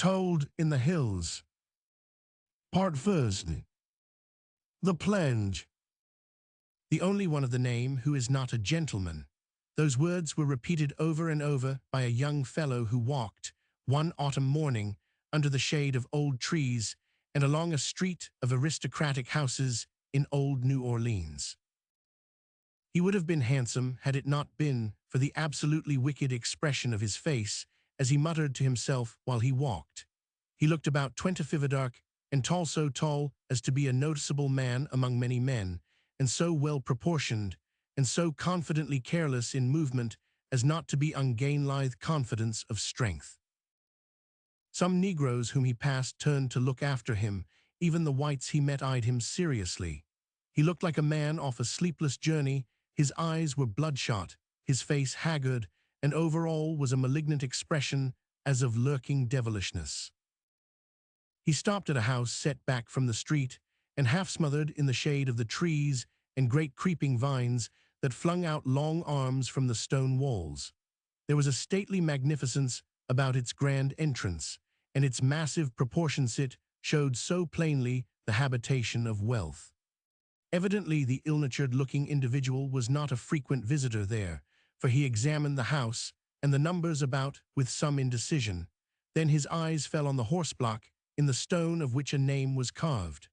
Told in the Hills. Part first. The Plunge. The only one of the name who is not a gentleman. Those words were repeated over and over by a young fellow who walked, one autumn morning, under the shade of old trees and along a street of aristocratic houses in old New Orleans. He would have been handsome had it not been for the absolutely wicked expression of his face as he muttered to himself while he walked. He looked about 25 dark and tall, so tall as to be a noticeable man among many men, and so well proportioned, and so confidently careless in movement as not to be ungainly confidence of strength. Some Negroes whom he passed turned to look after him. Even the whites he met eyed him seriously. He looked like a man off a sleepless journey. His eyes were bloodshot, his face haggard, and over all was a malignant expression as of lurking devilishness. He stopped at a house set back from the street and half smothered in the shade of the trees and great creeping vines that flung out long arms from the stone walls. There was a stately magnificence about its grand entrance, and its massive proportions it showed so plainly the habitation of wealth. Evidently the ill-natured-looking individual was not a frequent visitor there, for he examined the house and the numbers about with some indecision. Then his eyes fell on the horse-block in the stone of which a name was carved.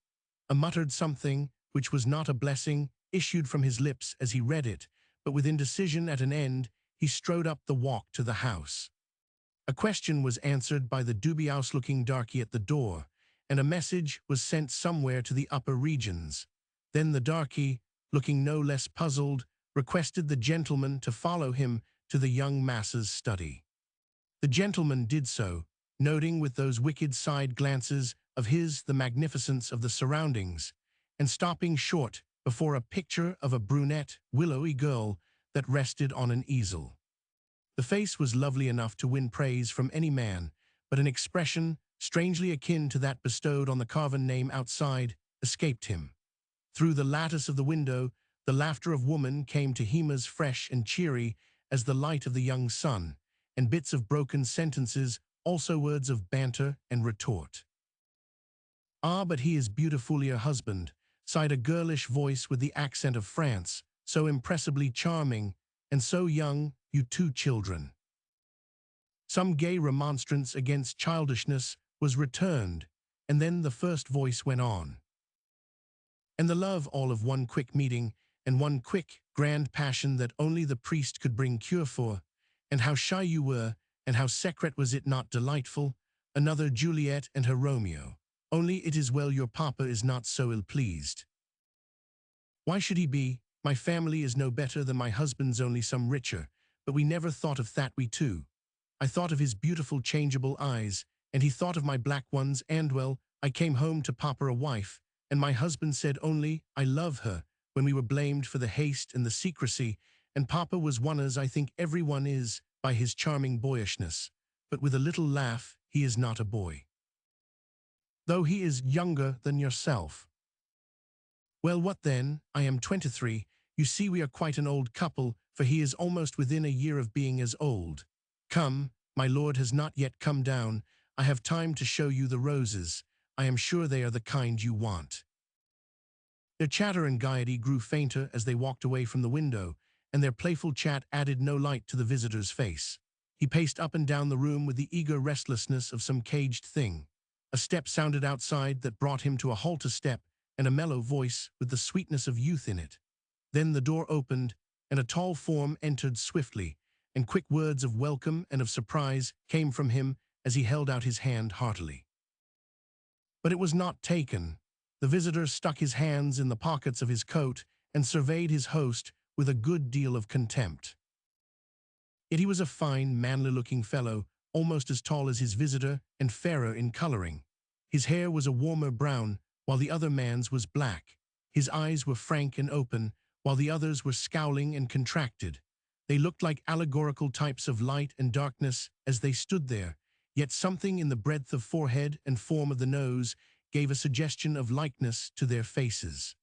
A muttered something, which was not a blessing, issued from his lips as he read it, but with indecision at an end, he strode up the walk to the house. A question was answered by the dubious-looking darky at the door, and a message was sent somewhere to the upper regions. Then the darky, looking no less puzzled, requested the gentleman to follow him to the young masse's study. The gentleman did so, noting with those wicked side glances of his the magnificence of the surroundings, and stopping short before a picture of a brunette, willowy girl that rested on an easel. The face was lovely enough to win praise from any man, but an expression, strangely akin to that bestowed on the carven name outside, escaped him. Through the lattice of the window, the laughter of woman came to Hema's fresh and cheery as the light of the young sun, and bits of broken sentences, also words of banter and retort. "Ah, but he is beautiful, your husband," sighed a girlish voice with the accent of France, "so impressibly charming, and so young, you two children." Some gay remonstrance against childishness was returned, and then the first voice went on. "And the love all of one quick meeting, and one quick, grand passion that only the priest could bring cure for, and how shy you were, and how secret was it not delightful, another Juliet and her Romeo, only it is well your papa is not so ill-pleased." "Why should he be? My family is no better than my husband's, only some richer, but we never thought of that we two. I thought of his beautiful changeable eyes, and he thought of my black ones, and well, I came home to papa a wife, and my husband said only, 'I love her,' when we were blamed for the haste and the secrecy, and papa was one as I think every one is by his charming boyishness, but with a little laugh, he is not a boy. Though he is younger than yourself." "Well, what then? I am 23. You see we are quite an old couple, for he is almost within a year of being as old. Come, my lord has not yet come down. I have time to show you the roses. I am sure they are the kind you want." Their chatter and gaiety grew fainter as they walked away from the window, and their playful chat added no light to the visitor's face. He paced up and down the room with the eager restlessness of some caged thing. A step sounded outside that brought him to a halt, a step, and a mellow voice with the sweetness of youth in it. Then the door opened, and a tall form entered swiftly, and quick words of welcome and of surprise came from him as he held out his hand heartily. But it was not taken. The visitor stuck his hands in the pockets of his coat and surveyed his host with a good deal of contempt. Yet he was a fine, manly-looking fellow, almost as tall as his visitor and fairer in coloring. His hair was a warmer brown, while the other man's was black. His eyes were frank and open, while the others were scowling and contracted. They looked like allegorical types of light and darkness as they stood there, yet something in the breadth of forehead and form of the nose gave a suggestion of likeness to their faces.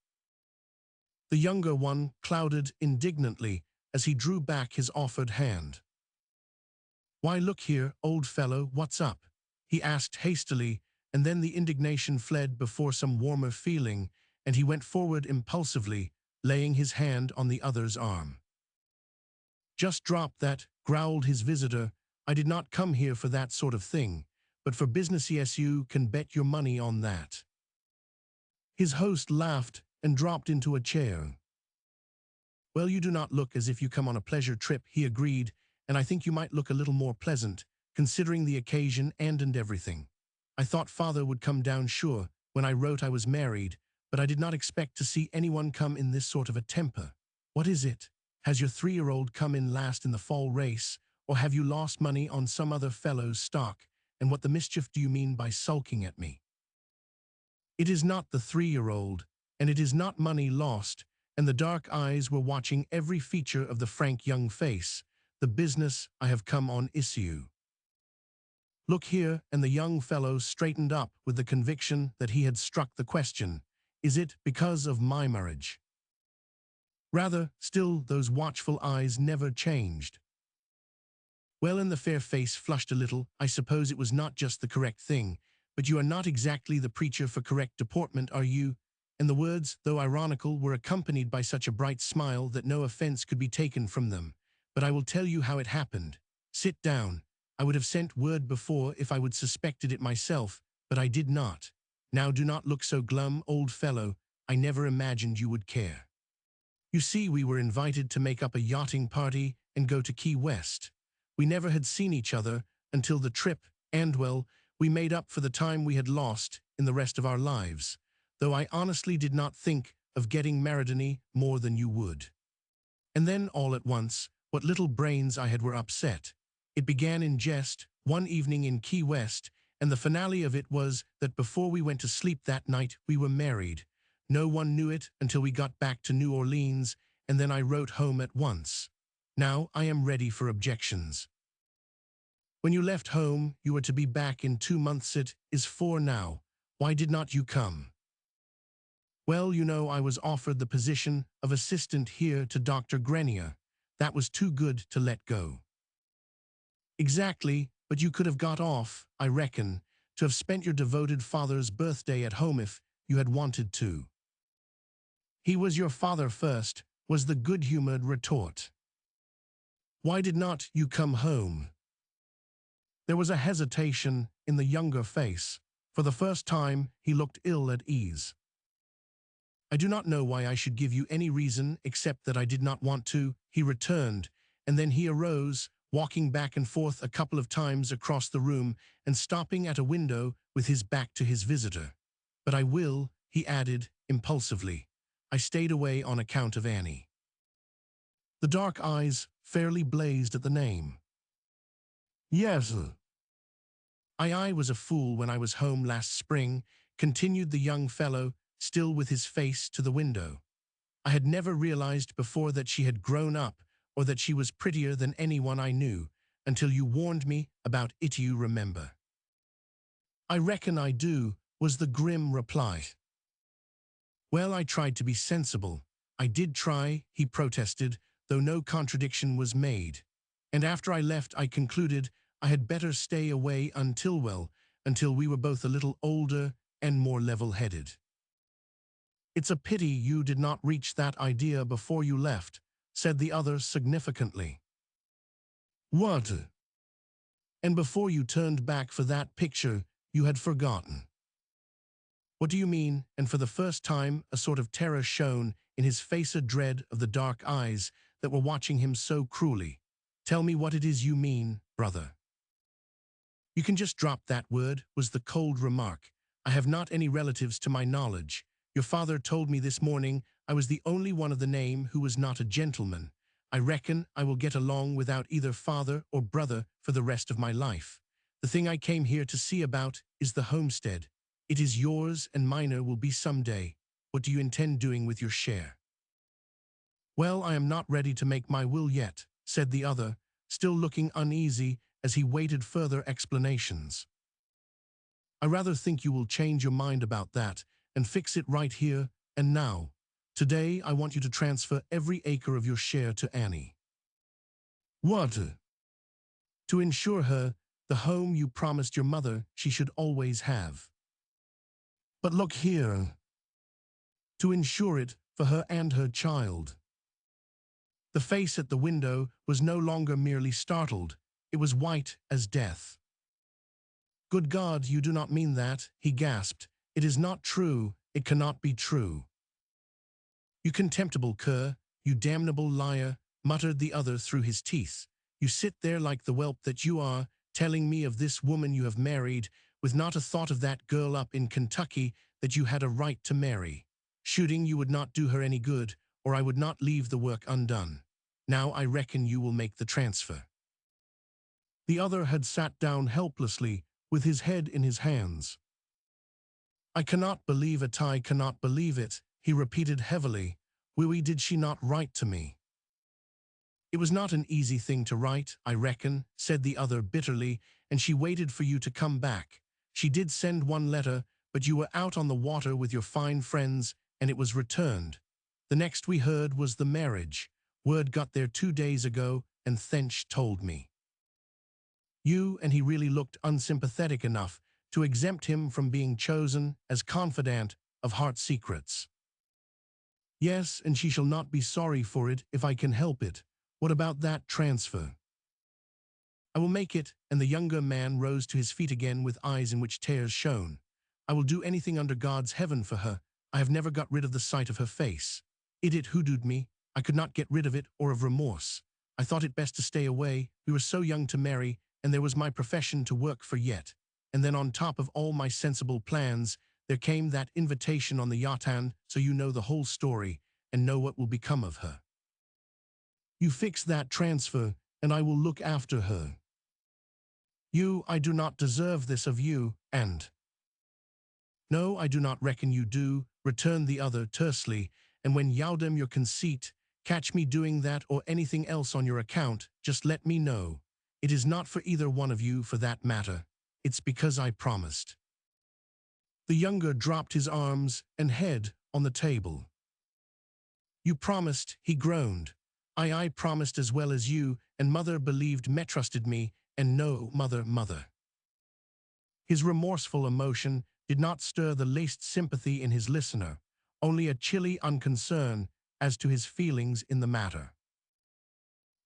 The younger one clouded indignantly as he drew back his offered hand. "Why, look here, old fellow, what's up? he asked hastily, and then the indignation fled before some warmer feeling, and he went forward impulsively, laying his hand on the other's arm. "Just drop that," growled his visitor. "I did not come here for that sort of thing, but for business. Yes, you can bet your money on that." His host laughed and dropped into a chair. "Well, you do not look as if you come on a pleasure trip," he agreed, "and I think you might look a little more pleasant, considering the occasion and everything. I thought father would come down sure, when I wrote I was married, but I did not expect to see anyone come in this sort of a temper. What is it? Has your 3-year-old come in last in the fall race, or have you lost money on some other fellow's stock, and what the mischief do you mean by sulking at me?" It is not the 3-year-old, and it is not money lost, and the dark eyes were watching every feature of the frank young face. "The business I have come on issue. Look here," and the young fellow straightened up with the conviction that he had struck the question. "Is it because of my marriage?" Rather, still those watchful eyes never changed. Well, and the fair face flushed a little. "I suppose it was not just the correct thing, but you are not exactly the preacher for correct deportment, are you?" And the words, though ironical, were accompanied by such a bright smile that no offense could be taken from them. "But I will tell you how it happened. Sit down. I would have sent word before if I would suspected it myself, but I did not. Now do not look so glum, old fellow. I never imagined you would care. You see, we were invited to make up a yachting party and go to Key West. We never had seen each other until the trip, and, well, we made up for the time we had lost in the rest of our lives, though I honestly did not think of getting married any more than you would. And then, all at once, what little brains I had were upset. It began in jest, one evening in Key West, and the finale of it was that before we went to sleep that night we were married. No one knew it until we got back to New Orleans, and then I wrote home at once. Now I am ready for objections. When you left home, you were to be back in 2 months. It is 4 now. Why did not you come? Well, you know, I was offered the position of assistant here to Dr. Grenier. That was too good to let go. Exactly, but you could have got off, I reckon, to have spent your devoted father's birthday at home if you had wanted to. He was your father first, was the good-humored retort. Why did not you come home? There was a hesitation in the younger face. For the first time, he looked ill at ease. I do not know why I should give you any reason except that I did not want to, he returned, and then he arose, walking back and forth a couple of times across the room and stopping at a window with his back to his visitor. But I will, he added impulsively. I stayed away on account of Annie. The dark eyes fairly blazed at the name. Yes. I was a fool when I was home last spring, continued the young fellow, still with his face to the window. I had never realized before that she had grown up or that she was prettier than anyone I knew, until you warned me about it, you remember. I reckon I do, was the grim reply. Well, I tried to be sensible. I did try, he protested, though no contradiction was made. And after I left, I concluded I had better stay away until we were both a little older and more level-headed. It's a pity you did not reach that idea before you left, said the other significantly. What? And before you turned back for that picture, you had forgotten. What do you mean? And for the first time, a sort of terror shone in his face, a dread of the dark eyes that were watching him so cruelly. Tell me what it is you mean, brother. You can just drop that word, was the cold remark. I have not any relatives to my knowledge. Your father told me this morning I was the only one of the name who was not a gentleman. I reckon I will get along without either father or brother for the rest of my life. The thing I came here to see about is the homestead. It is yours and mine will be someday. What do you intend doing with your share? Well, I am not ready to make my will yet, said the other, still looking uneasy as he waited further explanations. I rather think you will change your mind about that and fix it right here and now. Today, I want you to transfer every acre of your share to Annie. What? To ensure her the home you promised your mother she should always have. But look here, to ensure it for her and her child. The face at the window was no longer merely startled, it was white as death. "Good God, you do not mean that," he gasped. "It is not true, it cannot be true." "You contemptible cur, you damnable liar," muttered the other through his teeth. "You sit there like the whelp that you are, telling me of this woman you have married, with not a thought of that girl up in Kentucky that you had a right to marry. Shooting you would not do her any good, or I would not leave the work undone. Now I reckon you will make the transfer." The other had sat down helplessly, with his head in his hands. "I cannot believe it, I cannot believe it," he repeated heavily. "Why did she not write to me?" "It was not an easy thing to write, I reckon," said the other bitterly, "and she waited for you to come back. She did send one letter, but you were out on the water with your fine friends, and it was returned. The next we heard was the marriage. Word got there 2 days ago, and Thench told me. You," and he really looked unsympathetic enough to exempt him from being chosen as confidant of heart secrets. "Yes, and she shall not be sorry for it if I can help it. What about that transfer?" "I will make it," and the younger man rose to his feet again with eyes in which tears shone. "I will do anything under God's heaven for her. I have never got rid of the sight of her face. It hoodooed me. I could not get rid of it or of remorse. I thought it best to stay away. We were so young to marry, and there was my profession to work for yet. And then on top of all my sensible plans, there came that invitation on the yachtan, so you know the whole story, and know what will become of her. You fix that transfer, and I will look after her. I do not deserve this of you, and—" "No, I do not reckon you do," returned the other tersely, "and when yaudem your conceit, catch me doing that or anything else on your account, just let me know. It is not for either one of you, for that matter. It's because I promised." The younger dropped his arms and head on the table. "You promised," he groaned. I promised as well as you, and mother believed me, trusted me, and no, mother." His remorseful emotion did not stir the least sympathy in his listener, only a chilly unconcern as to his feelings in the matter.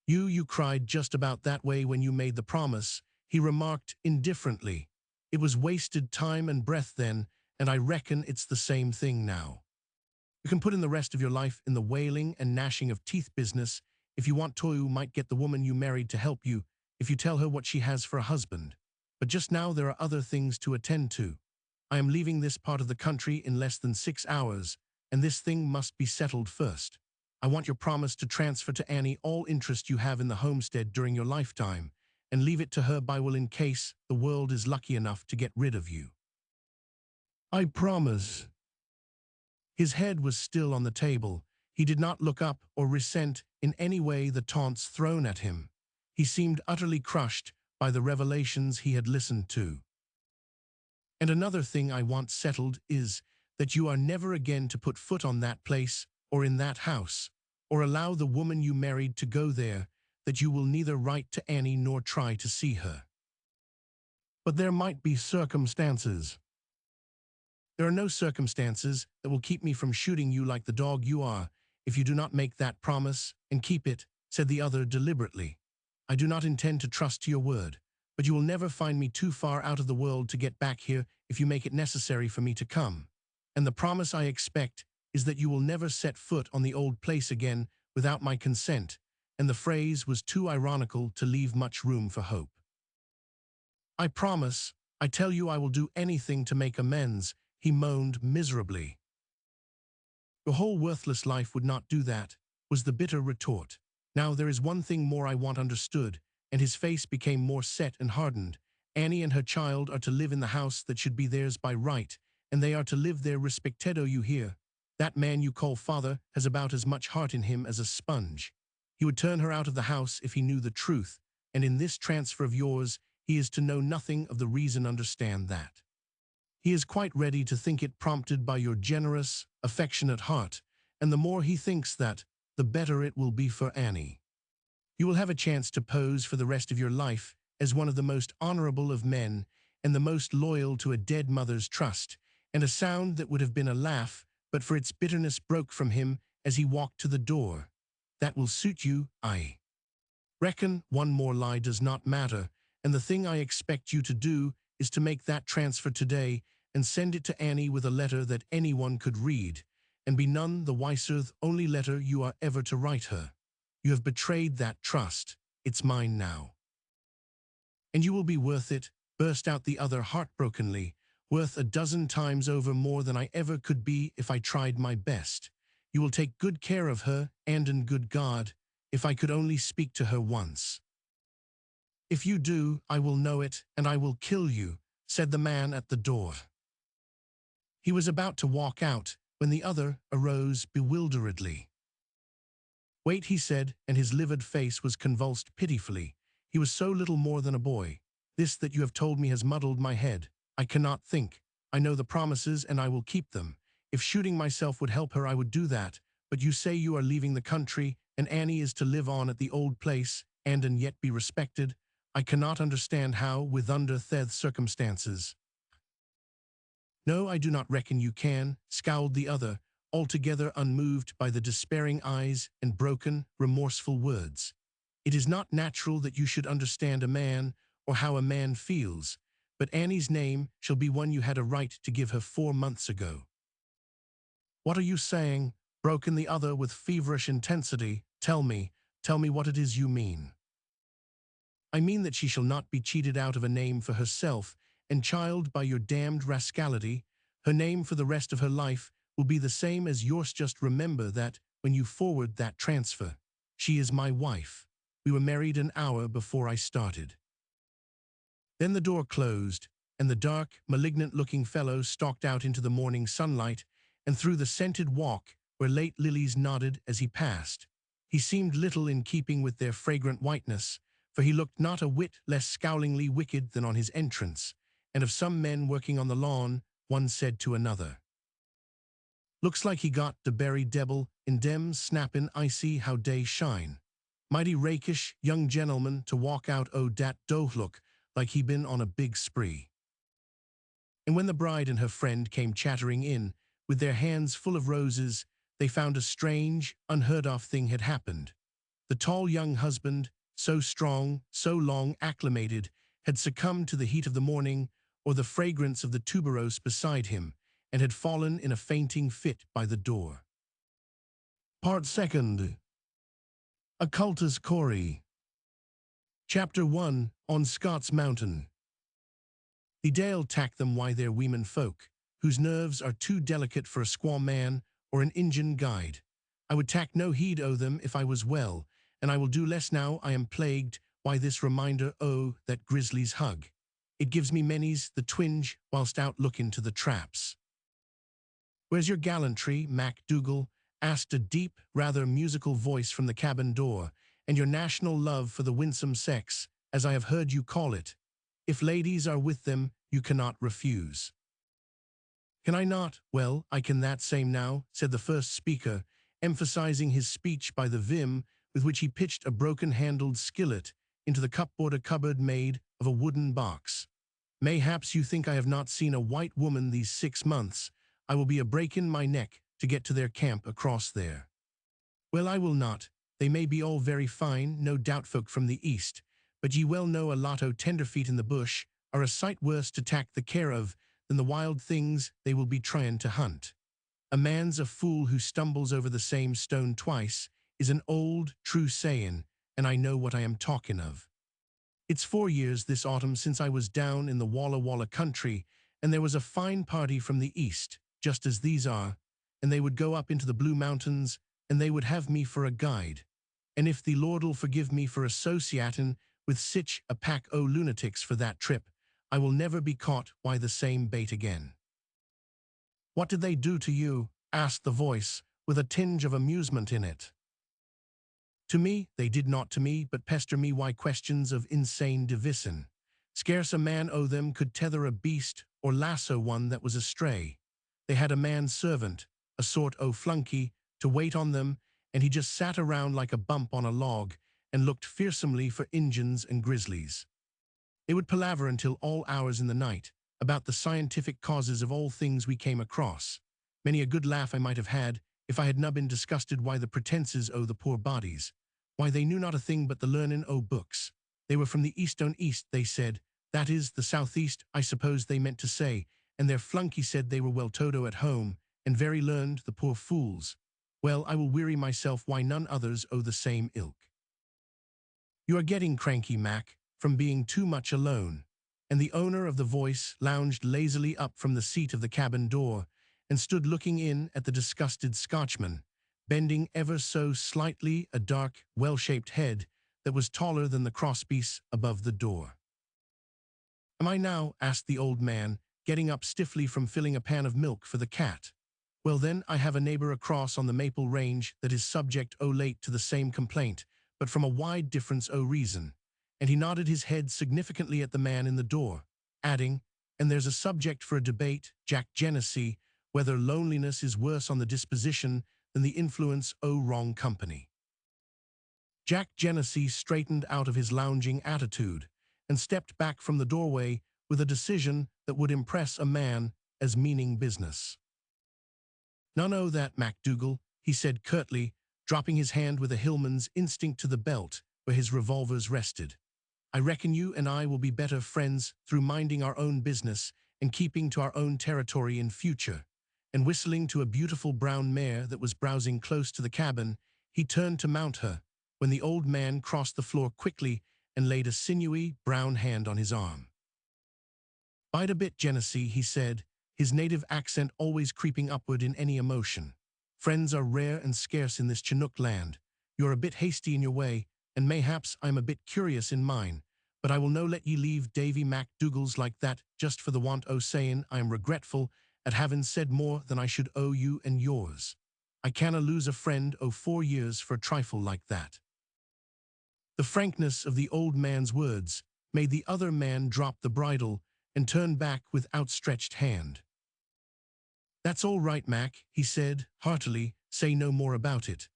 You cried just about that way when you made the promise," he remarked indifferently. "It was wasted time and breath then, and I reckon it's the same thing now. You can put in the rest of your life in the wailing and gnashing of teeth business. If you want to, you might get the woman you married to help you, if you tell her what she has for a husband. But just now there are other things to attend to. I am leaving this part of the country in less than 6 hours, and this thing must be settled first. I want your promise to transfer to Annie all interest you have in the homestead during your lifetime, and leave it to her by will in case the world is lucky enough to get rid of you." "I promise." His head was still on the table. He did not look up or resent in any way the taunts thrown at him. He seemed utterly crushed by the revelations he had listened to. "And another thing I want settled is that you are never again to put foot on that place or in that house, or allow the woman you married to go there, that you will neither write to Annie nor try to see her." "But there might be circumstances." "There are no circumstances that will keep me from shooting you like the dog you are, if you do not make that promise and keep it," said the other deliberately. "I do not intend to trust to your word, but you will never find me too far out of the world to get back here if you make it necessary for me to come. And the promise I expect is that you will never set foot on the old place again without my consent," and the phrase was too ironical to leave much room for hope. "I promise, I tell you I will do anything to make amends," he moaned miserably. "Your whole worthless life would not do that," was the bitter retort. "Now there is one thing more I want understood," and his face became more set and hardened. "Annie and her child are to live in the house that should be theirs by right, and they are to live there respectedo, you hear? That man you call father has about as much heart in him as a sponge. He would turn her out of the house if he knew the truth, and in this transfer of yours he is to know nothing of the reason, understand that. He is quite ready to think it prompted by your generous, affectionate heart, and the more he thinks that, the better it will be for Annie. You will have a chance to pose for the rest of your life, as one of the most honorable of men and the most loyal to a dead mother's trust, and a sound that would have been a laugh, but for its bitterness broke from him as he walked to the door. That will suit you, I reckon. One more lie does not matter, and the thing I expect you to do is to make that transfer today and send it to Annie with a letter that anyone could read, and be none the wiser the only letter you are ever to write her. You have betrayed that trust. It's mine now. And you will be worth it, burst out the other heartbrokenly, worth a dozen times over more than I ever could be if I tried my best. You will take good care of her, and in good God, if I could only speak to her once. If you do, I will know it, and I will kill you, said the man at the door. He was about to walk out, when the other arose bewilderedly. Wait, he said, and his livid face was convulsed pitifully. He was so little more than a boy. This that you have told me has muddled my head. I cannot think. I know the promises, and I will keep them. If shooting myself would help her, I would do that. But you say you are leaving the country, and Annie is to live on at the old place, and yet be respected. I cannot understand how, with under theth circumstances. No, I do not reckon you can, scowled the other, altogether unmoved by the despairing eyes and broken, remorseful words. It is not natural that you should understand a man, or how a man feels, but Annie's name shall be one you had a right to give her 4 months ago. What are you saying? Broke in the other with feverish intensity. Tell me what it is you mean. I mean that she shall not be cheated out of a name for herself and child by your damned rascality. Her name for the rest of her life will be the same as yours. Just remember that when you forward that transfer. She is my wife. We were married an hour before I started. Then the door closed, and the dark, malignant-looking fellow stalked out into the morning sunlight and through the scented walk where late lilies nodded as he passed. He seemed little in keeping with their fragrant whiteness, for he looked not a whit less scowlingly wicked than on his entrance, and of some men working on the lawn, one said to another, "Looks like he got de berry debble in dem snappin' icy how dey shine. Mighty rakish young gentleman to walk out dat dough look like he been on a big spree." And when the bride and her friend came chattering in, with their hands full of roses, they found a strange, unheard-of thing had happened. The tall young husband, so strong, so long acclimated, had succumbed to the heat of the morning or the fragrance of the tuberose beside him, and had fallen in a fainting fit by the door. Part Second. Occultus Cori. Chapter 1. On Scott's Mountain. The Dale tack them why they're weemen folk, whose nerves are too delicate for a squaw man or an Injun guide. I would tack no heed o' them if I was well, and I will do less now I am plagued. Why this reminder o' that grizzly's hug? It gives me many's the twinge whilst out looking to the traps. Where's your gallantry, Mac Dougal? Asked a deep, rather musical voice from the cabin door, and your national love for the winsome sex, as I have heard you call it. If ladies are with them, you cannot refuse. Can I not? Well, I can that same now, said the first speaker, emphasizing his speech by the vim with which he pitched a broken-handled skillet into the cupboard, a cupboard made of a wooden box. Mayhaps you think I have not seen a white woman these 6 months. I will be a breaking my neck to get to their camp across there. Well, I will not. They may be all very fine, no doubt folk from the east, but ye well know a lot o' tenderfeet in the bush are a sight worse to tak the care of than the wild things they will be tryin' to hunt. A man's a fool who stumbles over the same stone twice is an old, true sayin', and I know what I am talkin' of. It's 4 years this autumn since I was down in the Walla Walla country, and there was a fine party from the east, just as these are, and they would go up into the Blue Mountains, and they would have me for a guide. And if the Lord'll forgive me for associatin' with sich a pack o' lunatics for that trip, I will never be caught by the same bait again. What did they do to you? Asked the voice, with a tinge of amusement in it. To me, they did not to me, but pester me why questions of insane divisin'. Scarce a man o' them could tether a beast or lasso one that was astray. They had a man-servant, a sort o' flunky, to wait on them, and he just sat around like a bump on a log and looked fearsomely for Injuns and grizzlies. They would palaver until all hours in the night about the scientific causes of all things we came across. Many a good laugh I might have had if I had not been disgusted why the pretenses o' the poor bodies, why they knew not a thing but the learning o' books. They were from the east-on east, they said, that is, the southeast, I suppose they meant to say, and their flunky said they were well todo at home, and very learned, the poor fools. Well, I will weary myself why none others o' the same ilk. You are getting cranky, Mac, from being too much alone. And the owner of the voice lounged lazily up from the seat of the cabin door and stood looking in at the disgusted Scotchman, bending ever so slightly a dark, well-shaped head that was taller than the crosspiece above the door. Am I now? Asked the old man, getting up stiffly from filling a pan of milk for the cat. Well then, I have a neighbor across on the Maple Range that is subject o' late to the same complaint, but from a wide difference o' reason. And he nodded his head significantly at the man in the door, adding, and there's a subject for a debate, Jack Genesee, whether loneliness is worse on the disposition than the influence o' wrong company. Jack Genesee straightened out of his lounging attitude and stepped back from the doorway with a decision that would impress a man as meaning business. None o' that, MacDougall, he said curtly, dropping his hand with a hillman's instinct to the belt where his revolvers rested. I reckon you and I will be better friends through minding our own business and keeping to our own territory in future. And whistling to a beautiful brown mare that was browsing close to the cabin, he turned to mount her, when the old man crossed the floor quickly and laid a sinewy, brown hand on his arm. Bide a bit, Genesee, he said, his native accent always creeping upward in any emotion. Friends are rare and scarce in this Chinook land. You're a bit hasty in your way, and mayhaps I'm a bit curious in mine, but I will no let ye leave Davy MacDougall's like that just for the want o' saying I am regretful at having said more than I should owe you and yours. I canna lose a friend o' 4 years for a trifle like that. The frankness of the old man's words made the other man drop the bridle and turn back with outstretched hand. That's all right, Mac, he said, heartily, say no more about it.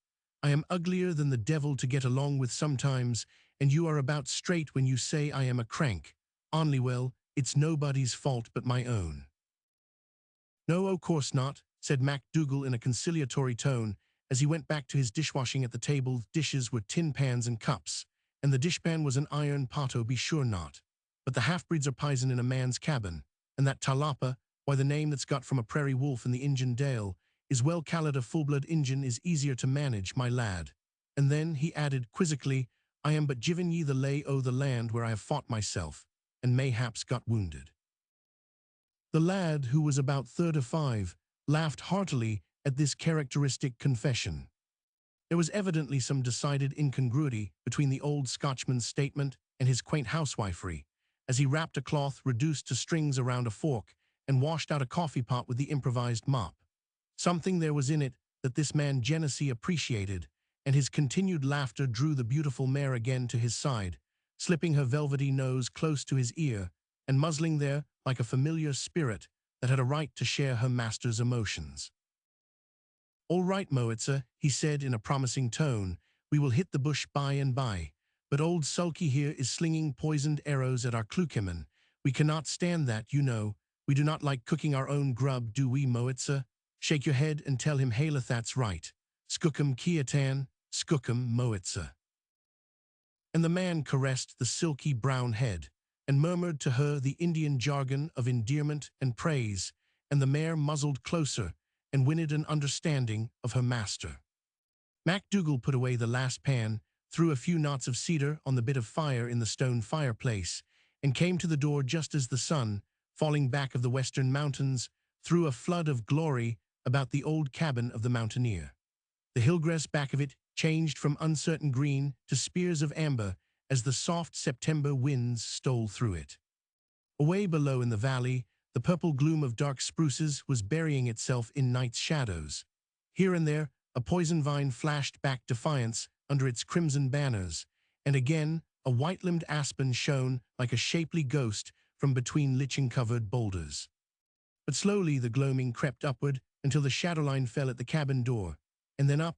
I am uglier than the devil to get along with sometimes, and you are about straight when you say I am a crank. Only well, it's nobody's fault but my own. No, o' course not, said MacDougall in a conciliatory tone, as he went back to his dishwashing at the table. Dishes were tin pans and cups, and the dishpan was an iron pot, be sure not. But the half-breeds are pison in a man's cabin, and that talapa, why the name that's got from a prairie wolf in the Injun Dale, is well called a full-blood Injun is easier to manage, my lad. And then, he added quizzically, I am but giving ye the lay o' the land where I have fought myself, and mayhaps got wounded. The lad, who was about 35, laughed heartily at this characteristic confession. There was evidently some decided incongruity between the old Scotchman's statement and his quaint housewifery, as he wrapped a cloth reduced to strings around a fork and washed out a coffee pot with the improvised mop. Something there was in it that this man Genesee appreciated, and his continued laughter drew the beautiful mare again to his side, slipping her velvety nose close to his ear and muzzling there like a familiar spirit that had a right to share her master's emotions. All right, Moitza, he said in a promising tone, we will hit the bush by and by, but old Sulky here is slinging poisoned arrows at our Klukeman. We cannot stand that, you know. We do not like cooking our own grub, do we, Moitza? Shake your head and tell him Haleth that's right. Skookum Kiatan, Skookum Moitza. And the man caressed the silky brown head and murmured to her the Indian jargon of endearment and praise, and the mare muzzled closer and whinnied an understanding of her master. MacDougall put away the last pan, threw a few knots of cedar on the bit of fire in the stone fireplace, and came to the door just as the sun, falling back of the western mountains, threw a flood of glory about the old cabin of the mountaineer. The hillgrass back of it changed from uncertain green to spears of amber as the soft September winds stole through it. Away below in the valley, the purple gloom of dark spruces was burying itself in night's shadows. Here and there, a poison vine flashed back defiance under its crimson banners, and again, a white-limbed aspen shone like a shapely ghost from between lichen-covered boulders. But slowly the gloaming crept upward until the shadowline fell at the cabin door, and then up,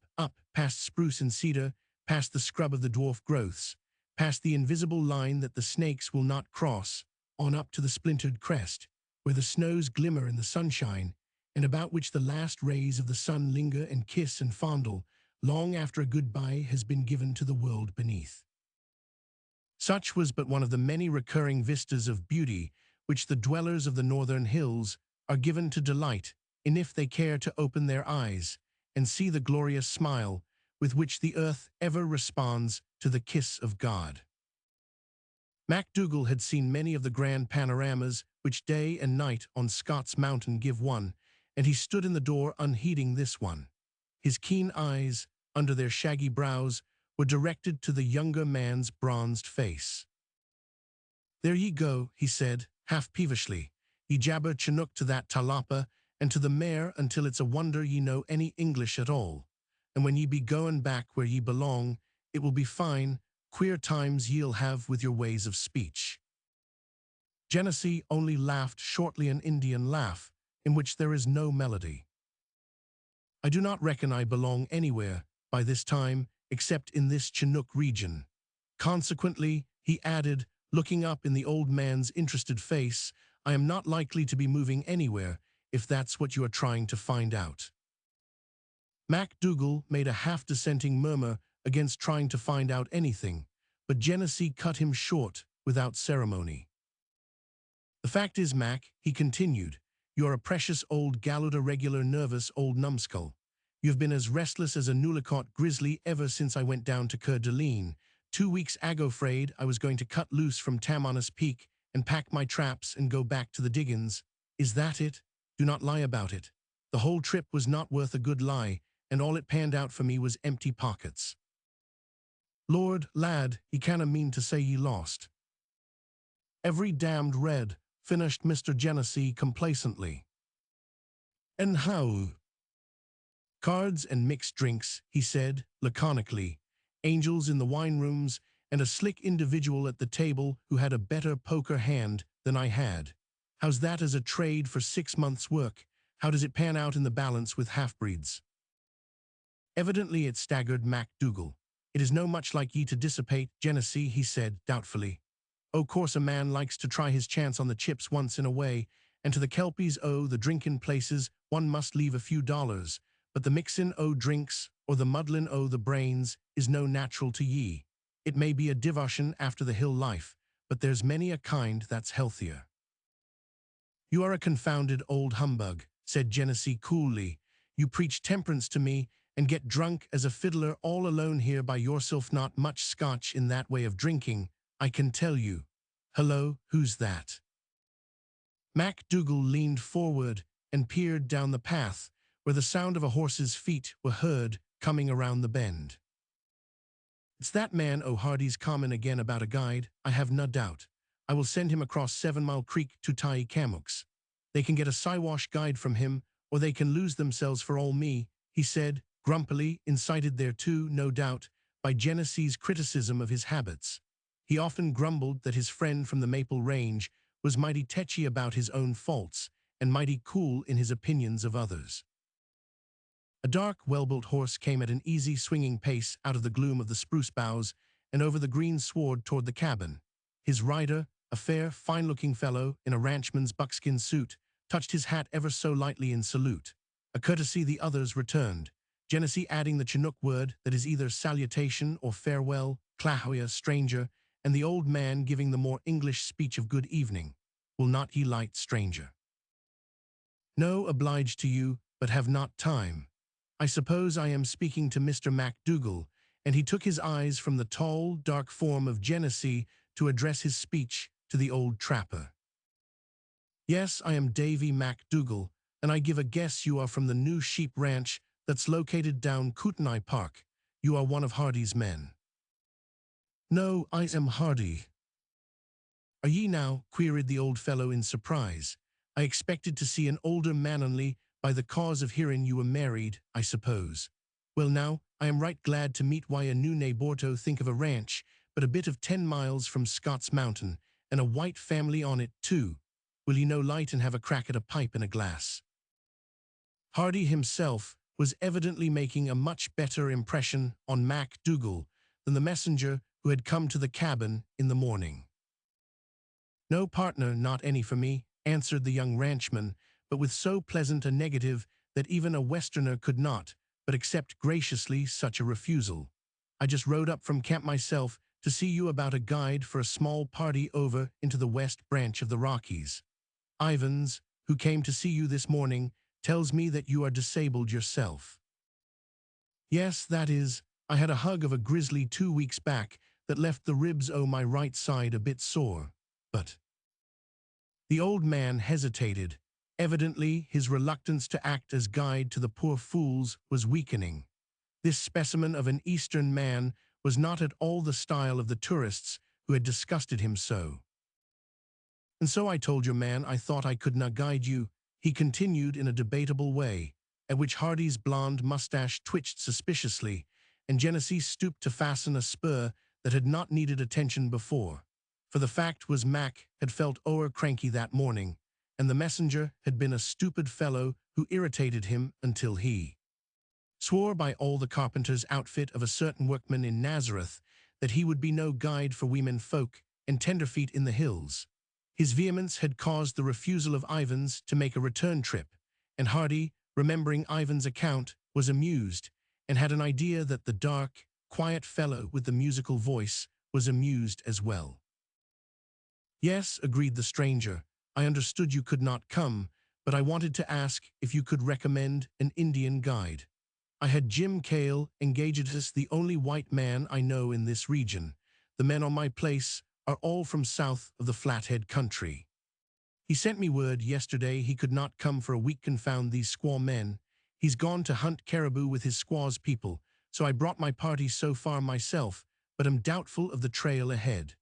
past spruce and cedar, past the scrub of the dwarf growths, past the invisible line that the snakes will not cross, on up to the splintered crest, where the snows glimmer in the sunshine, and about which the last rays of the sun linger and kiss and fondle, long after a goodbye has been given to the world beneath. Such was but one of the many recurring vistas of beauty which the dwellers of the northern hills are given to delight in if they care to open their eyes and see the glorious smile with which the earth ever responds to the kiss of God. MacDougall had seen many of the grand panoramas which day and night on Scott's Mountain give one, and he stood in the door unheeding this one. His keen eyes, under their shaggy brows, were directed to the younger man's bronzed face. "There ye go," he said, half peevishly. "Ye jabber Chinook to that talapa, and to the mare until it's a wonder ye know any English at all. And when ye be goin' back where ye belong, it will be fine, queer times ye'll have with your ways of speech." Genesee only laughed shortly an Indian laugh, in which there is no melody. "I do not reckon I belong anywhere, by this time, except in this Chinook region. Consequently," he added, looking up in the old man's interested face, "I am not likely to be moving anywhere, if that's what you are trying to find out." MacDougall made a half-dissenting murmur against trying to find out anything, but Genesee cut him short without ceremony. "The fact is, Mac," he continued, "you're a precious old galluda regular nervous old numbskull. You've been as restless as a Nullacott grizzly ever since I went down to Coeur d'Alene. 2 weeks ago, fraid I was going to cut loose from Tamanus Peak and pack my traps and go back to the diggins. Is that it? Do not lie about it. The whole trip was not worth a good lie, and all it panned out for me was empty pockets." "Lord, lad, ye canna mean to say ye lost." "Every damned red," finished Mr. Genesee complacently. "And how?" "Cards and mixed drinks," he said, laconically, "angels in the wine rooms, and a slick individual at the table who had a better poker hand than I had. How's that as a trade for 6 months' work? How does it pan out in the balance with half-breeds?" Evidently it staggered MacDougall. "It is no much like ye to dissipate, Genesee," he said, doubtfully. "O' course a man likes to try his chance on the chips once in a way, and to the kelpies the drinkin' places one must leave a few dollars, but the mixin' drinks, or the muddlin' the brains, is no natural to ye. It may be a divotion after the hill life, but there's many a kind that's healthier." "You are a confounded old humbug," said Genesee coolly. "You preach temperance to me, and get drunk as a fiddler all alone here by yourself. Not much Scotch in that way of drinking, I can tell you. Hello, who's that?" MacDougall leaned forward and peered down the path, where the sound of a horse's feet were heard coming around the bend. "It's that man O'Hardy's comment again about a guide, I have no doubt. I will send him across 7 Mile Creek to Taikamooks. They can get a Siwash guide from him, or they can lose themselves for all me," he said, grumpily, incited thereto, no doubt, by Genesee's criticism of his habits. He often grumbled that his friend from the Maple Range was mighty tetchy about his own faults, and mighty cool in his opinions of others. A dark, well-built horse came at an easy, swinging pace out of the gloom of the spruce boughs and over the green sward toward the cabin. His rider, a fair, fine-looking fellow in a ranchman's buckskin suit, touched his hat ever so lightly in salute, a courtesy the others returned, Genesee adding the Chinook word that is either salutation or farewell, clahoia, stranger, and the old man giving the more English speech of good evening. "Will not ye light, stranger?" "No, obliged to you, but have not time. I suppose I am speaking to Mr. MacDougall," and he took his eyes from the tall, dark form of Genesee to address his speech to the old trapper. "Yes, I am Davy MacDougall, and I give a guess you are from the new sheep ranch that's located down Kootenai Park. You are one of Hardy's men." "No, I am Hardy." "Are ye now?" queried the old fellow in surprise. "I expected to see an older manonly by the cause of hearing you were married, I suppose. Well now, I am right glad to meet why a new neighborto think of a ranch, but a bit of 10 miles from Scott's Mountain, and a white family on it too. Will ye no light and have a crack at a pipe and a glass?" Hardy himself was evidently making a much better impression on MacDougall than the messenger who had come to the cabin in the morning. "No, partner, not any for me," answered the young ranchman, but with so pleasant a negative that even a Westerner could not but accept graciously such a refusal. "I just rode up from camp myself to see you about a guide for a small party over into the west branch of the Rockies. Ivans, who came to see you this morning, tells me that you are disabled yourself." "Yes, that is, I had a hug of a grizzly 2 weeks back that left the ribs o' my right side a bit sore, but—" The old man hesitated. Evidently, his reluctance to act as guide to the poor fools was weakening. This specimen of an Eastern man was not at all the style of the tourists who had disgusted him so. "And so I told your man I thought I could not guide you," he continued in a debatable way, at which Hardy's blonde mustache twitched suspiciously, and Genesee stooped to fasten a spur that had not needed attention before. For the fact was Mac had felt o'er cranky that morning, and the messenger had been a stupid fellow who irritated him until he swore by all the carpenter's outfit of a certain workman in Nazareth that he would be no guide for women folk and tenderfeet in the hills. His vehemence had caused the refusal of Ivans to make a return trip, and Hardy, remembering Ivan's account, was amused, and had an idea that the dark, quiet fellow with the musical voice was amused as well. "Yes," agreed the stranger, "I understood you could not come, but I wanted to ask if you could recommend an Indian guide. I had Jim Cale engaged as the only white man I know in this region. The men on my place are all from south of the Flathead country. He sent me word yesterday he could not come for a week, confound these squaw men. He's gone to hunt caribou with his squaw's people, so I brought my party so far myself, but am doubtful of the trail ahead.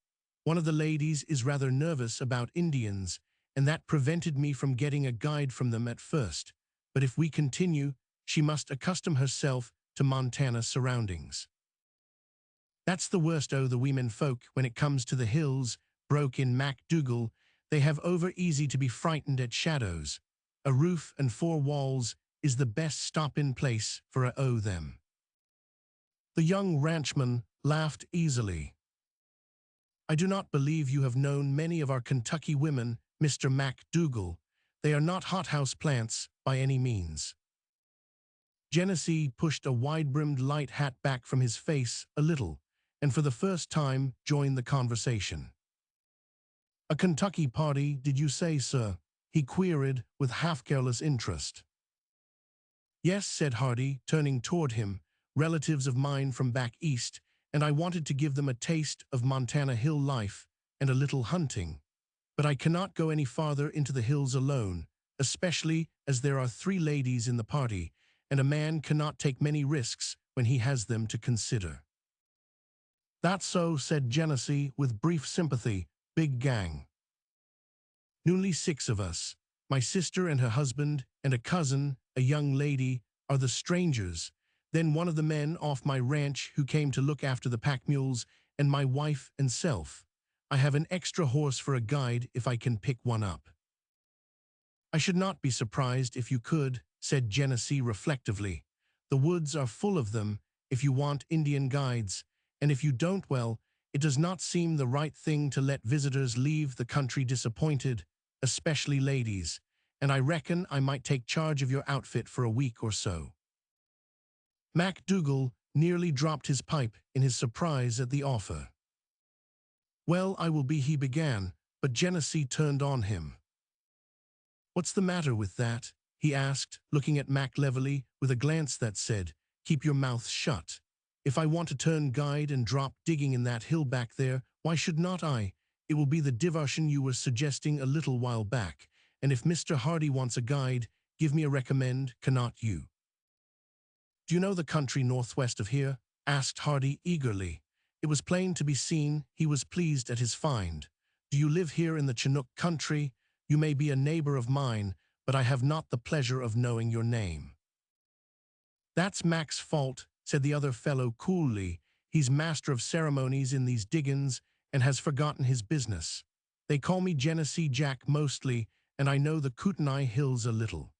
One of the ladies is rather nervous about Indians, and that prevented me from getting a guide from them at first, but if we continue, she must accustom herself to Montana surroundings." "That's the worst o' the women folk when it comes to the hills," broke in Mac Dougal. "They have over easy to be frightened at shadows. A roof and 4 walls is the best stop-in place for o' them." The young ranchman laughed easily. "I do not believe you have known many of our Kentucky women, Mr. Mac Dougal. They are not hothouse plants by any means." Genesee pushed a wide-brimmed light hat back from his face a little, and for the first time joined the conversation. "A Kentucky party, did you say, sir?" he queried with half-careless interest. "Yes," said Hardy, turning toward him, "relatives of mine from back east, and I wanted to give them a taste of Montana hill life and a little hunting. But I cannot go any farther into the hills alone, especially as there are 3 ladies in the party, and a man cannot take many risks when he has them to consider." "That's so," said Genesee with brief sympathy. "Big gang. Newly 6 of us. My sister and her husband and a cousin, a young lady, are the strangers. Then one of the men off my ranch who came to look after the pack mules, and my wife and self. I have an extra horse for a guide if I can pick one up." "I should not be surprised if you could," said Genesee reflectively. "The woods are full of them if you want Indian guides, and if you don't, well, it does not seem the right thing to let visitors leave the country disappointed, especially ladies, and I reckon I might take charge of your outfit for a week or so." Mac Dougal nearly dropped his pipe in his surprise at the offer. "Well, I will be," he began, but Genesee turned on him. "What's the matter with that?" he asked, looking at Mac levelly with a glance that said, "Keep your mouth shut. If I want to turn guide and drop digging in that hill back there, why should not I? It will be the diversion you were suggesting a little while back, and if Mr. Hardy wants a guide, give me a recommend, cannot you?" "Do you know the country northwest of here?" asked Hardy eagerly. It was plain to be seen he was pleased at his find. "Do you live here in the Chinook country? You may be a neighbor of mine, but I have not the pleasure of knowing your name." "That's Mac's fault," said the other fellow coolly. "He's master of ceremonies in these diggins and has forgotten his business. They call me Genesee Jack mostly, and I know the Kootenai Hills a little."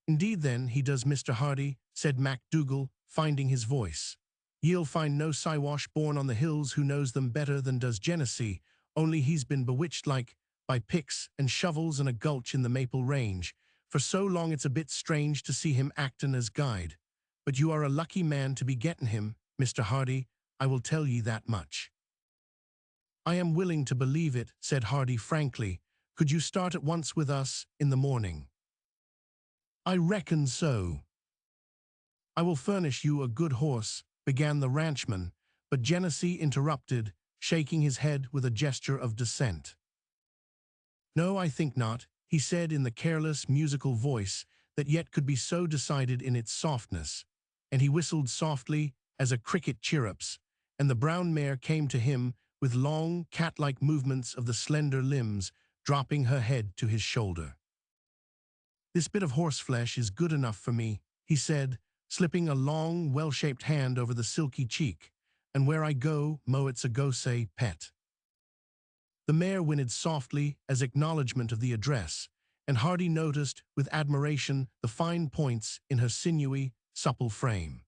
"Indeed then he does, Mr. Hardy," said Mac Dougal, finding his voice. Ye'll find no Siwash born on the hills who knows them better than does Genesee, only he's been bewitched like by picks and shovels and a gulch in the Maple Range. For so long it's a bit strange to see him actin' as guide. But you are a lucky man to be gettin' him, Mr. Hardy, I will tell ye that much. I am willing to believe it, said Hardy frankly. Could you start at once with us in the morning? I reckon so. I will furnish you a good horse, began the ranchman, but Genesee interrupted, shaking his head with a gesture of dissent. No, I think not, he said in the careless, musical voice that yet could be so decided in its softness, and he whistled softly as a cricket chirrups, and the brown mare came to him with long, cat-like movements of the slender limbs, dropping her head to his shoulder. This bit of horseflesh is good enough for me, he said, slipping a long, well-shaped hand over the silky cheek, and where I go, mo it's a go-say pet. The mare whinnied softly as acknowledgment of the address, and Hardy noticed with admiration the fine points in her sinewy, supple frame.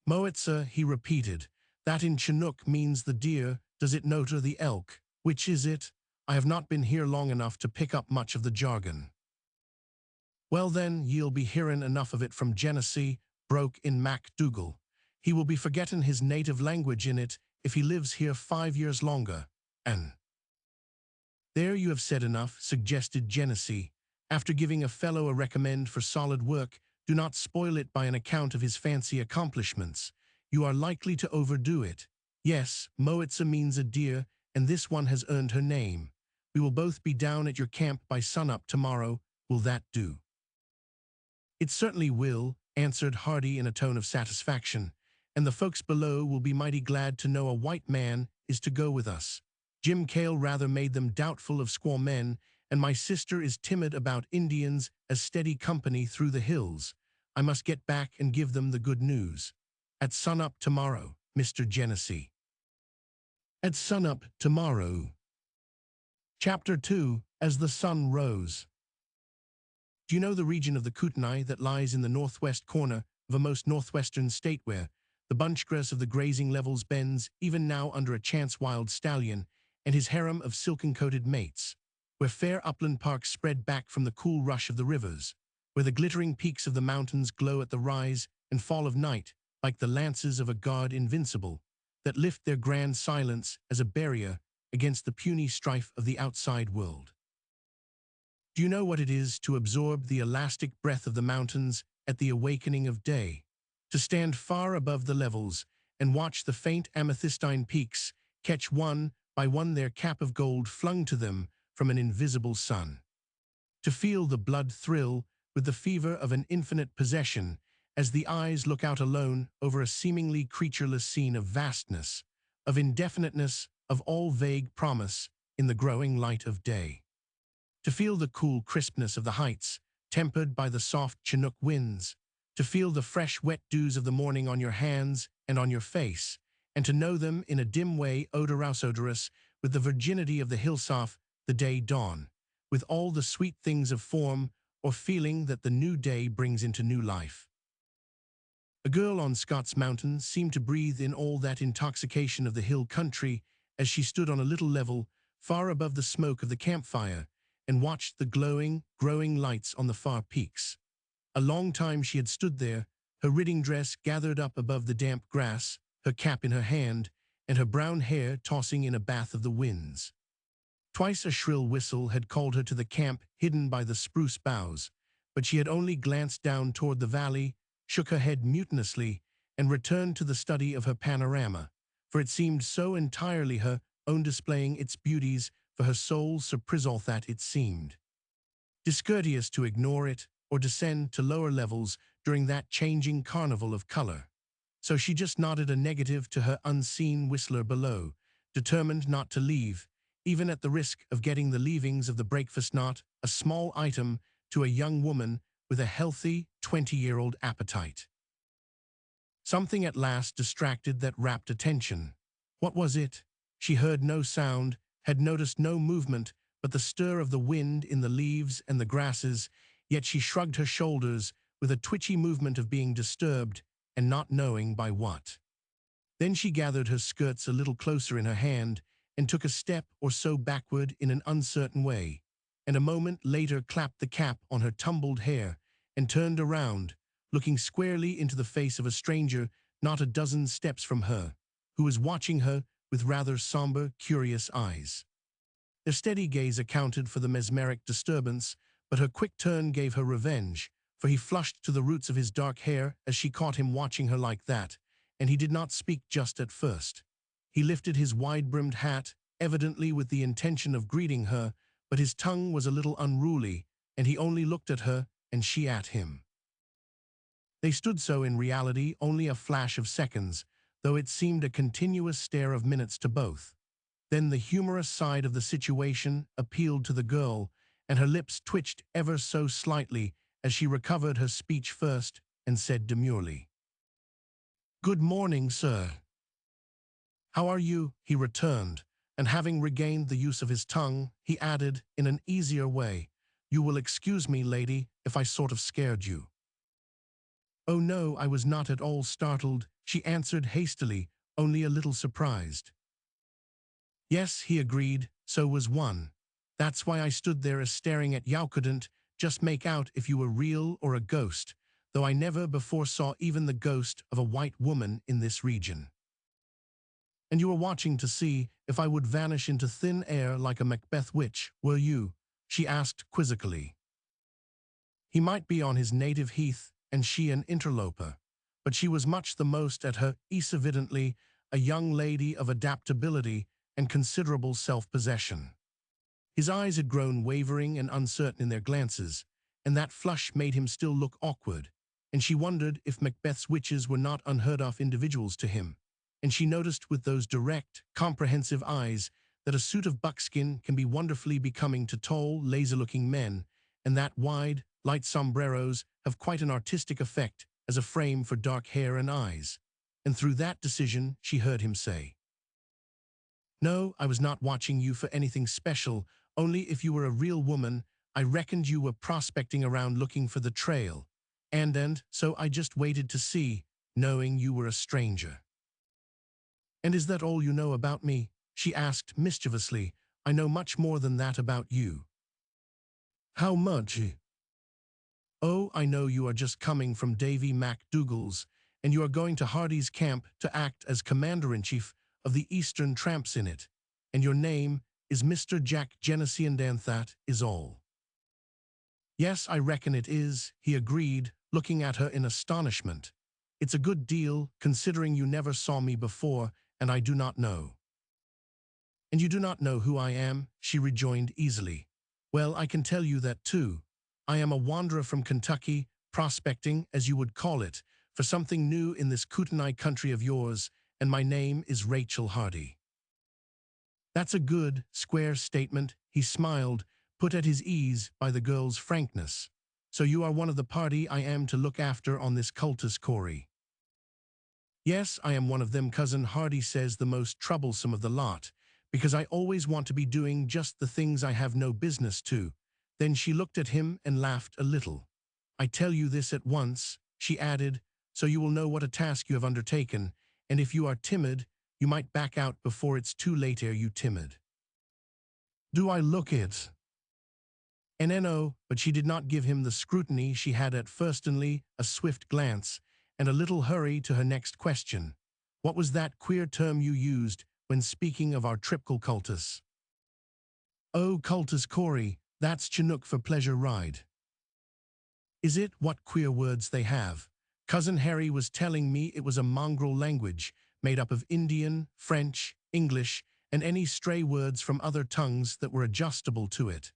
Moetza, he repeated, that in Chinook means the deer, does it noter the elk? Which is it? I have not been here long enough to pick up much of the jargon. Well then, ye'll be hearin' enough of it from Genesee, broke in MacDougall. He will be forgettin' his native language in it if he lives here 5 years longer, and there you have said enough, suggested Genesee. After giving a fellow a recommend for solid work, do not spoil it by an account of his fancy accomplishments. You are likely to overdo it. Yes, Moetza means a deer, and this one has earned her name. We will both be down at your camp by sunup tomorrow. Will that do? It certainly will, answered Hardy in a tone of satisfaction, and the folks below will be mighty glad to know a white man is to go with us. Jim Cale rather made them doubtful of squaw men, and my sister is timid about Indians as steady company through the hills. I must get back and give them the good news. At sunup tomorrow, Mr. Genesee. At sunup tomorrow. Chapter 2, As the Sun Rose. Do you know the region of the Kootenai that lies in the northwest corner of a most northwestern state where the bunchgrass of the grazing levels bends even now under a chance wild stallion and his harem of silken-coated mates, where fair upland parks spread back from the cool rush of the rivers, where the glittering peaks of the mountains glow at the rise and fall of night like the lances of a god invincible, that lift their grand silence as a barrier against the puny strife of the outside world? Do you know what it is to absorb the elastic breath of the mountains at the awakening of day, to stand far above the levels and watch the faint amethystine peaks catch one by one their cap of gold flung to them from an invisible sun, to feel the blood thrill with the fever of an infinite possession as the eyes look out alone over a seemingly creatureless scene of vastness, of indefiniteness, of all vague promise in the growing light of day. To feel the cool crispness of the heights, tempered by the soft Chinook winds, to feel the fresh wet dews of the morning on your hands and on your face, and to know them in a dim way odorous with the virginity of the hillsop, the day dawn, with all the sweet things of form or feeling that the new day brings into new life. A girl on Scott's Mountain seemed to breathe in all that intoxication of the hill country as she stood on a little level far above the smoke of the campfire and watched the glowing, growing lights on the far peaks. A long time she had stood there, her riding dress gathered up above the damp grass, her cap in her hand, and her brown hair tossing in a bath of the winds. Twice a shrill whistle had called her to the camp hidden by the spruce boughs, but she had only glanced down toward the valley, shook her head mutinously, and returned to the study of her panorama, for it seemed so entirely her own displaying its beauties for her soul surprisal that it seemed discourteous to ignore it or descend to lower levels during that changing carnival of color. So she just nodded a negative to her unseen whistler below, determined not to leave, even at the risk of getting the leavings of the breakfast knot, a small item to a young woman with a healthy 20-year-old appetite. Something at last distracted that rapt attention. What was it? She heard no sound, had noticed no movement but the stir of the wind in the leaves and the grasses, yet she shrugged her shoulders with a twitchy movement of being disturbed and not knowing by what. Then she gathered her skirts a little closer in her hand and took a step or so backward in an uncertain way, and a moment later clapped the cap on her tumbled hair and turned around, looking squarely into the face of a stranger not a dozen steps from her, who was watching her with rather somber, curious eyes. Their steady gaze accounted for the mesmeric disturbance, but her quick turn gave her revenge, for he flushed to the roots of his dark hair as she caught him watching her like that, and he did not speak just at first. He lifted his wide-brimmed hat, evidently with the intention of greeting her, but his tongue was a little unruly, and he only looked at her and she at him. They stood so in reality only a flash of seconds, though it seemed a continuous stare of minutes to both. Then the humorous side of the situation appealed to the girl, and her lips twitched ever so slightly as she recovered her speech first and said demurely, "Good morning, sir." "How are you?" he returned, and having regained the use of his tongue, he added in an easier way, "You will excuse me, lady, if I sort of scared you." "Oh no, I was not at all startled," she answered hastily, only a little surprised. "Yes," he agreed, "so was one. That's why I stood there as staring at you couldn't just make out if you were real or a ghost, though I never before saw even the ghost of a white woman in this region." "And you were watching to see if I would vanish into thin air like a Macbeth witch, were you?" she asked quizzically. He might be on his native heath and she an interloper, but she was much the most at her ease, evidently a young lady of adaptability and considerable self-possession. His eyes had grown wavering and uncertain in their glances, and that flush made him still look awkward, and she wondered if Macbeth's witches were not unheard-of individuals to him, and she noticed with those direct, comprehensive eyes that a suit of buckskin can be wonderfully becoming to tall, lazy-looking men, and that wide, light sombreros have quite an artistic effect as a frame for dark hair and eyes. And through that decision, she heard him say, "No, I was not watching you for anything special, only if you were a real woman, I reckoned you were prospecting around looking for the trail. And so I just waited to see, knowing you were a stranger." "And is that all you know about me?" she asked mischievously. "I know much more than that about you." "How much?" "Oh, I know you are just coming from Davy MacDougall's, and you are going to Hardy's camp to act as commander-in-chief of the Eastern tramps in it, and your name is Mr. Jack Jennessy, and that is all." "Yes, I reckon it is," he agreed, looking at her in astonishment. "It's a good deal, considering you never saw me before, and I do not know." "And you do not know who I am?" she rejoined easily. "Well, I can tell you that too. I am a wanderer from Kentucky, prospecting, as you would call it, for something new in this Kootenai country of yours, and my name is Rachel Hardy." "That's a good, square statement," he smiled, put at his ease by the girl's frankness. "So you are one of the party I am to look after on this cultus Corey." "Yes, I am one of them, Cousin Hardy says, the most troublesome of the lot, because I always want to be doing just the things I have no business to." Then she looked at him and laughed a little. "I tell you this at once," she added, "so you will know what a task you have undertaken, and if you are timid, you might back out before it's too late ere you timid." "Do I look it?" And no, but she did not give him the scrutiny she had at first, only a swift glance, and a little hurry to her next question. "What was that queer term you used when speaking of our tripcal cultus?" "Oh, cultus Corey, that's Chinook for pleasure ride." "Is it? What queer words they have. Cousin Harry was telling me it was a mongrel language, made up of Indian, French, English, and any stray words from other tongues that were adjustable to it.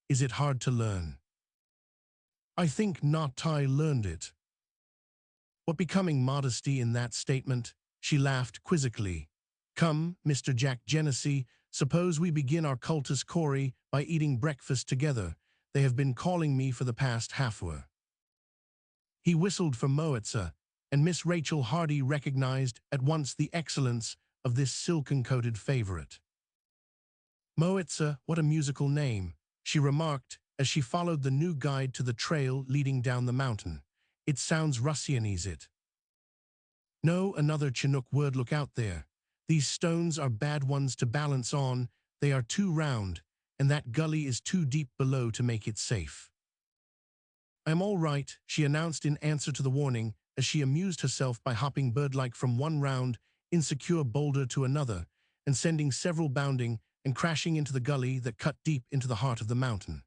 Is it hard to learn?" "I think not. I learned it." What becoming modesty in that statement, she laughed quizzically. "Come, Mr. Jack Jennessy, suppose we begin our cultus Corey by eating breakfast together. They have been calling me for the past half-hour." He whistled for Moitza, and Miss Rachel Hardy recognized at once the excellence of this silken-coated favorite. "Moitza, what a musical name," she remarked as she followed the new guide to the trail leading down the mountain. "It sounds Russianese it." No, another Chinook word, look out there. These stones are bad ones to balance on, they are too round, and that gully is too deep below to make it safe. I'm all right, she announced in answer to the warning, as she amused herself by hopping bird-like from one round, insecure boulder to another, and sending several bounding and crashing into the gully that cut deep into the heart of the mountain.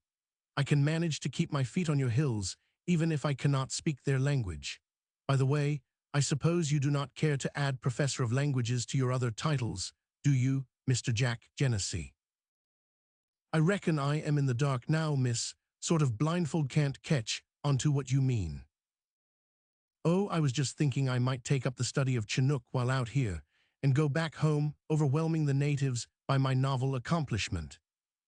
I can manage to keep my feet on your hills, even if I cannot speak their language. By the way, I suppose you do not care to add Professor of Languages to your other titles, do you, Mr. Jack Genesee? I reckon I am in the dark now, miss, sort of blindfold can't catch onto what you mean. Oh, I was just thinking I might take up the study of Chinook while out here, and go back home, overwhelming the natives by my novel accomplishment.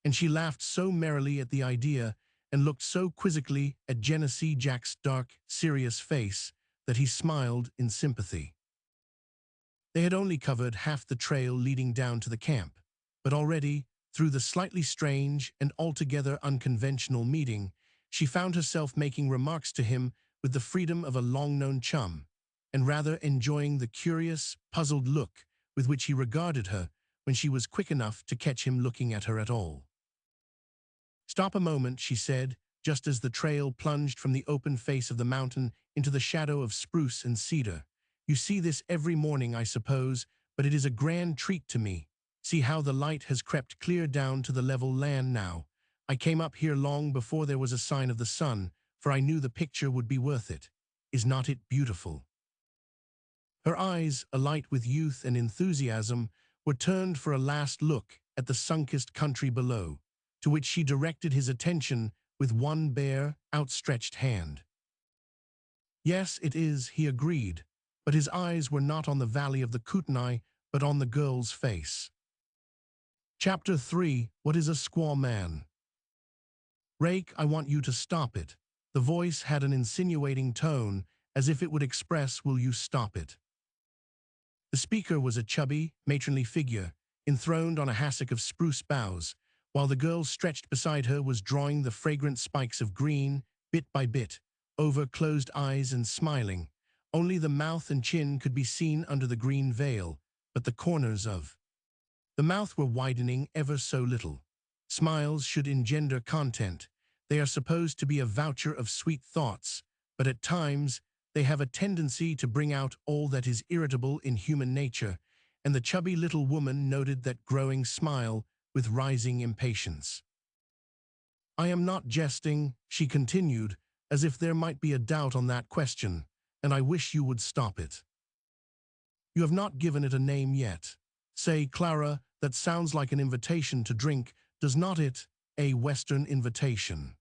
And she laughed so merrily at the idea, and looked so quizzically at Genesee Jack's dark, serious face, that he smiled in sympathy. They had only covered half the trail leading down to the camp, but already, through the slightly strange and altogether unconventional meeting, she found herself making remarks to him with the freedom of a long-known chum, and rather enjoying the curious, puzzled look with which he regarded her when she was quick enough to catch him looking at her at all. "Stop a moment," she said, just as the trail plunged from the open face of the mountain into the shadow of spruce and cedar. "You see this every morning, I suppose, but it is a grand treat to me. See how the light has crept clear down to the level land now. I came up here long before there was a sign of the sun, for I knew the picture would be worth it. Is not it beautiful?" Her eyes, alight with youth and enthusiasm, were turned for a last look at the sunkest country below, to which she directed his attention with one bare, outstretched hand. "Yes, it is," he agreed, but his eyes were not on the valley of the Kootenai, but on the girl's face. Chapter 3. What is a squaw man? "Rake, I want you to stop it." The voice had an insinuating tone, as if it would express, "Will you stop it?" The speaker was a chubby, matronly figure, enthroned on a hassock of spruce boughs, while the girl stretched beside her was drawing the fragrant spikes of green, bit by bit, over closed eyes and smiling. Only the mouth and chin could be seen under the green veil, but the corners of the mouth were widening ever so little. Smiles should engender content. They are supposed to be a voucher of sweet thoughts, but at times they have a tendency to bring out all that is irritable in human nature, and the chubby little woman noted that growing smile with rising impatience. "I am not jesting," she continued, as if there might be a doubt on that question, "and I wish you would stop it. You have not given it a name yet. Say, Clara, that sounds like an invitation to drink, does not it? A Western invitation."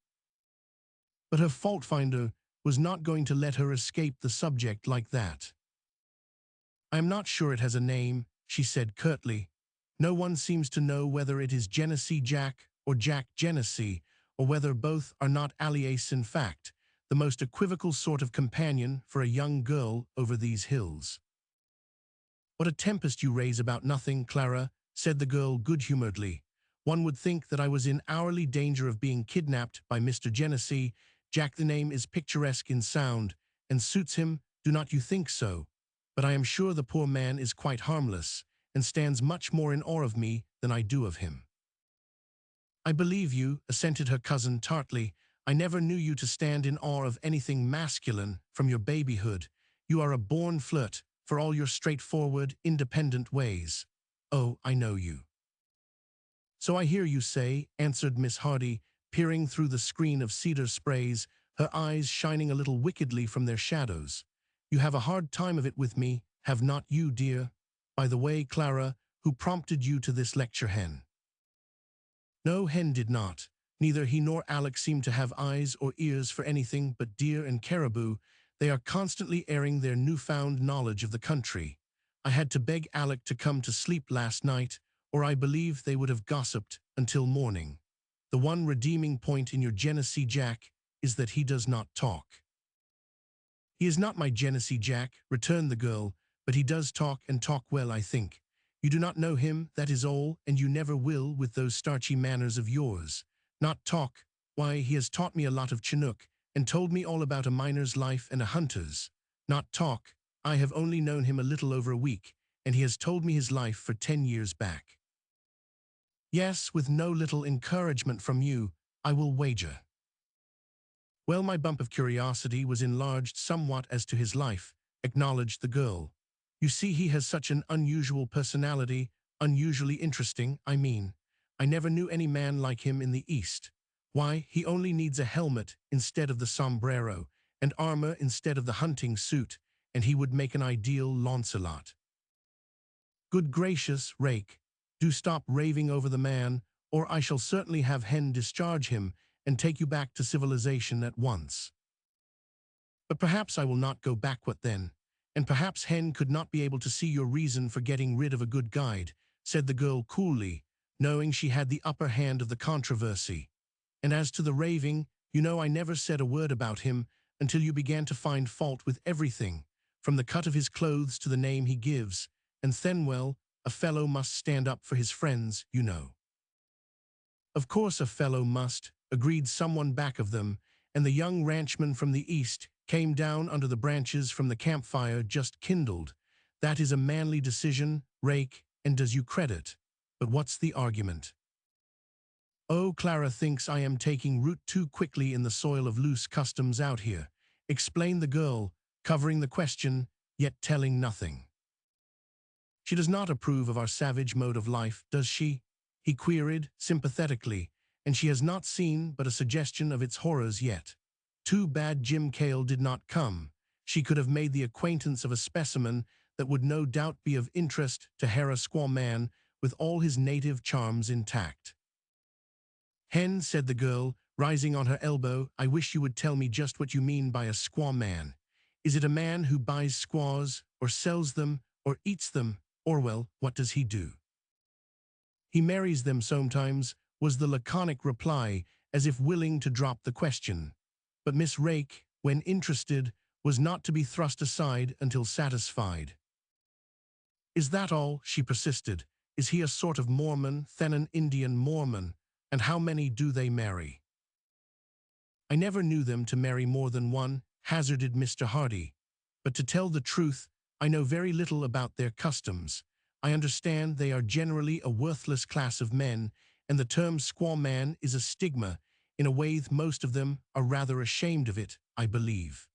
But her fault-finder was not going to let her escape the subject like that. "I am not sure it has a name," she said curtly. "No one seems to know whether it is Genesee Jack or Jack Genesee, or whether both are not alias in fact, the most equivocal sort of companion for a young girl over these hills." "What a tempest you raise about nothing, Clara," said the girl good-humoredly. "One would think that I was in hourly danger of being kidnapped by Mr. Genesee. Jack, the name is picturesque in sound, and suits him, do not you think so? But I am sure the poor man is quite harmless, and stands much more in awe of me than I do of him." "I believe you," assented her cousin tartly. "I never knew you to stand in awe of anything masculine from your babyhood. You are a born flirt, for all your straightforward, independent ways. Oh, I know you." "So I hear you say," answered Miss Hardy, peering through the screen of cedar sprays, her eyes shining a little wickedly from their shadows. "You have a hard time of it with me, have not you, dear? By the way, Clara, who prompted you to this lecture, Hen?" No, Hen did not. Neither he nor Alec seemed to have eyes or ears for anything but deer and caribou. They are constantly airing their newfound knowledge of the country. I had to beg Alec to come to sleep last night, or I believe they would have gossiped until morning. The one redeeming point in your Genesee Jack is that he does not talk." "He is not my Genesee Jack," returned the girl, "but he does talk, and talk well, I think. You do not know him, that is all, and you never will with those starchy manners of yours. Not talk, why, he has taught me a lot of Chinook, and told me all about a miner's life and a hunter's. Not talk, I have only known him a little over a week, and he has told me his life for 10 years back. Yes, with no little encouragement from you, I will wager. Well, my bump of curiosity was enlarged somewhat as to his life, acknowledged the girl. You see, he has such an unusual personality, unusually interesting, I mean. I never knew any man like him in the East. Why, he only needs a helmet instead of the sombrero, and armor instead of the hunting suit, and he would make an ideal Lancelot. Good gracious, Rake, do stop raving over the man, or I shall certainly have Hen discharge him and take you back to civilization at once. But perhaps I will not go backward then, and perhaps Hen could not be able to see your reason for getting rid of a good guide, said the girl coolly, knowing she had the upper hand of the controversy. And as to the raving, you know I never said a word about him until you began to find fault with everything, from the cut of his clothes to the name he gives, and then, well, a fellow must stand up for his friends, you know. Of course a fellow must, agreed someone back of them, and the young ranchman from the east came down under the branches from the campfire just kindled. That is a manly decision, Rake, and does you credit. But what's the argument? Oh, Clara thinks I am taking root too quickly in the soil of loose customs out here, explained the girl, covering the question, yet telling nothing. She does not approve of our savage mode of life, does she? He queried, sympathetically, and she has not seen but a suggestion of its horrors yet. Too bad Jim Cale did not come. She could have made the acquaintance of a specimen that would no doubt be of interest to Hera Squaw Man with all his native charms intact. Hen, said the girl, rising on her elbow, I wish you would tell me just what you mean by a squaw man. Is it a man who buys squaws, or sells them, or eats them, or, well, what does he do? He marries them sometimes, was the laconic reply, as if willing to drop the question. But Miss Rake, when interested, was not to be thrust aside until satisfied. Is that all? She persisted. Is he a sort of Mormon, then an Indian Mormon? And how many do they marry? I never knew them to marry more than one, hazarded Mr. Hardy. But to tell the truth, I know very little about their customs. I understand they are generally a worthless class of men, and the term squaw man is a stigma. In a way, most of them are rather ashamed of it, I believe.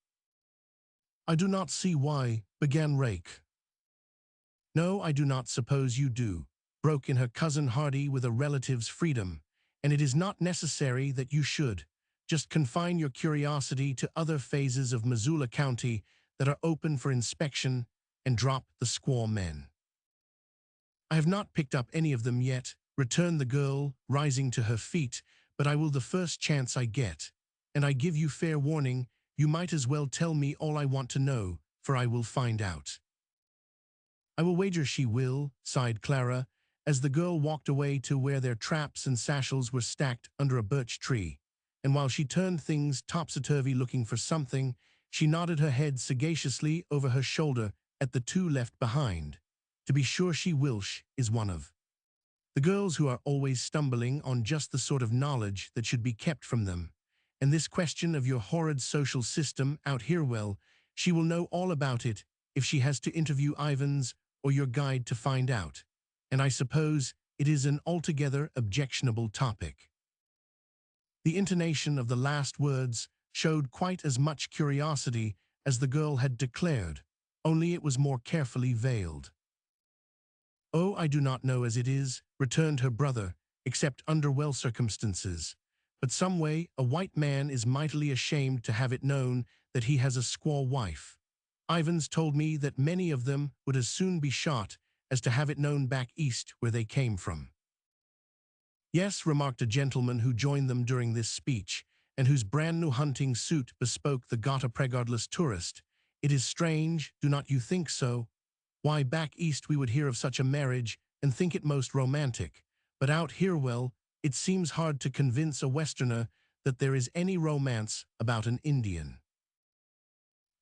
I do not see why, began Rake. No, I do not suppose you do, broke in her cousin Hardy with a relative's freedom. And it is not necessary that you should. Just confine your curiosity to other phases of Missoula County that are open for inspection and drop the squaw men. I have not picked up any of them yet, returned the girl, rising to her feet, but I will the first chance I get. And I give you fair warning, you might as well tell me all I want to know, for I will find out. I will wager she will, sighed Clara, as the girl walked away to where their traps and satchels were stacked under a birch tree, and while she turned things topsy-turvy looking for something, she nodded her head sagaciously over her shoulder at the two left behind. To be sure she Wilsh is one of the girls who are always stumbling on just the sort of knowledge that should be kept from them. And this question of your horrid social system out here, well, she will know all about it if she has to interview Ivans or your guide to find out. And I suppose it is an altogether objectionable topic. The intonation of the last words showed quite as much curiosity as the girl had declared, only it was more carefully veiled. Oh, I do not know as it is, returned her brother, except under well circumstances. But some way a white man is mightily ashamed to have it known that he has a squaw wife. Ivans told me that many of them would as soon be shot as to have it known back east where they came from. Yes, remarked a gentleman who joined them during this speech, and whose brand-new hunting suit bespoke the gota-regardless tourist. It is strange, do not you think so? Why, back east we would hear of such a marriage and think it most romantic, but out here, well, it seems hard to convince a Westerner that there is any romance about an Indian.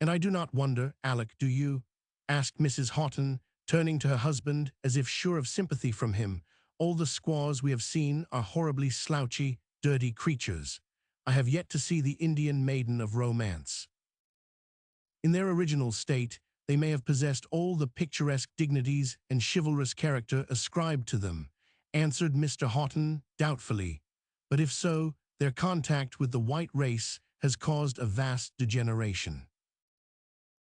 And I do not wonder, Alec, do you? Asked Mrs. Houghton, turning to her husband as if sure of sympathy from him. All the squaws we have seen are horribly slouchy, dirty creatures. I have yet to see the Indian maiden of romance. In their original state, they may have possessed all the picturesque dignities and chivalrous character ascribed to them, answered Mr. Houghton doubtfully. But if so, their contact with the white race has caused a vast degeneration.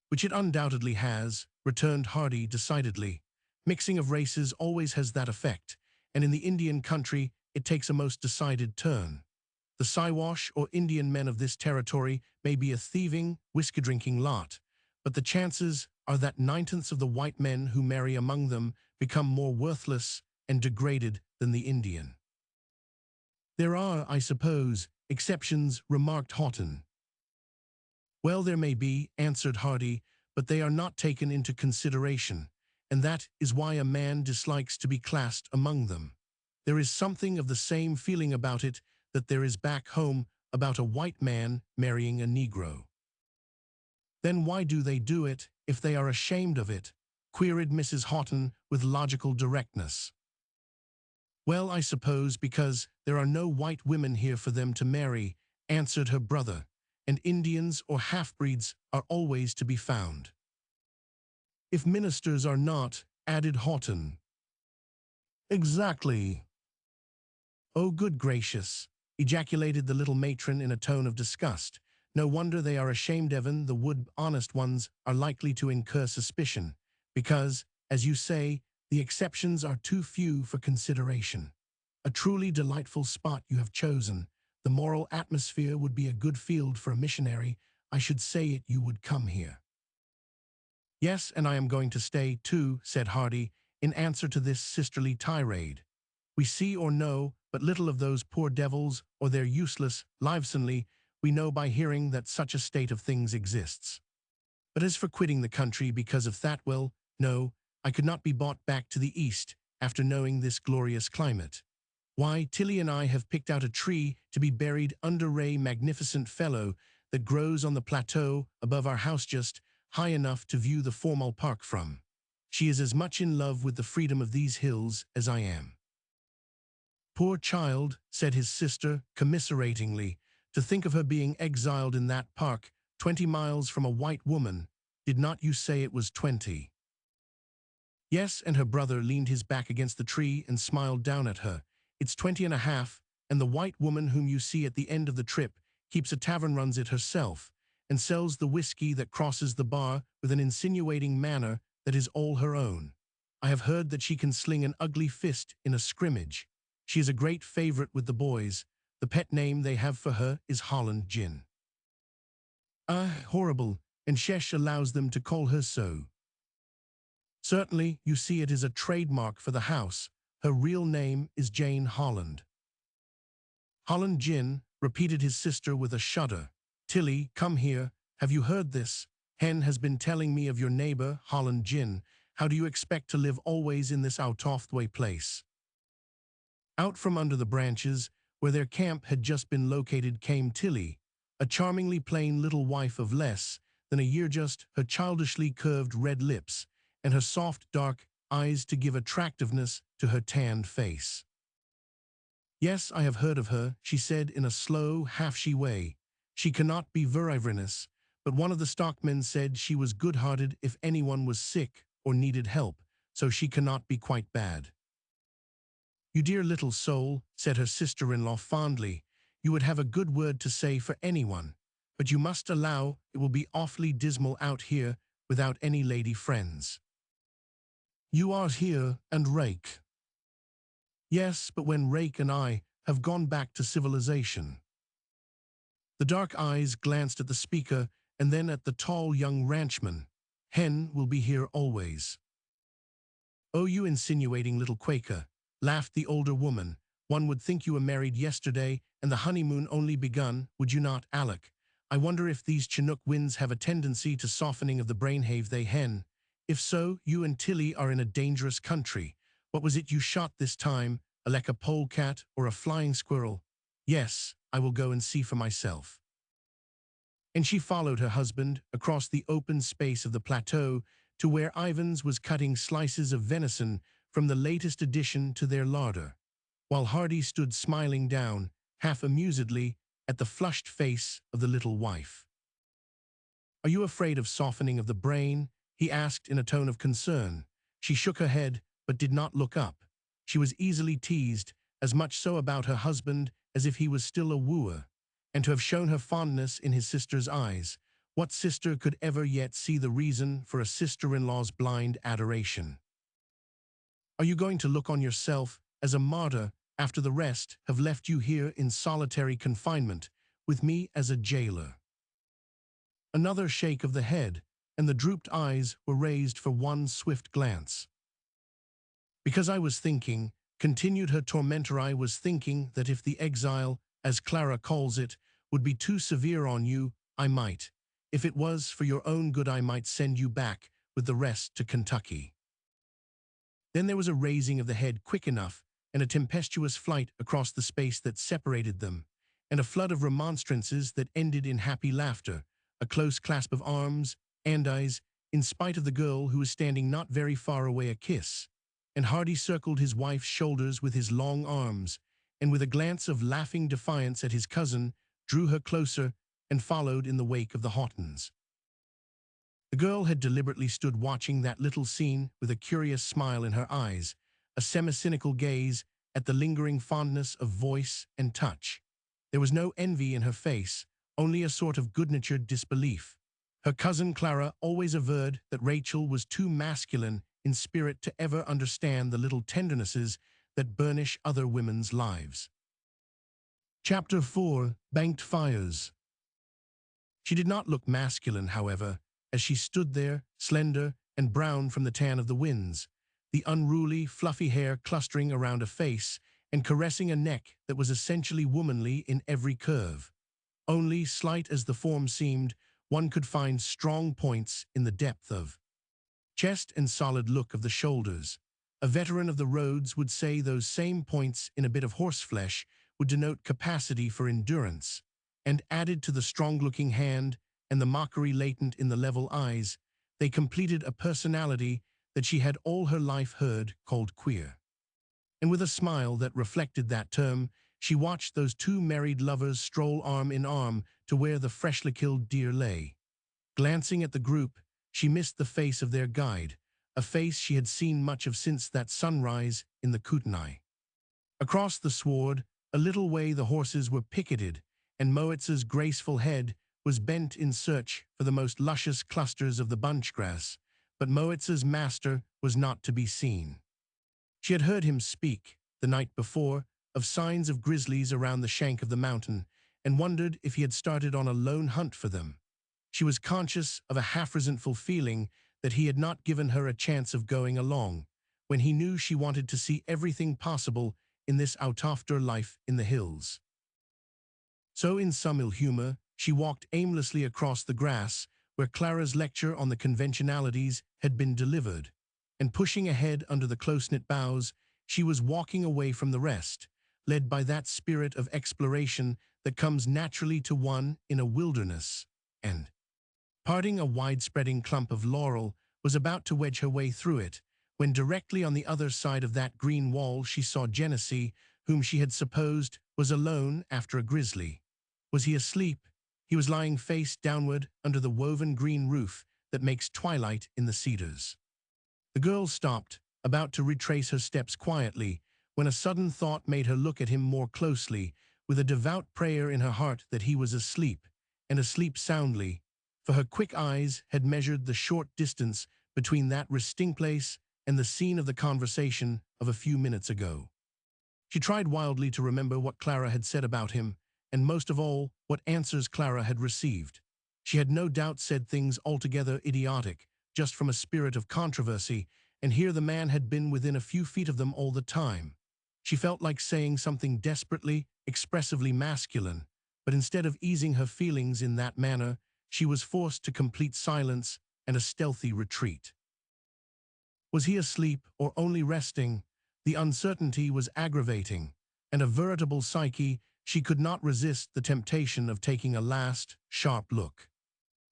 Which it undoubtedly has, returned Hardy decidedly. Mixing of races always has that effect, and in the Indian country it takes a most decided turn. The Siwash or Indian men of this territory may be a thieving, whiskey-drinking lot, but the chances are that 9/10 of the white men who marry among them become more worthless and degraded than the Indian. There are, I suppose, exceptions, remarked Houghton. Well, there may be, answered Hardy, but they are not taken into consideration, and that is why a man dislikes to be classed among them. There is something of the same feeling about it that there is back home about a white man marrying a Negro. Then why do they do it, if they are ashamed of it? Queried Mrs. Houghton with logical directness. Well, I suppose because there are no white women here for them to marry, answered her brother, and Indians or half-breeds are always to be found. If ministers are not, added Houghton. Exactly. Oh, good gracious, ejaculated the little matron in a tone of disgust. No wonder they are ashamed, Evan. The wood-honest ones are likely to incur suspicion, because, as you say, the exceptions are too few for consideration. A truly delightful spot you have chosen. The moral atmosphere would be a good field for a missionary. I should say it you would come here. Yes, and I am going to stay, too, said Hardy, in answer to this sisterly tirade. We see or know but little of those poor devils or their useless livesonly. We know by hearing that such a state of things exists. But as for quitting the country because of that, well, no, I could not be brought back to the East after knowing this glorious climate. Why, Tilly and I have picked out a tree to be buried under a magnificent fellow that grows on the plateau above our house just high enough to view the formal park from. She is as much in love with the freedom of these hills as I am. Poor child, said his sister commiseratingly, to think of her being exiled in that park, 20 miles from a white woman. Did not you say it was 20? Yes, and her brother leaned his back against the tree and smiled down at her. It's 20.5, and the white woman whom you see at the end of the trip keeps a tavern, runs it herself, and sells the whiskey that crosses the bar with an insinuating manner that is all her own. I have heard that she can sling an ugly fist in a scrimmage. She is a great favorite with the boys. The pet name they have for her is Holland Gin. Ah, horrible, and Shesh allows them to call her so. Certainly, you see it is a trademark for the house. Her real name is Jane Holland. Holland Gin, repeated his sister with a shudder. Tilly, come here. Have you heard this? Hen has been telling me of your neighbor, Holland Gin. How do you expect to live always in this out-of-the-way place? Out from under the branches, where their camp had just been located, came Tilly, a charmingly plain little wife of less than a year, just her childishly curved red lips and her soft dark eyes to give attractiveness to her tanned face. Yes, I have heard of her, she said in a slow, half-she way. She cannot be verivrinous, but one of the stockmen said she was good-hearted if anyone was sick or needed help, so she cannot be quite bad. You dear little soul, said her sister-in-law fondly, you would have a good word to say for anyone, but you must allow it will be awfully dismal out here without any lady friends. You are here and Rake. Yes, but when Rake and I have gone back to civilization. The dark eyes glanced at the speaker and then at the tall young ranchman. Hen will be here always. Oh, you insinuating little Quaker, laughed the older woman. One would think you were married yesterday and the honeymoon only begun, would you not, Alec? I wonder if these Chinook winds have a tendency to softening of the brain, have they, Hen? If so, you and Tilly are in a dangerous country. What was it you shot this time, like a polecat or a flying squirrel? Yes, I will go and see for myself. And she followed her husband across the open space of the plateau to where Ivans was cutting slices of venison from the latest addition to their larder, while Hardy stood smiling down, half amusedly, at the flushed face of the little wife. Are you afraid of softening of the brain? he asked in a tone of concern. She shook her head, but did not look up. She was easily teased, as much so about her husband as if he was still a wooer, and to have shown her fondness in his sister's eyes. What sister could ever yet see the reason for a sister-in-law's blind adoration? Are you going to look on yourself as a martyr after the rest have left you here in solitary confinement, with me as a jailer? Another shake of the head, and the drooped eyes were raised for one swift glance. Because I was thinking, continued her tormentor, I was thinking that if the exile, as Clara calls it, would be too severe on you, I might, if it was for your own good, I might send you back with the rest to Kentucky. Then there was a raising of the head quick enough, and a tempestuous flight across the space that separated them, and a flood of remonstrances that ended in happy laughter, a close clasp of arms, and eyes, in spite of the girl who was standing not very far away, a kiss. And Hardy circled his wife's shoulders with his long arms, and with a glance of laughing defiance at his cousin, drew her closer and followed in the wake of the Houghtons. The girl had deliberately stood watching that little scene with a curious smile in her eyes, a semi-cynical gaze at the lingering fondness of voice and touch. There was no envy in her face, only a sort of good-natured disbelief. Her cousin Clara always averred that Rachel was too masculine in spirit to ever understand the little tendernesses that burnish other women's lives. Chapter 4. Banked Fires. She did not look masculine, however, as she stood there, slender and brown from the tan of the winds, the unruly, fluffy hair clustering around a face and caressing a neck that was essentially womanly in every curve. Only, slight as the form seemed, one could find strong points in the depth of chest and solid look of the shoulders. A veteran of the roads would say those same points in a bit of horseflesh would denote capacity for endurance, and added to the strong-looking hand and the mockery latent in the level eyes, they completed a personality that she had all her life heard called queer. And with a smile that reflected that term, she watched those two married lovers stroll arm in arm to where the freshly killed deer lay. Glancing at the group, she missed the face of their guide, a face she had seen much of since that sunrise in the Kootenai. Across the sward, a little way, the horses were picketed, and Moitz's graceful head was bent in search for the most luscious clusters of the bunchgrass, but Moitz's master was not to be seen. She had heard him speak, the night before, of signs of grizzlies around the shank of the mountain, and wondered if he had started on a lone hunt for them. She was conscious of a half-resentful feeling that he had not given her a chance of going along, when he knew she wanted to see everything possible in this out-after life in the hills. So in some ill humor, she walked aimlessly across the grass where Clara's lecture on the conventionalities had been delivered, and pushing ahead under the close-knit boughs, she was walking away from the rest, led by that spirit of exploration that comes naturally to one in a wilderness, and, parting a wide-spreading clump of laurel, was about to wedge her way through it, when directly on the other side of that green wall she saw Genesee, whom she had supposed was alone after a grizzly. Was he asleep? He was lying face downward under the woven green roof that makes twilight in the cedars. The girl stopped, about to retrace her steps quietly, when a sudden thought made her look at him more closely, with a devout prayer in her heart that he was asleep, and asleep soundly, for her quick eyes had measured the short distance between that resting place and the scene of the conversation of a few minutes ago. She tried wildly to remember what Clara had said about him, and most of all, what answers Clara had received. She had no doubt said things altogether idiotic, just from a spirit of controversy, and here the man had been within a few feet of them all the time. She felt like saying something desperately, expressively masculine, but instead of easing her feelings in that manner, she was forced to complete silence and a stealthy retreat. Was he asleep or only resting? The uncertainty was aggravating, and a veritable psyche, she could not resist the temptation of taking a last, sharp look.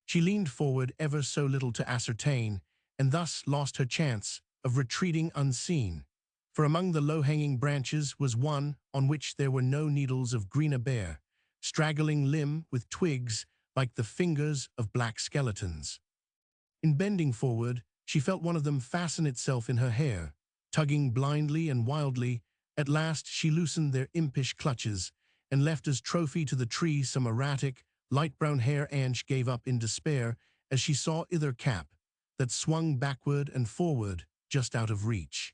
She leaned forward ever so little to ascertain, and thus lost her chance of retreating unseen, for among the low-hanging branches was one on which there were no needles of green bare, straggling limb with twigs like the fingers of black skeletons. In bending forward, she felt one of them fasten itself in her hair, tugging blindly and wildly. At last she loosened their impish clutches, and left as trophy to the tree some erratic, light-brown hair. Ange gave up in despair as she saw either cap, that swung backward and forward, just out of reach.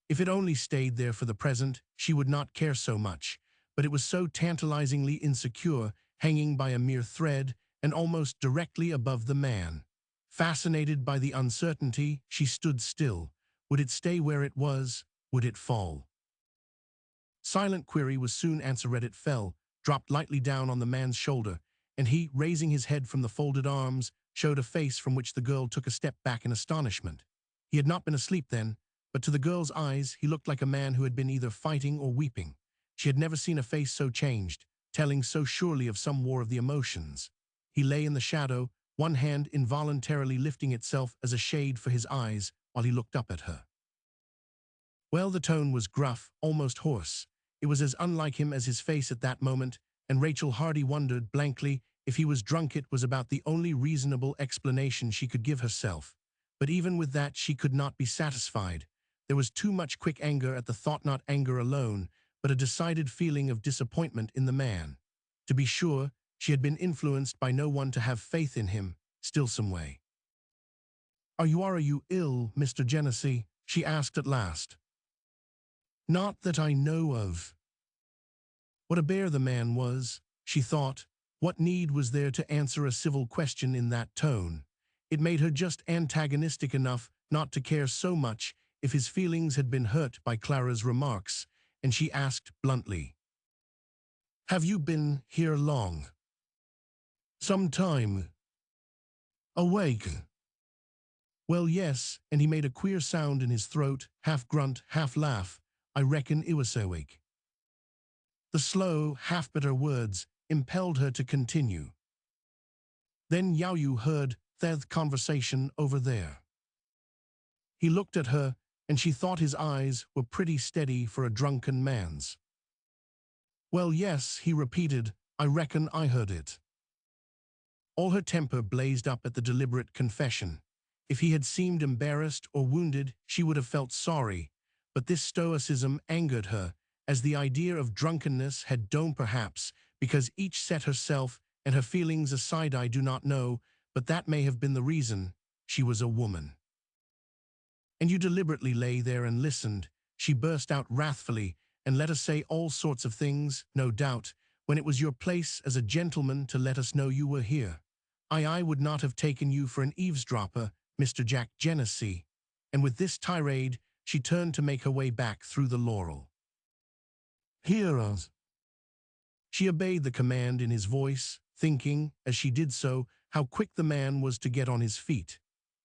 If it only stayed there for the present, she would not care so much, but it was so tantalizingly insecure, hanging by a mere thread and almost directly above the man. Fascinated by the uncertainty, she stood still. Would it stay where it was? Would it fall? Silent query was soon answered. It fell, dropped lightly down on the man's shoulder, and he, raising his head from the folded arms, showed a face from which the girl took a step back in astonishment. He had not been asleep then, but to the girl's eyes he looked like a man who had been either fighting or weeping. She had never seen a face so changed, telling so surely of some war of the emotions. He lay in the shadow, one hand involuntarily lifting itself as a shade for his eyes while he looked up at her. Well, the tone was gruff, almost hoarse. It was as unlike him as his face at that moment, and Rachel Hardy wondered blankly if he was drunk. It was about the only reasonable explanation she could give herself. But even with that she could not be satisfied. There was too much quick anger at the thought, not anger alone, but a decided feeling of disappointment in the man. To be sure, she had been influenced by no one to have faith in him, still some way. Are you ill, Mr. Genesee?" she asked at last. "Not that I know of." What a bear the man was, she thought. What need was there to answer a civil question in that tone? It made her just antagonistic enough not to care so much if his feelings had been hurt by Clara's remarks, and she asked bluntly, "Have you been here long?" "Some time." "Awake?" "Well, yes," and he made a queer sound in his throat, half grunt, half laugh. "I reckon I was awake." The slow, half-bitter words impelled her to continue. "Then you heard that conversation over there?" He looked at her, and she thought his eyes were pretty steady for a drunken man's. "Well, yes," he repeated, "I reckon I heard it." All her temper blazed up at the deliberate confession. If he had seemed embarrassed or wounded, she would have felt sorry, but this stoicism angered her, as the idea of drunkenness had done, perhaps because each set herself and her feelings aside. I do not know, but that may have been the reason. She was a woman. "And you deliberately lay there and listened," she burst out wrathfully, "and let us say all sorts of things, no doubt, when it was your place as a gentleman to let us know you were here. I would not have taken you for an eavesdropper, Mr. Jack Genesee." And with this tirade, she turned to make her way back through the laurel. "Hear us." She obeyed the command in his voice, thinking, as she did so, how quick the man was to get on his feet.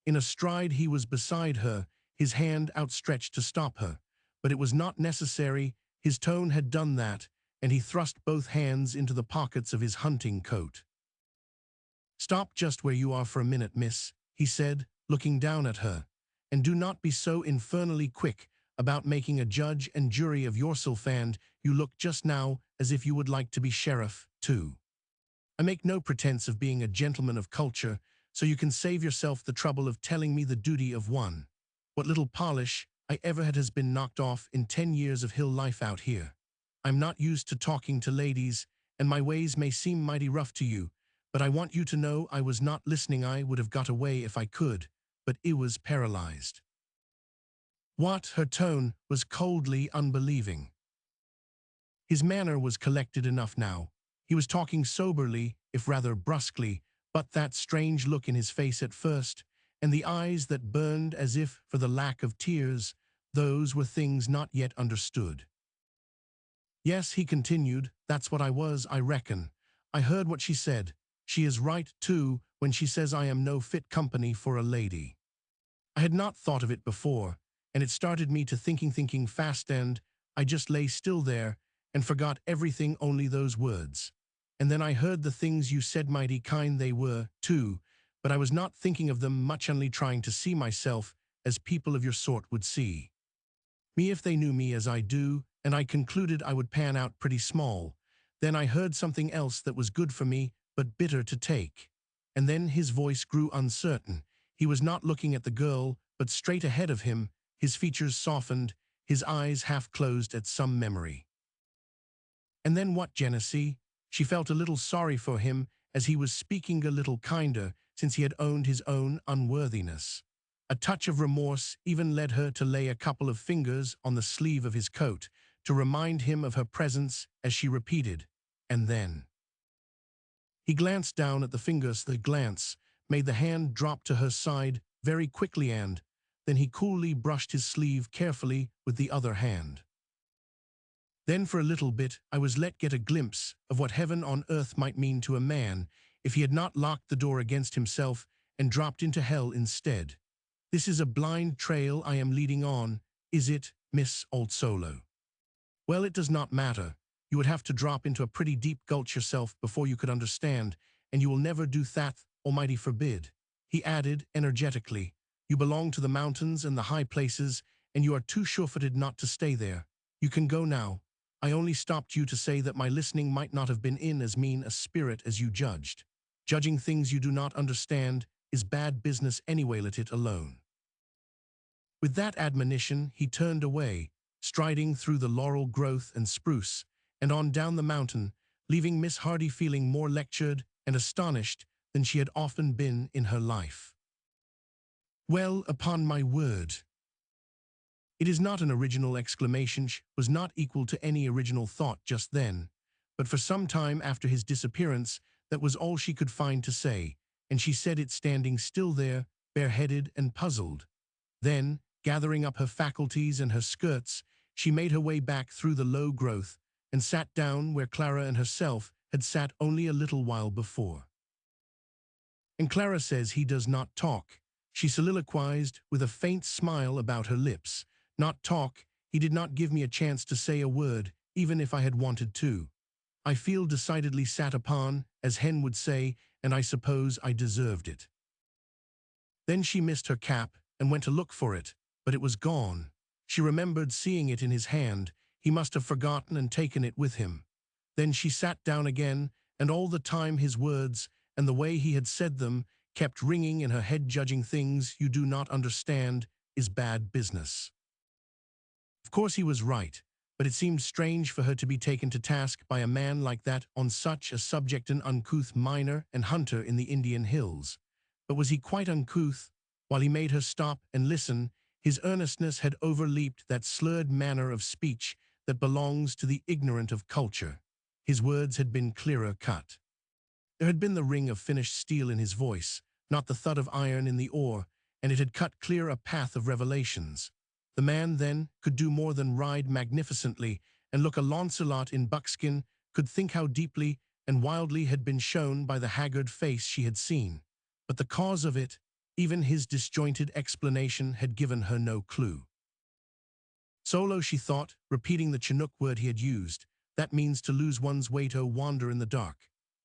In a stride he was beside her, his hand outstretched to stop her. But it was not necessary, his tone had done that, and he thrust both hands into the pockets of his hunting coat. "Stop just where you are for a minute, miss," he said, looking down at her, "and do not be so infernally quick about making a judge and jury of yourself, and you look just now as if you would like to be sheriff, too. I make no pretense of being a gentleman of culture, so you can save yourself the trouble of telling me the duty of one. What little polish I ever had has been knocked off in 10 years of hill life out here. I'm not used to talking to ladies, and my ways may seem mighty rough to you, but I want you to know I was not listening. I would have got away if I could, but I was paralyzed." What? Her tone was coldly unbelieving. His manner was collected enough now. He was talking soberly, if rather brusquely, but that strange look in his face at first, and the eyes that burned as if for the lack of tears, those were things not yet understood. "Yes," he continued, "that's what I was, I reckon. I heard what she said. She is right, too, when she says I am no fit company for a lady. I had not thought of it before, and it started me to thinking fast, and I just lay still there and forgot everything, only those words. And then I heard the things you said, mighty kind they were, too, but I was not thinking of them much, only trying to see myself as people of your sort would see me if they knew me as I do, and I concluded I would pan out pretty small. Then I heard something else that was good for me, but bitter to take. and then his voice grew uncertain. He was not looking at the girl, but straight ahead of him, his features softened, his eyes half closed at some memory. And then what, Genesee? She felt a little sorry for him, as he was speaking a little kinder, since he had owned his own unworthiness. A touch of remorse even led her to lay a couple of fingers on the sleeve of his coat, to remind him of her presence as she repeated, "And then." He glanced down at the fingers. The glance made the hand drop to her side very quickly, and then he coolly brushed his sleeve carefully with the other hand. Then for a little bit I was let get a glimpse of what heaven on earth might mean to a man if he had not locked the door against himself and dropped into hell instead. This is a blind trail I am leading on, is it, Miss Old Solo? Well, it does not matter. You would have to drop into a pretty deep gulch yourself before you could understand, and you will never do that, Almighty forbid. He added energetically, you belong to the mountains and the high places, and you are too sure-footed not to stay there. You can go now. I only stopped you to say that my listening might not have been in as mean a spirit as you judged. Judging things you do not understand is bad business anyway, let it alone. With that admonition, he turned away, striding through the laurel growth and spruce, and on down the mountain, leaving Miss Hardy feeling more lectured and astonished than she had often been in her life. Well, upon my word. It is not an original exclamation. She was not equal to any original thought just then, but for some time after his disappearance, that was all she could find to say, and she said it standing still there, bareheaded and puzzled. Then, gathering up her faculties and her skirts, she made her way back through the low growth and sat down where Clara and herself had sat only a little while before. And Clara says he does not talk, she soliloquized with a faint smile about her lips. Not talk, he did not give me a chance to say a word, even if I had wanted to. I feel decidedly sat upon, as Hen would say, and I suppose I deserved it. Then she missed her cap and went to look for it, but it was gone. She remembered seeing it in his hand. He must have forgotten and taken it with him. Then she sat down again, and all the time his words, and the way he had said them, kept ringing in her head. Judging things you do not understand is bad business. Of course he was right, but it seemed strange for her to be taken to task by a man like that on such a subject, an uncouth miner and hunter in the Indian hills. But was he quite uncouth? While he made her stop and listen, his earnestness had overleaped that slurred manner of speech that belongs to the ignorant of culture. His words had been clearer cut. There had been the ring of finished steel in his voice, not the thud of iron in the ore, and it had cut clear a path of revelations. The man, then, could do more than ride magnificently and look a Launcelot in buckskin, could think how deeply and wildly had been shown by the haggard face she had seen. But the cause of it, even his disjointed explanation, had given her no clue. Solo, she thought, repeating the Chinook word he had used, that means to lose one's way, to wander in the dark.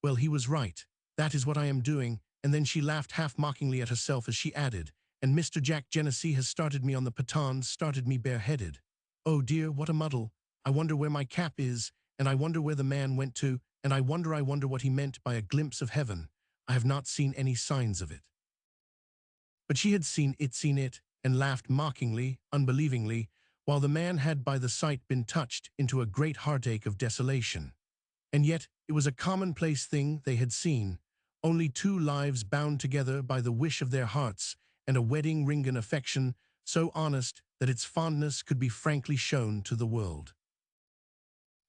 Well, he was right. That is what I am doing. And then she laughed half mockingly at herself as she added, and Mr. Jack Genesee has started me on the pitons, started me bareheaded. Oh dear, what a muddle. I wonder where my cap is, and I wonder where the man went to, and I wonder what he meant by a glimpse of heaven. I have not seen any signs of it. But she had seen it, and laughed mockingly, unbelievingly, while the man had by the sight been touched into a great heartache of desolation. And yet it was a commonplace thing they had seen, only two lives bound together by the wish of their hearts, and a wedding ring, an affection so honest that its fondness could be frankly shown to the world.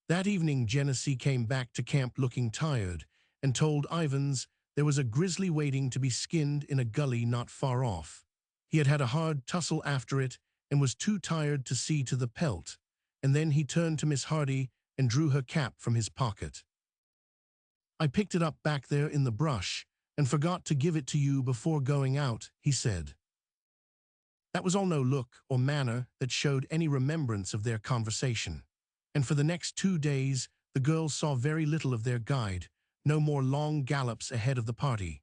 That evening Genesee came back to camp looking tired, and told Ivans there was a grizzly waiting to be skinned in a gully not far off. He had had a hard tussle after it, and was too tired to see to the pelt, and then he turned to Miss Hardy and drew her cap from his pocket. I picked it up back there in the brush, and forgot to give it to you before going out, he said. That was all no look or manner that showed any remembrance of their conversation, and for the next 2 days the girls saw very little of their guide, no more long gallops ahead of the party.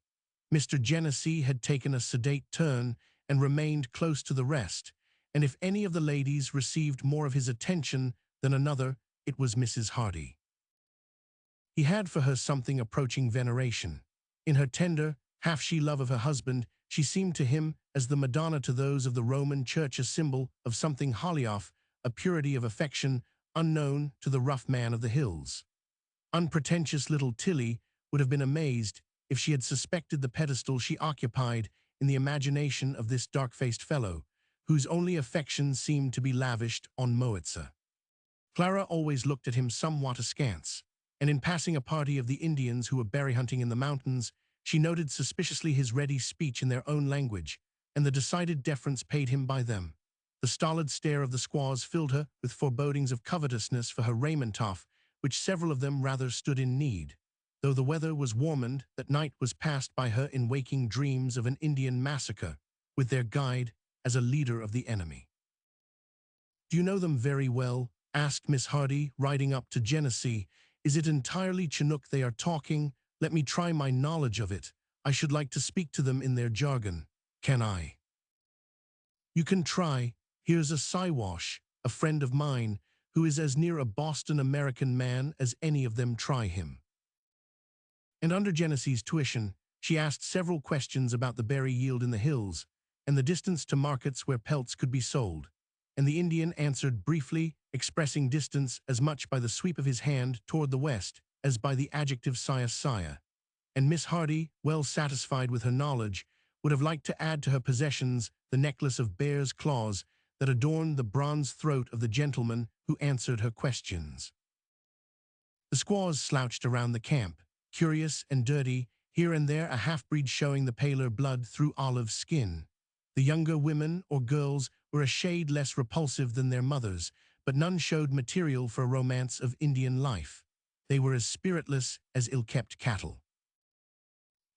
Mr. Genesee had taken a sedate turn and remained close to the rest, and if any of the ladies received more of his attention than another, it was Mrs. Hardy. He had for her something approaching veneration. In her tender, half-she love of her husband, she seemed to him as the Madonna to those of the Roman Church, a symbol of something wholly off, a purity of affection unknown to the rough man of the hills. Unpretentious little Tilly would have been amazed if she had suspected the pedestal she occupied in the imagination of this dark-faced fellow, whose only affection seemed to be lavished on Moitza. Clara always looked at him somewhat askance, and in passing a party of the Indians who were berry hunting in the mountains, she noted suspiciously his ready speech in their own language, and the decided deference paid him by them. The stolid stare of the squaws filled her with forebodings of covetousness for her raiment off, which several of them rather stood in need. Though the weather was warmened, that night was passed by her in waking dreams of an Indian massacre, with their guide as a leader of the enemy. "Do you know them very well?" asked Miss Hardy, riding up to Genesee. "Is it entirely Chinook they are talking? Let me try my knowledge of it. I should like to speak to them in their jargon. Can I?" "You can try. Here's a Siwash, a friend of mine, who is as near a Boston American man as any of them try him." And under Genesee's tuition, she asked several questions about the berry yield in the hills, and the distance to markets where pelts could be sold. And the Indian answered briefly, expressing distance as much by the sweep of his hand toward the west as by the adjective saya. And Miss Hardy, well satisfied with her knowledge, would have liked to add to her possessions the necklace of bear's claws that adorned the bronze throat of the gentleman who answered her questions. The squaws slouched around the camp, curious and dirty, here and there a half-breed showing the paler blood through olive skin. The younger women or girls were a shade less repulsive than their mothers, but none showed material for a romance of Indian life. They were as spiritless as ill-kept cattle.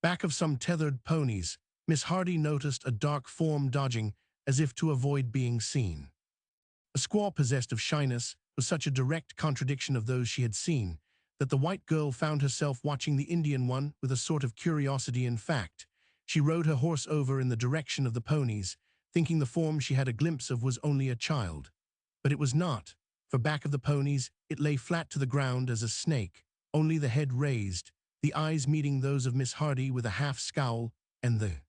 Back of some tethered ponies, Miss Hardy noticed a dark form dodging as if to avoid being seen. A squaw possessed of shyness was such a direct contradiction of those she had seen that the white girl found herself watching the Indian one with a sort of curiosity. In fact, she rode her horse over in the direction of the ponies, thinking the form she had a glimpse of was only a child. But it was not, for back of the ponies it lay flat to the ground as a snake, only the head raised, the eyes meeting those of Miss Hardy with a half-scowl, and the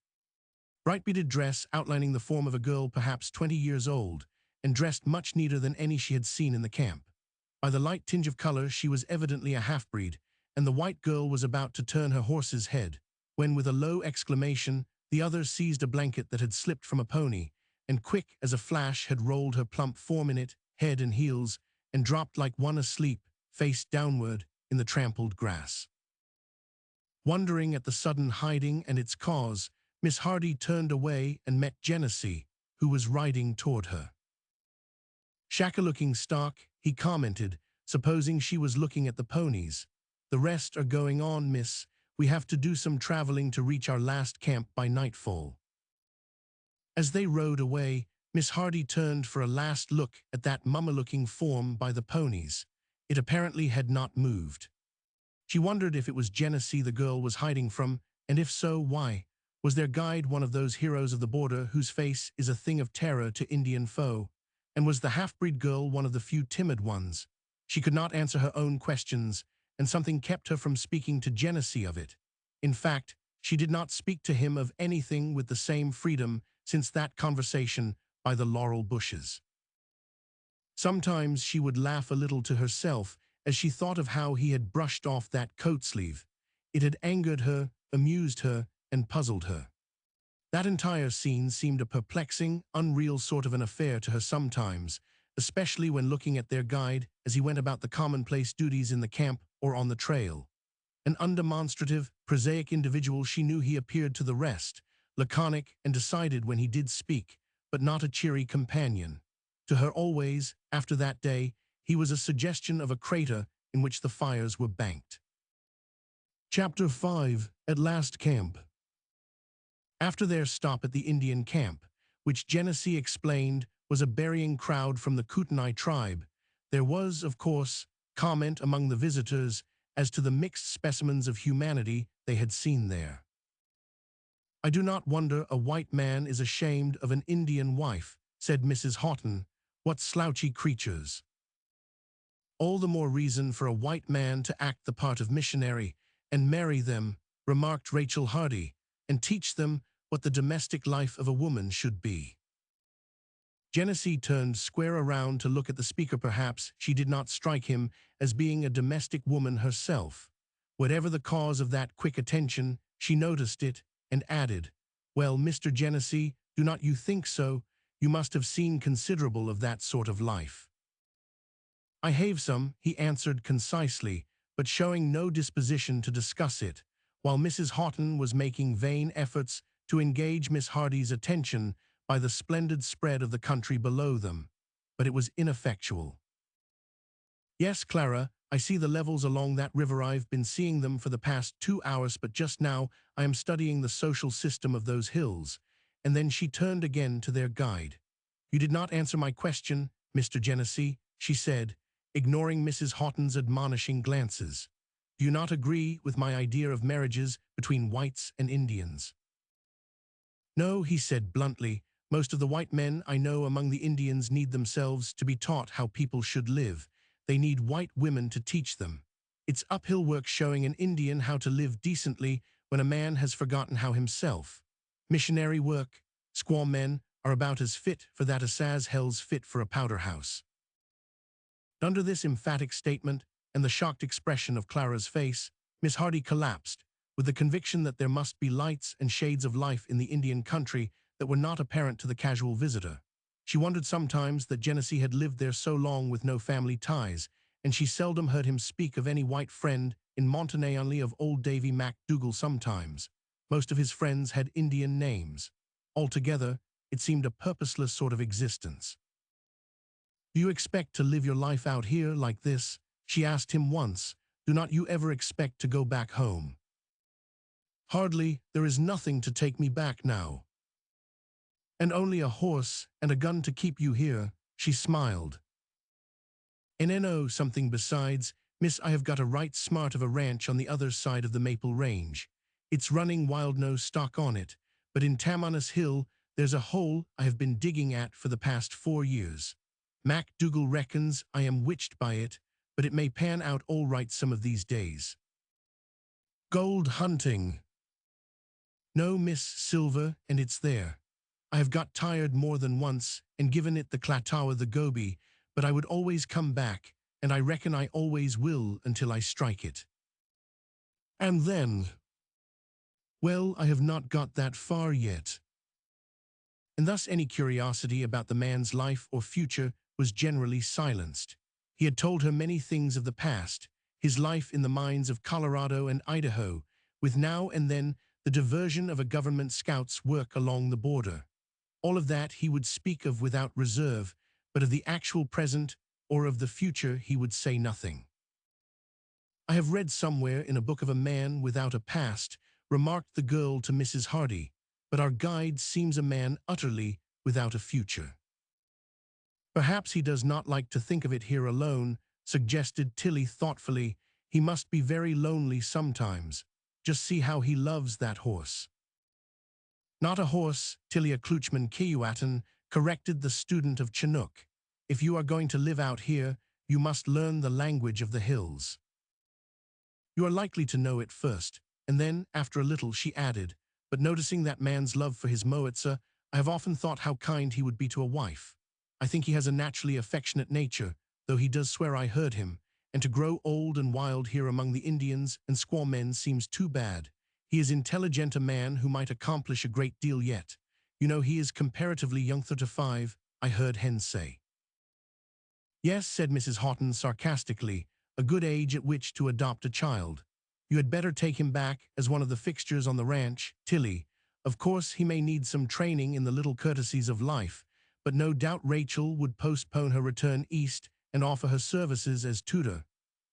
bright beaded dress outlining the form of a girl perhaps 20 years old, and dressed much neater than any she had seen in the camp. By the light tinge of color she was evidently a half-breed, and the white girl was about to turn her horse's head, when with a low exclamation the other seized a blanket that had slipped from a pony, and quick as a flash had rolled her plump form in it, head and heels, and dropped like one asleep, face downward, in the trampled grass. Wondering at the sudden hiding and its cause, Miss Hardy turned away and met Genesee, who was riding toward her. "Shaka-looking stock," he commented, supposing she was looking at the ponies. "The rest are going on, miss. We have to do some traveling to reach our last camp by nightfall." As they rode away, Miss Hardy turned for a last look at that mummer-looking form by the ponies. It apparently had not moved. She wondered if it was Genesee the girl was hiding from, and if so, why. Was their guide one of those heroes of the border whose face is a thing of terror to Indian foe? And was the half-breed girl one of the few timid ones? She could not answer her own questions, and something kept her from speaking to Genesee of it. In fact, she did not speak to him of anything with the same freedom since that conversation by the laurel bushes. Sometimes she would laugh a little to herself as she thought of how he had brushed off that coat sleeve. It had angered her, amused her, and puzzled her. That entire scene seemed a perplexing, unreal sort of an affair to her sometimes, especially when looking at their guide as he went about the commonplace duties in the camp or on the trail. An undemonstrative, prosaic individual, she knew he appeared to the rest, laconic and decided when he did speak, but not a cheery companion. To her always, after that day, he was a suggestion of a crater in which the fires were banked. Chapter 5. At Last Camp. After their stop at the Indian camp, which Genesee explained was a burying crowd from the Kootenai tribe, there was, of course, comment among the visitors as to the mixed specimens of humanity they had seen there. "I do not wonder a white man is ashamed of an Indian wife," said Mrs. Houghton. "What slouchy creatures." "All the more reason for a white man to act the part of missionary and marry them," remarked Rachel Hardy. and teach them what the domestic life of a woman should be. Genesee turned square around to look at the speaker. Perhaps she did not strike him as being a domestic woman herself. Whatever the cause of that quick attention, she noticed it and added, "Well, Mr. Genesee, do not you think so? You must have seen considerable of that sort of life." "I have some," he answered concisely, but showing no disposition to discuss it, while Mrs. Houghton was making vain efforts to engage Miss Hardy's attention by the splendid spread of the country below them, but it was ineffectual. "Yes, Clara, I see the levels along that river. I've been seeing them for the past 2 hours, but just now I am studying the social system of those hills." And then she turned again to their guide. "You did not answer my question, Mr. Genesee," she said, ignoring Mrs. Houghton's admonishing glances. "Do you not agree with my idea of marriages between whites and Indians?" "No," he said bluntly. "Most of the white men I know among the Indians need themselves to be taught how people should live. They need white women to teach them. It's uphill work showing an Indian how to live decently when a man has forgotten how himself. Missionary work, squaw men are about as fit for that as hell's fit for a powder house." Under this emphatic statement and the shocked expression of Clara's face, Miss Hardy collapsed, with the conviction that there must be lights and shades of life in the Indian country that were not apparent to the casual visitor. She wondered sometimes that Genesee had lived there so long with no family ties, and she seldom heard him speak of any white friend in Montaigne, only of old Davy MacDougall sometimes. Most of his friends had Indian names. Altogether, it seemed a purposeless sort of existence. "Do you expect to live your life out here like this?" she asked him once. "Do not you ever expect to go back home?" "Hardly. There is nothing to take me back now." "And only a horse and a gun to keep you here," she smiled. "And something besides, miss, I have got a right smart of a ranch on the other side of the Maple Range. It's running wild, no stock on it, but in Tamanus Hill there's a hole I have been digging at for the past 4 years. MacDougall reckons I am witched by it, but it may pan out all right some of these days." "Gold hunting?" "No, miss, silver, and it's there. I have got tired more than once and given it the Klatawa the Gobi, but I would always come back, and I reckon I always will until I strike it." "And then?" "Well, I have not got that far yet." And thus any curiosity about the man's life or future was generally silenced. He had told her many things of the past, his life in the mines of Colorado and Idaho, with now and then the diversion of a government scout's work along the border. All of that he would speak of without reserve, but of the actual present or of the future he would say nothing. "I have read somewhere in a book of a man without a past," remarked the girl to Mrs. Hardy, "but our guide seems a man utterly without a future." "Perhaps he does not like to think of it here alone," suggested Tilly thoughtfully. "He must be very lonely sometimes. Just see how he loves that horse." "Not a horse, Tilly Kluchman Kiyuatan," corrected the student of Chinook. "If you are going to live out here, you must learn the language of the hills. You are likely to know it first." And then, after a little, she added, "But noticing that man's love for his Moetza, I have often thought how kind he would be to a wife. I think he has a naturally affectionate nature, though he does swear I heard him, and to grow old and wild here among the Indians and squaw men seems too bad. He is intelligent, a man who might accomplish a great deal yet. You know, he is comparatively young, 35, I heard Hen say." "Yes," said Mrs. Houghton sarcastically, "a good age at which to adopt a child. You had better take him back as one of the fixtures on the ranch, Tilly. Of course, he may need some training in the little courtesies of life, but no doubt Rachel would postpone her return east and offer her services as tutor."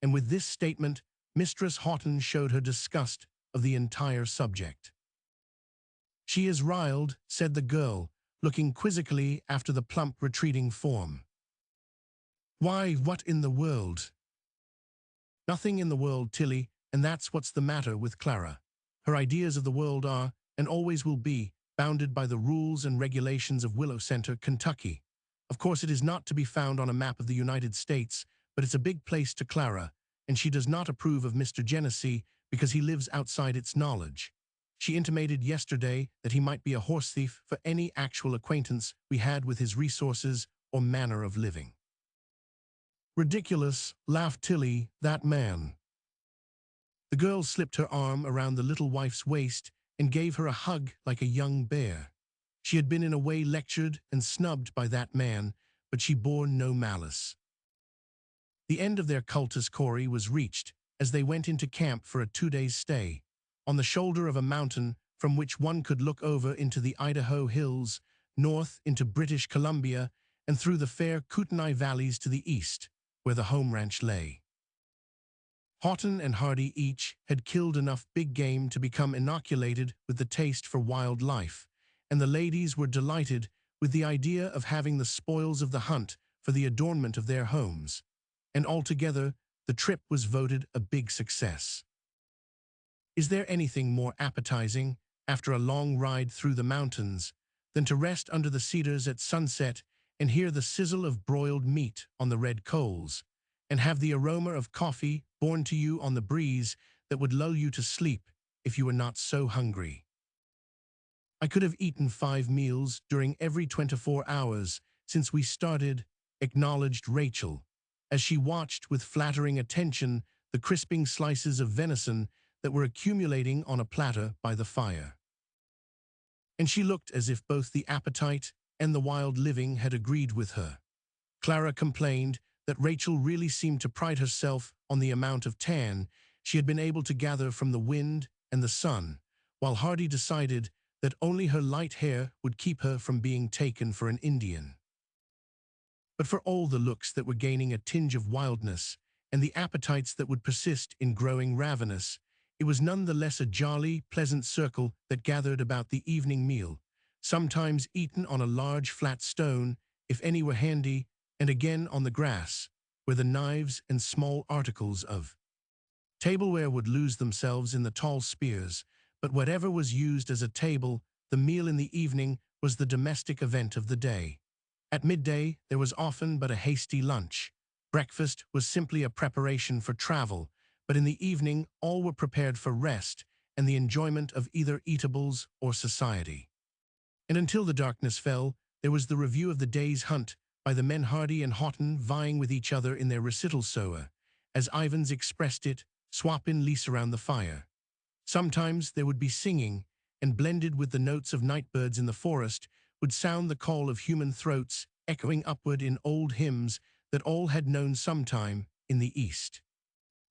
And with this statement, Mistress Houghton showed her disgust of the entire subject. "She is riled," said the girl, looking quizzically after the plump retreating form. "Why, what in the world?" "Nothing in the world, Tilly, and that's what's the matter with Clara. Her ideas of the world are, and always will be, bounded by the rules and regulations of Willow Center, Kentucky. Of course, it is not to be found on a map of the United States, but it's a big place to Clara, and she does not approve of Mr. Genesee because he lives outside its knowledge. She intimated yesterday that he might be a horse thief for any actual acquaintance we had with his resources or manner of living. Ridiculous, laughed Tilly, that man. The girl slipped her arm around the little wife's waist and gave her a hug like a young bear. She had been in a way lectured and snubbed by that man, but she bore no malice. The end of their cultus chori was reached as they went into camp for a 2-day stay, on the shoulder of a mountain from which one could look over into the Idaho hills, north into British Columbia, and through the fair Kootenai valleys to the east, where the home ranch lay. Houghton and Hardy each had killed enough big game to become inoculated with the taste for wild life, and the ladies were delighted with the idea of having the spoils of the hunt for the adornment of their homes, and altogether the trip was voted a big success. Is there anything more appetizing, after a long ride through the mountains, than to rest under the cedars at sunset and hear the sizzle of broiled meat on the red coals, and have the aroma of coffee borne to you on the breeze that would lull you to sleep if you were not so hungry? I could have eaten 5 meals during every 24 hours since we started, acknowledged Rachel, as she watched with flattering attention the crisping slices of venison that were accumulating on a platter by the fire. And she looked as if both the appetite and the wild living had agreed with her. Clara complained that Rachel really seemed to pride herself on the amount of tan she had been able to gather from the wind and the sun, while Hardy decided that only her light hair would keep her from being taken for an Indian. But for all the looks that were gaining a tinge of wildness, and the appetites that would persist in growing ravenous, it was none the less a jolly, pleasant circle that gathered about the evening meal, sometimes eaten on a large flat stone, if any were handy, and again on the grass, where the knives and small articles of tableware would lose themselves in the tall spears. But whatever was used as a table, the meal in the evening was the domestic event of the day. At midday, there was often but a hasty lunch. Breakfast was simply a preparation for travel, but in the evening all were prepared for rest and the enjoyment of either eatables or society. And until the darkness fell, there was the review of the day's hunt by the men Hardy and Houghton vying with each other in their recital soa, as Ivans expressed it, swappin' lease around the fire. Sometimes there would be singing, and blended with the notes of night-birds in the forest would sound the call of human throats echoing upward in old hymns that all had known sometime in the East.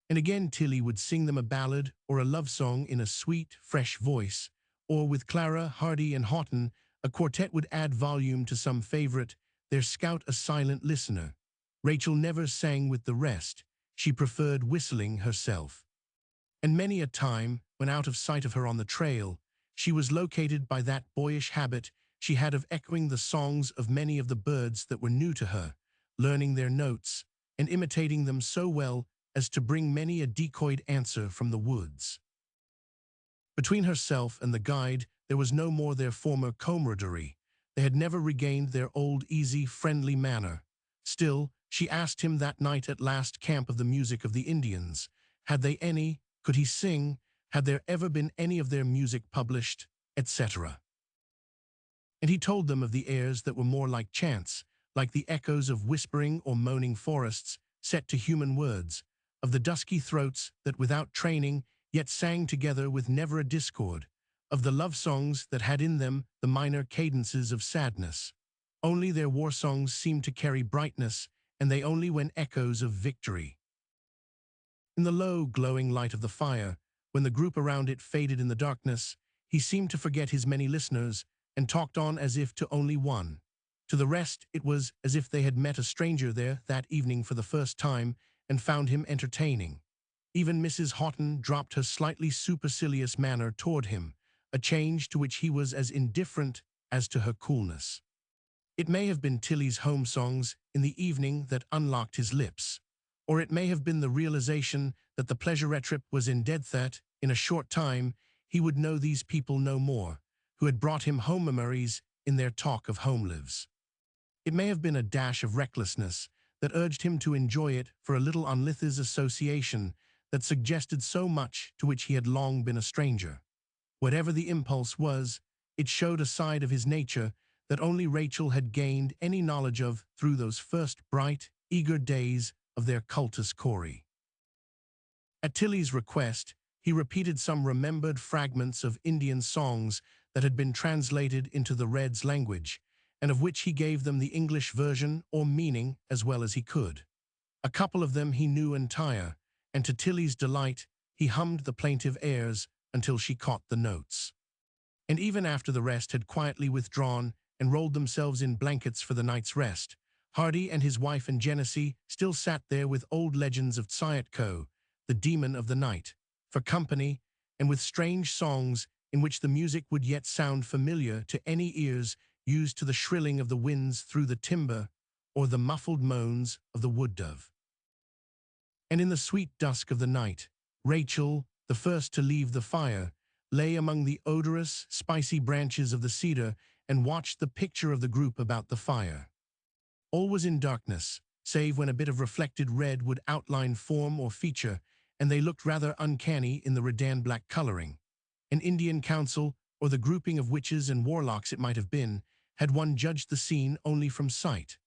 And again Tilly would sing them a ballad or a love song in a sweet, fresh voice, or with Clara, Hardy, and Houghton, a quartet would add volume to some favorite, their scout a silent listener. Rachel never sang with the rest. She preferred whistling herself. And many a time, when out of sight of her on the trail, she was located by that boyish habit she had of echoing the songs of many of the birds that were new to her, learning their notes, and imitating them so well as to bring many a decoyed answer from the woods. Between herself and the guide there was no more their former camaraderie. They had never regained their old easy, friendly manner. Still, she asked him that night at last camp of the music of the Indians. Had they any? Could he sing? Had there ever been any of their music published? Etc. And he told them of the airs that were more like chants, like the echoes of whispering or moaning forests set to human words, of the dusky throats that without training yet sang together with never a discord, of the love songs that had in them the minor cadences of sadness. Only their war songs seemed to carry brightness, and they only went echoes of victory. In the low, glowing light of the fire, when the group around it faded in the darkness, he seemed to forget his many listeners and talked on as if to only one. To the rest, it was as if they had met a stranger there that evening for the first time and found him entertaining. Even Mrs. Houghton dropped her slightly supercilious manner toward him, a change to which he was as indifferent as to her coolness. It may have been Tilly's home songs in the evening that unlocked his lips, or it may have been the realization that the pleasure trip was ended, that, in a short time, he would know these people no more, who had brought him home memories in their talk of home lives. It may have been a dash of recklessness that urged him to enjoy it for a little on Lith's association that suggested so much to which he had long been a stranger. Whatever the impulse was, it showed a side of his nature that only Rachel had gained any knowledge of through those first bright, eager days of their cultus chori. At Tilly's request, he repeated some remembered fragments of Indian songs that had been translated into the Red's language, and of which he gave them the English version or meaning as well as he could. A couple of them he knew entire, and to Tilly's delight, he hummed the plaintive airs until she caught the notes. And even after the rest had quietly withdrawn and rolled themselves in blankets for the night's rest, Hardy and his wife and Genesee still sat there with old legends of Tsiotko, the demon of the night, for company, and with strange songs in which the music would yet sound familiar to any ears used to the shrilling of the winds through the timber or the muffled moans of the wood-dove. And in the sweet dusk of the night, Rachel, the first to leave the fire, lay among the odorous, spicy branches of the cedar and watched the picture of the group about the fire. All was in darkness, save when a bit of reflected red would outline form or feature, and they looked rather uncanny in the redan black coloring. An Indian council, or the grouping of witches and warlocks it might have been, had one judged the scene only from sight.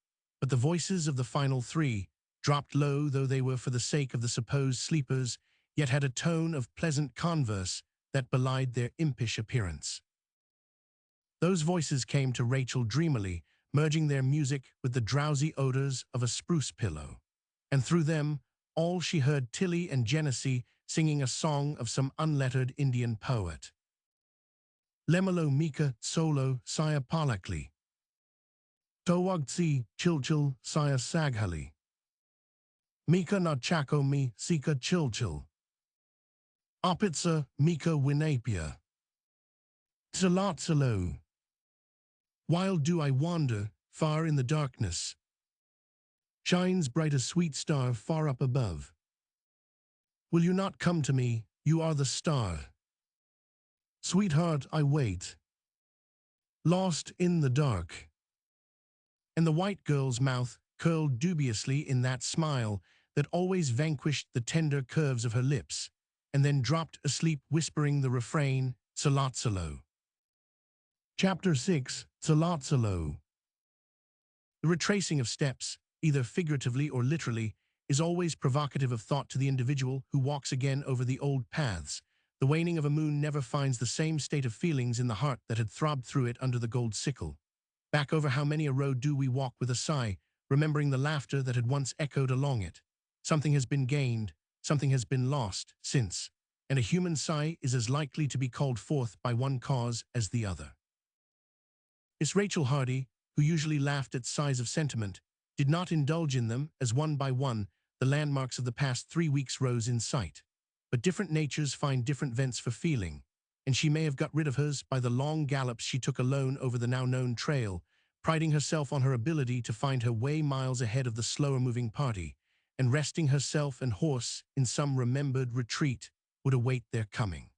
But the voices of the final three, dropped low though they were for the sake of the supposed sleepers, yet had a tone of pleasant converse that belied their impish appearance. Those voices came to Rachel dreamily, merging their music with the drowsy odors of a spruce pillow. And through them, all she heard Tilly and Genesee singing a song of some unlettered Indian poet. Lemelo Mika Solo Saya Palakli. Towagtsi Chilchil Saya Saghali. Mika na Chako mi Sika Chilchil. Apitsa Mika Winapia. Tsalatsalo. While do I wander, far in the darkness, shines bright a sweet star far up above. Will you not come to me, you are the star. Sweetheart, I wait, lost in the dark. And the white girl's mouth curled dubiously in that smile that always vanquished the tender curves of her lips, and then dropped asleep whispering the refrain, Tsalatsalo. Chapter 6, Tsalatsalo. The retracing of steps, either figuratively or literally, is always provocative of thought to the individual who walks again over the old paths. The waning of a moon never finds the same state of feelings in the heart that had throbbed through it under the gold sickle. Back over how many a road do we walk with a sigh, remembering the laughter that had once echoed along it. Something has been gained, something has been lost since, and a human sigh is as likely to be called forth by one cause as the other. Miss Rachel Hardy, who usually laughed at sighs of sentiment, did not indulge in them as one by one the landmarks of the past 3 weeks rose in sight. But different natures find different vents for feeling, and she may have got rid of hers by the long gallops she took alone over the now-known trail, priding herself on her ability to find her way miles ahead of the slower-moving party, and resting herself and horse in some remembered retreat would await their coming.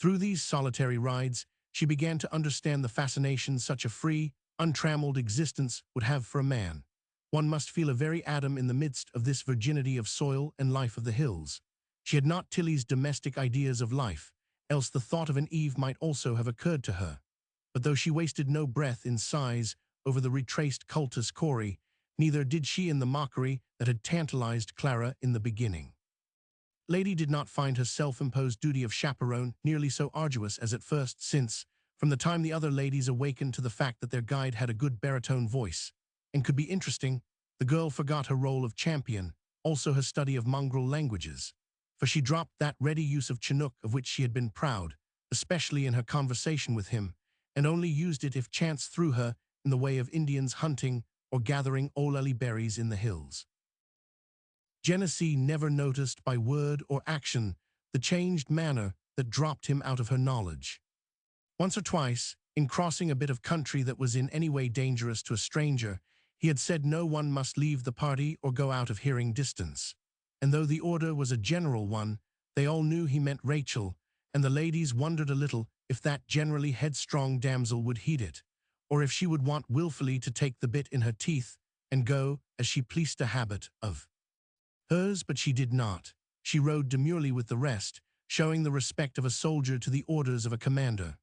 Through these solitary rides, she began to understand the fascination such a free, untrammeled existence would have for a man. One must feel a very atom in the midst of this virginity of soil and life of the hills. She had not Tilly's domestic ideas of life, else the thought of an Eve might also have occurred to her. But though she wasted no breath in sighs over the retraced cultus chori, neither did she in the mockery that had tantalized Clara in the beginning. Lady did not find her self-imposed duty of chaperone nearly so arduous as at first, since, from the time the other ladies awakened to the fact that their guide had a good baritone voice and could be interesting, the girl forgot her role of champion, also her study of mongrel languages, for she dropped that ready use of Chinook of which she had been proud, especially in her conversation with him, and only used it if chance threw her in the way of Indians hunting or gathering olali berries in the hills. Genesee never noticed by word or action the changed manner that dropped him out of her knowledge. Once or twice, in crossing a bit of country that was in any way dangerous to a stranger, he had said no one must leave the party or go out of hearing distance. And though the order was a general one, they all knew he meant Rachel, and the ladies wondered a little if that generally headstrong damsel would heed it, or if she would want willfully to take the bit in her teeth and go, as she pleased a habit of hers, but she did not. She rode demurely with the rest, showing the respect of a soldier to the orders of a commander.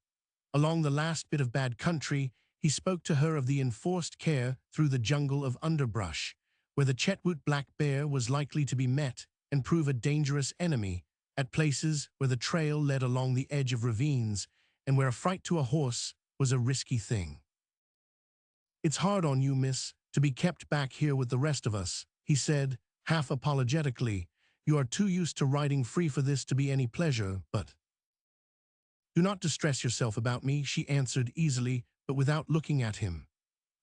Along the last bit of bad country, he spoke to her of the enforced care through the jungle of underbrush, where the Chetwood black bear was likely to be met and prove a dangerous enemy, at places where the trail led along the edge of ravines and where a fright to a horse was a risky thing. "It's hard on you, miss, to be kept back here with the rest of us," he said, half apologetically. "You are too used to riding free for this to be any pleasure, but—" "Do not distress yourself about me," she answered easily, but without looking at him.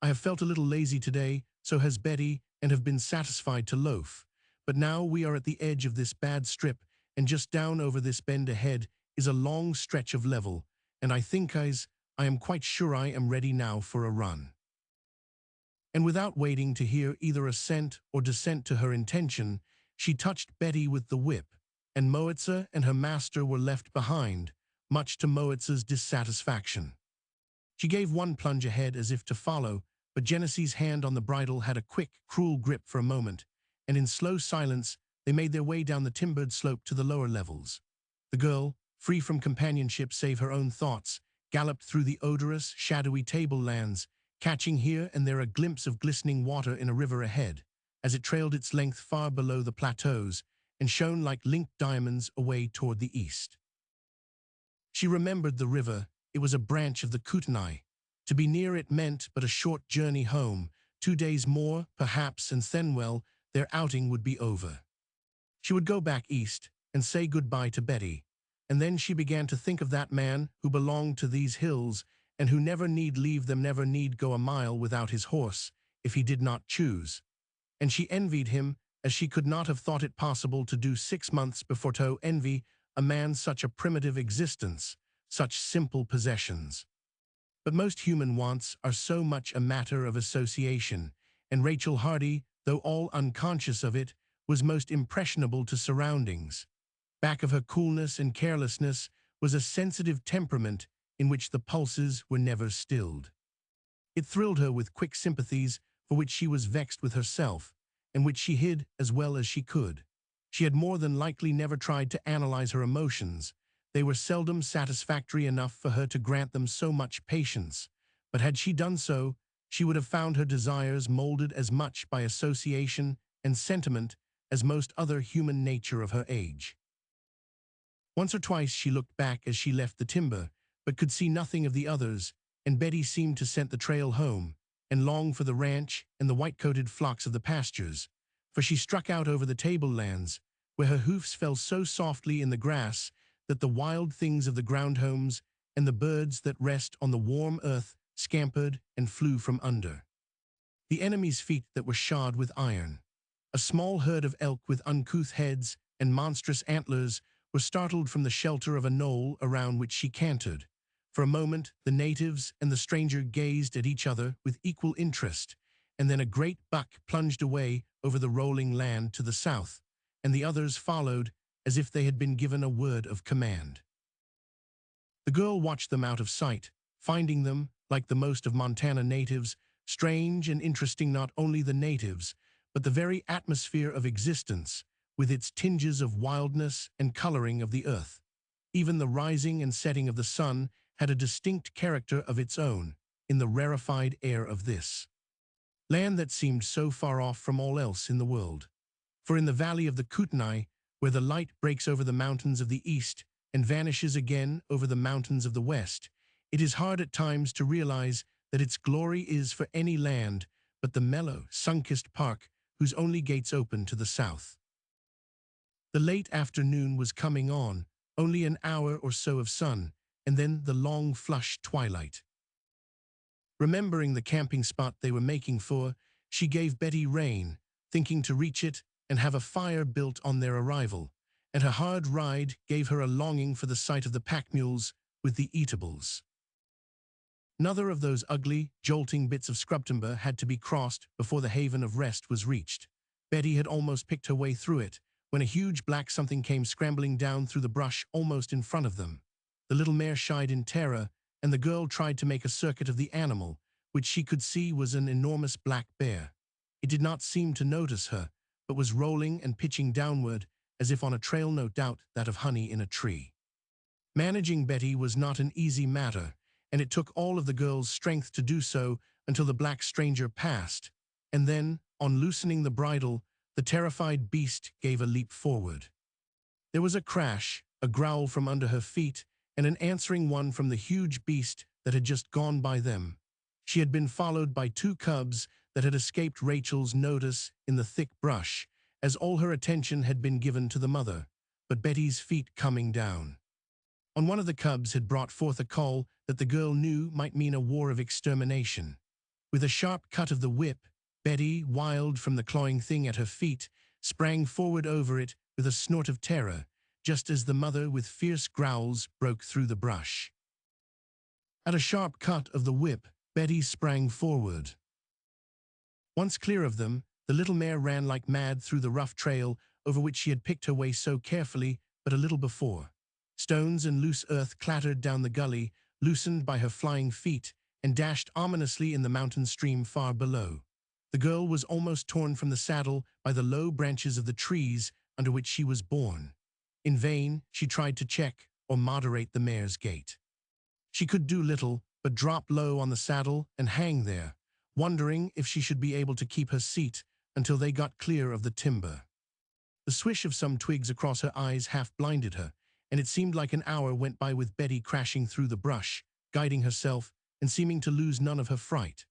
"I have felt a little lazy today, so has Betty, and have been satisfied to loaf. But now we are at the edge of this bad strip, and just down over this bend ahead is a long stretch of level, and I am quite sure I am ready now for a run." And without waiting to hear either assent or dissent to her intention, she touched Betty with the whip, and Moitza and her master were left behind, much to Moitza's dissatisfaction. She gave one plunge ahead as if to follow, but Genesee's hand on the bridle had a quick, cruel grip for a moment, and in slow silence they made their way down the timbered slope to the lower levels. The girl, free from companionship save her own thoughts, galloped through the odorous, shadowy tablelands, catching here and there a glimpse of glistening water in a river ahead, as it trailed its length far below the plateaus and shone like linked diamonds away toward the east. She remembered the river. It was a branch of the Kootenai. To be near it meant but a short journey home, 2 days more, perhaps, and then, well, their outing would be over. She would go back east and say goodbye to Betty, and then she began to think of that man who belonged to these hills and who never need leave them, never need go a mile without his horse, if he did not choose. And she envied him as she could not have thought it possible to do 6 months before to envy a man such a primitive existence, such simple possessions. But most human wants are so much a matter of association, and Rachel Hardy, though all unconscious of it, was most impressionable to surroundings. Back of her coolness and carelessness was a sensitive temperament in which the pulses were never stilled. It thrilled her with quick sympathies for which she was vexed with herself, and which she hid as well as she could. She had more than likely never tried to analyze her emotions. They were seldom satisfactory enough for her to grant them so much patience, but had she done so, she would have found her desires molded as much by association and sentiment as most other human nature of her age. Once or twice she looked back as she left the timber, but could see nothing of the others, and Betty seemed to scent the trail home, and long for the ranch and the white-coated flocks of the pastures, for she struck out over the tablelands, where her hoofs fell so softly in the grass that the wild things of the ground homes and the birds that rest on the warm earth scampered and flew from under. The enemy's feet that were shod with iron. A small herd of elk with uncouth heads and monstrous antlers were startled from the shelter of a knoll around which she cantered. For a moment, the natives and the stranger gazed at each other with equal interest, and then a great buck plunged away over the rolling land to the south, and the others followed as if they had been given a word of command. The girl watched them out of sight, finding them, like the most of Montana natives, strange and interesting. Not only the natives, but the very atmosphere of existence, with its tinges of wildness and coloring of the earth. Even the rising and setting of the sun had a distinct character of its own in the rarefied air of this land that seemed so far off from all else in the world. For in the valley of the Kootenai, where the light breaks over the mountains of the east and vanishes again over the mountains of the west, it is hard at times to realize that its glory is for any land but the mellow, sun-kissed park whose only gates open to the south. The late afternoon was coming on, only an hour or so of sun, and then the long flushed twilight. Remembering the camping spot they were making for, she gave Betty rein, thinking to reach it and have a fire built on their arrival, and her hard ride gave her a longing for the sight of the pack mules with the eatables. Another of those ugly, jolting bits of scrub timber had to be crossed before the haven of rest was reached. Betty had almost picked her way through it, when a huge black something came scrambling down through the brush almost in front of them. The little mare shied in terror, and the girl tried to make a circuit of the animal, which she could see was an enormous black bear. It did not seem to notice her, but was rolling and pitching downward as if on a trail, no doubt that of honey in a tree. Managing Betty was not an easy matter, and it took all of the girl's strength to do so until the black stranger passed, and then, on loosening the bridle, the terrified beast gave a leap forward. There was a crash, a growl from under her feet, and an answering one from the huge beast that had just gone by them. She had been followed by two cubs that had escaped Rachel's notice in the thick brush, as all her attention had been given to the mother, but Betty's feet coming down. On one of the cubs had brought forth a call that the girl knew might mean a war of extermination. With a sharp cut of the whip, Betty, wild from the clawing thing at her feet, sprang forward over it with a snort of terror, just as the mother with fierce growls broke through the brush. At a sharp cut of the whip, Betty sprang forward. Once clear of them, the little mare ran like mad through the rough trail over which she had picked her way so carefully but a little before. Stones and loose earth clattered down the gully, loosened by her flying feet, and dashed ominously in the mountain stream far below. The girl was almost torn from the saddle by the low branches of the trees under which she was borne. In vain, she tried to check or moderate the mare's gait. She could do little but drop low on the saddle and hang there, wondering if she should be able to keep her seat until they got clear of the timber. The swish of some twigs across her eyes half blinded her, and it seemed like an hour went by with Betty crashing through the brush, guiding herself and seeming to lose none of her fright.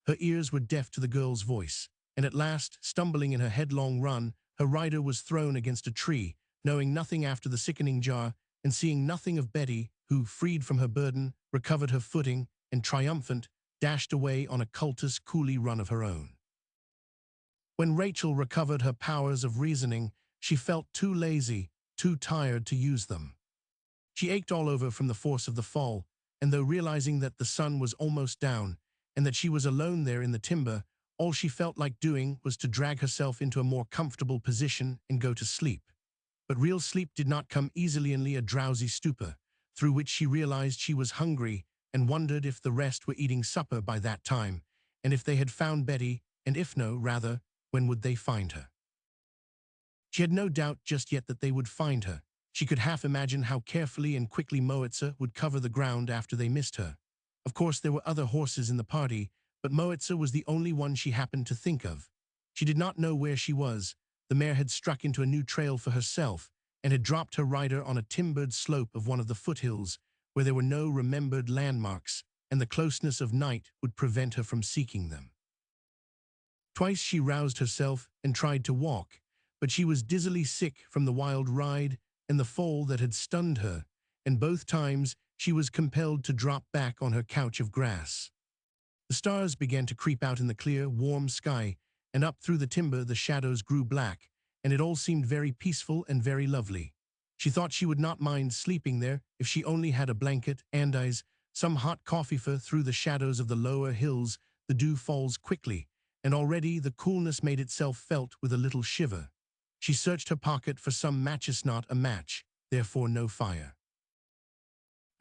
Her ears were deaf to the girl's voice, and at last, stumbling in her headlong run, her rider was thrown against a tree, knowing nothing after the sickening jar, and seeing nothing of Betty, who, freed from her burden, recovered her footing, and triumphant, dashed away on a cultus coolie run of her own. When Rachel recovered her powers of reasoning, she felt too lazy, too tired to use them. She ached all over from the force of the fall, and though realizing that the sun was almost down, and that she was alone there in the timber, all she felt like doing was to drag herself into a more comfortable position and go to sleep. But real sleep did not come easily, only a drowsy stupor, through which she realized she was hungry and wondered if the rest were eating supper by that time, and if they had found Betty, and if no, rather, when would they find her? She had no doubt just yet that they would find her. She could half imagine how carefully and quickly Moitza would cover the ground after they missed her. Of course, there were other horses in the party, but Moitza was the only one she happened to think of. She did not know where she was. The mare had struck into a new trail for herself and had dropped her rider on a timbered slope of one of the foothills where there were no remembered landmarks, and the closeness of night would prevent her from seeking them. Twice she roused herself and tried to walk, but she was dizzily sick from the wild ride and the fall that had stunned her, and both times she was compelled to drop back on her couch of grass. The stars began to creep out in the clear, warm sky, and up through the timber the shadows grew black, and it all seemed very peaceful and very lovely. She thought she would not mind sleeping there if she only had a blanket, and some hot coffee, for through the shadows of the lower hills the dew falls quickly, and already the coolness made itself felt with a little shiver. She searched her pocket for some matches, not a match, therefore no fire.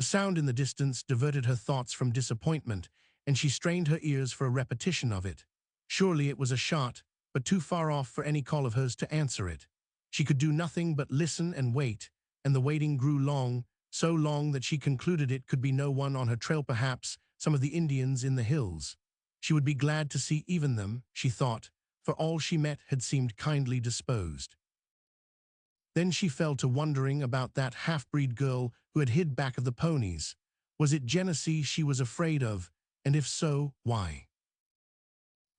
A sound in the distance diverted her thoughts from disappointment, and she strained her ears for a repetition of it. Surely it was a shot, but too far off for any call of hers to answer it. She could do nothing but listen and wait, and the waiting grew long, so long that she concluded it could be no one on her trail, perhaps some of the Indians in the hills. She would be glad to see even them, she thought, for all she met had seemed kindly disposed. Then she fell to wondering about that half-breed girl who had hid back of the ponies. Was it Genesee she was afraid of, and if so, why?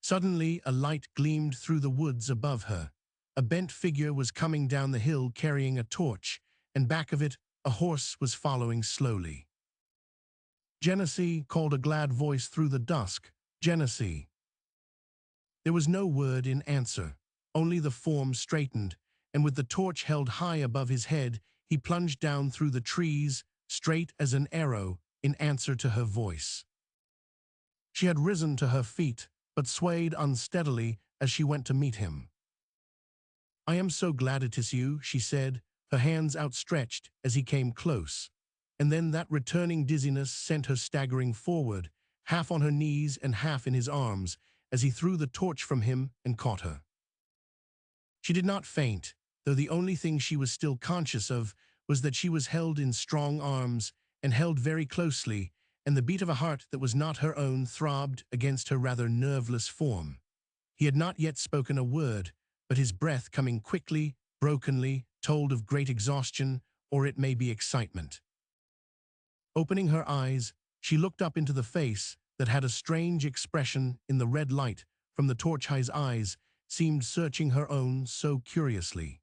Suddenly a light gleamed through the woods above her. A bent figure was coming down the hill carrying a torch, and back of it a horse was following slowly. "Genesee," called a glad voice through the dusk. "Genesee." There was no word in answer, only the form straightened, and with the torch held high above his head, he plunged down through the trees, straight as an arrow, in answer to her voice. She had risen to her feet, but swayed unsteadily as she went to meet him. "I am so glad it is you," she said, her hands outstretched as he came close. And then that returning dizziness sent her staggering forward, half on her knees and half in his arms, as he threw the torch from him and caught her. She did not faint, though the only thing she was still conscious of was that she was held in strong arms and held very closely, and the beat of a heart that was not her own throbbed against her rather nerveless form. He had not yet spoken a word, but his breath, coming quickly, brokenly, told of great exhaustion, or it may be excitement. Opening her eyes, she looked up into the face that had a strange expression in the red light from the torch-high's eyes, seemed searching her own so curiously.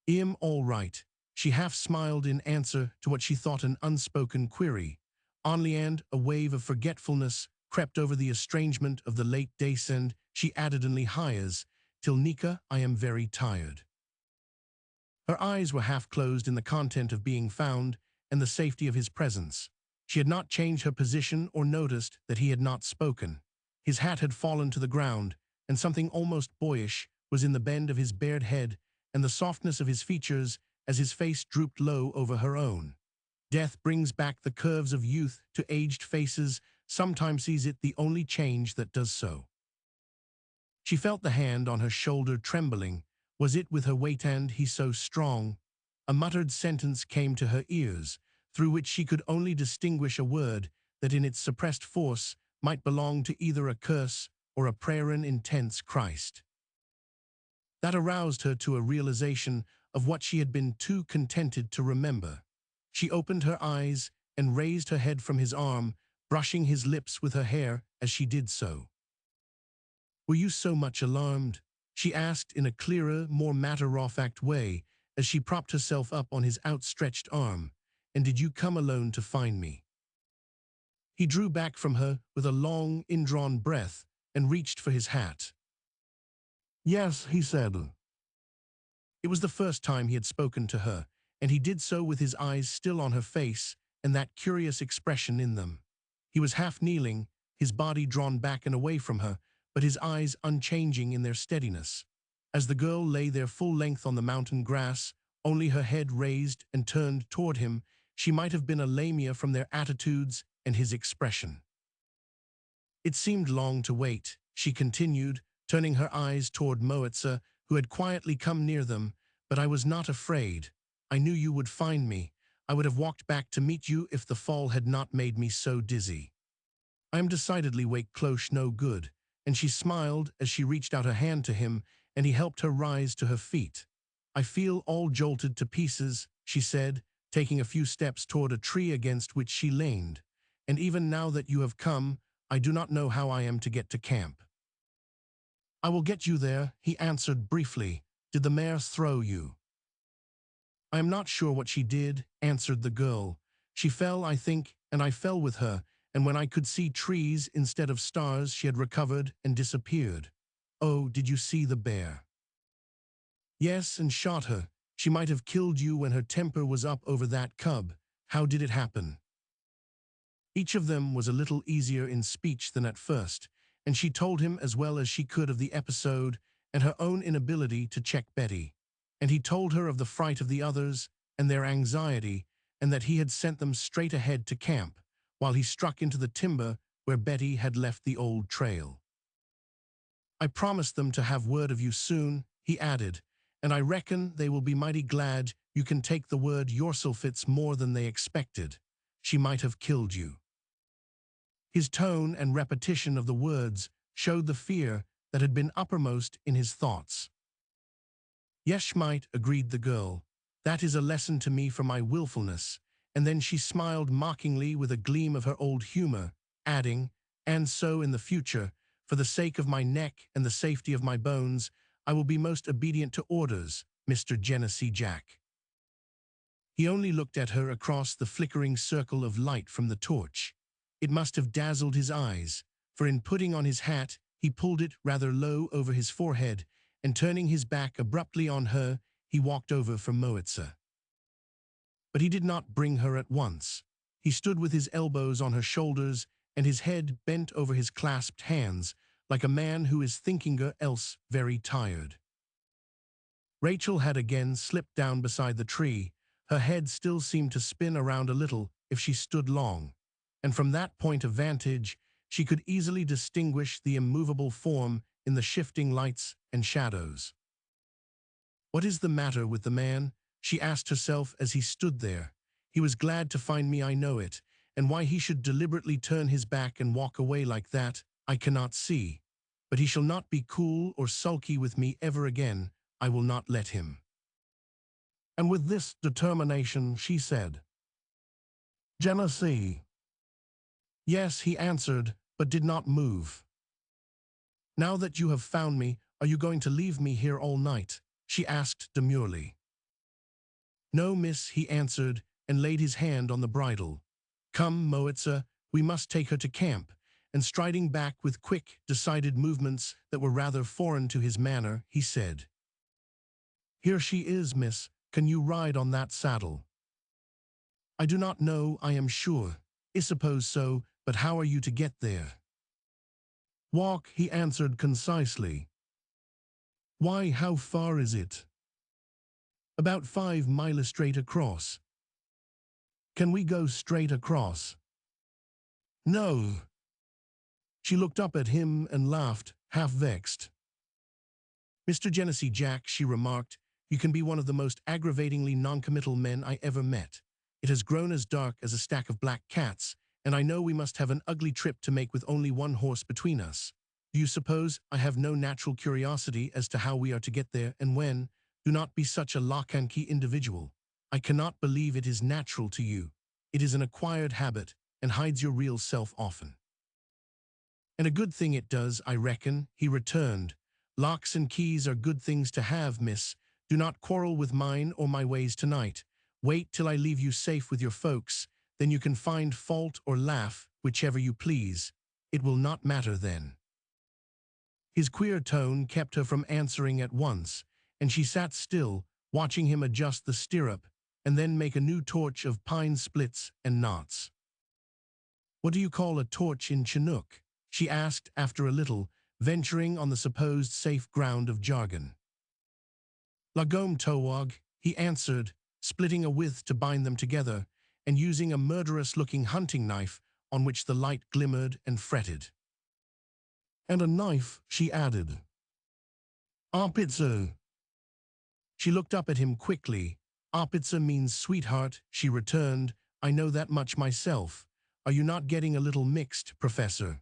"I'm all right," she half smiled in answer to what she thought an unspoken query. Only and a wave of forgetfulness crept over the estrangement of the late days, and she added in hires, "Till Nika, I am very tired." Her eyes were half closed in the content of being found and the safety of his presence. She had not changed her position or noticed that he had not spoken. His hat had fallen to the ground, and something almost boyish was in the bend of his bared head and the softness of his features as his face drooped low over her own. Death brings back the curves of youth to aged faces. Sometimes is it the only change that does so. She felt the hand on her shoulder trembling. Was it with her weight and he so strong? A muttered sentence came to her ears, through which she could only distinguish a word that in its suppressed force might belong to either a curse or a prayer. An intense Christ. That aroused her to a realization of what she had been too contented to remember. She opened her eyes and raised her head from his arm, brushing his lips with her hair as she did so. "Were you so much alarmed?" she asked in a clearer, more matter-of-fact way as she propped herself up on his outstretched arm. "And did you come alone to find me?" He drew back from her with a long, indrawn breath and reached for his hat. "Yes," he said. It was the first time he had spoken to her, and he did so with his eyes still on her face and that curious expression in them. He was half kneeling, his body drawn back and away from her, but his eyes unchanging in their steadiness. As the girl lay there full length on the mountain grass, only her head raised and turned toward him, she might have been a lamia from their attitudes and his expression. "It seemed long to wait," she continued, turning her eyes toward Moitza, who had quietly come near them, "but I was not afraid. I knew you would find me. I would have walked back to meet you if the fall had not made me so dizzy. I am decidedly wake cloche no good," and she smiled as she reached out a hand to him, and he helped her rise to her feet. "I feel all jolted to pieces," she said, taking a few steps toward a tree against which she leaned. "And even now that you have come, I do not know how I am to get to camp." "I will get you there," he answered briefly. "Did the mare throw you?" "I am not sure what she did," answered the girl. "She fell, I think, and I fell with her, and when I could see trees instead of stars, she had recovered and disappeared." "Oh, did you see the bear?" "Yes, and shot her. She might have killed you when her temper was up over that cub. How did it happen?" Each of them was a little easier in speech than at first, and she told him as well as she could of the episode and her own inability to check Betty. And he told her of the fright of the others and their anxiety, and that he had sent them straight ahead to camp, while he struck into the timber where Betty had left the old trail. "I promised them to have word of you soon," he added, "and I reckon they will be mighty glad you can take the word yourself. It's more than they expected. She might have killed you." His tone and repetition of the words showed the fear that had been uppermost in his thoughts. "Yes, might," agreed the girl. "That is a lesson to me for my willfulness." And then she smiled mockingly with a gleam of her old humor, adding, "And so in the future, for the sake of my neck and the safety of my bones, I will be most obedient to orders, Mr. Genesee Jack." He only looked at her across the flickering circle of light from the torch. It must have dazzled his eyes, for in putting on his hat, he pulled it rather low over his forehead, and turning his back abruptly on her, he walked over for Moitza. But he did not bring her at once. He stood with his elbows on her shoulders and his head bent over his clasped hands, like a man who is thinking or else very tired. Rachel had again slipped down beside the tree. Her head still seemed to spin around a little if she stood long, and from that point of vantage she could easily distinguish the immovable form in the shifting lights and shadows. What is the matter with the man? She asked herself as he stood there. He was glad to find me, I know it, and why he should deliberately turn his back and walk away like that, I cannot see. But he shall not be cool or sulky with me ever again. I will not let him. And with this determination, she said, "Jealousy." "Yes," he answered, but did not move. "Now that you have found me, are you going to leave me here all night?" she asked demurely. "No, miss," he answered, and laid his hand on the bridle. "Come, Moitza, we must take her to camp." And striding back with quick, decided movements that were rather foreign to his manner, he said, "Here she is, miss. Can you ride on that saddle?" "I do not know, I am sure. I suppose so, but how are you to get there?" "Walk," he answered concisely. "Why, how far is it?" "About 5 miles straight across." "Can we go straight across?" "No." She looked up at him and laughed, half vexed. "Mr. Genesee Jack," she remarked, "you can be one of the most aggravatingly noncommittal men I ever met. It has grown as dark as a stack of black cats, and I know we must have an ugly trip to make with only one horse between us. Do you suppose I have no natural curiosity as to how we are to get there and when? Do not be such a lock-and-key individual. I cannot believe it is natural to you. It is an acquired habit, and hides your real self often." "And a good thing it does, I reckon," he returned. "Locks and keys are good things to have, miss. Do not quarrel with mine or my ways tonight. Wait till I leave you safe with your folks, then you can find fault or laugh, whichever you please. It will not matter then." His queer tone kept her from answering at once, and she sat still, watching him adjust the stirrup, and then make a new torch of pine splits and knots. "What do you call a torch in Chinook?" she asked after a little, venturing on the supposed safe ground of jargon. "Lagom towag," he answered, splitting a withe to bind them together, and using a murderous-looking hunting knife on which the light glimmered and fretted. "And a knife," she added. "Apitza." She looked up at him quickly. "Apitza means sweetheart," she returned. "I know that much myself. Are you not getting a little mixed, Professor?"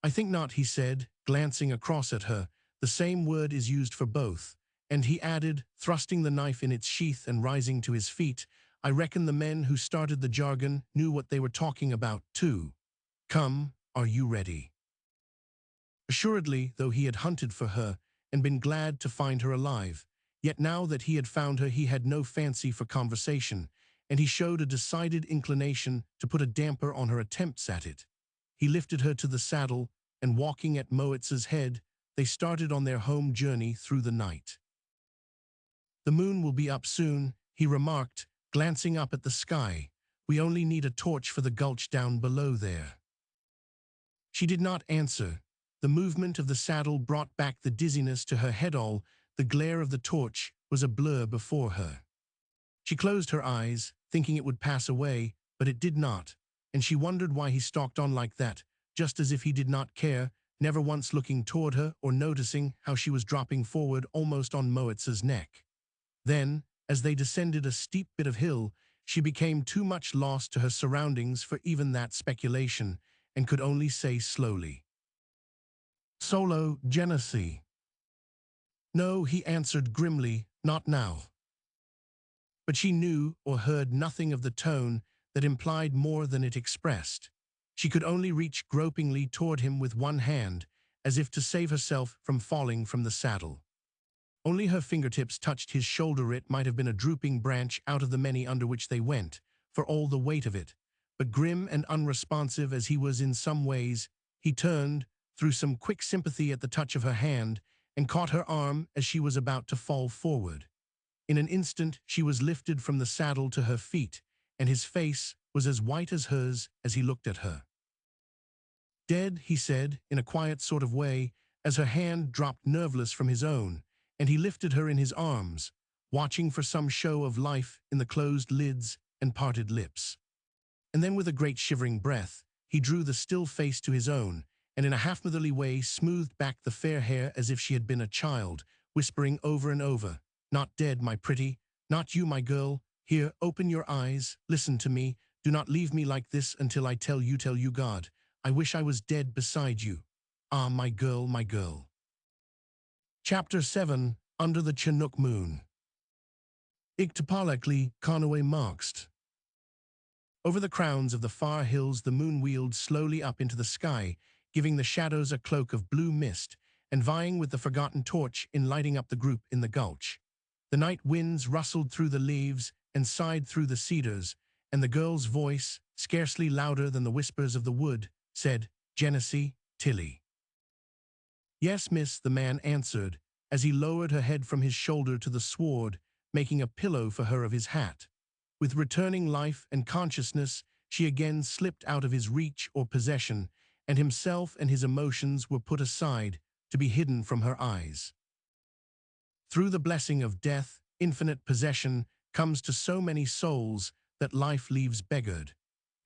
"I think not," he said, glancing across at her. "The same word is used for both." And he added, thrusting the knife in its sheath and rising to his feet, "I reckon the men who started the jargon knew what they were talking about, too. Come, are you ready?" Assuredly, though he had hunted for her and been glad to find her alive, yet now that he had found her he had no fancy for conversation, and he showed a decided inclination to put a damper on her attempts at it. He lifted her to the saddle, and walking at Moitz's head, they started on their home journey through the night. "The moon will be up soon," he remarked, glancing up at the sky. "We only need a torch for the gulch down below there." She did not answer. The movement of the saddle brought back the dizziness to her head. All the glare of the torch was a blur before her. She closed her eyes, thinking it would pass away, but it did not, and she wondered why he stalked on like that, just as if he did not care, never once looking toward her or noticing how she was dropping forward almost on Moitz's neck. Then, as they descended a steep bit of hill, she became too much lost to her surroundings for even that speculation, and could only say slowly, "Solo, Genesee." "No," he answered grimly, "not now." But she knew or heard nothing of the tone that implied more than it expressed. She could only reach gropingly toward him with one hand, as if to save herself from falling from the saddle. Only her fingertips touched his shoulder. It might have been a drooping branch out of the many under which they went, for all the weight of it. But grim and unresponsive as he was in some ways, he turned, through some quick sympathy at the touch of her hand, and caught her arm as she was about to fall forward. In an instant she was lifted from the saddle to her feet, and his face was as white as hers as he looked at her. "Dead," he said, in a quiet sort of way, as her hand dropped nerveless from his own, and he lifted her in his arms, watching for some show of life in the closed lids and parted lips. And then with a great shivering breath, he drew the still face to his own, and in a half-motherly way smoothed back the fair hair as if she had been a child, whispering over and over, "Not dead, my pretty, not you, my girl. Here, open your eyes, listen to me. Do not leave me like this until I tell you, God. I wish I was dead beside you. Ah, my girl, my girl." Chapter 7, Under the Chinook Moon. Igtapalakli Conaway Markst. Over the crowns of the far hills the moon wheeled slowly up into the sky, giving the shadows a cloak of blue mist, and vying with the forgotten torch in lighting up the group in the gulch. The night winds rustled through the leaves and sighed through the cedars, and the girl's voice, scarcely louder than the whispers of the wood, said, "Genesee, Tilly." "Yes, miss," the man answered, as he lowered her head from his shoulder to the sward, making a pillow for her of his hat. With returning life and consciousness, she again slipped out of his reach or possession, and himself and his emotions were put aside to be hidden from her eyes. Through the blessing of death, infinite possession comes to so many souls that life leaves beggared,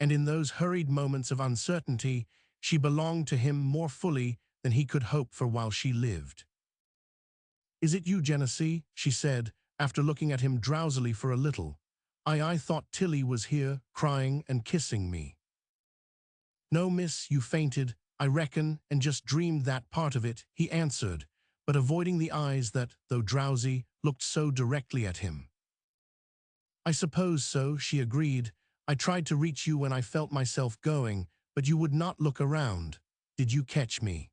and in those hurried moments of uncertainty, she belonged to him more fully than he could hope for while she lived. "Is it you, Genesee?" she said, after looking at him drowsily for a little. I thought Tilly was here, crying and kissing me." "No, miss, you fainted, I reckon, and just dreamed that part of it," he answered, but avoiding the eyes that, though drowsy, looked so directly at him. "I suppose so," she agreed. "I tried to reach you when I felt myself going, but you would not look around. Did you catch me?"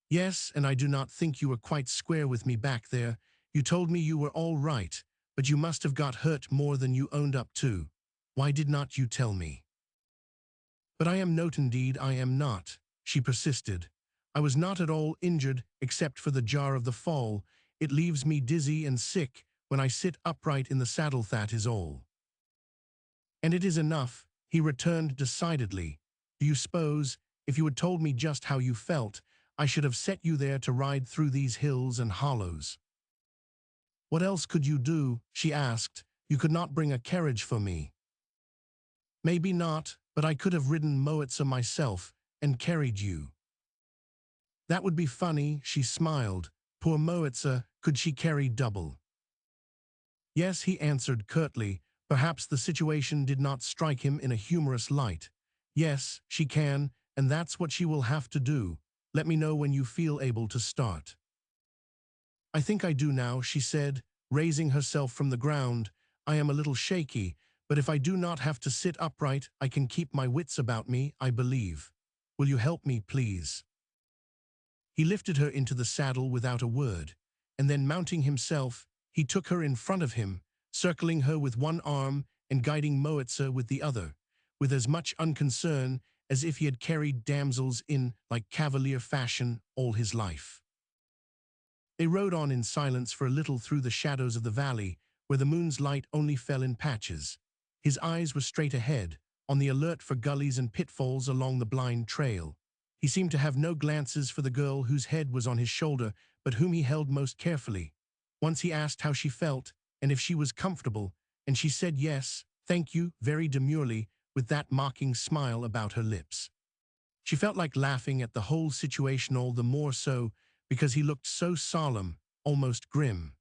"Yes, and I do not think you were quite square with me back there. You told me you were all right, but you must have got hurt more than you owned up to. Why did not you tell me?" "But I am not, indeed I am not," she persisted. "I was not at all injured except for the jar of the fall. It leaves me dizzy and sick when I sit upright in the saddle, that is all." "And it is enough," he returned decidedly. "Do you suppose, if you had told me just how you felt, I should have set you there to ride through these hills and hollows?" "What else could you do?" she asked. "You could not bring a carriage for me." "Maybe not, but I could have ridden Moitza myself and carried you." "That would be funny," she smiled. "Poor Moitza, could she carry double?" "Yes," he answered curtly. Perhaps the situation did not strike him in a humorous light. "Yes, she can, and that's what she will have to do. Let me know when you feel able to start." "I think I do now," she said, raising herself from the ground. "I am a little shaky, but if I do not have to sit upright, I can keep my wits about me, I believe. Will you help me, please?" He lifted her into the saddle without a word, and then mounting himself, he took her in front of him, circling her with one arm and guiding Moitza with the other, with as much unconcern as if he had carried damsels in like cavalier fashion all his life. They rode on in silence for a little through the shadows of the valley, where the moon's light only fell in patches. His eyes were straight ahead, on the alert for gullies and pitfalls along the blind trail. He seemed to have no glances for the girl whose head was on his shoulder, but whom he held most carefully. Once he asked how she felt, and if she was comfortable, and she said yes, thank you, very demurely, with that mocking smile about her lips. She felt like laughing at the whole situation, all the more so because he looked so solemn, almost grim.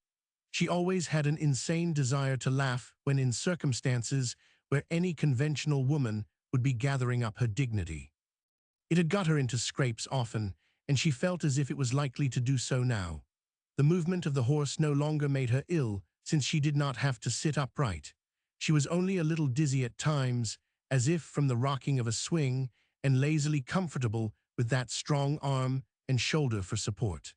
She always had an insane desire to laugh when in circumstances where any conventional woman would be gathering up her dignity. It had got her into scrapes often, and she felt as if it was likely to do so now. The movement of the horse no longer made her ill, since she did not have to sit upright. She was only a little dizzy at times, as if from the rocking of a swing, and lazily comfortable with that strong arm and shoulder for support.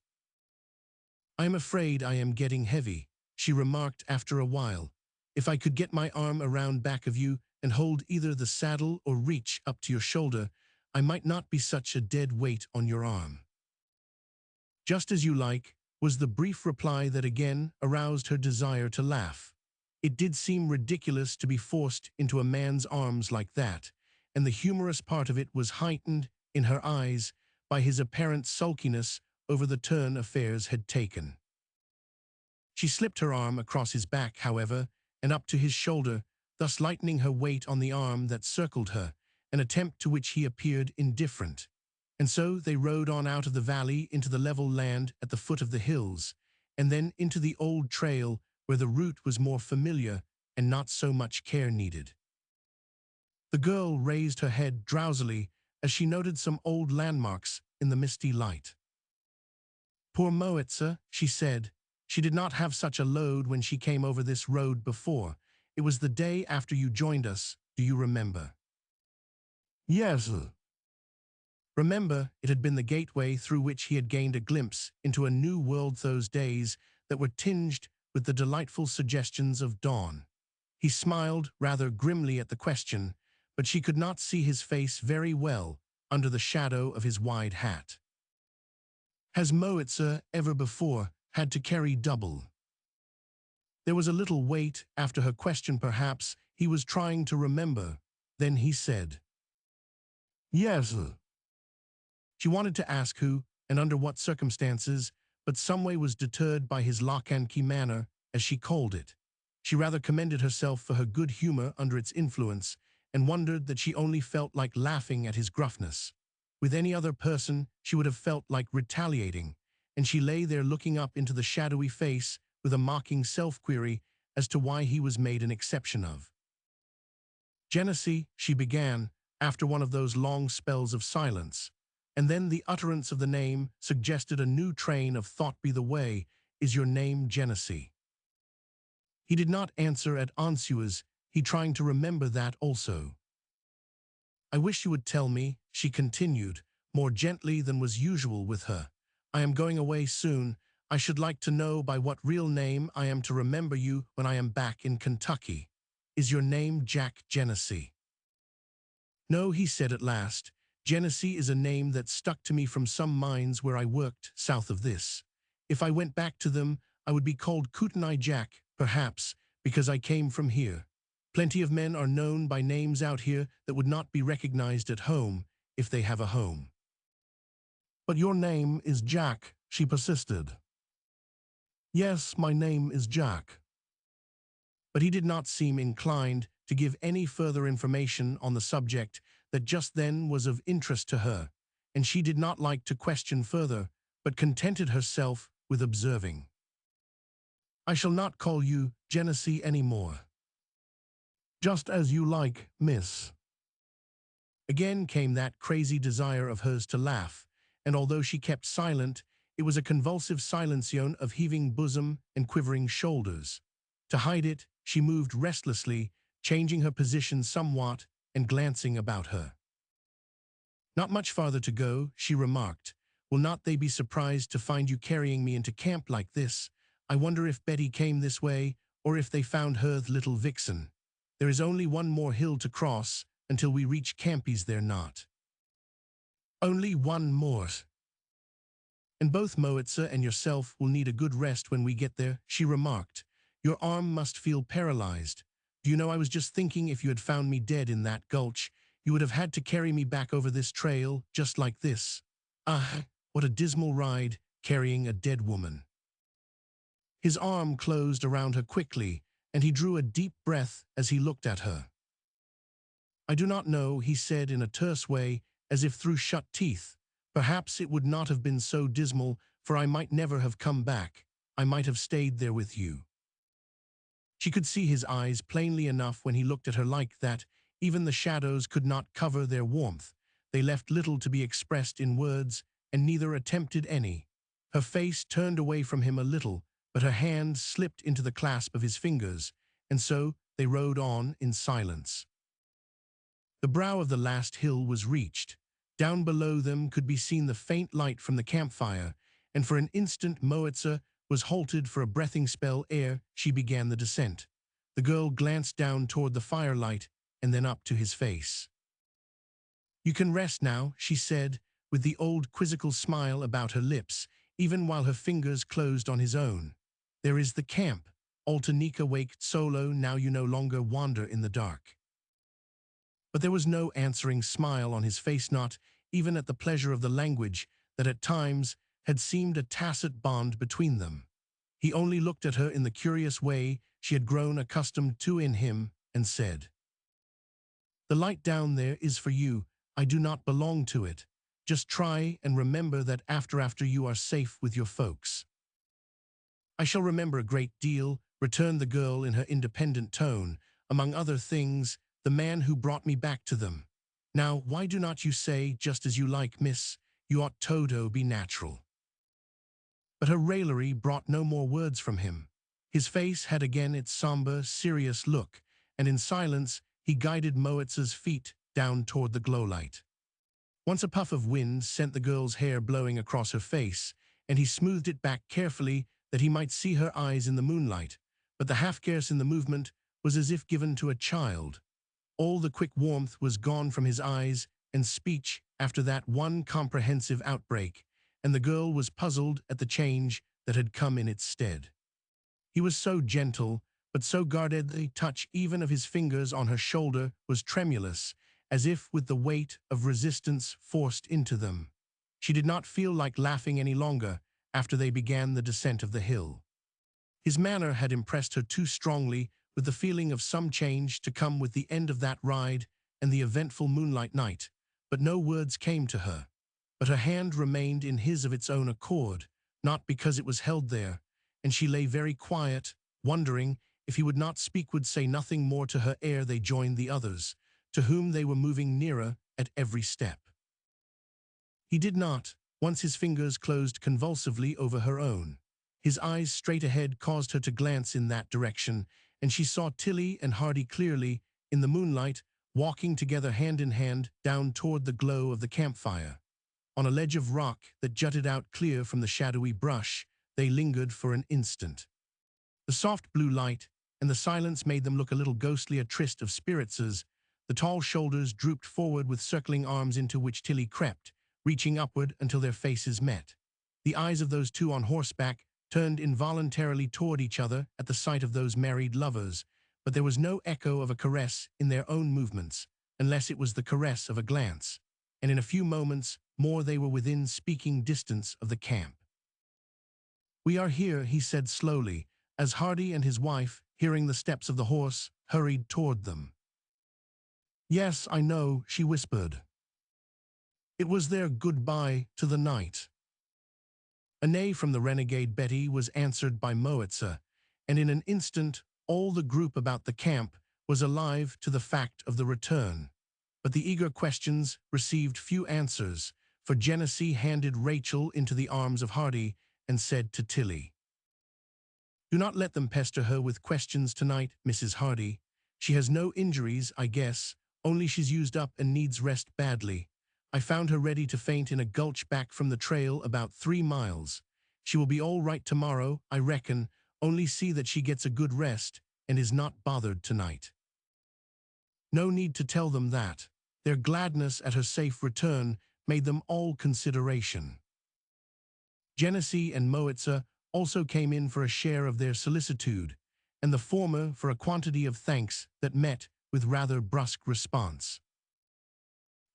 "I am afraid I am getting heavy," she remarked after a while. "If I could get my arm around back of you and hold either the saddle or reach up to your shoulder, I might not be such a dead weight on your arm." "Just as you like," was the brief reply that again aroused her desire to laugh. It did seem ridiculous to be forced into a man's arms like that, and the humorous part of it was heightened, in her eyes, by his apparent sulkiness over the turn affairs had taken. She slipped her arm across his back, however, and up to his shoulder, thus lightening her weight on the arm that circled her, an attempt to which he appeared indifferent. And so they rode on out of the valley into the level land at the foot of the hills, and then into the old trail where the route was more familiar and not so much care needed. The girl raised her head drowsily as she noted some old landmarks in the misty light. Poor Moitza, she said. She did not have such a load when she came over this road before. It was the day after you joined us, do you remember? Yes. Remember, it had been the gateway through which he had gained a glimpse into a new world, those days that were tinged with the delightful suggestions of dawn. He smiled rather grimly at the question, but she could not see his face very well under the shadow of his wide hat. Has Moitza ever before had to carry double? There was a little wait after her question. Perhaps he was trying to remember. Then he said, Yes. She wanted to ask who and under what circumstances, but someway was deterred by his lock and key manner, as she called it. She rather commended herself for her good humor under its influence, and wondered that she only felt like laughing at his gruffness. With any other person, she would have felt like retaliating, and she lay there looking up into the shadowy face with a mocking self-query as to why he was made an exception of. Genesee, she began, after one of those long spells of silence, and then the utterance of the name suggested a new train of thought. Be the way, is your name Genesee? He did not answer at Ansua's, he trying to remember that also. I wish you would tell me, she continued, more gently than was usual with her. I am going away soon. I should like to know by what real name I am to remember you when I am back in Kentucky. Is your name Jack Genesee? No, he said at last. Genesee is a name that stuck to me from some mines where I worked south of this. If I went back to them, I would be called Kootenai Jack, perhaps, because I came from here. Plenty of men are known by names out here that would not be recognized at home if they have a home. But your name is Jack, she persisted. Yes, my name is Jack. But he did not seem inclined to give any further information on the subject that just then was of interest to her, and she did not like to question further, but contented herself with observing. I shall not call you Genesee any more. Just as you like, miss. Again came that crazy desire of hers to laugh, and although she kept silent, it was a convulsive silencion of heaving bosom and quivering shoulders. To hide it, she moved restlessly, changing her position somewhat and glancing about her. Not much farther to go, she remarked. Will not they be surprised to find you carrying me into camp like this? I wonder if Betty came this way, or if they found her little vixen. There is only one more hill to cross until we reach Campy's, there not? Only one more. And both Moitza and yourself will need a good rest when we get there, she remarked. Your arm must feel paralyzed. Do you know, I was just thinking if you had found me dead in that gulch, you would have had to carry me back over this trail, just like this. Ah, what a dismal ride, carrying a dead woman. His arm closed around her quickly, and he drew a deep breath as he looked at her. I do not know, he said in a terse way, as if through shut teeth. Perhaps it would not have been so dismal, for I might never have come back. I might have stayed there with you. She could see his eyes plainly enough when he looked at her like that. Even the shadows could not cover their warmth. They left little to be expressed in words, and neither attempted any. Her face turned away from him a little, but her hand slipped into the clasp of his fingers, and so they rode on in silence. The brow of the last hill was reached. Down below them could be seen the faint light from the campfire, and for an instant Moitza was halted for a breathing spell ere she began the descent. The girl glanced down toward the firelight and then up to his face. You can rest now, she said, with the old quizzical smile about her lips, even while her fingers closed on his own. There is the camp. Altanika waked solo, now you no longer wander in the dark. But there was no answering smile on his face, not even at the pleasure of the language that at times had seemed a tacit bond between them. He only looked at her in the curious way she had grown accustomed to in him, and said, The light down there is for you. I do not belong to it. Just try and remember that after you are safe with your folks. I shall remember a great deal, returned the girl in her independent tone. Among other things, the man who brought me back to them. Now, why do not you say, just as you like, miss, you ought to be natural? But her raillery brought no more words from him. His face had again its somber, serious look, and in silence he guided Moitz's feet down toward the glow-light. Once a puff of wind sent the girl's hair blowing across her face, and he smoothed it back carefully that he might see her eyes in the moonlight, but the half-guess in the movement was as if given to a child. All the quick warmth was gone from his eyes and speech after that one comprehensive outbreak, and the girl was puzzled at the change that had come in its stead. He was so gentle, but so guarded the touch even of his fingers on her shoulder was tremulous, as if with the weight of resistance forced into them. She did not feel like laughing any longer after they began the descent of the hill. His manner had impressed her too strongly with the feeling of some change to come with the end of that ride and the eventful moonlight night, but no words came to her. But her hand remained in his of its own accord, not because it was held there, and she lay very quiet, wondering if he would not speak, would say nothing more to her ere they joined the others, to whom they were moving nearer at every step. He did not, once his fingers closed convulsively over her own. His eyes straight ahead caused her to glance in that direction, and she saw Tilly and Hardy clearly, in the moonlight, walking together hand in hand down toward the glow of the campfire. On a ledge of rock that jutted out clear from the shadowy brush, they lingered for an instant. The soft blue light and the silence made them look a little ghostly, a tryst of spirits. The tall shoulders drooped forward with circling arms into which Tilly crept, reaching upward until their faces met. The eyes of those two on horseback turned involuntarily toward each other at the sight of those married lovers, but there was no echo of a caress in their own movements, unless it was the caress of a glance, and in a few moments more they were within speaking distance of the camp. "We are here," he said slowly, as Hardy and his wife, hearing the steps of the horse, hurried toward them. "Yes, I know," she whispered. It was their goodbye to the night. A neigh from the renegade Betty was answered by Moitza, and in an instant all the group about the camp was alive to the fact of the return. But the eager questions received few answers, for Genesee handed Rachel into the arms of Hardy and said to Tilly, "Do not let them pester her with questions tonight, Mrs. Hardy. She has no injuries, I guess, only she's used up and needs rest badly. I found her ready to faint in a gulch back from the trail about 3 miles. She will be all right tomorrow, I reckon, only see that she gets a good rest and is not bothered tonight." No need to tell them that. Their gladness at her safe return made them all consideration. Genesee and Moitza also came in for a share of their solicitude, and the former for a quantity of thanks that met with rather brusque response.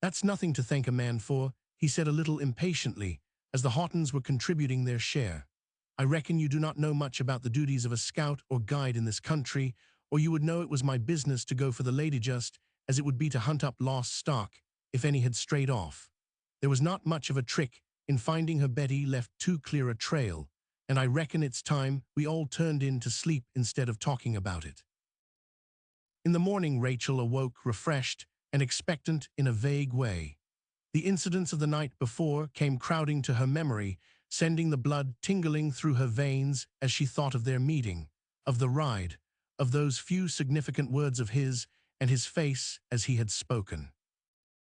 "That's nothing to thank a man for," he said a little impatiently, as the Houghtons were contributing their share. "I reckon you do not know much about the duties of a scout or guide in this country, or you would know it was my business to go for the lady just as it would be to hunt up lost stock, if any had strayed off. There was not much of a trick in finding her. Betty left too clear a trail, and I reckon it's time we all turned in to sleep instead of talking about it." In the morning Rachel awoke refreshed and expectant in a vague way. The incidents of the night before came crowding to her memory, sending the blood tingling through her veins as she thought of their meeting, of the ride, of those few significant words of his, and his face as he had spoken.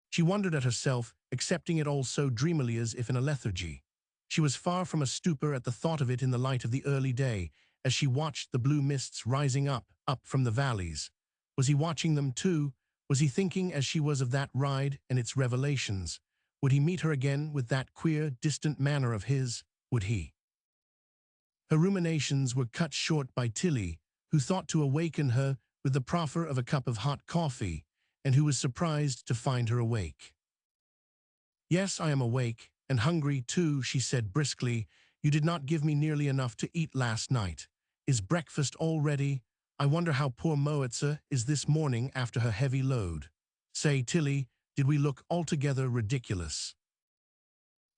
She wondered at herself, accepting it all so dreamily as if in a lethargy. She was far from a stupor at the thought of it in the light of the early day, as she watched the blue mists rising up from the valleys. Was he watching them too? Was he thinking as she was of that ride and its revelations? Would he meet her again with that queer, distant manner of his? Would he? Her ruminations were cut short by Tilly, who thought to awaken her with the proffer of a cup of hot coffee, and who was surprised to find her awake. "Yes, I am awake, and hungry too," she said briskly. "You did not give me nearly enough to eat last night. Is breakfast all ready? I wonder how poor Moitza is this morning after her heavy load. Say, Tilly, did we look altogether ridiculous?"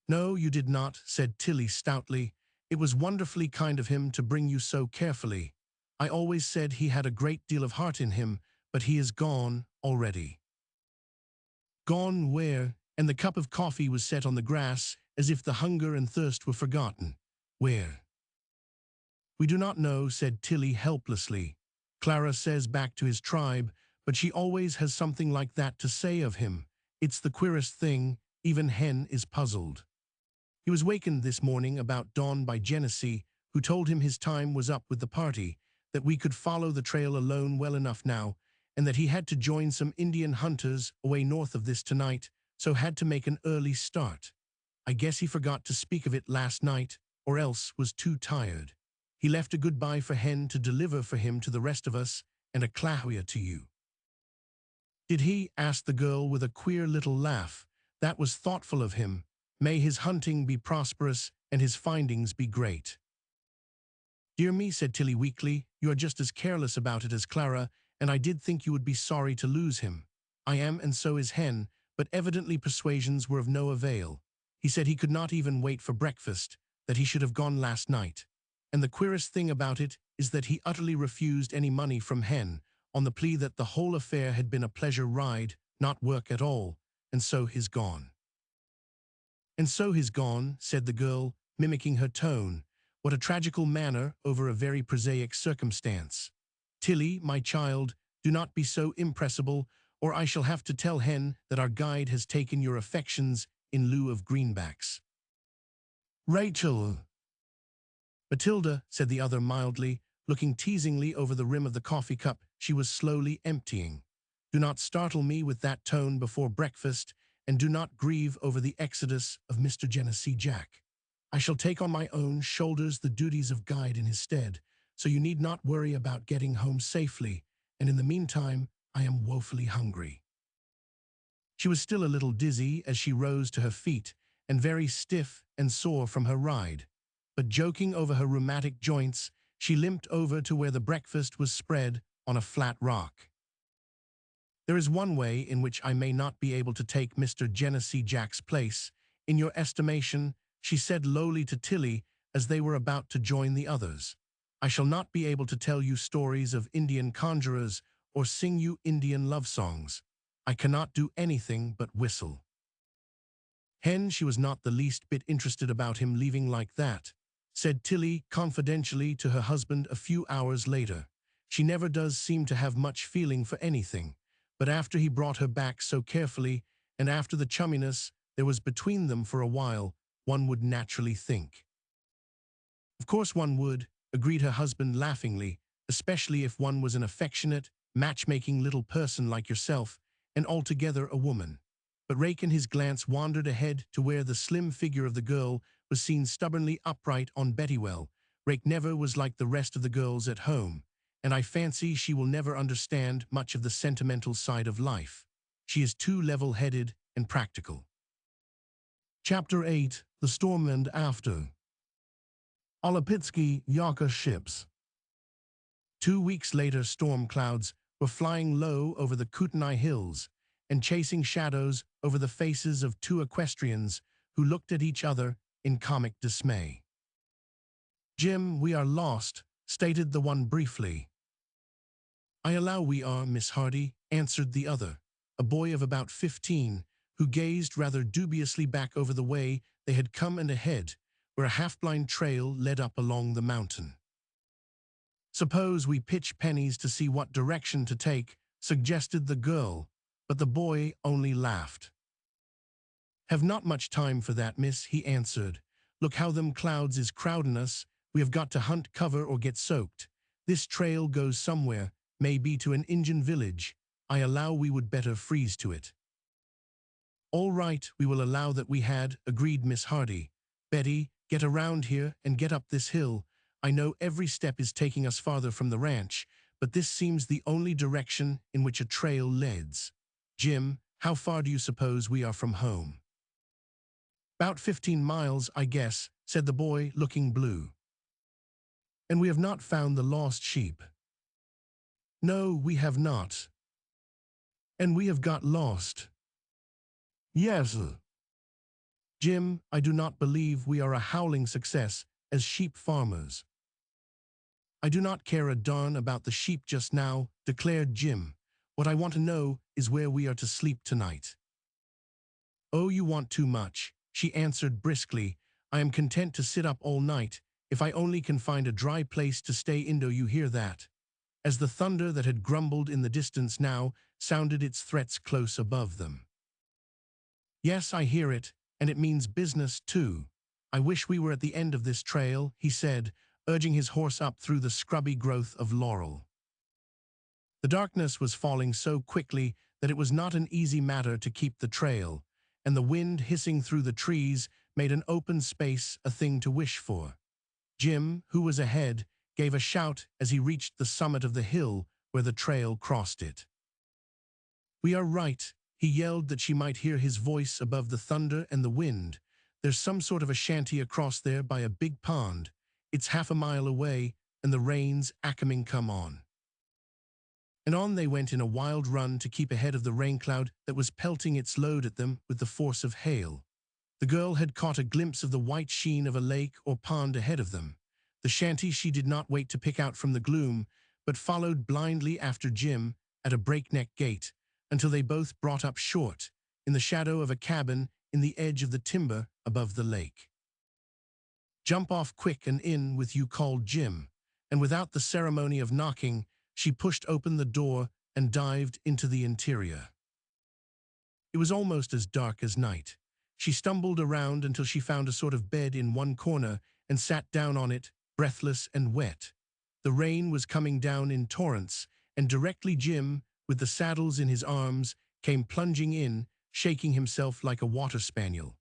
"No, you did not," said Tilly stoutly, It was wonderfully kind of him to bring you so carefully. I always said he had a great deal of heart in him, but he is gone already." "Gone where?" And the cup of coffee was set on the grass, as if the hunger and thirst were forgotten. "Where?" "We do not know," said Tilly helplessly. "Clara says back to his tribe, but she always has something like that to say of him. It's the queerest thing, even Hen is puzzled. He was wakened this morning about dawn by Genesee, who told him his time was up with the party, that we could follow the trail alone well enough now, and that he had to join some Indian hunters away north of this tonight, so had to make an early start. I guess he forgot to speak of it last night, or else was too tired. He left a goodbye for Hen to deliver for him to the rest of us, and a clahwia to you." "Did he?" asked the girl with a queer little laugh. "That was thoughtful of him. May his hunting be prosperous and his findings be great." "Dear me," said Tilly weakly, "you are just as careless about it as Clara, and I did think you would be sorry to lose him. I am, and so is Hen," but evidently persuasions were of no avail. He said he could not even wait for breakfast, that he should have gone last night. And the queerest thing about it is that he utterly refused any money from Hen, on the plea that the whole affair had been a pleasure ride, not work at all, and so he's gone. "And so he's gone," said the girl, mimicking her tone. "What a tragical manner over a very prosaic circumstance. Tilly, my child, do not be so impressible, or I shall have to tell Hen that our guide has taken your affections in lieu of greenbacks." "Rachel." "Matilda," said the other mildly, looking teasingly over the rim of the coffee cup she was slowly emptying. "Do not startle me with that tone before breakfast, and do not grieve over the exodus of Mr. Genesee Jack. I shall take on my own shoulders the duties of guide in his stead, so you need not worry about getting home safely, and in the meantime I am woefully hungry." She was still a little dizzy as she rose to her feet, and very stiff and sore from her ride. But joking over her rheumatic joints, she limped over to where the breakfast was spread on a flat rock. "There is one way in which I may not be able to take Mr. Genesee Jack's place, in your estimation," she said lowly to Tilly as they were about to join the others. "I shall not be able to tell you stories of Indian conjurers or sing you Indian love songs. I cannot do anything but whistle." Hen, she was not the least bit interested about him leaving like that, said Tilly confidentially to her husband a few hours later. "She never does seem to have much feeling for anything, but after he brought her back so carefully, and after the chumminess there was between them for a while, one would naturally think." "Of course one would," agreed her husband laughingly, "especially if one was an affectionate, matchmaking little person like yourself, and altogether a woman." But Rake and his glance wandered ahead to where the slim figure of the girl was seen stubbornly upright on Bettywell. Rake never was like the rest of the girls at home, and I fancy she will never understand much of the sentimental side of life. She is too level-headed and practical. Chapter 8. The Storm and After. Olopitsky Yaka ships. 2 weeks later, storm clouds were flying low over the Kootenai Hills and chasing shadows over the faces of two equestrians who looked at each other in comic dismay. "Jim, we are lost," stated the one briefly. "I allow we are, Miss Hardy," answered the other, a boy of about 15, who gazed rather dubiously back over the way they had come and ahead, where a half-blind trail led up along the mountain. "Suppose we pitch pennies to see what direction to take," suggested the girl, but the boy only laughed. "Have not much time for that, miss," he answered. "Look how them clouds is crowdin' us. We have got to hunt cover or get soaked. This trail goes somewhere, may be to an Injun village. I allow we would better freeze to it." "All right, we will allow that we had," agreed Miss Hardy. "Betty, get around here and get up this hill. I know every step is taking us farther from the ranch, but this seems the only direction in which a trail leads. Jim, how far do you suppose we are from home?" "About 15 miles, I guess," said the boy, looking blue. "And we have not found the lost sheep?" "No, we have not." "And we have got lost?" "Yes." "Jim, I do not believe we are a howling success," as sheep farmers. I do not care a darn about the sheep just now, declared Jim. What I want to know is where we are to sleep tonight. Oh, you want too much, she answered briskly. I am content to sit up all night, if I only can find a dry place to stay in. Do you hear that? As the thunder that had grumbled in the distance now sounded its threats close above them. Yes, I hear it, and it means business too. I wish we were at the end of this trail, he said, urging his horse up through the scrubby growth of laurel. The darkness was falling so quickly that it was not an easy matter to keep the trail, and the wind hissing through the trees made an open space a thing to wish for. Jim, who was ahead, gave a shout as he reached the summit of the hill where the trail crossed it. We are right, he yelled that she might hear his voice above the thunder and the wind. There's some sort of a shanty across there by a big pond. It's half a mile away, and the rain's acoming come on. And on they went in a wild run to keep ahead of the rain cloud that was pelting its load at them with the force of hail. The girl had caught a glimpse of the white sheen of a lake or pond ahead of them. The shanty she did not wait to pick out from the gloom, but followed blindly after Jim at a breakneck gait, until they both brought up short, in the shadow of a cabin in the edge of the timber above the lake. Jump off quick and in with you, called Jim, and without the ceremony of knocking, she pushed open the door and dived into the interior. It was almost as dark as night. She stumbled around until she found a sort of bed in one corner and sat down on it, breathless and wet. The rain was coming down in torrents, and directly Jim, with the saddles in his arms, came plunging in, shaking himself like a water spaniel.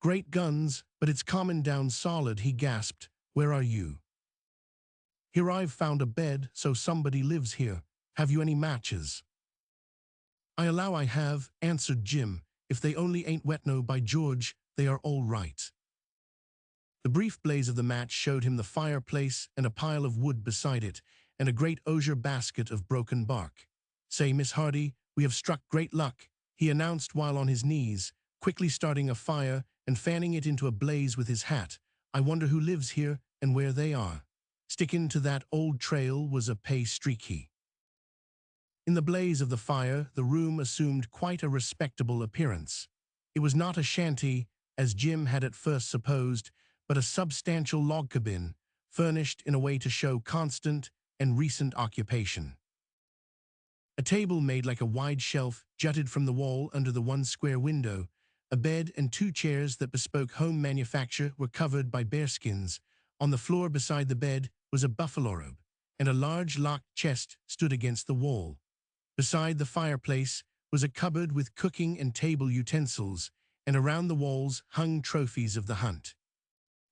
Great guns, but it's coming down solid, he gasped. Where are you? Here, I've found a bed, so somebody lives here. Have you any matches? I allow I have, answered Jim. If they only ain't wet, no, by George, they are all right. The brief blaze of the match showed him the fireplace and a pile of wood beside it, and a great osier basket of broken bark. Say, Miss Hardy, we have struck great luck, he announced while on his knees, quickly starting a fire and fanning it into a blaze with his hat. I wonder who lives here and where they are. Stickin' to that old trail was a pay streaky. In the blaze of the fire, the room assumed quite a respectable appearance. It was not a shanty, as Jim had at first supposed, but a substantial log cabin, furnished in a way to show constant and recent occupation. A table made like a wide shelf jutted from the wall under the one square window. A bed and two chairs that bespoke home manufacture were covered by bearskins. On the floor beside the bed was a buffalo robe, and a large locked chest stood against the wall. Beside the fireplace was a cupboard with cooking and table utensils, and around the walls hung trophies of the hunt.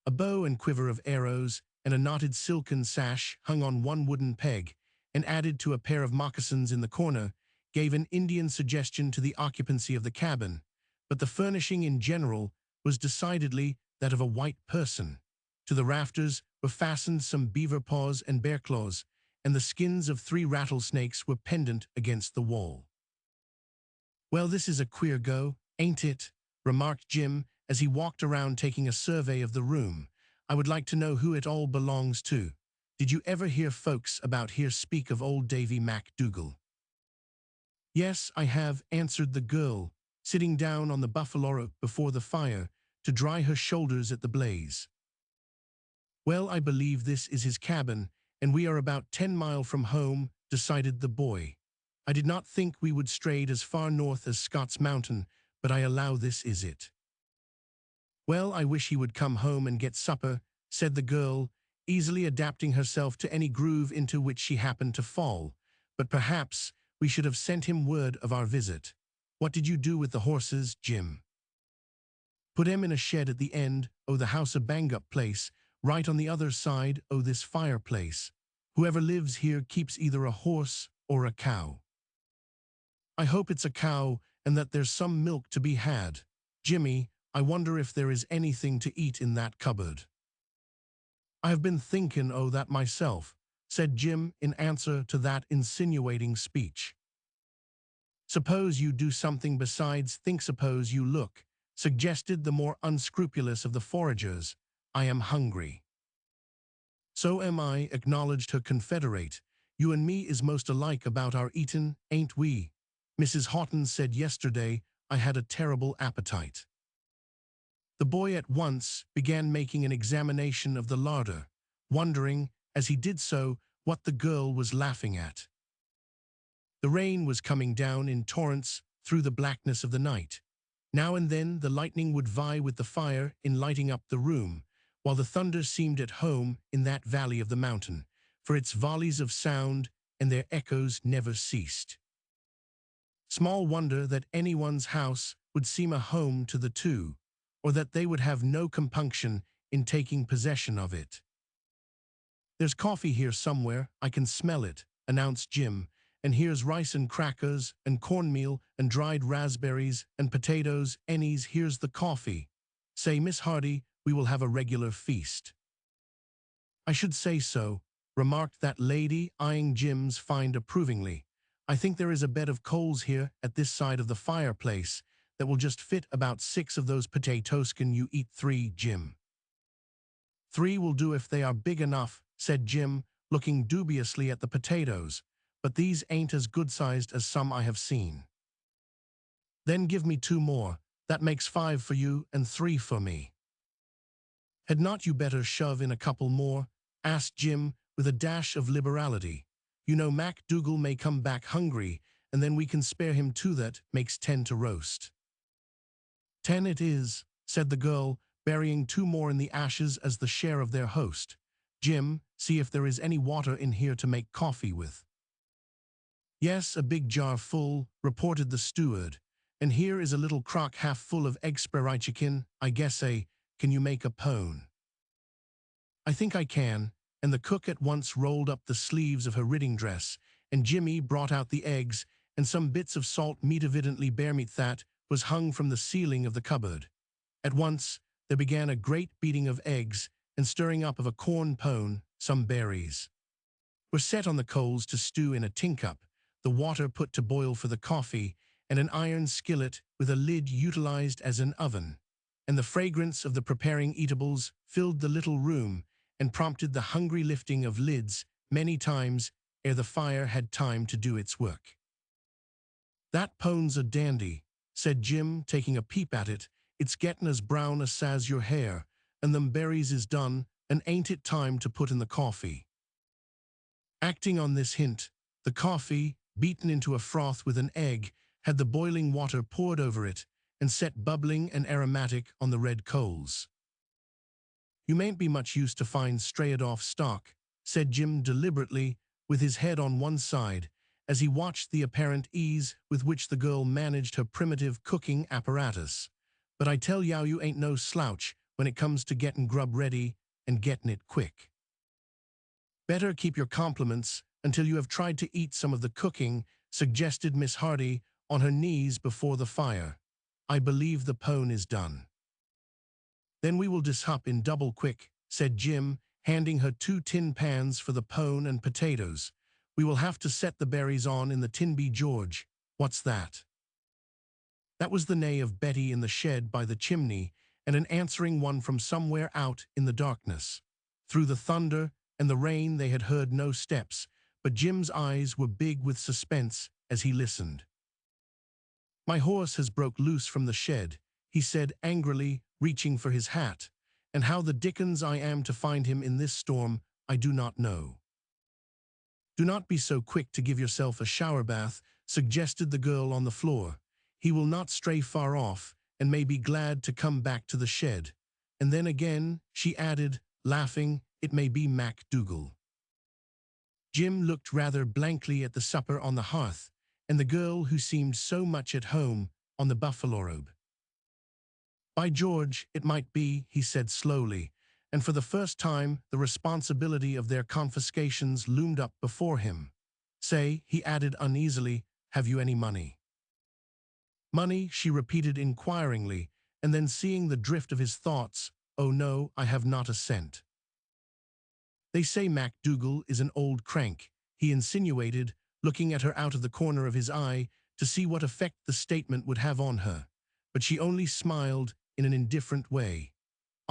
A bow and quiver of arrows and a knotted silken sash hung on one wooden peg, and added to a pair of moccasins in the corner, gave an Indian suggestion to the occupancy of the cabin, but the furnishing in general was decidedly that of a white person. To the rafters were fastened some beaver paws and bear claws, and the skins of 3 rattlesnakes were pendant against the wall. Well, this is a queer go, ain't it? Remarked Jim as he walked around taking a survey of the room. I would like to know who it all belongs to. Did you ever hear folks about here speak of old Davy MacDougall? Yes, I have, answered the girl, sitting down on the buffalo robe before the fire to dry her shoulders at the blaze. Well, I believe this is his cabin, and we are about 10 miles from home, decided the boy. I did not think we would stray as far north as Scott's Mountain, but I allow this is it. Well, I wish he would come home and get supper, said the girl, easily adapting herself to any groove into which she happened to fall. But perhaps we should have sent him word of our visit. What did you do with the horses, Jim? Put 'em in a shed at the end, o' the house, a bang-up place, right on the other side o' this fireplace. Whoever lives here keeps either a horse or a cow. I hope it's a cow and that there's some milk to be had. Jimmy, I wonder if there is anything to eat in that cupboard. I have been thinkin' o' that myself, said Jim in answer to that insinuating speech. Suppose you do something besides think, suppose you look, suggested the more unscrupulous of the foragers. I am hungry. So am I, acknowledged her confederate. You and me is most alike about our eatin', ain't we? Mrs. Houghton said yesterday I had a terrible appetite. The boy at once began making an examination of the larder, wondering, as he did so, what the girl was laughing at. The rain was coming down in torrents through the blackness of the night. Now and then the lightning would vie with the fire in lighting up the room, while the thunder seemed at home in that valley of the mountain, for its volleys of sound and their echoes never ceased. Small wonder that anyone's house would seem a home to the two, or that they would have no compunction in taking possession of it. There's coffee here somewhere, I can smell it, announced Jim, and here's rice and crackers and cornmeal and dried raspberries and potatoes. Ennies, here's the coffee. Say, Miss Hardy, we will have a regular feast. I should say so, remarked that lady, eyeing Jim's find approvingly. I think there is a bed of coals here at this side of the fireplace that will just fit about 6 of those potatoes. Can you eat 3, Jim? 3 will do if they are big enough, said Jim, looking dubiously at the potatoes, but these ain't as good-sized as some I have seen. Then give me 2 more. That makes 5 for you and 3 for me. Had not you better shove in a couple more? Asked Jim with a dash of liberality. You know Mac Dougal may come back hungry, and then we can spare him 2. That makes 10 to roast. 10 it is, said the girl, burying 2 more in the ashes as the share of their host. Jim, see if there is any water in here to make coffee with. Yes, a big jar full, reported the steward. And here is a little crock half full of eggs. I guess can you make a pone? I think I can, and the cook at once rolled up the sleeves of her riding dress, and Jimmy brought out the eggs and some bits of salt meat, evidently bear meat, that was hung from the ceiling of the cupboard. At once there began a great beating of eggs and stirring up of a corn pone. Some berries were set on the coals to stew in a tin cup, the water put to boil for the coffee, and an iron skillet with a lid utilized as an oven. And the fragrance of the preparing eatables filled the little room and prompted the hungry lifting of lids many times ere the fire had time to do its work. That pone's a dandy, said Jim, taking a peep at it. It's gettin' as brown as your hair, and them berries is done, and ain't it time to put in the coffee? Acting on this hint, the coffee, beaten into a froth with an egg, had the boiling water poured over it and set bubbling and aromatic on the red coals. You mayn't be much use to find strayed-off stock, said Jim deliberately, with his head on one side, as he watched the apparent ease with which the girl managed her primitive cooking apparatus. But I tell yow you ain't no slouch when it comes to gettin' grub ready and gettin' it quick. Better keep your compliments until you have tried to eat some of the cooking, suggested Miss Hardy, on her knees before the fire. I believe the pone is done. Then we will dishup in double quick, said Jim, handing her 2 tin pans for the pone and potatoes. We will have to set the berries on in the tin. Be George, what's that? That was the neigh of Betty in the shed by the chimney, and an answering one from somewhere out in the darkness. Through the thunder and the rain they had heard no steps, but Jim's eyes were big with suspense as he listened. My horse has broke loose from the shed, he said angrily, reaching for his hat, and how the dickens I am to find him in this storm, I do not know. Do not be so quick to give yourself a shower bath, suggested the girl on the floor. He will not stray far off, and may be glad to come back to the shed. And then again, she added, laughing, it may be Mac Dougal. Jim looked rather blankly at the supper on the hearth, and the girl who seemed so much at home on the buffalo robe. By George, it might be, he said slowly, and for the first time the responsibility of their confiscations loomed up before him. Say, he added uneasily, have you any money? Money, she repeated inquiringly, and then seeing the drift of his thoughts, oh no, I have not a cent. They say Mac Dougal is an old crank, he insinuated, looking at her out of the corner of his eye to see what effect the statement would have on her, but she only smiled in an indifferent way.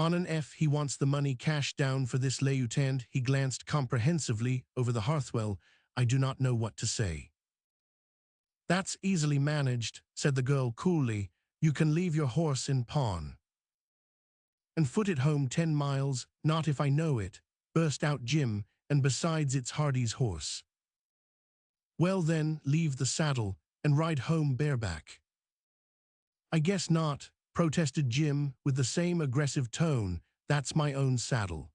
On an F, he wants the money cash down for this lieutenant. He glanced comprehensively over the hearthrug. I do not know what to say. That's easily managed, said the girl coolly. You can leave your horse in pawn. And foot it home 10 miles, not if I know it, burst out Jim, and besides it's Hardy's horse. Well then, leave the saddle, and ride home bareback. I guess not, protested Jim, with the same aggressive tone. That's my own saddle.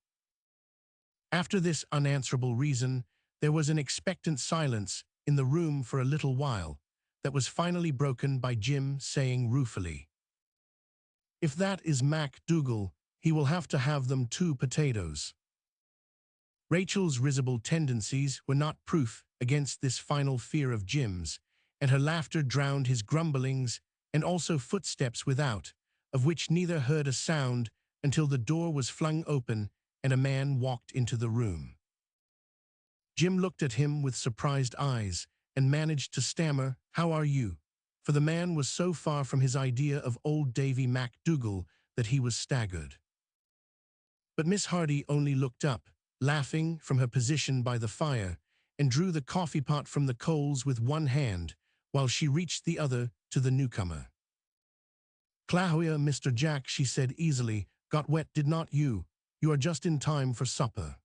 After this unanswerable reason, there was an expectant silence in the room for a little while, that was finally broken by Jim saying ruefully, if that is MacDougall, he will have to have them 2 potatoes. Rachel's risible tendencies were not proof against this final fear of Jim's, and her laughter drowned his grumblings and also footsteps without, of which neither heard a sound until the door was flung open and a man walked into the room. Jim looked at him with surprised eyes and managed to stammer, "How are you?" For the man was so far from his idea of old Davy MacDougall that he was staggered. But Miss Hardy only looked up, laughing from her position by the fire, and drew the coffee pot from the coals with one hand, while she reached the other to the newcomer. "Clahoia, Mr. Jack," she said easily, "got wet, did not you? You are just in time for supper."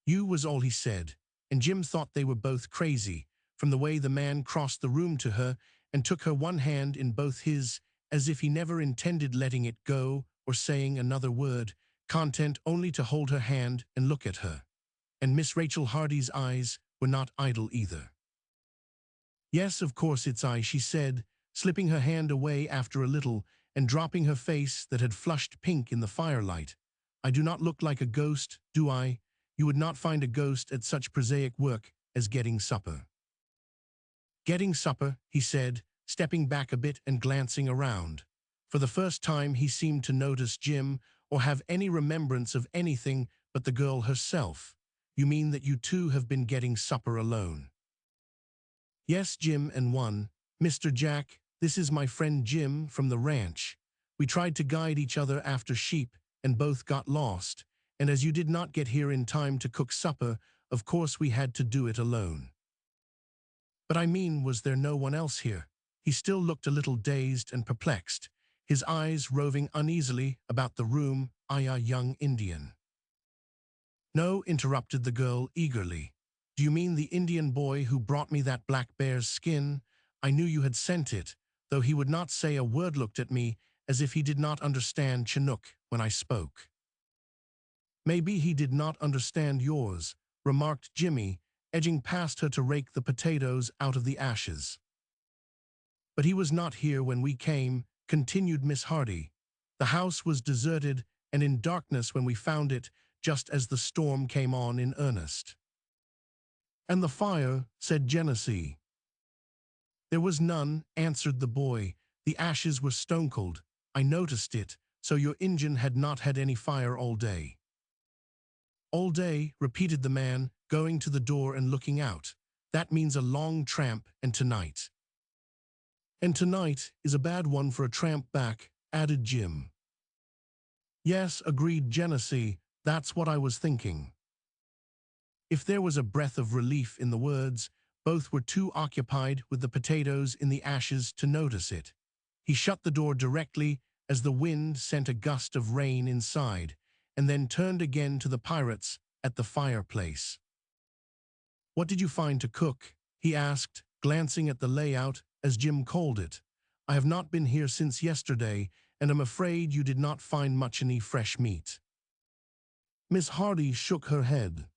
"You" was all he said, and Jim thought they were both crazy, from the way the man crossed the room to her and took her one hand in both his, as if he never intended letting it go or saying another word, content only to hold her hand and look at her. And Miss Rachel Hardy's eyes were not idle either. "Yes, of course it's I," she said, slipping her hand away after a little and dropping her face that had flushed pink in the firelight. "I do not look like a ghost, do I? You would not find a ghost at such prosaic work as getting supper." "Getting supper," he said, stepping back a bit and glancing around. For the first time he seemed to notice Jim or have any remembrance of anything but the girl herself. "You mean that you two have been getting supper alone?" "Yes, Jim and one. Mr. Jack, this is my friend Jim from the ranch. We tried to guide each other after sheep and both got lost, and as you did not get here in time to cook supper, of course we had to do it alone." "But I mean, was there no one else here?" He still looked a little dazed and perplexed, his eyes roving uneasily about the room. Young Indian." "No," interrupted the girl eagerly. "Do you mean the Indian boy who brought me that black bear's skin? I knew you had sent it, though he would not say a word, looked at me as if he did not understand Chinook when I spoke." "Maybe he did not understand yours," remarked Jimmy, edging past her to rake the potatoes out of the ashes. "But he was not here when we came," continued Miss Hardy. "The house was deserted and in darkness when we found it, just as the storm came on in earnest." "And the fire," said Genesee. "There was none," answered the boy. "The ashes were stone-cold. I noticed it, so your engine had not had any fire all day." "All day," repeated the man, going to the door and looking out. "That means a long tramp, and tonight." "And tonight is a bad one for a tramp back," added Jim. "Yes," agreed Genesee, "that's what I was thinking." If there was a breath of relief in the words, both were too occupied with the potatoes in the ashes to notice it. He shut the door directly as the wind sent a gust of rain inside, and then turned again to the pirates at the fireplace. "What did you find to cook?" he asked, glancing at the layout, as Jim called it. "I have not been here since yesterday, and am afraid you did not find much any fresh meat." Miss Hardy shook her head.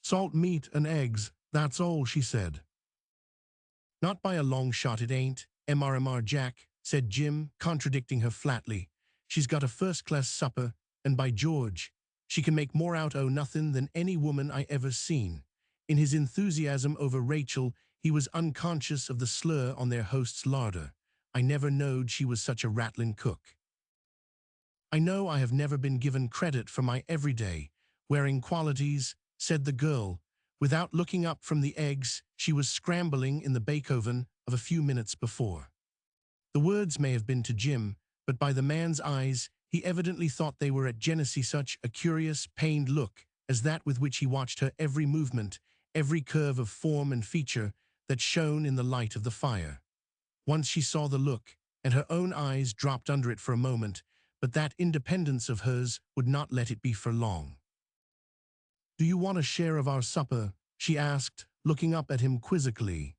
"Salt meat and eggs, that's all," she said. "Not by a long shot it ain't, MRMR Jack," said Jim, contradicting her flatly. "She's got a first-class supper, and by George, she can make more out o' nothing than any woman I ever seen." In his enthusiasm over Rachel, he was unconscious of the slur on their host's larder. "I never knowed she was such a rattlin' cook." "I know I have never been given credit for my everyday, wearing qualities," said the girl, without looking up from the eggs she was scrambling in the bake-oven of a few minutes before. The words may have been to Jim, but by the man's eyes He evidently thought they were at Genesee such a curious, pained look as that with which he watched her every movement, every curve of form and feature that shone in the light of the fire. Once she saw the look, and her own eyes dropped under it for a moment, but that independence of hers would not let it be for long. "Do you want a share of our supper?" she asked, looking up at him quizzically.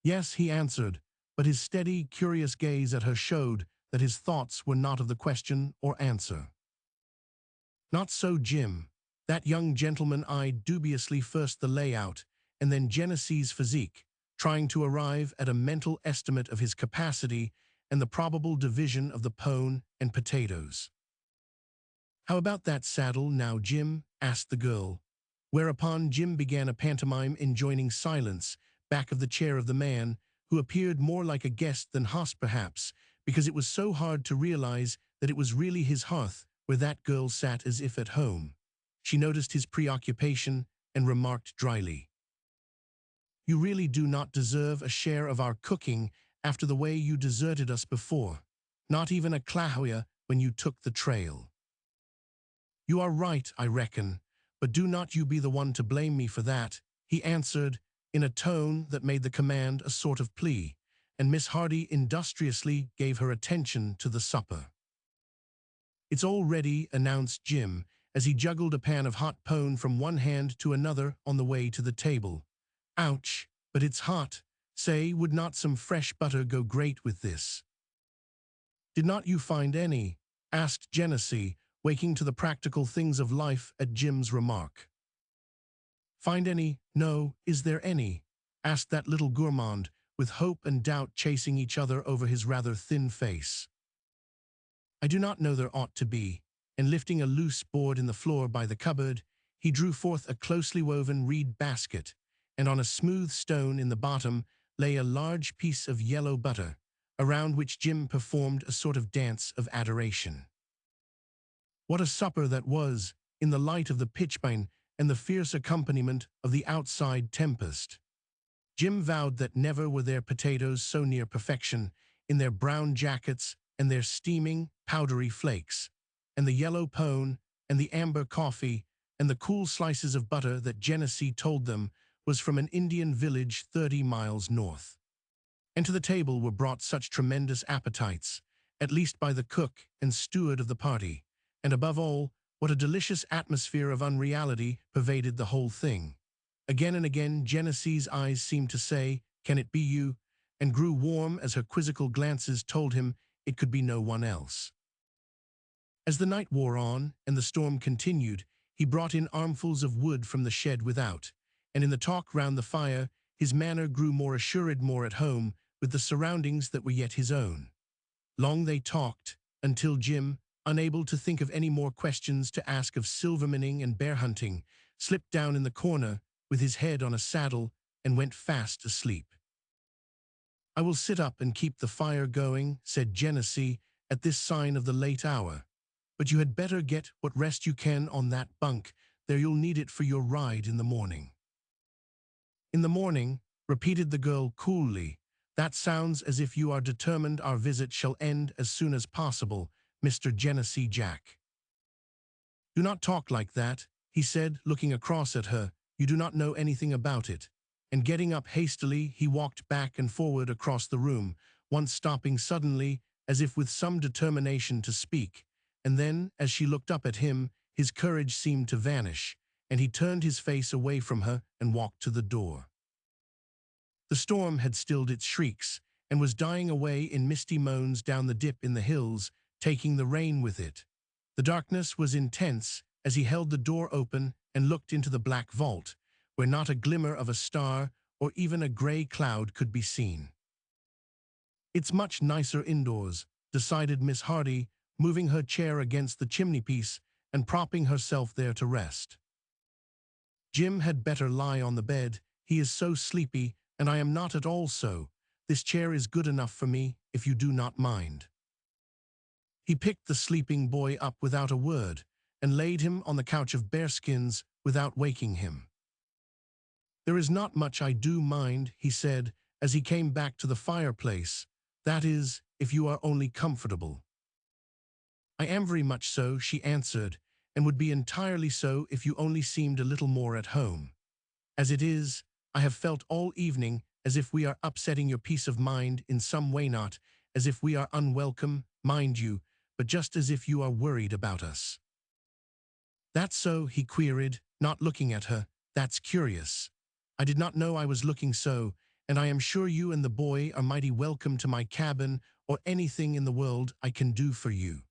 "Yes," he answered, but his steady, curious gaze at her showed that his thoughts were not of the question or answer. Not so Jim. That young gentleman eyed dubiously first the layout and then Genesee's physique, trying to arrive at a mental estimate of his capacity and the probable division of the pone and potatoes. "How about that saddle now, Jim?" asked the girl, whereupon Jim began a pantomime enjoining silence back of the chair of the man, who appeared more like a guest than host perhaps, because it was so hard to realize that it was really his hearth where that girl sat as if at home. She noticed his preoccupation and remarked dryly, "You really do not deserve a share of our cooking after the way you deserted us before. Not even a clahoya when you took the trail." "You are right, I reckon, but do not you be the one to blame me for that," he answered, in a tone that made the command a sort of plea, and Miss Hardy industriously gave her attention to the supper. "It's all ready," announced Jim, as he juggled a pan of hot pone from one hand to another on the way to the table. "Ouch, but it's hot. Say, would not some fresh butter go great with this?" "Did not you find any?" asked Genesee, waking to the practical things of life at Jim's remark. "Find any? No, is there any?" asked that little gourmand, with hope and doubt chasing each other over his rather thin face. "I do not know there ought to be," and lifting a loose board in the floor by the cupboard, he drew forth a closely woven reed basket, and on a smooth stone in the bottom lay a large piece of yellow butter, around which Jim performed a sort of dance of adoration. What a supper that was, in the light of the pitchpine and the fierce accompaniment of the outside tempest. Jim vowed that never were there potatoes so near perfection, in their brown jackets and their steaming, powdery flakes, and the yellow pone, and the amber coffee, and the cool slices of butter that Genesee told them was from an Indian village 30 miles north. And to the table were brought such tremendous appetites, at least by the cook and steward of the party, and above all, what a delicious atmosphere of unreality pervaded the whole thing. Again and again Genesee's eyes seemed to say, "Can it be you?" and grew warm as her quizzical glances told him it could be no one else. As the night wore on and the storm continued, he brought in armfuls of wood from the shed without, and in the talk round the fire his manner grew more assured, more at home with the surroundings that were yet his own. Long they talked, until Jim, unable to think of any more questions to ask of silvermaning and bear hunting, slipped down in the corner with his head on a saddle and went fast asleep. "I will sit up and keep the fire going," said Genesee at this sign of the late hour, "but you had better get what rest you can on that bunk, there you'll need it for your ride in the morning." "In the morning," repeated the girl coolly. "That sounds as if you are determined our visit shall end as soon as possible, Mr. Genesee Jack." "Do not talk like that," he said, looking across at her. "You do not know anything about it." And getting up hastily, he walked back and forward across the room, once stopping suddenly, as if with some determination to speak. And then, as she looked up at him, his courage seemed to vanish, and he turned his face away from her and walked to the door. The storm had stilled its shrieks, and was dying away in misty moans down the dip in the hills, taking the rain with it. The darkness was intense as he held the door open and looked into the black vault, where not a glimmer of a star or even a gray cloud could be seen. "It's much nicer indoors," decided Miss Hardy, moving her chair against the chimney-piece and propping herself there to rest. "Jim had better lie on the bed. He is so sleepy, and I am not at all so. This chair is good enough for me, if you do not mind." He picked the sleeping boy up without a word, and laid him on the couch of bearskins without waking him. "There is not much I do mind," he said, as he came back to the fireplace. "That is, if you are only comfortable." I am very much so, she answered, and would be entirely so if you only seemed a little more at home. As it is, I have felt all evening as if we are upsetting your peace of mind in some way, not as if we are unwelcome, mind you, but just as if you are worried about us. That's so, he queried, not looking at her. That's curious. I did not know I was looking so, and I am sure you and the boy are mighty welcome to my cabin or anything in the world I can do for you.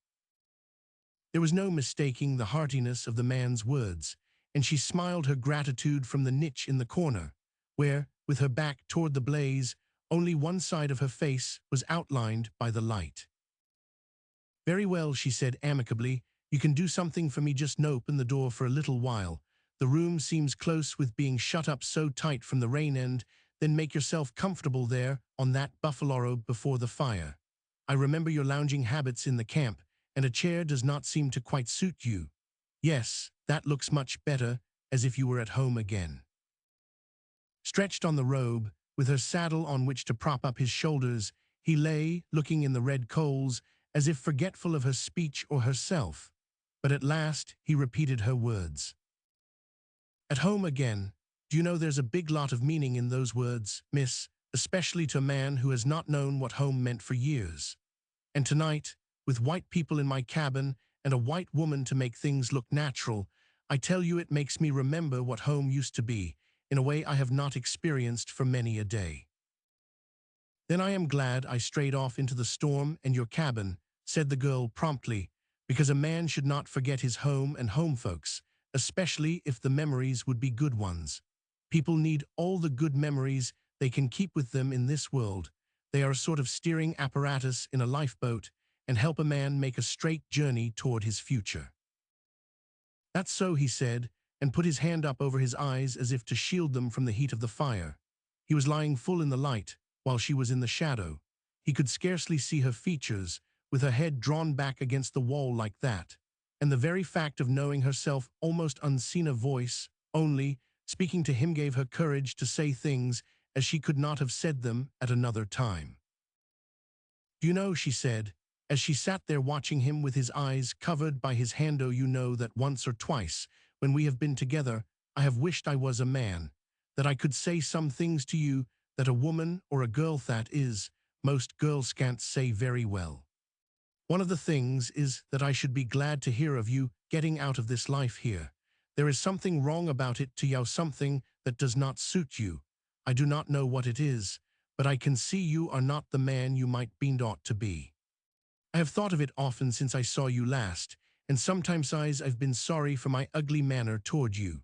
There was no mistaking the heartiness of the man's words, and she smiled her gratitude from the niche in the corner, where, with her back toward the blaze, only one side of her face was outlined by the light. Very well, she said amicably, you can do something for me, just open the door for a little while. The room seems close with being shut up so tight from the rain, and then make yourself comfortable there on that buffalo robe before the fire. I remember your lounging habits in the camp, and a chair does not seem to quite suit you. Yes, that looks much better, as if you were at home again. Stretched on the robe, with her saddle on which to prop up his shoulders, he lay, looking in the red coals, as if forgetful of her speech or herself. But at last he repeated her words. At home again. Do you know there's a big lot of meaning in those words, miss, especially to a man who has not known what home meant for years. And tonight, with white people in my cabin and a white woman to make things look natural, I tell you it makes me remember what home used to be, in a way I have not experienced for many a day. Then I am glad I strayed off into the storm and your cabin, said the girl promptly, because a man should not forget his home and home folks, especially if the memories would be good ones. People need all the good memories they can keep with them in this world. They are a sort of steering apparatus in a lifeboat and help a man make a straight journey toward his future. That's so, he said, and put his hand up over his eyes as if to shield them from the heat of the fire. He was lying full in the light, while she was in the shadow. He could scarcely see her features, with her head drawn back against the wall like that, and the very fact of knowing herself almost unseen, a voice, only, speaking to him gave her courage to say things as she could not have said them at another time. Do you know, she said, as she sat there watching him with his eyes covered by his hand, you know that once or twice, when we have been together, I have wished I was a man, that I could say some things to you that a woman or a girl, that is, most girls can't say very well. One of the things is that I should be glad to hear of you getting out of this life here. There is something wrong about it to you, something that does not suit you. I do not know what it is, but I can see you are not the man you might be ought to be. I have thought of it often since I saw you last, and sometimes I've been sorry for my ugly manner toward you.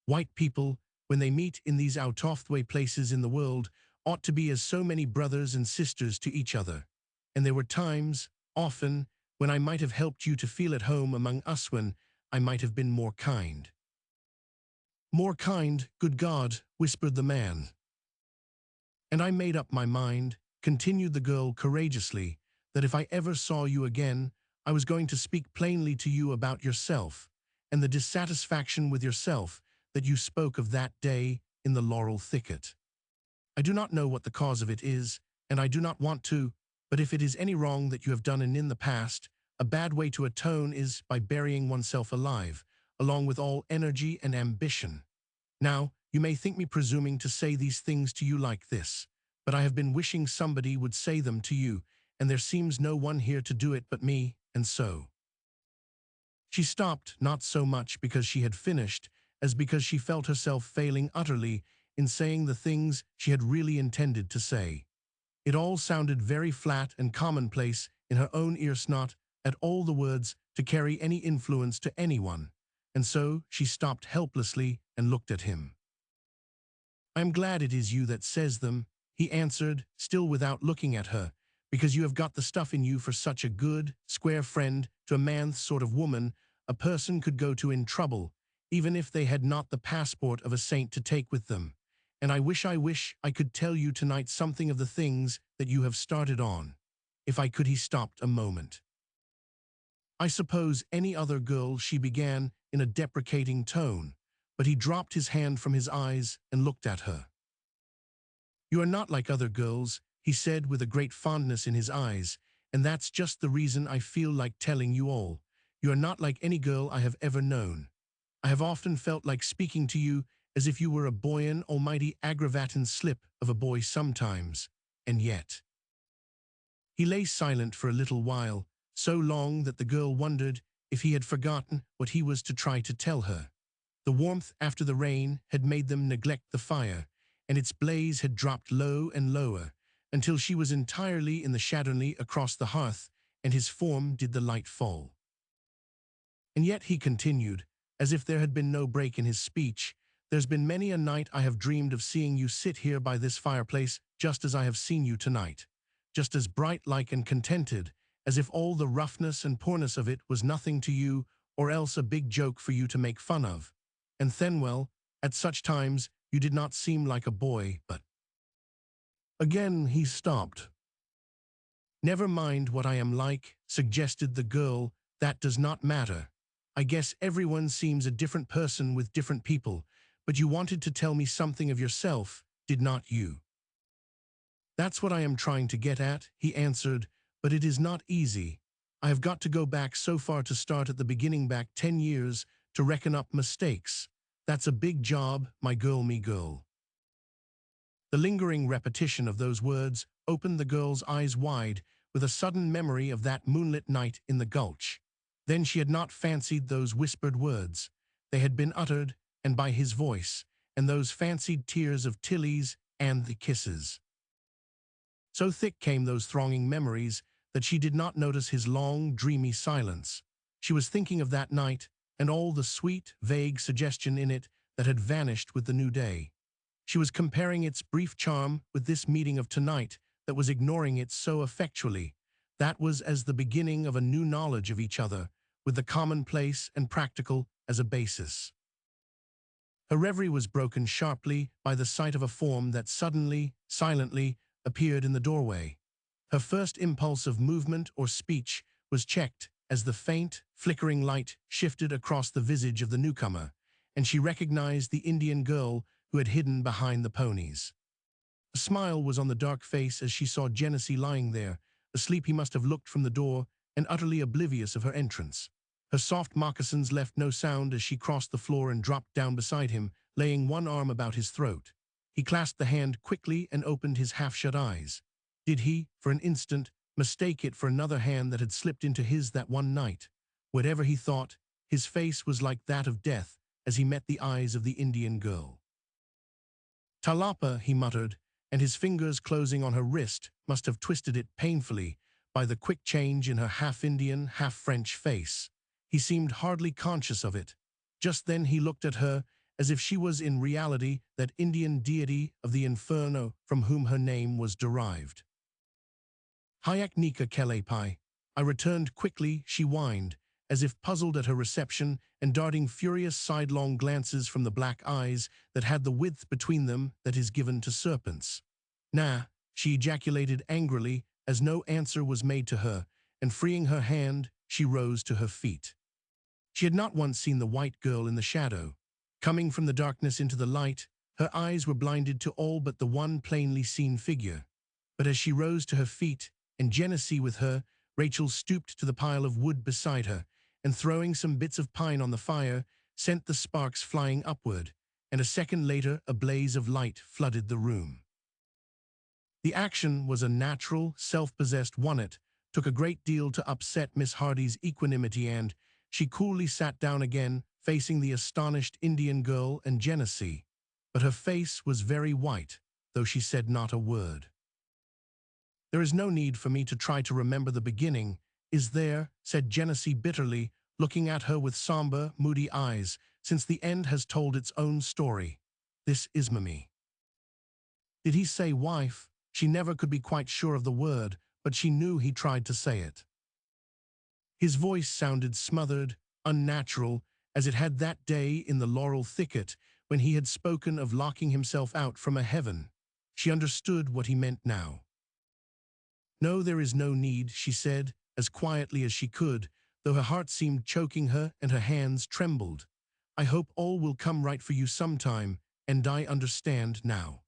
White people, when they meet in these out-of-the-way places in the world, ought to be as so many brothers and sisters to each other. And there were times, often, when I might have helped you to feel at home among us, when I might have been more kind. More kind, good God, whispered the man. And I made up my mind, continued the girl courageously, that if I ever saw you again, I was going to speak plainly to you about yourself, and the dissatisfaction with yourself that you spoke of that day in the laurel thicket. I do not know what the cause of it is, and I do not want to, but if it is any wrong that you have done in the past, a bad way to atone is by burying oneself alive, along with all energy and ambition. Now, you may think me presuming to say these things to you like this, but I have been wishing somebody would say them to you, and there seems no one here to do it but me, and so. She stopped, not so much because she had finished, as because she felt herself failing utterly in saying the things she had really intended to say. It all sounded very flat and commonplace in her own ears, not at all the words to carry any influence to anyone, and so she stopped helplessly and looked at him. I am glad it is you that says them, he answered, still without looking at her, because you have got the stuff in you for such a good, square friend to a man's sort of woman a person could go to in trouble, even if they had not the passport of a saint to take with them. And I wish I could tell you tonight something of the things that you have started on. If I could. He stopped a moment. I suppose any other girl, she began in a deprecating tone, but he dropped his hand from his eyes and looked at her. You are not like other girls, he said with a great fondness in his eyes, and that's just the reason I feel like telling you all. You are not like any girl I have ever known. I have often felt like speaking to you as if you were a boyan almighty aggravatin slip of a boy sometimes, and yet. He lay silent for a little while, so long that the girl wondered if he had forgotten what he was to try to tell her. The warmth after the rain had made them neglect the fire, and its blaze had dropped low and lower, until she was entirely in the shadowy across the hearth, and his form did the light fall. And yet he continued, as if there had been no break in his speech, "There's been many a night I have dreamed of seeing you sit here by this fireplace, just as I have seen you tonight, just as bright-like and contented, as if all the roughness and poorness of it was nothing to you, or else a big joke for you to make fun of. And then, well, at such times you did not seem like a boy, but—" Again he stopped. "Never mind what I am like," suggested the girl, "that does not matter. I guess everyone seems a different person with different people, but you wanted to tell me something of yourself, did not you?" "That's what I am trying to get at," he answered, "but it is not easy. I have got to go back so far to start at the beginning, back 10 years, to reckon up mistakes. That's a big job, my girl, me girl." The lingering repetition of those words opened the girl's eyes wide with a sudden memory of that moonlit night in the gulch. Then she had not fancied those whispered words. They had been uttered, and by his voice, and those fancied tears of Tilly's and the kisses. So thick came those thronging memories that she did not notice his long, dreamy silence. She was thinking of that night and all the sweet, vague suggestion in it that had vanished with the new day. She was comparing its brief charm with this meeting of tonight that was ignoring it so effectually. That was as the beginning of a new knowledge of each other, with the commonplace and practical as a basis. Her reverie was broken sharply by the sight of a form that suddenly, silently, appeared in the doorway. Her first impulse of movement or speech was checked as the faint, flickering light shifted across the visage of the newcomer, and she recognized the Indian girl who had hidden behind the ponies. A smile was on the dark face as she saw Genesee lying there, asleep he must have looked from the door, and utterly oblivious of her entrance. Her soft moccasins left no sound as she crossed the floor and dropped down beside him, laying one arm about his throat. He clasped the hand quickly and opened his half-shut eyes. Did he, for an instant, mistake it for another hand that had slipped into his that one night? Whatever he thought, his face was like that of death as he met the eyes of the Indian girl. "Talapa," he muttered, and his fingers closing on her wrist must have twisted it painfully by the quick change in her half-Indian, half-French face. He seemed hardly conscious of it. Just then he looked at her as if she was in reality that Indian deity of the inferno from whom her name was derived. "Hayak Nika Kelepai." I returned quickly, she whined, as if puzzled at her reception and darting furious sidelong glances from the black eyes that had the width between them that is given to serpents. "Nah," she ejaculated angrily as no answer was made to her, and freeing her hand, she rose to her feet. She had not once seen the white girl in the shadow. Coming from the darkness into the light, her eyes were blinded to all but the one plainly seen figure. But as she rose to her feet, and Genesee with her, Rachel stooped to the pile of wood beside her, and throwing some bits of pine on the fire, sent the sparks flying upward, and a second later a blaze of light flooded the room. The action was a natural, self-possessed one. It took a great deal to upset Miss Hardy's equanimity, and she coolly sat down again, facing the astonished Indian girl and Genesee. But her face was very white, though she said not a word. "There is no need for me to try to remember the beginning, is there?" said Genesee bitterly, looking at her with somber, moody eyes, "since the end has told its own story. This is Mimi." Did he say wife? She never could be quite sure of the word, but she knew he tried to say it. His voice sounded smothered, unnatural, as it had that day in the laurel thicket when he had spoken of locking himself out from a heaven. She understood what he meant now. "No, there is no need," she said, as quietly as she could, though her heart seemed choking her and her hands trembled. "I hope all will come right for you sometime, and I understand now."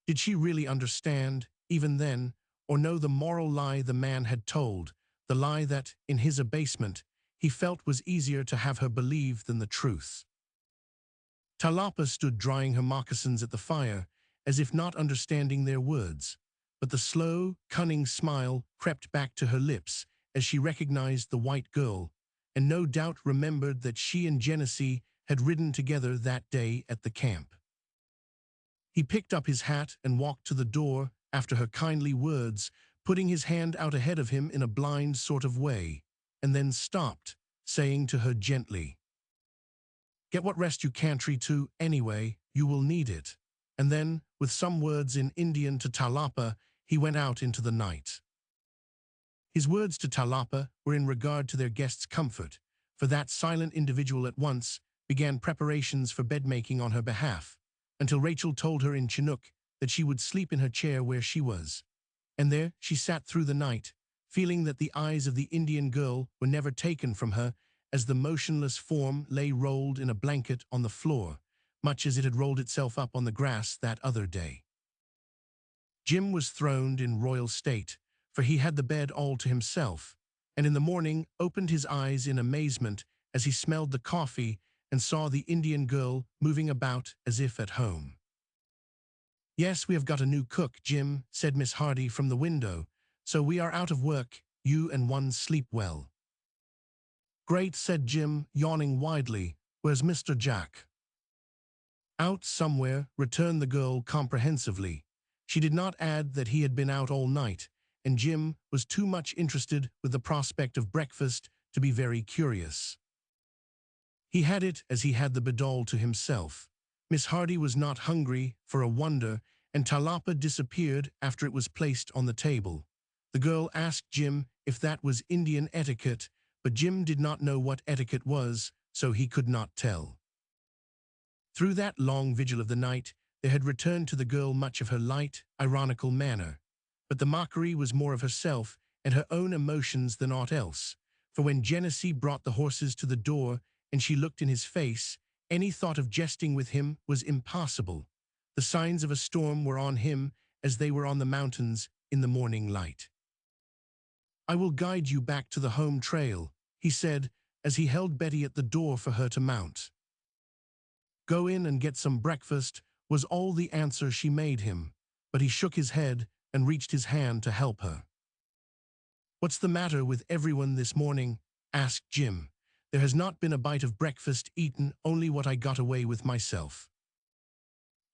Did she really understand, even then, or know the moral lie the man had told, the lie that, in his abasement, he felt was easier to have her believe than the truth. Talapa stood drying her moccasins at the fire, as if not understanding their words, but the slow, cunning smile crept back to her lips as she recognized the white girl, and no doubt remembered that she and Genesee had ridden together that day at the camp. He picked up his hat and walked to the door after her kindly words, putting his hand out ahead of him in a blind sort of way, and then stopped, saying to her gently, "Get what rest you can to, anyway, you will need it." And then, with some words in Indian to Talapa, he went out into the night. His words to Talapa were in regard to their guest's comfort, for that silent individual at once began preparations for bed-making on her behalf, until Rachel told her in Chinook that she would sleep in her chair where she was. And there she sat through the night, feeling that the eyes of the Indian girl were never taken from her as the motionless form lay rolled in a blanket on the floor, much as it had rolled itself up on the grass that other day. Jim was throned in royal state, for he had the bed all to himself, and in the morning opened his eyes in amazement as he smelled the coffee and saw the Indian girl moving about as if at home. "Yes, we have got a new cook, Jim," said Miss Hardy from the window, "so we are out of work, you and one sleep well." "Great," said Jim, yawning widely. "Where's Mr. Jack?" "Out somewhere," returned the girl comprehensively. She did not add that he had been out all night, and Jim was too much interested with the prospect of breakfast to be very curious. He had it as he had the bedol to himself. Miss Hardy was not hungry, for a wonder, and Talapa disappeared after it was placed on the table. The girl asked Jim if that was Indian etiquette, but Jim did not know what etiquette was, so he could not tell. Through that long vigil of the night, there had returned to the girl much of her light, ironical manner, but the mockery was more of herself and her own emotions than aught else, for when Genesee brought the horses to the door and she looked in his face, any thought of jesting with him was impossible. The signs of a storm were on him as they were on the mountains in the morning light. "I will guide you back to the home trail," he said as he held Betty at the door for her to mount. "Go in and get some breakfast," was all the answer she made him, but he shook his head and reached his hand to help her. "What's the matter with everyone this morning?" asked Jim. "There has not been a bite of breakfast eaten, only what I got away with myself."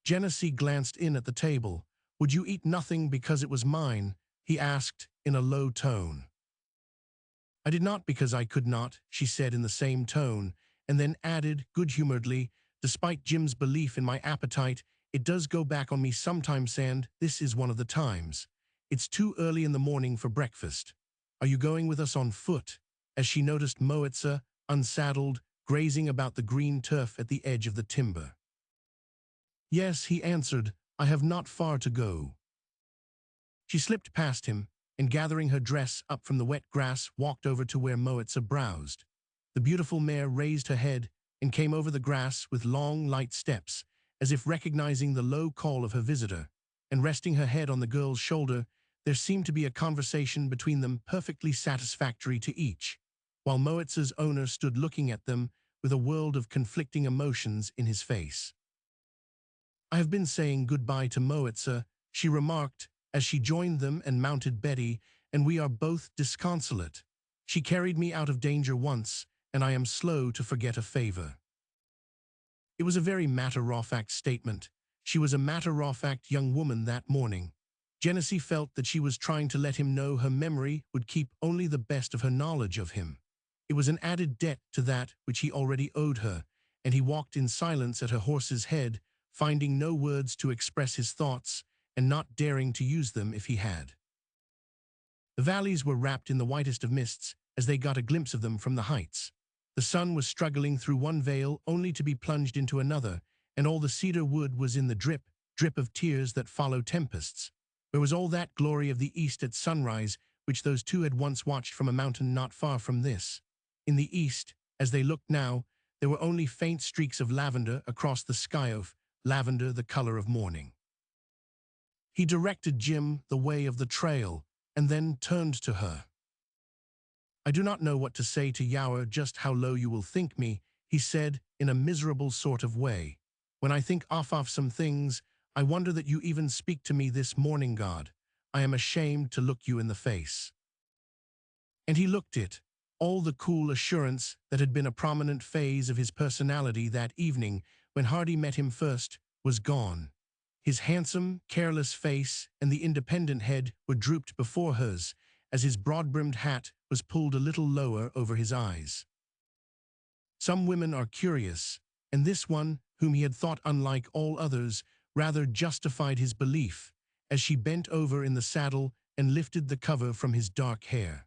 Genesee glanced in at the table. "Would you eat nothing because it was mine?" he asked in a low tone. "I did not because I could not," she said in the same tone, and then added good-humoredly, "Despite Jim's belief in my appetite, it does go back on me sometimes, and this is one of the times. It's too early in the morning for breakfast. Are you going with us on foot?" as she noticed Moitza, unsaddled, grazing about the green turf at the edge of the timber. "Yes," he answered, "I have not far to go." She slipped past him, and gathering her dress up from the wet grass, walked over to where Moitza browsed. The beautiful mare raised her head and came over the grass with long, light steps, as if recognizing the low call of her visitor, and resting her head on the girl's shoulder, there seemed to be a conversation between them perfectly satisfactory to each, while Moitza's owner stood looking at them with a world of conflicting emotions in his face. "I have been saying goodbye to Moitza," she remarked as she joined them and mounted Betty, "and we are both disconsolate. She carried me out of danger once, and I am slow to forget a favor." It was a very matter-of-fact statement. She was a matter-of-fact young woman that morning. Genesee felt that she was trying to let him know her memory would keep only the best of her knowledge of him. It was an added debt to that which he already owed her, and he walked in silence at her horse's head, finding no words to express his thoughts, and not daring to use them if he had. The valleys were wrapped in the whitest of mists as they got a glimpse of them from the heights. The sun was struggling through one veil only to be plunged into another, and all the cedar wood was in the drip of tears that follow tempests. Where was all that glory of the east at sunrise, which those two had once watched from a mountain not far from this? In the east, as they looked now, there were only faint streaks of lavender across the sky, of lavender the color of morning. He directed Jim the way of the trail, and then turned to her. "I do not know what to say to Yower just how low you will think me," he said in a miserable sort of way. "When I think off some things, I wonder that you even speak to me this morning, God. I am ashamed to look you in the face." And he looked it. All the cool assurance that had been a prominent phase of his personality that evening when Hardy met him first was gone. His handsome, careless face and the independent head were drooped before hers, as his broad-brimmed hat was pulled a little lower over his eyes. Some women are curious, and this one, whom he had thought unlike all others, rather justified his belief, as she bent over in the saddle and lifted the cover from his dark hair.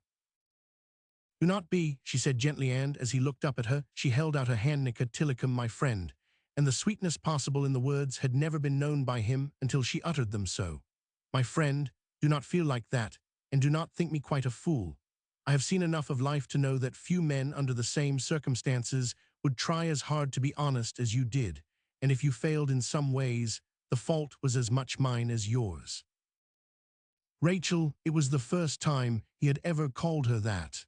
"Do not be," she said gently, and, as he looked up at her, she held out her hand. "Nika Tillicum, my friend," and the sweetness possible in the words had never been known by him until she uttered them so. "My friend, do not feel like that, and do not think me quite a fool. I have seen enough of life to know that few men under the same circumstances would try as hard to be honest as you did, and if you failed in some ways, the fault was as much mine as yours." Rachel, it was the first time he had ever called her that.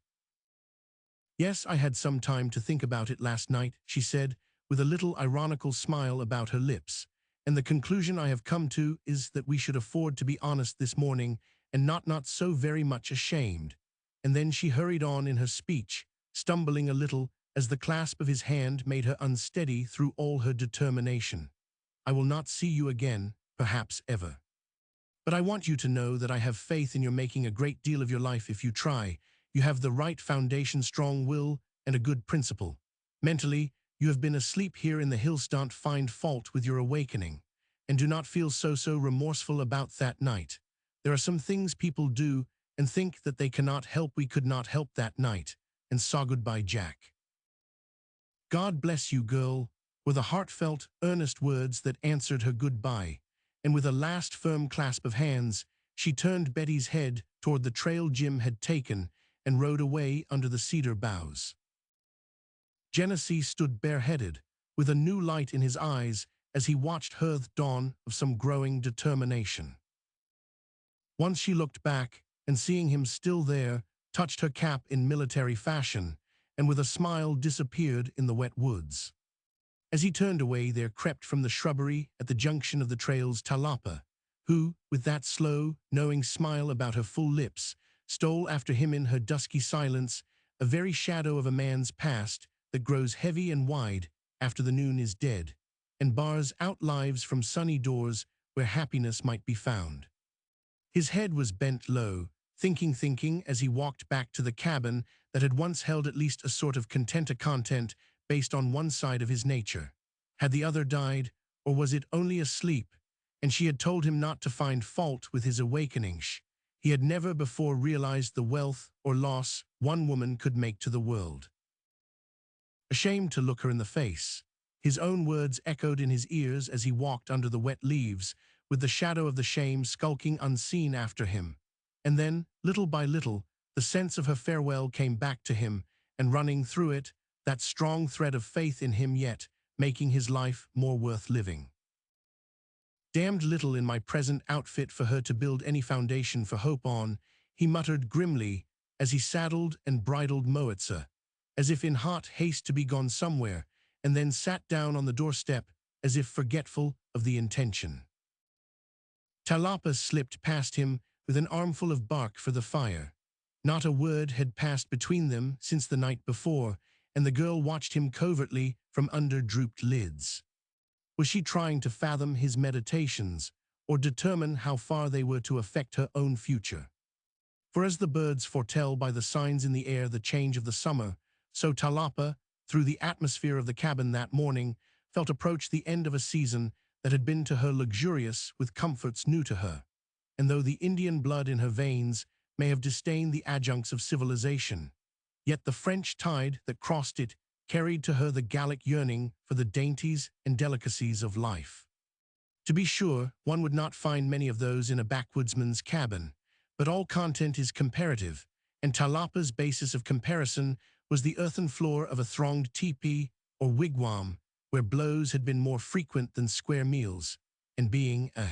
"Yes, I had some time to think about it last night," she said, with a little ironical smile about her lips, "and the conclusion I have come to is that we should afford to be honest this morning and not so very much ashamed." And then she hurried on in her speech, stumbling a little as the clasp of his hand made her unsteady through all her determination. "I will not see you again, perhaps ever. But I want you to know that I have faith in your making a great deal of your life if you try. You have the right foundation, strong will, and a good principle. Mentally, you have been asleep here in the hills. Don't find fault with your awakening, and do not feel so remorseful about that night. There are some things people do and think that they cannot help. We could not help that night, and saw goodbye, Jack. God bless you, girl," were the heartfelt, earnest words that answered her goodbye, and with a last firm clasp of hands, she turned Betty's head toward the trail Jim had taken and rode away under the cedar boughs. Genesee stood bareheaded, with a new light in his eyes as he watched her dawn of some growing determination. Once she looked back, and seeing him still there, touched her cap in military fashion, and with a smile disappeared in the wet woods. As he turned away, there crept from the shrubbery at the junction of the trails Talapa, who, with that slow, knowing smile about her full lips, stole after him in her dusky silence, a very shadow of a man's past that grows heavy and wide after the noon is dead, and bars out lives from sunny doors where happiness might be found. His head was bent low, thinking as he walked back to the cabin that had once held at least a sort of content based on one side of his nature. Had the other died, or was it only asleep, and she had told him not to find fault with his awakening? He had never before realized the wealth or loss one woman could make to the world. Ashamed to look her in the face, his own words echoed in his ears as he walked under the wet leaves, with the shadow of the shame skulking unseen after him. And then, little by little, the sense of her farewell came back to him, and running through it, that strong thread of faith in him yet, making his life more worth living. "Damned little in my present outfit for her to build any foundation for hope on," he muttered grimly as he saddled and bridled Moitza, as if in hot haste to be gone somewhere, and then sat down on the doorstep as if forgetful of the intention. Talapa slipped past him with an armful of bark for the fire. Not a word had passed between them since the night before, and the girl watched him covertly from under drooped lids. Was she trying to fathom his meditations, or determine how far they were to affect her own future? For as the birds foretell by the signs in the air the change of the summer, so Talapa, through the atmosphere of the cabin that morning, felt approach the end of a season that had been to her luxurious with comforts new to her. And though the Indian blood in her veins may have disdained the adjuncts of civilization, yet the French tide that crossed it carried to her the Gallic yearning for the dainties and delicacies of life. To be sure, one would not find many of those in a backwoodsman's cabin, but all content is comparative, and Talapa's basis of comparison was the earthen floor of a thronged teepee or wigwam, where blows had been more frequent than square meals, and being a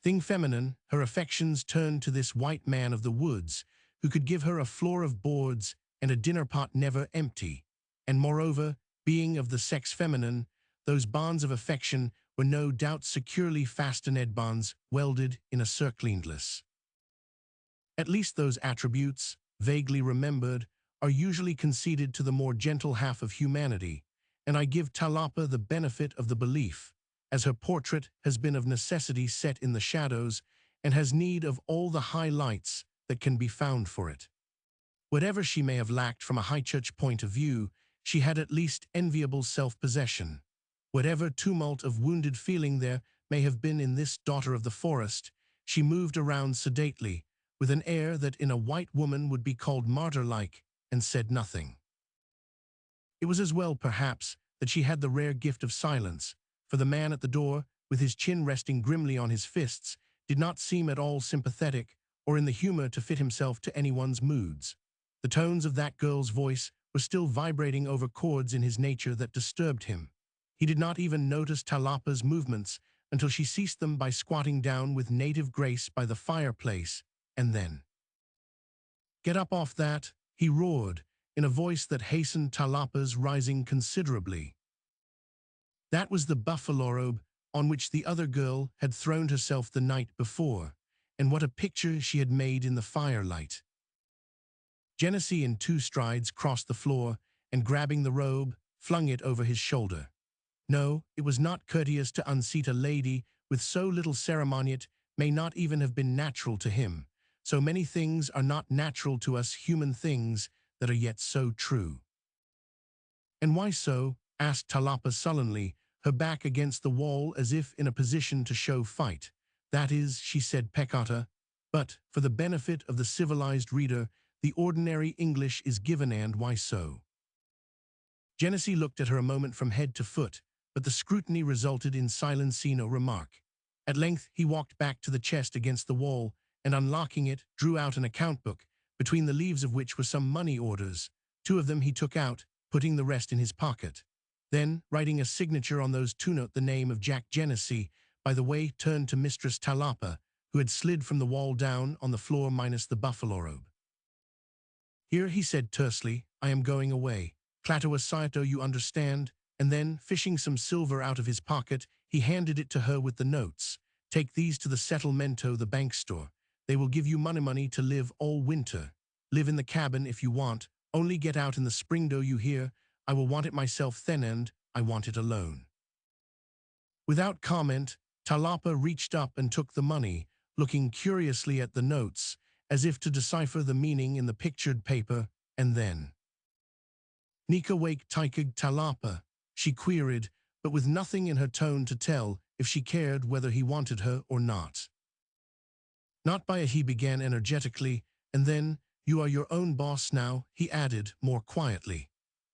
Thing feminine, her affections turned to this white man of the woods, who could give her a floor of boards and a dinner pot never empty. And moreover, being of the sex feminine, those bonds of affection were no doubt securely fastened bonds welded in a circlingless. At least those attributes, vaguely remembered, are usually conceded to the more gentle half of humanity, and I give Talapa the benefit of the belief, as her portrait has been of necessity set in the shadows and has need of all the high lights that can be found for it. Whatever she may have lacked from a high church point of view, she had at least enviable self-possession. Whatever tumult of wounded feeling there may have been in this daughter of the forest, she moved around sedately, with an air that in a white woman would be called martyr-like, and said nothing. It was as well, perhaps, that she had the rare gift of silence, for the man at the door, with his chin resting grimly on his fists, did not seem at all sympathetic or in the humor to fit himself to anyone's moods. The tones of that girl's voice were still vibrating over chords in his nature that disturbed him. He did not even notice Talapa's movements until she ceased them by squatting down with native grace by the fireplace, and then, "Get up off that," he roared, in a voice that hastened Talapa's rising considerably. That was the buffalo robe on which the other girl had thrown herself the night before, and what a picture she had made in the firelight. Genesee in 2 strides crossed the floor, and grabbing the robe, flung it over his shoulder. No, it was not courteous to unseat a lady with so little ceremony. It may not even have been natural to him. So many things are not natural to us human things that are yet so true. "And why so?" asked Talapa sullenly, her back against the wall as if in a position to show fight. "That is," she said peccata, but, for the benefit of the civilized reader, the ordinary English is given. "And why so?" Genesee looked at her a moment from head to foot, but the scrutiny resulted in silencing no remark. At length he walked back to the chest against the wall, and unlocking it, drew out an account book, between the leaves of which were some money orders. 2 of them he took out, putting the rest in his pocket. Then, writing a signature on those 2 note the name of Jack Genesee, by the way turned to Mistress Talapa, who had slid from the wall down on the floor minus the buffalo robe. "Here," he said tersely, "I am going away. Clatoa Saito, you understand?" And then, fishing some silver out of his pocket, he handed it to her with the notes. "Take these to the settlemento, the bank store. They will give you money to live all winter. Live in the cabin if you want. Only get out in the spring, do you hear? I will want it myself then, and I want it alone." Without comment, Talapa reached up and took the money, looking curiously at the notes, as if to decipher the meaning in the pictured paper, and then, "Nika wake taikig Talapa," she queried, but with nothing in her tone to tell if she cared whether he wanted her or not. "Not by a," he began energetically, and then, "You are your own boss now," he added more quietly.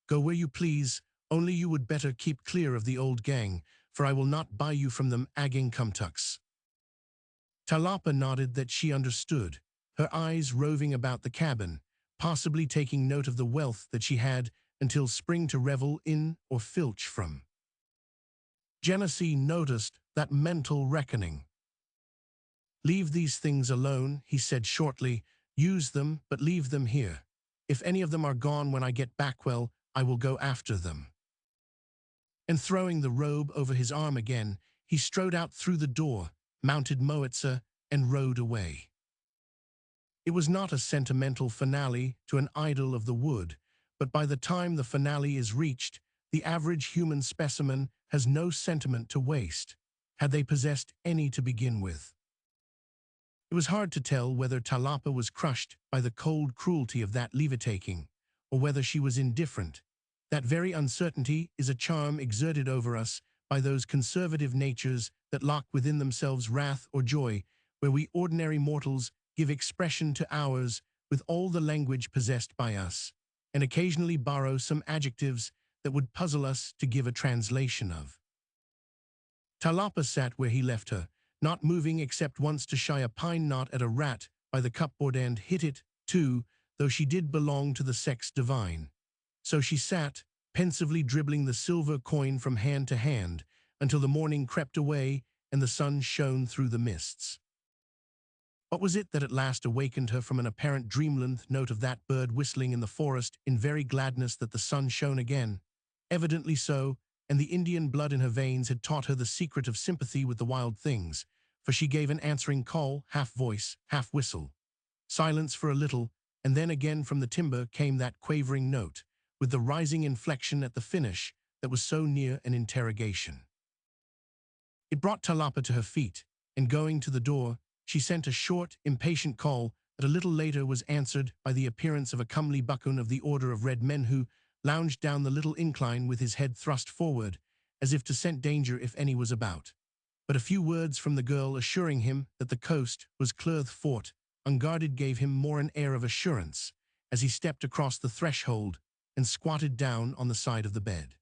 "Go where you please, only you would better keep clear of the old gang, for I will not buy you from them agging cumtucks." Talapa nodded that she understood, her eyes roving about the cabin, possibly taking note of the wealth that she had until spring to revel in or filch from. Genesee noticed that mental reckoning. "Leave these things alone," he said shortly. "Use them, but leave them here. If any of them are gone when I get back, well, I will go after them." And throwing the robe over his arm again, he strode out through the door, mounted Moitza, and rode away. It was not a sentimental finale to an idyll of the wood, but by the time the finale is reached, the average human specimen has no sentiment to waste, had they possessed any to begin with. It was hard to tell whether Talapa was crushed by the cold cruelty of that leave-taking, or whether she was indifferent. That very uncertainty is a charm exerted over us by those conservative natures that lock within themselves wrath or joy, where we ordinary mortals give expression to ours with all the language possessed by us, and occasionally borrow some adjectives that would puzzle us to give a translation of. Talapa sat where he left her, not moving except once to shy a pine knot at a rat by the cupboard and hit it, too, though she did belong to the sex divine. So she sat, pensively dribbling the silver coin from hand to hand, until the morning crept away and the sun shone through the mists. What was it that at last awakened her from an apparent dreamland note of that bird whistling in the forest in very gladness that the sun shone again? Evidently so, and the Indian blood in her veins had taught her the secret of sympathy with the wild things, for she gave an answering call, half voice, half whistle. Silence for a little, and then again from the timber came that quavering note, with the rising inflection at the finish that was so near an interrogation. It brought Talapa to her feet, and going to the door, she sent a short, impatient call that a little later was answered by the appearance of a comely buckoon of the Order of Red Men who lounged down the little incline with his head thrust forward, as if to scent danger if any was about. But a few words from the girl assuring him that the coast was clothed fort, unguarded gave him more an air of assurance, as he stepped across the threshold and squatted down on the side of the bed.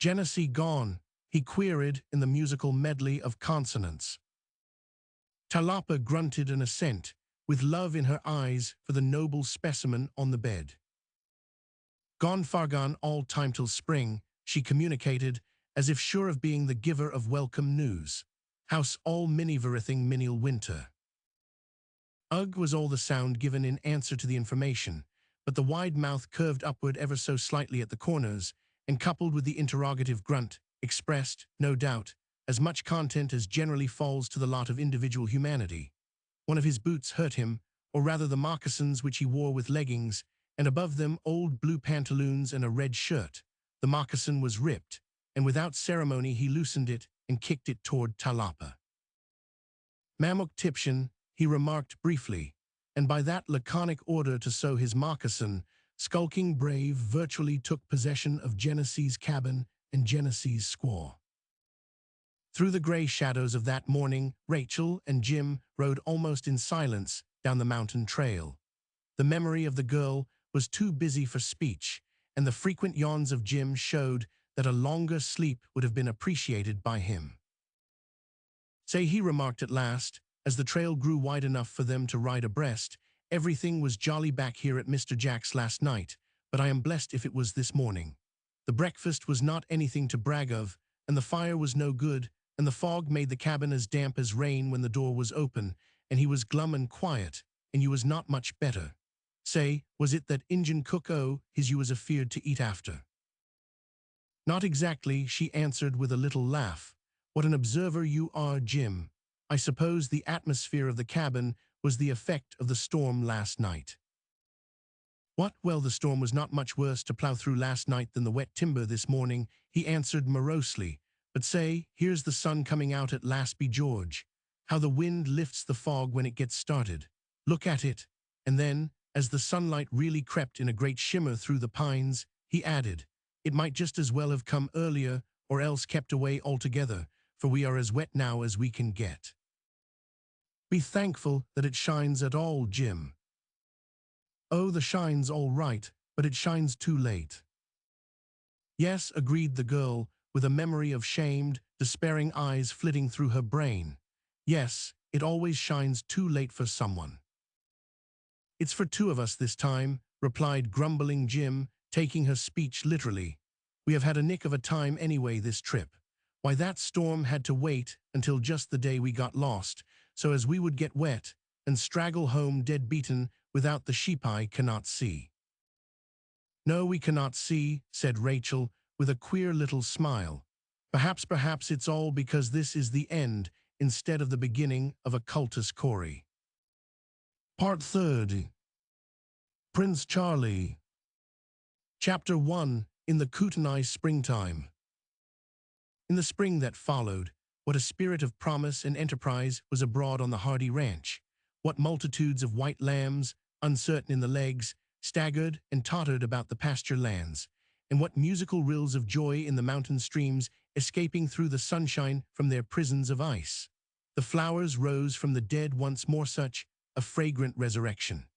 "Genesee gone?" he queried in the musical medley of consonants. Talapa grunted an assent, with love in her eyes for the noble specimen on the bed. "Gone far gone all time till spring," she communicated, as if sure of being the giver of welcome news. "House all mini verithing minial winter." "Ugh" was all the sound given in answer to the information, but the wide mouth curved upward ever so slightly at the corners, and coupled with the interrogative grunt, expressed, no doubt, as much content as generally falls to the lot of individual humanity. One of his boots hurt him, or rather the moccasins which he wore with leggings, and above them old blue pantaloons and a red shirt. The moccasin was ripped, and without ceremony he loosened it and kicked it toward Talapa. "Mamuk Tipshin," he remarked briefly, and by that laconic order to sew his moccasin, skulking Brave virtually took possession of Genesee's cabin and Genesee's squaw. Through the gray shadows of that morning, Rachel and Jim rode almost in silence down the mountain trail. The memory of the girl was too busy for speech, and the frequent yawns of Jim showed that a longer sleep would have been appreciated by him. "Say," he remarked at last, as the trail grew wide enough for them to ride abreast, "everything was jolly back here at Mr. Jack's last night, but I am blessed if it was this morning. The breakfast was not anything to brag of, and the fire was no good, and the fog made the cabin as damp as rain when the door was open, and he was glum and quiet, and you was not much better. Say, was it that Injun cook his you was afeard to eat after?" "Not exactly," she answered with a little laugh. "What an observer you are, Jim. I suppose the atmosphere of the cabin was the effect of the storm last night." "What? Well, the storm was not much worse to plow through last night than the wet timber this morning," he answered morosely. "But say, here's the sun coming out at last, be George. How the wind lifts the fog when it gets started. Look at it." And then, as the sunlight really crept in a great shimmer through the pines, he added, "It might just as well have come earlier, or else kept away altogether, for we are as wet now as we can get. Be thankful that it shines at all, Jim." "Oh, the shine's all right, but it shines too late." "Yes," agreed the girl, with a memory of shamed, despairing eyes flitting through her brain. "Yes, it always shines too late for someone." "It's for two of us this time," replied grumbling Jim, taking her speech literally. "We have had a nick of a time anyway this trip. Why, that storm had to wait until just the day we got lost, so as we would get wet and straggle home dead beaten without the sheep I cannot see." "No, we cannot see," said Rachel, with a queer little smile. Perhaps it's all because this is the end instead of the beginning of a cultus Corey." Part 3. Prince Charlie. Chapter 1. In the Kootenai Springtime. In the spring that followed, what a spirit of promise and enterprise was abroad on the Hardy Ranch. What multitudes of white lambs, uncertain in the legs, staggered and tottered about the pasture lands, and what musical rills of joy in the mountain streams escaping through the sunshine from their prisons of ice. The flowers rose from the dead once more, such a fragrant resurrection.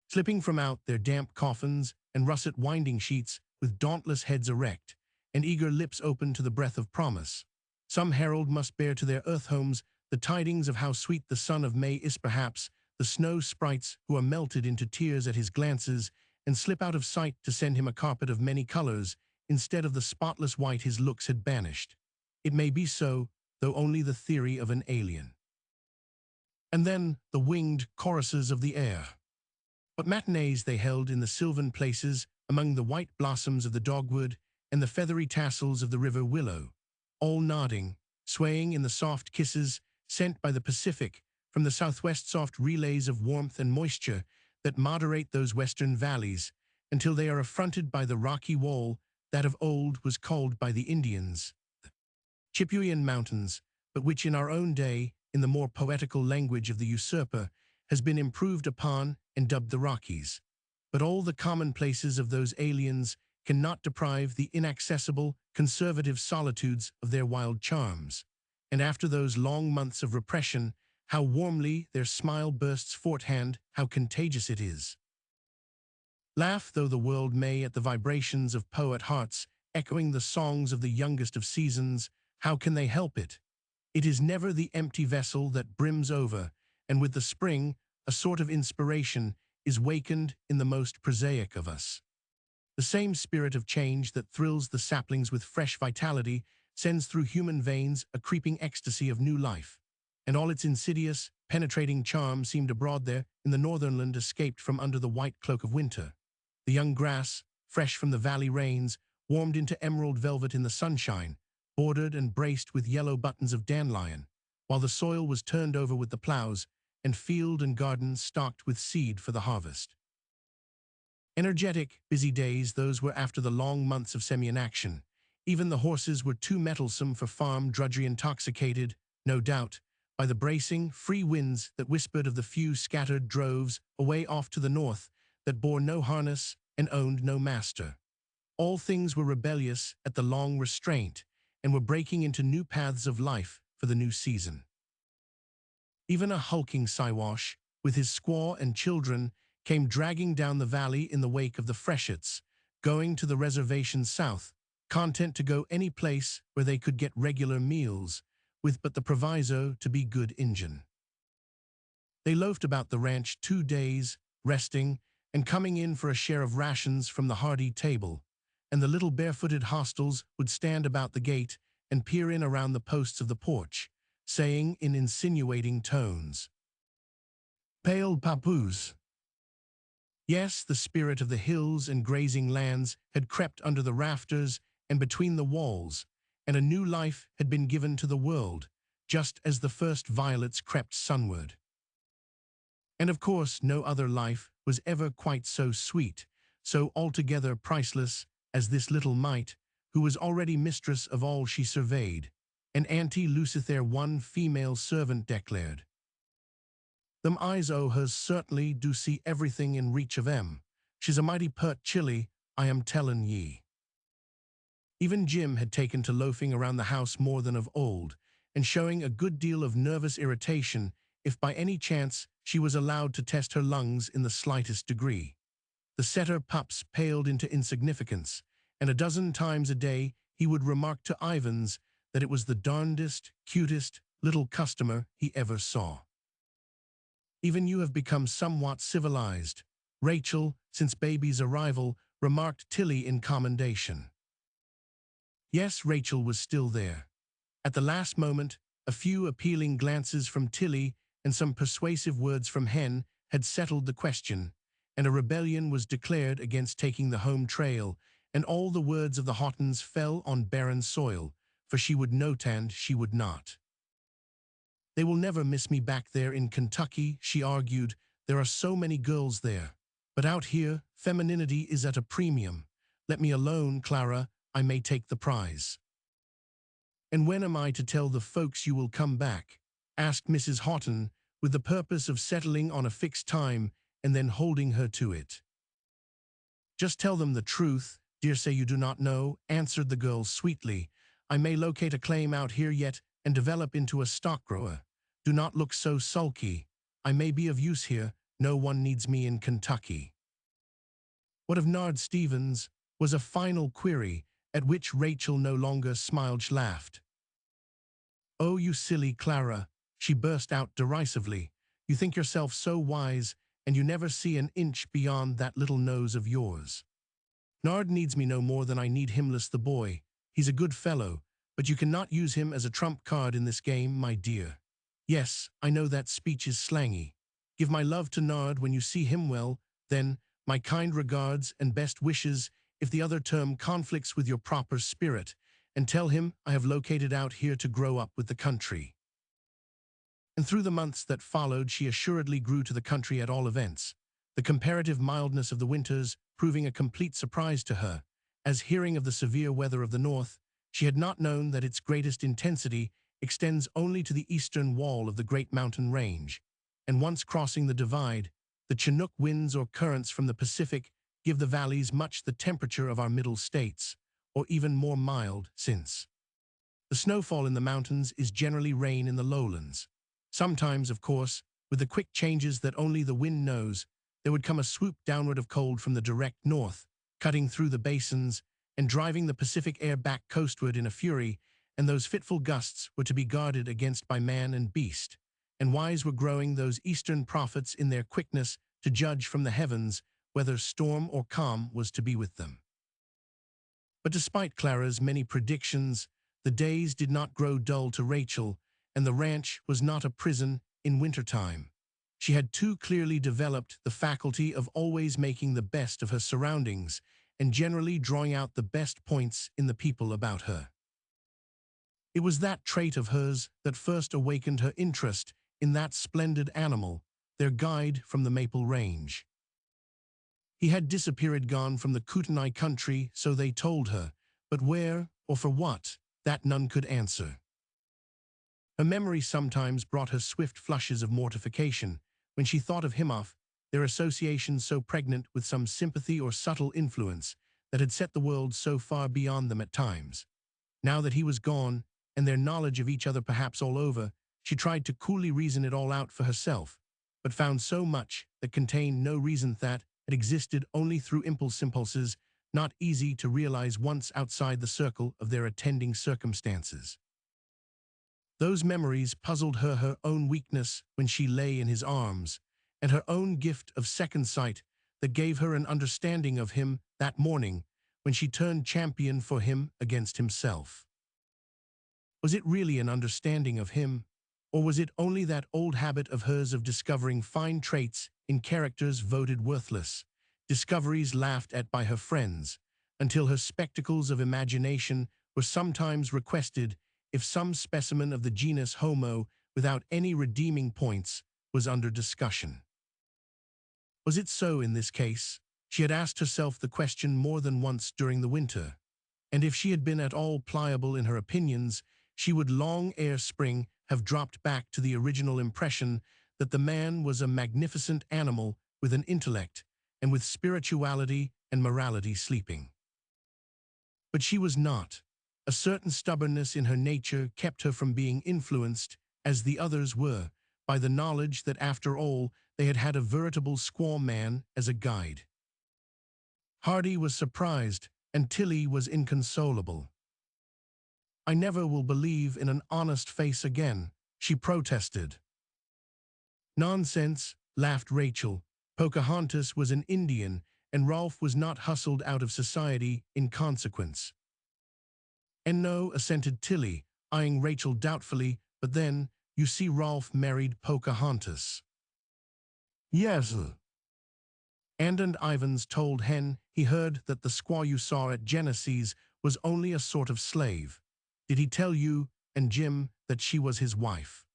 Slipping from out their damp coffins and russet winding sheets with dauntless heads erect, and eager lips open to the breath of promise, some herald must bear to their earth homes the tidings of how sweet the son of May is. Perhaps the snow sprites who are melted into tears at his glances and slip out of sight to send him a carpet of many colors instead of the spotless white his looks had banished. It may be so, though only the theory of an alien. And then the winged choruses of the air. What matinees they held in the sylvan places among the white blossoms of the dogwood and the feathery tassels of the river willow, all nodding, swaying in the soft kisses sent by the Pacific from the southwest, soft relays of warmth and moisture that moderate those western valleys until they are affronted by the rocky wall that of old was called by the Indians the Chipuyan Mountains, but which in our own day, in the more poetical language of the usurper, has been improved upon and dubbed the Rockies. But all the commonplaces of those aliens cannot deprive the inaccessible, conservative solitudes of their wild charms. And after those long months of repression, how warmly their smile bursts forthand, how contagious it is. Laugh though the world may at the vibrations of poet hearts, echoing the songs of the youngest of seasons, how can they help it? It is never the empty vessel that brims over, and with the spring, a sort of inspiration is wakened in the most prosaic of us. The same spirit of change that thrills the saplings with fresh vitality sends through human veins a creeping ecstasy of new life, and all its insidious, penetrating charm seemed abroad there in the northernland escaped from under the white cloak of winter. The young grass, fresh from the valley rains, warmed into emerald velvet in the sunshine, bordered and braced with yellow buttons of dandelion, while the soil was turned over with the plows, and field and garden stocked with seed for the harvest. Energetic, busy days those were after the long months of semi-inaction. Even the horses were too mettlesome for farm drudgery, intoxicated, no doubt, by the bracing, free winds that whispered of the few scattered droves away off to the north that bore no harness and owned no master. All things were rebellious at the long restraint and were breaking into new paths of life for the new season. Even a hulking Siwash, with his squaw and children, came dragging down the valley in the wake of the freshets, going to the reservation south, content to go any place where they could get regular meals, with but the proviso to be good Injun. They loafed about the ranch 2 days, resting, and coming in for a share of rations from the hearty table, and the little barefooted hostiles would stand about the gate and peer in around the posts of the porch, saying in insinuating tones, "Pale papoose." Yes, the spirit of the hills and grazing lands had crept under the rafters and between the walls, and a new life had been given to the world, just as the first violets crept sunward. And of course, no other life was ever quite so sweet, so altogether priceless as this little mite, who was already mistress of all she surveyed, and Auntie Lucifer, one female servant, declared. "Them eyes o' hers certainly do see everything in reach of 'em. She's a mighty pert chilly, I am tellin' ye." Even Jim had taken to loafing around the house more than of old, and showing a good deal of nervous irritation if by any chance she was allowed to test her lungs in the slightest degree. The setter pups paled into insignificance, and a dozen times a day he would remark to Ivans that it was the darndest, cutest little customer he ever saw. "Even you have become somewhat civilized," Rachel, since baby's arrival, remarked Tilly in commendation. Yes, Rachel was still there. At the last moment, a few appealing glances from Tilly and some persuasive words from Hen had settled the question, and a rebellion was declared against taking the home trail, and all the words of the Houghtons fell on barren soil, for she would not and she would not. "They will never miss me back there in Kentucky," she argued. "There are so many girls there. But out here, femininity is at a premium. Let me alone, Clara, I may take the prize." "And when am I to tell the folks you will come back?" asked Mrs. Houghton, with the purpose of settling on a fixed time and then holding her to it. "Just tell them the truth, dear, say you do not know," answered the girl sweetly. "I may locate a claim out here yet and develop into a stock grower. Do not look so sulky. I may be of use here. No one needs me in Kentucky." "What of Nard Stevens?" was a final query, at which Rachel no longer smiled, she laughed. "Oh, you silly Clara," she burst out derisively. "You think yourself so wise, and you never see an inch beyond that little nose of yours. Nard needs me no more than I need Himless the boy. He's a good fellow, But you cannot use him as a trump card in this game, my dear. Yes, I know that speech is slangy. Give my love to Nard when you see him well, then, my kind regards and best wishes if the other term conflicts with your proper spirit, and tell him I have located out here to grow up with the country. And through the months that followed, she assuredly grew to the country at all events, the comparative mildness of the winters proving a complete surprise to her, as hearing of the severe weather of the north, she had not known that its greatest intensity extends only to the eastern wall of the great mountain range, and once crossing the divide, the Chinook winds or currents from the Pacific give the valleys much the temperature of our middle states, or even more mild, since the snowfall in the mountains is generally rain in the lowlands. Sometimes, of course, with the quick changes that only the wind knows, there would come a swoop downward of cold from the direct north, cutting through the basins and driving the Pacific air back coastward in a fury, and those fitful gusts were to be guarded against by man and beast, and wise were growing those eastern prophets in their quickness to judge from the heavens whether storm or calm was to be with them. But despite Clara's many predictions, the days did not grow dull to Rachel, and the ranch was not a prison in wintertime. She had too clearly developed the faculty of always making the best of her surroundings and generally drawing out the best points in the people about her. It was that trait of hers that first awakened her interest in that splendid animal, their guide from the Maple Range. He had disappeared, gone from the Kootenai country, so they told her, but where or for what, that none could answer. Her memory sometimes brought her swift flushes of mortification when she thought of him, of their associations so pregnant with some sympathy or subtle influence that had set the world so far beyond them at times. Now that he was gone, and their knowledge of each other perhaps all over, she tried to coolly reason it all out for herself, but found so much that contained no reason, that had existed only through impulses not easy to realize once outside the circle of their attending circumstances. Those memories puzzled her own weakness when she lay in his arms, and her own gift of second sight that gave her an understanding of him that morning when she turned champion for him against himself. Was it really an understanding of him, or was it only that old habit of hers of discovering fine traits in characters voted worthless, discoveries laughed at by her friends, until her spectacles of imagination were sometimes requested if some specimen of the genus Homo without any redeeming points was under discussion? Was it so in this case? She had asked herself the question more than once during the winter, and if she had been at all pliable in her opinions, she would long ere spring have dropped back to the original impression that the man was a magnificent animal with an intellect and with spirituality and morality sleeping. But she was not. A certain stubbornness in her nature kept her from being influenced, as the others were, by the knowledge that after all they had had a veritable squaw man as a guide. Hardy was surprised, and Tilly was inconsolable. "I never will believe in an honest face again," she protested. "Nonsense," laughed Rachel. "Pocahontas was an Indian, and Rolfe was not hustled out of society in consequence." "And no," assented Tilly, eyeing Rachel doubtfully, "but then, you see, Rolfe married Pocahontas." "Yes." And Ivans told Hen he heard that the squaw you saw at Genesee's was only a sort of slave. Did he tell you and Jim that she was his wife?"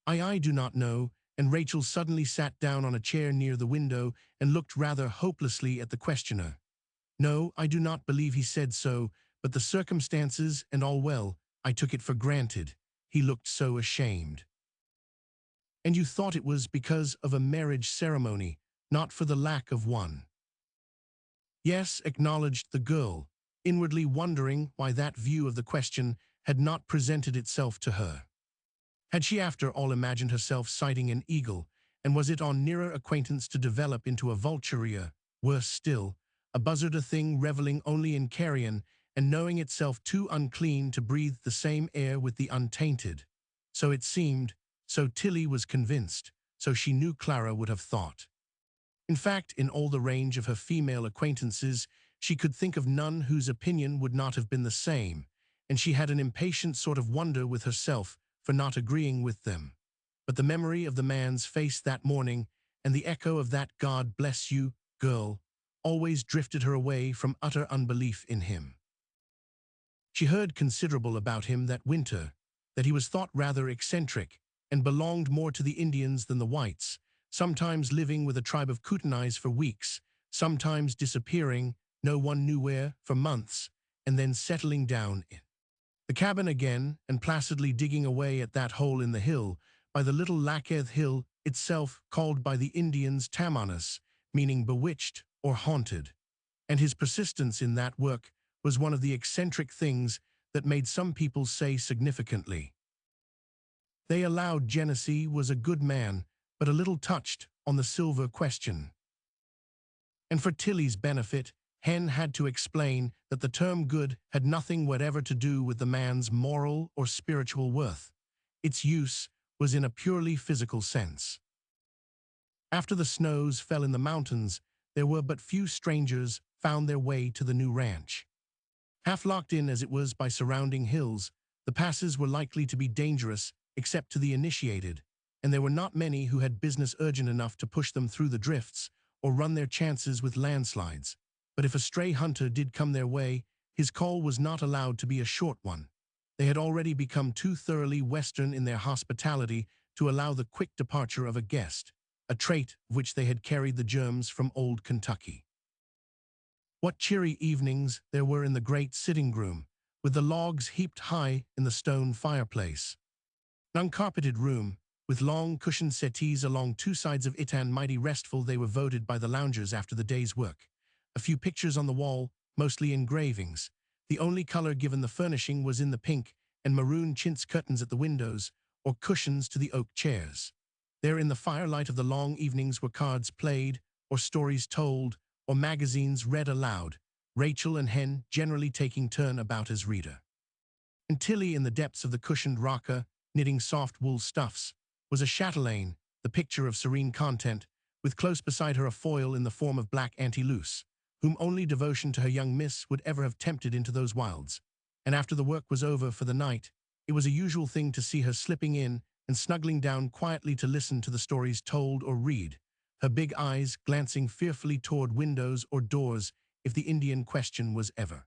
I do not know," and Rachel suddenly sat down on a chair near the window and looked rather hopelessly at the questioner. "No, I do not believe he said so, but the circumstances and all, well, I took it for granted. He looked so ashamed." "And you thought it was because of a marriage ceremony, not for the lack of one?" "Yes," acknowledged the girl, inwardly wondering why that view of the question had not presented itself to her. Had she after all imagined herself sighting an eagle, and was it on nearer acquaintance to develop into a vulture, worse still, a buzzard, a thing reveling only in carrion, and knowing itself too unclean to breathe the same air with the untainted? So it seemed, so Tilly was convinced, so she knew Clara would have thought. In fact, in all the range of her female acquaintances, she could think of none whose opinion would not have been the same, and she had an impatient sort of wonder with herself for not agreeing with them. But the memory of the man's face that morning and the echo of that "God bless you, girl" always drifted her away from utter unbelief in him. She heard considerable about him that winter, that he was thought rather eccentric and belonged more to the Indians than the whites, sometimes living with a tribe of Kootenais for weeks, sometimes disappearing, no one knew where, for months, and then settling down in the cabin again and placidly digging away at that hole in the hill by the little Laketh Hill itself, called by the Indians Tamanus, meaning bewitched or haunted. And his persistence in that work was one of the eccentric things that made some people say significantly, they allowed Genesee was a good man, but a little touched on the silver question. And for Tilly's benefit, Hen had to explain that the term good had nothing whatever to do with the man's moral or spiritual worth. Its use was in a purely physical sense. After the snows fell in the mountains, there were but few strangers found their way to the new ranch. Half locked in as it was by surrounding hills, the passes were likely to be dangerous except to the initiated, and there were not many who had business urgent enough to push them through the drifts or run their chances with landslides. But if a stray hunter did come their way, his call was not allowed to be a short one. They had already become too thoroughly Western in their hospitality to allow the quick departure of a guest, a trait of which they had carried the germs from old Kentucky. What cheery evenings there were in the great sitting-room, with the logs heaped high in the stone fireplace. An uncarpeted room, with long cushioned settees along two sides of it, and mighty restful they were voted by the loungers after the day's work. A few pictures on the wall, mostly engravings. The only color given the furnishing was in the pink and maroon chintz curtains at the windows, or cushions to the oak chairs. There in the firelight of the long evenings were cards played, or stories told, or magazines read aloud, Rachel and Hen generally taking turn about as reader. And Tilly, in the depths of the cushioned rocker, knitting soft wool stuffs, was a chatelaine, the picture of serene content, with close beside her a foil in the form of black Auntie Luce, whom only devotion to her young miss would ever have tempted into those wilds. And after the work was over for the night, it was a usual thing to see her slipping in and snuggling down quietly to listen to the stories told or read, her big eyes glancing fearfully toward windows or doors if the Indian question was ever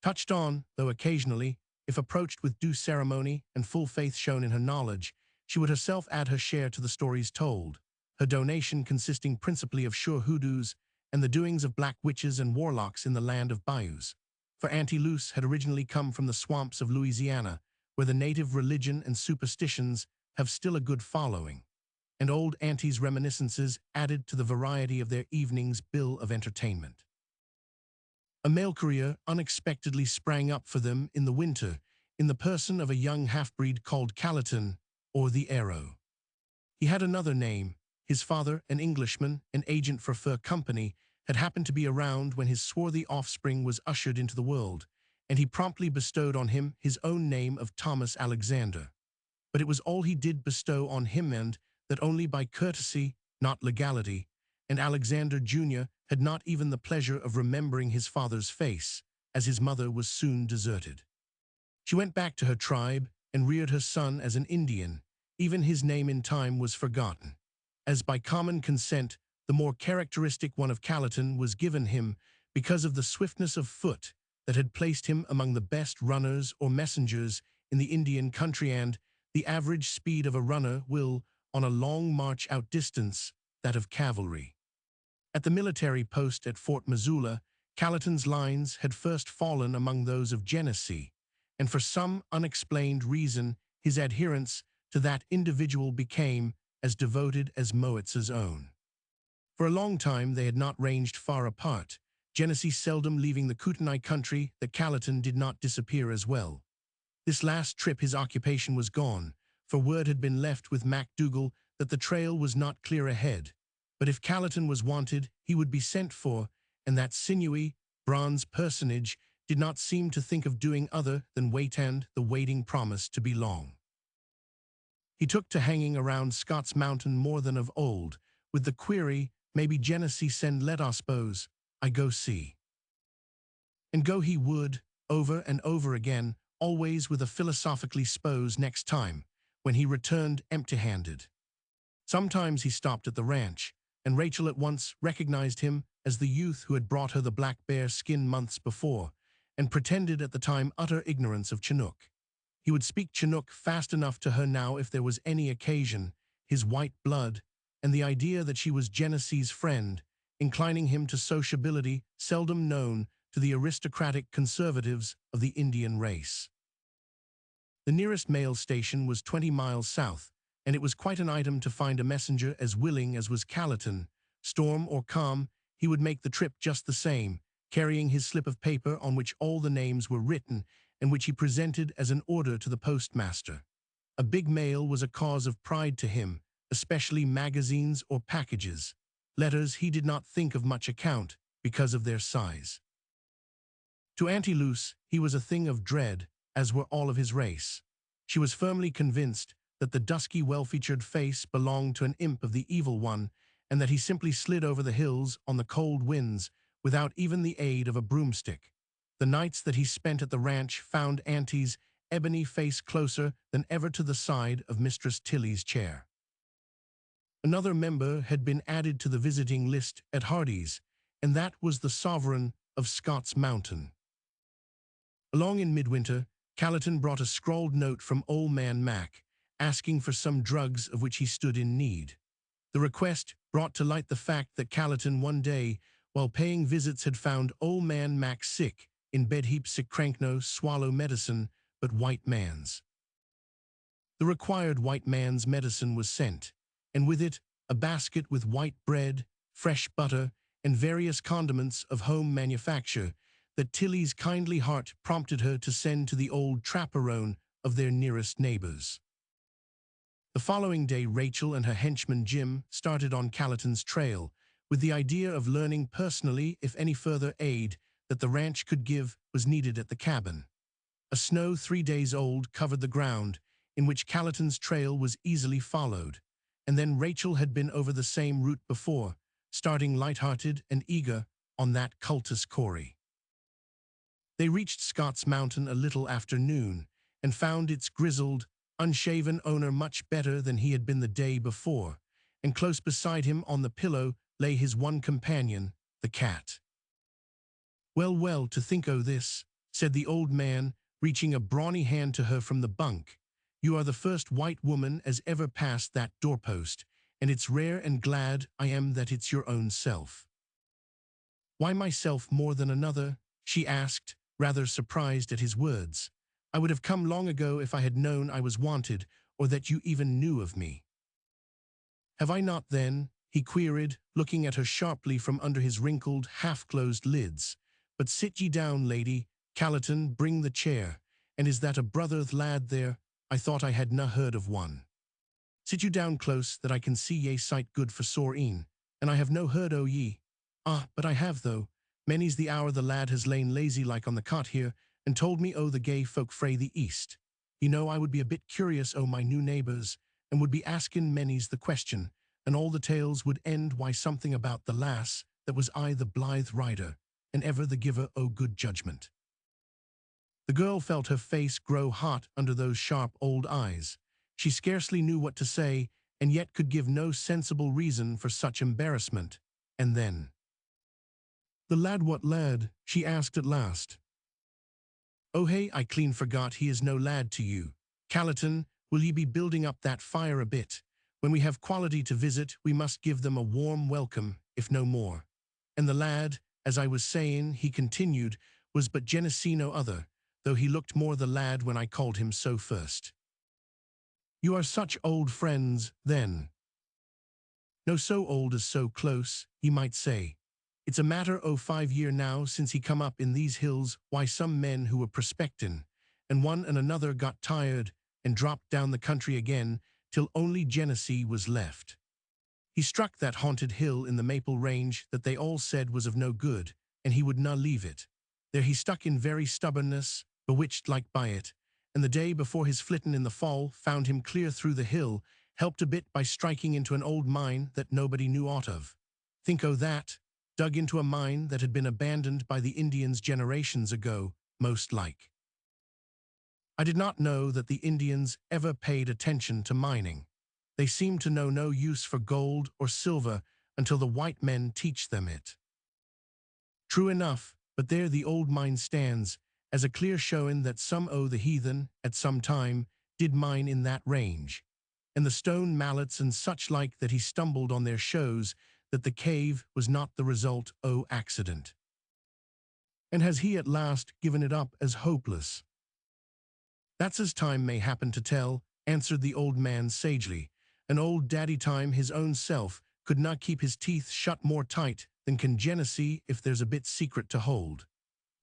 touched on, though occasionally, if approached with due ceremony and full faith shown in her knowledge, she would herself add her share to the stories told, her donation consisting principally of sure hoodoos and the doings of black witches and warlocks in the land of bayous. For Auntie Luce had originally come from the swamps of Louisiana, where the native religion and superstitions have still a good following, and old Auntie's reminiscences added to the variety of their evening's bill of entertainment. A mail courier unexpectedly sprang up for them in the winter, in the person of a young half-breed called Calatin, or the Arrow. He had another name. His father, an Englishman, an agent for Fur Company, had happened to be around when his swarthy offspring was ushered into the world, and he promptly bestowed on him his own name of Thomas Alexander. But it was all he did bestow on him, and that only by courtesy, not legality, and Alexander Jr. had not even the pleasure of remembering his father's face, as his mother was soon deserted. She went back to her tribe and reared her son as an Indian. Even his name in time was forgotten, as by common consent the more characteristic one of Calatin was given him because of the swiftness of foot that had placed him among the best runners or messengers in the Indian country, and the average speed of a runner will, on a long march, outdistance that of cavalry. At the military post at Fort Missoula, Calatin's lines had first fallen among those of Genesee, and for some unexplained reason his adherence to that individual became as devoted as Moitz's own. For a long time they had not ranged far apart, Genesee seldom leaving the Kootenai country, that Calatin did not disappear as well. This last trip his occupation was gone, for word had been left with MacDougall that the trail was not clear ahead. But if Calatin was wanted, he would be sent for, and that sinewy, bronze personage did not seem to think of doing other than wait, and the waiting promised to be long. He took to hanging around Scott's Mountain more than of old, with the query, maybe Genesee send let I suppose, I go see. And go he would, over and over again, always with a philosophically suppose next time, when he returned empty-handed. Sometimes he stopped at the ranch, and Rachel at once recognized him as the youth who had brought her the black bear skin months before, and pretended at the time utter ignorance of Chinook. He would speak Chinook fast enough to her now if there was any occasion, his white blood, and the idea that she was Genesee's friend, inclining him to sociability seldom known to the aristocratic conservatives of the Indian race. The nearest mail station was 20 miles south, and it was quite an item to find a messenger as willing as was Callerton. Storm or calm, he would make the trip just the same, carrying his slip of paper on which all the names were written and which he presented as an order to the postmaster. A big mail was a cause of pride to him, especially magazines or packages. Letters he did not think of much account because of their size. To Auntie Luce, he was a thing of dread, as were all of his race. She was firmly convinced that the dusky, well-featured face belonged to an imp of the evil one, and that he simply slid over the hills on the cold winds without even the aid of a broomstick. The nights that he spent at the ranch found Auntie's ebony face closer than ever to the side of Mistress Tilly's chair. Another member had been added to the visiting list at Hardy's, and that was the sovereign of Scott's Mountain. Along in midwinter, Callerton brought a scrawled note from Old Man Mac, asking for some drugs of which he stood in need. The request brought to light the fact that Callerton one day, while paying visits, had found Old Man Mac sick, in bed heap sick crank no swallow medicine, but white man's. The required white man's medicine was sent, and with it a basket with white bread, fresh butter, and various condiments of home manufacture that Tilly's kindly heart prompted her to send to the old trapperone of their nearest neighbors. The following day Rachel and her henchman Jim started on Callerton's trail, with the idea of learning personally if any further aid that the ranch could give was needed at the cabin. A snow 3 days old covered the ground, in which Callerton's trail was easily followed, and then Rachel had been over the same route before, starting light-hearted and eager on that cultus coree. They reached Scott's Mountain a little after noon, and found its grizzled, unshaven owner much better than he had been the day before, and close beside him on the pillow lay his one companion, the cat. "Well, well, to think o' this," said the old man, reaching a brawny hand to her from the bunk. "You are the first white woman as ever passed that doorpost, and it's rare and glad I am that it's your own self." "Why myself more than another?" she asked, rather surprised at his words. "I would have come long ago if I had known I was wanted, or that you even knew of me." "Have I not then?" he queried, looking at her sharply from under his wrinkled, half-closed lids. "But sit ye down, lady. Callerton, bring the chair. And is that a brother's lad there? I thought I had na heard of one. Sit you down close, that I can see ye sight good for sore een, and I have no heard o' ye." "Ah, but I have, though. Many's the hour the lad has lain lazy-like on the cot here, and told me o' the gay folk frae the east. You know I would be a bit curious o' my new neighbours, and would be asking many's the question, and all the tales would end why something about the lass that was aye the blithe rider, and ever the giver o' good judgment." The girl felt her face grow hot under those sharp old eyes. She scarcely knew what to say, and yet could give no sensible reason for such embarrassment. And then, "The lad, what lad?" she asked at last. "Oh hey, I clean forgot he is no lad to you. Callerton, will ye be building up that fire a bit? When we have quality to visit, we must give them a warm welcome, if no more." And the lad, as I was saying, he continued, was but Genesee no other, though he looked more the lad when I called him so first. "You are such old friends, then?" "No so old as so close, ye might say. It's a matter o' 5 year now since he come up in these hills why some men who were prospectin', and one and another got tired and dropped down the country again till only Genesee was left. He struck that haunted hill in the Maple Range that they all said was of no good, and he would na leave it. There he stuck in very stubbornness, bewitched like by it, and the day before his flittin' in the fall found him clear through the hill, helped a bit by striking into an old mine that nobody knew aught of. Think o' that, dug into a mine that had been abandoned by the Indians generations ago, most like. I did not know that the Indians ever paid attention to mining. They seem to know no use for gold or silver until the white men teach them it. True enough, but there the old mine stands, as a clear showing that some o' the heathen, at some time, did mine in that range. And the stone mallets and such like that he stumbled on there shows that the cave was not the result o' accident. And has he at last given it up as hopeless? That's as time may happen to tell, answered the old man sagely. And old daddy time his own self could not keep his teeth shut more tight than can Genesee if there's a bit secret to hold.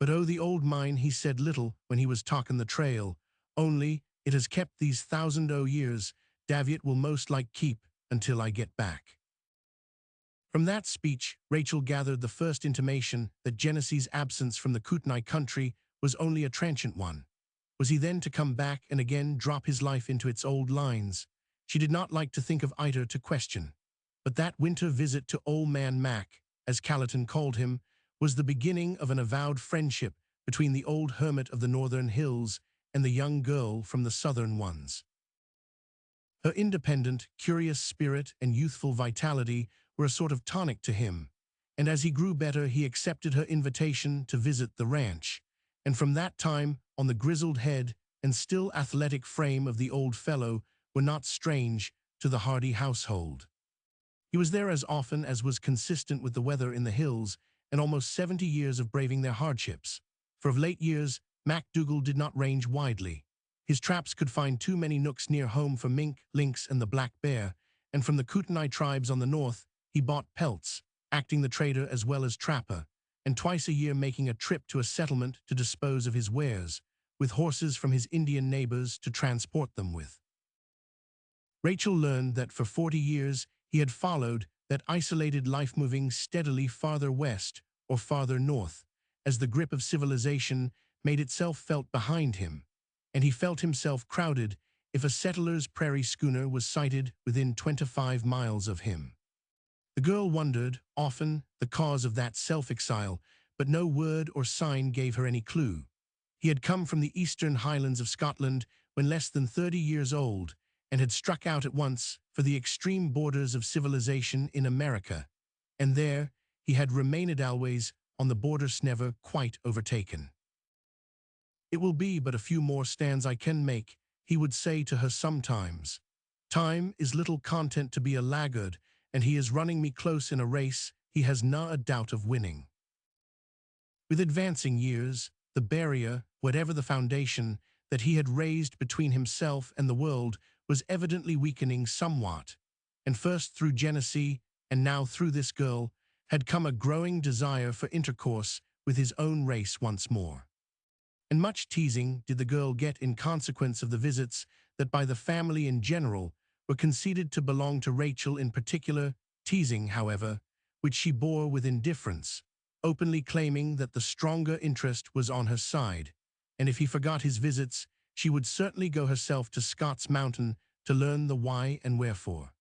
But oh, the old mine he said little when he was talking the trail, only it has kept these 1,000 years, Daviet will most like keep until I get back. From that speech, Rachel gathered the first intimation that Genesee's absence from the Kootenai country was only a transient one. Was he then to come back and again drop his life into its old lines? She did not like to think of either to question. But that winter visit to Old Man Mac, as Callerton called him, was the beginning of an avowed friendship between the old hermit of the northern hills and the young girl from the southern ones. Her independent, curious spirit and youthful vitality were a sort of tonic to him, and as he grew better he accepted her invitation to visit the ranch, and from that time on the grizzled head and still athletic frame of the old fellow were not strange to the hardy household. He was there as often as was consistent with the weather in the hills and almost 70 years of braving their hardships, for of late years MacDougall did not range widely. His traps could find too many nooks near home for mink, lynx, and the black bear, and from the Kootenai tribes on the north he bought pelts, acting the trader as well as trapper, and twice a year making a trip to a settlement to dispose of his wares, with horses from his Indian neighbors to transport them with. Rachel learned that for 40 years he had followed that isolated life, moving steadily farther west or farther north, as the grip of civilization made itself felt behind him, and he felt himself crowded if a settler's prairie schooner was sighted within 25 miles of him. The girl wondered, often, the cause of that self-exile, but no word or sign gave her any clue. He had come from the eastern highlands of Scotland when less than 30 years old, and had struck out at once for the extreme borders of civilization in America, and there he had remained always on the borders, never quite overtaken. It will be but a few more stands I can make, he would say to her sometimes. Time is little content to be a laggard, and he is running me close in a race he has na a doubt of winning. With advancing years, the barrier, whatever the foundation, that he had raised between himself and the world was evidently weakening somewhat, and first through Genesee, and now through this girl, had come a growing desire for intercourse with his own race once more. And much teasing did the girl get in consequence of the visits that by the family in general were conceded to belong to Rachel in particular, teasing, however, which she bore with indifference, openly claiming that the stronger interest was on her side, and if he forgot his visits, she would certainly go herself to Scott's Mountain to learn the why and wherefore.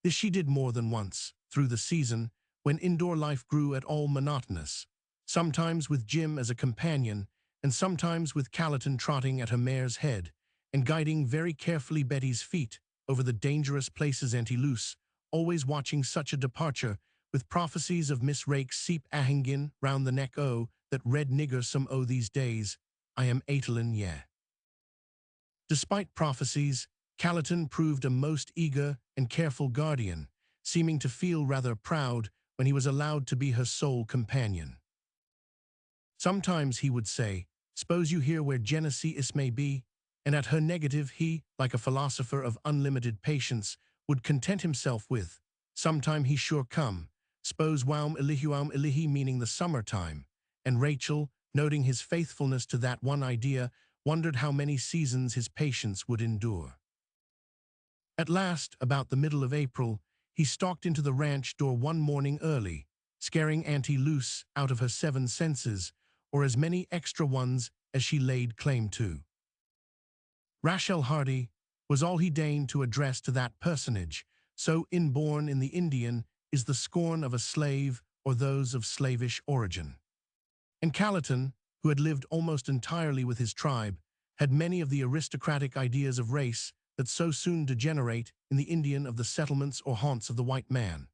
This she did more than once, through the season, when indoor life grew at all monotonous, sometimes with Jim as a companion, and sometimes with Callerton trotting at her mare's head, and guiding very carefully Betty's feet over the dangerous places anti-loose, always watching such a departure, with prophecies of Miss Rake's seep ahingin round the neck that red nigger some these days, I am Aitlin yeah. Despite prophecies, Callerton proved a most eager and careful guardian, seeming to feel rather proud when he was allowed to be her sole companion. Sometimes he would say, "Suppose you hear where Genesee is may be," and at her negative he, like a philosopher of unlimited patience, would content himself with, "Sometime he sure come, s'pose waum ilihi," meaning the summertime, and Rachel, noting his faithfulness to that one idea, wondered how many seasons his patience would endure. At last, about the middle of April, he stalked into the ranch door one morning early, scaring Auntie loose out of her 7 senses, or as many extra ones as she laid claim to. Rachel Hardy was all he deigned to address to that personage, so inborn in the Indian is the scorn of a slave or those of slavish origin. And Callerton, who had lived almost entirely with his tribe, had many of the aristocratic ideas of race that so soon degenerate in the Indian of the settlements or haunts of the white man.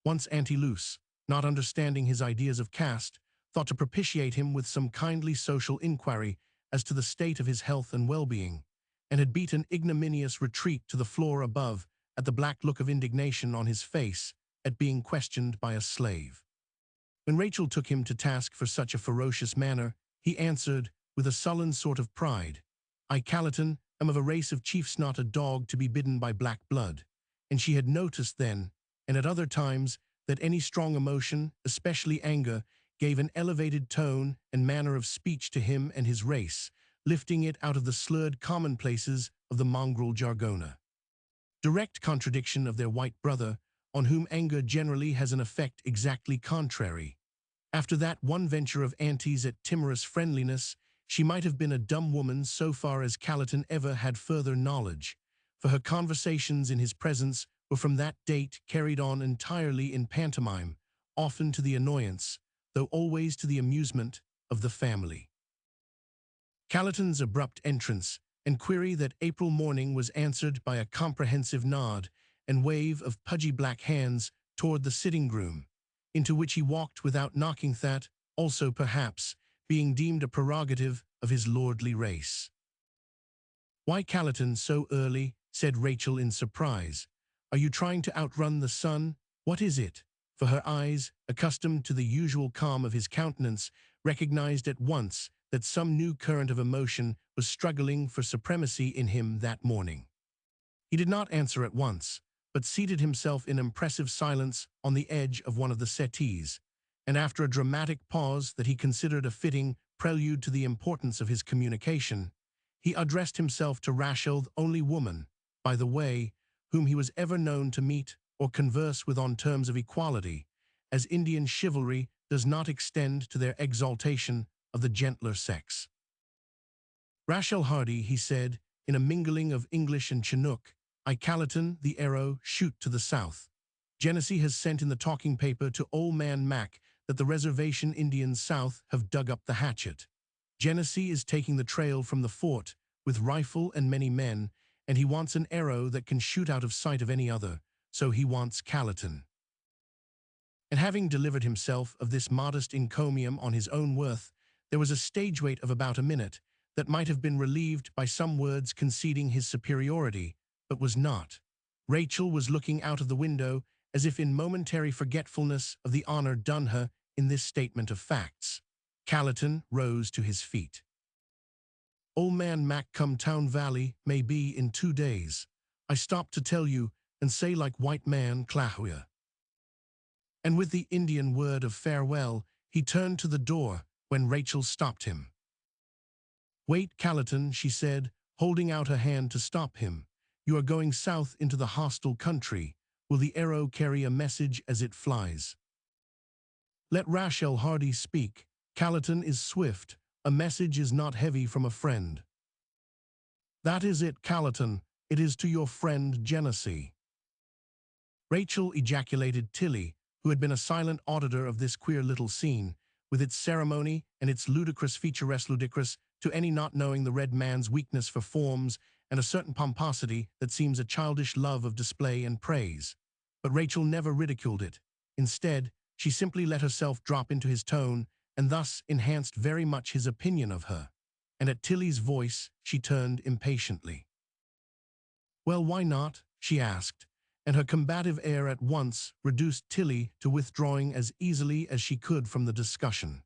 Once Auntie Luce, not understanding his ideas of caste, thought to propitiate him with some kindly social inquiry as to the state of his health and well-being, and had beat an ignominious retreat to the floor above at the black look of indignation on his face at being questioned by a slave. When Rachel took him to task for such a ferocious manner, he answered, with a sullen sort of pride, "I, Calliton, am of a race of chiefs, not a dog to be bidden by black blood." And she had noticed then, and at other times, that any strong emotion, especially anger, gave an elevated tone and manner of speech to him and his race, lifting it out of the slurred commonplaces of the mongrel jargona. Direct contradiction of their white brother, on whom anger generally has an effect exactly contrary. After that one venture of Auntie's at timorous friendliness, she might have been a dumb woman so far as Calliton ever had further knowledge, for her conversations in his presence were from that date carried on entirely in pantomime, often to the annoyance, though always to the amusement, of the family. Calliton's abrupt entrance and query that April morning was answered by a comprehensive nod and wave of pudgy black hands toward the sitting-room, into which he walked without knocking, that, also perhaps, being deemed a prerogative of his lordly race. "Why, Calliton, so early?" said Rachel in surprise. "Are you trying to outrun the sun? What is it?" For her eyes, accustomed to the usual calm of his countenance, recognized at once that some new current of emotion was struggling for supremacy in him that morning. He did not answer at once, but seated himself in impressive silence on the edge of one of the settees, and after a dramatic pause that he considered a fitting prelude to the importance of his communication, he addressed himself to Rachel, the only woman, by the way, whom he was ever known to meet or converse with on terms of equality, as Indian chivalry does not extend to their exaltation of the gentler sex. "Rachel Hardy," he said, in a mingling of English and Chinook, "I, Calliton, the arrow, shoot to the south. Genesee has sent in the talking paper to old man Mac that the reservation Indians south have dug up the hatchet. Genesee is taking the trail from the fort with rifle and many men, and he wants an arrow that can shoot out of sight of any other, so he wants Calliton." And having delivered himself of this modest encomium on his own worth, there was a stage wait of about a minute that might have been relieved by some words conceding his superiority, but was not. Rachel was looking out of the window as if in momentary forgetfulness of the honor done her in this statement of facts. Calliton rose to his feet. "Old man Mac come Town Valley, may be in 2 days. I stopped to tell you and say like white man Clahuya." And with the Indian word of farewell, he turned to the door when Rachel stopped him. "Wait, Calliton," she said, holding out her hand to stop him. "You are going south into the hostile country. Will the arrow carry a message as it flies?" "Let Rachel Hardy speak. Calliton is swift. A message is not heavy from a friend." "That is it, Calliton. It is to your friend Genesee." Rachel ejaculated Tilly, who had been a silent auditor of this queer little scene, with its ceremony and its ludicrous ludicrous to any not knowing the red man's weakness for forms and a certain pomposity that seems a childish love of display and praise. But Rachel never ridiculed it. Instead, she simply let herself drop into his tone and thus enhanced very much his opinion of her. And at Tilly's voice, she turned impatiently. "Well, why not?" she asked, and her combative air at once reduced Tilly to withdrawing as easily as she could from the discussion.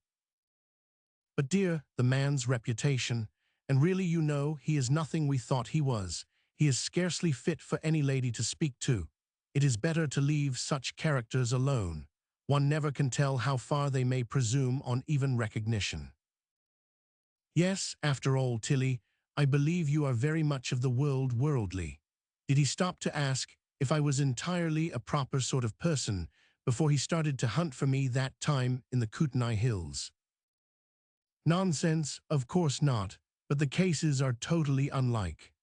"But dear, the man's reputation, and really you know he is nothing we thought he was. He is scarcely fit for any lady to speak to. It is better to leave such characters alone. One never can tell how far they may presume on even recognition." "Yes, after all, Tilly, I believe you are very much of the world worldly." Did he stop to ask if I was entirely a proper sort of person before he started to hunt for me that time in the Kootenai Hills? "Nonsense, of course not, but the cases are totally unlike.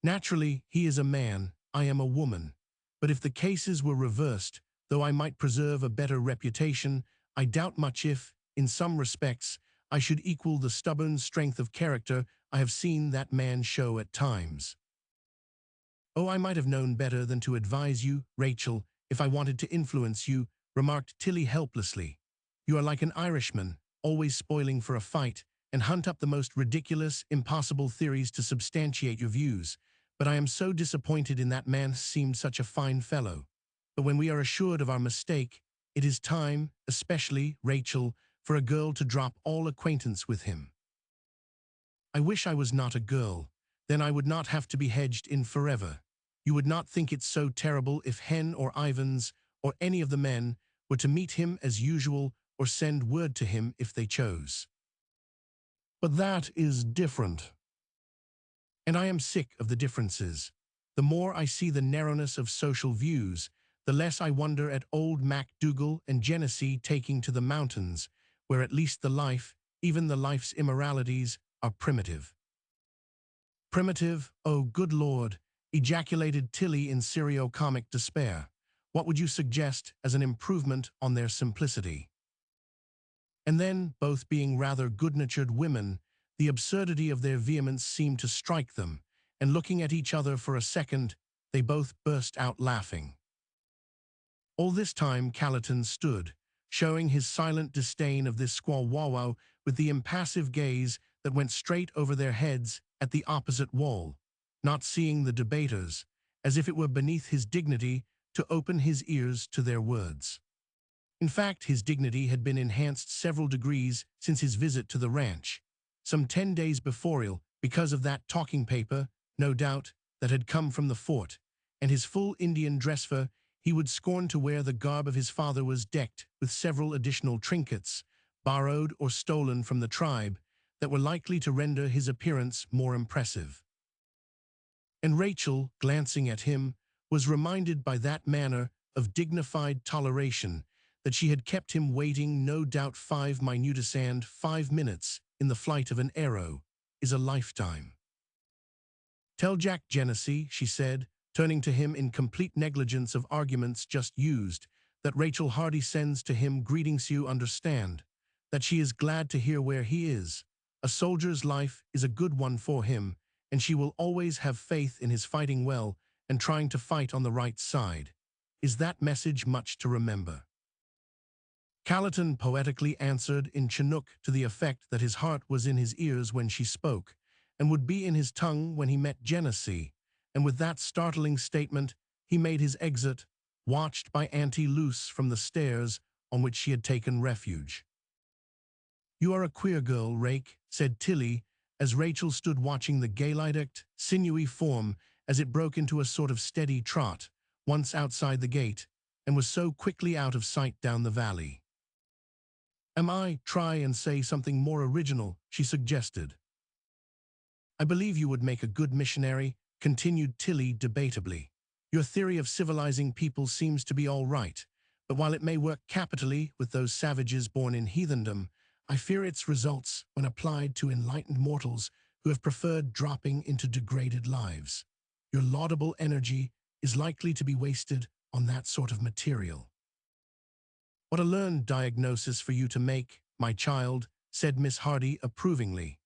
Naturally, he is a man, I am a woman, but if the cases were reversed, though I might preserve a better reputation, I doubt much if, in some respects, I should equal the stubborn strength of character I have seen that man show at times. Oh, I might have known better than to advise you, Rachel, if I wanted to influence you, remarked Tilly helplessly. You are like an Irishman, always spoiling for a fight, and hunt up the most ridiculous, impossible theories to substantiate your views. But I am so disappointed in that man, seemed such a fine fellow. But when we are assured of our mistake, it is time, especially, Rachel, for a girl to drop all acquaintance with him. I wish I was not a girl, then I would not have to be hedged in forever. You would not think it so terrible if Hen or Ivans, or any of the men, were to meet him as usual or send word to him if they chose. But that is different. And I am sick of the differences. The more I see the narrowness of social views, the less I wonder at old MacDougall and Genesee taking to the mountains, where at least the life, even the life's immoralities, are primitive. Primitive, oh good Lord, ejaculated Tilly in serio-comic despair. What would you suggest as an improvement on their simplicity? And then, both being rather good-natured women, the absurdity of their vehemence seemed to strike them, and looking at each other for a second, they both burst out laughing. All this time Callerton stood, showing his silent disdain of this squaw-wow with the impassive gaze that went straight over their heads at the opposite wall, not seeing the debaters, as if it were beneath his dignity to open his ears to their words. In fact, his dignity had been enhanced several degrees since his visit to the ranch, some 10 days before, because of that talking paper, no doubt, that had come from the fort, and his full Indian dress for he would scorn to wear the garb of his father was decked with several additional trinkets, borrowed or stolen from the tribe, that were likely to render his appearance more impressive. And Rachel, glancing at him, was reminded by that manner of dignified toleration that she had kept him waiting no doubt 5 minutes in the flight of an arrow is a lifetime. Tell Jack Genesee, she said, turning to him in complete negligence of arguments just used, that Rachel Hardy sends to him greetings you understand, that she is glad to hear where he is. A soldier's life is a good one for him, and she will always have faith in his fighting well and trying to fight on the right side. Is that message much to remember? Callerton poetically answered in Chinook to the effect that his heart was in his ears when she spoke, and would be in his tongue when he met Genesee, and with that startling statement he made his exit, watched by Auntie Luce from the stairs on which she had taken refuge. You are a queer girl, Rake, said Tilly, as Rachel stood watching the gay-light, sinewy form as it broke into a sort of steady trot, once outside the gate, and was so quickly out of sight down the valley. Am I try and say something more original, she suggested. I believe you would make a good missionary, continued Tilly debatably. Your theory of civilizing people seems to be all right, but while it may work capitally with those savages born in heathendom, I fear its results when applied to enlightened mortals who have preferred dropping into degraded lives. Your laudable energy is likely to be wasted on that sort of material. What a learned diagnosis for you to make, my child, said Miss Hardy approvingly.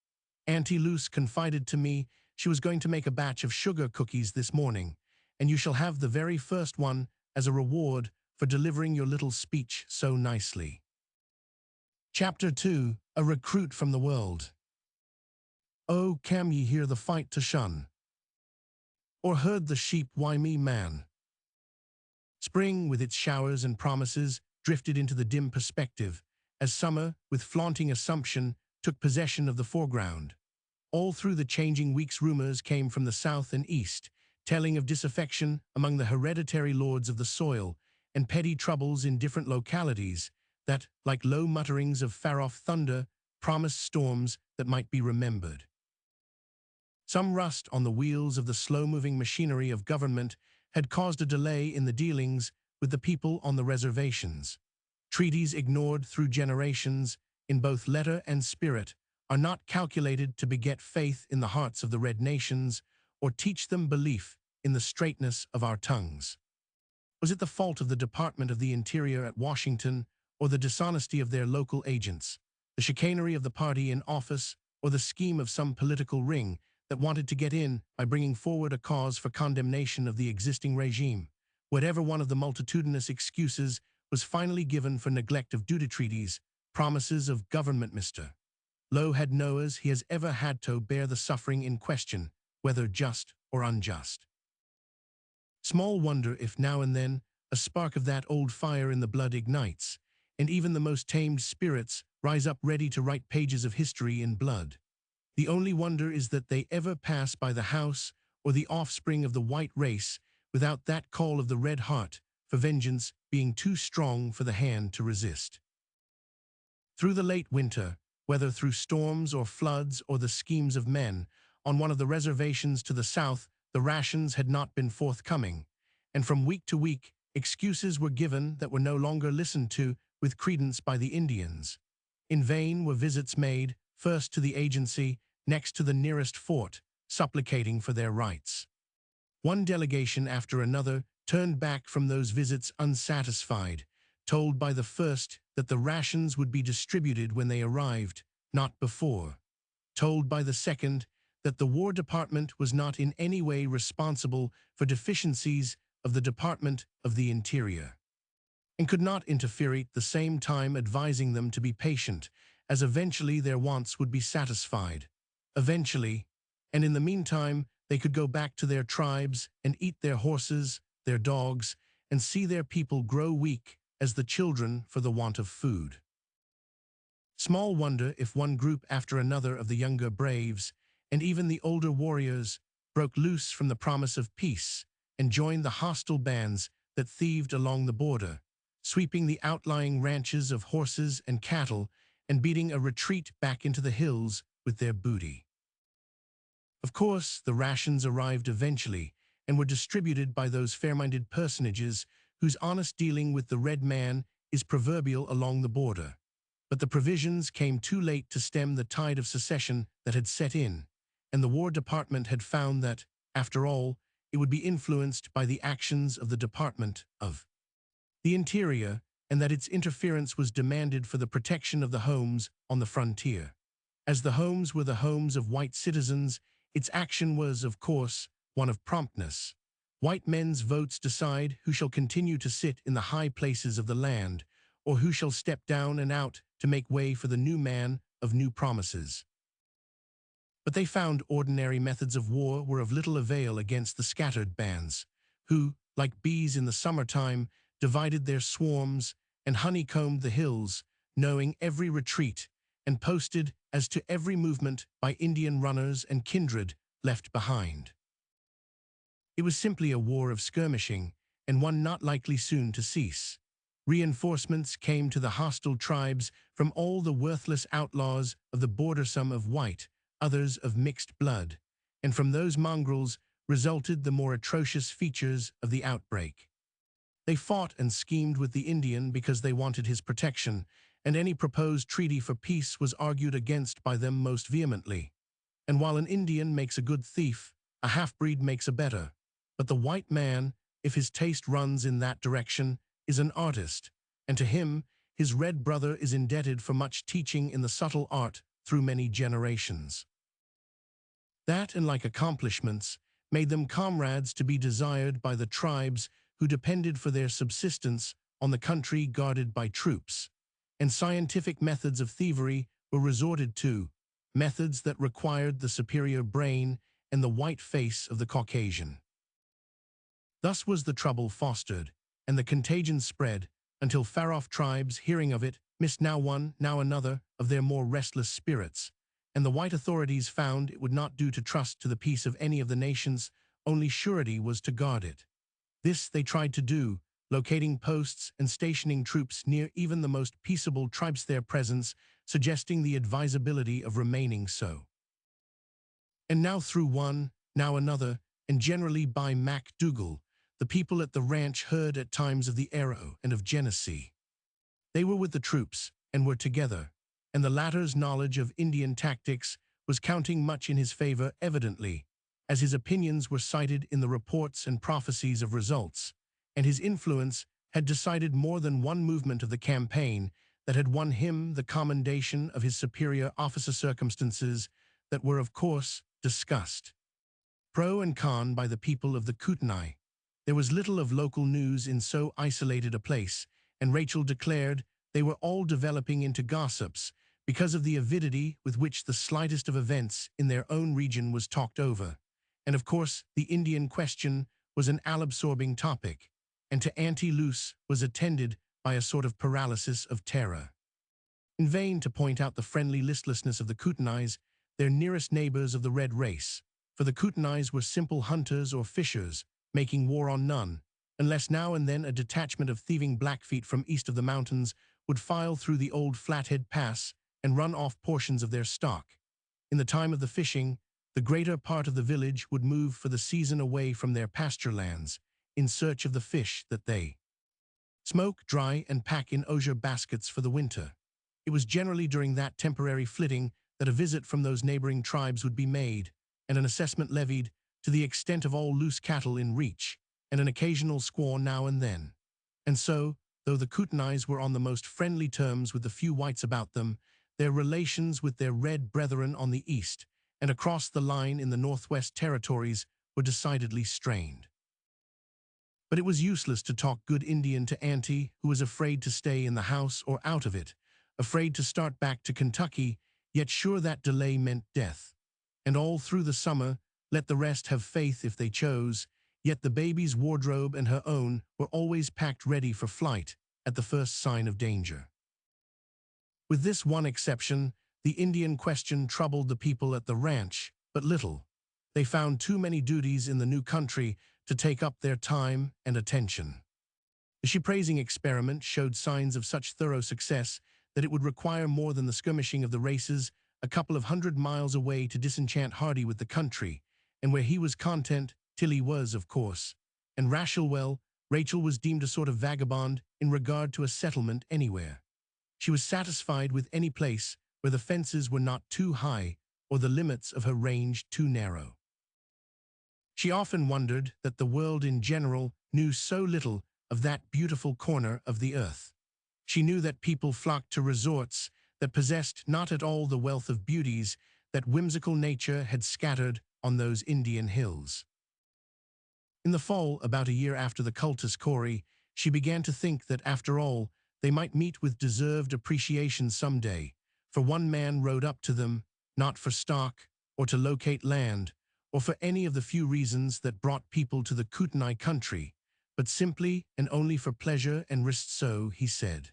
Auntie Luce confided to me she was going to make a batch of sugar cookies this morning, and you shall have the very first one as a reward for delivering your little speech so nicely. Chapter 2, A Recruit from the World. Oh, cam ye hear the fight to shun? Or heard the sheep why me man? Spring, with its showers and promises, drifted into the dim perspective, as summer, with flaunting assumption, took possession of the foreground. All through the changing weeks rumors came from the south and east, telling of disaffection among the hereditary lords of the soil, and petty troubles in different localities that, like low mutterings of far-off thunder, promised storms that might be remembered. Some rust on the wheels of the slow-moving machinery of government had caused a delay in the dealings with the people on the reservations. Treaties ignored through generations, in both letter and spirit, are not calculated to beget faith in the hearts of the red nations or teach them belief in the straightness of our tongues. Was it the fault of the Department of the Interior at Washington or the dishonesty of their local agents, the chicanery of the party in office, or the scheme of some political ring that wanted to get in by bringing forward a cause for condemnation of the existing regime. Whatever one of the multitudinous excuses was finally given for neglect of duty treaties, promises of government Mr. Lo had knows he has ever had to bear the suffering in question, whether just or unjust. Small wonder if now and then a spark of that old fire in the blood ignites, and even the most tamed spirits rise up ready to write pages of history in blood. The only wonder is that they ever pass by the house or the offspring of the white race without that call of the red heart for vengeance being too strong for the hand to resist. Through the late winter, whether through storms or floods or the schemes of men, on one of the reservations to the south, the rations had not been forthcoming, and from week to week, excuses were given that were no longer listened to with credence by the Indians. In vain were visits made, first to the agency, next to the nearest fort, supplicating for their rights. One delegation after another turned back from those visits unsatisfied, told by the first that the rations would be distributed when they arrived, not before. Told by the second that the War Department was not in any way responsible for deficiencies of the Department of the Interior, and could not interfere at the same time advising them to be patient, as eventually their wants would be satisfied. Eventually, and in the meantime, they could go back to their tribes and eat their horses, their dogs, and see their people grow weak as the children for the want of food. Small wonder if one group after another of the younger braves, and even the older warriors, broke loose from the promise of peace and joined the hostile bands that thieved along the border, sweeping the outlying ranches of horses and cattle and beating a retreat back into the hills with their booty. Of course, the rations arrived eventually and were distributed by those fair-minded personages whose honest dealing with the red man is proverbial along the border. But the provisions came too late to stem the tide of secession that had set in, and the War Department had found that, after all, it would be influenced by the actions of the Department of the Interior, and that its interference was demanded for the protection of the homes on the frontier. As the homes were the homes of white citizens, its action was, of course, one of promptness. White men's votes decide who shall continue to sit in the high places of the land, or who shall step down and out to make way for the new man of new promises. But they found ordinary methods of war were of little avail against the scattered bands, who, like bees in the summertime, divided their swarms and honeycombed the hills, knowing every retreat, and posted as to every movement by Indian runners and kindred left behind. It was simply a war of skirmishing, and one not likely soon to cease. Reinforcements came to the hostile tribes from all the worthless outlaws of the border, some of white, others of mixed blood, and from those mongrels resulted the more atrocious features of the outbreak. They fought and schemed with the Indian because they wanted his protection, and any proposed treaty for peace was argued against by them most vehemently. And while an Indian makes a good thief, a half-breed makes a better. But the white man, if his taste runs in that direction, is an artist, and to him, his red brother is indebted for much teaching in the subtle art through many generations. That and like accomplishments made them comrades to be desired by the tribes who depended for their subsistence on the country guarded by troops, and scientific methods of thievery were resorted to, methods that required the superior brain and the white face of the Caucasian. Thus was the trouble fostered, and the contagion spread, until far-off tribes, hearing of it, missed now one, now another of their more restless spirits, and the white authorities found it would not do to trust to the peace of any of the nations, only surety was to guard it. This they tried to do, locating posts and stationing troops near even the most peaceable tribes, their presence suggesting the advisability of remaining so. And now through one, now another, and generally by MacDougall, the people at the ranch heard at times of the Arrow and of Genesee. They were with the troops, and were together, and the latter's knowledge of Indian tactics was counting much in his favor evidently, as his opinions were cited in the reports and prophecies of results, and his influence had decided more than one movement of the campaign that had won him the commendation of his superior officer, circumstances that were, of course, discussed pro and con by the people of the Kootenai. There was little of local news in so isolated a place, and Rachel declared they were all developing into gossips because of the avidity with which the slightest of events in their own region was talked over. And of course, the Indian question was an all-absorbing topic, and to Auntie Luce was attended by a sort of paralysis of terror. In vain to point out the friendly listlessness of the Kootenais, their nearest neighbors of the red race, for the Kootenais were simple hunters or fishers, making war on none, unless now and then a detachment of thieving Blackfeet from east of the mountains would file through the old Flathead Pass and run off portions of their stock. In the time of the fishing, the greater part of the village would move for the season away from their pasture lands, in search of the fish that they smoke, dry, and pack in osier baskets for the winter. It was generally during that temporary flitting that a visit from those neighboring tribes would be made, and an assessment levied to the extent of all loose cattle in reach, and an occasional squaw now and then. And so, though the Kootenais were on the most friendly terms with the few whites about them, their relations with their red brethren on the east and across the line in the Northwest Territories were decidedly strained. But it was useless to talk good Indian to Auntie, who was afraid to stay in the house or out of it, afraid to start back to Kentucky, yet sure that delay meant death. And all through the summer, let the rest have faith if they chose, yet the baby's wardrobe and her own were always packed ready for flight at the first sign of danger. With this one exception, the Indian question troubled the people at the ranch but little. They found too many duties in the new country to take up their time and attention. The sheep-raising experiment showed signs of such thorough success that it would require more than the skirmishing of the races a couple of 100 miles away to disenchant Hardy with the country, and where he was content, Tilly was, of course, and Rachel was deemed a sort of vagabond in regard to a settlement anywhere. She was satisfied with any place where the fences were not too high or the limits of her range too narrow. She often wondered that the world in general knew so little of that beautiful corner of the earth. She knew that people flocked to resorts that possessed not at all the wealth of beauties that whimsical nature had scattered on those Indian hills. In the fall, about a year after the cultus Corey, she began to think that, after all, they might meet with deserved appreciation some day, for one man rode up to them, not for stock or to locate land, or for any of the few reasons that brought people to the Kootenai country, but simply and only for pleasure and risk, so he said.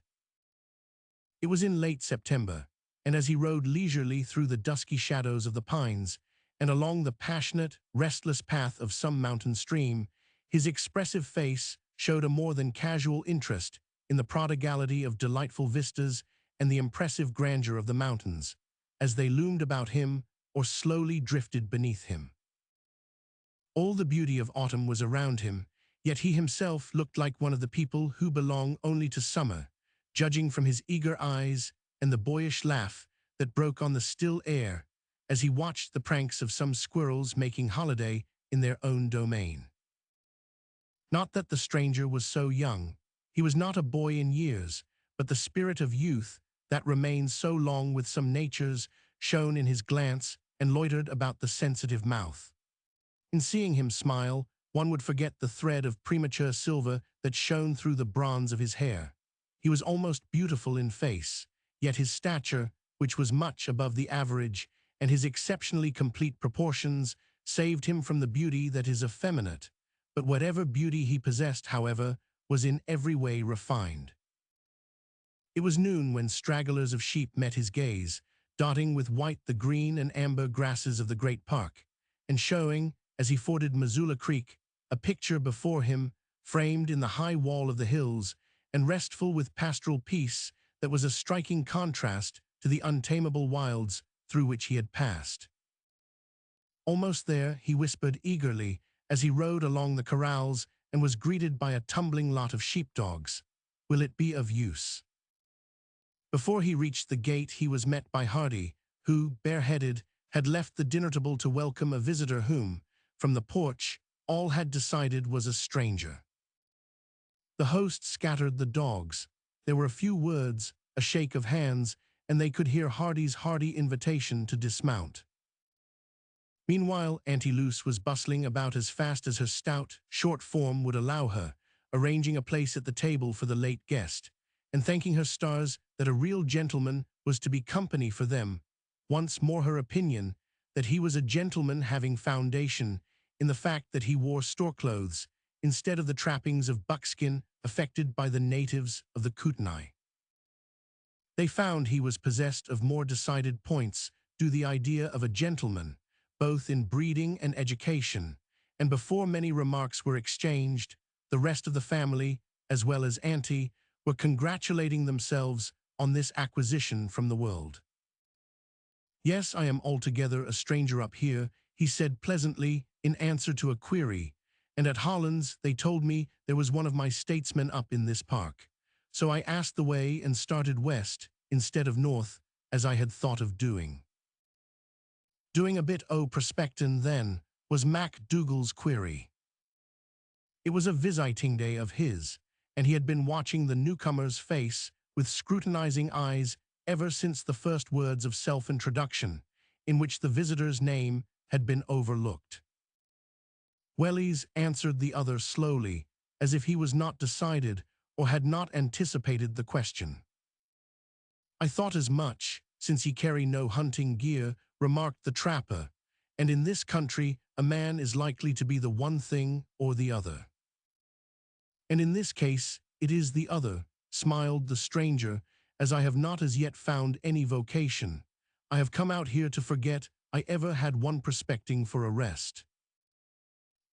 It was in late September, and as he rode leisurely through the dusky shadows of the pines and along the passionate, restless path of some mountain stream, his expressive face showed a more than casual interest in the prodigality of delightful vistas and the impressive grandeur of the mountains, as they loomed about him or slowly drifted beneath him. All the beauty of autumn was around him, yet he himself looked like one of the people who belong only to summer, judging from his eager eyes and the boyish laugh that broke on the still air as he watched the pranks of some squirrels making holiday in their own domain. Not that the stranger was so young. He was not a boy in years, but the spirit of youth that remains so long with some natures shone in his glance and loitered about the sensitive mouth. In seeing him smile, one would forget the thread of premature silver that shone through the bronze of his hair. He was almost beautiful in face, yet his stature, which was much above the average, and his exceptionally complete proportions saved him from the beauty that is effeminate, but whatever beauty he possessed, however, was in every way refined. It was noon when stragglers of sheep met his gaze, dotting with white the green and amber grasses of the great park, and showing, as he forded Missoula Creek, a picture before him, framed in the high wall of the hills, and restful with pastoral peace that was a striking contrast to the untamable wilds through which he had passed. Almost there, he whispered eagerly as he rode along the corrals and was greeted by a tumbling lot of sheepdogs. "Will it be of use?" Before he reached the gate, he was met by Hardy, who, bareheaded, had left the dinner table to welcome a visitor whom, from the porch, all had decided was a stranger. The host scattered the dogs. There were a few words, a shake of hands, and they could hear Hardy's hearty invitation to dismount. Meanwhile, Auntie Luce was bustling about as fast as her stout, short form would allow her, arranging a place at the table for the late guest, and thanking her stars that a real gentleman was to be company for them. Once more her opinion that he was a gentleman having foundation in the fact that he wore store clothes instead of the trappings of buckskin affected by the natives of the Kootenai. They found he was possessed of more decided points due the idea of a gentleman, both in breeding and education, and before many remarks were exchanged, the rest of the family, as well as Auntie, were congratulating themselves on this acquisition from the world. "Yes, I am altogether a stranger up here," he said pleasantly in answer to a query, "and at Holland's they told me there was one of my statesmen up in this park. So I asked the way and started west instead of north, as I had thought of doing." "Doing a bit o' prospectin' then," was Mac Dougall's query. It was a visiting day of his, and he had been watching the newcomer's face with scrutinizing eyes ever since the first words of self-introduction, in which the visitor's name had been overlooked. "Wellies," answered the other slowly, as if he was not decided or had not anticipated the question. "I thought as much, since ye carry no hunting gear," remarked the trapper, "and in this country a man is likely to be the one thing or the other." "And in this case it is the other," smiled the stranger, "as I have not as yet found any vocation. I have come out here to forget I ever had one prospecting for a rest."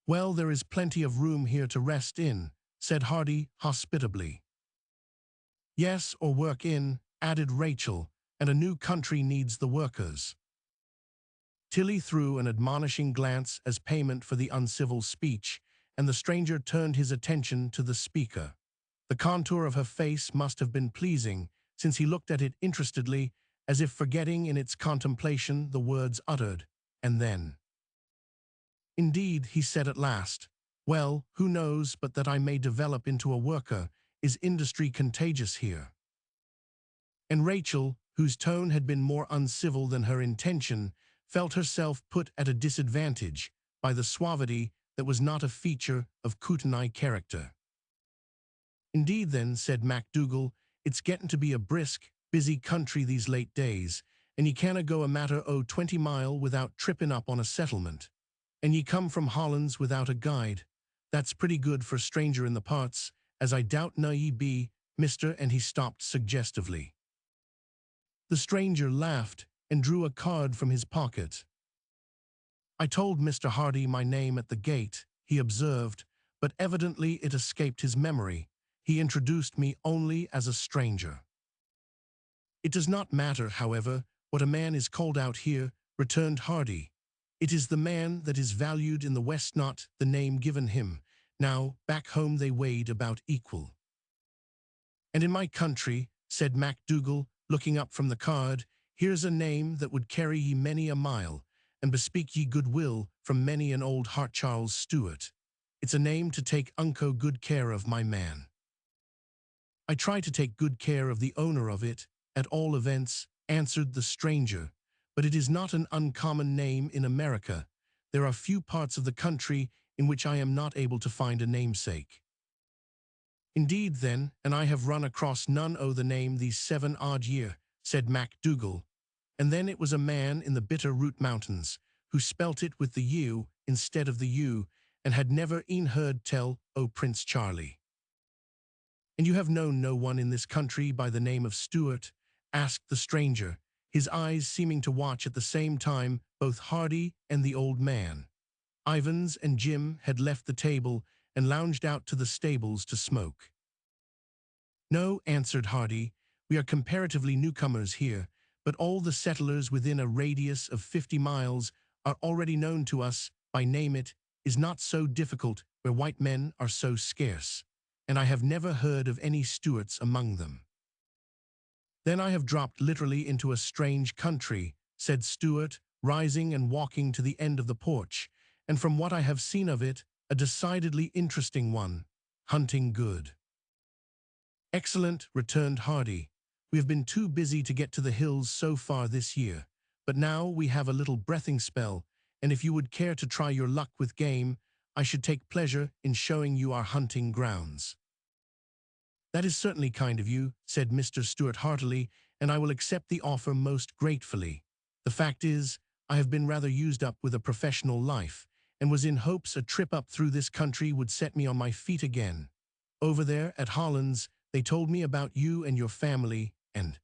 "Well, there is plenty of room here to rest in," said Hardy hospitably. "Yes, or work in," added Rachel, "and a new country needs the workers." Tilly threw an admonishing glance as payment for the uncivil speech, and the stranger turned his attention to the speaker. The contour of her face must have been pleasing, since he looked at it interestedly, as if forgetting in its contemplation the words uttered, and then, "Indeed," he said at last, "well, who knows but that I may develop into a worker? Is industry contagious here?" And Rachel, whose tone had been more uncivil than her intention, felt herself put at a disadvantage by the suavity that was not a feature of Kootenai character. "Indeed then," said MacDougall, "it's gettin' to be a brisk, busy country these late days, and ye canna go a matter o' 20 mile without trippin' up on a settlement. And ye come from Hollands without a guide. That's pretty good for a stranger in the parts, as I doubt na ye be, mister," and he stopped suggestively. The stranger laughed and drew a card from his pocket. "I told Mr. Hardy my name at the gate," he observed, but evidently it escaped his memory. "He introduced me only as a stranger." "It does not matter, however, what a man is called out here," returned Hardy. "It is the man that is valued in the West, not the name given him. Now, back home they weighed about equal." "And in my country," said MacDougall, looking up from the card, "here's a name that would carry ye many a mile, and bespeak ye goodwill from many an old heart, Charles Stewart. It's a name to take unco good care of, my man." "I try to take good care of the owner of it, at all events," answered the stranger, "but it is not an uncommon name in America. There are few parts of the country in which I am not able to find a namesake." "Indeed then, and I have run across none o' the name these 7 odd year," said MacDougall. "And then it was a man in the Bitter Root Mountains, who spelt it with the U instead of the U, and had never e'en heard tell o' Prince Charlie." "And you have known no one in this country by the name of Stewart?" asked the stranger, his eyes seeming to watch at the same time both Hardy and the old man. Ivans and Jim had left the table and lounged out to the stables to smoke. "No," answered Hardy, "we are comparatively newcomers here, but all the settlers within a radius of 50 miles are already known to us by name. It is not so difficult where white men are so scarce, and I have never heard of any Stewarts among them." "Then I have dropped literally into a strange country," said Stewart, rising and walking to the end of the porch, "and from what I have seen of it, a decidedly interesting one. Hunting good." "Excellent," returned Hardy. We have been too busy to get to the hills so far this year, but now we have a little breathing spell, and if you would care to try your luck with game, I should take pleasure in showing you our hunting grounds." "That is certainly kind of you," said Mr. Stewart heartily, "and I will accept the offer most gratefully. The fact is, I have been rather used up with a professional life, and was in hopes a trip up through this country would set me on my feet again. Over there at Holland's, they told me about you and your family, and—"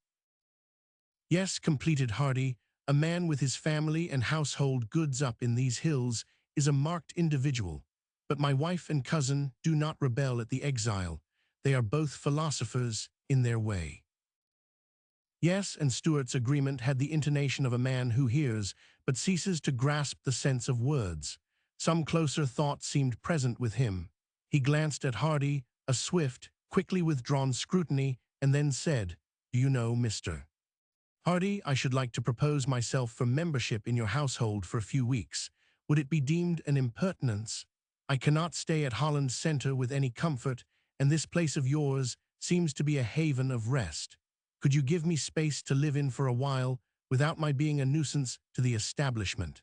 "Yes," completed Hardy, "a man with his family and household goods up in these hills is a marked individual. But my wife and cousin do not rebel at the exile. They are both philosophers in their way." Yes, and Stuart's agreement had the intonation of a man who hears, but ceases to grasp the sense of words. Some closer thought seemed present with him. He glanced at Hardy, a swift, quickly withdrawn scrutiny, and then said, "Do you know, Mr. Hardy, I should like to propose myself for membership in your household for a few weeks. Would it be deemed an impertinence? I cannot stay at Holland Center with any comfort, and this place of yours seems to be a haven of rest. Could you give me space to live in for a while, without my being a nuisance to the establishment?"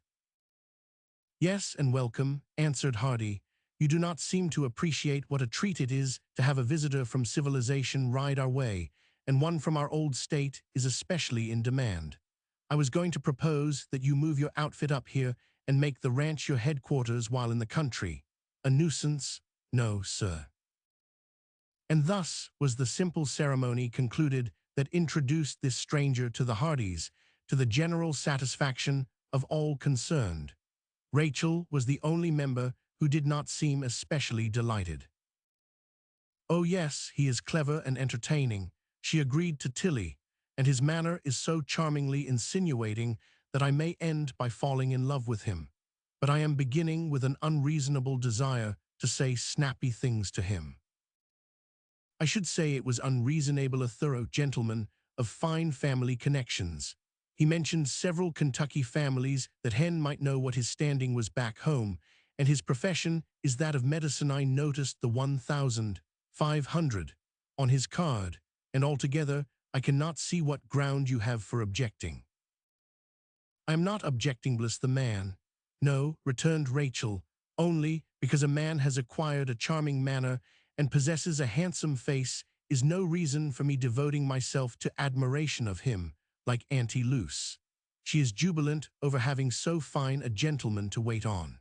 "Yes, and welcome," answered Hardy. "You do not seem to appreciate what a treat it is to have a visitor from civilization ride our way, and one from our old state is especially in demand. I was going to propose that you move your outfit up here and make the ranch your headquarters while in the country. A nuisance? No, sir." And thus was the simple ceremony concluded that introduced this stranger to the Hardys, to the general satisfaction of all concerned. Rachel was the only member who did not seem especially delighted. "Oh yes, he is clever and entertaining," she agreed to Tilly, "and his manner is so charmingly insinuating that I may end by falling in love with him. But I am beginning with an unreasonable desire to say snappy things to him. I should say it was unreasonable, a thorough gentleman of fine family connections. He mentioned several Kentucky families that Hen might know what his standing was back home, and his profession is that of medicine. I noticed the 1,500 on his card, and altogether I cannot see what ground you have for objecting." "I am not objecting," bless the man. "No," returned Rachel, "only because a man has acquired a charming manner and possesses a handsome face is no reason for me devoting myself to admiration of him, like Auntie Luce. She is jubilant over having so fine a gentleman to wait on.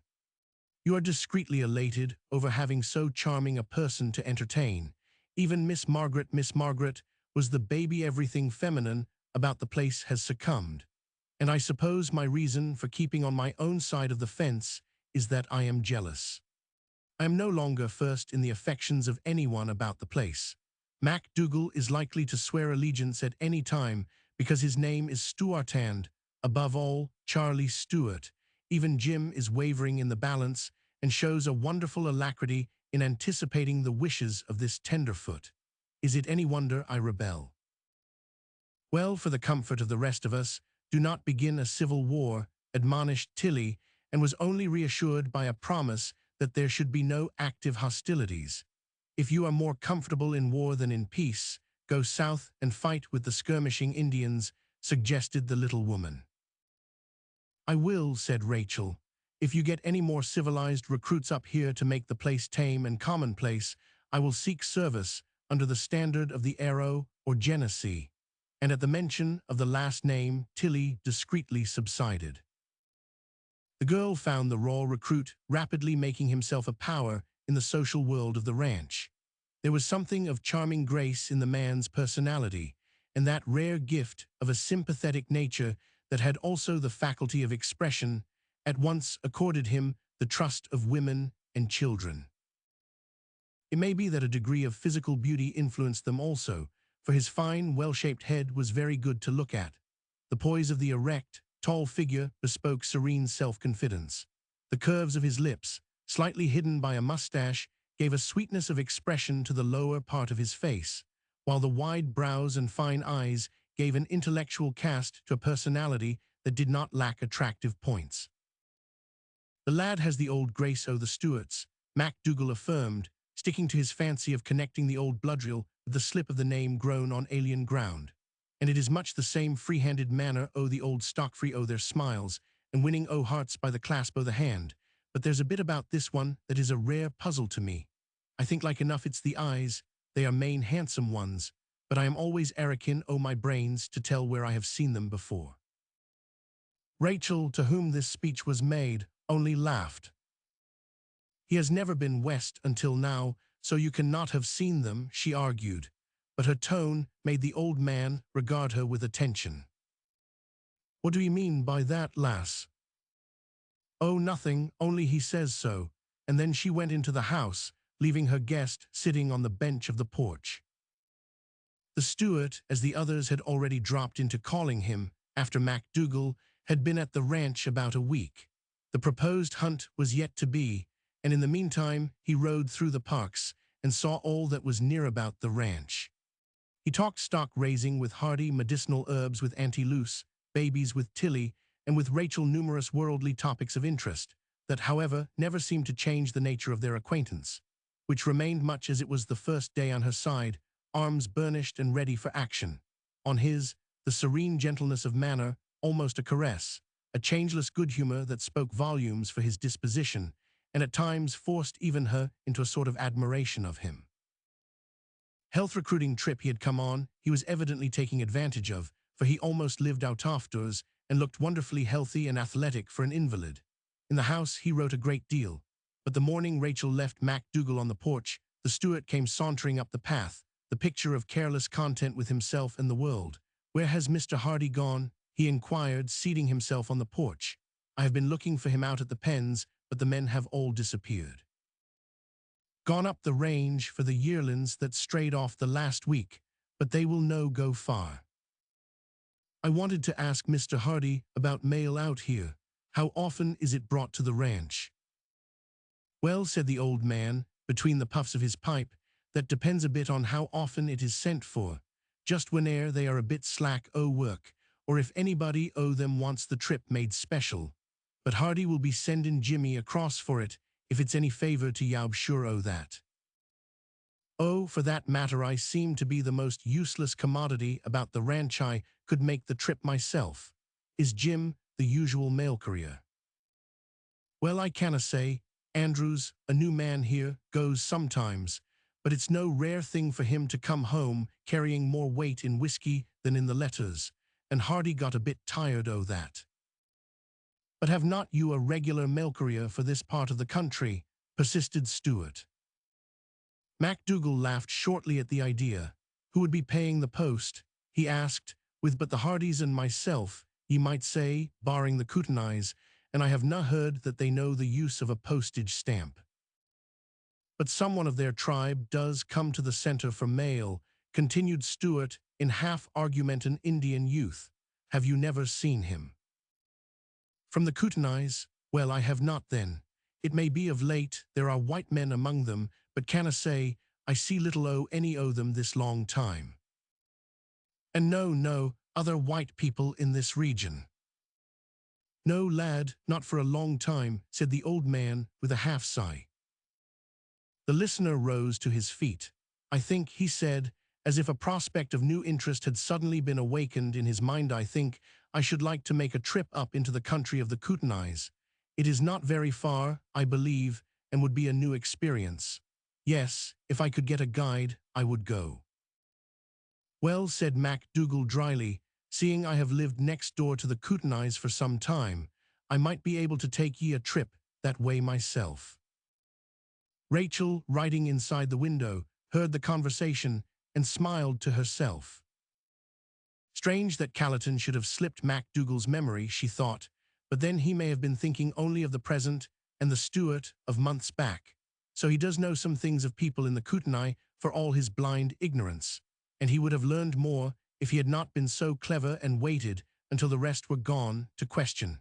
You are discreetly elated over having so charming a person to entertain. Even Miss Margaret was the baby. Everything feminine about the place has succumbed. And I suppose my reason for keeping on my own side of the fence is that I am jealous. I am no longer first in the affections of anyone about the place. MacDougall is likely to swear allegiance at any time because his name is Stuart, and, above all, Charlie Stuart. Even Jim is wavering in the balance and shows a wonderful alacrity in anticipating the wishes of this tenderfoot. Is it any wonder I rebel? Well, for the comfort of the rest of us, do not begin a civil war," admonished Tilly, and was only reassured by a promise that there should be no active hostilities. "If you are more comfortable in war than in peace, go south and fight with the skirmishing Indians," suggested the little woman. "I will," said Rachel. "If you get any more civilized recruits up here to make the place tame and commonplace, I will seek service under the standard of the Arrow or Genesee." And at the mention of the last name, Tilly discreetly subsided. The girl found the raw recruit rapidly making himself a power in the social world of the ranch. There was something of charming grace in the man's personality, and that rare gift of a sympathetic nature that had also the faculty of expression, at once accorded him the trust of women and children. It may be that a degree of physical beauty influenced them also, for his fine, well-shaped head was very good to look at. The poise of the erect, tall figure bespoke serene self-confidence. The curves of his lips, slightly hidden by a mustache, gave a sweetness of expression to the lower part of his face, while the wide brows and fine eyes gave an intellectual cast to a personality that did not lack attractive points. "The lad has the old grace o' the Stuarts," MacDougall affirmed, sticking to his fancy of connecting the old bloodreel with the slip of the name grown on alien ground. and it is much the same free-handed manner o' the old stock-free o' their smiles, and winning o' hearts by the clasp o' the hand. But there's a bit about this one that is a rare puzzle to me. I think like enough it's the eyes, they are main handsome ones, but I am always arrogant o' my brains to tell where I have seen them before. Rachel, to whom this speech was made, only laughed. He has never been west until now, so you cannot have seen them, she argued, but her tone made the old man regard her with attention. What do you mean by that, lass? Oh, nothing, only he says so, and then she went into the house, leaving her guest sitting on the bench of the porch. The steward, as the others had already dropped into calling him, after MacDougall, had been at the ranch about a week. The proposed hunt was yet to be, and in the meantime he rode through the parks and saw all that was near about the ranch. He talked stock raising with Hardy, medicinal herbs with Auntie Luce, babies with Tilly, and with Rachel numerous worldly topics of interest, that, however, never seemed to change the nature of their acquaintance, which remained much as it was the first day on her side, arms burnished and ready for action. On his, the serene gentleness of manner, almost a caress, a changeless good humor that spoke volumes for his disposition, and at times forced even her into a sort of admiration of him. Health recruiting trip he had come on, he was evidently taking advantage of, for he almost lived out of doors and looked wonderfully healthy and athletic for an invalid. In the house he wrote a great deal, but the morning Rachel left MacDougall on the porch, the steward came sauntering up the path, the picture of careless content with himself and the world. Where has Mr. Hardy gone? He inquired, seating himself on the porch. I have been looking for him out at the pens, but the men have all disappeared. Gone up the range for the yearlings that strayed off the last week, but they will no go far. I wanted to ask Mr. Hardy about mail out here. How often is it brought to the ranch? Well, said the old man, between the puffs of his pipe, that depends a bit on how often it is sent for, just whene'er they are a bit slack o' work, or if anybody o' them wants the trip made special. But Hardy will be sending Jimmy across for it, if it's any favor to youb sure o' that. Oh, for that matter I seem to be the most useless commodity about the ranch. I could make the trip myself. Is Jim the usual mail courier? Well, I canna say. Andrews, a new man here, goes sometimes, but it's no rare thing for him to come home carrying more weight in whiskey than in the letters, and Hardy got a bit tired o' that. But have not you a regular mail courier for this part of the country? Persisted Stewart. MacDougall laughed shortly at the idea. Who would be paying the post? He asked. With but the Hardys and myself, ye might say, barring the Kootenais, and I have na heard that they know the use of a postage stamp. But someone of their tribe does come to the center for mail, continued Stewart in half-argument, an Indian youth. Have you never seen him? From the Kootenais? Well, I have not then. It may be of late, there are white men among them, but canna say, I see little o' any o' them this long time. And no, other white people in this region. No, lad, not for a long time, said the old man with a half-sigh. The listener rose to his feet. I think, he said, as if a prospect of new interest had suddenly been awakened in his mind, I think I should like to make a trip up into the country of the Kootenais. It is not very far, I believe, and would be a new experience. Yes, if I could get a guide, I would go. Well, said MacDougall dryly, seeing I have lived next door to the Kootenais for some time, I might be able to take ye a trip that way myself. Rachel, riding inside the window, heard the conversation and smiled to herself. Strange that Callerton should have slipped MacDougall's memory, she thought, but then he may have been thinking only of the present and the Stewart of months back. So he does know some things of people in the Kootenai for all his blind ignorance, and he would have learned more if he had not been so clever and waited until the rest were gone to question.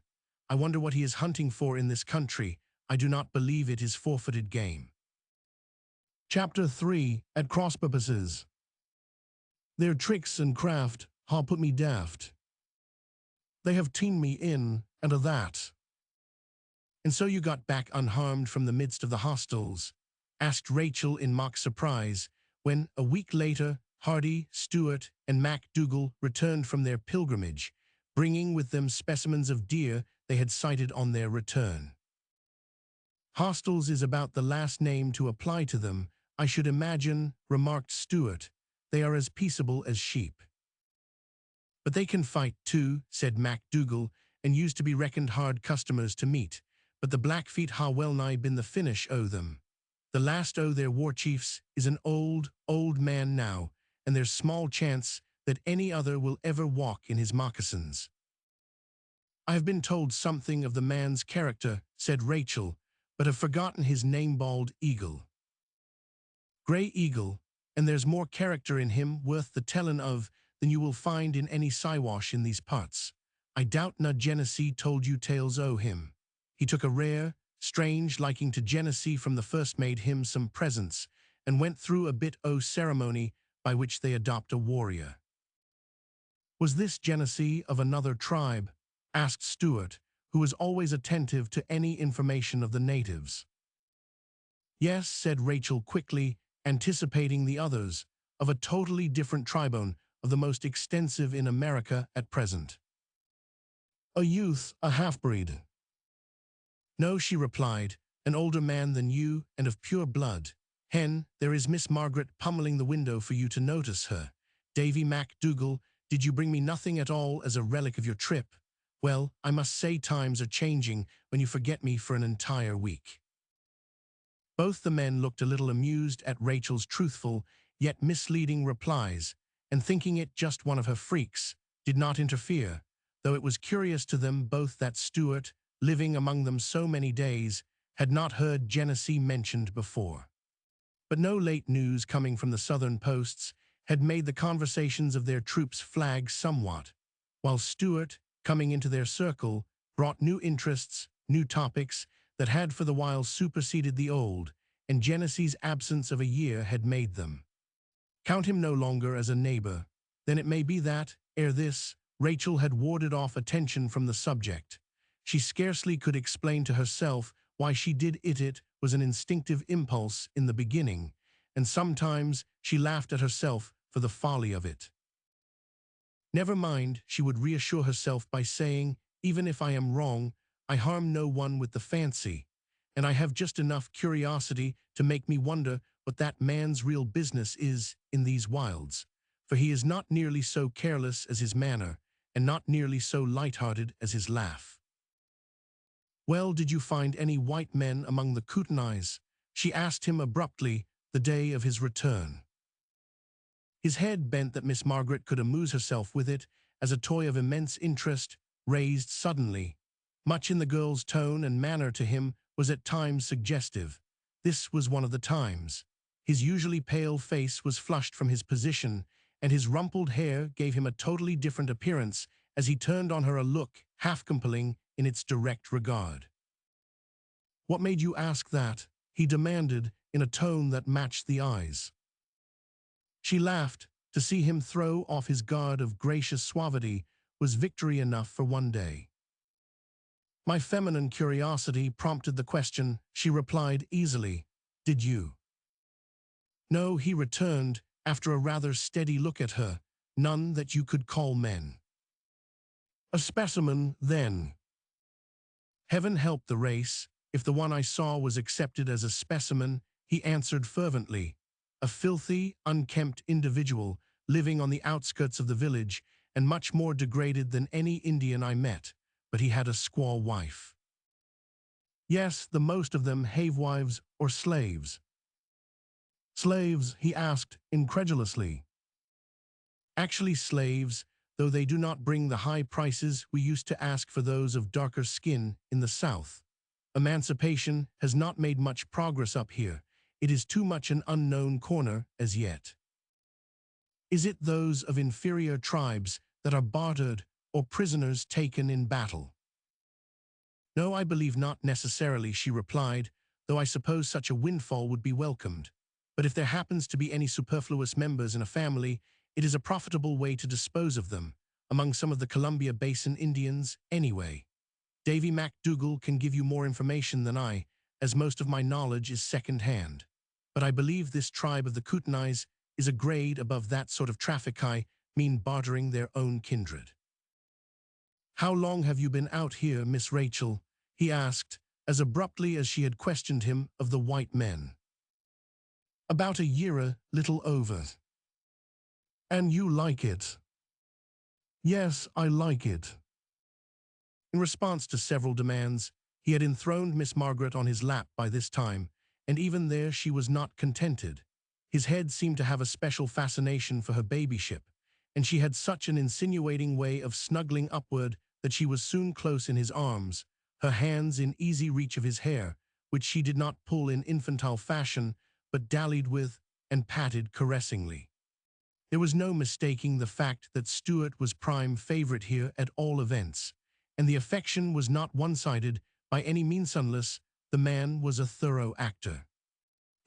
I wonder what he is hunting for in this country. I do not believe it is forfeited game. Chapter 3. At cross purposes. Their tricks and craft ha put me daft. They have ta'en me in, and a that. And so you got back unharmed from the midst of the hostiles? Asked Rachel in mock surprise, when, a week later, Hardy, Stewart, and MacDougall returned from their pilgrimage, bringing with them specimens of deer they had sighted on their return. Hostels is about the last name to apply to them, I should imagine, remarked Stewart. They are as peaceable as sheep. But they can fight too, said MacDougall, and used to be reckoned hard customers to meet. But the Blackfeet ha well nigh been the finish o' them. The last o' their war chiefs is an old, old man now, and there's small chance that any other will ever walk in his moccasins. I have been told something of the man's character, said Rachel, but have forgotten his name. Bald Eagle. Grey Eagle, and there's more character in him worth the tellin' of than you will find in any Siwash in these parts. I doubt na Genesee told you tales o' him. He took a rare, strange liking to Genesee from the first made him some presents, and went through a bit o' ceremony by which they adopt a warrior. Was this Genesee of another tribe? Asked Stewart, who was always attentive to any information of the natives. Yes, said Rachel quickly, anticipating the others, of a totally different tribone, of the most extensive in America at present. A youth, a half-breed. No, she replied, an older man than you and of pure blood. Hen, there is Miss Margaret pummeling the window for you to notice her. Davy MacDougall, did you bring me nothing at all as a relic of your trip? Well, I must say times are changing when you forget me for an entire week. Both the men looked a little amused at Rachel's truthful, yet misleading replies, and thinking it just one of her freaks, did not interfere, though it was curious to them both that Stewart, living among them so many days, had not heard Genesee mentioned before. But no late news coming from the southern posts had made the conversations of their troops flag somewhat, while Stewart, coming into their circle, brought new interests, new topics that had for the while superseded the old, and Genesee's absence of a year had made them. Count him no longer as a neighbor. Then it may be that, ere this, Rachel had warded off attention from the subject. She scarcely could explain to herself why she did it. It was an instinctive impulse in the beginning, and sometimes she laughed at herself for the folly of it. Never mind, she would reassure herself by saying, even if I am wrong, I harm no one with the fancy, and I have just enough curiosity to make me wonder what that man's real business is in these wilds, for he is not nearly so careless as his manner, and not nearly so light-hearted as his laugh. Well, did you find any white men among the Kootenays? She asked him abruptly the day of his return. His head bent that Miss Margaret could amuse herself with it as a toy of immense interest, raised suddenly. Much in the girl's tone and manner to him was at times suggestive. This was one of the times. His usually pale face was flushed from his position, and his rumpled hair gave him a totally different appearance as he turned on her a look half-compelling in its direct regard. What made you ask that? He demanded in a tone that matched the eyes. She laughed. To see him throw off his guard of gracious suavity was victory enough for one day. My feminine curiosity prompted the question, she replied easily. Did you? No, he returned, after a rather steady look at her. None that you could call men. A specimen, then. Heaven help the race, if the one I saw was accepted as a specimen, he answered fervently. A filthy, unkempt individual, living on the outskirts of the village, and much more degraded than any Indian I met, but he had a squaw wife. Yes, the most of them have-wives or slaves. Slaves, he asked incredulously. Actually slaves, though they do not bring the high prices we used to ask for those of darker skin in the South. Emancipation has not made much progress up here. It is too much an unknown corner as yet. Is it those of inferior tribes that are bartered or prisoners taken in battle? No, I believe not necessarily, she replied, though I suppose such a windfall would be welcomed. But if there happens to be any superfluous members in a family, it is a profitable way to dispose of them, among some of the Columbia Basin Indians, anyway. Davy MacDougall can give you more information than I, as most of my knowledge is second-hand. But I believe this tribe of the Kootenays is a grade above that sort of traffic I mean bartering their own kindred. "How long have you been out here, Miss Rachel?" he asked, as abruptly as she had questioned him of the white men. "About a year, a little over." "And you like it?" "Yes, I like it." In response to several demands, he had enthroned Miss Margaret on his lap by this time, and even there she was not contented. His head seemed to have a special fascination for her babyship, and she had such an insinuating way of snuggling upward that she was soon close in his arms, her hands in easy reach of his hair, which she did not pull in infantile fashion, but dallied with and patted caressingly. There was no mistaking the fact that Stuart was prime favorite here at all events, and the affection was not one-sided by any means unless the man was a thorough actor.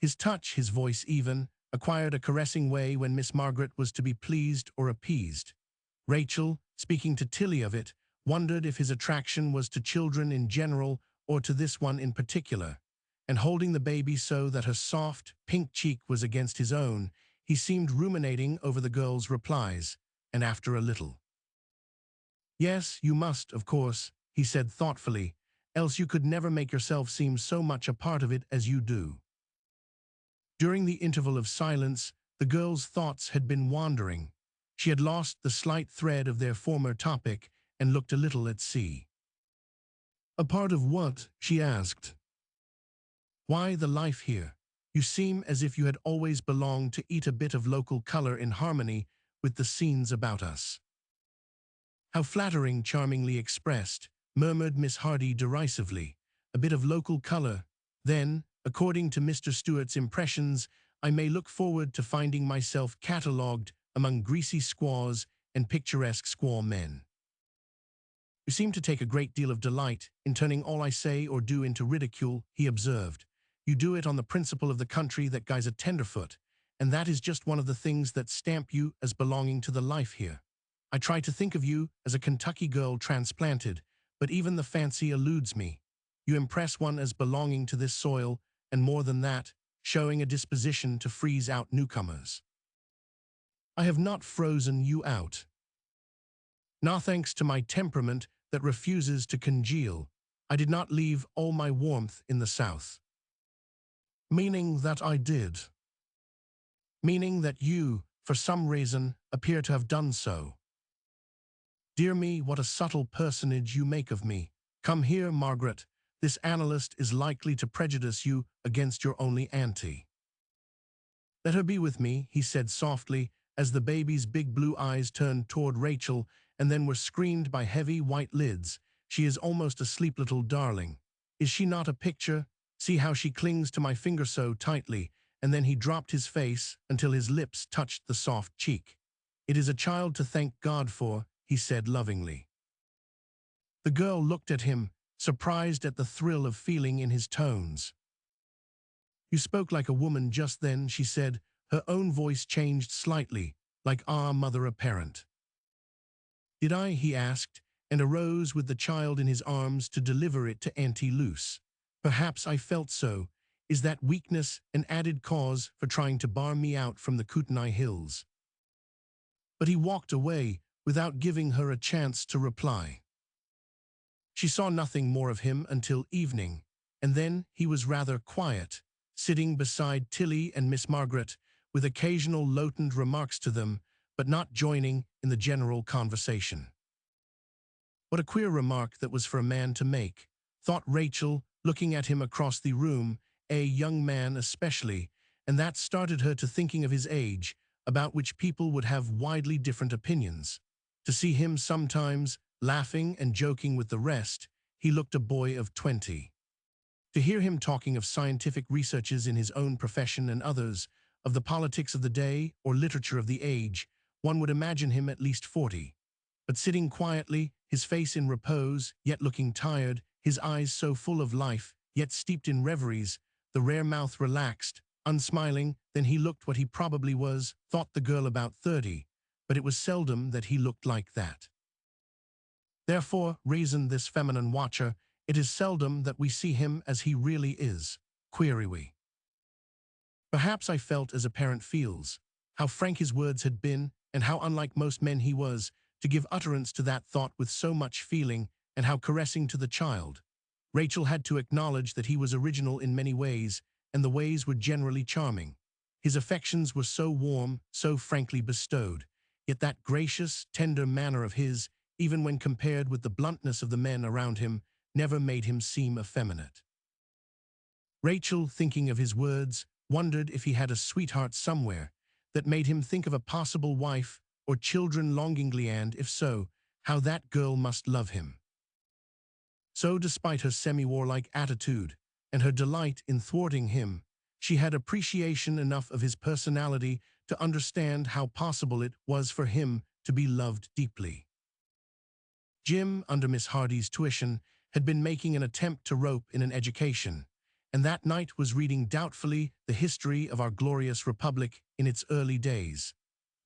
His touch, his voice even, acquired a caressing way when Miss Margaret was to be pleased or appeased. Rachel, speaking to Tilly of it, wondered if his attraction was to children in general or to this one in particular, and holding the baby so that her soft, pink cheek was against his own, he seemed ruminating over the girl's replies, and after a little, "Yes, you must, of course," he said thoughtfully, "else you could never make yourself seem so much a part of it as you do." During the interval of silence, the girl's thoughts had been wandering. She had lost the slight thread of their former topic and looked a little at sea. "A part of what?" she asked. "Why, the life here. You seem as if you had always belonged to eat a bit of local color in harmony with the scenes about us." "How flattering," charmingly expressed, murmured Miss Hardy derisively. "A bit of local color. Then, according to Mr. Stuart's impressions, I may look forward to finding myself catalogued among greasy squaws and picturesque squaw men." "You seem to take a great deal of delight in turning all I say or do into ridicule," he observed. "You do it on the principle of the country that guy's a tenderfoot, and that is just one of the things that stamp you as belonging to the life here. I try to think of you as a Kentucky girl transplanted, but even the fancy eludes me. You impress one as belonging to this soil, and more than that, showing a disposition to freeze out newcomers." "I have not frozen you out." "Not thanks to my temperament that refuses to congeal. I did not leave all my warmth in the South." "Meaning that I did." "Meaning that you, for some reason, appear to have done so." "Dear me, what a subtle personage you make of me. Come here, Margaret. This analyst is likely to prejudice you against your only auntie." "Let her be with me," he said softly, as the baby's big blue eyes turned toward Rachel and then were screened by heavy white lids. "She is almost asleep, little darling. Is she not a picture? See how she clings to my finger so tightly," and then he dropped his face until his lips touched the soft cheek. "It is a child to thank God for," he said lovingly. The girl looked at him, surprised at the thrill of feeling in his tones. "You spoke like a woman just then," she said, her own voice changed slightly, like "Ah, mother apparent." "Did I?" he asked, and arose with the child in his arms to deliver it to Auntie Luce. "Perhaps I felt so. Is that weakness an added cause for trying to bar me out from the Kootenai Hills?" But he walked away without giving her a chance to reply. She saw nothing more of him until evening, and then he was rather quiet, sitting beside Tilly and Miss Margaret, with occasional lotant remarks to them, but not joining in the general conversation. What a queer remark that was for a man to make, thought Rachel, looking at him across the room, a young man especially, and that started her to thinking of his age, about which people would have widely different opinions. To see him sometimes, laughing and joking with the rest, he looked a boy of 20. To hear him talking of scientific researches in his own profession and others, of the politics of the day or literature of the age, one would imagine him at least 40. But sitting quietly, his face in repose, yet looking tired, his eyes so full of life, yet steeped in reveries, the rare mouth relaxed, unsmiling, then he looked what he probably was, thought the girl about 30, but it was seldom that he looked like that. Therefore, reasoned this feminine watcher, it is seldom that we see him as he really is, query we. Perhaps I felt as a parent feels, how frank his words had been, and how unlike most men he was, to give utterance to that thought with so much feeling, and how caressing to the child. Rachel had to acknowledge that he was original in many ways, and the ways were generally charming. His affections were so warm, so frankly bestowed, yet that gracious, tender manner of his, even when compared with the bluntness of the men around him, never made him seem effeminate. Rachel, thinking of his words, wondered if he had a sweetheart somewhere that made him think of a possible wife or children longingly, and, if so, how that girl must love him. So, despite her semi-warlike attitude and her delight in thwarting him, she had appreciation enough of his personality to understand how possible it was for him to be loved deeply. Jim, under Miss Hardy's tuition, had been making an attempt to rope in an education, and that night was reading doubtfully the history of our glorious republic in its early days,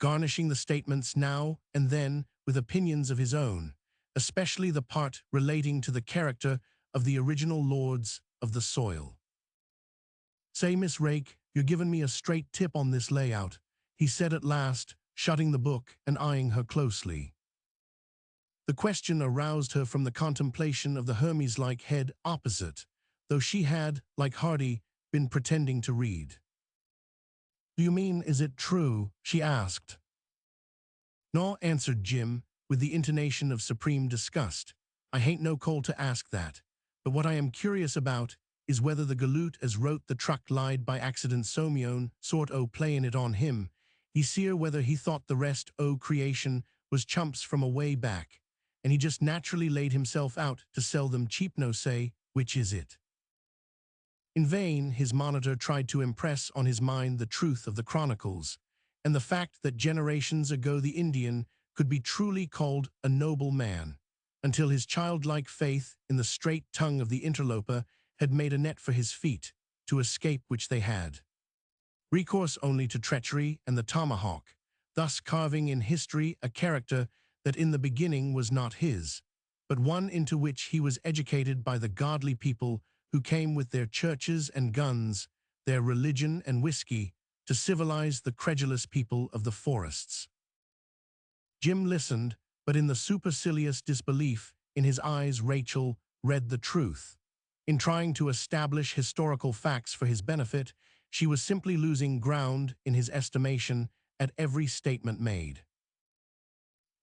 garnishing the statements now and then with opinions of his own, especially the part relating to the character of the original lords of the soil. "Say, Miss Rake, you're giving me a straight tip on this layout," he said at last, shutting the book and eyeing her closely. The question aroused her from the contemplation of the Hermes-like head opposite, though she had, like Hardy, been pretending to read. "Do you mean, is it true?" she asked. "No," answered Jim, with the intonation of supreme disgust. "I hain't no call to ask that, but what I am curious about is whether the galoot as wrote the truck lied by accident someone sort o' playin' it on him. He seer whether he thought the rest o' creation was chumps from a way back, and he just naturally laid himself out to sell them cheap, no say, which is it?" In vain his monitor tried to impress on his mind the truth of the chronicles, and the fact that generations ago the Indian could be truly called a noble man, until his childlike faith in the straight tongue of the interloper had made a net for his feet, to escape which they had recourse only to treachery and the tomahawk, thus carving in history a character that in the beginning was not his, but one into which he was educated by the godly people who came with their churches and guns, their religion and whiskey, to civilize the credulous people of the forests. Jim listened, but in the supercilious disbelief in his eyes Rachel read the truth. In trying to establish historical facts for his benefit, she was simply losing ground in his estimation at every statement made.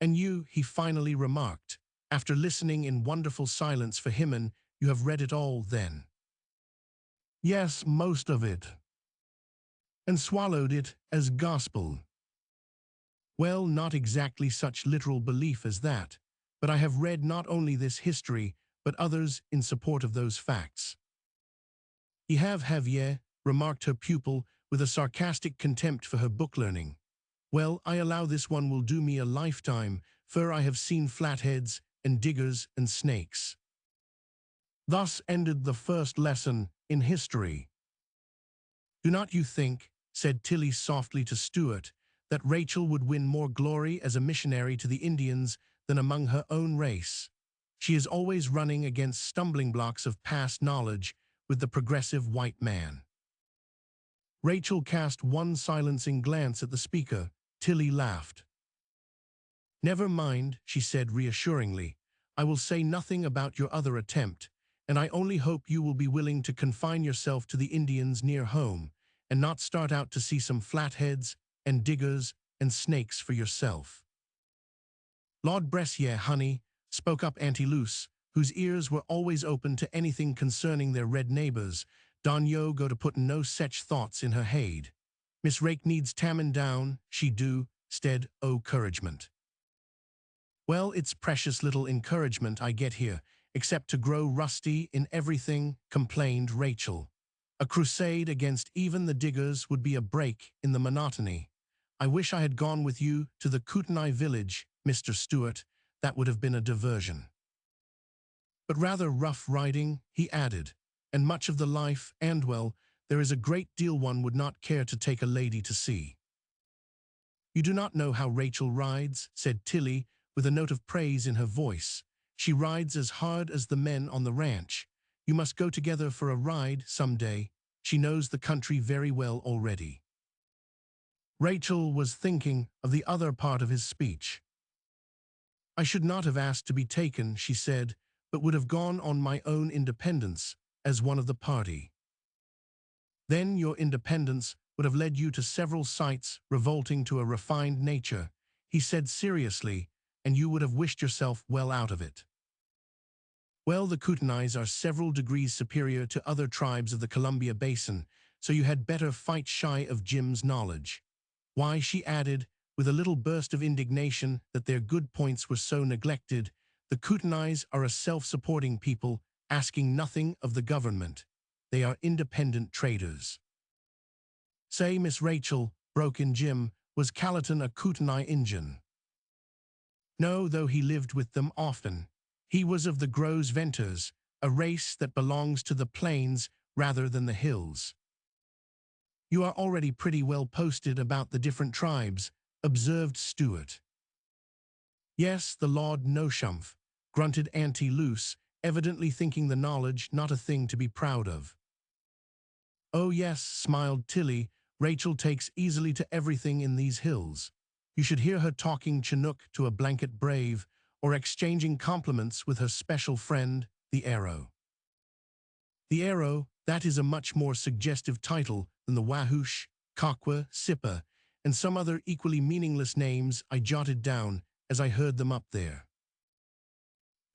"And you," he finally remarked, after listening in wonderful silence for him, "and you have read it all, then?" "Yes, most of it." "And swallowed it as gospel?" "Well, not exactly such literal belief as that, but I have read not only this history, but others in support of those facts." "Ye have ye?" remarked her pupil with a sarcastic contempt for her book learning. "Well, I allow this one will do me a lifetime, for I have seen flatheads and diggers and snakes." Thus ended the first lesson in history. "Do not you think," said Tilly softly to Stuart, "that Rachel would win more glory as a missionary to the Indians than among her own race? She is always running against stumbling blocks of past knowledge with the progressive white man." Rachel cast one silencing glance at the speaker. Tilly laughed. "Never mind," she said reassuringly. "I will say nothing about your other attempt, and I only hope you will be willing to confine yourself to the Indians near home, and not start out to see some flatheads and diggers and snakes for yourself." "Lord bless ye, honey," spoke up Auntie Luce, whose ears were always open to anything concerning their red neighbors. "Don yo go to puttin' no sech thoughts in her haid. Miss Rake needs tammin' down, she do, 'stead o' 'couragement." "Well, it's precious little encouragement I get here, except to grow rusty in everything," complained Rachel. "A crusade against even the diggers would be a break in the monotony. I wish I had gone with you to the Kootenai village, Mr. Stuart. That would have been a diversion." "But rather rough riding," he added, "and much of the life, and well, there is a great deal one would not care to take a lady to see." "You do not know how Rachel rides," said Tilly, with a note of praise in her voice. "She rides as hard as the men on the ranch. You must go together for a ride some day. She knows the country very well already." Rachel was thinking of the other part of his speech. I should not have asked to be taken, she said, but would have gone on my own independence as one of the party. Then your independence would have led you to several sights revolting to a refined nature, he said seriously, and you would have wished yourself well out of it. Well, the Kootenais are several degrees superior to other tribes of the Columbia Basin, so you had better fight shy of Jim's knowledge. Why, she added, with a little burst of indignation that their good points were so neglected, the Kootenais are a self-supporting people, asking nothing of the government. They are independent traders. Say, Miss Rachel, broke in Jim, was Calatin a Kootenai Injun? No, though he lived with them often. He was of the Gros Venters, a race that belongs to the plains rather than the hills. You are already pretty well posted about the different tribes, observed Stewart. Yes, the Lord Noshumph, grunted Auntie Luce, evidently thinking the knowledge not a thing to be proud of. Oh yes, smiled Tilly, Rachel takes easily to everything in these hills. You should hear her talking Chinook to a blanket brave, or exchanging compliments with her special friend, the Arrow. The Arrow, that is a much more suggestive title than the Wahoosh, Kakwa, Sippa, and some other equally meaningless names I jotted down as I heard them up there.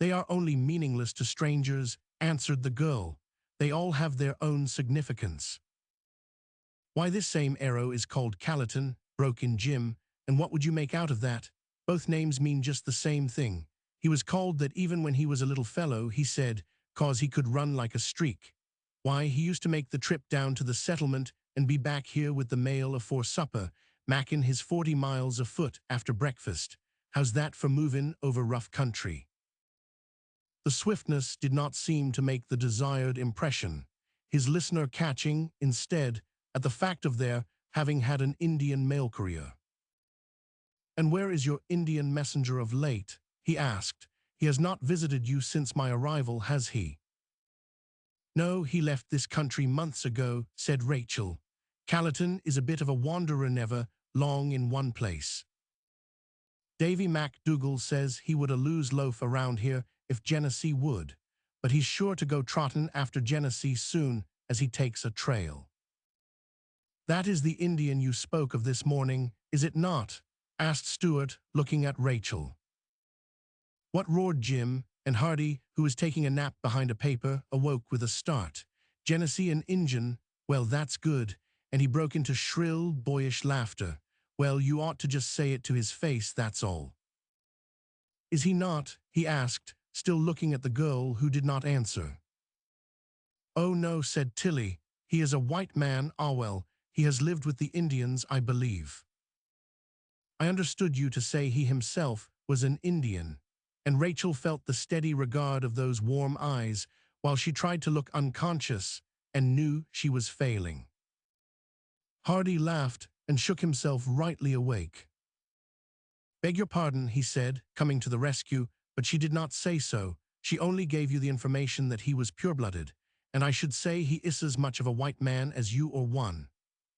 They are only meaningless to strangers, answered the girl. They all have their own significance. Why, this same Arrow is called Calatin, broke in Jim, and what would you make out of that? Both names mean just the same thing. He was called that even when he was a little fellow, he said, 'cause he could run like a streak. Why, he used to make the trip down to the settlement and be back here with the mail afore supper, mackin' his 40 miles afoot after breakfast. How's that for movin' over rough country? The swiftness did not seem to make the desired impression, his listener catching, instead, at the fact of their having had an Indian mail courier. And where is your Indian messenger of late? He asked. He has not visited you since my arrival, has he? No, he left this country months ago, said Rachel. Calatin is a bit of a wanderer, never long in one place. Davy MacDougall says he would a lose loaf around here if Genesee would, but he's sure to go trottin' after Genesee soon as he takes a trail. That is the Indian you spoke of this morning, is it not? Asked Stewart, looking at Rachel. What, roared Jim, and Hardy, who was taking a nap behind a paper, awoke with a start. Genesee an Injun? Well, that's good, and he broke into shrill, boyish laughter. Well, you ought to just say it to his face, that's all. Is he not? He asked, still looking at the girl who did not answer. Oh no, said Tilly, he is a white man. Ah well, he has lived with the Indians, I believe. I understood you to say he himself was an Indian, and Rachel felt the steady regard of those warm eyes while she tried to look unconscious and knew she was failing. Hardy laughed and shook himself rightly awake. Beg your pardon, he said, coming to the rescue, but she did not say so. She only gave you the information that he was pure-blooded, and I should say he is as much of a white man as you or one.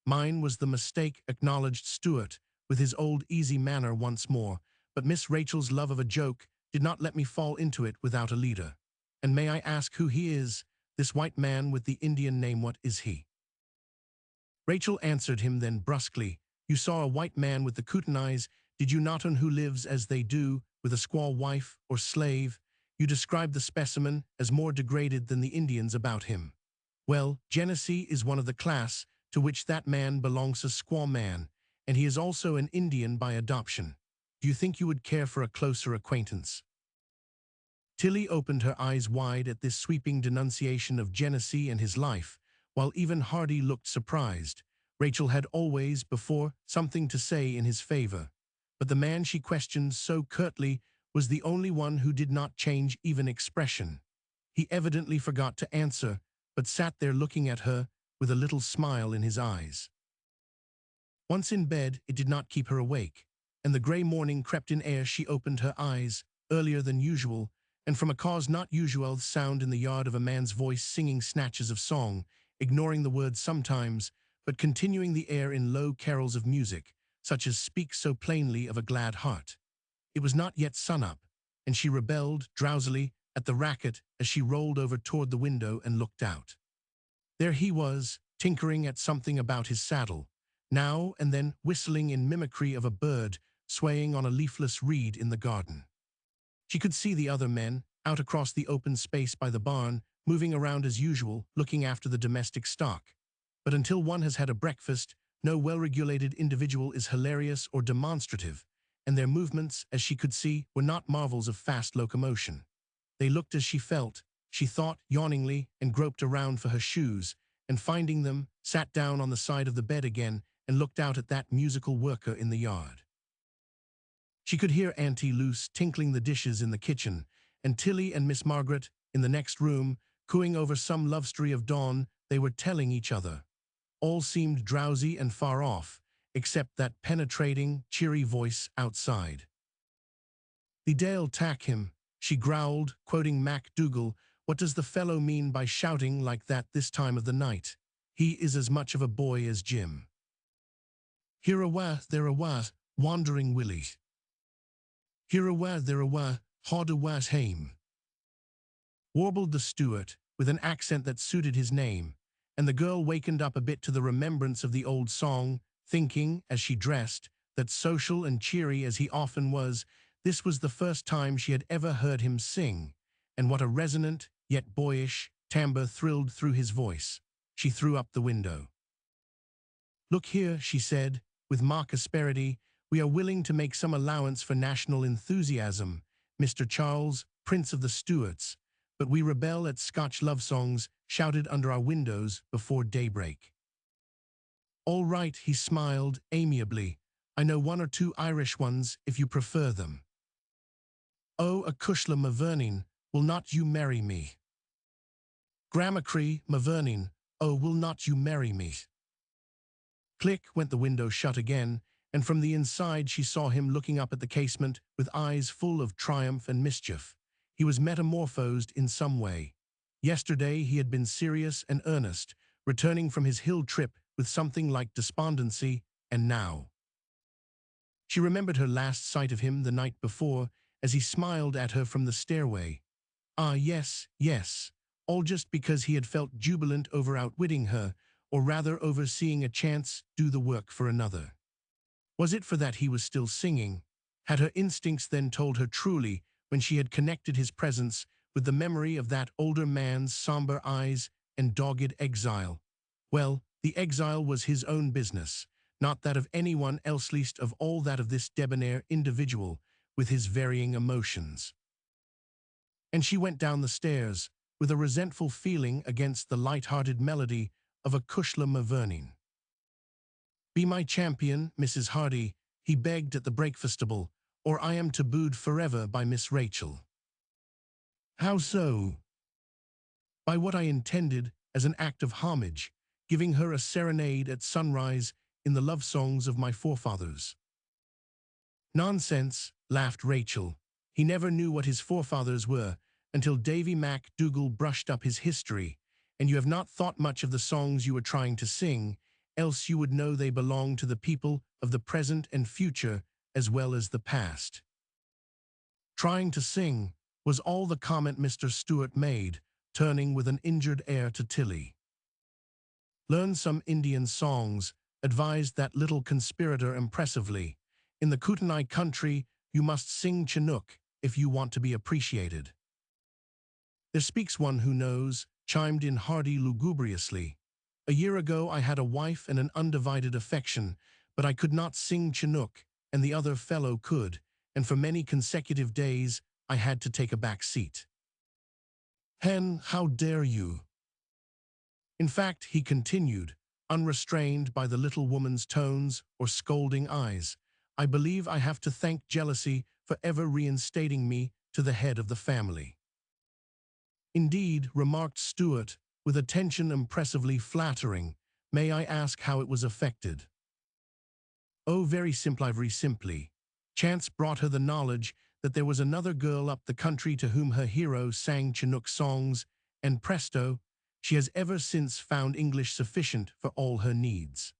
Mine was the mistake, acknowledged Stewart, with his old easy manner once more, but Miss Rachel's love of a joke did not let me fall into it without a leader. And may I ask who he is, this white man with the Indian name, what is he? Rachel answered him then brusquely, you saw a white man with the Kootenais, did you not, on who lives as they do, with a squaw wife or slave? You described the specimen as more degraded than the Indians about him. Well, Genesee is one of the class to which that man belongs, a squaw man, and he is also an Indian by adoption. Do you think you would care for a closer acquaintance? Tilly opened her eyes wide at this sweeping denunciation of Genesee and his life, while even Hardy looked surprised. Rachel had always, before, something to say in his favor, but the man she questioned so curtly was the only one who did not change even expression. He evidently forgot to answer, but sat there looking at her with a little smile in his eyes. Once in bed, it did not keep her awake, and the gray morning crept in ere she opened her eyes, earlier than usual, and from a cause not usual, the sound in the yard of a man's voice singing snatches of song, ignoring the words sometimes, but continuing the air in low carols of music, such as speaks so plainly of a glad heart. It was not yet sun-up, and she rebelled drowsily at the racket as she rolled over toward the window and looked out. There he was, tinkering at something about his saddle, now and then whistling in mimicry of a bird swaying on a leafless reed in the garden. She could see the other men, out across the open space by the barn, moving around as usual, looking after the domestic stock. But until one has had a breakfast, no well-regulated individual is hilarious or demonstrative, and their movements, as she could see, were not marvels of fast locomotion. They looked as she felt, she thought yawningly, and groped around for her shoes, and finding them, sat down on the side of the bed again and looked out at that musical worker in the yard. She could hear Auntie Luce tinkling the dishes in the kitchen, and Tilly and Miss Margaret, in the next room, cooing over some love story of dawn they were telling each other. All seemed drowsy and far off, except that penetrating, cheery voice outside. "The de'll tak him," she growled, quoting MacDougall. "What does the fellow mean by shouting like that this time of the night? He is as much of a boy as Jim." "Here awa, there awa, wandering Willie. Here awa, there awa, haud awa hame," warbled the steward, with an accent that suited his name, and the girl wakened up a bit to the remembrance of the old song, thinking, as she dressed, that social and cheery as he often was, this was the first time she had ever heard him sing, and what a resonant, yet boyish, timbre thrilled through his voice. She threw up the window. "Look here," she said, with mock asperity, "we are willing to make some allowance for national enthusiasm, Mr. Charles, Prince of the Stuarts, but we rebel at Scotch love songs shouted under our windows before daybreak." "All right," he smiled amiably. "I know one or two Irish ones if you prefer them." "Oh, a cushla mavernin, will not you marry me? Grammacree mavernin, oh, will not you marry me?" Click went the window shut again, and from the inside she saw him looking up at the casement with eyes full of triumph and mischief. He was metamorphosed in some way. Yesterday he had been serious and earnest, returning from his hill trip with something like despondency, and now. She remembered her last sight of him the night before, as he smiled at her from the stairway. Ah, yes, yes, all just because he had felt jubilant over outwitting her, or rather over seeing a chance do the work for another. Was it for that he was still singing? Had her instincts then told her truly when she had connected his presence with the memory of that older man's somber eyes and dogged exile? Well, the exile was his own business, not that of anyone else, least of all that of this debonair individual with his varying emotions. And she went down the stairs with a resentful feeling against the light-hearted melody of a cushla mavernin. "Be my champion, Mrs. Hardy," he begged at the breakfastable, "or I am tabooed forever by Miss Rachel." "How so?" "By what I intended as an act of homage, giving her a serenade at sunrise in the love songs of my forefathers." "Nonsense," laughed Rachel. "He never knew what his forefathers were until Davy MacDougall brushed up his history, and you have not thought much of the songs you were trying to sing, else you would know they belong to the people of the present and future as well as the past." "Trying to sing," was all the comment Mr. Stewart made, turning with an injured air to Tilly. "Learn some Indian songs," advised that little conspirator impressively. "In the Kootenai country, you must sing Chinook if you want to be appreciated." "There speaks one who knows," chimed in Hardy lugubriously. "A year ago I had a wife and an undivided affection, but I could not sing Chinook, and the other fellow could, and for many consecutive days I had to take a back seat." "Hen, how dare you?" "In fact," he continued, unrestrained by the little woman's tones or scolding eyes, "I believe I have to thank jealousy for ever reinstating me to the head of the family." "Indeed," remarked Stewart, with a tension impressively flattering. "May I ask how it was affected?" "Oh, very simply. Chance brought her the knowledge that there was another girl up the country to whom her hero sang Chinook songs, and presto, she has ever since found English sufficient for all her needs."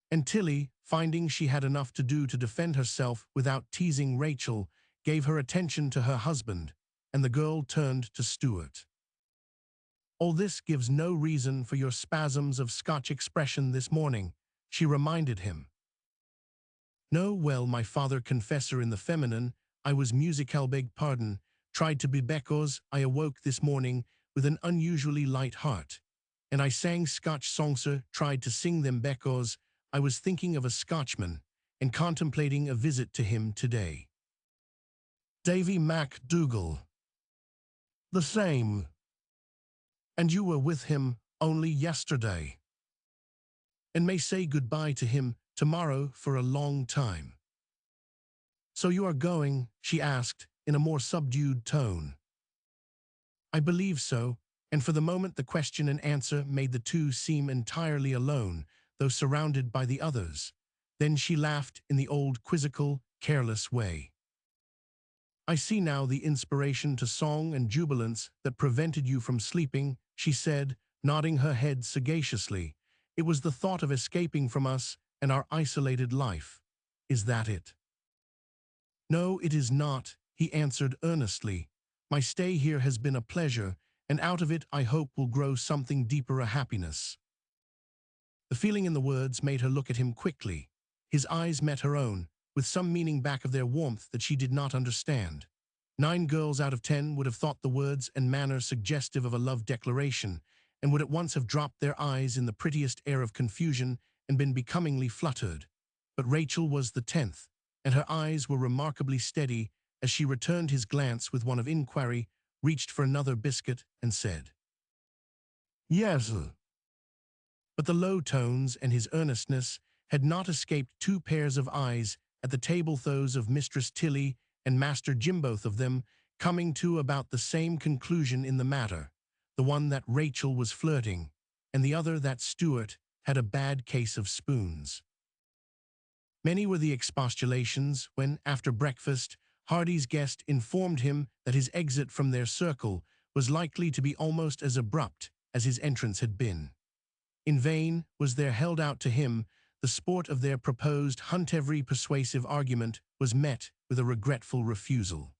And Tilly, finding she had enough to do to defend herself without teasing Rachel, gave her attention to her husband, and the girl turned to Stuart. "All this gives no reason for your spasms of Scotch expression this morning," she reminded him. "No, well, my father confessor in the feminine, I was musical beg pardon, tried to be because I awoke this morning with an unusually light heart, and I sang Scotch songser, tried to sing them because I was thinking of a Scotchman and contemplating a visit to him today." "Davy MacDougall." "The same. And you were with him only yesterday, and may say goodbye to him tomorrow for a long time." "So you are going?" she asked in a more subdued tone. "I believe so," and for the moment the question and answer made the two seem entirely alone, though surrounded by the others. Then she laughed in the old quizzical, careless way. "I see now the inspiration to song and jubilance that prevented you from sleeping," she said, nodding her head sagaciously. "It was the thought of escaping from us and our isolated life. Is that it?" "No, it is not," he answered earnestly. "My stay here has been a pleasure, and out of it I hope will grow something deeper, a happiness." The feeling in the words made her look at him quickly. His eyes met her own, with some meaning back of their warmth that she did not understand. 9 girls out of 10 would have thought the words and manner suggestive of a love declaration, and would at once have dropped their eyes in the prettiest air of confusion and been becomingly fluttered. But Rachel was the 10th, and her eyes were remarkably steady as she returned his glance with one of inquiry, reached for another biscuit, and said, "Yes." But the low tones and his earnestness had not escaped 2 pairs of eyes at the table, those of Mistress Tilly and Master Jim, both of them coming to about the same conclusion in the matter, the one that Rachel was flirting, and the other that Stuart had a bad case of spoons. Many were the expostulations when, after breakfast, Hardy's guest informed him that his exit from their circle was likely to be almost as abrupt as his entrance had been. In vain was there held out to him the sport of their proposed hunt. Every persuasive argument was met with a regretful refusal.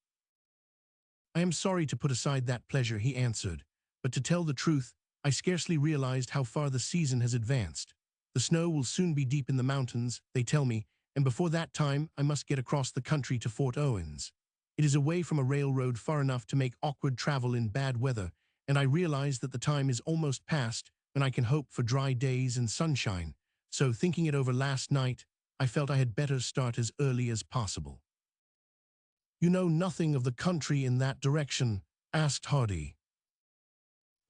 "I am sorry to put aside that pleasure," he answered, "but to tell the truth, I scarcely realized how far the season has advanced. The snow will soon be deep in the mountains, they tell me, and before that time I must get across the country to Fort Owens. It is away from a railroad far enough to make awkward travel in bad weather, and I realize that the time is almost past when I can hope for dry days and sunshine, so thinking it over last night, I felt I had better start as early as possible." "You know nothing of the country in that direction?" asked Hardy.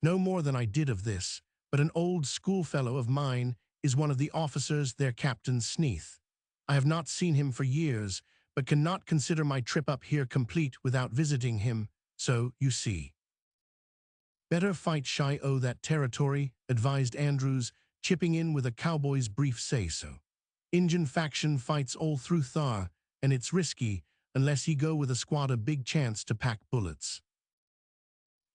"No more than I did of this, but an old schoolfellow of mine is one of the officers there, Captain Sneath. I have not seen him for years, but cannot consider my trip up here complete without visiting him, so, you see." "Better fight shy o' that territory," advised Andrews, chipping in with a cowboy's brief say-so. "Injun faction fights all through thar, and it's risky, unless he go with a squad, a big chance to pack bullets."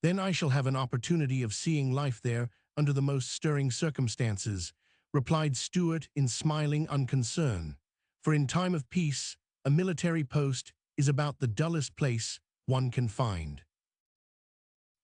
"Then I shall have an opportunity of seeing life there under the most stirring circumstances," replied Stuart in smiling unconcern. "For in time of peace, a military post is about the dullest place one can find."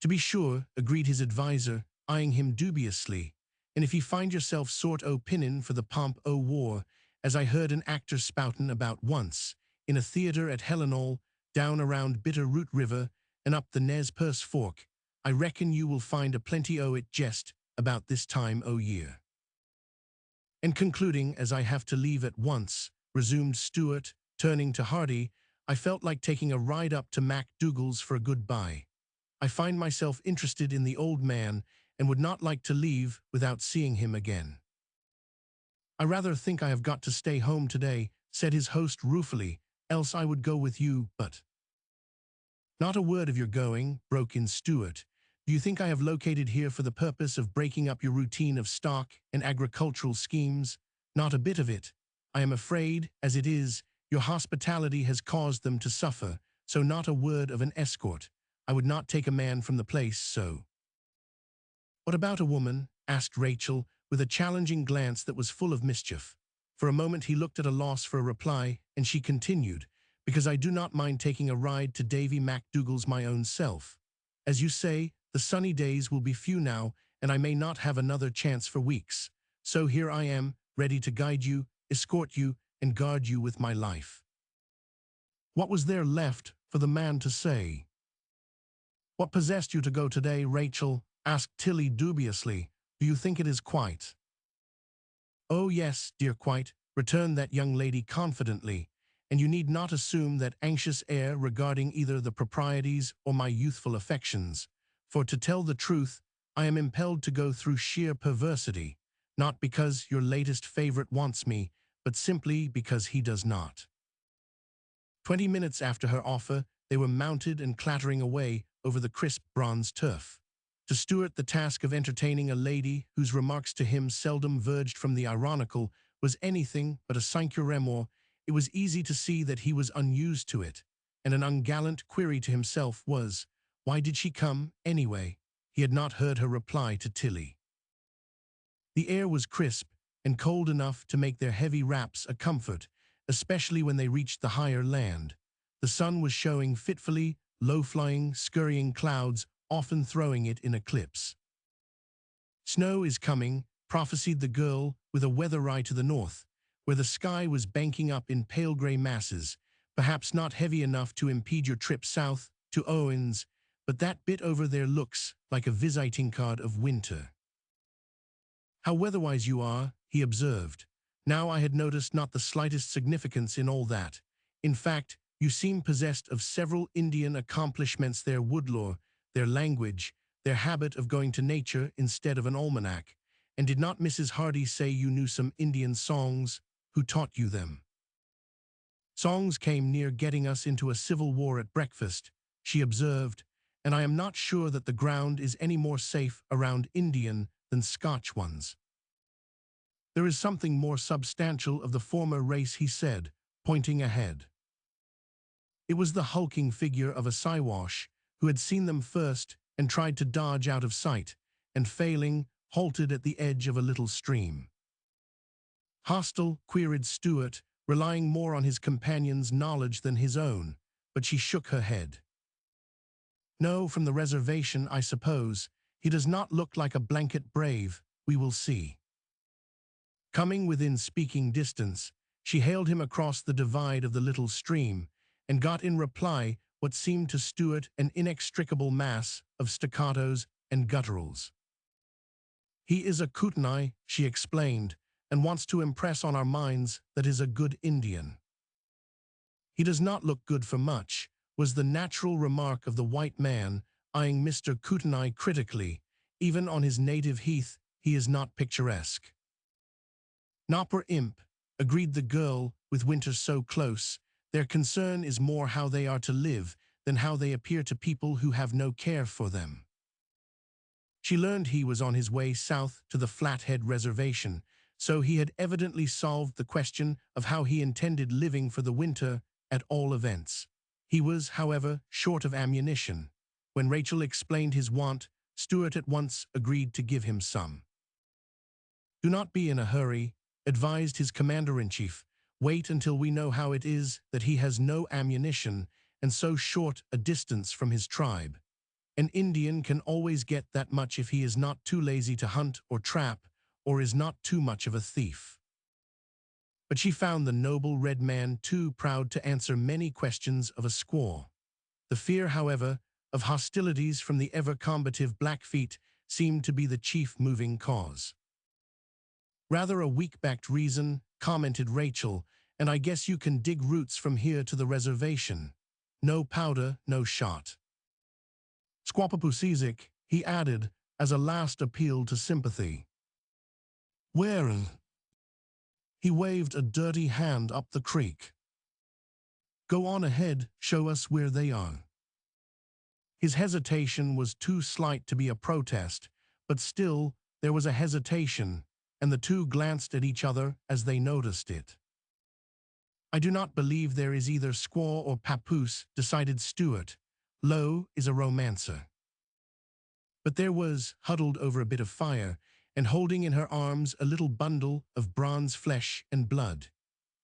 "To be sure," agreed his adviser, eyeing him dubiously, "and if you find yourself sort o' pinnin' for the pomp o' war, as I heard an actor spoutin' about once, in a theatre at Helenol, down around Bitter Root River and up the Nez Perce Fork, I reckon you will find a plenty o' it jest about this time o' year." "And concluding, as I have to leave at once," resumed Stuart, turning to Hardy, "I felt like taking a ride up to MacDougall's for a good-bye. I find myself interested in the old man and would not like to leave without seeing him again." "I rather think I have got to stay home today," said his host ruefully, "else I would go with you, but—" "Not a word of your going," broke in Stuart. "Do you think I have located here for the purpose of breaking up your routine of stock and agricultural schemes? Not a bit of it. I am afraid, as it is, your hospitality has caused them to suffer, so not a word of an escort. I would not take a man from the place, so—" "What about a woman?" asked Rachel, with a challenging glance that was full of mischief. For a moment he looked at a loss for a reply, and she continued, "Because I do not mind taking a ride to Davy MacDougall's my own self. As you say, the sunny days will be few now, and I may not have another chance for weeks. So here I am, ready to guide you, escort you, and guard you with my life." What was there left for the man to say? "What possessed you to go today, Rachel?" asked Tilly dubiously. "Do you think it is quite?" "Oh yes, dear, quite," returned that young lady confidently, "and you need not assume that anxious air regarding either the proprieties or my youthful affections, for to tell the truth, I am impelled to go through sheer perversity, not because your latest favorite wants me, but simply because he does not." 20 minutes after her offer, they were mounted and clattering away over the crisp bronze turf. To Stuart, the task of entertaining a lady whose remarks to him seldom verged from the ironical was anything but a sinecure remorse. It was easy to see that he was unused to it, and an ungallant query to himself was, why did she come, anyway? He had not heard her reply to Tilly. The air was crisp and cold enough to make their heavy wraps a comfort, especially when they reached the higher land. The sun was showing fitfully, low-flying, scurrying clouds, often throwing it in eclipse. "Snow is coming," prophesied the girl with a weather eye to the north, where the sky was banking up in pale grey masses, perhaps not heavy enough to impede your trip south to Owens, but that bit over there looks like a visiting card of winter. "How weatherwise you are," he observed. Now I had noticed not the slightest significance in all that. In fact, you seem possessed of several Indian accomplishments: their woodlore, their language, their habit of going to nature instead of an almanac. And did not Mrs. Hardy say you knew some Indian songs? Who taught you them?" "Songs came near getting us into a civil war at breakfast," she observed, "and I am not sure that the ground is any more safe around Indian than Scotch ones." "There is something more substantial of the former race," he said, pointing ahead. It was the hulking figure of a Siwash, who had seen them first and tried to dodge out of sight, and failing, halted at the edge of a little stream. "Hostile?" queried Stuart, relying more on his companion's knowledge than his own, but she shook her head. "No, from the reservation, I suppose. He does not look like a blanket brave. We will see." Coming within speaking distance, she hailed him across the divide of the little stream, and got in reply what seemed to Stuart an inextricable mass of staccatos and gutturals. "He is a Kootenai," she explained, "and wants to impress on our minds that is a good Indian." "He does not look good for much," was the natural remark of the white man, eyeing Mr. Kootenai critically. "Even on his native heath, he is not picturesque." "Nopper imp," agreed the girl, "with winter so close. Their concern is more how they are to live than how they appear to people who have no care for them." She learned he was on his way south to the Flathead Reservation, so he had evidently solved the question of how he intended living for the winter, at all events. He was, however, short of ammunition. When Rachel explained his want, Stuart at once agreed to give him some. "Do not be in a hurry," advised his commander-in-chief. "Wait until we know how it is that he has no ammunition and so short a distance from his tribe. An Indian can always get that much if he is not too lazy to hunt or trap, or is not too much of a thief." But she found the noble red man too proud to answer many questions of a squaw. The fear, however, of hostilities from the ever-combative Blackfeet seemed to be the chief moving cause. "Rather a weak-backed reason," commented Rachel, "and I guess you can dig roots from here to the reservation. No powder, no shot." "Squapapusizik," he added, as a last appeal to sympathy. "Where?" He waved a dirty hand up the creek. "Go on ahead, show us where they are." His hesitation was too slight to be a protest, but still there was a hesitation, and the two glanced at each other as they noticed it. "I do not believe there is either squaw or papoose," decided Stuart. "Low is a romancer." But there was, huddled over a bit of fire, and holding in her arms a little bundle of bronze flesh and blood.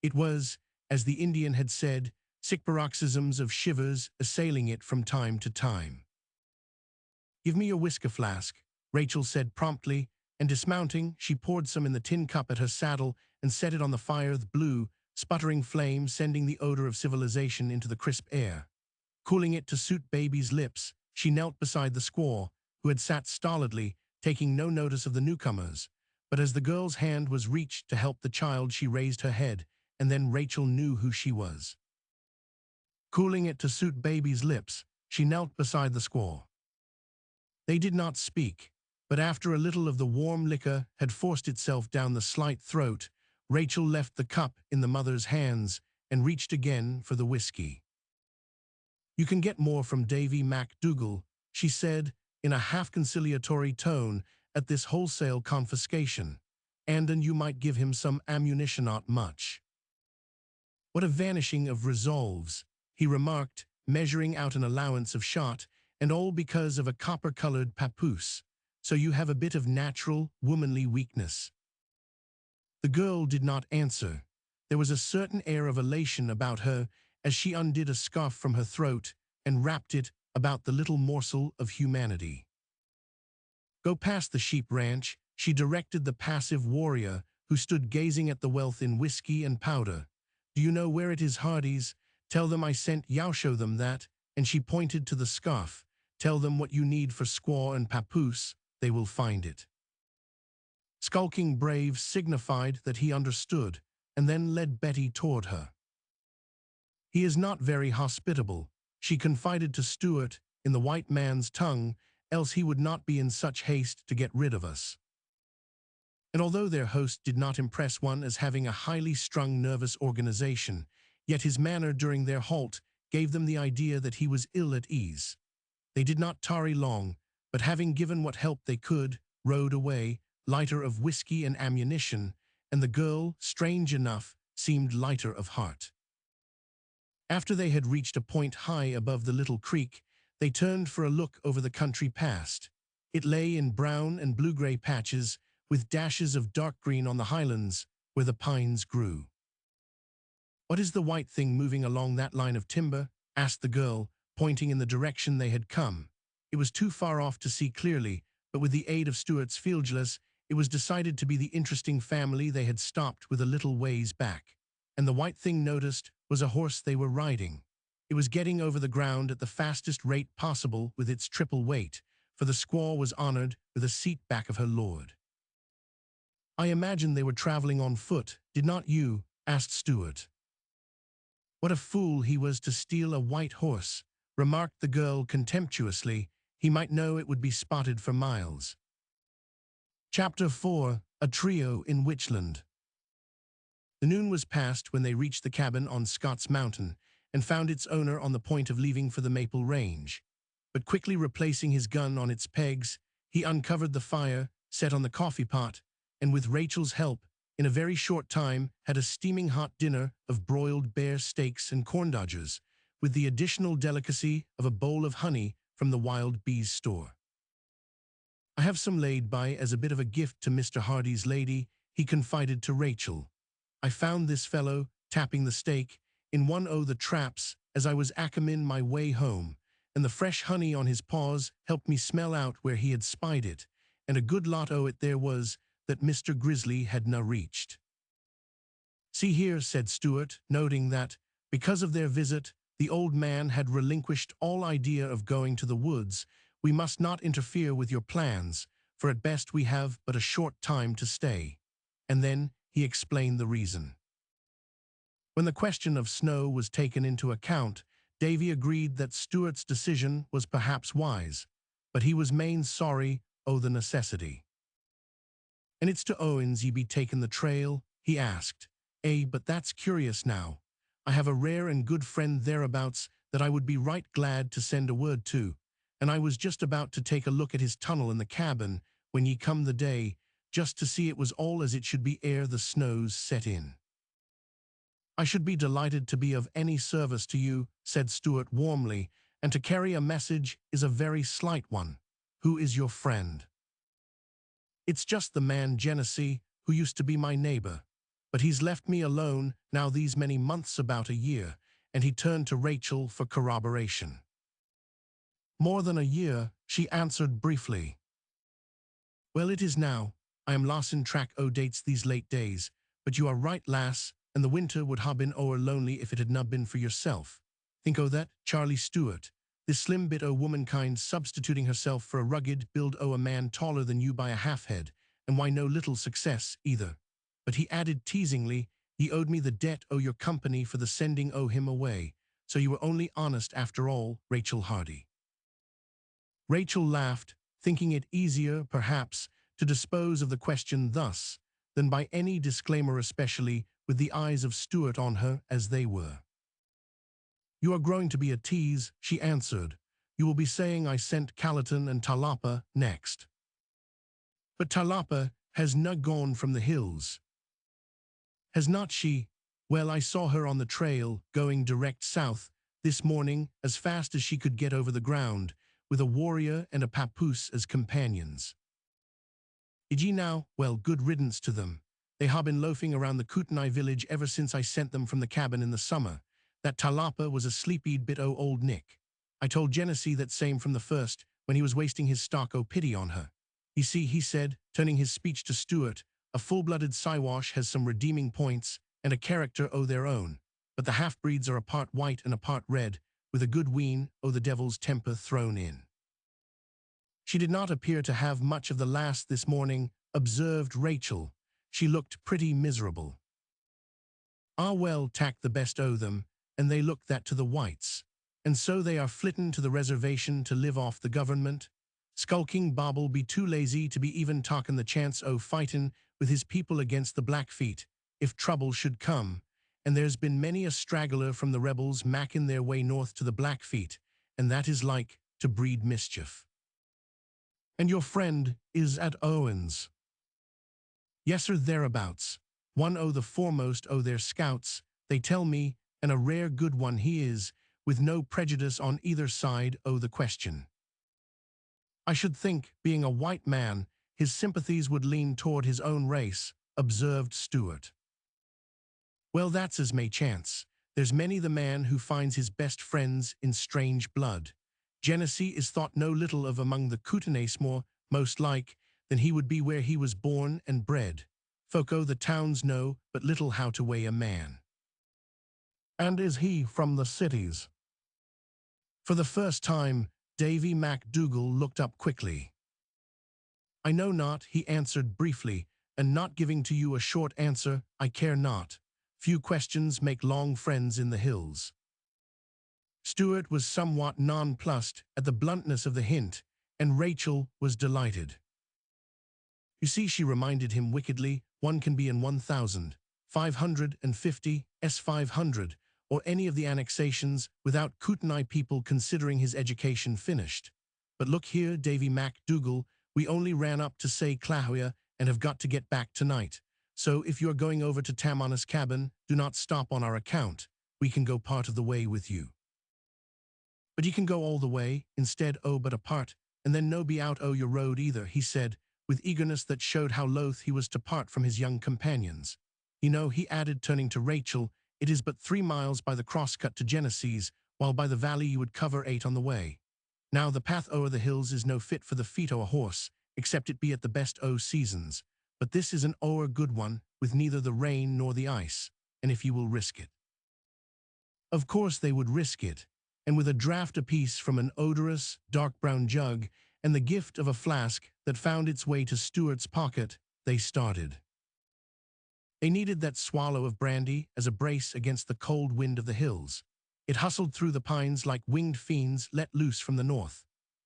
It was, as the Indian had said, sick paroxysms of shivers assailing it from time to time. "Give me your whisker flask," Rachel said promptly, and dismounting, she poured some in the tin cup at her saddle and set it on the fire. The blue, sputtering flame sending the odor of civilization into the crisp air. Cooling it to suit baby's lips, she knelt beside the squaw, who had sat stolidly, taking no notice of the newcomers. But as the girl's hand was reached to help the child, she raised her head, and then Rachel knew who she was. Cooling it to suit baby's lips, she knelt beside the squaw. They did not speak, but after a little of the warm liquor had forced itself down the slight throat, Rachel left the cup in the mother's hands and reached again for the whiskey. "You can get more from Davy MacDougall," she said in a half-conciliatory tone, "at this wholesale confiscation, and you might give him some ammunition, not much." "What a vanishing of resolves," he remarked, measuring out an allowance of shot, "and all because of a copper-colored papoose. So you have a bit of natural, womanly weakness." The girl did not answer. There was a certain air of elation about her as she undid a scarf from her throat and wrapped it about the little morsel of humanity. "Go past the sheep ranch," she directed the passive warrior who stood gazing at the wealth in whiskey and powder. "Do you know where it is, Hardee's? Tell them I sent you. Show them that," and she pointed to the scarf. "Tell them what you need for squaw and papoose. They will find it." Skulking Brave signified that he understood, and then led Betty toward her. "He is not very hospitable," she confided to Stuart in the white man's tongue, "else he would not be in such haste to get rid of us." And although their host did not impress one as having a highly strung nervous organization, yet his manner during their halt gave them the idea that he was ill at ease. They did not tarry long, but having given what help they could, rode away, lighter of whiskey and ammunition, and the girl, strange enough, seemed lighter of heart. After they had reached a point high above the little creek, they turned for a look over the country past. It lay in brown and blue-gray patches, with dashes of dark green on the highlands where the pines grew. "What is the white thing moving along that line of timber?" asked the girl, pointing in the direction they had come. It was too far off to see clearly, but with the aid of Stuart's fieldglass, it was decided to be the interesting family they had stopped with a little ways back. And the white thing noticed was a horse they were riding. It was getting over the ground at the fastest rate possible with its triple weight, for the squaw was honored with a seat back of her lord. "I imagined they were traveling on foot, did not you?" asked Stuart. "What a fool he was to steal a white horse," remarked the girl contemptuously. "He might know it would be spotted for miles." Chapter 4. A Trio in Witchland. The noon was past when they reached the cabin on Scott's Mountain and found its owner on the point of leaving for the Maple Range. But quickly replacing his gun on its pegs, he uncovered the fire, set on the coffee pot, and with Rachel's help, in a very short time, had a steaming hot dinner of broiled bear steaks and corn dodgers, with the additional delicacy of a bowl of honey from the wild bees' store. "I have some laid by as a bit of a gift to Mr. Hardee's lady," he confided to Rachel. "I found this fellow, tapping the steak, in one o' the traps as I was accomin' my way home, and the fresh honey on his paws helped me smell out where he had spied it, and a good lot o' it there was that Mr. Grizzly had na reached." "See here," said Stuart, noting that, because of their visit, the old man had relinquished all idea of going to the woods. "We must not interfere with your plans, for at best we have but a short time to stay." And then he explained the reason. When the question of snow was taken into account, Davy agreed that Stuart's decision was perhaps wise, but he was main sorry o' the necessity. "And it's to Owens ye be taking the trail?" he asked. But that's curious now. I have a rare and good friend thereabouts that I would be right glad to send a word to, and I was just about to take a look at his tunnel in the cabin when ye come the day, just to see it was all as it should be ere the snows set in." "I should be delighted to be of any service to you," said Stuart warmly, "and to carry a message is a very slight one. Who is your friend?" It's just the man Genesee, who used to be my neighbor. But he's left me alone now these many months, about a year, and he turned to Rachel for corroboration. More than a year, she answered briefly. Well, it is now. I am lost in track o' dates these late days, but you are right, lass, and the winter would ha' been o'er lonely if it had not been for yourself. Think o' that, Charlie Stewart, this slim bit o' womankind substituting herself for a rugged build o' a man taller than you by a half-head, and why no little success, either. But he added teasingly, he owed me the debt o' your company for the sending o' him away, so you were only honest after all, Rachel Hardy. Rachel laughed, thinking it easier, perhaps, to dispose of the question thus, than by any disclaimer, especially with the eyes of Stewart on her as they were. You are growing to be a tease, she answered. You will be saying I sent Callerton and Talapa next. But Talapa has not gone from the hills. Has not she? Well, I saw her on the trail, going direct south, this morning, as fast as she could get over the ground, with a warrior and a papoose as companions. Did ye now? Well, good riddance to them. They ha' been loafing around the Kootenai village ever since I sent them from the cabin in the summer. That Talapa was a sleepy bit o' old Nick. I told Genesee that same from the first, when he was wasting his stock o' pity on her. You see, he said, turning his speech to Stewart, a full-blooded Siwash has some redeeming points and a character o' their own, but the half-breeds are a part white and a part red, with a good ween o' the devil's temper thrown in. She did not appear to have much of the last this morning, observed Rachel. She looked pretty miserable. Ah, well, tack the best o' them, and they look that to the whites. And so they are flittin' to the reservation to live off the government. Skulking Bob'll be too lazy to be even talkin' the chance o' fightin' with his people against the Blackfeet, if trouble should come, and there's been many a straggler from the rebels mackin' their way north to the Blackfeet, and that is like to breed mischief. And your friend is at Owen's. Yes, sir, thereabouts. One o' the foremost o' their scouts, they tell me, and a rare good one he is, with no prejudice on either side o' the question. I should think, being a white man, his sympathies would lean toward his own race, observed Stewart. Well, that's as may chance. There's many the man who finds his best friends in strange blood. Genesee is thought no little of among the Kootenays, more, most like, than he would be where he was born and bred. Folk o' the towns know but little how to weigh a man. And is he from the cities? For the first time, Davy MacDougall looked up quickly. I know not, he answered briefly, and not giving to you a short answer, I care not. Few questions make long friends in the hills. Stewart was somewhat nonplussed at the bluntness of the hint, and Rachel was delighted. You see, she reminded him wickedly, one can be in 1,550 S500, or any of the annexations, without Kootenai people considering his education finished. But look here, Davy MacDougall, we only ran up to say Clahoia and have got to get back tonight. So if you're going over to Tammany's cabin, do not stop on our account. We can go part of the way with you. But ye can go all the way, instead o' but a part, and then no be out o' your road either, he said, with eagerness that showed how loath he was to part from his young companions. You know, he added, turning to Rachel, it is but 3 miles by the crosscut to Genesee's, while by the valley you would cover 8 on the way. Now the path o'er the hills is no fit for the feet o' a horse, except it be at the best o' seasons, but this is an o'er good one, with neither the rain nor the ice, and if you will risk it. Of course they would risk it, and with a draught apiece from an odorous, dark-brown jug, and the gift of a flask that found its way to Stewart's pocket, they started. They needed that swallow of brandy as a brace against the cold wind of the hills. It hustled through the pines like winged fiends let loose from the north.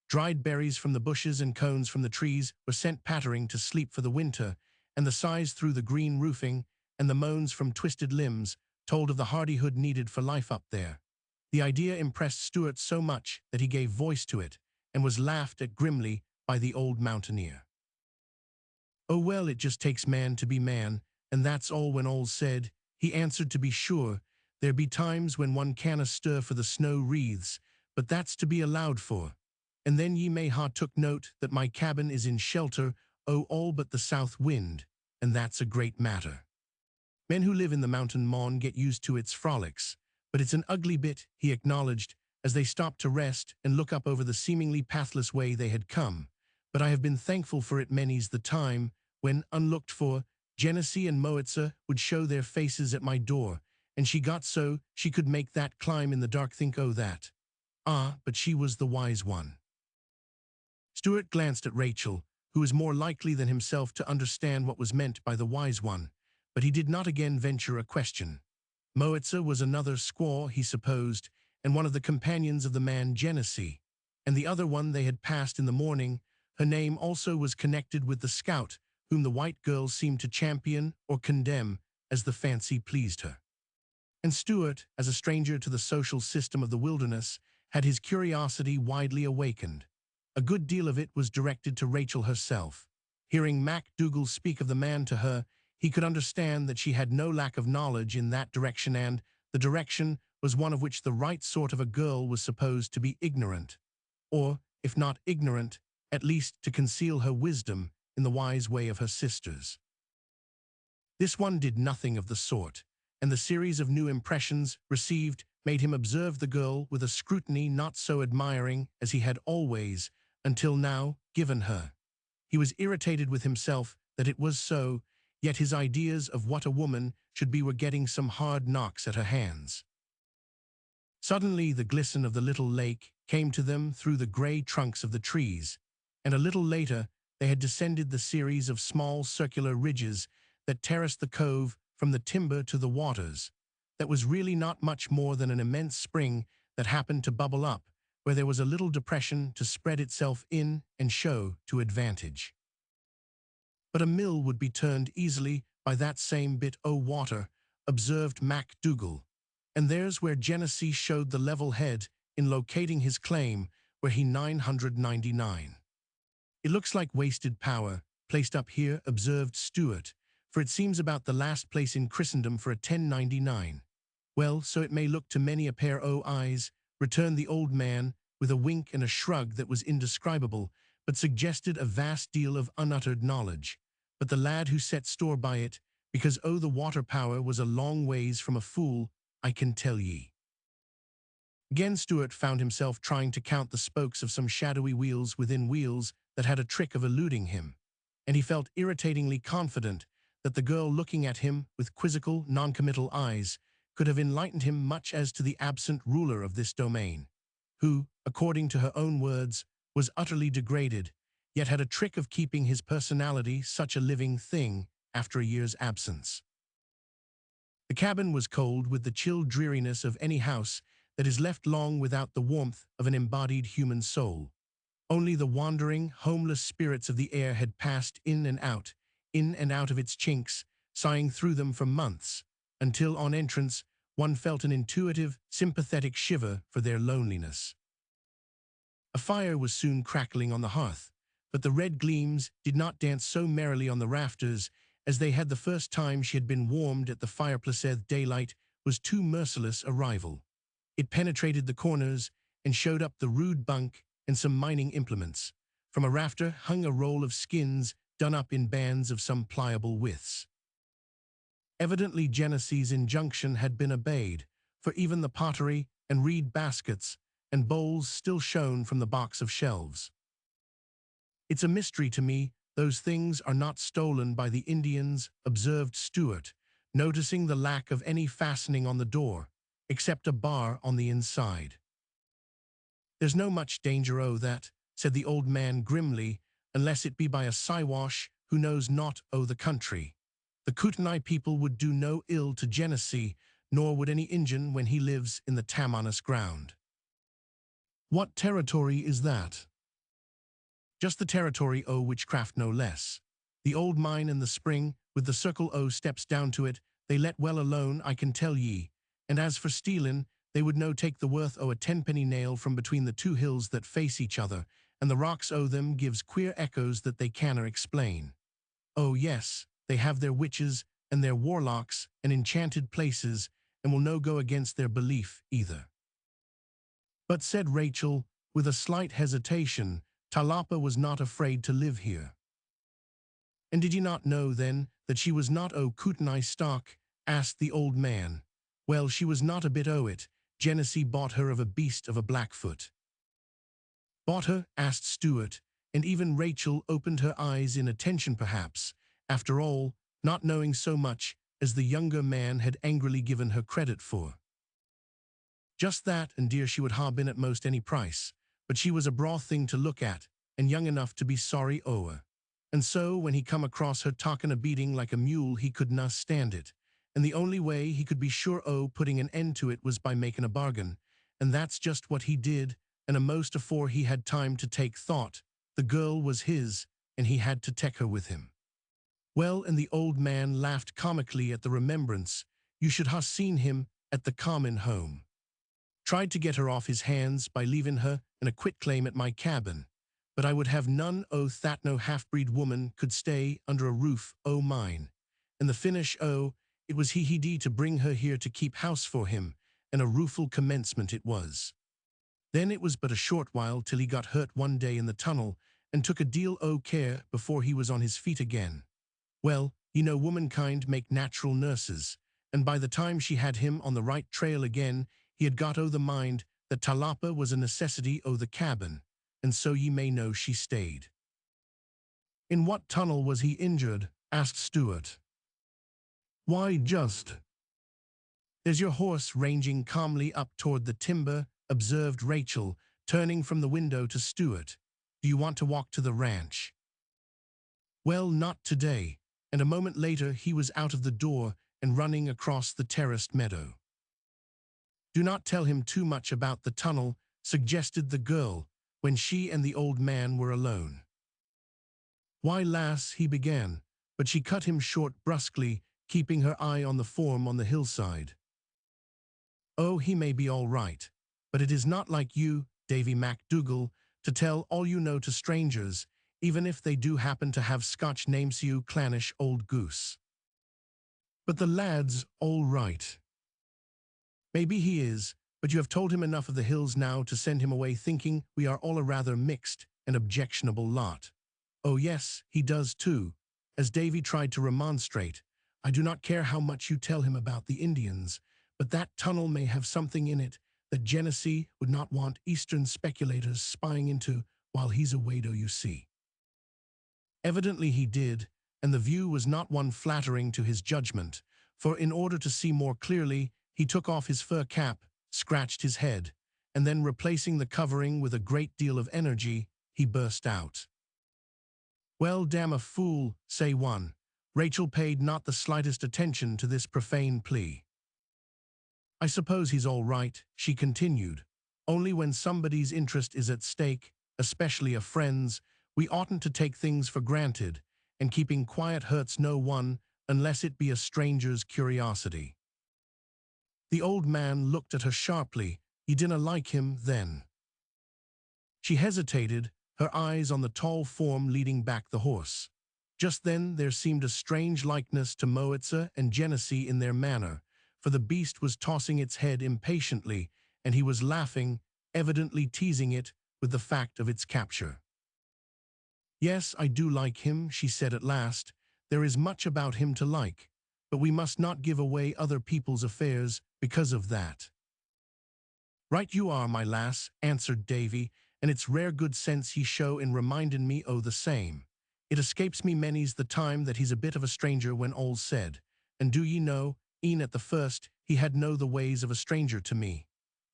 Dried berries from the bushes and cones from the trees were sent pattering to sleep for the winter, and the sighs through the green roofing and the moans from twisted limbs told of the hardihood needed for life up there. The idea impressed Stewart so much that he gave voice to it, and was laughed at grimly by the old mountaineer. Oh well, it just takes man to be man, and that's all when all's said, he answered. To be sure, there be times when one canna stir for the snow wreaths, but that's to be allowed for. And then ye may ha took note that my cabin is in shelter oh, all but the south wind, and that's a great matter. Men who live in the mountain mon get used to its frolics, but it's an ugly bit, he acknowledged, as they stopped to rest and look up over the seemingly pathless way they had come. But I have been thankful for it many's the time, when, unlooked for, Genesee and Moitza would show their faces at my door, and she got so she could make that climb in the dark think oh that. Ah, but she was the wise one. Stuart glanced at Rachel, who was more likely than himself to understand what was meant by the wise one, but he did not again venture a question. Moitza was another squaw, he supposed, and one of the companions of the man Genesee, and the other one they had passed in the morning. Her name also was connected with the scout, whom the white girl seemed to champion or condemn as the fancy pleased her. And Stuart, as a stranger to the social system of the wilderness, had his curiosity widely awakened. A good deal of it was directed to Rachel herself. Hearing MacDougall speak of the man to her, he could understand that she had no lack of knowledge in that direction, and the direction was one of which the right sort of a girl was supposed to be ignorant, or, if not ignorant, at least to conceal her wisdom in the wise way of her sisters. This one did nothing of the sort, and the series of new impressions received made him observe the girl with a scrutiny not so admiring as he had always, until now, given her. He was irritated with himself that it was so, yet his ideas of what a woman should be were getting some hard knocks at her hands. Suddenly the glisten of the little lake came to them through the grey trunks of the trees, and a little later they had descended the series of small circular ridges that terraced the cove from the timber to the waters. That was really not much more than an immense spring that happened to bubble up, where there was a little depression to spread itself in and show to advantage. But a mill would be turned easily by that same bit o' water, observed MacDougall, and there's where Genesee showed the level head in locating his claim, where he 999. It looks like wasted power, placed up here, observed Stuart, for it seems about the last place in Christendom for a 1099. Well, so it may look to many a pair o' eyes, returned the old man, with a wink and a shrug that was indescribable, but suggested a vast deal of unuttered knowledge. But the lad who set store by it, because o' the water power was a long ways from a fool, I can tell ye. Again Stuart found himself trying to count the spokes of some shadowy wheels within wheels that had a trick of eluding him, and he felt irritatingly confident that the girl looking at him with quizzical, noncommittal eyes could have enlightened him much as to the absent ruler of this domain, who, according to her own words, was utterly degraded, yet had a trick of keeping his personality such a living thing after a year's absence. The cabin was cold with the chill dreariness of any house that is left long without the warmth of an embodied human soul. Only the wandering, homeless spirits of the air had passed in and out of its chinks, sighing through them for months, until on entrance one felt an intuitive, sympathetic shiver for their loneliness. A fire was soon crackling on the hearth, but the red gleams did not dance so merrily on the rafters as they had the first time she had been warmed at the fireplace. Daylight was too merciless a rival. It penetrated the corners and showed up the rude bunk and some mining implements. From a rafter hung a roll of skins done up in bands of some pliable widths. Evidently Genesee's injunction had been obeyed, for even the pottery and reed baskets and bowls still shone from the box of shelves. It's a mystery to me those things are not stolen by the Indians, observed Stuart, noticing the lack of any fastening on the door, except a bar on the inside. There's no much danger o' that, said the old man grimly, unless it be by a Siwash who knows not o' the country. The Kootenai people would do no ill to Genesee, nor would any Injun when he lives in the Tamanus ground. What territory is that? Just the territory o' witchcraft no less. The old mine and the spring, with the circle o' steps down to it, they let well alone, I can tell ye. And as for stealin', they would no take the worth o' a tenpenny nail from between the two hills that face each other, and the rocks o' them gives queer echoes that they canna explain. Oh yes, they have their witches and their warlocks and enchanted places, and will no go against their belief either. But said Rachel, with a slight hesitation, Talapa was not afraid to live here. And did ye not know, then, that she was not o' Kootenai stock? Asked the old man. Well, she was not a bit o' it. Genesee bought her of a beast of a Blackfoot. Bought her? Asked Stewart, and even Rachel opened her eyes in attention perhaps, after all, not knowing so much as the younger man had angrily given her credit for. Just that, and dear, she would ha' been at most any price, but she was a braw thing to look at, and young enough to be sorry o' her. And so, when he come across her talkin' a beating like a mule, he could na stand it, and the only way he could be sure o' putting an end to it was by making a bargain, and that's just what he did, and a'most afore he had time to take thought. The girl was his, and he had to take her with him. Well, and the old man laughed comically at the remembrance. You should ha' seen him at the common home. Tried to get her off his hands by leaving her in a quitclaim at my cabin, but I would have none o' that. No half-breed woman could stay under a roof o' mine. And the finish it was he to bring her here to keep house for him, and a rueful commencement it was. Then it was but a short while till he got hurt one day in the tunnel, and took a deal o' care before he was on his feet again. Well, you know womankind make natural nurses, and by the time she had him on the right trail again, he had got o' the mind that Talapa was a necessity o' the cabin, and so ye may know she stayed. In what tunnel was he injured? Asked Stewart. Why, just. There's your horse ranging calmly up toward the timber, observed Rachel, turning from the window to Stewart. Do you want to walk to the ranch? Well, not today. And a moment later he was out of the door and running across the terraced meadow. Do not tell him too much about the tunnel, suggested the girl, when she and the old man were alone. Why, lass, he began, but she cut him short brusquely, keeping her eye on the form on the hillside. Oh, he may be all right, but it is not like you, Davy MacDougall, to tell all you know to strangers, even if they do happen to have Scotch names, you clannish old goose. But the lad's all right. Maybe he is, but you have told him enough of the hills now to send him away thinking we are all a rather mixed and objectionable lot. Oh yes, he does too. As Davy tried to remonstrate, I do not care how much you tell him about the Indians, but that tunnel may have something in it that Genesee would not want Eastern speculators spying into while he's away, do you see? Evidently he did, and the view was not one flattering to his judgment, for in order to see more clearly, he took off his fur cap, scratched his head, and then replacing the covering with a great deal of energy, he burst out. Well, damn a fool, say one. Rachel paid not the slightest attention to this profane plea. I suppose he's all right, she continued. Only when somebody's interest is at stake, especially a friend's, we oughtn't to take things for granted, and keeping quiet hurts no one unless it be a stranger's curiosity. The old man looked at her sharply. You dinna like him, then? She hesitated, her eyes on the tall form leading back the horse. Just then there seemed a strange likeness to Moitza and Genesee in their manner, for the beast was tossing its head impatiently, and he was laughing, evidently teasing it with the fact of its capture. Yes, I do like him, she said at last. There is much about him to like, but we must not give away other people's affairs because of that. Right you are, my lass, answered Davy, and it's rare good sense ye show in remindin' me o' the same. It escapes me many's the time that he's a bit of a stranger when all's said, and do ye know, e'en at the first, he had no the ways of a stranger to me.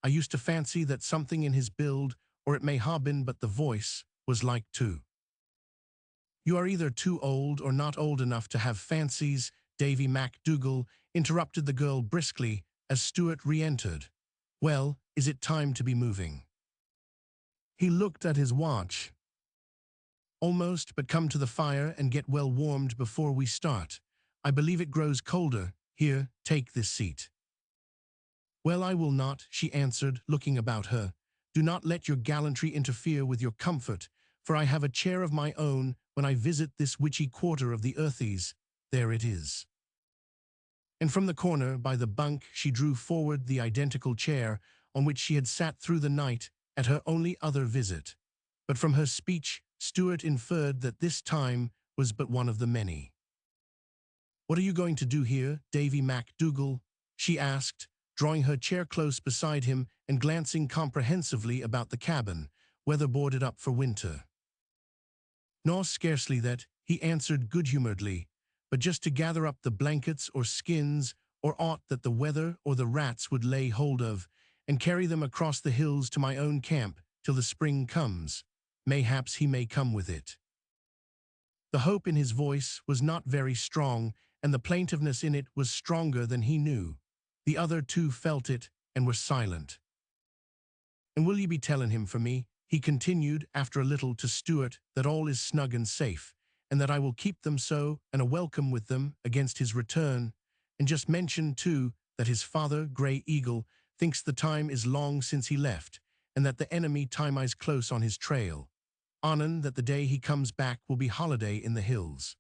I used to fancy that something in his build, or it may ha' been but the voice, was like too. You are either too old or not old enough to have fancies, Davy MacDougall, interrupted the girl briskly as Stewart re-entered. Well, is it time to be moving? He looked at his watch. Almost, but come to the fire and get well warmed before we start. I believe it grows colder. Here, take this seat. Well, I will not, she answered, looking about her. Do not let your gallantry interfere with your comfort, for I have a chair of my own when I visit this witchy quarter of the earthies. There it is. And from the corner by the bunk she drew forward the identical chair on which she had sat through the night at her only other visit. But from her speech, Stewart inferred that this time was but one of the many. "What are you going to do here, Davy MacDougall?" she asked, drawing her chair close beside him and glancing comprehensively about the cabin, weather-boarded up for winter. "No, scarcely that," he answered good-humoredly, "but just to gather up the blankets or skins or aught that the weather or the rats would lay hold of, and carry them across the hills to my own camp till the spring comes. Mayhaps he may come with it." The hope in his voice was not very strong, and the plaintiveness in it was stronger than he knew. The other two felt it and were silent. "And will ye be telling him for me," he continued after a little to Stewart, "that all is snug and safe, and that I will keep them so and a welcome with them against his return, and just mention, too, that his father, Grey Eagle, thinks the time is long since he left, and that the enemy time eyes close on his trail. Onnen that the day he comes back will be holiday in the hills."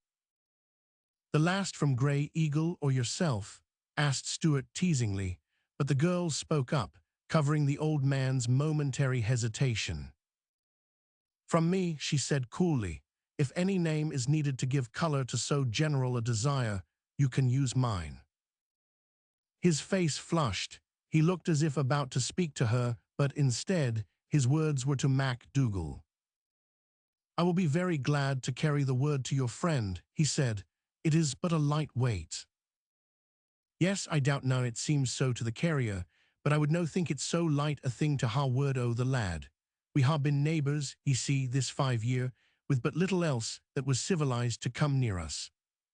"The last from Grey Eagle or yourself?" asked Stewart teasingly, but the girl spoke up, covering the old man's momentary hesitation. "From me," she said coolly. "If any name is needed to give color to so general a desire, you can use mine." His face flushed. He looked as if about to speak to her, but instead, his words were to MacDougall. "I will be very glad to carry the word to your friend," he said. "It is but a light weight." "Yes, I doubt now it seems so to the carrier, but I would no think it so light a thing to ha word o' the lad. We ha been neighbours, ye see, this 5 year, with but little else that was civilized to come near us.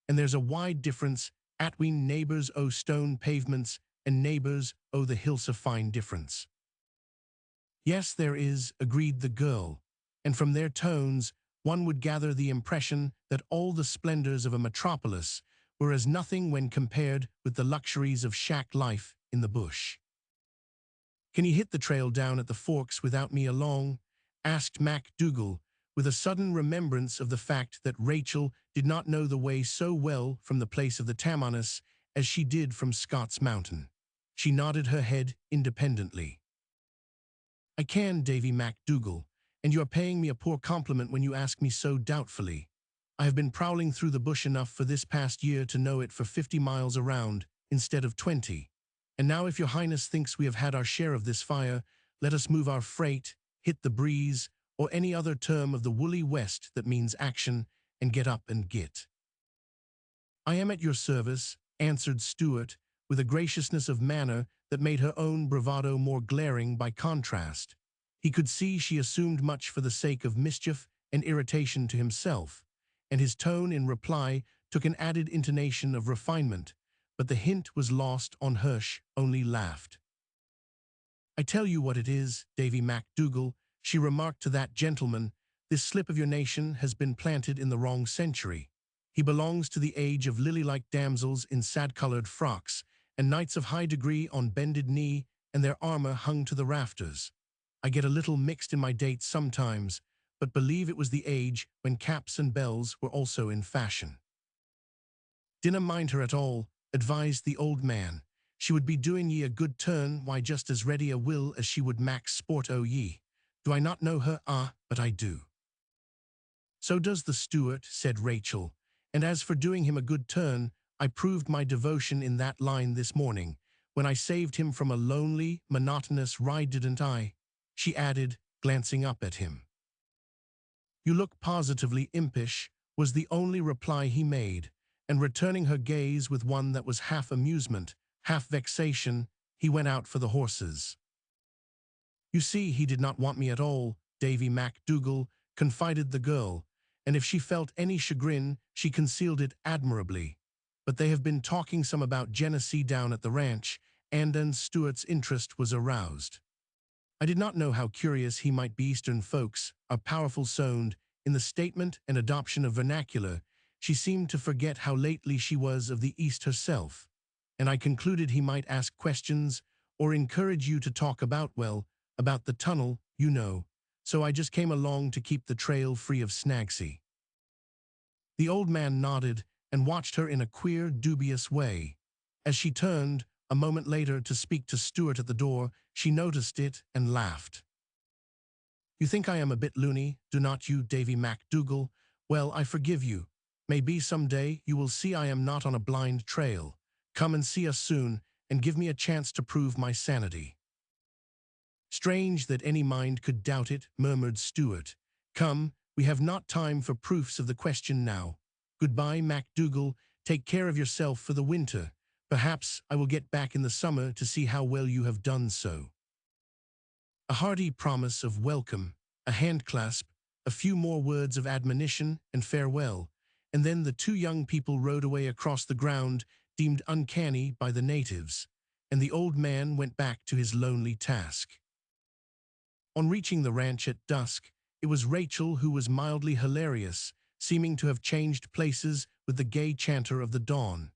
And there's a wide difference atween neighbours o' stone pavements and neighbours o' the hills, a fine difference." "Yes, there is," agreed the girl, and from their tones one would gather the impression that all the splendors of a metropolis were as nothing when compared with the luxuries of shack life in the bush. "Can you hit the trail down at the forks without me along?" asked MacDougall, with a sudden remembrance of the fact that Rachel did not know the way so well from the place of the Tammanyes as she did from Scott's Mountain. She nodded her head independently. "I can, Davy MacDougall, and you are paying me a poor compliment when you ask me so doubtfully. I have been prowling through the bush enough for this past year to know it for 50 miles around, instead of 20. And now if your highness thinks we have had our share of this fire, let us move our freight, hit the breeze, or any other term of the woolly west that means action, and get up and git." "I am at your service," answered Stewart, with a graciousness of manner that made her own bravado more glaring by contrast. He could see she assumed much for the sake of mischief and irritation to himself, and his tone in reply took an added intonation of refinement, but the hint was lost on Hirsch, only laughed. "I tell you what it is, Davy MacDougall," she remarked to that gentleman, "this slip of your nation has been planted in the wrong century. He belongs to the age of lily-like damsels in sad-colored frocks, and knights of high degree on bended knee, and their armor hung to the rafters. I get a little mixed in my dates sometimes, but believe it was the age when caps and bells were also in fashion." "Dinna mind her at all," advised the old man. "She would be doing ye a good turn, why just as ready a will as she would mak sport o' ye. Do I not know her? Ah, but I do." "So does the Stewart," said Rachel, "and as for doing him a good turn, I proved my devotion in that line this morning, when I saved him from a lonely, monotonous ride, didn't I?" she added, glancing up at him. "You look positively impish," was the only reply he made, and returning her gaze with one that was half amusement, half vexation, he went out for the horses. "You see, he did not want me at all," Davy MacDougall confided the girl, and if she felt any chagrin, she concealed it admirably. "But they have been talking some about Genesee down at the ranch, and then Stewart's interest was aroused. I did not know how curious he might be. Eastern folks are powerful sound in the statement and adoption of vernacular. She seemed to forget how lately she was of the East herself, and I concluded he might ask questions or encourage you to talk about, well, about the tunnel, you know, so I just came along to keep the trail free of Snagsy." The old man nodded and watched her in a queer, dubious way. As she turned, a moment later, to speak to Stewart at the door, she noticed it and laughed. "You think I am a bit loony, do not you, Davy MacDougall? Well, I forgive you. Maybe someday you will see I am not on a blind trail. Come and see us soon, and give me a chance to prove my sanity." "Strange that any mind could doubt it," murmured Stuart. "Come, we have not time for proofs of the question now. Goodbye, MacDougall. Take care of yourself for the winter. Perhaps I will get back in the summer to see how well you have done so." A hearty promise of welcome, a handclasp, a few more words of admonition and farewell, and then the two young people rode away across the ground deemed uncanny by the natives, and the old man went back to his lonely task. On reaching the ranch at dusk, it was Rachel who was mildly hilarious, seeming to have changed places with the gay chanter of the dawn.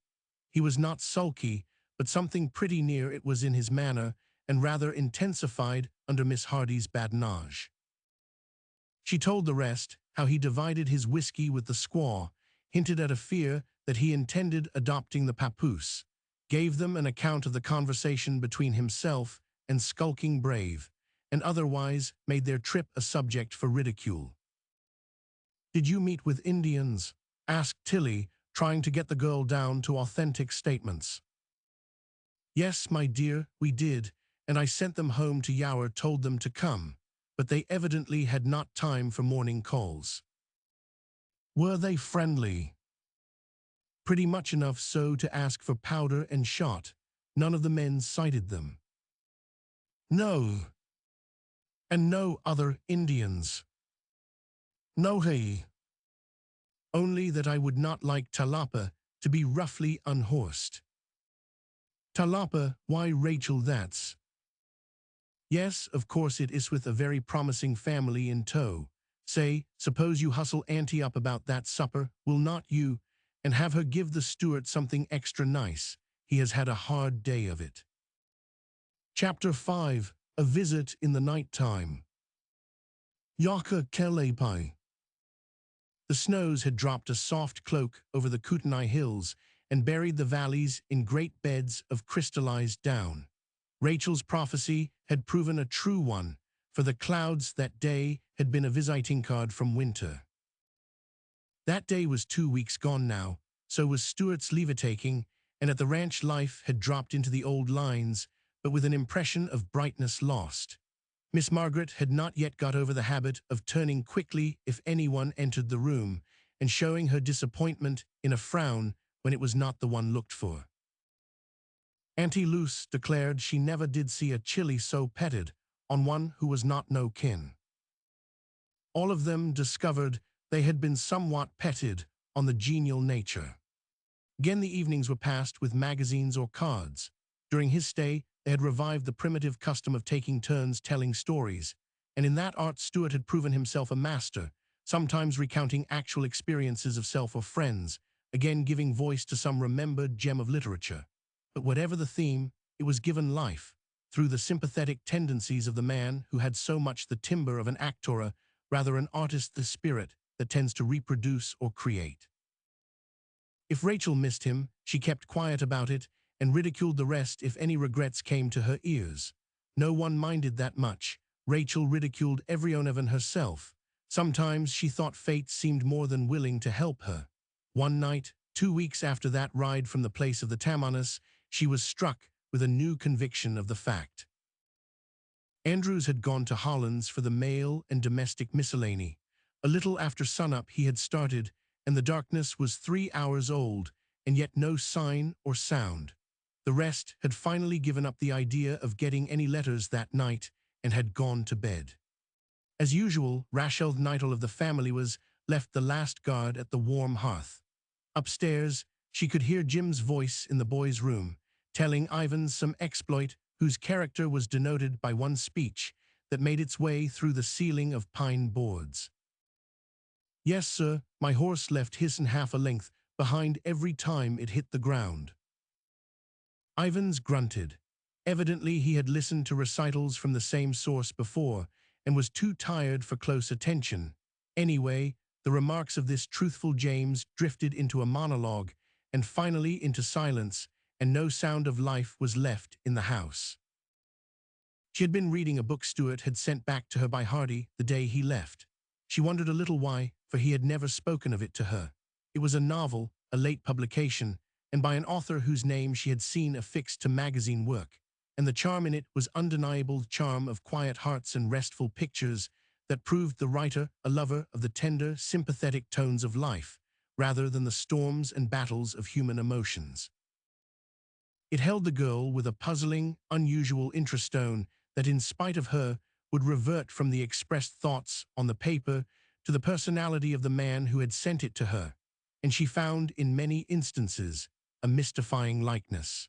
He was not sulky, but something pretty near it was in his manner, and rather intensified under Miss Hardy's badinage. She told the rest how he divided his whiskey with the squaw, hinted at a fear that he intended adopting the papoose, gave them an account of the conversation between himself and skulking Brave, and otherwise made their trip a subject for ridicule. "Did you meet with Indians?" asked Tilly, trying to get the girl down to authentic statements. "Yes, my dear, we did, and I sent them home to Yower, told them to come, but they evidently had not time for morning calls." "Were they friendly?" "Pretty much enough so to ask for powder and shot. None of the men cited them." "No. And no other Indians?" "No, he. Only that I would not like Talapa to be roughly unhorsed." "Talapa, why Rachel, that's—" "Yes, of course it is, with a very promising family in tow. Say, suppose you hustle Auntie up about that supper, will not you, and have her give the steward something extra nice. He has had a hard day of it." Chapter 5. A Visit in the Night Time. Yaka Kelepai. The snows had dropped a soft cloak over the Kootenai hills and buried the valleys in great beds of crystallized down. Rachel's prophecy had proven a true one, for the clouds that day had been a visiting card from winter. That day was 2 weeks gone now, so was Stuart's leave-taking, and at the ranch life had dropped into the old lines, but with an impression of brightness lost. Miss Margaret had not yet got over the habit of turning quickly if anyone entered the room, and showing her disappointment in a frown when it was not the one looked for. Auntie Luce declared she never did see a chili so petted on one who was not no kin. All of them discovered they had been somewhat petted on the genial nature. Again the evenings were passed with magazines or cards. During his stay, they had revived the primitive custom of taking turns telling stories, and in that art Stuart had proven himself a master, sometimes recounting actual experiences of self or friends, again giving voice to some remembered gem of literature. But whatever the theme, it was given life, through the sympathetic tendencies of the man who had so much the timbre of an actor, rather an artist, the spirit that tends to reproduce or create. If Rachel missed him, she kept quiet about it, and ridiculed the rest if any regrets came to her ears. No one minded that much. Rachel ridiculed everyone, even herself. Sometimes she thought fate seemed more than willing to help her. One night, 2 weeks after that ride from the place of the Tamanus, she was struck with a new conviction of the fact. Andrews had gone to Holland's for the mail and domestic miscellany. A little after sunup he had started, and the darkness was 3 hours old, and yet no sign or sound. The rest had finally given up the idea of getting any letters that night and had gone to bed. As usual, Rachel Nightle of the family was left the last guard at the warm hearth. Upstairs, she could hear Jim's voice in the boys' room, telling Ivan some exploit whose character was denoted by one speech that made its way through the ceiling of pine boards. "Yes, sir, my horse left his'n half a length behind every time it hit the ground." Ivans grunted. Evidently he had listened to recitals from the same source before and was too tired for close attention. Anyway, the remarks of this truthful James drifted into a monologue and finally into silence, and no sound of life was left in the house. She had been reading a book Stuart had sent back to her by Hardy the day he left. She wondered a little why, for he had never spoken of it to her. It was a novel, a late publication, and by an author whose name she had seen affixed to magazine work, and the charm in it was undeniable charm of quiet hearts and restful pictures that proved the writer a lover of the tender, sympathetic tones of life, rather than the storms and battles of human emotions. It held the girl with a puzzling, unusual interestone that, in spite of her, would revert from the expressed thoughts on the paper to the personality of the man who had sent it to her, and she found, in many instances, a mystifying likeness.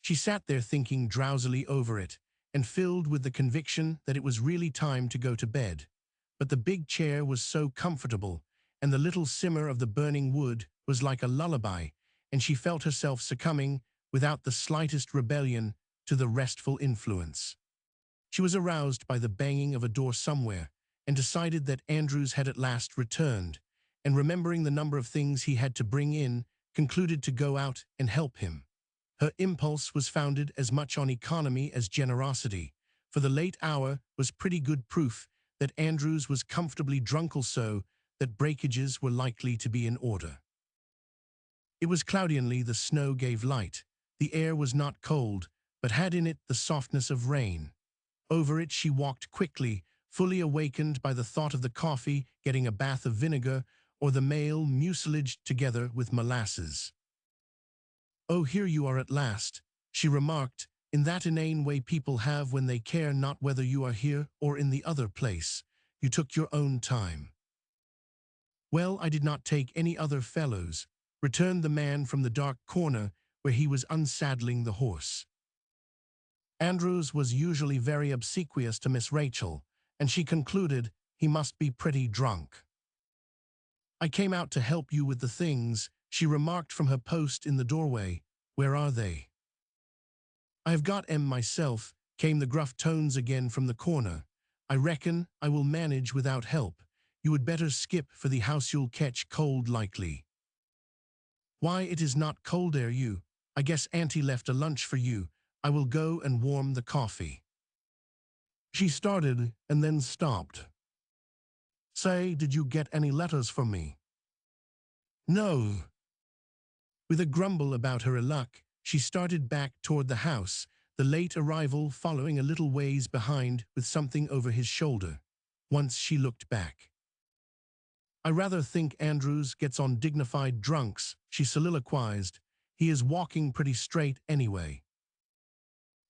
She sat there thinking drowsily over it, and filled with the conviction that it was really time to go to bed. But the big chair was so comfortable, and the little simmer of the burning wood was like a lullaby, and she felt herself succumbing, without the slightest rebellion, to the restful influence. She was aroused by the banging of a door somewhere, and decided that Andrews had at last returned, and remembering the number of things he had to bring in, concluded to go out and help him. Her impulse was founded as much on economy as generosity, for the late hour was pretty good proof that Andrews was comfortably drunk, also that breakages were likely to be in order. It was cloudily, the snow gave light, the air was not cold, but had in it the softness of rain. Over it she walked quickly, fully awakened by the thought of the coffee, getting a bath of vinegar, or the male mucilage together with molasses. "Oh, here you are at last," she remarked, in that inane way people have when they care not whether you are here or in the other place. "You took your own time." "Well, I did not take any other fellow's," returned the man from the dark corner where he was unsaddling the horse. Andrews was usually very obsequious to Miss Rachel, and she concluded he must be pretty drunk. "I came out to help you with the things," she remarked from her post in the doorway. "Where are they?" "I have got 'em myself," came the gruff tones again from the corner. "I reckon I will manage without help. You would better skip for the house, you'll catch cold likely." "Why, it is not cold, are you? I guess Auntie left a lunch for you. I will go and warm the coffee." She started and then stopped. "Say, did you get any letters from me?" "No." With a grumble about her luck, she started back toward the house, the late arrival following a little ways behind with something over his shoulder. Once she looked back. "I rather think Andrews gets on dignified drunks," she soliloquized. "He is walking pretty straight anyway."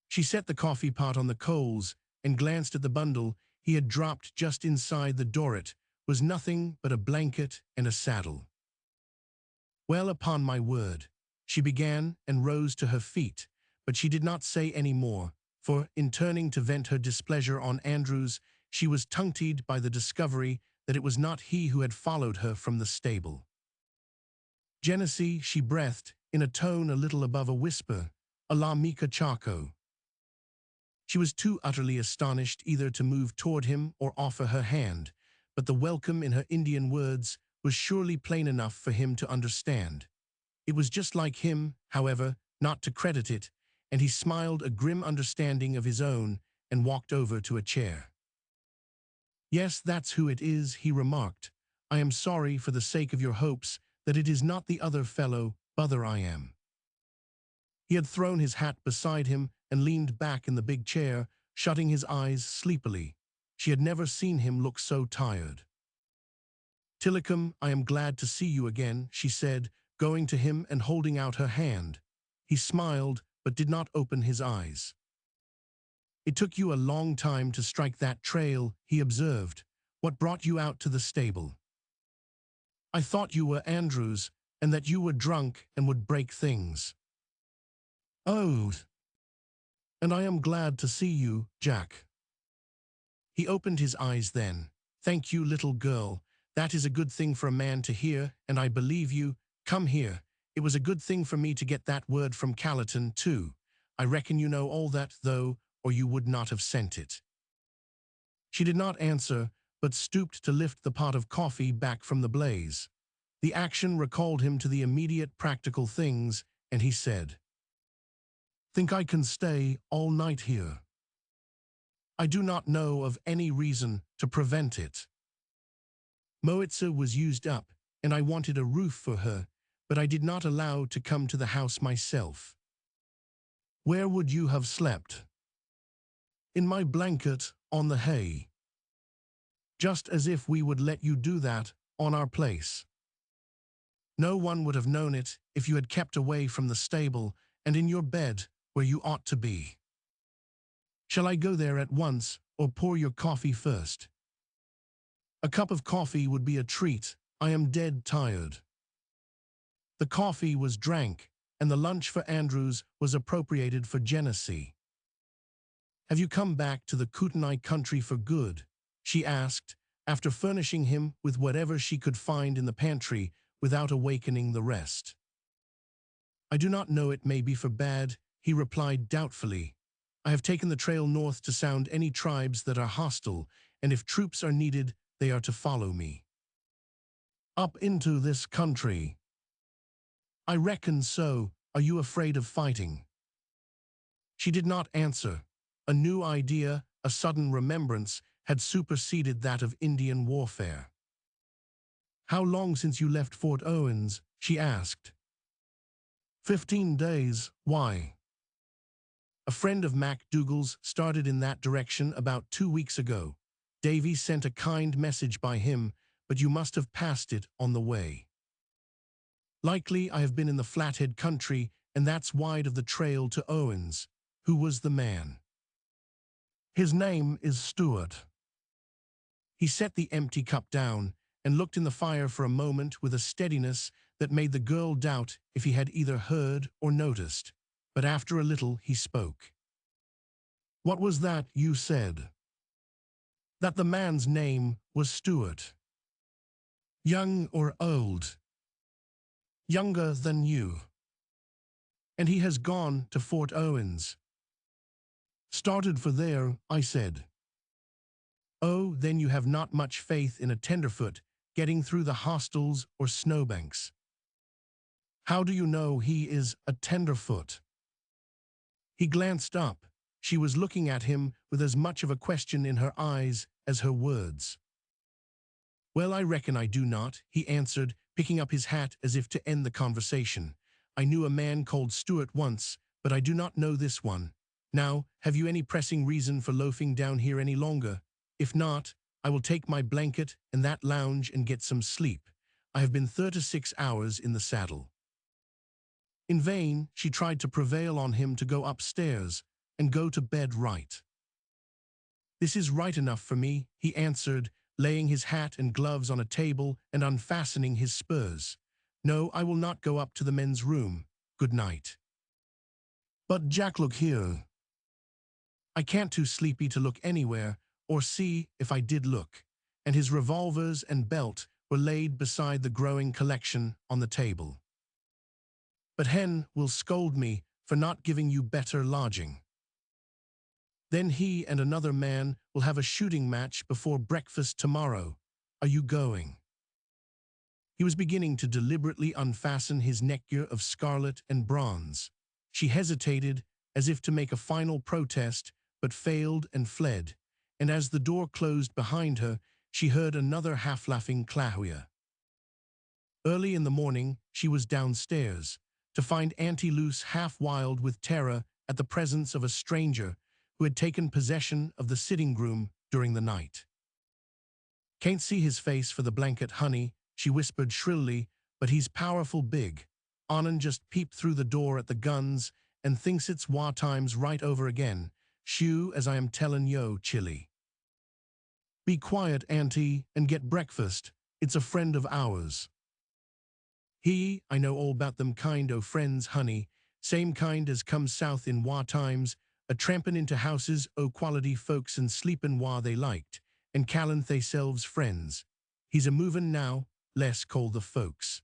She set the coffee pot on the coals and glanced at the bundle he had dropped just inside the door. It was nothing but a blanket and a saddle. "Well, upon my word," she began and rose to her feet, but she did not say any more, for, in turning to vent her displeasure on Andrews, she was tongue-tied by the discovery that it was not he who had followed her from the stable. "Genesee," she breathed, in a tone a little above a whisper, "a la mica Chaco." She was too utterly astonished either to move toward him or offer her hand, but the welcome in her Indian words was surely plain enough for him to understand. It was just like him, however, not to credit it, and he smiled a grim understanding of his own and walked over to a chair. "Yes, that's who it is," he remarked. "I am sorry for the sake of your hopes that it is not the other fellow, bother I am." He had thrown his hat beside him and leaned back in the big chair, shutting his eyes sleepily. She had never seen him look so tired. "Tillicum, I am glad to see you again," she said, going to him and holding out her hand. He smiled, but did not open his eyes. "It took you a long time to strike that trail," he observed. "What brought you out to the stable?" "I thought you were Andrews, and that you were drunk and would break things." "Oh, and I am glad to see you, Jack." He opened his eyes then. "Thank you, little girl. That is a good thing for a man to hear, and I believe you. Come here. It was a good thing for me to get that word from Callerton, too. I reckon you know all that, though, or you would not have sent it." She did not answer, but stooped to lift the pot of coffee back from the blaze. The action recalled him to the immediate practical things, and he said, "Think I can stay all night here?" "I do not know of any reason to prevent it." Moitzer was used up, and I wanted a roof for her, but I did not allow to come to the house myself. Where would you have slept? In my blanket, on the hay. Just as if we would let you do that on our place. No one would have known it if you had kept away from the stable and in your bed where you ought to be. Shall I go there at once or pour your coffee first? A cup of coffee would be a treat. I am dead tired. The coffee was drank, and the lunch for Andrews was appropriated for Genesee. Have you come back to the Kootenai country for good? She asked, after furnishing him with whatever she could find in the pantry without awakening the rest. I do not know, it may be for bad, he replied doubtfully. I have taken the trail north to sound any tribes that are hostile, and if troops are needed, they are to follow me. Up into this country. I reckon so. Are you afraid of fighting? She did not answer. A new idea, a sudden remembrance, had superseded that of Indian warfare. How long since you left Fort Owens? She asked. 15 days. Why? A friend of MacDougall's started in that direction about 2 weeks ago. Davy sent a kind message by him, but you must have passed it on the way. Likely I have been in the Flathead country, and that's wide of the trail to Owens. Who was the man? His name is Stewart. He set the empty cup down and looked in the fire for a moment with a steadiness that made the girl doubt if he had either heard or noticed, but after a little he spoke. What was that you said? That the man's name was Stewart. Young or old? Younger than you. And he has gone to Fort Owens. Started for there, I said. Oh, then you have not much faith in a tenderfoot getting through the hostiles or snowbanks. How do you know he is a tenderfoot? He glanced up. She was looking at him with as much of a question in her eyes as her words. Well, I reckon I do not, he answered, picking up his hat as if to end the conversation. I knew a man called Stewart once, but I do not know this one. Now, have you any pressing reason for loafing down here any longer? If not, I will take my blanket and that lounge and get some sleep. I have been 36 hours in the saddle. In vain, she tried to prevail on him to go upstairs and go to bed right. This is right enough for me, he answered, laying his hat and gloves on a table and unfastening his spurs. No, I will not go up to the men's room. Good night. But Jack, look here. I can't too sleepy to look anywhere, or see if I did look, and his revolvers and belt were laid beside the growing collection on the table. But Hen will scold me for not giving you better lodging. Then he and another man will have a shooting match before breakfast tomorrow. Are you going? He was beginning to deliberately unfasten his neckgear of scarlet and bronze. She hesitated, as if to make a final protest, but failed and fled, and as the door closed behind her, she heard another half-laughing clahuia. Early in the morning, she was downstairs, to find Auntie Luce half-wild with terror at the presence of a stranger who had taken possession of the sitting-room during the night. Can't see his face for the blanket, honey, she whispered shrilly, but he's powerful big. Annan just peeped through the door at the guns and thinks it's war times right over again. Shoo, as I am tellin' yo, chilly. Be quiet, Auntie, and get breakfast. It's a friend of ours. I know all about them kind o' friends, honey, same kind as comes south in war times, a trampin' into houses o' quality folks and sleepin' while they liked, and callin' theyselves friends. He's a movin' now, less call the folks.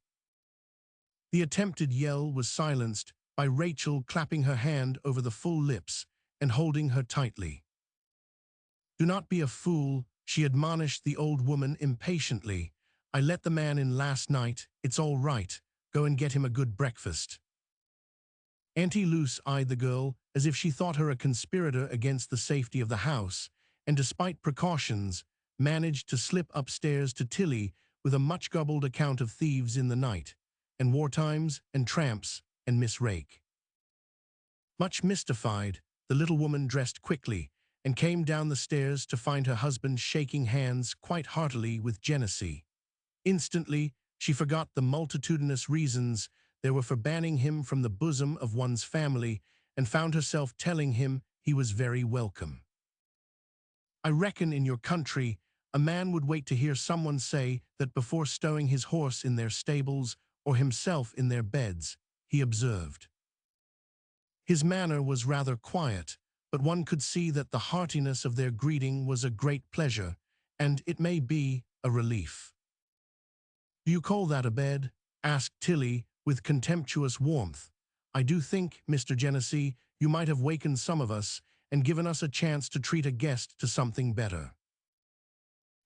The attempted yell was silenced by Rachel clapping her hand over the full lips and holding her tightly. Do not be a fool, she admonished the old woman impatiently. I let the man in last night, it's all right, go and get him a good breakfast. Auntie Luce eyed the girl as if she thought her a conspirator against the safety of the house, and despite precautions, managed to slip upstairs to Tilly with a much-gobbled account of thieves in the night, and war times, and tramps, and Miss Rake. Much mystified, the little woman dressed quickly, and came down the stairs to find her husband shaking hands quite heartily with Genesee. Instantly, she forgot the multitudinous reasons there were for banning him from the bosom of one's family, and found herself telling him he was very welcome. "I reckon in your country, a man would wait to hear someone say that before stowing his horse in their stables or himself in their beds," he observed. His manner was rather quiet, but one could see that the heartiness of their greeting was a great pleasure, and, it may be, a relief. "Do you call that a bed?" asked Tilly, with contemptuous warmth. "I do think, Mr. Genesee, you might have wakened some of us, and given us a chance to treat a guest to something better."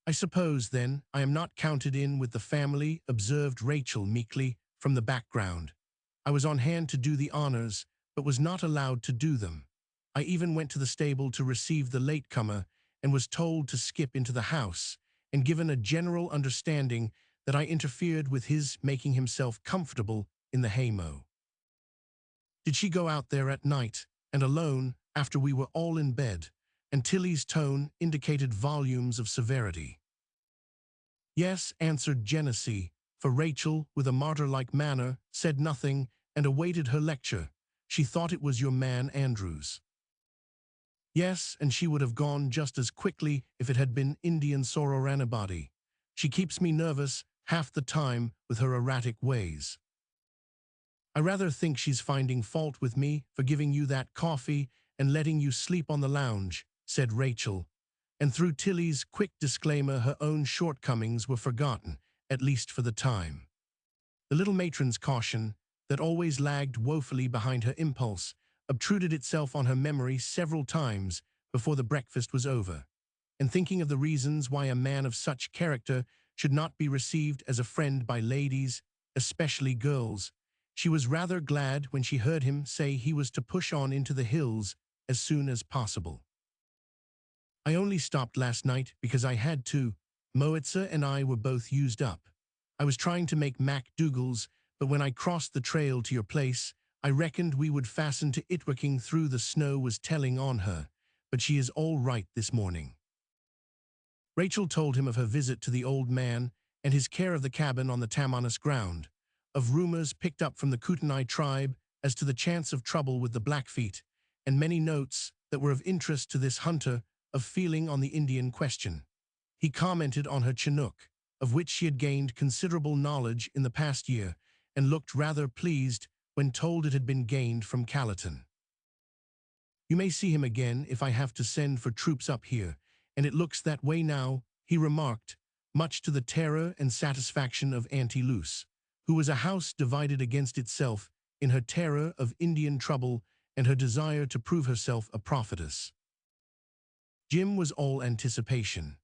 "I suppose, then, I am not counted in with the family," observed Rachel meekly, from the background. "I was on hand to do the honors, but was not allowed to do them. I even went to the stable to receive the latecomer, and was told to skip into the house, and given a general understanding that I interfered with his making himself comfortable in the haymow." "Did she go out there at night, and alone, after we were all in bed?" And Tilly's tone indicated volumes of severity. "Yes," answered Genesee, for Rachel, with a martyr-like manner, said nothing, and awaited her lecture. "She thought it was your man Andrews." "Yes, and she would have gone just as quickly if it had been Indian Sor or anybody. She keeps me nervous half the time with her erratic ways." "I rather think she's finding fault with me for giving you that coffee and letting you sleep on the lounge," said Rachel, and through Tilly's quick disclaimer her own shortcomings were forgotten, at least for the time. The little matron's caution, that always lagged woefully behind her impulse, obtruded itself on her memory several times before the breakfast was over, and thinking of the reasons why a man of such character should not be received as a friend by ladies, especially girls, she was rather glad when she heard him say he was to push on into the hills as soon as possible. "I only stopped last night because I had to. Moitza and I were both used up. I was trying to make MacDougall's, but when I crossed the trail to your place, I reckoned we would fasten to it. Working through the snow was telling on her, but she is all right this morning." Rachel told him of her visit to the old man and his care of the cabin on the Tamanus ground, of rumors picked up from the Kootenai tribe as to the chance of trouble with the Blackfeet, and many notes that were of interest to this hunter of feeling on the Indian question. He commented on her Chinook, of which she had gained considerable knowledge in the past year, and looked rather pleased when told it had been gained from Calaton. "You may see him again if I have to send for troops up here, and it looks that way now," he remarked, much to the terror and satisfaction of Auntie Luce, who was a house divided against itself in her terror of Indian trouble and her desire to prove herself a prophetess. Jim was all anticipation.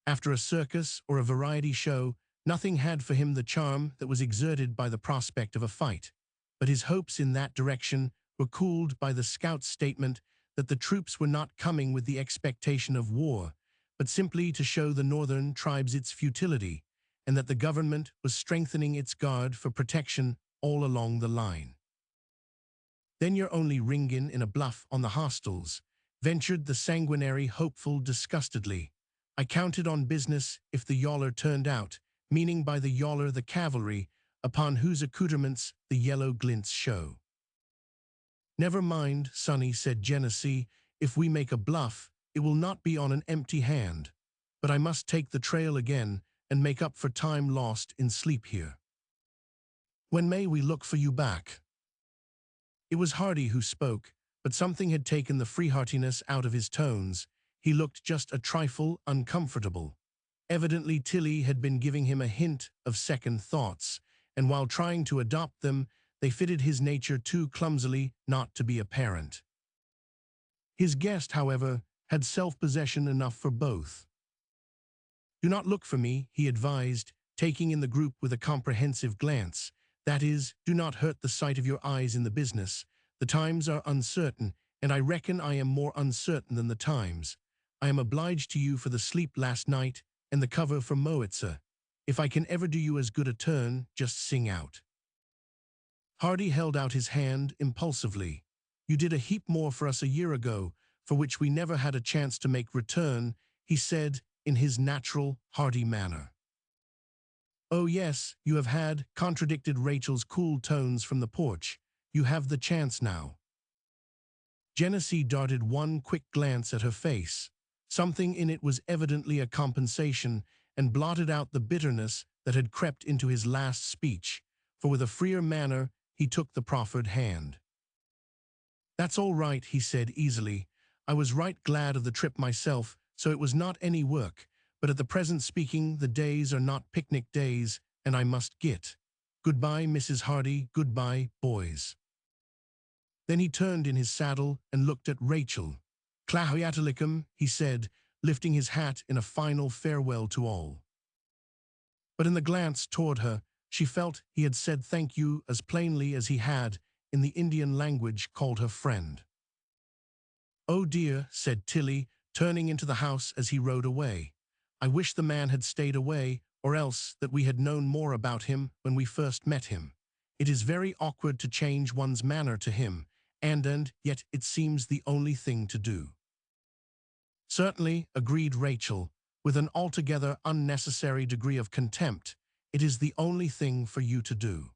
After a circus or a variety show, nothing had for him the charm that was exerted by the prospect of a fight, but his hopes in that direction were cooled by the scout's statement that the troops were not coming with the expectation of war, but simply to show the northern tribes its futility, and that the government was strengthening its guard for protection all along the line. "Then you're only ringin' in a bluff on the hostels," ventured the sanguinary hopeful disgustedly. "I counted on business if the yaller turned out," meaning by the yaller the cavalry, upon whose accoutrements the yellow glints show. "Never mind, Sonny," said Genesee, "if we make a bluff, it will not be on an empty hand. But I must take the trail again and make up for time lost in sleep here. When may we look for you back?" It was Hardy who spoke, but something had taken the free-heartiness out of his tones. He looked just a trifle uncomfortable. Evidently Tilly had been giving him a hint of second thoughts, and while trying to adopt them, they fitted his nature too clumsily not to be apparent. His guest, however, had self-possession enough for both. "Do not look for me," he advised, taking in the group with a comprehensive glance. "That is, do not hurt the sight of your eyes in the business. The times are uncertain, and I reckon I am more uncertain than the times. I am obliged to you for the sleep last night and the cover for Moitza. If I can ever do you as good a turn, just sing out." Hardy held out his hand impulsively. "You did a heap more for us a year ago, for which we never had a chance to make return," he said in his natural, hearty manner. "Oh yes, you have had," contradicted Rachel's cool tones from the porch. "You have the chance now." Genesee darted one quick glance at her face. Something in it was evidently a compensation, and blotted out the bitterness that had crept into his last speech, for with a freer manner he took the proffered hand. "That's all right," he said easily. "I was right glad of the trip myself, so it was not any work, but at the present speaking the days are not picnic days, and I must git. Goodbye, Mrs. Hardy, goodbye, boys." Then he turned in his saddle and looked at Rachel. "Clahiatalicum," he said, lifting his hat in a final farewell to all. But in the glance toward her, she felt he had said thank you as plainly as he had, in the Indian language, called her friend. "Oh dear," said Tilly, turning into the house as he rode away. "I wish the man had stayed away, or else that we had known more about him when we first met him. It is very awkward to change one's manner to him, and yet it seems the only thing to do." "Certainly," agreed Rachel, with an altogether unnecessary degree of contempt. "It is the only thing for you to do."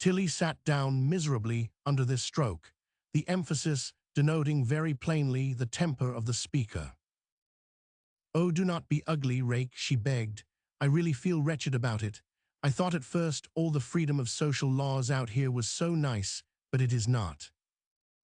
Tilly sat down miserably under this stroke, the emphasis denoting very plainly the temper of the speaker. "Oh, do not be ugly, Rake," she begged. "I really feel wretched about it. I thought at first all the freedom of social laws out here was so nice, but it is not.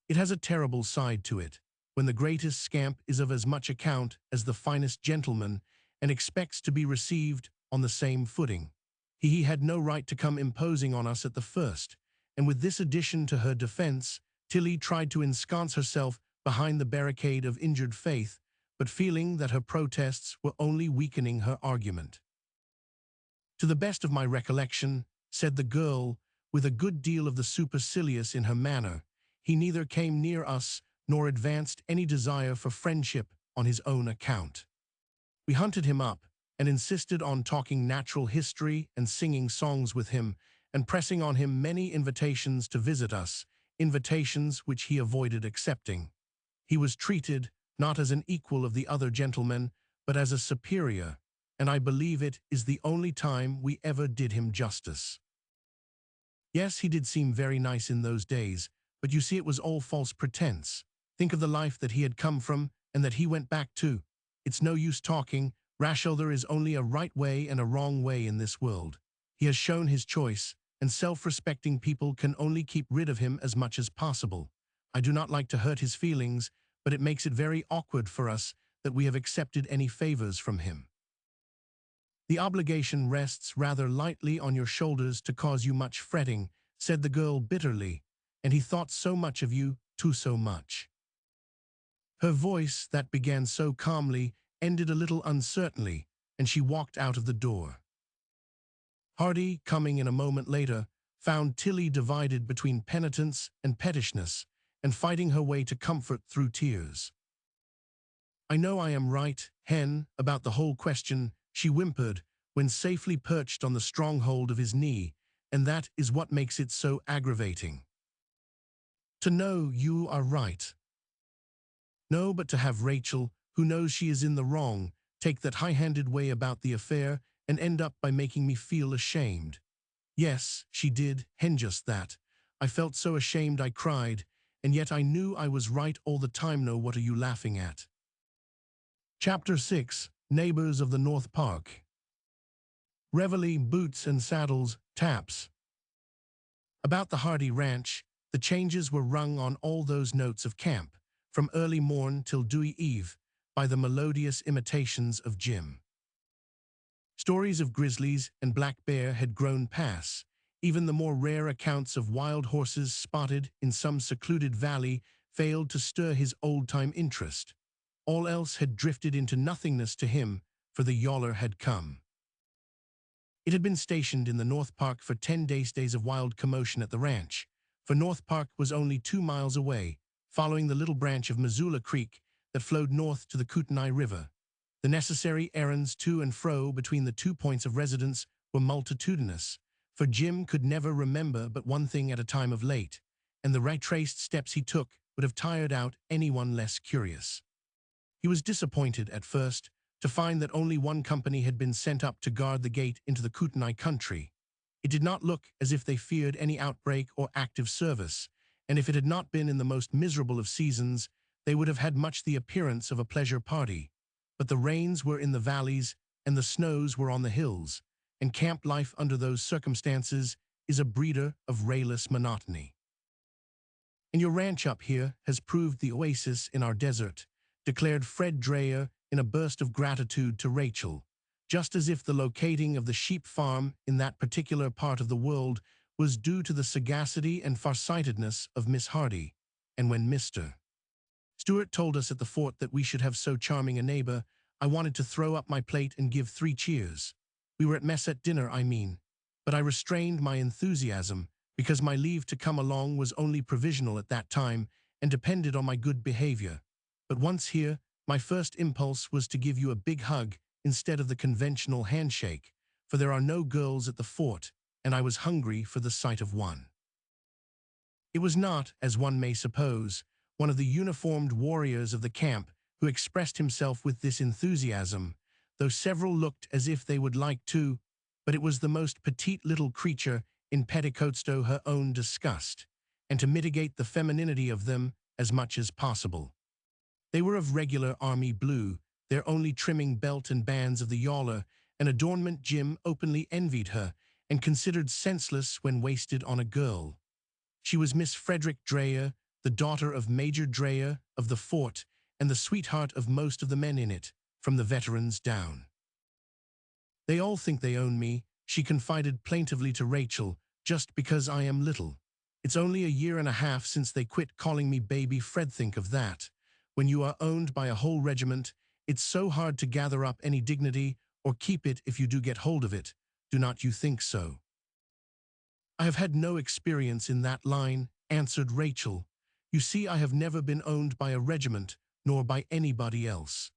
It has a terrible side to it, when the greatest scamp is of as much account as the finest gentleman, and expects to be received on the same footing. He had no right to come imposing on us at the first." And with this addition to her defense, Tilly tried to ensconce herself behind the barricade of injured faith, but feeling that her protests were only weakening her argument. "To the best of my recollection," said the girl, with a good deal of the supercilious in her manner, "he neither came near us nor advanced any desire for friendship on his own account. We hunted him up, and insisted on talking natural history and singing songs with him, and pressing on him many invitations to visit us, invitations which he avoided accepting. He was treated, not as an equal of the other gentlemen, but as a superior, and I believe it is the only time we ever did him justice. Yes, he did seem very nice in those days, but you see it was all false pretense. Think of the life that he had come from, and that he went back to. It's no use talking. Rachel, there is only a right way and a wrong way in this world. He has shown his choice, and self-respecting people can only keep rid of him as much as possible. I do not like to hurt his feelings, but it makes it very awkward for us that we have accepted any favors from him. The obligation rests rather lightly on your shoulders to cause you much fretting," said the girl bitterly, "and he thought so much of you, too so much." Her voice, that began so calmly, ended a little uncertainly, and she walked out of the door. Hardy, coming in a moment later, found Tilly divided between penitence and pettishness, and fighting her way to comfort through tears. "I know I am right, Hen, about the whole question," she whimpered, when safely perched on the stronghold of his knee, "and that is what makes it so aggravating. To know you are right. No, but to have Rachel, who knows she is in the wrong, take that high-handed way about the affair and end up by making me feel ashamed. Yes, she did, Hen, just that. I felt so ashamed I cried, and yet I knew I was right all the time. No, what are you laughing at?" Chapter 6. Neighbors of the North Park. Reveille, boots and saddles, taps. About the Hardy Ranch, the changes were rung on all those notes of camp, from early morn till dewy eve, by the melodious imitations of Jim. Stories of grizzlies and black bear had grown passe. Even the more rare accounts of wild horses spotted in some secluded valley failed to stir his old-time interest. All else had drifted into nothingness to him, for the yaller had come. It had been stationed in the North Park for 10 days of wild commotion at the ranch, for North Park was only 2 miles away, following the little branch of Missoula Creek that flowed north to the Kootenai River. The necessary errands to and fro between the 2 points of residence were multitudinous, for Jim could never remember but one thing at a time of late, and the retraced steps he took would have tired out anyone less curious. He was disappointed at first to find that only one company had been sent up to guard the gate into the Kootenai country. It did not look as if they feared any outbreak or active service, and if it had not been in the most miserable of seasons, they would have had much the appearance of a pleasure party. But the rains were in the valleys and the snows were on the hills, and camp life under those circumstances is a breeder of rayless monotony. "And your ranch up here has proved the oasis in our desert," declared Fred Dreyer in a burst of gratitude to Rachel, just as if the locating of the sheep farm in that particular part of the world was due to the sagacity and farsightedness of Miss Hardy. And when Mr. Stewart told us at the fort that we should have so charming a neighbor, I wanted to throw up my plate and give 3 cheers. We were at mess at dinner, I mean, but I restrained my enthusiasm because my leave to come along was only provisional at that time and depended on my good behavior. But once here, my first impulse was to give you a big hug instead of the conventional handshake, for there are no girls at the fort, and I was hungry for the sight of one. It was not, as one may suppose, one of the uniformed warriors of the camp who expressed himself with this enthusiasm, though several looked as if they would like to, but it was the most petite little creature in petticoats to her own disgust, and to mitigate the femininity of them as much as possible. They were of regular army blue, their only trimming belt and bands of the yaller, an adornment Jim openly envied her and considered senseless when wasted on a girl. She was Miss Frederick Dreyer, the daughter of Major Dreyer of the fort, and the sweetheart of most of the men in it, from the veterans down. "They all think they own me," she confided plaintively to Rachel, "just because I am little. It's only a year and a half since they quit calling me baby Fred. Think of that. When you are owned by a whole regiment, it's so hard to gather up any dignity or keep it if you do get hold of it. Do not you think so?" "I have had no experience in that line," answered Rachel. "You see, I have never been owned by a regiment, nor by anybody else."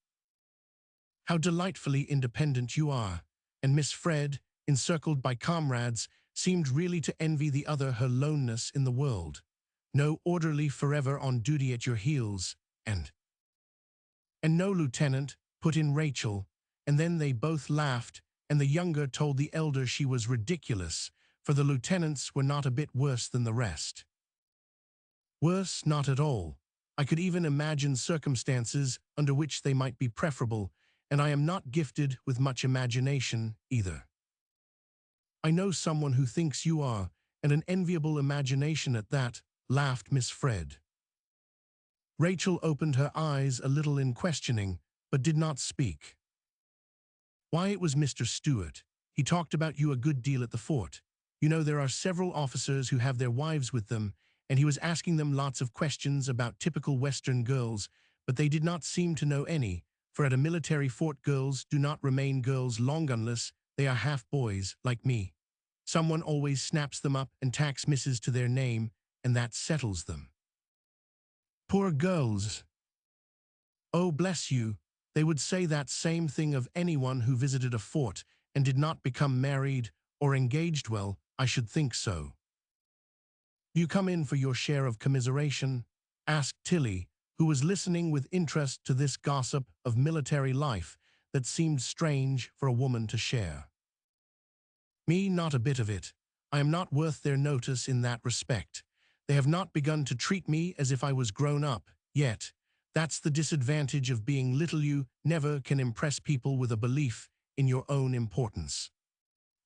"How delightfully independent you are," and Miss Fred, encircled by comrades, seemed really to envy the other her loneness in the world. "No orderly forever on duty at your heels, and no lieutenant," put in Rachel, and then they both laughed, and the younger told the elder she was ridiculous, for the lieutenants were not a bit worse than the rest. "Worse, not at all. I could even imagine circumstances under which they might be preferable, and I am not gifted with much imagination, either." "I know someone who thinks you are, and an enviable imagination at that," laughed Miss Fred. Rachel opened her eyes a little in questioning, but did not speak. "Why, it was Mr. Stewart. He talked about you a good deal at the fort. You know, there are several officers who have their wives with them, and he was asking them lots of questions about typical Western girls, but they did not seem to know any, for at a military fort girls do not remain girls long unless they are half boys, like me. Someone always snaps them up and tacks Mrs. to their name, and that settles them." "Poor girls." "Oh, bless you, they would say that same thing of anyone who visited a fort and did not become married or engaged. Well, I should think so." "Do you come in for your share of commiseration?" asked Tilly, who was listening with interest to this gossip of military life that seemed strange for a woman to share. "Me, not a bit of it. I am not worth their notice in that respect. They have not begun to treat me as if I was grown up, yet. That's the disadvantage of being little. You never can impress people with a belief in your own importance.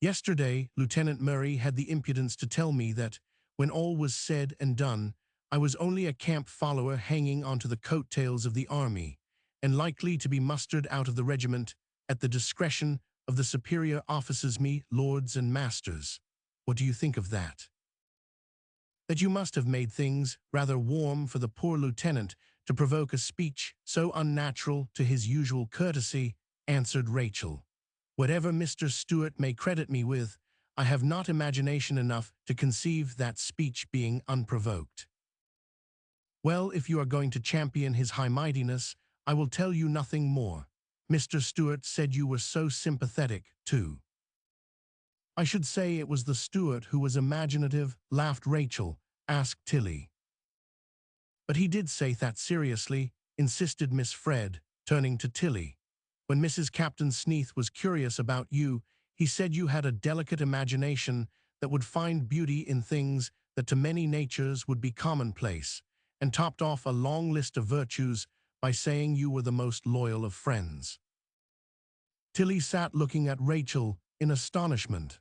Yesterday, Lieutenant Murray had the impudence to tell me that, when all was said and done, I was only a camp follower hanging onto the coattails of the army, and likely to be mustered out of the regiment at the discretion of the superior officers, me lords and masters. What do you think of that?" "That you must have made things rather warm for the poor lieutenant to provoke a speech so unnatural to his usual courtesy," answered Rachel. "Whatever Mr. Stewart may credit me with, I have not imagination enough to conceive that speech being unprovoked." "Well, if you are going to champion his high mightiness, I will tell you nothing more. Mr. Stewart said you were so sympathetic, too." "I should say it was the Stewart who was imaginative," laughed Rachel, asked Tilly. "But he did say that seriously," insisted Miss Fred, turning to Tilly. "When Mrs. Captain Sneath was curious about you, he said you had a delicate imagination that would find beauty in things that to many natures would be commonplace, and topped off a long list of virtues by saying you were the most loyal of friends." Tilly sat looking at Rachel in astonishment.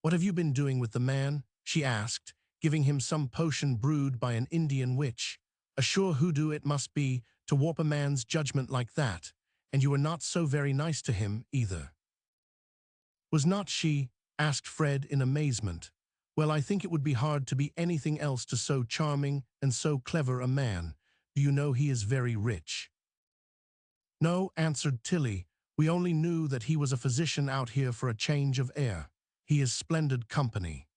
"What have you been doing with the man?" she asked, giving him some potion brewed by an Indian witch. "A sure hoodoo it must be to warp a man's judgment like that, and you were not so very nice to him, either." "Was not she?" asked Fred in amazement. "Well, I think it would be hard to be anything else to so charming and so clever a man. Do you know he is very rich?" "No," answered Tilly. "We only knew that he was a physician out here for a change of air. He is splendid company."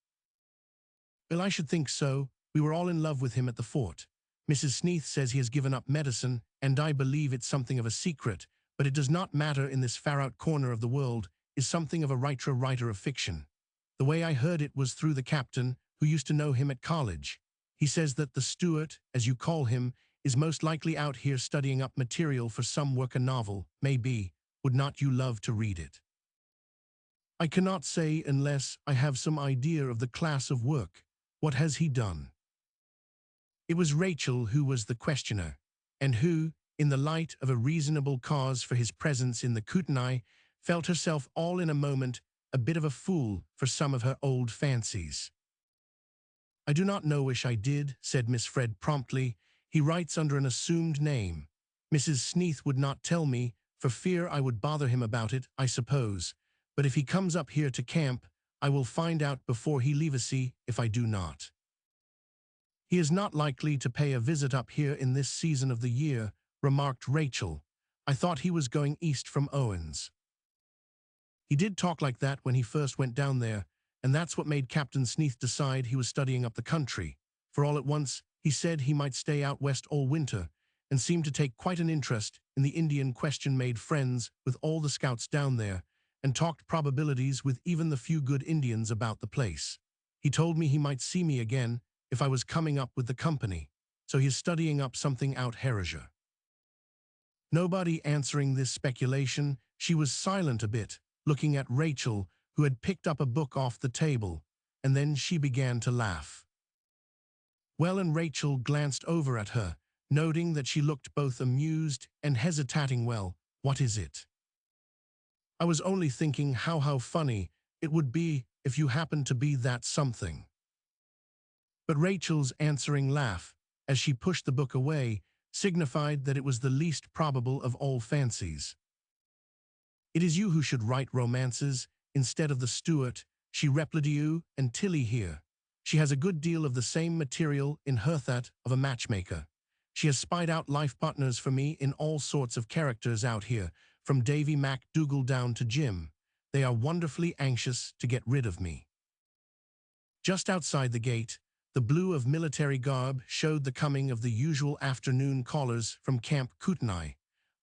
"Well, I should think so. We were all in love with him at the fort. Mrs. Sneath says he has given up medicine, and I believe it's something of a secret, but it does not matter in this far-out corner of the world, is something of a writer of fiction. The way I heard it was through the captain, who used to know him at college. He says that the Stewart, as you call him, is most likely out here studying up material for some work, a novel, maybe. Would not you love to read it?" "I cannot say unless I have some idea of the class of work. What has he done?" It was Rachel who was the questioner, and who, in the light of a reasonable cause for his presence in the Kootenai, felt herself all in a moment a bit of a fool for some of her old fancies. "I do not know, wish I did," said Miss Fred promptly. "He writes under an assumed name. Mrs. Sneath would not tell me, for fear I would bother him about it, I suppose. But if he comes up here to camp, I will find out before he leavesy if I do not." "He is not likely to pay a visit up here in this season of the year," remarked Rachel. "I thought he was going east from Owens." "He did talk like that when he first went down there, and that's what made Captain Sneath decide he was studying up the country. For all at once, he said he might stay out west all winter, and seemed to take quite an interest in the Indian question, made friends with all the scouts down there, and talked probabilities with even the few good Indians about the place. He told me he might see me again if I was coming up with the company, so he is studying up something out Herriger." Nobody answering this speculation, she was silent a bit, looking at Rachel, who had picked up a book off the table, and then she began to laugh. Well, and Rachel glanced over at her, noting that she looked both amused and hesitating. "Well, what is it?" "I was only thinking how funny it would be if you happened to be that something." But Rachel's answering laugh, as she pushed the book away, signified that it was the least probable of all fancies. "It is you who should write romances, instead of the Stewart," she replied. "You and Tilly here. She has a good deal of the same material in her that of a matchmaker. She has spied out life partners for me in all sorts of characters out here, from Davy MacDougall down to Jim. They are wonderfully anxious to get rid of me." Just outside the gate, the blue of military garb showed the coming of the usual afternoon callers from Camp Kootenai,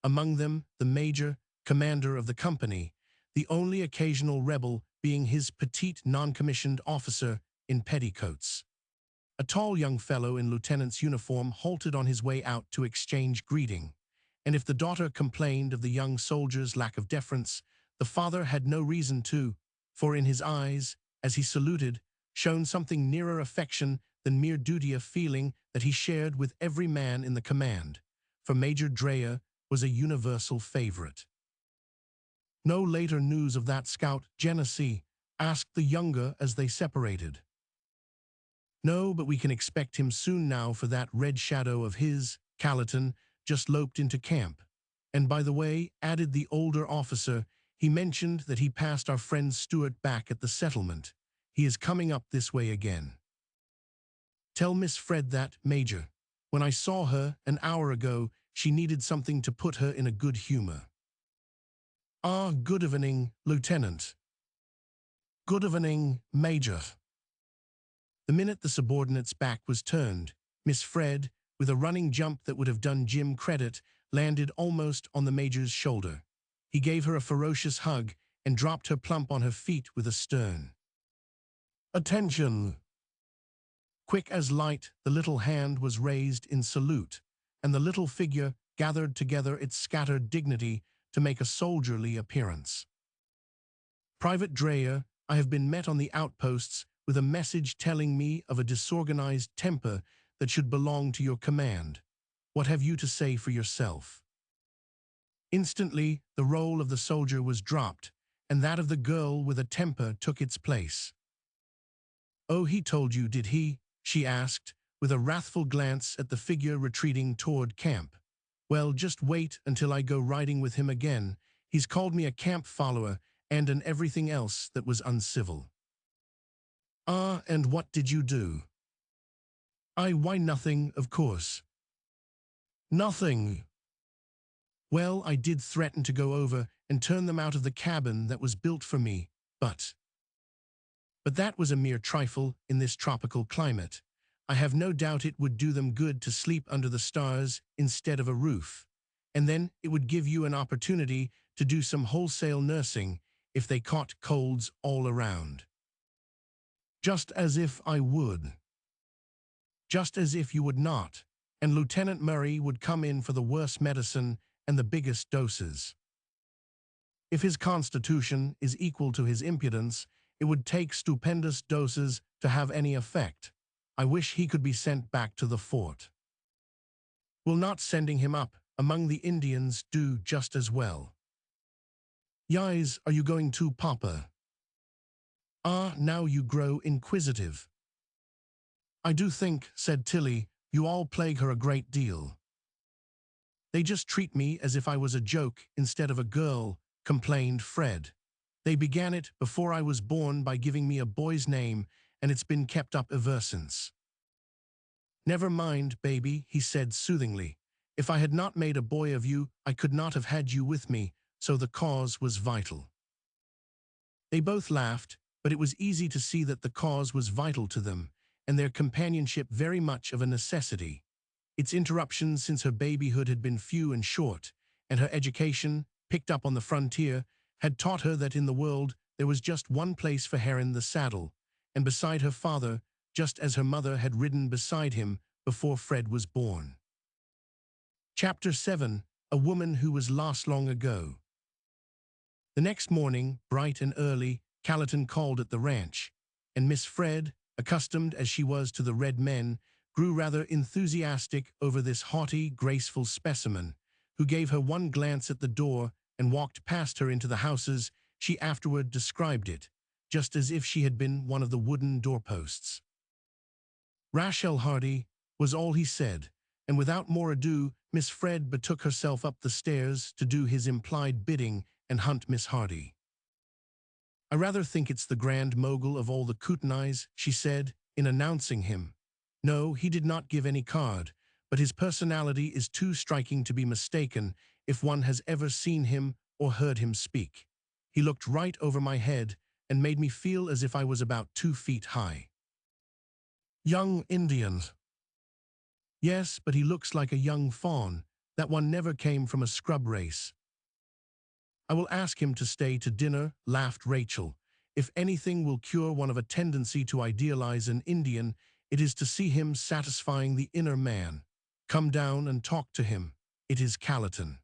among them the major, commander of the company, the only occasional rebel being his petite non-commissioned officer in petticoats. A tall young fellow in lieutenant's uniform halted on his way out to exchange greeting, and if the daughter complained of the young soldier's lack of deference, the father had no reason to, for in his eyes, as he saluted, shone something nearer affection than mere duty, a feeling that he shared with every man in the command, for Major Drea was a universal favorite. "No later news of that scout, Genesee?" asked the younger as they separated. "No, but we can expect him soon now, for that red shadow of his, Callerton, just loped into camp. And by the way," added the older officer, "he mentioned that he passed our friend Stewart back at the settlement. He is coming up this way again. Tell Miss Fred that, Major. When I saw her an hour ago, she needed something to put her in a good humor." "Ah, good evening, Lieutenant." "Good evening, Major." The minute the subordinate's back was turned, Miss Fred, with a running jump that would have done Jim credit, landed almost on the Major's shoulder. He gave her a ferocious hug and dropped her plump on her feet with a stern "Attention!" Quick as light, the little hand was raised in salute, and the little figure gathered together its scattered dignity to make a soldierly appearance. "Private Dreyer, I have been met on the outposts with a message telling me of a disorganized temper that should belong to your command. What have you to say for yourself?" Instantly, the role of the soldier was dropped, and that of the girl with a temper took its place. "Oh, he told you, did he?" she asked, with a wrathful glance at the figure retreating toward camp. "Well, just wait until I go riding with him again. He's called me a camp follower and an everything else that was uncivil." "Ah, and what did you do?" Why, nothing, of course." "Nothing." "Well, I did threaten to go over and turn them out of the cabin that was built for me, but that was a mere trifle in this tropical climate. I have no doubt it would do them good to sleep under the stars instead of a roof, and then it would give you an opportunity to do some wholesale nursing if they caught colds all around." "Just as if I would." "Just as if you would not, and Lieutenant Murray would come in for the worst medicine and the biggest doses. If his constitution is equal to his impudence, it would take stupendous doses to have any effect. I wish he could be sent back to the fort." "Will not sending him up among the Indians do just as well?" "Yis, are you going to, Papa?" "Ah, now you grow inquisitive." "I do think," said Tilly, "you all plague her a great deal." "They just treat me as if I was a joke instead of a girl," complained Fred. "They began it before I was born by giving me a boy's name, and it's been kept up ever since." "Never mind, baby," he said soothingly. "If I had not made a boy of you, I could not have had you with me, so the cause was vital." They both laughed, but it was easy to see that the cause was vital to them, and their companionship very much of a necessity. Its interruptions since her babyhood had been few and short, and her education, picked up on the frontier, had taught her that in the world there was just one place for her in the saddle, and beside her father, just as her mother had ridden beside him before Fred was born. Chapter 7. A Woman Who Was Lost Long Ago. The next morning, bright and early, Callerton called at the ranch, and Miss Fred, accustomed as she was to the red men, grew rather enthusiastic over this haughty, graceful specimen, who gave her one glance at the door and walked past her into the houses. She afterward described it, just as if she had been one of the wooden doorposts. "Rachel Hardy," was all he said, and without more ado, Miss Fred betook herself up the stairs to do his implied bidding and hunt Miss Hardy. "I rather think it's the grand mogul of all the Kootenais," she said, in announcing him. "No, he did not give any card, but his personality is too striking to be mistaken if one has ever seen him or heard him speak. He looked right over my head and made me feel as if I was about 2 feet high." "Young Indians." "Yes, but he looks like a young fawn. That one never came from a scrub race." "I will ask him to stay to dinner," laughed Rachel. "If anything will cure one of a tendency to idealize an Indian, it is to see him satisfying the inner man. Come down and talk to him. It is Callerton."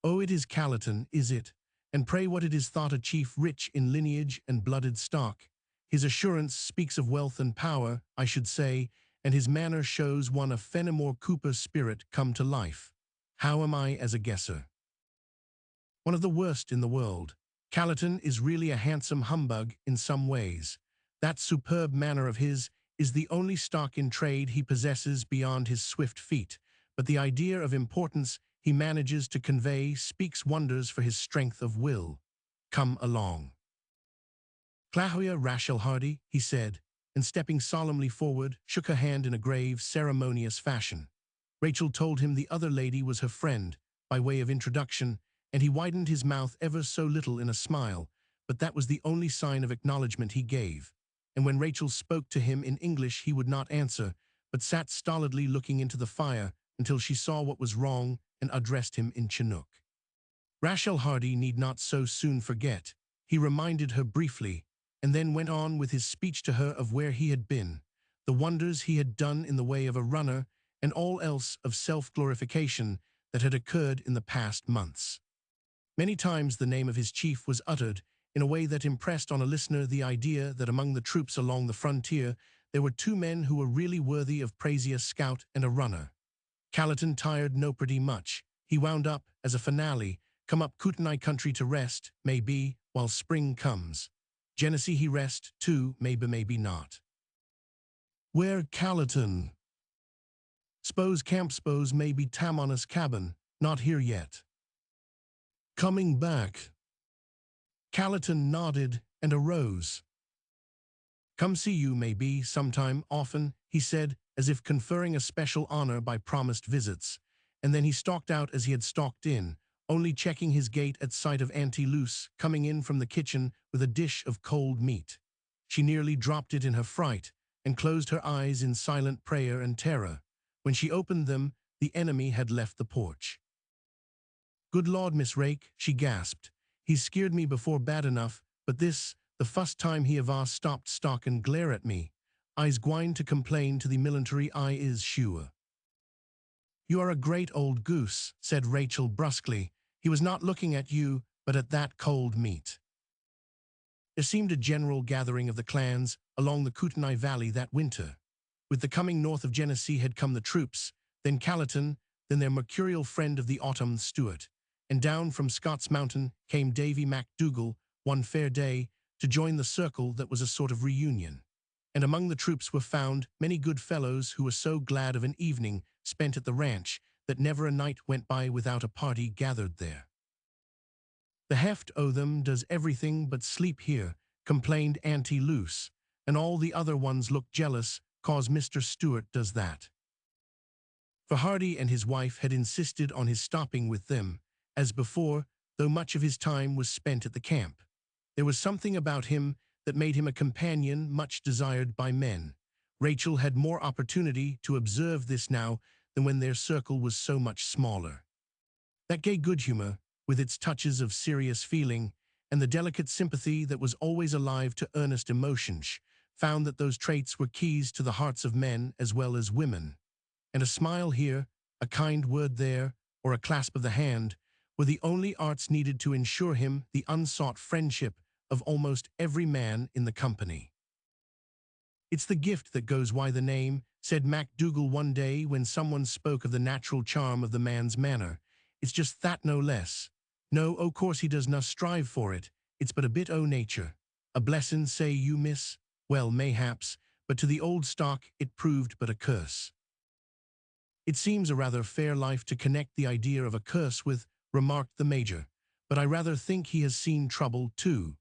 "Oh, it is Callerton, is it? And pray what it is thought a chief rich in lineage and blooded stock? His assurance speaks of wealth and power, I should say, and his manner shows one of Fenimore Cooper's spirit come to life. How am I as a guesser?" "One of the worst in the world. Callerton is really a handsome humbug in some ways. That superb manner of his is the only stock in trade he possesses beyond his swift feet, but the idea of importance he manages to convey speaks wonders for his strength of will. Come along." "Clahoya Rachel Hardy," he said, and stepping solemnly forward, shook her hand in a grave, ceremonious fashion. Rachel told him the other lady was her friend, by way of introduction, and he widened his mouth ever so little in a smile, but that was the only sign of acknowledgement he gave, and when Rachel spoke to him in English he would not answer, but sat stolidly looking into the fire, until she saw what was wrong and addressed him in Chinook. Rachel Hardy need not so soon forget. He reminded her briefly, and then went on with his speech to her of where he had been, the wonders he had done in the way of a runner, and all else of self-glorification that had occurred in the past months. Many times the name of his chief was uttered in a way that impressed on a listener the idea that among the troops along the frontier there were two men who were really worthy of praise, a scout and a runner. Callerton tired no pretty much. He wound up, as a finale, come up Kootenai country to rest, maybe, while spring comes. Genesee he rest, too, maybe not. Where Callerton? S'pose camp, s'pose maybe Tamona's cabin, not here yet. Coming back. Callerton nodded and arose. Come see you, maybe, sometime, often, he said, as if conferring a special honor by promised visits, and then he stalked out as he had stalked in, only checking his gait at sight of Auntie Luce coming in from the kitchen with a dish of cold meat. She nearly dropped it in her fright, and closed her eyes in silent prayer and terror. When she opened them, the enemy had left the porch. Good Lord, Miss Rake, she gasped. He's scared me before bad enough, but this, the first time he have stopped stock and glare at me. I's gwine to complain to the military, I is sure. You are a great old goose, said Rachel brusquely. He was not looking at you, but at that cold meat. There seemed a general gathering of the clans along the Kootenai Valley that winter. With the coming north of Genesee had come the troops, then Callerton, then their mercurial friend of the autumn, Stuart, and down from Scott's Mountain came Davy MacDougall one fair day to join the circle that was a sort of reunion. And among the troops were found many good fellows who were so glad of an evening spent at the ranch that never a night went by without a party gathered there. The heft o' them does everything but sleep here, complained Auntie Luce, and all the other ones look jealous, 'cause Mr. Stuart does that. For Hardy and his wife had insisted on his stopping with them, as before, though much of his time was spent at the camp. There was something about him that made him a companion much desired by men. Rachel had more opportunity to observe this now than when their circle was so much smaller. That gay good humor, with its touches of serious feeling, and the delicate sympathy that was always alive to earnest emotions, found that those traits were keys to the hearts of men as well as women. And a smile here, a kind word there, or a clasp of the hand, were the only arts needed to ensure him the unsought friendship of almost every man in the company. It's the gift that goes why the name, said MacDougall one day when someone spoke of the natural charm of the man's manner. It's just that, no less. No, o' course he does not strive for it, it's but a bit o' nature. A blessin', say you, miss? Well, mayhaps, but to the old stock it proved but a curse. It seems a rather fair life to connect the idea of a curse with, remarked the Major, but I rather think he has seen trouble too.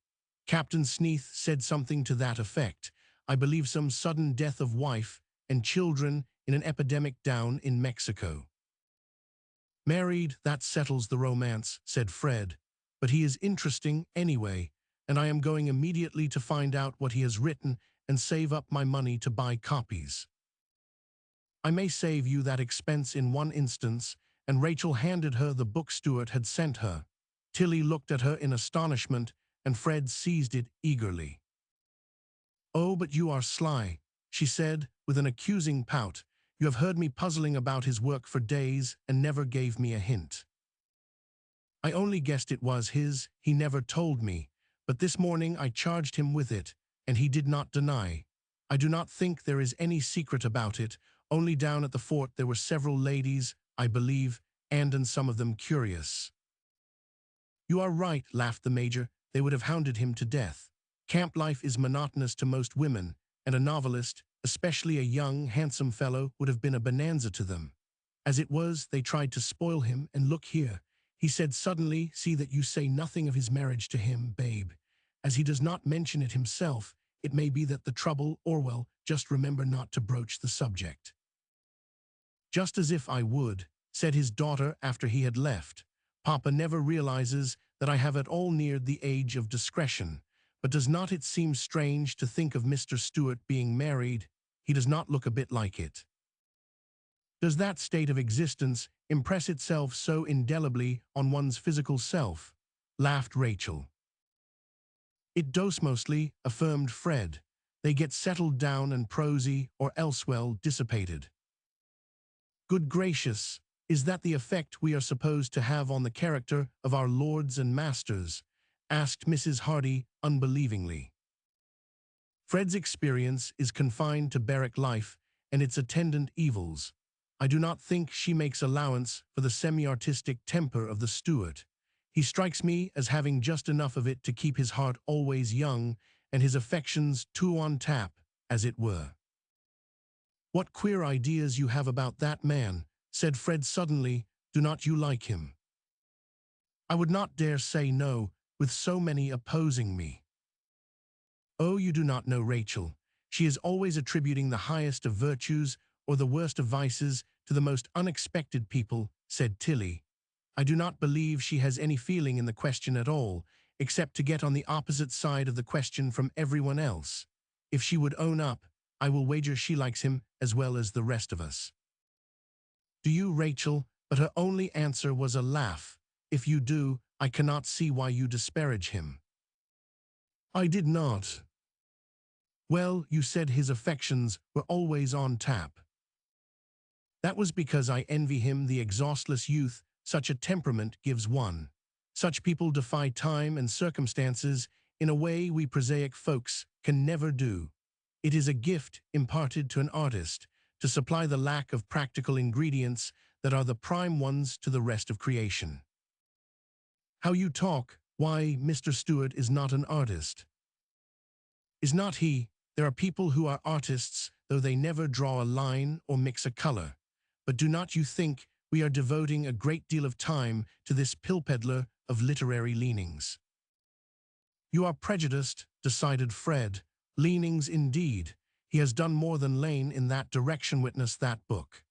Captain Sneath said something to that effect. I believe some sudden death of wife and children in an epidemic down in Mexico. Married, that settles the romance, said Fred, but he is interesting anyway, and I am going immediately to find out what he has written and save up my money to buy copies. I may save you that expense in one instance, and Rachel handed her the book Stuart had sent her. Tilly looked at her in astonishment, and Fred seized it eagerly. Oh, but you are sly, she said, with an accusing pout. You have heard me puzzling about his work for days and never gave me a hint. I only guessed it was his, he never told me, but this morning I charged him with it, and he did not deny. I do not think there is any secret about it, only down at the fort there were several ladies, I believe, and some of them curious. You are right, laughed the Major, they would have hounded him to death. Camp life is monotonous to most women, and a novelist, especially a young, handsome fellow, would have been a bonanza to them. As it was, they tried to spoil him, and look here, he said suddenly, see that you say nothing of his marriage to him, babe. As he does not mention it himself, it may be that the trouble, or well, just remember not to broach the subject. Just as if I would, said his daughter after he had left. Papa never realizes that I have at all neared the age of discretion. But does not it seem strange to think of Mr. Stuart being married? He does not look a bit like it. Does that state of existence impress itself so indelibly on one's physical self? Laughed Rachel. It does mostly, affirmed Fred. They get settled down and prosy or elsewhere dissipated. Good gracious, is that the effect we are supposed to have on the character of our lords and masters? Asked Mrs. Hardy unbelievingly. Fred's experience is confined to barrack life and its attendant evils. I do not think she makes allowance for the semi-artistic temper of the Stuart. He strikes me as having just enough of it to keep his heart always young and his affections too on tap, as it were. What queer ideas you have about that man, said Fred suddenly. Do not you like him? I would not dare say no, with so many opposing me. Oh, you do not know Rachel. She is always attributing the highest of virtues or the worst of vices to the most unexpected people, said Tilly. I do not believe she has any feeling in the question at all, except to get on the opposite side of the question from everyone else. If she would own up, I will wager she likes him as well as the rest of us. Do you, Rachel? But her only answer was a laugh. If you do, I cannot see why you disparage him. I did not. Well, you said his affections were always on tap. That was because I envy him the exhaustless youth such a temperament gives one. Such people defy time and circumstances in a way we prosaic folks can never do. It is a gift imparted to an artist to supply the lack of practical ingredients that are the prime ones to the rest of creation. How you talk, why, Mr. Stuart is not an artist. Is not he? There are people who are artists, though they never draw a line or mix a color. But do not you think we are devoting a great deal of time to this pill peddler of literary leanings? You are prejudiced, decided Fred. Leanings indeed. He has done more than Lane in that direction, witness that book.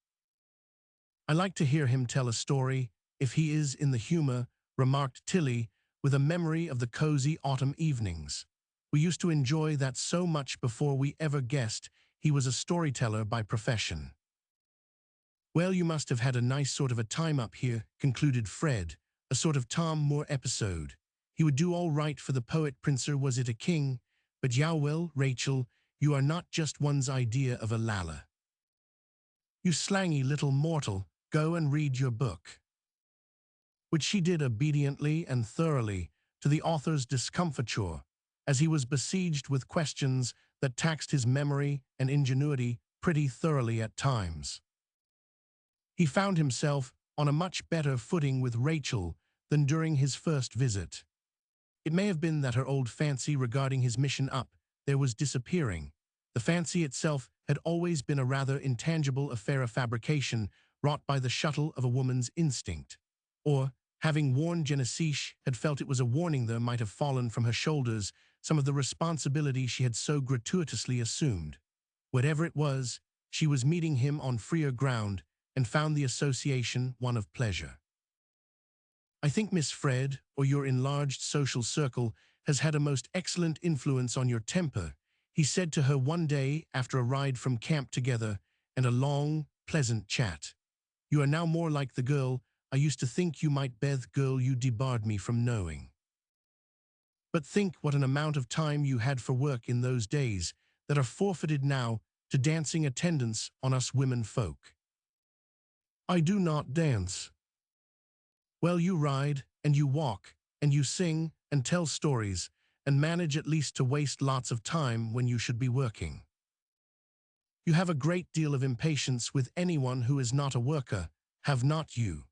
I like to hear him tell a story, if he is in the humor, remarked Tilly, with a memory of the cozy autumn evenings. We used to enjoy that so much before we ever guessed he was a storyteller by profession. Well, you must have had a nice sort of a time up here, concluded Fred, a sort of Tom Moore episode. He would do all right for the poet princer, was it a king? But well, Rachel, you are not just one's idea of a lalla. You slangy little mortal, go and read your book. Which she did obediently and thoroughly, to the author's discomfiture, as he was besieged with questions that taxed his memory and ingenuity pretty thoroughly at times. He found himself on a much better footing with Rachel than during his first visit. It may have been that her old fancy regarding his mission up there was disappearing. The fancy itself had always been a rather intangible affair of fabrication wrought by the shuttle of a woman's instinct. Or, having worn Genesee, had felt it was a warning there might have fallen from her shoulders some of the responsibility she had so gratuitously assumed. Whatever it was, she was meeting him on freer ground and found the association one of pleasure. I think Miss Fred, or your enlarged social circle, has had a most excellent influence on your temper, he said to her one day after a ride from camp together and a long, pleasant chat. You are now more like the girl I used to think you might be, the girl you debarred me from knowing. But think what an amount of time you had for work in those days that are forfeited now to dancing attendance on us women folk. I do not dance. Well, you ride, and you walk, and you sing, and tell stories, and manage at least to waste lots of time when you should be working. You have a great deal of impatience with anyone who is not a worker, have not you?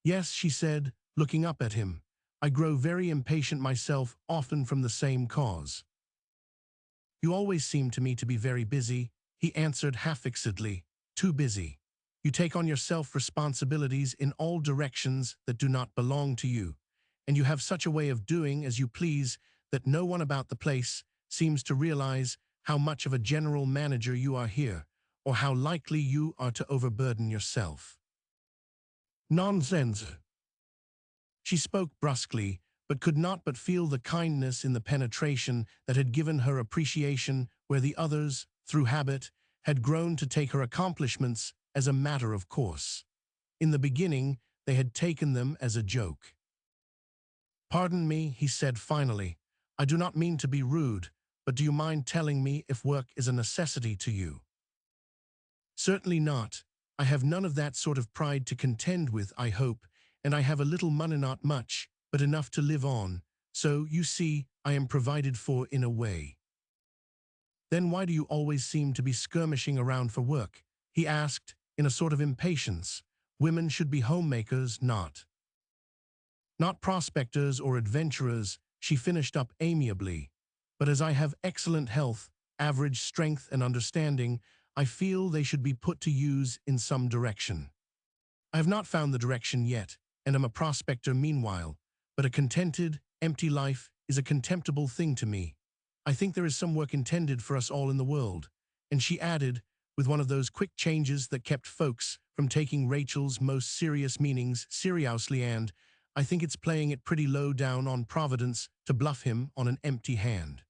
Yes, she said, looking up at him. I grow very impatient myself, often from the same cause. You always seem to me to be very busy, he answered half-fixedly. Too busy. You take on yourself responsibilities in all directions that do not belong to you, and you have such a way of doing as you please that no one about the place seems to realize how much of a general manager you are here, or how likely you are to overburden yourself. Nonsense. She spoke brusquely, but could not but feel the kindness in the penetration that had given her appreciation where the others, through habit, had grown to take her accomplishments as a matter of course. In the beginning, they had taken them as a joke. "Pardon me," he said finally. "I do not mean to be rude, but do you mind telling me if work is a necessity to you?" "Certainly not. I have none of that sort of pride to contend with, I hope, and I have a little money, not much, but enough to live on. So, you see, I am provided for in a way." "Then why do you always seem to be skirmishing around for work?" he asked, in a sort of impatience. "Women should be homemakers, not prospectors or adventurers," she finished up amiably. "But as I have excellent health, average strength and understanding, I feel they should be put to use in some direction. I have not found the direction yet, and am a prospector meanwhile, but a contented, empty life is a contemptible thing to me. I think there is some work intended for us all in the world." And she added, with one of those quick changes that kept folks from taking Rachel's most serious meanings seriously, "and I think it's playing it pretty low down on Providence to bluff him on an empty hand."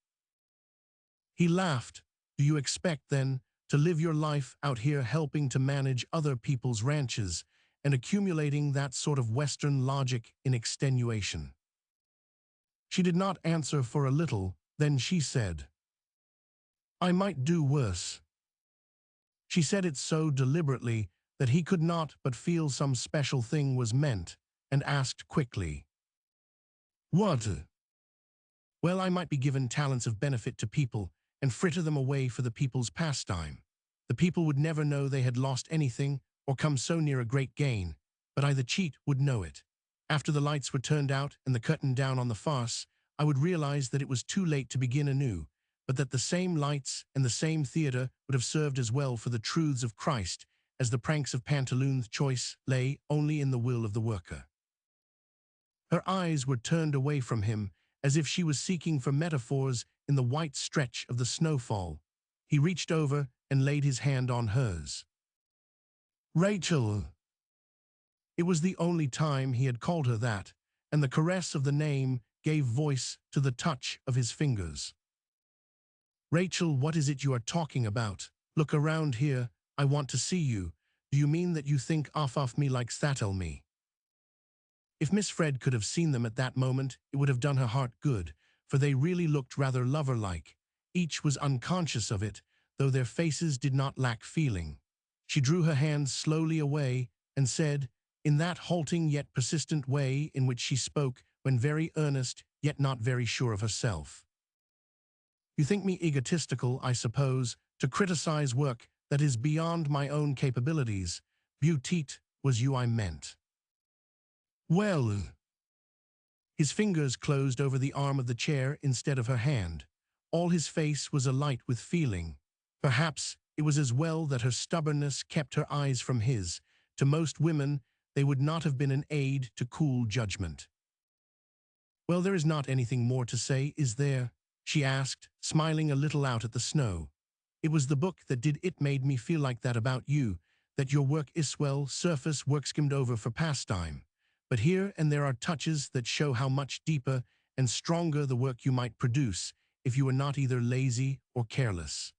He laughed. "Do you expect, then, to live your life out here helping to manage other people's ranches and accumulating that sort of Western logic in extenuation?" She did not answer for a little, then she said, "I might do worse." She said it so deliberately that he could not but feel some special thing was meant, and asked quickly, "What?" "Well, I might be given talents of benefit to people and fritter them away for the people's pastime. The people would never know they had lost anything or come so near a great gain, but I, the cheat, would know it. After the lights were turned out and the curtain down on the farce, I would realize that it was too late to begin anew, but that the same lights and the same theater would have served as well for the truths of Christ as the pranks of Pantaloon's choice lay only in the will of the worker." Her eyes were turned away from him, as if she was seeking for metaphors in the white stretch of the snowfall. He reached over and laid his hand on hers. "Rachel." It was the only time he had called her that, and the caress of the name gave voice to the touch of his fingers. "Rachel, what is it you are talking about? Look around here. I want to see you. Do you mean that you think of me like that'll me?" If Miss Fred could have seen them at that moment, it would have done her heart good, for they really looked rather lover-like. Each was unconscious of it, though their faces did not lack feeling. She drew her hands slowly away and said, in that halting yet persistent way in which she spoke when very earnest yet not very sure of herself, "You think me egotistical, I suppose, to criticize work that is beyond my own capabilities. Beautit was you I meant." "Well." His fingers closed over the arm of the chair instead of her hand. All his face was alight with feeling. Perhaps it was as well that her stubbornness kept her eyes from his. To most women, they would not have been an aid to cool judgment. "Well, there is not anything more to say, is there?" she asked, smiling a little out at the snow. "It was the book that did it made me feel like that about you, that your work is well, surface work skimmed over for pastime. But here and there are touches that show how much deeper and stronger the work you might produce if you were not either lazy or careless.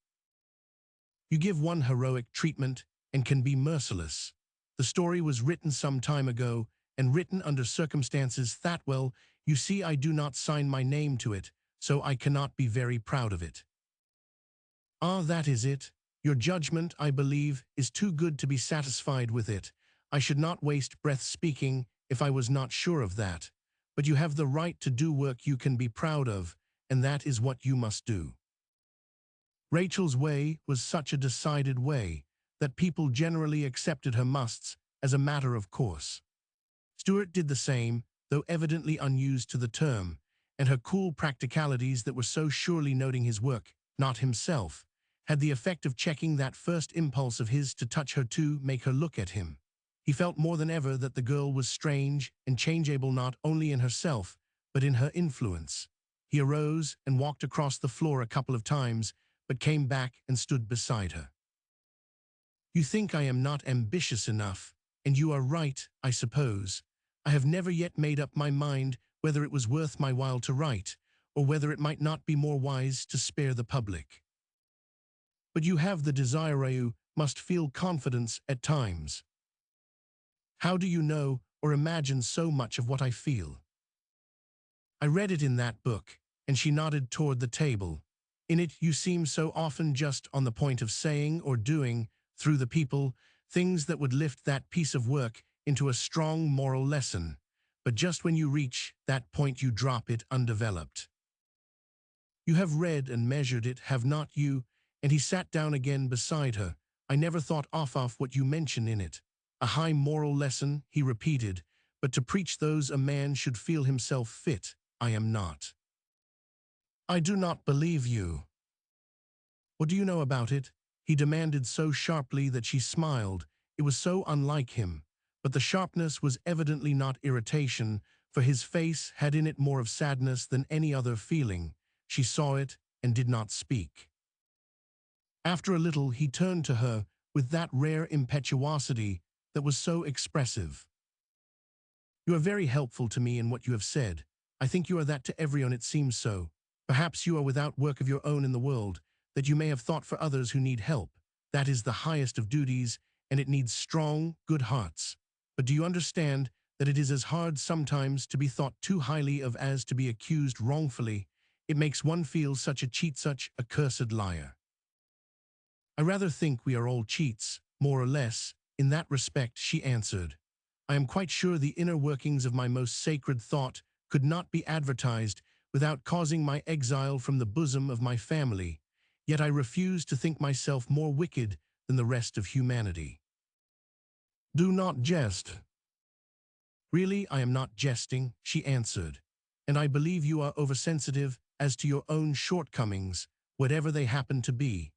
You give one heroic treatment and can be merciless. The story was written some time ago and written under circumstances that, well, you see, I do not sign my name to it, so I cannot be very proud of it." "Ah, that is it. Your judgment, I believe, is too good to be satisfied with it. I should not waste breath speaking if I was not sure of that. But you have the right to do work you can be proud of, and that is what you must do." Rachel's way was such a decided way that people generally accepted her musts as a matter of course. Stuart did the same, though evidently unused to the term, and her cool practicalities that were so surely noting his work, not himself, had the effect of checking that first impulse of his to touch her, to make her look at him. He felt more than ever that the girl was strange and changeable, not only in herself, but in her influence. He arose and walked across the floor a couple of times, but came back and stood beside her. "You think I am not ambitious enough, and you are right, I suppose. I have never yet made up my mind whether it was worth my while to write, or whether it might not be more wise to spare the public. But you have the desire, must feel confidence at times. How do you know or imagine so much of what I feel? I read it in that book, and she nodded toward the table. In it you seem so often just on the point of saying or doing, through the people, things that would lift that piece of work into a strong moral lesson. But just when you reach that point you drop it undeveloped. You have read and measured it, have not you? And he sat down again beside her. I never thought off what you mention in it. A high moral lesson, he repeated, but to preach those a man should feel himself fit. I am not. I do not believe you. What do you know about it? He demanded so sharply that she smiled. It was so unlike him. But the sharpness was evidently not irritation, for his face had in it more of sadness than any other feeling. She saw it and did not speak. After a little he turned to her with that rare impetuosity that was so expressive. You are very helpful to me in what you have said. I think you are that to everyone, it seems so. Perhaps you are without work of your own in the world, that you may have thought for others who need help. That is the highest of duties, and it needs strong, good hearts. But do you understand that it is as hard sometimes to be thought too highly of as to be accused wrongfully? It makes one feel such a cheat, such a cursed liar. I rather think we are all cheats, more or less, in that respect, she answered. I am quite sure the inner workings of my most sacred thought could not be advertised without causing my exile from the bosom of my family, yet I refuse to think myself more wicked than the rest of humanity. Do not jest. Really, I am not jesting, she answered, and I believe you are oversensitive as to your own shortcomings, whatever they happen to be.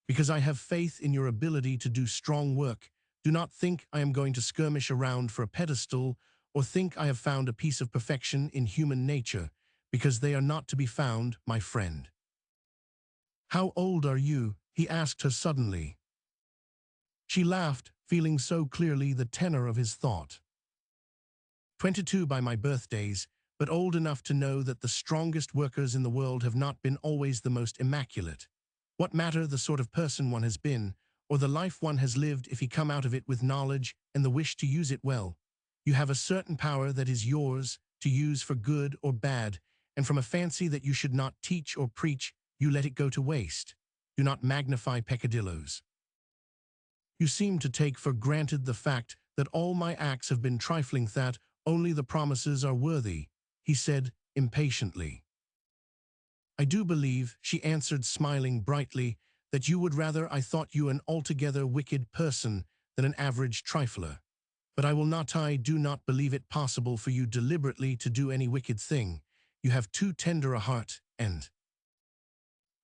Because I have faith in your ability to do strong work, do not think I am going to skirmish around for a pedestal or think I have found a piece of perfection in human nature, because they are not to be found, my friend. How old are you? He asked her suddenly. She laughed, feeling so clearly the tenor of his thought. 22 by my birthdays, but old enough to know that the strongest workers in the world have not been always the most immaculate. What matter the sort of person one has been, or the life one has lived if he come out of it with knowledge and the wish to use it well? You have a certain power that is yours to use for good or bad, and from a fancy that you should not teach or preach, you let it go to waste. Do not magnify peccadillos. You seem to take for granted the fact that all my acts have been trifling, that only the promises are worthy, he said impatiently. I do believe, she answered smiling brightly, that you would rather I thought you an altogether wicked person than an average trifler. But I do not believe it possible for you deliberately to do any wicked thing. You have too tender a heart, and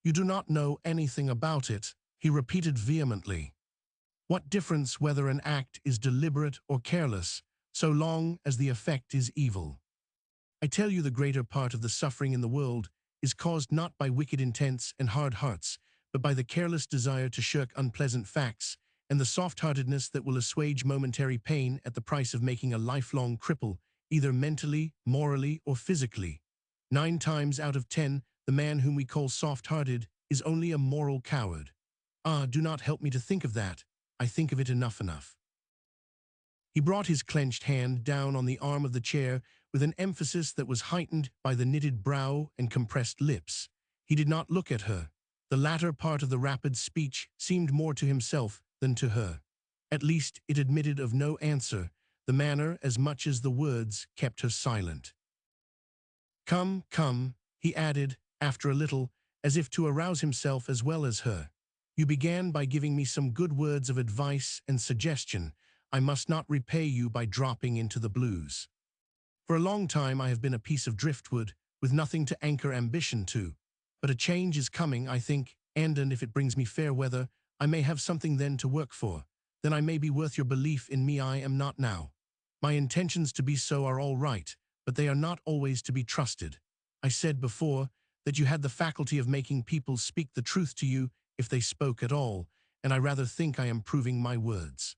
you do not know anything about it, he repeated vehemently. What difference whether an act is deliberate or careless, so long as the effect is evil? I tell you, the greater part of the suffering in the world is caused not by wicked intents and hard hearts, but by the careless desire to shirk unpleasant facts, and the soft-heartedness that will assuage momentary pain at the price of making a lifelong cripple, either mentally, morally, or physically. 9 times out of 10, the man whom we call soft-hearted is only a moral coward. Ah, do not help me to think of that. I think of it enough. He brought his clenched hand down on the arm of the chair with an emphasis that was heightened by the knitted brow and compressed lips. He did not look at her. The latter part of the rapid speech seemed more to himself than to her. At least it admitted of no answer. The manner, as much as the words, kept her silent. Come, come, he added, after a little, as if to arouse himself as well as her. You began by giving me some good words of advice and suggestion. I must not repay you by dropping into the blues. For a long time I have been a piece of driftwood, with nothing to anchor ambition to. But a change is coming, I think, and if it brings me fair weather, I may have something then to work for. Then I may be worth your belief in me. I am not now. My intentions to be so are all right, but they are not always to be trusted. I said before that you had the faculty of making people speak the truth to you if they spoke at all, and I rather think I am proving my words.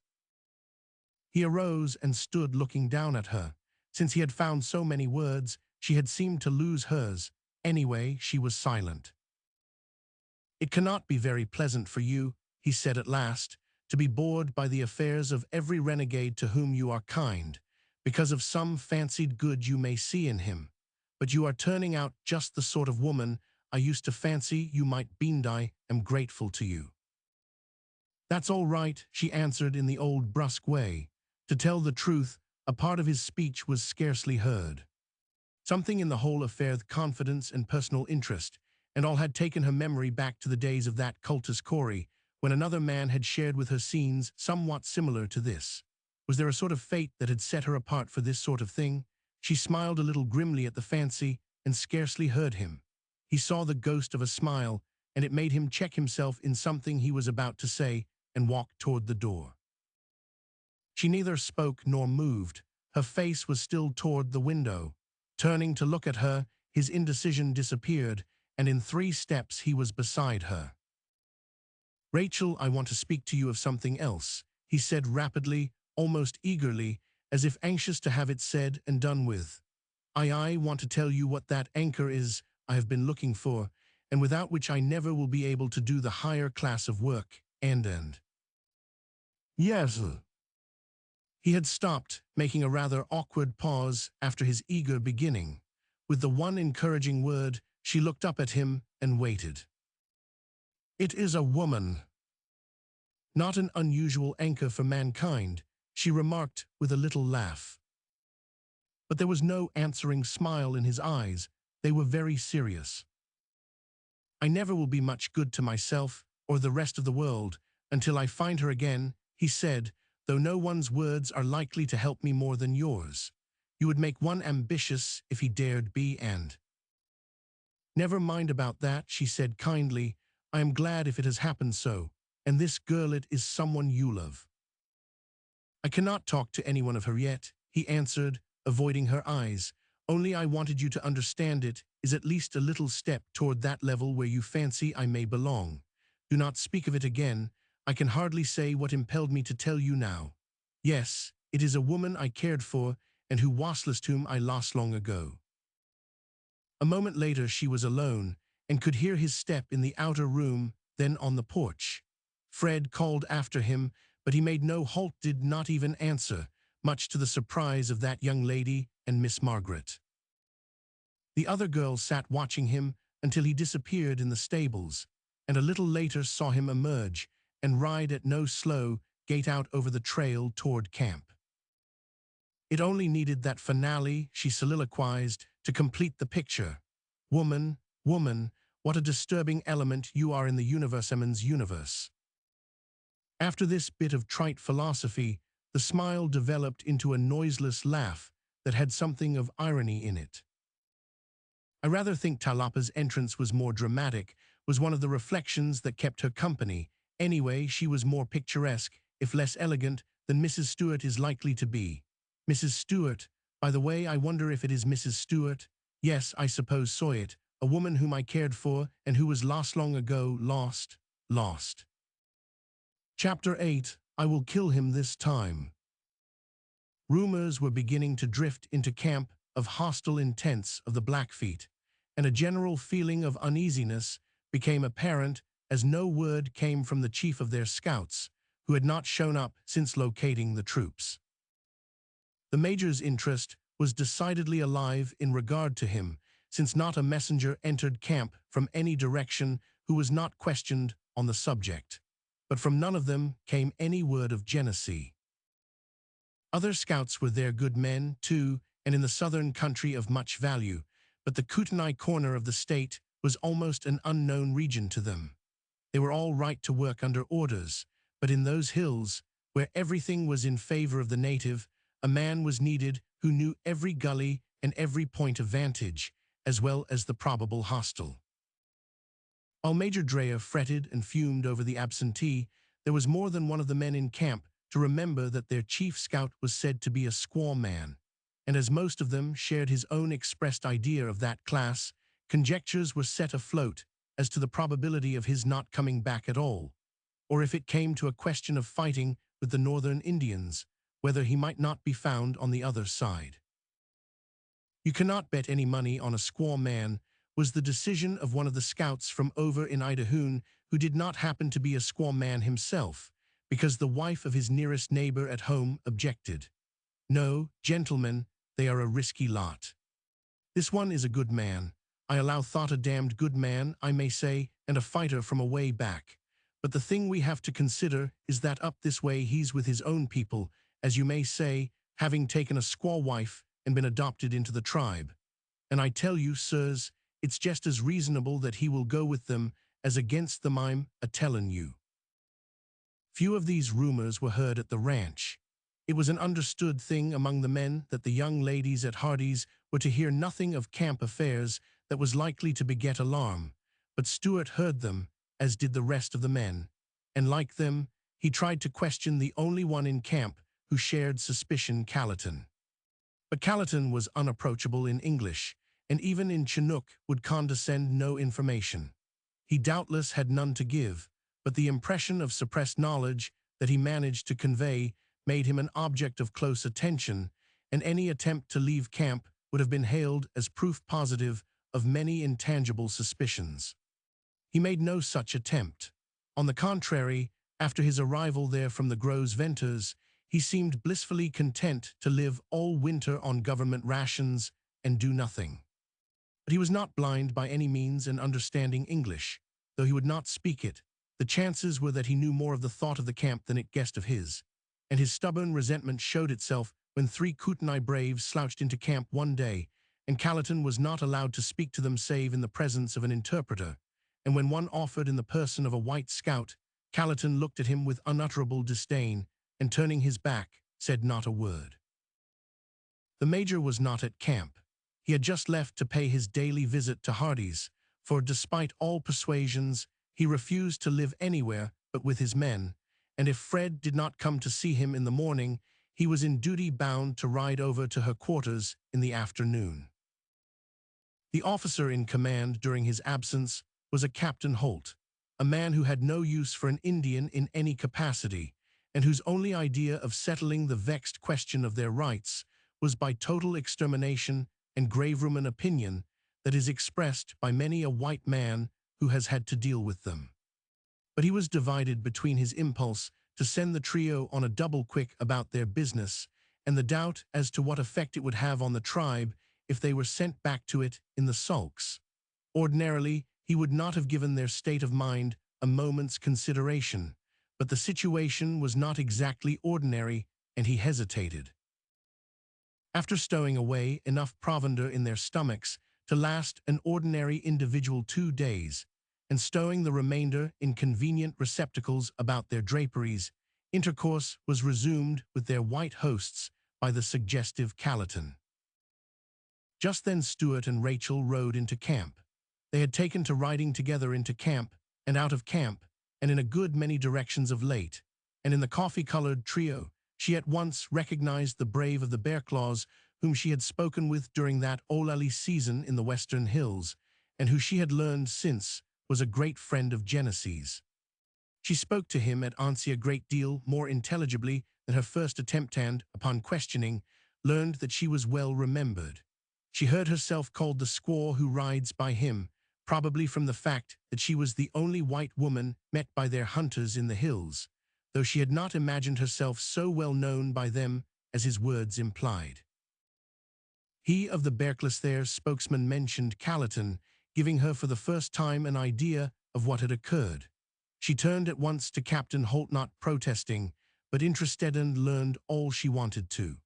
He arose and stood looking down at her. Since he had found so many words, she had seemed to lose hers. Anyway, she was silent. It cannot be very pleasant for you, he said at last, to be bored by the affairs of every renegade to whom you are kind, because of some fancied good you may see in him. But you are turning out just the sort of woman I used to fancy you might be, and I am grateful to you." "That's all right," she answered in the old brusque way. To tell the truth, a part of his speech was scarcely heard. Something in the whole affair, confidence and personal interest, and all had taken her memory back to the days of that cultus Corey, when another man had shared with her scenes somewhat similar to this. Was there a sort of fate that had set her apart for this sort of thing? She smiled a little grimly at the fancy, and scarcely heard him. He saw the ghost of a smile, and it made him check himself in something he was about to say, and walked toward the door. She neither spoke nor moved. Her face was still toward the window. Turning to look at her, his indecision disappeared, and in 3 steps he was beside her. "Rachel, I want to speak to you of something else," he said rapidly, almost eagerly, as if anxious to have it said and done with. I want to tell you what that anchor is I have been looking for, and without which I never will be able to do the higher class of work, and." "Yes." He had stopped, making a rather awkward pause after his eager beginning. With the one encouraging word, she looked up at him and waited. "It is a woman." "Not an unusual anchor for mankind," she remarked with a little laugh. But there was no answering smile in his eyes. They were very serious. "I never will be much good to myself or the rest of the world until I find her again," he said, "though no one's words are likely to help me more than yours. You would make one ambitious if he dared be, and—" "Never mind about that," she said kindly. "I am glad if it has happened so, and this girl it is someone you love." "I cannot talk to anyone of her yet," he answered, avoiding her eyes. "Only I wanted you to understand it is at least a little step toward that level where you fancy I may belong. Do not speak of it again. I can hardly say what impelled me to tell you now. Yes, it is a woman I cared for, and who wastless whom I lost long ago." A moment later she was alone, and could hear his step in the outer room, then on the porch. Fred called after him, but he made no halt, did not even answer, much to the surprise of that young lady and Miss Margaret. The other girl sat watching him until he disappeared in the stables, and a little later saw him emerge and ride at no slow gait out over the trail toward camp. It only needed that finale, she soliloquized, to complete the picture. "Woman, woman, what a disturbing element you are in the universeman's universe." After this bit of trite philosophy, the smile developed into a noiseless laugh that had something of irony in it. "I rather think Talapa's entrance was more dramatic," was one of the reflections that kept her company. "Anyway, she was more picturesque, if less elegant, than Mrs. Stewart is likely to be." "Mrs. Stewart, by the way, I wonder if it is Mrs. Stewart? Yes, I suppose so. It, a woman whom I cared for and who was lost long ago, lost. Chapter 8, I Will Kill Him This Time. Rumors were beginning to drift into camp of hostile intents of the Blackfeet, and a general feeling of uneasiness became apparent as no word came from the chief of their scouts, who had not shown up since locating the troops. The major's interest was decidedly alive in regard to him, since not a messenger entered camp from any direction who was not questioned on the subject. But from none of them came any word of Genesee. Other scouts were there, good men, too, and in the southern country of much value, but the Kootenai corner of the state was almost an unknown region to them. They were all right to work under orders, but in those hills, where everything was in favor of the native, a man was needed who knew every gully and every point of vantage, as well as the probable hostile. While Major Drea fretted and fumed over the absentee, there was more than one of the men in camp to remember that their chief scout was said to be a squaw man, and as most of them shared his own expressed idea of that class, conjectures were set afloat as to the probability of his not coming back at all, or if it came to a question of fighting with the northern Indians, whether he might not be found on the other side. "You cannot bet any money on a squaw man," was the decision of one of the scouts from over in Idahoon, who did not happen to be a squaw man himself, because the wife of his nearest neighbor at home objected. "No, gentlemen, they are a risky lot. This one is a good man. I allow thought a damned good man, I may say, and a fighter from a way back. But the thing we have to consider is that up this way he's with his own people, as you may say, having taken a squaw wife and been adopted into the tribe. And I tell you, sirs, it's just as reasonable that he will go with them as against them, I'm a-tellin' you." Few of these rumors were heard at the ranch. It was an understood thing among the men that the young ladies at Hardy's were to hear nothing of camp affairs that was likely to beget alarm, but Stuart heard them, as did the rest of the men, and like them, he tried to question the only one in camp who shared suspicion, Callerton. But Callerton was unapproachable in English, and even in Chinook would condescend no information. He doubtless had none to give, but the impression of suppressed knowledge that he managed to convey made him an object of close attention, and any attempt to leave camp would have been hailed as proof positive of many intangible suspicions. He made no such attempt. On the contrary, after his arrival there from the Gros Ventres, he seemed blissfully content to live all winter on government rations and do nothing. But he was not blind by any means in understanding English, though he would not speak it. The chances were that he knew more of the thought of the camp than it guessed of his, and his stubborn resentment showed itself when 3 Kootenai braves slouched into camp one day, and Callerton was not allowed to speak to them save in the presence of an interpreter, and when one offered in the person of a white scout, Callerton looked at him with unutterable disdain, and turning his back, said not a word. The major was not at camp. He had just left to pay his daily visit to Hardy's, for despite all persuasions, he refused to live anywhere but with his men, and if Fred did not come to see him in the morning, he was in duty bound to ride over to her quarters in the afternoon. The officer in command during his absence was a Captain Holt, a man who had no use for an Indian in any capacity, and whose only idea of settling the vexed question of their rights was by total extermination and grave room an opinion that is expressed by many a white man who has had to deal with them. But he was divided between his impulse to send the trio on a double quick about their business and the doubt as to what effect it would have on the tribe if they were sent back to it in the sulks. Ordinarily, he would not have given their state of mind a moment's consideration, but the situation was not exactly ordinary, and he hesitated. After stowing away enough provender in their stomachs to last an ordinary individual 2 days, and stowing the remainder in convenient receptacles about their draperies, intercourse was resumed with their white hosts by the suggestive Callerton. Just then Stuart and Rachel rode into camp. They had taken to riding together into camp and out of camp, and in a good many directions of late, and in the coffee-colored trio, she at once recognized the brave of the Bearclaws whom she had spoken with during that Olali season in the Western Hills, and who she had learned since was a great friend of Genesee's. She spoke to him at Ansi a great deal more intelligibly than her first attempt and, upon questioning, learned that she was well remembered. She heard herself called the squaw who rides by him, probably from the fact that she was the only white woman met by their hunters in the hills, though she had not imagined herself so well known by them as his words implied. He of the Bearclaws' spokesman mentioned Callerton, giving her for the first time an idea of what had occurred. She turned at once to Captain Holt, not protesting, but interested, and learned all she wanted to.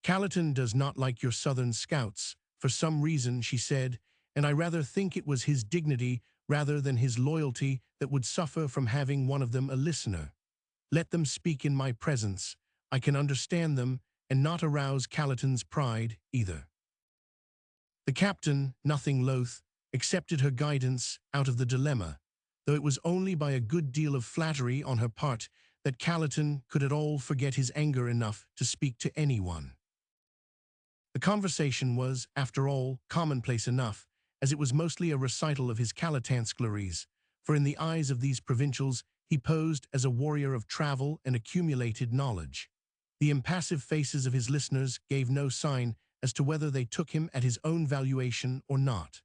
"Callerton does not like your Southern scouts, for some reason," she said, "and I rather think it was his dignity rather than his loyalty that would suffer from having one of them a listener. Let them speak in my presence. I can understand them, and not arouse Callerton's pride either." The captain, nothing loath, accepted her guidance out of the dilemma, though it was only by a good deal of flattery on her part that Callerton could at all forget his anger enough to speak to anyone. The conversation was, after all, commonplace enough, as it was mostly a recital of his Calatanskleries, for in the eyes of these provincials he posed as a warrior of travel and accumulated knowledge. The impassive faces of his listeners gave no sign as to whether they took him at his own valuation or not.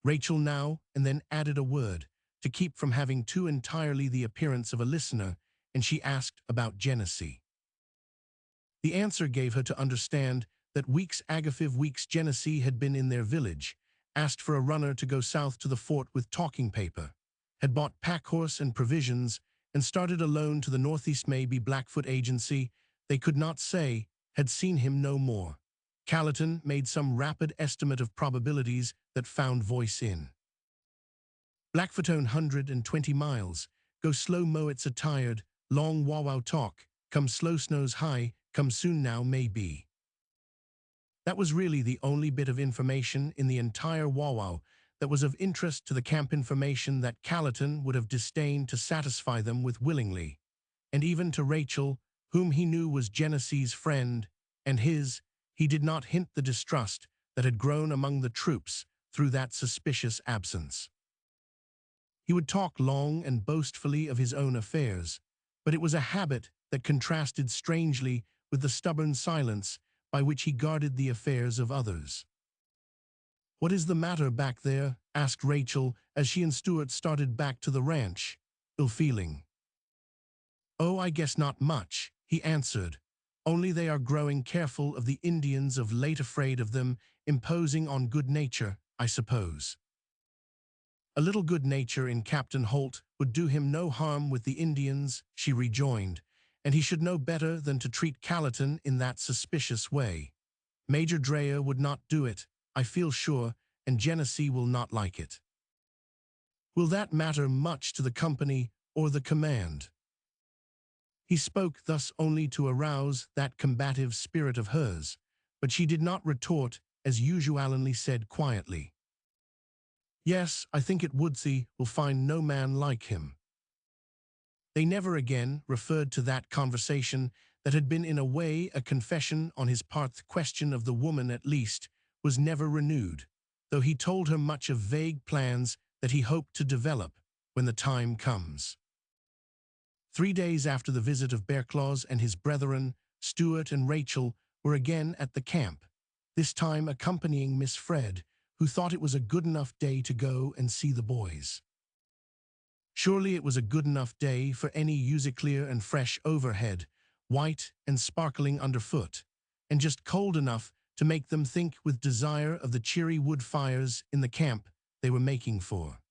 Rachel now and then added a word, to keep from having too entirely the appearance of a listener, and she asked about Genesee. The answer gave her to understand that weeks Agafiv weeks Genesee had been in their village, asked for a runner to go south to the fort with talking paper, had bought pack-horse and provisions, and started alone to the northeast maybe Blackfoot agency. They could not say, had seen him no more. Callerton made some rapid estimate of probabilities that found voice in. Blackfootone 120 miles, go slow mo it's a tired, long wow talk, come slow snows high, come soon now may be. That was really the only bit of information in the entire wow that was of interest to the camp, information that Callerton would have disdained to satisfy them with willingly, and even to Rachel, whom he knew was Genesee's friend, and his, he did not hint the distrust that had grown among the troops through that suspicious absence. He would talk long and boastfully of his own affairs, but it was a habit that contrasted strangely with the stubborn silence by which he guarded the affairs of others. "What is the matter back there?" asked Rachel as she and Stuart started back to the ranch, ill-feeling. "Oh, I guess not much," he answered. "Only they are growing careful of the Indians, of late afraid of them imposing on good nature, I suppose." "A little good nature in Captain Holt would do him no harm with the Indians," she rejoined, "and he should know better than to treat Callerton in that suspicious way. Major Dreyer would not do it, I feel sure, and Genesee will not like it." "Will that matter much to the company or the command?" He spoke thus only to arouse that combative spirit of hers, but she did not retort, as usually said quietly, "Yes, I think it would. Thee will find no man like him." They never again referred to that conversation that had been in a way a confession on his part. The question of the woman, at least, was never renewed, though he told her much of vague plans that he hoped to develop when the time comes. 3 days after the visit of Bearclaws and his brethren, Stuart and Rachel were again at the camp, this time accompanying Miss Fred, who thought it was a good enough day to go and see the boys. Surely it was a good enough day for any clear and fresh overhead, white and sparkling underfoot, and just cold enough to make them think with desire of the cheery wood fires in the camp they were making for.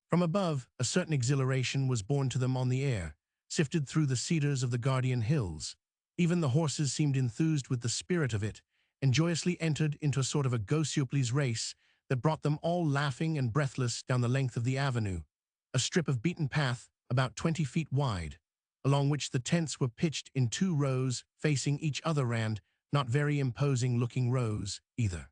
From above, a certain exhilaration was borne to them on the air, sifted through the cedars of the Guardian Hills. Even the horses seemed enthused with the spirit of it, and joyously entered into a sort of a Gossiopli's race that brought them all laughing and breathless down the length of the avenue, a strip of beaten path about 20 feet wide, along which the tents were pitched in 2 rows facing each other, and not very imposing-looking rows, either.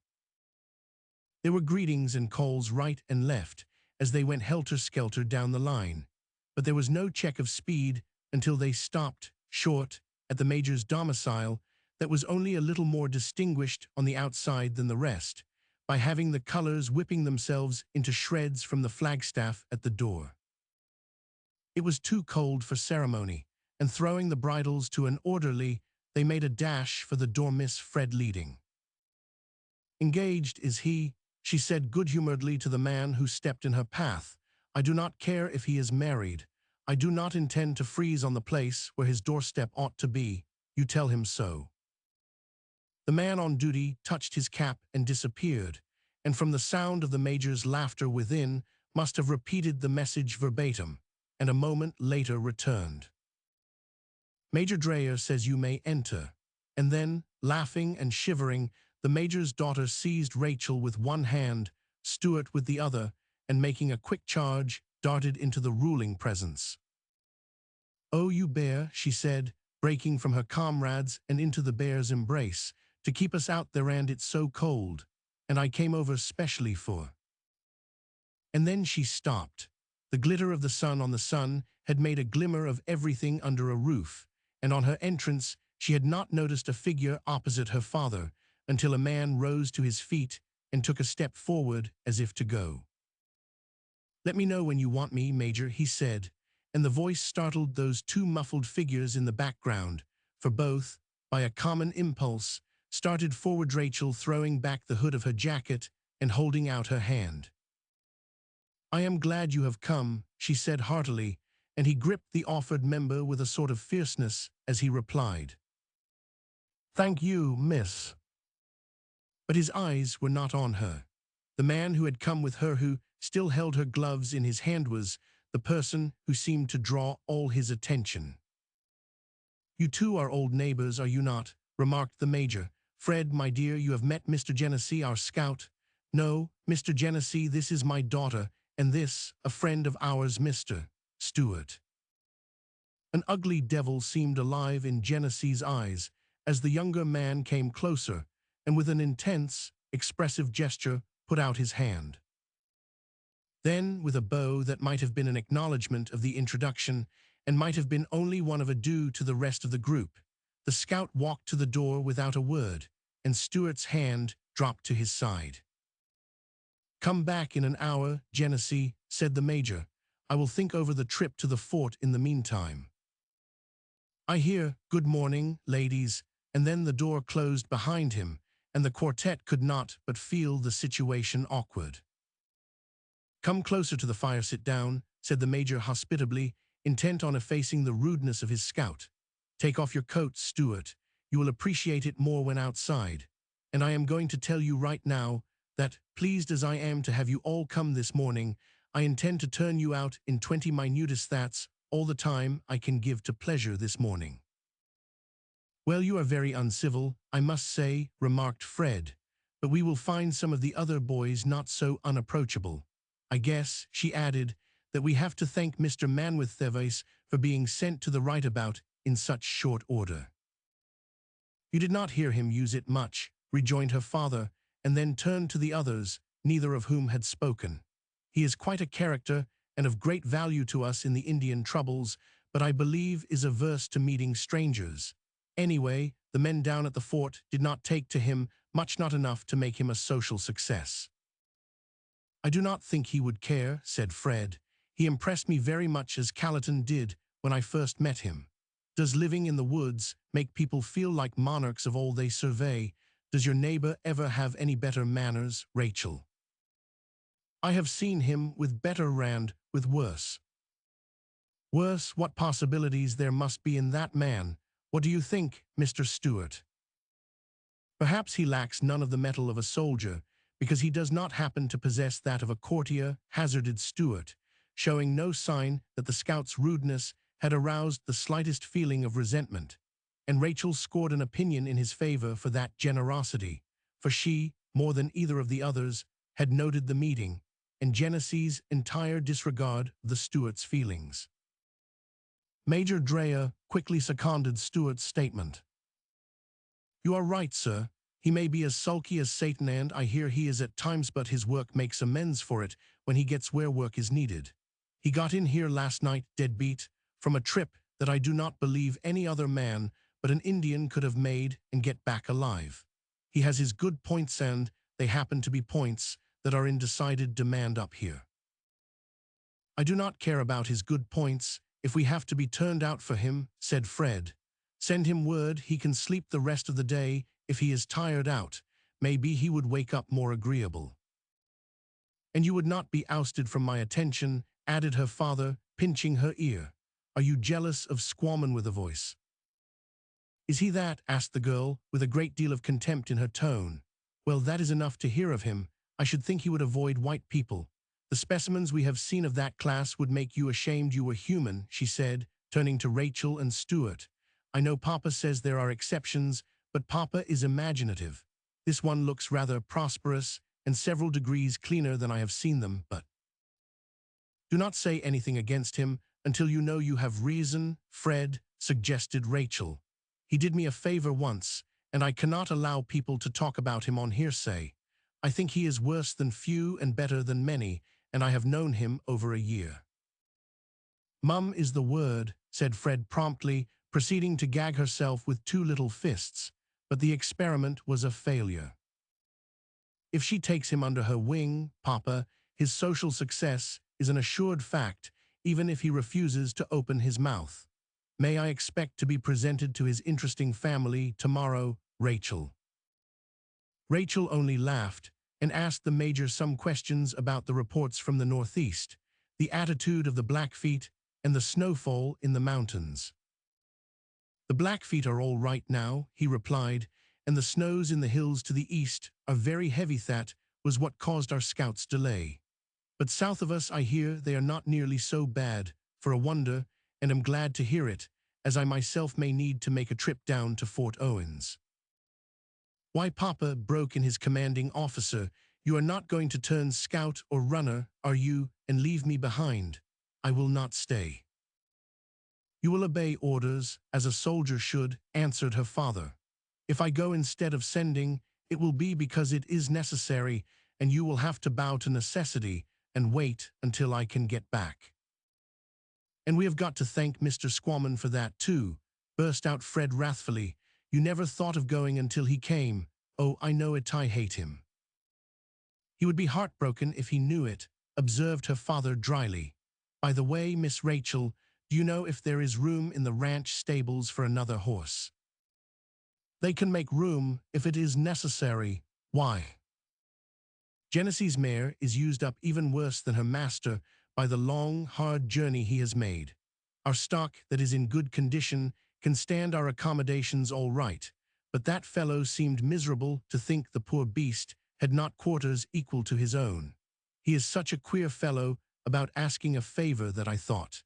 There were greetings and calls right and left as they went helter-skelter down the line, but there was no check of speed until they stopped short at the Major's domicile that was only a little more distinguished on the outside than the rest, by having the colors whipping themselves into shreds from the flagstaff at the door. It was too cold for ceremony, and throwing the bridles to an orderly, they made a dash for the door, Miss Fred leading. "Engaged, is he?" she said good-humoredly to the man who stepped in her path. "I do not care if he is married. I do not intend to freeze on the place where his doorstep ought to be. You tell him so." The man on duty touched his cap and disappeared, and from the sound of the Major's laughter within, must have repeated the message verbatim, and a moment later returned. "Major Dreyer says you may enter." And then, laughing and shivering, the Major's daughter seized Rachel with one hand, Stuart with the other, and making a quick charge, darted into the ruling presence. "Oh, you bear," she said, breaking from her comrades and into the bear's embrace, "to keep us out there, and it's so cold, and I came over specially for—" And then she stopped. The glitter of the sun on the sun had made a glimmer of everything under a roof, and on her entrance she had not noticed a figure opposite her father until a man rose to his feet and took a step forward as if to go. "Let me know when you want me, Major," he said, and the voice startled those 2 muffled figures in the background, for both, by a common impulse, started forward, Rachel throwing back the hood of her jacket and holding out her hand. "I am glad you have come," she said heartily, and he gripped the offered member with a sort of fierceness as he replied, "Thank you, miss." But his eyes were not on her. The man who had come with her, who still held her gloves in his hand, was the person who seemed to draw all his attention. "You two are old neighbors, are you not?" remarked the major. "Fred, my dear, you have met Mr. Genesee, our scout." "No, Mr. Genesee, this is my daughter, and this, a friend of ours, Mr. Stewart." An ugly devil seemed alive in Genesee's eyes as the younger man came closer, and with an intense, expressive gesture put out his hand. Then, with a bow that might have been an acknowledgement of the introduction and might have been only one of adieu to the rest of the group, the scout walked to the door without a word, and Stewart's hand dropped to his side. "Come back in an hour, Genesee," said the major. "I will think over the trip to the fort in the meantime." "I hear, good morning, ladies," and then the door closed behind him, and the quartet could not but feel the situation awkward. "Come closer to the fire, sit down," said the major hospitably, intent on effacing the rudeness of his scout. "Take off your coat, Stewart. You will appreciate it more when outside. And I am going to tell you right now that, pleased as I am to have you all come this morning, I intend to turn you out in 20 minutest. That's all the time I can give to pleasure this morning." "Well, you are very uncivil, I must say," remarked Fred, "but we will find some of the other boys not so unapproachable. I guess," she added, "that we have to thank Mr. Manwith for being sent to the right about in such short order." "You did not hear him use it much," rejoined her father, and then turned to the others, neither of whom had spoken. "He is quite a character and of great value to us in the Indian troubles, but I believe is averse to meeting strangers. Anyway, the men down at the fort did not take to him much, not enough to make him a social success." "I do not think he would care," said Fred. "He impressed me very much as Callerton did when I first met him. Does living in the woods make people feel like monarchs of all they survey? Does your neighbor ever have any better manners, Rachel?" "I have seen him with better and with worse." "Worse? What possibilities there must be in that man. What do you think, Mr. Stewart?" "Perhaps he lacks none of the mettle of a soldier, because he does not happen to possess that of a courtier," hazarded Stewart, showing no sign that the scout's rudeness had aroused the slightest feeling of resentment, and Rachel scored an opinion in his favor for that generosity, for she, more than either of the others, had noted the meeting, and Genesee's entire disregard of the Stewart's feelings. Major Drea quickly seconded Stewart's statement. "You are right, sir. He may be as sulky as Satan, and I hear he is at times, but his work makes amends for it when he gets where work is needed. He got in here last night, dead beat, from a trip that I do not believe any other man but an Indian could have made and get back alive. He has his good points, and they happen to be points that are in decided demand up here." "I do not care about his good points if we have to be turned out for him," said Fred. "Send him word he can sleep the rest of the day if he is tired out. Maybe he would wake up more agreeable." "And you would not be ousted from my attention," added her father, pinching her ear. "Are you jealous of Squamman with a voice?" "Is he that?" asked the girl, with a great deal of contempt in her tone. "Well, that is enough to hear of him. I should think he would avoid white people. The specimens we have seen of that class would make you ashamed you were human," she said, turning to Rachel and Stewart. "I know Papa says there are exceptions, but Papa is imaginative. This one looks rather prosperous and several degrees cleaner than I have seen them, but—" "Do not say anything against him until you know you have reason, Fred," suggested Rachel. "He did me a favor once, and I cannot allow people to talk about him on hearsay. I think he is worse than few and better than many, and I have known him over a year." "Mum is the word," said Fred promptly, proceeding to gag herself with two little fists, but the experiment was a failure. "If she takes him under her wing, Papa, his social success is an assured fact, even if he refuses to open his mouth. May I expect to be presented to his interesting family tomorrow, Rachel?" Rachel only laughed and asked the major some questions about the reports from the Northeast, the attitude of the Blackfeet, and the snowfall in the mountains. The Blackfeet are all right now, he replied, and the snows in the hills to the east are very heavy. That was what caused our scouts' delay. But south of us I hear they are not nearly so bad, for a wonder, and am glad to hear it, as I myself may need to make a trip down to Fort Owens. Why, Papa, broke in his commanding officer, you are not going to turn scout or runner, are you, and leave me behind? I will not stay. You will obey orders, as a soldier should, answered her father. If I go instead of sending, it will be because it is necessary, and you will have to bow to necessity and wait until I can get back. And we have got to thank Mr. Squamman for that too, burst out Fred wrathfully. You never thought of going until he came. Oh, I know it, I hate him. He would be heartbroken if he knew it, observed her father dryly. By the way, Miss Rachel, do you know if there is room in the ranch stables for another horse? They can make room if it is necessary. Why? Genesee's mare is used up even worse than her master by the long, hard journey he has made. Our stock that is in good condition can stand our accommodations all right, but that fellow seemed miserable to think the poor beast had not quarters equal to his own. He is such a queer fellow about asking a favor that I thought.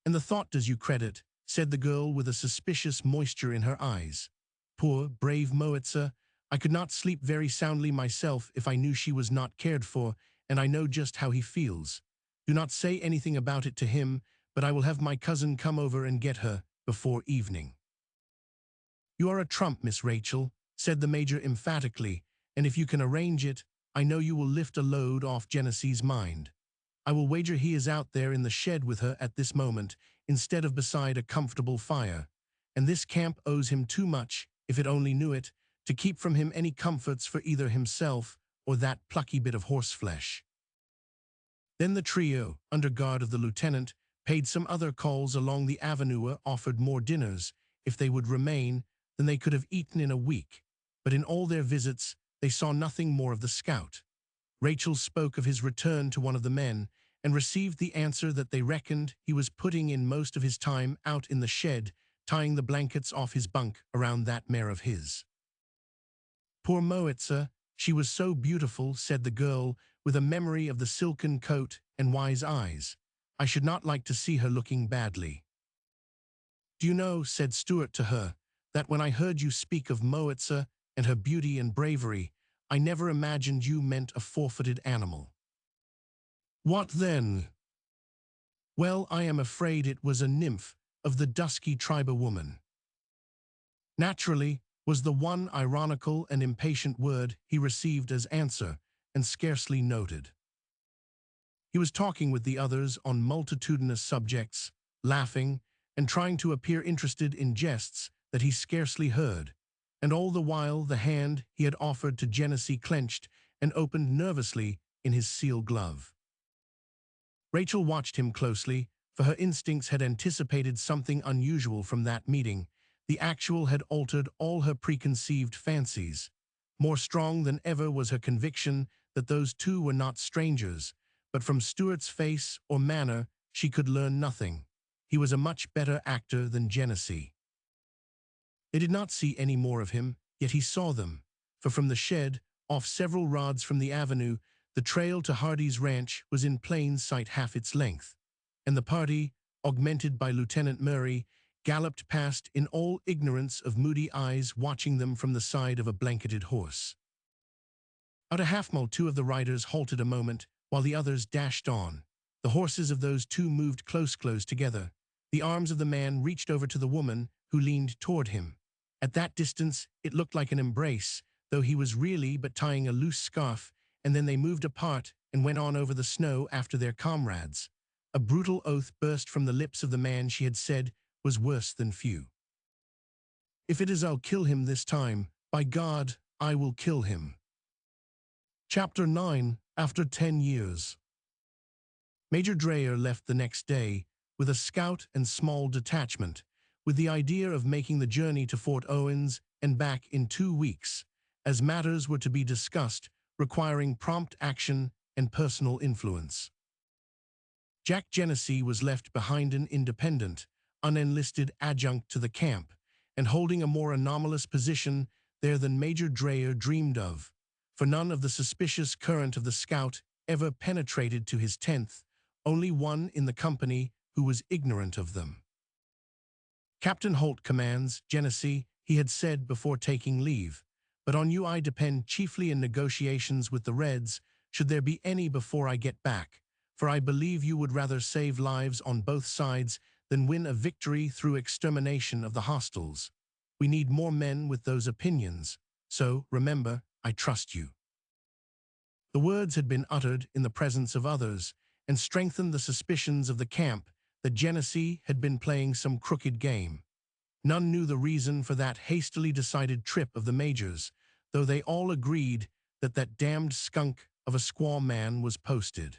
And the thought does you credit, said the girl with a suspicious moisture in her eyes. Poor, brave Moitza, I could not sleep very soundly myself if I knew she was not cared for, and I know just how he feels. Do not say anything about it to him, but I will have my cousin come over and get her before evening. You are a trump, Miss Rachel, said the Major emphatically, and if you can arrange it, I know you will lift a load off Genesee's mind. I will wager he is out there in the shed with her at this moment, instead of beside a comfortable fire, and this camp owes him too much, if it only knew it, to keep from him any comforts for either himself or that plucky bit of horseflesh. Then the trio, under guard of the lieutenant, paid some other calls along the avenue, offered more dinners, if they would remain, than they could have eaten in a week, but in all their visits they saw nothing more of the scout. Rachel spoke of his return to one of the men, and received the answer that they reckoned he was putting in most of his time out in the shed, tying the blankets off his bunk around that mare of his. Poor Moitza, she was so beautiful, said the girl, with a memory of the silken coat and wise eyes. I should not like to see her looking badly. Do you know, said Stuart to her, that when I heard you speak of Moitza and her beauty and bravery, I never imagined you meant a four-footed animal. What then? Well, I am afraid it was a nymph of the dusky tribe woman. Naturally, was the one ironical and impatient word he received as answer, and scarcely noted. He was talking with the others on multitudinous subjects, laughing, and trying to appear interested in jests that he scarcely heard, and all the while the hand he had offered to Genesee clenched and opened nervously in his seal glove. Rachel watched him closely, for her instincts had anticipated something unusual from that meeting. The actual had altered all her preconceived fancies. More strong than ever was her conviction that those two were not strangers, but from Stuart's face or manner she could learn nothing. He was a much better actor than Genesee. They did not see any more of him, yet he saw them, for from the shed, off several rods from the avenue, the trail to Hardy's ranch was in plain sight half its length, and the party, augmented by Lieutenant Murray, galloped past in all ignorance of moody eyes watching them from the side of a blanketed horse. Out a half-mile, two of the riders halted a moment, while the others dashed on. The horses of those two moved close together. The arms of the man reached over to the woman, who leaned toward him. At that distance, it looked like an embrace, though he was really but tying a loose scarf, and then they moved apart and went on over the snow after their comrades. A brutal oath burst from the lips of the man she had said was worse than few. If it is I'll kill him this time, by God, I will kill him. Chapter 9, After 10 Years. Major Dreyer left the next day with a scout and small detachment, with the idea of making the journey to Fort Owens and back in 2 weeks, as matters were to be discussed requiring prompt action and personal influence. Jack Genesee was left behind an independent, unenlisted adjunct to the camp, and holding a more anomalous position there than Major Dreyer dreamed of, for none of the suspicious current of the scout ever penetrated to his 10th, only one in the company who was ignorant of them. "Captain Holt commands, Genesee," he had said before taking leave, "but on you I depend chiefly in negotiations with the Reds, should there be any before I get back, for I believe you would rather save lives on both sides than win a victory through extermination of the hostiles. We need more men with those opinions, so, remember, I trust you." The words had been uttered in the presence of others, and strengthened the suspicions of the camp that Genesee had been playing some crooked game. None knew the reason for that hastily decided trip of the Major's, though they all agreed that that damned skunk of a squaw man was posted.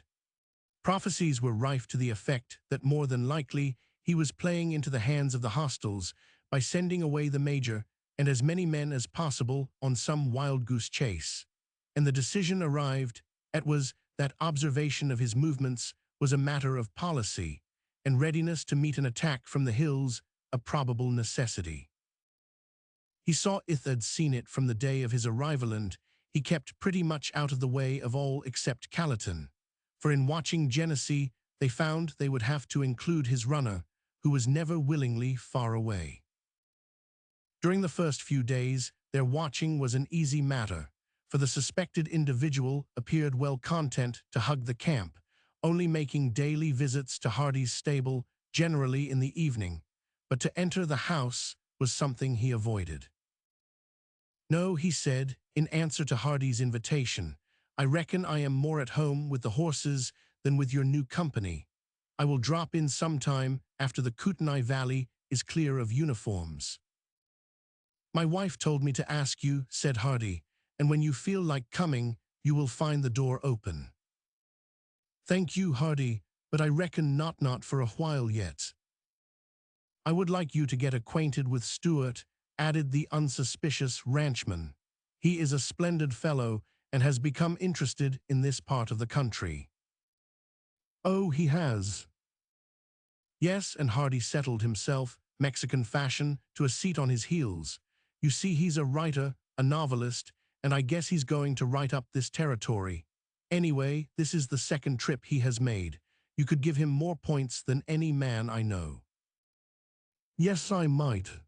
Prophecies were rife to the effect that more than likely he was playing into the hands of the hostiles by sending away the Major and as many men as possible on some wild-goose chase. And the decision arrived at was that observation of his movements was a matter of policy, and readiness to meet an attack from the hills a probable necessity. He saw it had seen it from the day of his arrival, and he kept pretty much out of the way of all except Calleton, for in watching Genesee they found they would have to include his runner, who was never willingly far away. During the first few days, their watching was an easy matter, for the suspected individual appeared well content to hug the camp, only making daily visits to Hardy's stable, generally in the evening, but to enter the house was something he avoided. "No," he said, in answer to Hardy's invitation, "I reckon I am more at home with the horses than with your new company. I will drop in sometime after the Kootenai Valley is clear of uniforms." "My wife told me to ask you," said Hardy, "and when you feel like coming, you will find the door open." "Thank you, Hardy, but I reckon not for a while yet." "I would like you to get acquainted with Stewart," added the unsuspicious ranchman. "He is a splendid fellow and has become interested in this part of the country." "Oh, he has?" "Yes," and Hardy settled himself, Mexican fashion, to a seat on his heels. "You see, he's a writer, a novelist, and I guess he's going to write up this territory. Anyway, this is the second trip he has made. You could give him more points than any man I know." "Yes, I might."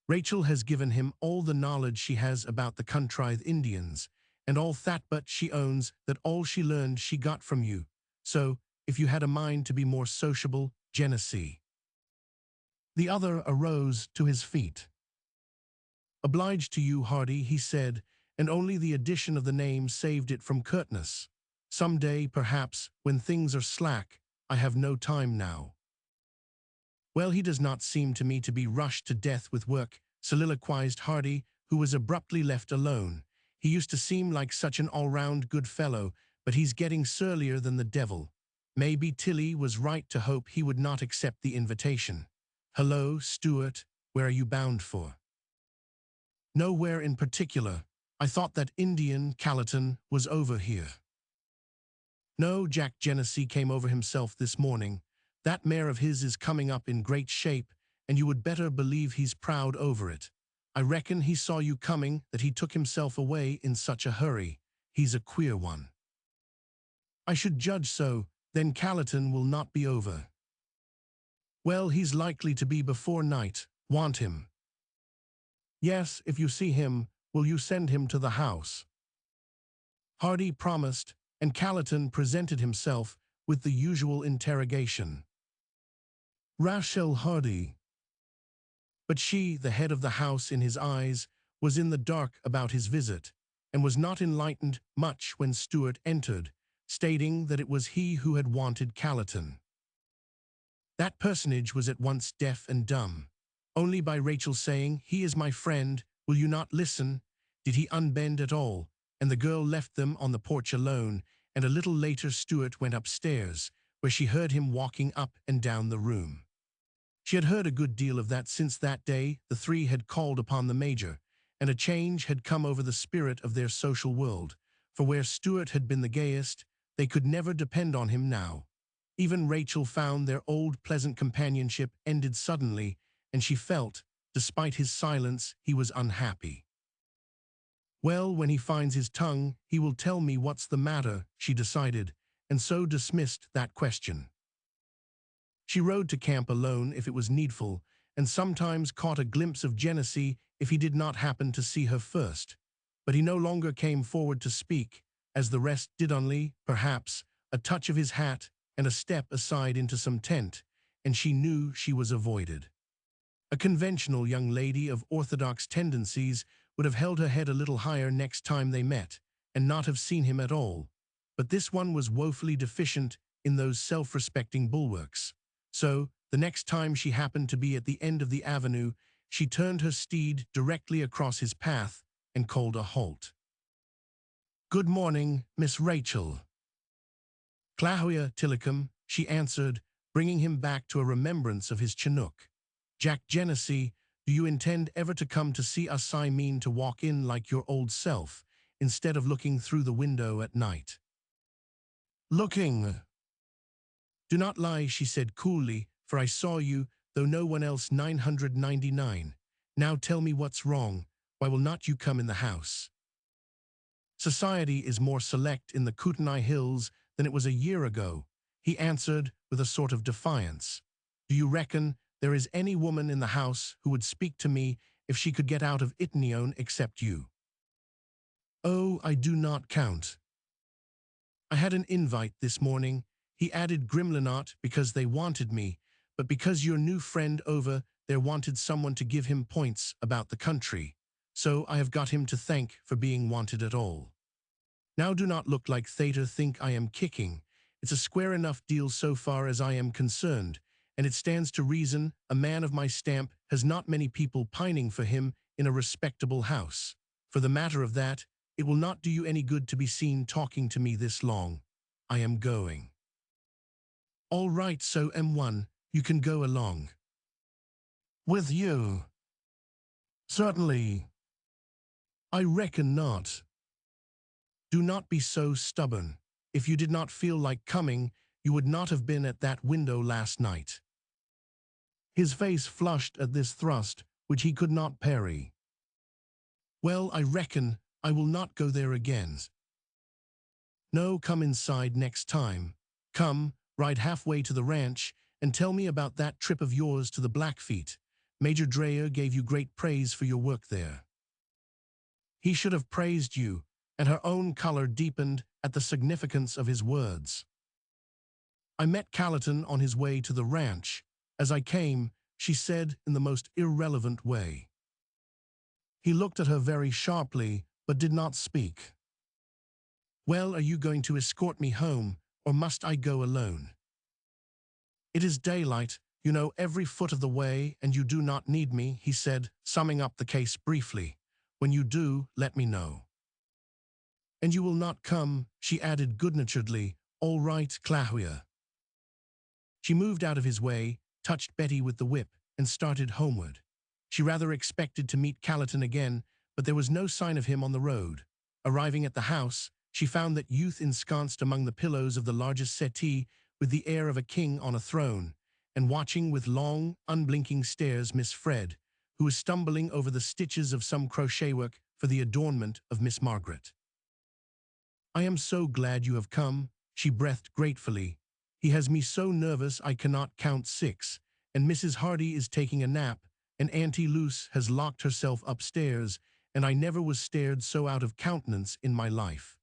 "Rachel has given him all the knowledge she has about the Contrithe Indians, and all that, but she owns that all she learned she got from you. So, if you had a mind to be more sociable, Genesee." The other arose to his feet. "Obliged to you, Hardy," he said, and only the addition of the name saved it from curtness. "Some day, perhaps, when things are slack. I have no time now." "Well, he does not seem to me to be rushed to death with work," soliloquized Hardy, who was abruptly left alone. "He used to seem like such an all-round good fellow, but he's getting surlier than the devil. Maybe Tilly was right to hope he would not accept the invitation. Hello, Stewart, where are you bound for?" "Nowhere in particular. I thought that Indian Calleton was over here." "No, Jack Genesee came over himself this morning. That mare of his is coming up in great shape, and you would better believe he's proud over it. I reckon he saw you coming that he took himself away in such a hurry. He's a queer one." "I should judge so. Then Calleton will not be over." "Well, he's likely to be before night. Want him?" "Yes, if you see him, will you send him to the house?" Hardy promised, and Calleton presented himself with the usual interrogation. "Rachel Hardy." But she, the head of the house in his eyes, was in the dark about his visit, and was not enlightened much when Stewart entered, stating that it was he who had wanted Calleton. That personage was at once deaf and dumb. Only by Rachel saying, "He is my friend, will you not listen?" did he unbend at all, and the girl left them on the porch alone, and a little later Stewart went upstairs, where she heard him walking up and down the room. She had heard a good deal of that since that day the three had called upon the Major, and a change had come over the spirit of their social world, for where Stewart had been the gayest, they could never depend on him now. Even Rachel found their old pleasant companionship ended suddenly, and she felt, despite his silence, he was unhappy. Well, when he finds his tongue, he will tell me what's the matter, she decided, and so dismissed that question. She rode to camp alone if it was needful, and sometimes caught a glimpse of Genesee if he did not happen to see her first. But he no longer came forward to speak, as the rest did, only, perhaps, a touch of his hat and a step aside into some tent, and she knew she was avoided. A conventional young lady of orthodox tendencies would have held her head a little higher next time they met, and not have seen him at all. But this one was woefully deficient in those self-respecting bulwarks. So, the next time she happened to be at the end of the avenue, she turned her steed directly across his path and called a halt. "Good morning, Miss Rachel." "Clahuia Tillicum," she answered, bringing him back to a remembrance of his Chinook. "Jack Genesee, do you intend ever to come to see us? I mean to walk in like your old self, instead of looking through the window at night." "Looking." "Do not lie," she said coolly, "for I saw you, though no one else. 999. Now tell me what's wrong. Why will not you come in the house?" "Society is more select in the Kootenai Hills than it was a year ago," he answered with a sort of defiance. "Do you reckon there is any woman in the house who would speak to me if she could get out of Itnione except you?" "Oh, I do not count. I had an invite this morning," he added grimly, "not because they wanted me, but because your new friend over there wanted someone to give him points about the country. So I have got him to thank for being wanted at all. Now do not look like Thater think I am kicking. It's a square enough deal so far as I am concerned, and it stands to reason a man of my stamp has not many people pining for him in a respectable house. For the matter of that, it will not do you any good to be seen talking to me this long. I am going." "All right, so M1, you can go along." "With you?" "Certainly." "I reckon not." "Do not be so stubborn. If you did not feel like coming, you would not have been at that window last night." His face flushed at this thrust, which he could not parry. "Well, I reckon I will not go there again." "No, come inside next time. Come, ride halfway to the ranch, and tell me about that trip of yours to the Blackfeet. Major Dreyer gave you great praise for your work there." He should have praised you, and her own color deepened at the significance of his words. "I met Callerton on his way to the ranch. As I came," she said in the most irrelevant way. He looked at her very sharply, but did not speak. "Well, are you going to escort me home, or must I go alone?" "It is daylight, you know, every foot of the way, and you do not need me," he said, summing up the case briefly. "When you do, let me know." "And you will not come," she added good-naturedly. "All right, Clahuia." She moved out of his way, touched Betty with the whip, and started homeward. She rather expected to meet Callerton again, but there was no sign of him on the road. Arriving at the house, she found that youth ensconced among the pillows of the largest settee with the air of a king on a throne, and watching with long, unblinking stares Miss Fred, who was stumbling over the stitches of some crochet work for the adornment of Miss Margaret. "I am so glad you have come," she breathed gratefully. "He has me so nervous I cannot count 6, and Mrs. Hardy is taking a nap, and Auntie Luce has locked herself upstairs, and I never was stared so out of countenance in my life."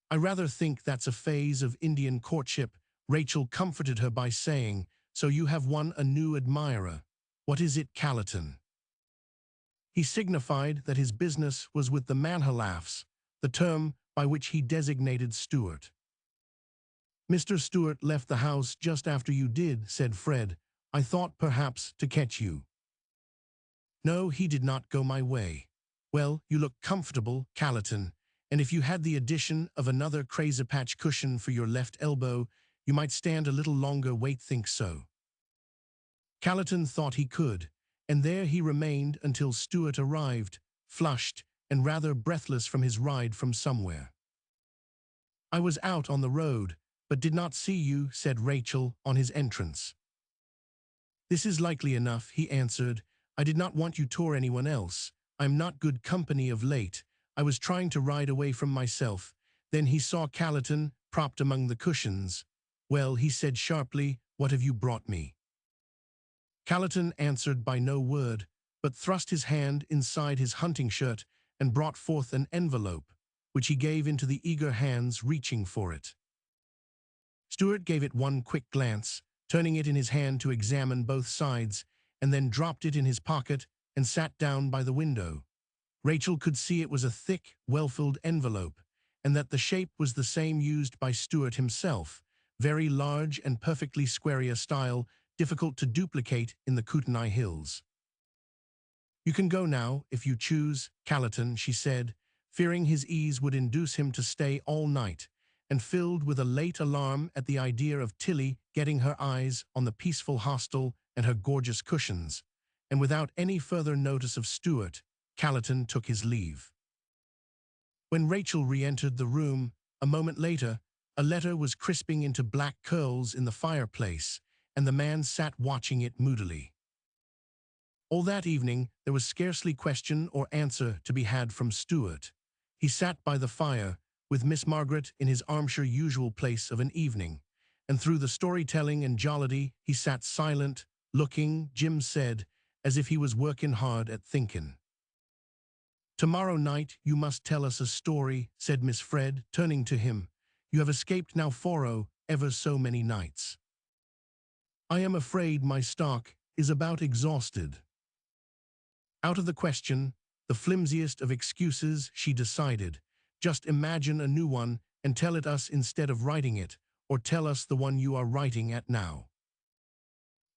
"I rather think that's a phase of Indian courtship," Rachel comforted her by saying, "so you have won a new admirer. What is it, Callerton?" He signified that his business was with the Manhalafs, the term by which he designated Stuart. "Mr. Stuart left the house just after you did," said Fred. "I thought perhaps to catch you." "No, he did not go my way." "Well, you look comfortable, Callerton, and if you had the addition of another crazy patch cushion for your left elbow, you might stand a little longer wait. Think so?" Callerton thought he could, and there he remained until Stuart arrived, flushed and rather breathless from his ride from somewhere. "I was out on the road, but did not see you," said Rachel on his entrance. "This is likely enough," he answered. "I did not want you to anyone else. I am not good company of late. I was trying to ride away from myself." Then he saw Callerton propped among the cushions. "Well," he said sharply, "what have you brought me?" Callerton answered by no word, but thrust his hand inside his hunting shirt and brought forth an envelope, which he gave into the eager hands reaching for it. Stuart gave it one quick glance, turning it in his hand to examine both sides, and then dropped it in his pocket and sat down by the window. Rachel could see it was a thick, well-filled envelope, and that the shape was the same used by Stuart himself, very large and perfectly square, a style difficult to duplicate in the Kootenai Hills. "You can go now, if you choose, Callerton," she said, fearing his ease would induce him to stay all night, and filled with a late alarm at the idea of Tilly getting her eyes on the peaceful hostel and her gorgeous cushions. And without any further notice of Stuart, Callerton took his leave. When Rachel re-entered the room, a moment later, a letter was crisping into black curls in the fireplace, and the man sat watching it moodily. All that evening, there was scarcely question or answer to be had from Stuart. He sat by the fire, with Miss Margaret in his armchair usual place of an evening, and through the storytelling and jollity he sat silent, looking, Jim said, as if he was working hard at thinking. "Tomorrow night you must tell us a story," said Miss Fred, turning to him. "You have escaped now for ever so many nights. I am afraid my stock is about exhausted." Out of the question, the flimsiest of excuses, she decided. "Just imagine a new one and tell it us instead of writing it, or tell us the one you are writing at now."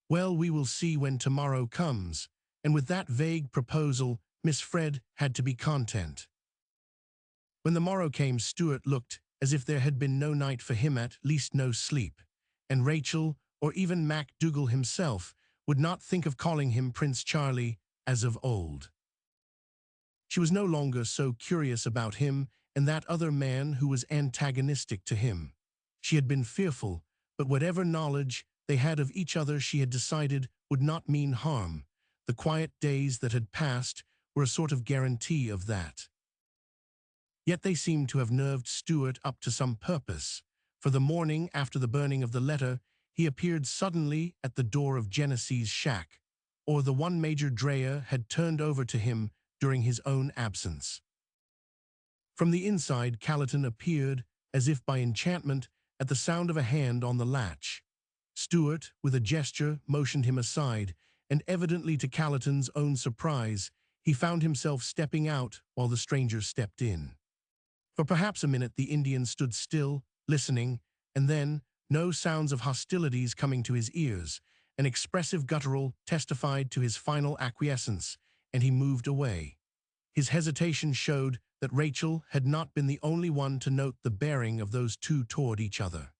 "Well, we will see when tomorrow comes," and with that vague proposal, Miss Fred had to be content. When the morrow came, Stuart looked as if there had been no night for him, at least no sleep, and Rachel, or even MacDougall himself, would not think of calling him Prince Charlie as of old. She was no longer so curious about him and that other man who was antagonistic to him. She had been fearful, but whatever knowledge they had of each other she had decided would not mean harm. The quiet days that had passed were a sort of guarantee of that. Yet they seemed to have nerved Stuart up to some purpose, for the morning after the burning of the letter, he appeared suddenly at the door of Genesee's shack, or the one Major Dreyer had turned over to him during his own absence. From the inside, Callerton appeared, as if by enchantment, at the sound of a hand on the latch. Stuart, with a gesture, motioned him aside, and evidently to Callerton's own surprise, he found himself stepping out while the stranger stepped in. For perhaps a minute the Indian stood still, listening, and then, no sounds of hostilities coming to his ears, an expressive guttural testified to his final acquiescence, and he moved away. His hesitation showed that Rachel had not been the only one to note the bearing of those two toward each other.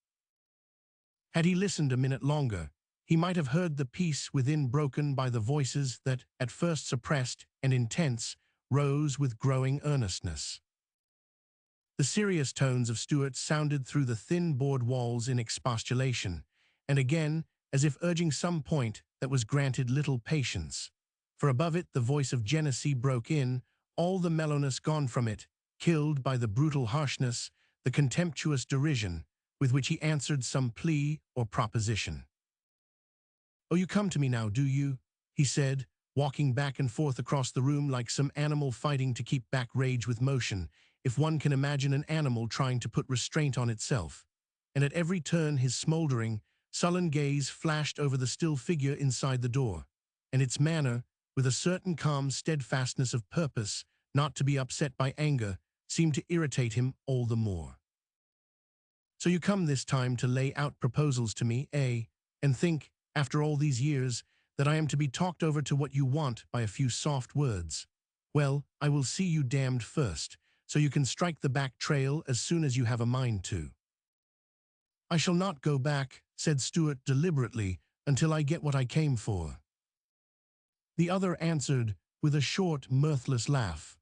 Had he listened a minute longer, he might have heard the peace within broken by the voices that, at first suppressed and intense, rose with growing earnestness. The serious tones of Stuart sounded through the thin board walls in expostulation, and again, as if urging some point that was granted little patience. For above it the voice of Genesee broke in, all the mellowness gone from it, killed by the brutal harshness, the contemptuous derision, with which he answered some plea or proposition. "Oh, you come to me now, do you?" he said, walking back and forth across the room like some animal fighting to keep back rage with motion, if one can imagine an animal trying to put restraint on itself. And at every turn his smoldering, sullen gaze flashed over the still figure inside the door, and its manner, with a certain calm steadfastness of purpose, not to be upset by anger, seemed to irritate him all the more. "So you come this time to lay out proposals to me, eh? And think, after all these years, that I am to be talked over to what you want by a few soft words. Well, I will see you damned first, so you can strike the back trail as soon as you have a mind to." "I shall not go back," said Stuart deliberately, "until I get what I came for." The other answered with a short, mirthless laugh.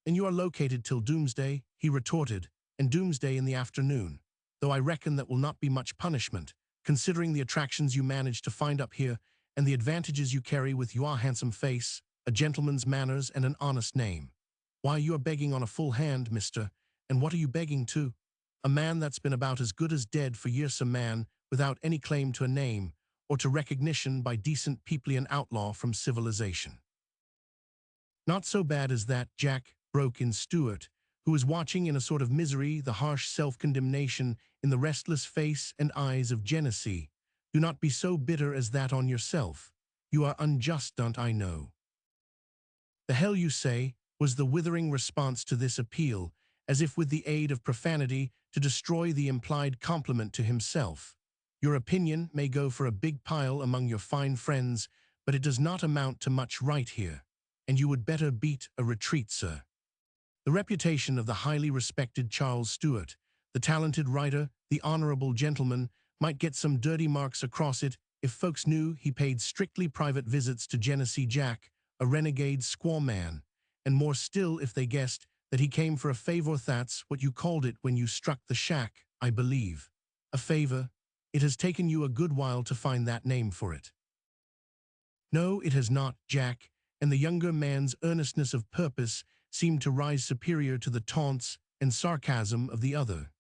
"And you are located till doomsday," he retorted, "and doomsday in the afternoon. though I reckon that will not be much punishment, considering the attractions you managed to find up here and the advantages you carry with your handsome face, a gentleman's manners, and an honest name. Why, you are begging on a full hand, mister, and what are you begging to? A man that's been about as good as dead for years, a man without any claim to a name or to recognition by decent people, an outlaw from civilization. Not so bad as that, Jack, broke in Stuart, who was watching in a sort of misery the harsh self-condemnation in the restless face and eyes of Genesee. Do not be so bitter as that on yourself. You are unjust, don't I know? The hell you say, was the withering response to this appeal, as if with the aid of profanity to destroy the implied compliment to himself. Your opinion may go for a big pile among your fine friends, but it does not amount to much right here, and you would better beat a retreat, sir. The reputation of the highly respected Charles Stuart, the talented writer, the honorable gentleman, might get some dirty marks across it if folks knew he paid strictly private visits to Genesee Jack, a renegade squaw man, and more still if they guessed that he came for a favor. That's what you called it when you struck the shack, I believe. A favor. It has taken you a good while to find that name for it. No, it has not, Jack, and the younger man's earnestness of purpose seemed to rise superior to the taunts and sarcasm of the other.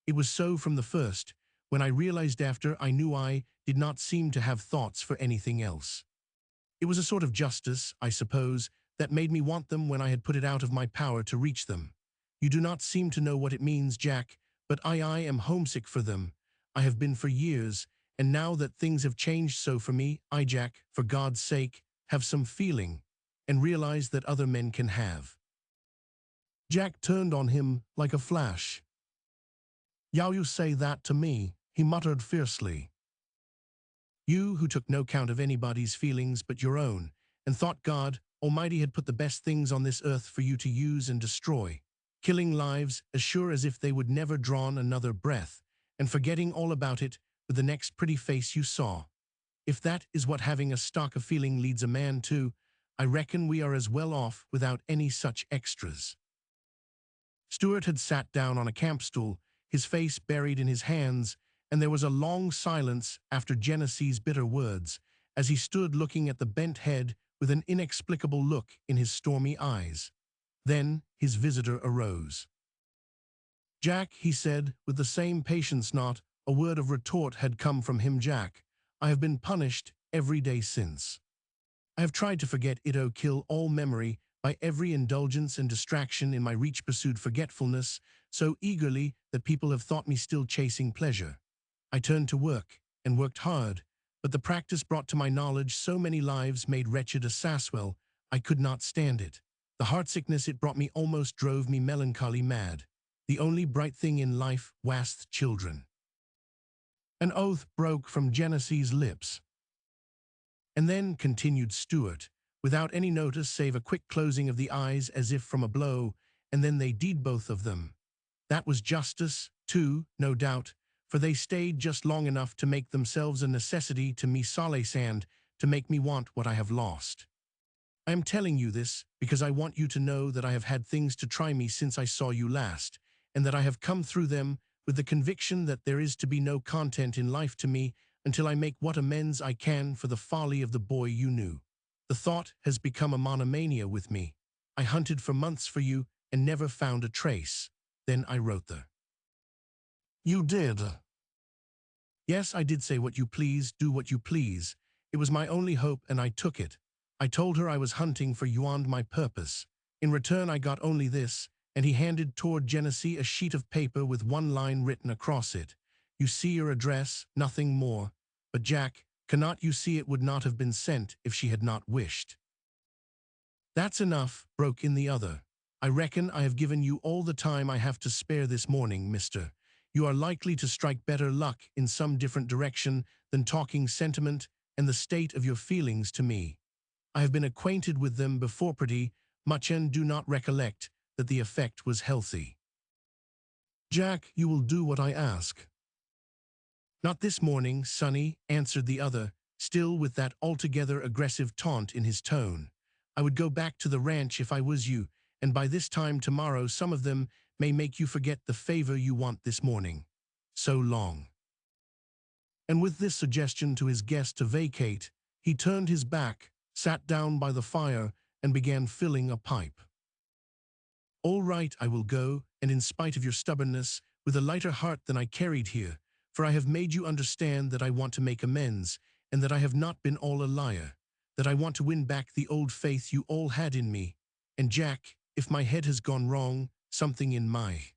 It was so from the first, when I realized after I knew I did not seem to have thoughts for anything else. It was a sort of justice, I suppose, that made me want them when I had put it out of my power to reach them. You do not seem to know what it means, Jack, but I am homesick for them. I have been for years, and now that things have changed so for me, I, Jack, for God's sake, have some feeling, and realize that other men can have. Jack turned on him like a flash. "Yow you say that to me," he muttered fiercely. "You who took no count of anybody's feelings but your own, and thought God Almighty had put the best things on this earth for you to use and destroy, killing lives as sure as if they would never drawn another breath, and forgetting all about it with the next pretty face you saw. If that is what having a stock of feeling leads a man to, I reckon we are as well off without any such extras." Stuart had sat down on a camp stool, his face buried in his hands, and there was a long silence after Genesee's bitter words, as he stood looking at the bent head with an inexplicable look in his stormy eyes. Then his visitor arose. "Jack," he said, with the same patience. Not a word of retort had come from him. "Jack, I have been punished every day since. I have tried to forget it, kill all memory by every indulgence and distraction in my reach, pursued forgetfulness so eagerly that people have thought me still chasing pleasure. I turned to work, and worked hard, but the practice brought to my knowledge so many lives made wretched as Saswell, I could not stand it. The heartsickness it brought me almost drove me melancholy mad. The only bright thing in life was children." An oath broke from Genesee's lips. "And then," continued Stuart, without any notice save a quick closing of the eyes as if from a blow, "and then they did, both of them. That was justice, too, no doubt, for they stayed just long enough to make themselves a necessity to me, solace, and to make me want what I have lost. I am telling you this because I want you to know that I have had things to try me since I saw you last, and that I have come through them with the conviction that there is to be no content in life to me until I make what amends I can for the folly of the boy you knew. The thought has become a monomania with me. I hunted for months for you and never found a trace. Then I wrote the—" "You did?" "Yes, I did say what you please, do what you please. It was my only hope, and I took it. I told her I was hunting for you and my purpose. In return I got only this," and he handed toward Genesee a sheet of paper with one line written across it. "You see your address, nothing more. But Jack, cannot you see it would not have been sent if she had not wished?" "That's enough," broke in the other. "I reckon I have given you all the time I have to spare this morning, mister. You are likely to strike better luck in some different direction than talking sentiment and the state of your feelings to me. I have been acquainted with them before pretty much and do not recollect that the effect was healthy." "Jack, you will do what I ask." "Not this morning, sonny," answered the other, still with that altogether aggressive taunt in his tone. "I would go back to the ranch if I was you, and by this time tomorrow some of them may make you forget the favor you want this morning. so long." And with this suggestion to his guest to vacate, he turned his back, sat down by the fire, and began filling a pipe. "All right, I will go, and in spite of your stubbornness, with a lighter heart than I carried here, for I have made you understand that I want to make amends, and that I have not been all a liar, that I want to win back the old faith you all had in me. And Jack, if my head has gone wrong, something in my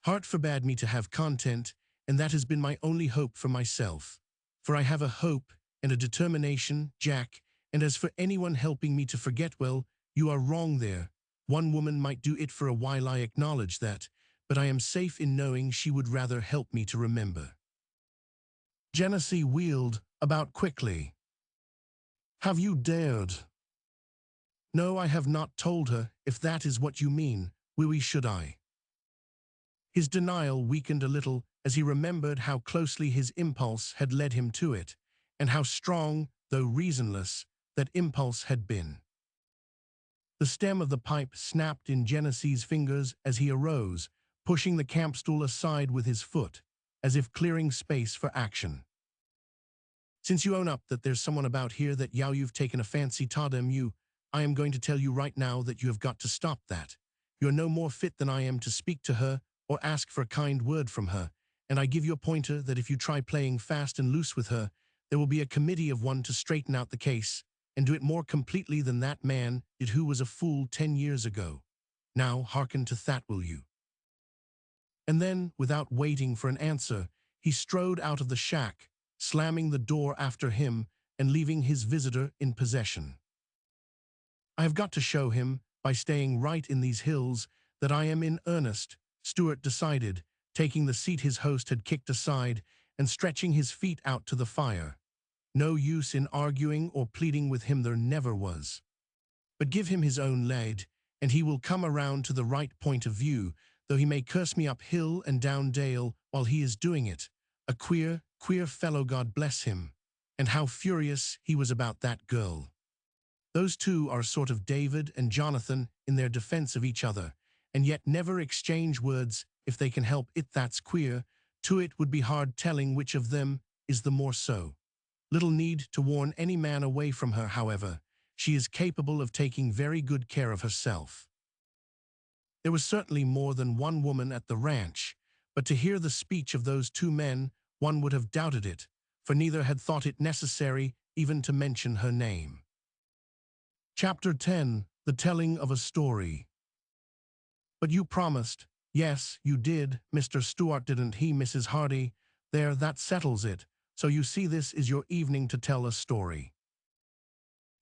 heart forbade me to have content, and that has been my only hope for myself. For I have a hope and a determination, Jack, and as for anyone helping me to forget, well, you are wrong there. One woman might do it for a while, I acknowledge that, but I am safe in knowing she would rather help me to remember." Genesee wheeled about quickly. "Have you dared?" "No, I have not told her, if that is what you mean. Why should I?" His denial weakened a little as he remembered how closely his impulse had led him to it, and how strong, though reasonless, that impulse had been. The stem of the pipe snapped in Genesee's fingers as he arose, pushing the camp stool aside with his foot, as if clearing space for action. "Since you own up that there's someone about here that you've taken a fancy to, I am going to tell you right now that you have got to stop that. You're no more fit than I am to speak to her or ask for a kind word from her, and I give you a pointer that if you try playing fast and loose with her, there will be a committee of one to straighten out the case, and do it more completely than that man did who was a fool 10 years ago. Now hearken to that, will you?" And then, without waiting for an answer, he strode out of the shack, slamming the door after him and leaving his visitor in possession. "I have got to show him, by staying right in these hills, that I am in earnest," Stuart decided, taking the seat his host had kicked aside and stretching his feet out to the fire. No use in arguing or pleading with him, there never was. But give him his own lead, and he will come around to the right point of view, though he may curse me up hill and down dale while he is doing it. A queer, queer fellow, God bless him. And how furious he was about that girl. Those two are sort of David and Jonathan in their defense of each other, and yet never exchange words if they can help it. That's queer. To it would be hard telling which of them is the more so. Little need to warn any man away from her, however. She is capable of taking very good care of herself. There was certainly more than one woman at the ranch, but to hear the speech of those two men, one would have doubted it, for neither had thought it necessary even to mention her name. Chapter 10. The Telling of a Story. "But you promised." "Yes, you did, Mr. Stuart, didn't he, Mrs. Hardy? There, that settles it. So you see, this is your evening to tell a story."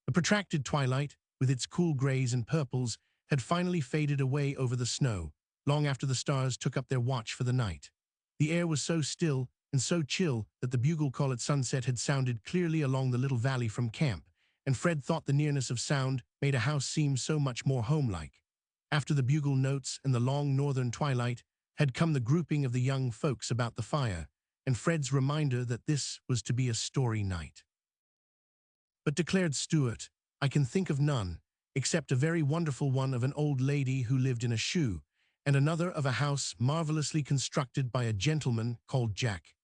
The protracted twilight, with its cool grays and purples, had finally faded away over the snow, long after the stars took up their watch for the night. The air was so still and so chill that the bugle call at sunset had sounded clearly along the little valley from camp, and Fred thought the nearness of sound made a house seem so much more homelike. After the bugle notes and the long northern twilight had come the grouping of the young folks about the fire, and Fred's reminder that this was to be a story night. "But," declared Stuart, "I can think of none, except a very wonderful one of an old lady who lived in a shoe, and another of a house marvelously constructed by a gentleman called Jack."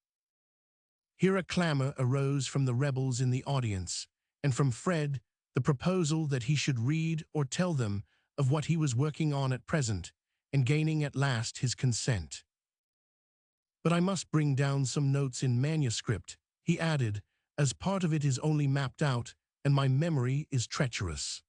Here a clamor arose from the rebels in the audience, and from Fred the proposal that he should read or tell them of what he was working on at present, and gaining at last his consent. "But I must bring down some notes in manuscript," he added, "as part of it is only mapped out, and my memory is treacherous."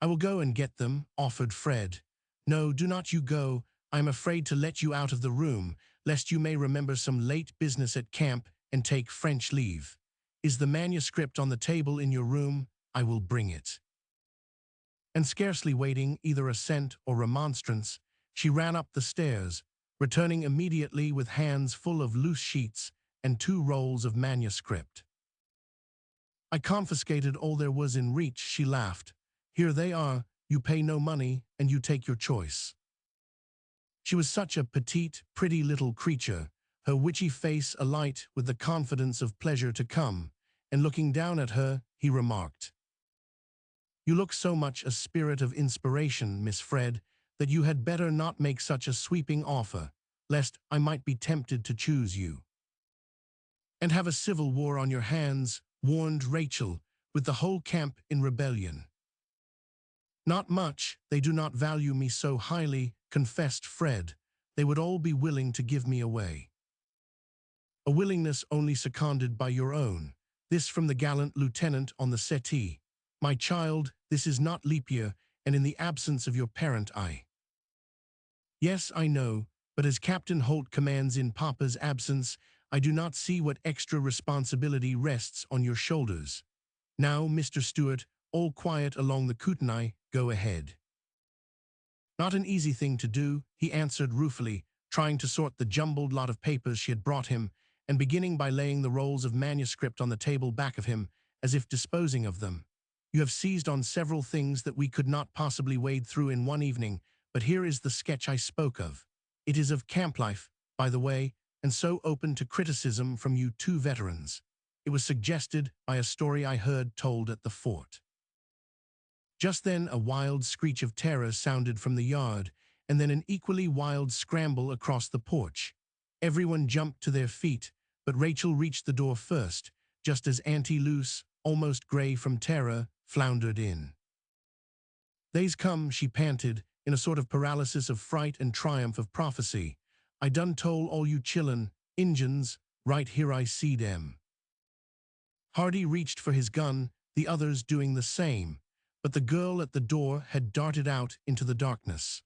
"I will go and get them," offered Fred. "No, do not you go. I am afraid to let you out of the room, lest you may remember some late business at camp and take French leave. Is the manuscript on the table in your room? I will bring it." And scarcely waiting either assent or remonstrance, she ran up the stairs, returning immediately with hands full of loose sheets and 2 rolls of manuscript. "I confiscated all there was in reach," she laughed. "Here they are. You pay no money, and you take your choice." She was such a petite, pretty little creature, her witchy face alight with the confidence of pleasure to come, and looking down at her, he remarked, "You look so much a spirit of inspiration, Miss Fred, that you had better not make such a sweeping offer. lest I might be tempted to choose you. And have a civil war on your hands, warned Rachel, with the whole camp in rebellion. Not much, they do not value me so highly, confessed Fred. They would all be willing to give me away. A willingness only seconded by your own. This from the gallant lieutenant on the settee. My child, this is not leap year, and in the absence of your parent Yes, I know, but as Captain Holt commands in Papa's absence, I do not see what extra responsibility rests on your shoulders. Now, Mr. Stewart, all quiet along the Kootenai, go ahead. Not an easy thing to do, he answered ruefully, trying to sort the jumbled lot of papers she had brought him, and beginning by laying the rolls of manuscript on the table back of him, as if disposing of them. You have seized on several things that we could not possibly wade through in one evening, but here is the sketch I spoke of. It is of camp life, by the way, and so open to criticism from you two veterans. It was suggested by a story I heard told at the fort. Just then a wild screech of terror sounded from the yard, and then an equally wild scramble across the porch. Everyone jumped to their feet, but Rachel reached the door first, just as Auntie Luce, almost gray from terror, floundered in. "They's come," she panted, in a sort of paralysis of fright and triumph of prophecy. "I done tole all you chillun, Injuns, right here I see dem." Hardy reached for his gun, the others doing the same, but the girl at the door had darted out into the darkness.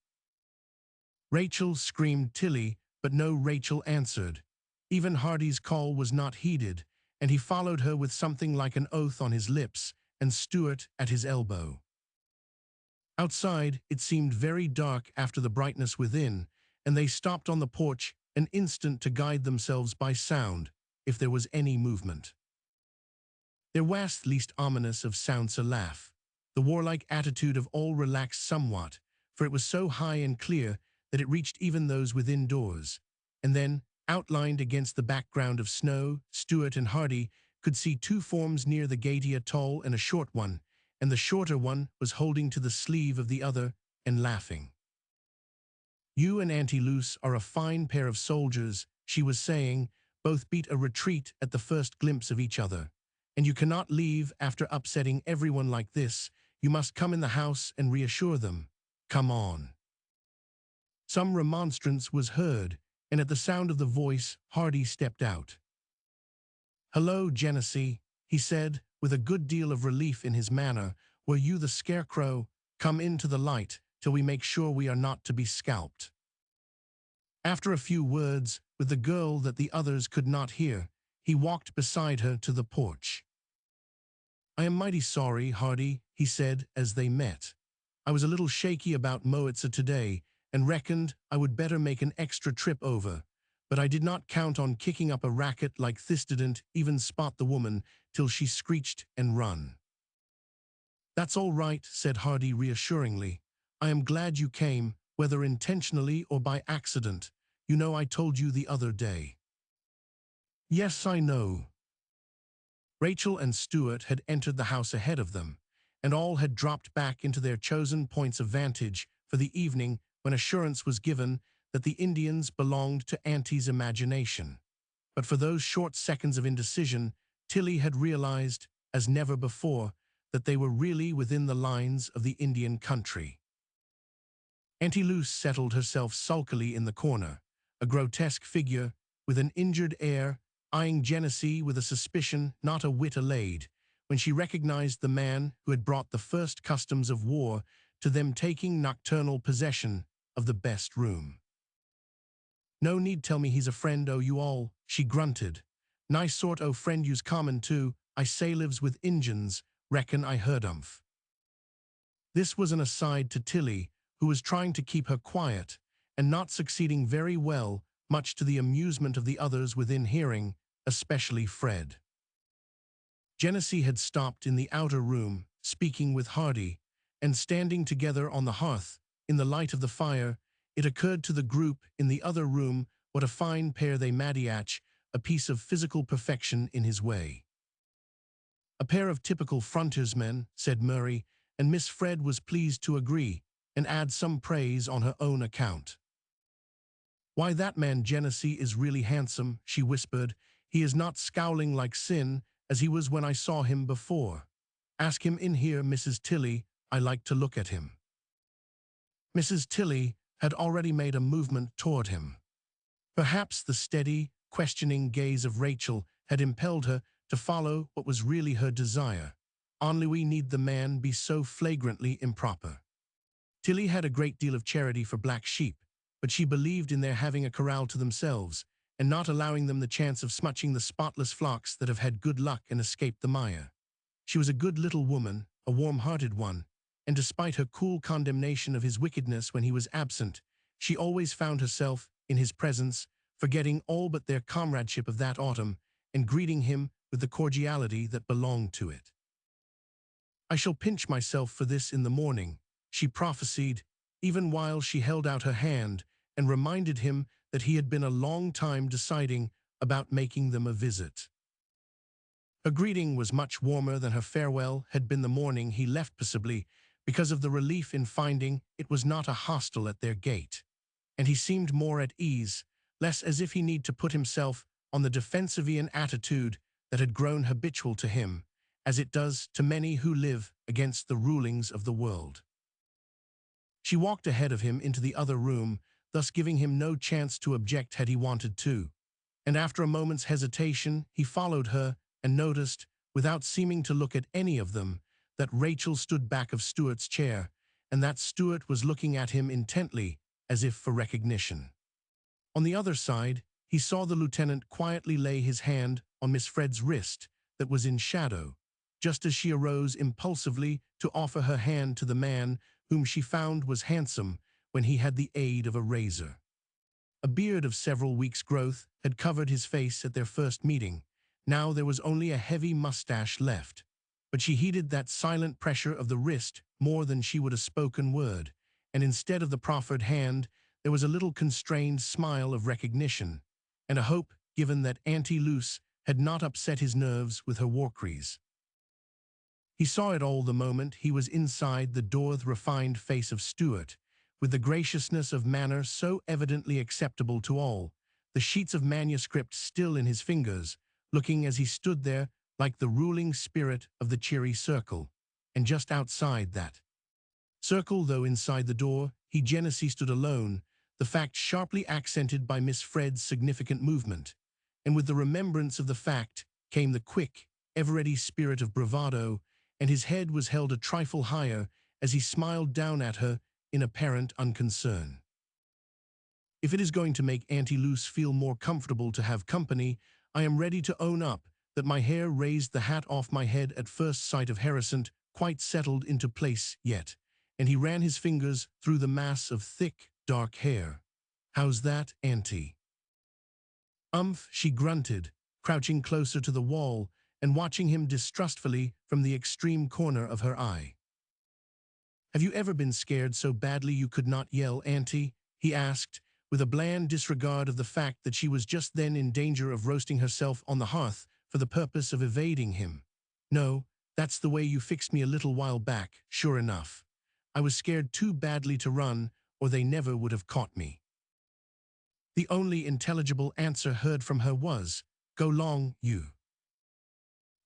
Rachel screamed Tilly, but no Rachel answered. Even Hardy's call was not heeded, and he followed her with something like an oath on his lips, and Stewart at his elbow. Outside, it seemed very dark after the brightness within, and they stopped on the porch an instant to guide themselves by sound, if there was any movement. There was least ominous of sounds a laugh. The warlike attitude of all relaxed somewhat, for it was so high and clear that it reached even those within doors. And then, outlined against the background of snow, Stewart and Hardy could see two forms near the gate, a tall and a short one, and the shorter one was holding to the sleeve of the other and laughing. "You and Auntie Luce are a fine pair of soldiers," she was saying. "Both beat a retreat at the first glimpse of each other. And you cannot leave after upsetting everyone like this. You must come in the house and reassure them. Come on." Some remonstrance was heard, and at the sound of the voice, Hardy stepped out. "Hello, Genesee," he said, with a good deal of relief in his manner. "Were you the scarecrow? Come into the light, till we make sure we are not to be scalped." After a few words, with the girl that the others could not hear, he walked beside her to the porch. "I am mighty sorry, Hardy," he said as they met. "I was a little shaky about Moitza today, and reckoned I would better make an extra trip over, but I did not count on kicking up a racket like this. Didn't even spot the woman till she screeched and run." "That's all right," said Hardy reassuringly. "I am glad you came, whether intentionally or by accident. You know I told you the other day." "Yes, I know." Rachel and Stewart had entered the house ahead of them, and all had dropped back into their chosen points of vantage for the evening when assurance was given that the Indians belonged to Auntie's imagination. But for those short seconds of indecision, Tilly had realized, as never before, that they were really within the lines of the Indian country. Auntie Luce settled herself sulkily in the corner, a grotesque figure with an injured air, eyeing Genesee with a suspicion not a whit allayed, when she recognized the man who had brought the first customs of war to them, taking nocturnal possession of the best room. "No need tell me he's a friend o' you all," she grunted. "Nice sort o' friend you's common too. I say lives with Injuns, reckon I heard This was an aside to Tilly, who was trying to keep her quiet, and not succeeding very well, much to the amusement of the others within hearing, especially Fred. Genesee had stopped in the outer room, speaking with Hardy, and standing together on the hearth, in the light of the fire, it occurred to the group in the other room what a fine pair they Madiach, a piece of physical perfection in his way. "A pair of typical frontiersmen," said Murray, and Miss Fred was pleased to agree, and add some praise on her own account. "Why, that man Genesee is really handsome," she whispered. "He is not scowling like sin, as he was when I saw him before. Ask him in here, Mrs. Tilly. I like to look at him." Mrs. Tilly had already made a movement toward him. Perhaps the steady, questioning gaze of Rachel had impelled her to follow what was really her desire. Only need the man be so flagrantly improper. Tilly had a great deal of charity for black sheep, but she believed in their having a corral to themselves, and not allowing them the chance of smutching the spotless flocks that have had good luck and escaped the mire. She was a good little woman, a warm-hearted one, and despite her cool condemnation of his wickedness when he was absent, she always found herself, in his presence, forgetting all but their comradeship of that autumn, and greeting him with the cordiality that belonged to it. "I shall pinch myself for this in the morning," she prophesied, even while she held out her hand and reminded him that he had been a long time deciding about making them a visit. Her greeting was much warmer than her farewell had been the morning he left peaceably, because of the relief in finding it was not a hostel at their gate, and he seemed more at ease, less as if he need to put himself on the defensive attitude that had grown habitual to him, as it does to many who live against the rulings of the world. She walked ahead of him into the other room, thus giving him no chance to object had he wanted to, and after a moment's hesitation he followed her and noticed, without seeming to look at any of them, that Rachel stood back of Stuart's chair, and that Stuart was looking at him intently, as if for recognition. On the other side, he saw the lieutenant quietly lay his hand on Miss Fred's wrist that was in shadow, just as she arose impulsively to offer her hand to the man whom she found was handsome when he had the aid of a razor. A beard of several weeks' growth had covered his face at their first meeting. Now there was only a heavy mustache left, but she heeded that silent pressure of the wrist more than she would a spoken word, and instead of the proffered hand, there was a little constrained smile of recognition, and a hope given that Auntie Luce had not upset his nerves with her warcries. He saw it all the moment he was inside the door, the refined face of Stuart, with the graciousness of manner so evidently acceptable to all, the sheets of manuscript still in his fingers, looking as he stood there like the ruling spirit of the cheery circle, and just outside that circle, though inside the door, he Genesee stood alone, the fact sharply accented by Miss Fred's significant movement, and with the remembrance of the fact came the quick, ever-ready spirit of bravado, and his head was held a trifle higher as he smiled down at her in apparent unconcern. "If it is going to make Auntie Luce feel more comfortable to have company, I am ready to own up that my hair raised the hat off my head at first sight of Harrisont quite settled into place yet," and he ran his fingers through the mass of thick, dark hair. "How's that, Auntie?" "Umph," she grunted, crouching closer to the wall and watching him distrustfully from the extreme corner of her eye. "Have you ever been scared so badly you could not yell, Auntie?" he asked, with a bland disregard of the fact that she was just then in danger of roasting herself on the hearth for the purpose of evading him. "No, that's the way you fixed me a little while back, sure enough. I was scared too badly to run, or they never would have caught me." The only intelligible answer heard from her was, "Go long, you."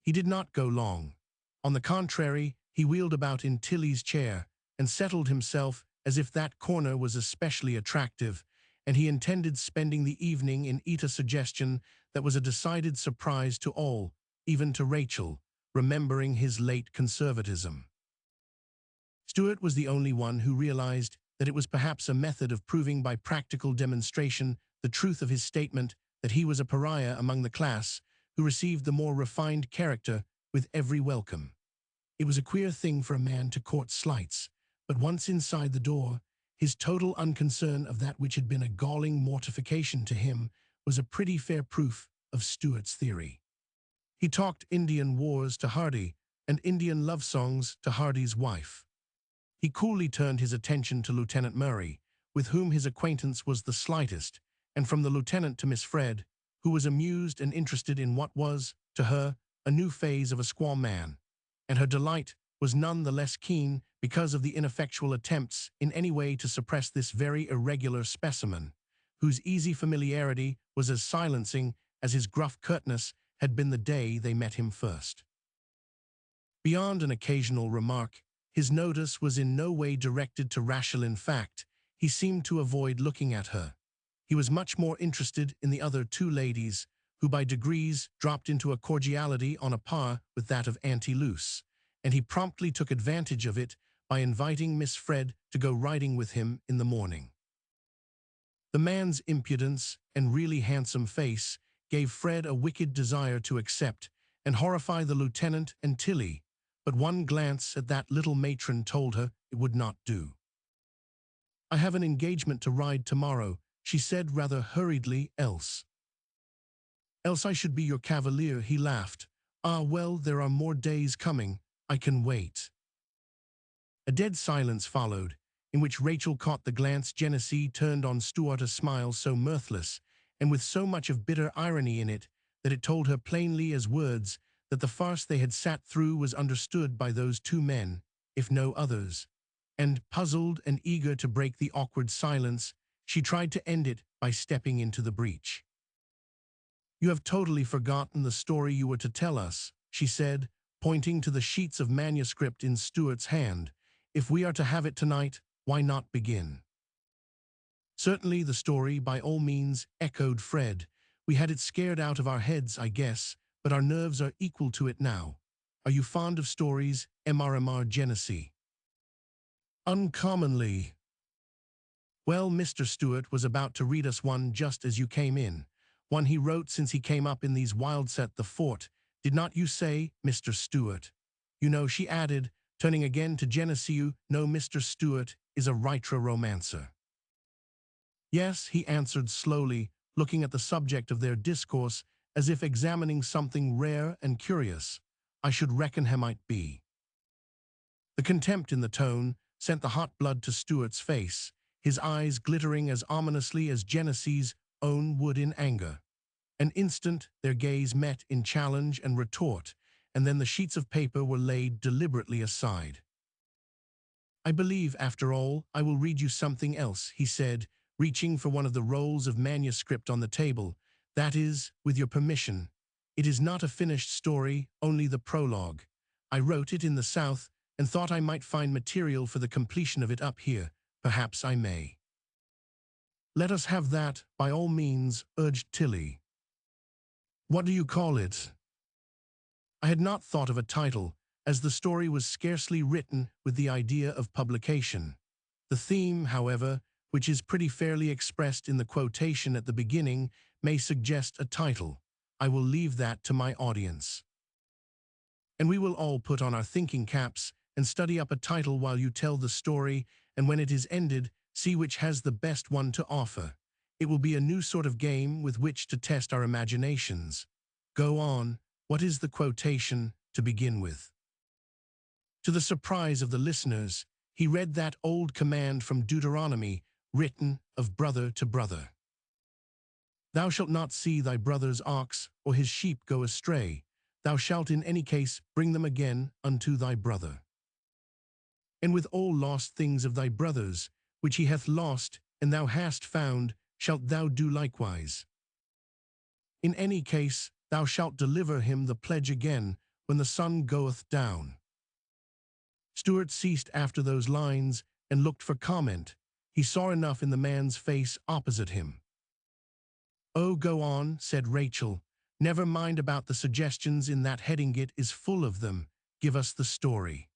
He did not go long. On the contrary, he wheeled about in Tilly's chair and settled himself as if that corner was especially attractive, and he intended spending the evening in a suggestion that was a decided surprise to all, even to Rachel, remembering his late conservatism. Stuart was the only one who realized that it was perhaps a method of proving by practical demonstration the truth of his statement that he was a pariah among the class who received the more refined character with every welcome. It was a queer thing for a man to court slights, but once inside the door, his total unconcern of that which had been a galling mortification to him was a pretty fair proof of Stuart's theory. He talked Indian wars to Hardy and Indian love songs to Hardy's wife. He coolly turned his attention to Lieutenant Murray, with whom his acquaintance was the slightest, and from the lieutenant to Miss Fred, who was amused and interested in what was, to her, a new phase of a squaw man, and her delight was none the less keen because of the ineffectual attempts in any way to suppress this very irregular specimen, whose easy familiarity was as silencing as his gruff curtness had been the day they met him first. Beyond an occasional remark, his notice was in no way directed to Rachel. In fact, he seemed to avoid looking at her. He was much more interested in the other two ladies, who by degrees dropped into a cordiality on a par with that of Auntie Luce, and he promptly took advantage of it by inviting Miss Fred to go riding with him in the morning. The man's impudence and really handsome face gave Fred a wicked desire to accept and horrify the lieutenant and Tilly, but one glance at that little matron told her it would not do. "I have an engagement to ride tomorrow," she said rather hurriedly, else I should be your cavalier," he laughed. "Ah, well, there are more days coming. I can wait." A dead silence followed, in which Rachel caught the glance Genesee turned on Stuart, a smile so mirthless, and with so much of bitter irony in it, that it told her plainly as words that the farce they had sat through was understood by those two men, if no others. And, puzzled and eager to break the awkward silence, she tried to end it by stepping into the breach. "You have totally forgotten the story you were to tell us," she said, pointing to the sheets of manuscript in Stuart's hand. "If we are to have it tonight, why not begin?" "Certainly the story, by all means," echoed Fred. "We had it scared out of our heads, I guess, but our nerves are equal to it now. Are you fond of stories, Marah Genesee?" "Uncommonly." "Well, Mr. Stuart was about to read us one just as you came in. One he wrote since he came up in these wilds at the fort. Did not you say, Mr. Stuart? You know," she added, turning again to Genesee, "you know Mr. Stuart is a writer romancer." "Yes," he answered slowly, looking at the subject of their discourse as if examining something rare and curious. "I should reckon he might be." The contempt in the tone sent the hot blood to Stuart's face, his eyes glittering as ominously as Genesee's own would in anger. An instant their gaze met in challenge and retort, and then the sheets of paper were laid deliberately aside. "I believe, after all, I will read you something else," he said, reaching for one of the rolls of manuscript on the table. "That is, with your permission. It is not a finished story, only the prologue. I wrote it in the South and thought I might find material for the completion of it up here. Perhaps I may." "Let us have that, by all means," urged Tilly. "What do you call it?" I had not thought of a title, as the story was scarcely written with the idea of publication. The theme, however, which is pretty fairly expressed in the quotation at the beginning, may suggest a title. I will leave that to my audience. And we will all put on our thinking caps and study up a title while you tell the story, and when it is ended, see which has the best one to offer. It will be a new sort of game with which to test our imaginations. Go on. What is the quotation, to begin with? To the surprise of the listeners, he read that old command from Deuteronomy, written of brother to brother. "Thou shalt not see thy brother's ox or his sheep go astray. Thou shalt in any case bring them again unto thy brother. And with all lost things of thy brother's, which he hath lost, and thou hast found, shalt thou do likewise. In any case, thou shalt deliver him the pledge again when the sun goeth down." Stuart ceased after those lines and looked for comment. He saw enough in the man's face opposite him. "Oh, go on," said Rachel. "Never mind about the suggestions in that heading, it is full of them. Give us the story."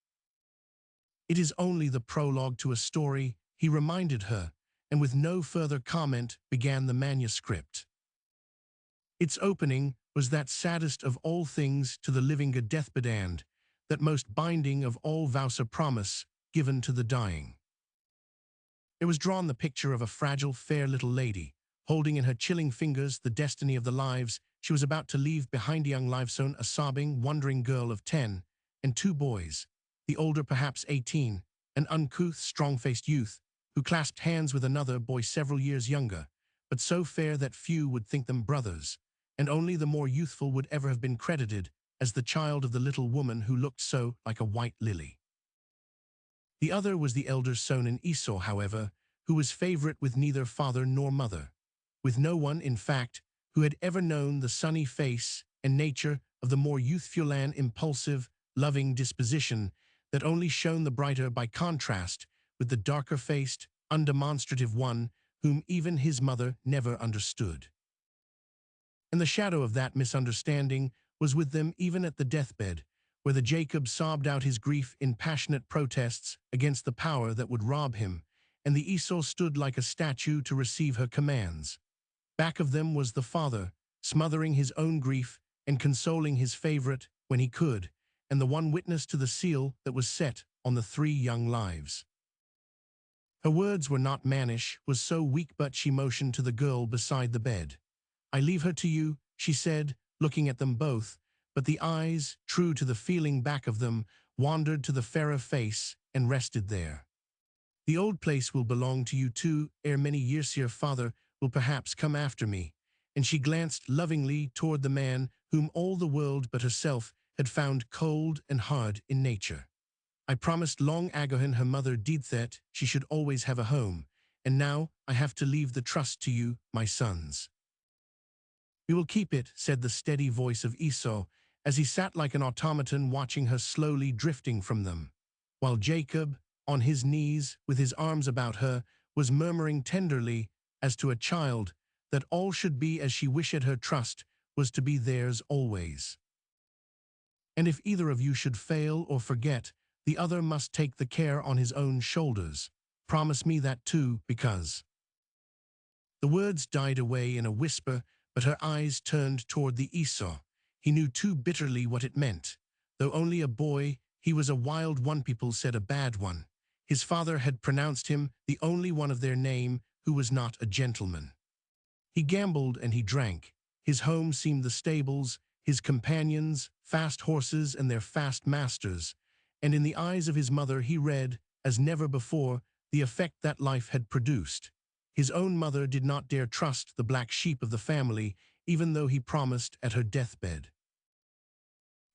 "It is only the prologue to a story," he reminded her, and with no further comment began the manuscript. Its opening was that saddest of all things to the living deathbed, that most binding of all vows of promise given to the dying. There was drawn the picture of a fragile, fair little lady, holding in her chilling fingers the destiny of the lives she was about to leave behind. Young Livesone, a sobbing, wondering girl of 10, and two boys, the older perhaps 18, an uncouth, strong-faced youth, who clasped hands with another boy several years younger, but so fair that few would think them brothers, and only the more youthful would ever have been credited as the child of the little woman who looked so like a white lily. The other was the elder son in Esau, however, who was favorite with neither father nor mother. with no one, in fact, who had ever known the sunny face and nature of the more youthful and impulsive, loving disposition that only shone the brighter by contrast with the darker-faced, undemonstrative one whom even his mother never understood. And the shadow of that misunderstanding was with them even at the deathbed, where the Jacob sobbed out his grief in passionate protests against the power that would rob him, and the Esau stood like a statue to receive her commands. Back of them was the father, smothering his own grief and consoling his favorite when he could, and the one witness to the seal that was set on the three young lives. Her words were not mannish, was so weak, but she motioned to the girl beside the bed. "I leave her to you," she said, looking at them both, but the eyes, true to the feeling back of them, wandered to the fairer face and rested there. "The old place will belong to you too, ere many years your father will perhaps come after me," and she glanced lovingly toward the man whom all the world but herself had found cold and hard in nature. "I promised long ago her mother did that she should always have a home, and now I have to leave the trust to you, my sons." "We will keep it," said the steady voice of Esau, as he sat like an automaton watching her slowly drifting from them, while Jacob, on his knees with his arms about her, was murmuring tenderly, as to a child, that all should be as she wished. Her trust was to be theirs always. "And if either of you should fail or forget, the other must take the care on his own shoulders. Promise me that too, because—" The words died away in a whisper, but her eyes turned toward the Esau. He knew too bitterly what it meant. Though only a boy, he was a wild one, people said, a bad one. His father had pronounced him the only one of their name who was not a gentleman. He gambled and he drank. His home seemed the stables, his companions, fast horses and their fast masters. And in the eyes of his mother he read, as never before, the effect that life had produced. His own mother did not dare trust the black sheep of the family, even though he promised at her deathbed.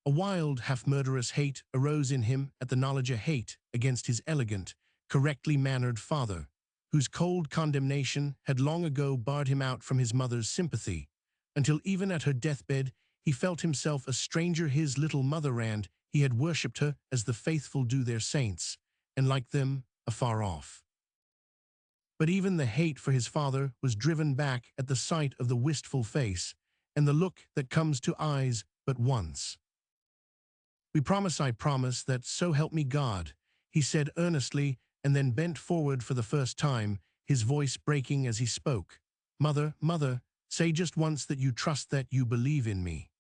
A wild, half-murderous hate arose in him at the knowledge of hate against his elegant, correctly mannered father, whose cold condemnation had long ago barred him out from his mother's sympathy, until even at her deathbed he felt himself a stranger. His little mother, and he had worshipped her as the faithful do their saints, and like them, afar off. But even the hate for his father was driven back at the sight of the wistful face, and the look that comes to eyes but once. I promise that so help me God," he said earnestly, and then bent forward for the first time, his voice breaking as he spoke. "Mother, mother, say just once that you trust, that you believe in me."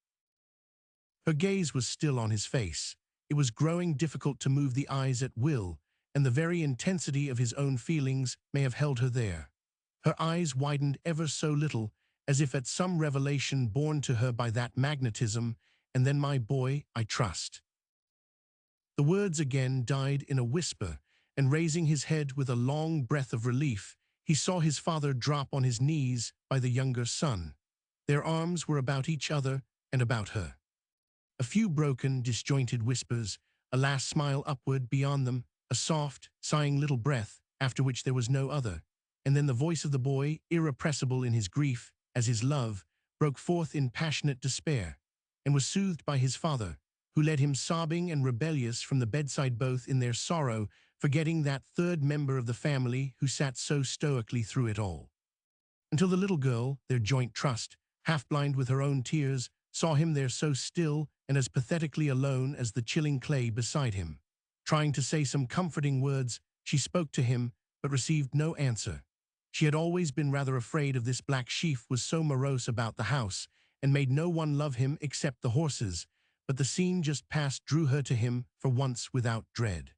Her gaze was still on his face. It was growing difficult to move the eyes at will, and the very intensity of his own feelings may have held her there. Her eyes widened ever so little, as if at some revelation borne to her by that magnetism, and then, "My boy, I trust." The words again died in a whisper, and raising his head with a long breath of relief, he saw his father drop on his knees by the younger son. Their arms were about each other and about her. A few broken, disjointed whispers, a last smile upward beyond them, a soft, sighing little breath, after which there was no other, and then the voice of the boy, irrepressible in his grief, as his love, broke forth in passionate despair, and was soothed by his father, who led him sobbing and rebellious from the bedside, both in their sorrow, forgetting that third member of the family who sat so stoically through it all. Until the little girl, their joint trust, half-blind with her own tears, saw him there so still and as pathetically alone as the chilling clay beside him. Trying to say some comforting words, she spoke to him, but received no answer. She had always been rather afraid of this black sheaf, was so morose about the house, and made no one love him except the horses, but the scene just past drew her to him for once without dread.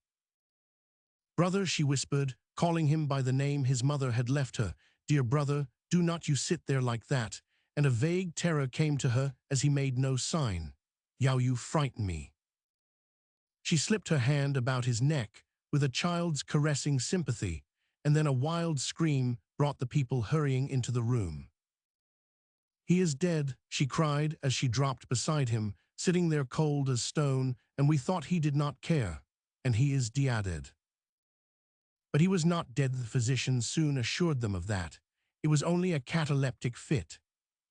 "Brother," she whispered, calling him by the name his mother had left her, "dear brother, do not you sit there like that," and a vague terror came to her as he made no sign. "Yow, you frighten me." She slipped her hand about his neck with a child's caressing sympathy, and then a wild scream brought the people hurrying into the room. "He is dead," she cried as she dropped beside him, sitting there cold as stone, "and we thought he did not care, and he is dead." But he was not dead, the physicians soon assured them of that, It was only a cataleptic fit.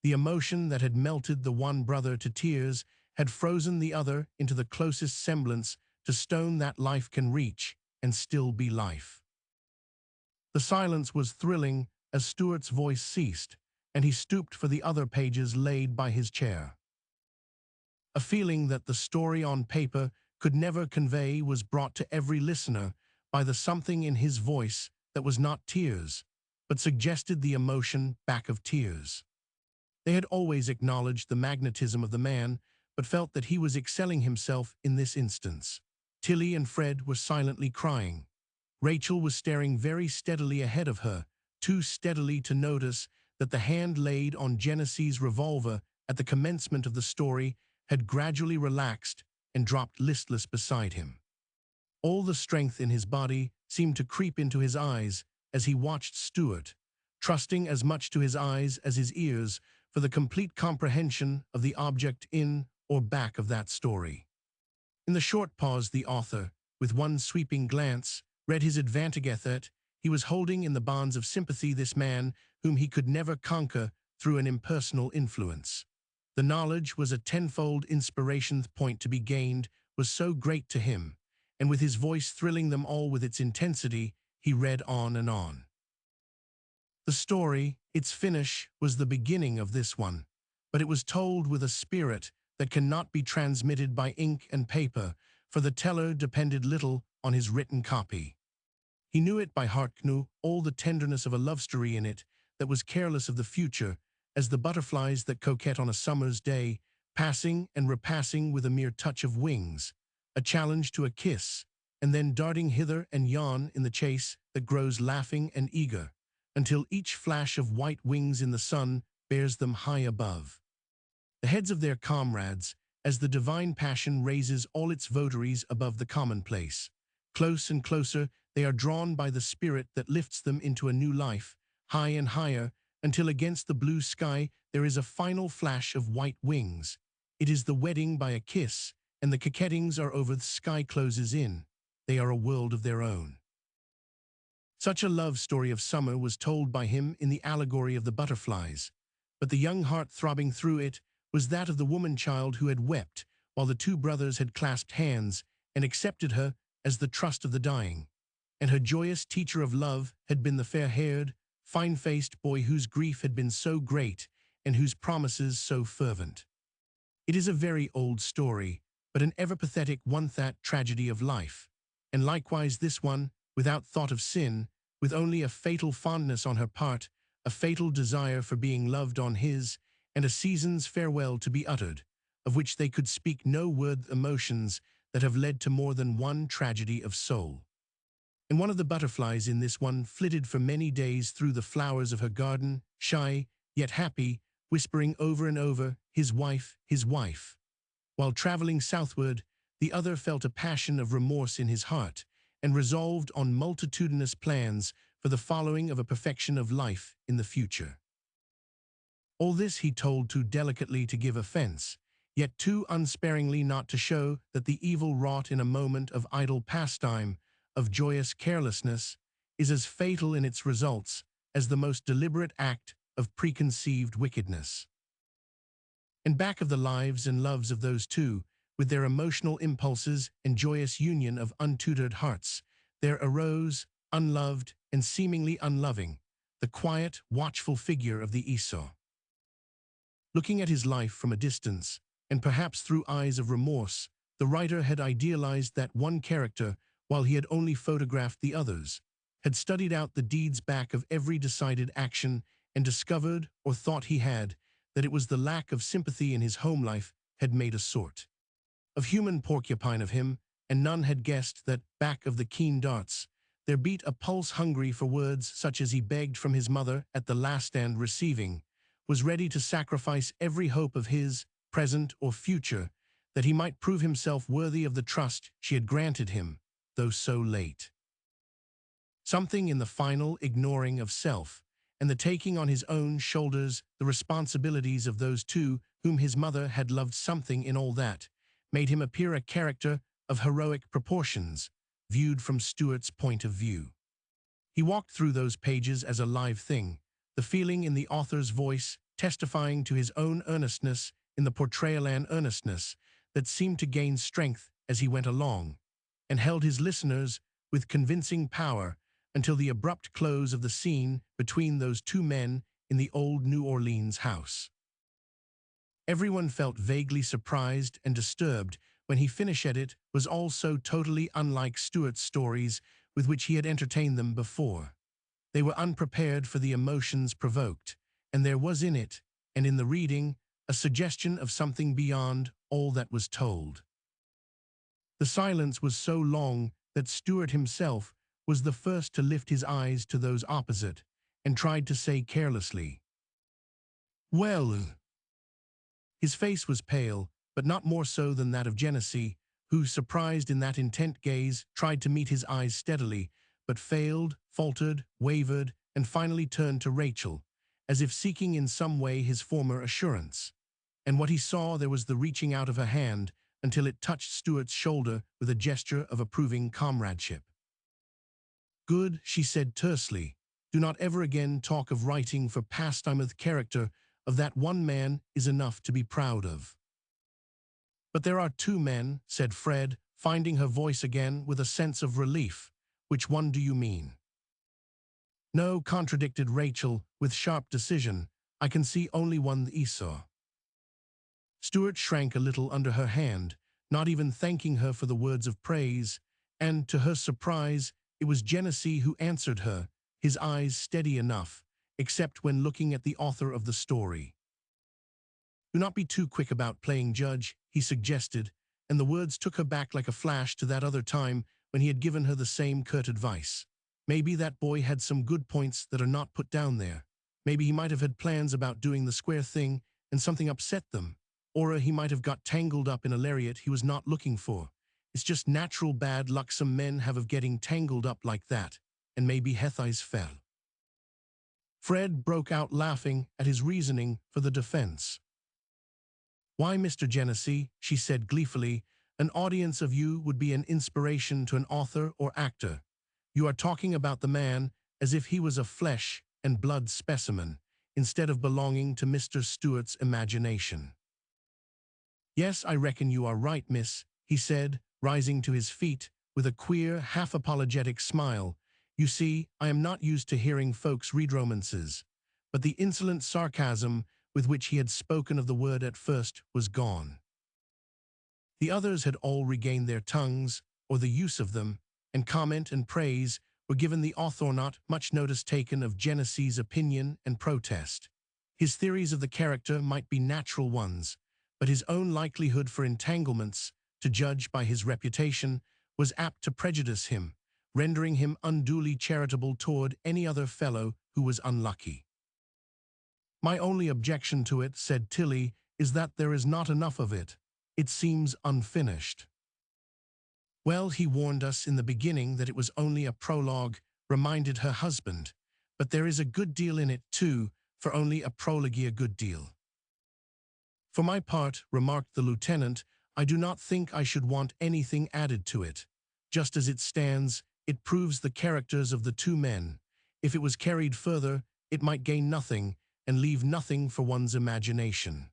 The emotion that had melted the one brother to tears had frozen the other into the closest semblance to stone that life can reach and still be life. The silence was thrilling as Stuart's voice ceased, and he stooped for the other pages laid by his chair. A feeling that the story on paper could never convey was brought to every listener by the something in his voice that was not tears, but suggested the emotion back of tears. They had always acknowledged the magnetism of the man, but felt that he was excelling himself in this instance. Tilly and Fred were silently crying. Rachel was staring very steadily ahead of her, too steadily to notice that the hand laid on Genesee's revolver at the commencement of the story had gradually relaxed and dropped listless beside him. All the strength in his body seemed to creep into his eyes as he watched Stuart, trusting as much to his eyes as his ears for the complete comprehension of the object in or back of that story. In the short pause the author, with one sweeping glance, read his advantage that he was holding in the bonds of sympathy this man whom he could never conquer through an impersonal influence. The knowledge was a tenfold inspiration point to be gained was so great to him, and with his voice thrilling them all with its intensity, he read on and on. The story, its finish, was the beginning of this one, but it was told with a spirit that cannot be transmitted by ink and paper, for the teller depended little on his written copy. He knew it by heart, knew all the tenderness of a love story in it that was careless of the future, as the butterflies that coquette on a summer's day, passing and repassing with a mere touch of wings, a challenge to a kiss, and then darting hither and yon in the chase that grows laughing and eager, until each flash of white wings in the sun bears them high above the heads of their comrades, as the divine passion raises all its votaries above the commonplace. Close and closer, they are drawn by the spirit that lifts them into a new life, high and higher, until against the blue sky there is a final flash of white wings. It is the wedding by a kiss, and the coquettings are over, the sky closes in. They are a world of their own. Such a love story of summer was told by him in the allegory of the butterflies, but the young heart throbbing through it was that of the woman-child who had wept while the two brothers had clasped hands and accepted her as the trust of the dying, and her joyous teacher of love had been the fair-haired, fine-faced boy whose grief had been so great and whose promises so fervent. It is a very old story, but an ever-pathetic one, that tragedy of life, and likewise this one, without thought of sin, with only a fatal fondness on her part, a fatal desire for being loved on his, and a season's farewell to be uttered, of which they could speak no word, emotions that have led to more than one tragedy of soul. And one of the butterflies in this one flitted for many days through the flowers of her garden, shy, yet happy, whispering over and over, his wife, his wife. While traveling southward, the other felt a passion of remorse in his heart, and resolved on multitudinous plans for the following of a perfection of life in the future. All this he told too delicately to give offense, yet too unsparingly not to show that the evil wrought in a moment of idle pastime, of joyous carelessness, is as fatal in its results as the most deliberate act of preconceived wickedness. And back of the lives and loves of those two, with their emotional impulses and joyous union of untutored hearts, there arose, unloved and seemingly unloving, the quiet, watchful figure of the Esau. Looking at his life from a distance, and perhaps through eyes of remorse, the writer had idealized that one character while he had only photographed the others, had studied out the deeds back of every decided action, and discovered, or thought he had, that it was the lack of sympathy in his home life had made a sort of human porcupine of him, and none had guessed that, back of the keen darts, there beat a pulse hungry for words such as he begged from his mother at the last, and receiving, was ready to sacrifice every hope of his, present or future, that he might prove himself worthy of the trust she had granted him, though so late. Something in the final ignoring of self, and the taking on his own shoulders the responsibilities of those two whom his mother had loved, something in all that, made him appear a character of heroic proportions, viewed from Stuart's point of view. He walked through those pages as a live thing, the feeling in the author's voice testifying to his own earnestness in the portrayal, an earnestness that seemed to gain strength as he went along, and held his listeners with convincing power until the abrupt close of the scene between those two men in the old New Orleans house. Everyone felt vaguely surprised and disturbed when he finished. It was all so totally unlike Stuart's stories with which he had entertained them before. They were unprepared for the emotions provoked, and there was in it, and in the reading, a suggestion of something beyond all that was told. The silence was so long that Stuart himself was the first to lift his eyes to those opposite and tried to say carelessly, "Well." His face was pale, but not more so than that of Genesee, who, surprised in that intent gaze, tried to meet his eyes steadily, but failed, faltered, wavered, and finally turned to Rachel, as if seeking in some way his former assurance. And what he saw there was the reaching out of her hand until it touched Stuart's shoulder with a gesture of approving comradeship. "Good," she said tersely. "Do not ever again talk of writing for pastime. The character of that one man is enough to be proud of." "But there are two men," said Fred, finding her voice again with a sense of relief. "Which one do you mean?" "No," contradicted Rachel with sharp decision. "I can see only one, the Esau." Stuart shrank a little under her hand, not even thanking her for the words of praise, and, to her surprise, it was Genesee who answered her, his eyes steady enough, except when looking at the author of the story. "Do not be too quick about playing judge," he suggested, and the words took her back like a flash to that other time when he had given her the same curt advice. Maybe that boy had some good points that are not put down there. Maybe he might have had plans about doing the square thing and something upset them. Or he might have got tangled up in a lariat he was not looking for. It's just natural bad luck some men have of getting tangled up like that, and maybe Hethi's fell. Fred broke out laughing at his reasoning for the defense. "Why, Mr. Genesee," she said gleefully, "an audience of you would be an inspiration to an author or actor. You are talking about the man as if he was a flesh and blood specimen, instead of belonging to Mr. Stuart's imagination." "Yes, I reckon you are right, miss," he said, rising to his feet with a queer, half-apologetic smile. "You see, I am not used to hearing folks read romances." But the insolent sarcasm with which he had spoken of the word at first was gone. The others had all regained their tongues, or the use of them, and comment and praise were given the author, not much notice taken of Genesee's opinion and protest. His theories of the character might be natural ones, but his own likelihood for entanglements, to judge by his reputation, was apt to prejudice him, rendering him unduly charitable toward any other fellow who was unlucky. "My only objection to it," said Tilly, "is that there is not enough of it. It seems unfinished." "Well, he warned us in the beginning that it was only a prologue," reminded her husband. "But there is a good deal in it, too, for only a prologue a good deal." "For my part," remarked the lieutenant, "I do not think I should want anything added to it. Just as it stands, it proves the characters of the two men. If it was carried further, it might gain nothing and leave nothing for one's imagination."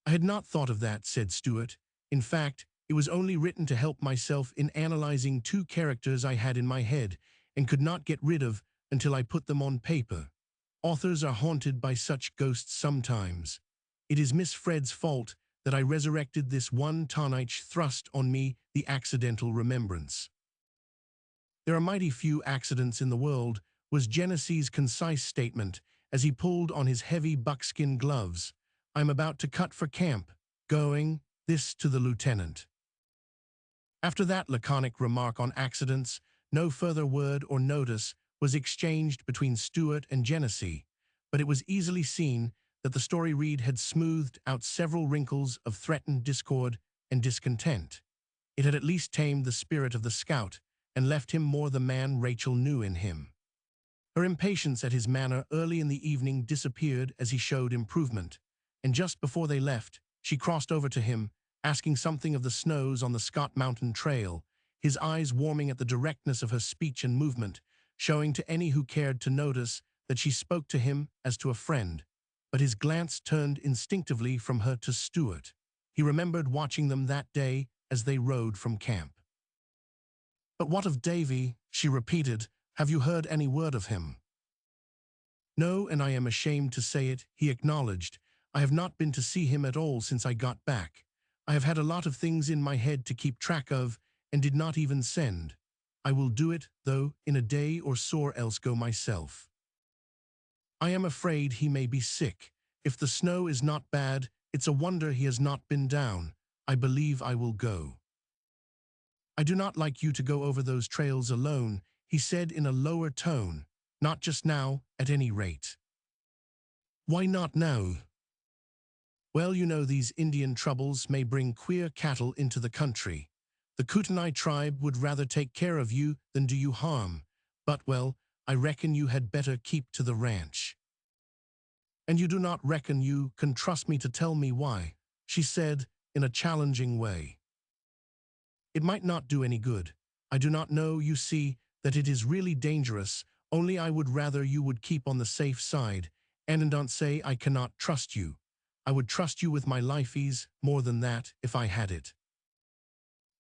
"I had not thought of that," said Stuart. "In fact, it was only written to help myself in analyzing two characters I had in my head and could not get rid of until I put them on paper. Authors are haunted by such ghosts sometimes. It is Miss Fred's fault that I resurrected this one tonight thrust on me the accidental remembrance." "There are mighty few accidents in the world," was Genesee's concise statement as he pulled on his heavy buckskin gloves. "I'm about to cut for camp. Going," this to the lieutenant. After that laconic remark on accidents, no further word or notice was exchanged between Stuart and Genesee, but it was easily seen that the story read had smoothed out several wrinkles of threatened discord and discontent. It had at least tamed the spirit of the scout and left him more the man Rachel knew in him. Her impatience at his manner early in the evening disappeared as he showed improvement, and just before they left, she crossed over to him, asking something of the snows on the Scott Mountain Trail, his eyes warming at the directness of her speech and movement, showing to any who cared to notice that she spoke to him as to a friend, but his glance turned instinctively from her to Stuart. He remembered watching them that day as they rode from camp. "But what of Davy?" she repeated. "Have you heard any word of him?" "No, and I am ashamed to say it," he acknowledged. "I have not been to see him at all since I got back. I have had a lot of things in my head to keep track of, and did not even send. I will do it, though, in a day or so, or else go myself. I am afraid he may be sick. If the snow is not bad, it's a wonder he has not been down. I believe I will go." "I do not like you to go over those trails alone," he said in a lower tone. "Not just now, at any rate." "Why not now?" "Well, you know these Indian troubles may bring queer cattle into the country. The Kootenai tribe would rather take care of you than do you harm. But, well, I reckon you had better keep to the ranch." "And you do not reckon you can trust me to tell me why?" she said in a challenging way. "It might not do any good. I do not know, you see, that it is really dangerous, only I would rather you would keep on the safe side, and don't say I cannot trust you. I would trust you with my life's more than that if I had it."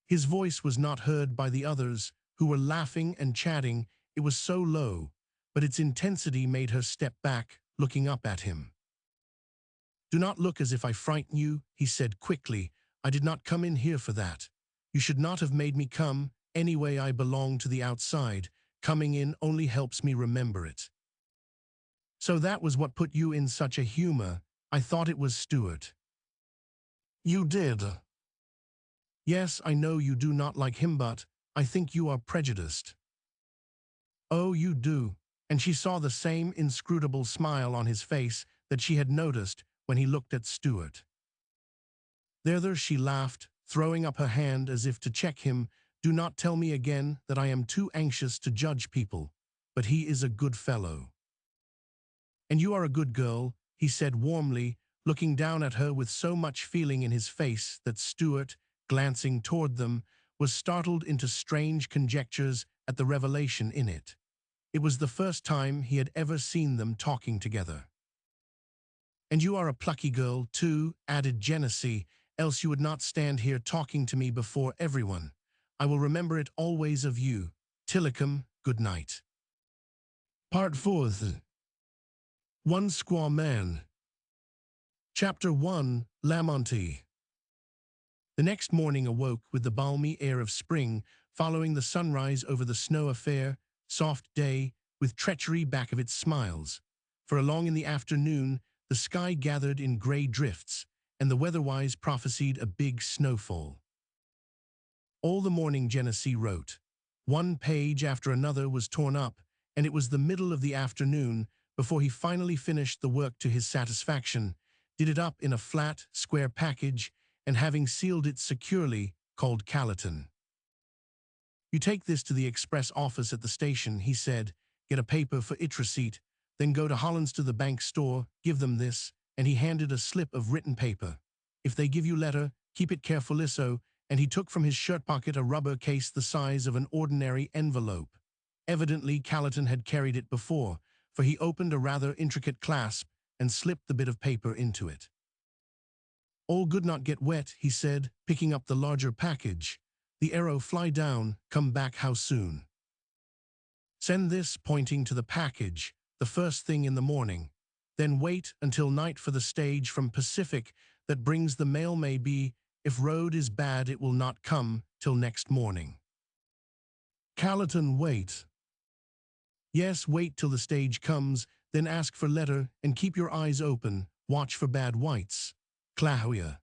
His voice was not heard by the others, who were laughing and chatting. It was so low, but its intensity made her step back, looking up at him. "Do not look as if I frighten you," he said quickly. "I did not come in here for that. You should not have made me come. Anyway, I belong to the outside. Coming in only helps me remember it." "So that was what put you in such a humor. I thought it was Stuart." "You did." "Yes, I know you do not like him, but I think you are prejudiced." "Oh, you do." And she saw the same inscrutable smile on his face that she had noticed when he looked at Stuart. "There," she laughed, throwing up her hand as if to check him. "Do not tell me again that I am too anxious to judge people, but he is a good fellow." "And you are a good girl," he said warmly, looking down at her with so much feeling in his face that Stuart, glancing toward them, was startled into strange conjectures at the revelation in it. It was the first time he had ever seen them talking together. "And you are a plucky girl, too," added Genesee, "else you would not stand here talking to me before everyone. I will remember it always of you. Tillicum, good night." Part 4. One Squaw Man. Chapter 1. Lamonti. The next morning awoke with the balmy air of spring, following the sunrise over the snow, a fair, soft day, with treachery back of its smiles. For along in the afternoon, the sky gathered in gray drifts, and the weatherwise prophesied a big snowfall. All the morning Genesee wrote. One page after another was torn up, and it was the middle of the afternoon before he finally finished the work to his satisfaction, did it up in a flat, square package, and having sealed it securely, called Calliton. "You take this to the express office at the station," he said, "get a paper for it receipt, then go to Holland's to the bank store, give them this," and he handed a slip of written paper. "If they give you letter, keep it carefully so," and he took from his shirt pocket a rubber case the size of an ordinary envelope. Evidently Calliton had carried it before, for he opened a rather intricate clasp and slipped the bit of paper into it. "All good, not get wet," he said, picking up the larger package. "The arrow fly down, come back how soon. Send this," pointing to the package, "the first thing in the morning. Then wait until night for the stage from Pacific that brings the mail. Maybe, if road is bad, it will not come till next morning." Calliton, wait. "Yes, wait till the stage comes, then ask for letter, and keep your eyes open, watch for bad whites. Clahoia."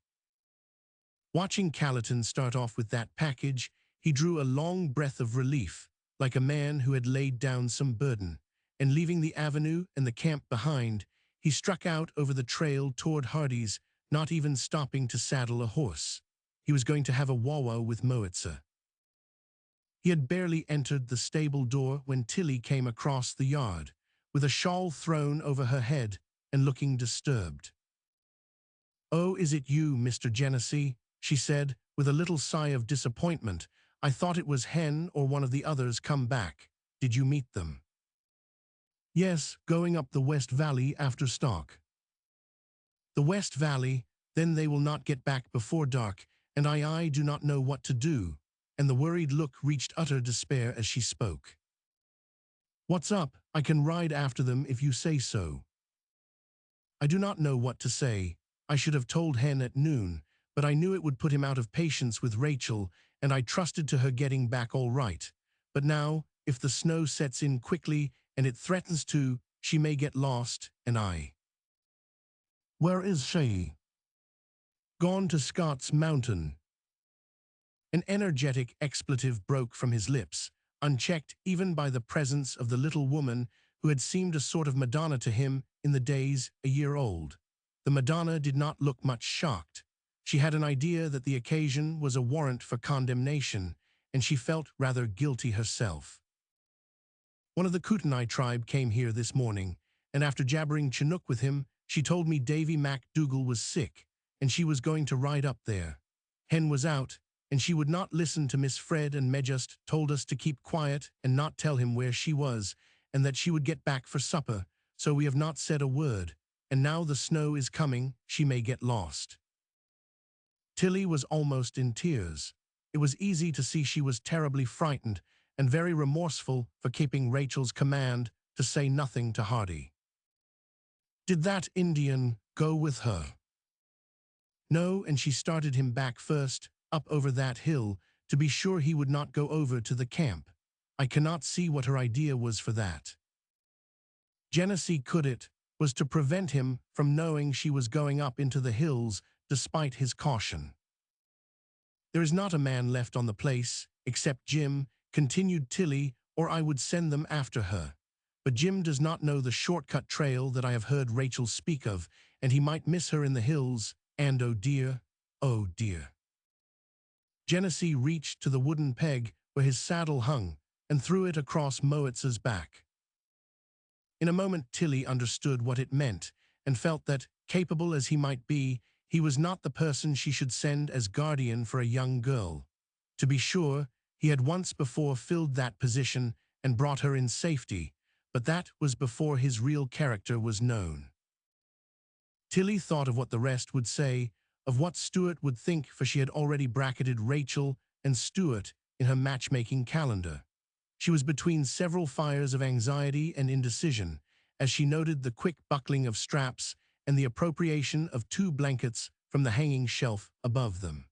Watching Calliton start off with that package, he drew a long breath of relief, like a man who had laid down some burden, and leaving the avenue and the camp behind, he struck out over the trail toward Hardy's, not even stopping to saddle a horse. He was going to have a wawa with Moitza. He had barely entered the stable door when Tilly came across the yard, with a shawl thrown over her head and looking disturbed. "Oh, is it you, Mr. Genesee?" she said, with a little sigh of disappointment. "I thought it was Hen or one of the others come back. Did you meet them?" Yes, going up the West Valley after stark. The West Valley, then they will not get back before dark, and I do not know what to do. And the worried look reached utter despair as she spoke. What's up? I can ride after them if you say so. I do not know what to say. I should have told Hen at noon, but I knew it would put him out of patience with Rachel, and I trusted to her getting back all right. But now, if the snow sets in quickly and it threatens to, she may get lost, and I. Where is she? Gone to Scott's Mountain. An energetic expletive broke from his lips, unchecked even by the presence of the little woman who had seemed a sort of Madonna to him in the days a year old. The Madonna did not look much shocked. She had an idea that the occasion was a warrant for condemnation, and she felt rather guilty herself. One of the Kootenai tribe came here this morning, and after jabbering Chinook with him, she told me Davy MacDougall was sick, and she was going to ride up there. Hen was out, and she would not listen to Miss Fred, and Medjust told us to keep quiet and not tell him where she was, and that she would get back for supper, so we have not said a word, and now the snow is coming, she may get lost. Tilly was almost in tears. It was easy to see she was terribly frightened and very remorseful for keeping Rachel's command to say nothing to Hardy. Did that Indian go with her? No, and she started him back first, up over that hill, to be sure he would not go over to the camp. I cannot see what her idea was for that. Genesee could it, was to prevent him from knowing she was going up into the hills despite his caution. There is not a man left on the place, except Jim, continued Tilly, or I would send them after her. But Jim does not know the shortcut trail that I have heard Rachel speak of, and he might miss her in the hills, and oh dear, oh dear. Genesee reached to the wooden peg where his saddle hung, and threw it across Moitz's back. In a moment Tilly understood what it meant, and felt that, capable as he might be, he was not the person she should send as guardian for a young girl. To be sure, he had once before filled that position and brought her in safety, but that was before his real character was known. Tilly thought of what the rest would say, of what Stuart would think, for she had already bracketed Rachel and Stuart in her matchmaking calendar. She was between several fires of anxiety and indecision, as she noted the quick buckling of straps and the appropriation of 2 blankets from the hanging shelf above them.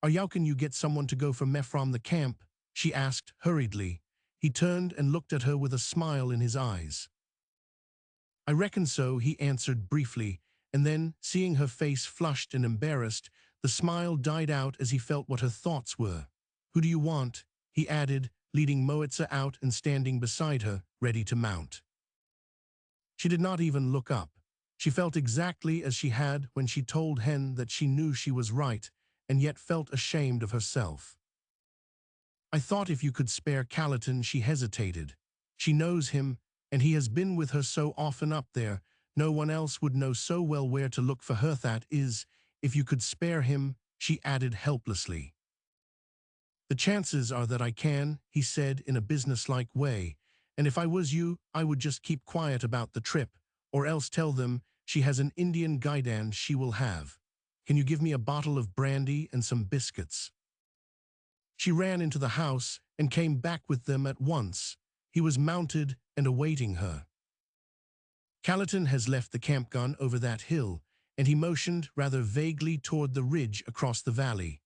How can you get someone to go for me from the camp? She asked hurriedly. He turned and looked at her with a smile in his eyes. I reckon so, he answered briefly, and then, seeing her face flushed and embarrassed, the smile died out as he felt what her thoughts were. Who do you want? He added, leading Moitza out and standing beside her, ready to mount. She did not even look up. She felt exactly as she had when she told Hen that she knew she was right, and yet felt ashamed of herself. I thought if you could spare Callerton, she hesitated. She knows him, and he has been with her so often up there, no one else would know so well where to look for her. That is, if you could spare him, she added helplessly. The chances are that I can, he said in a businesslike way, and if I was you, I would just keep quiet about the trip, or else tell them she has an Indian guidance she will have. Can you give me a bottle of brandy and some biscuits? She ran into the house and came back with them at once. He was mounted and awaiting her. Callerton has left the camp gun over that hill, and he motioned rather vaguely toward the ridge across the valley.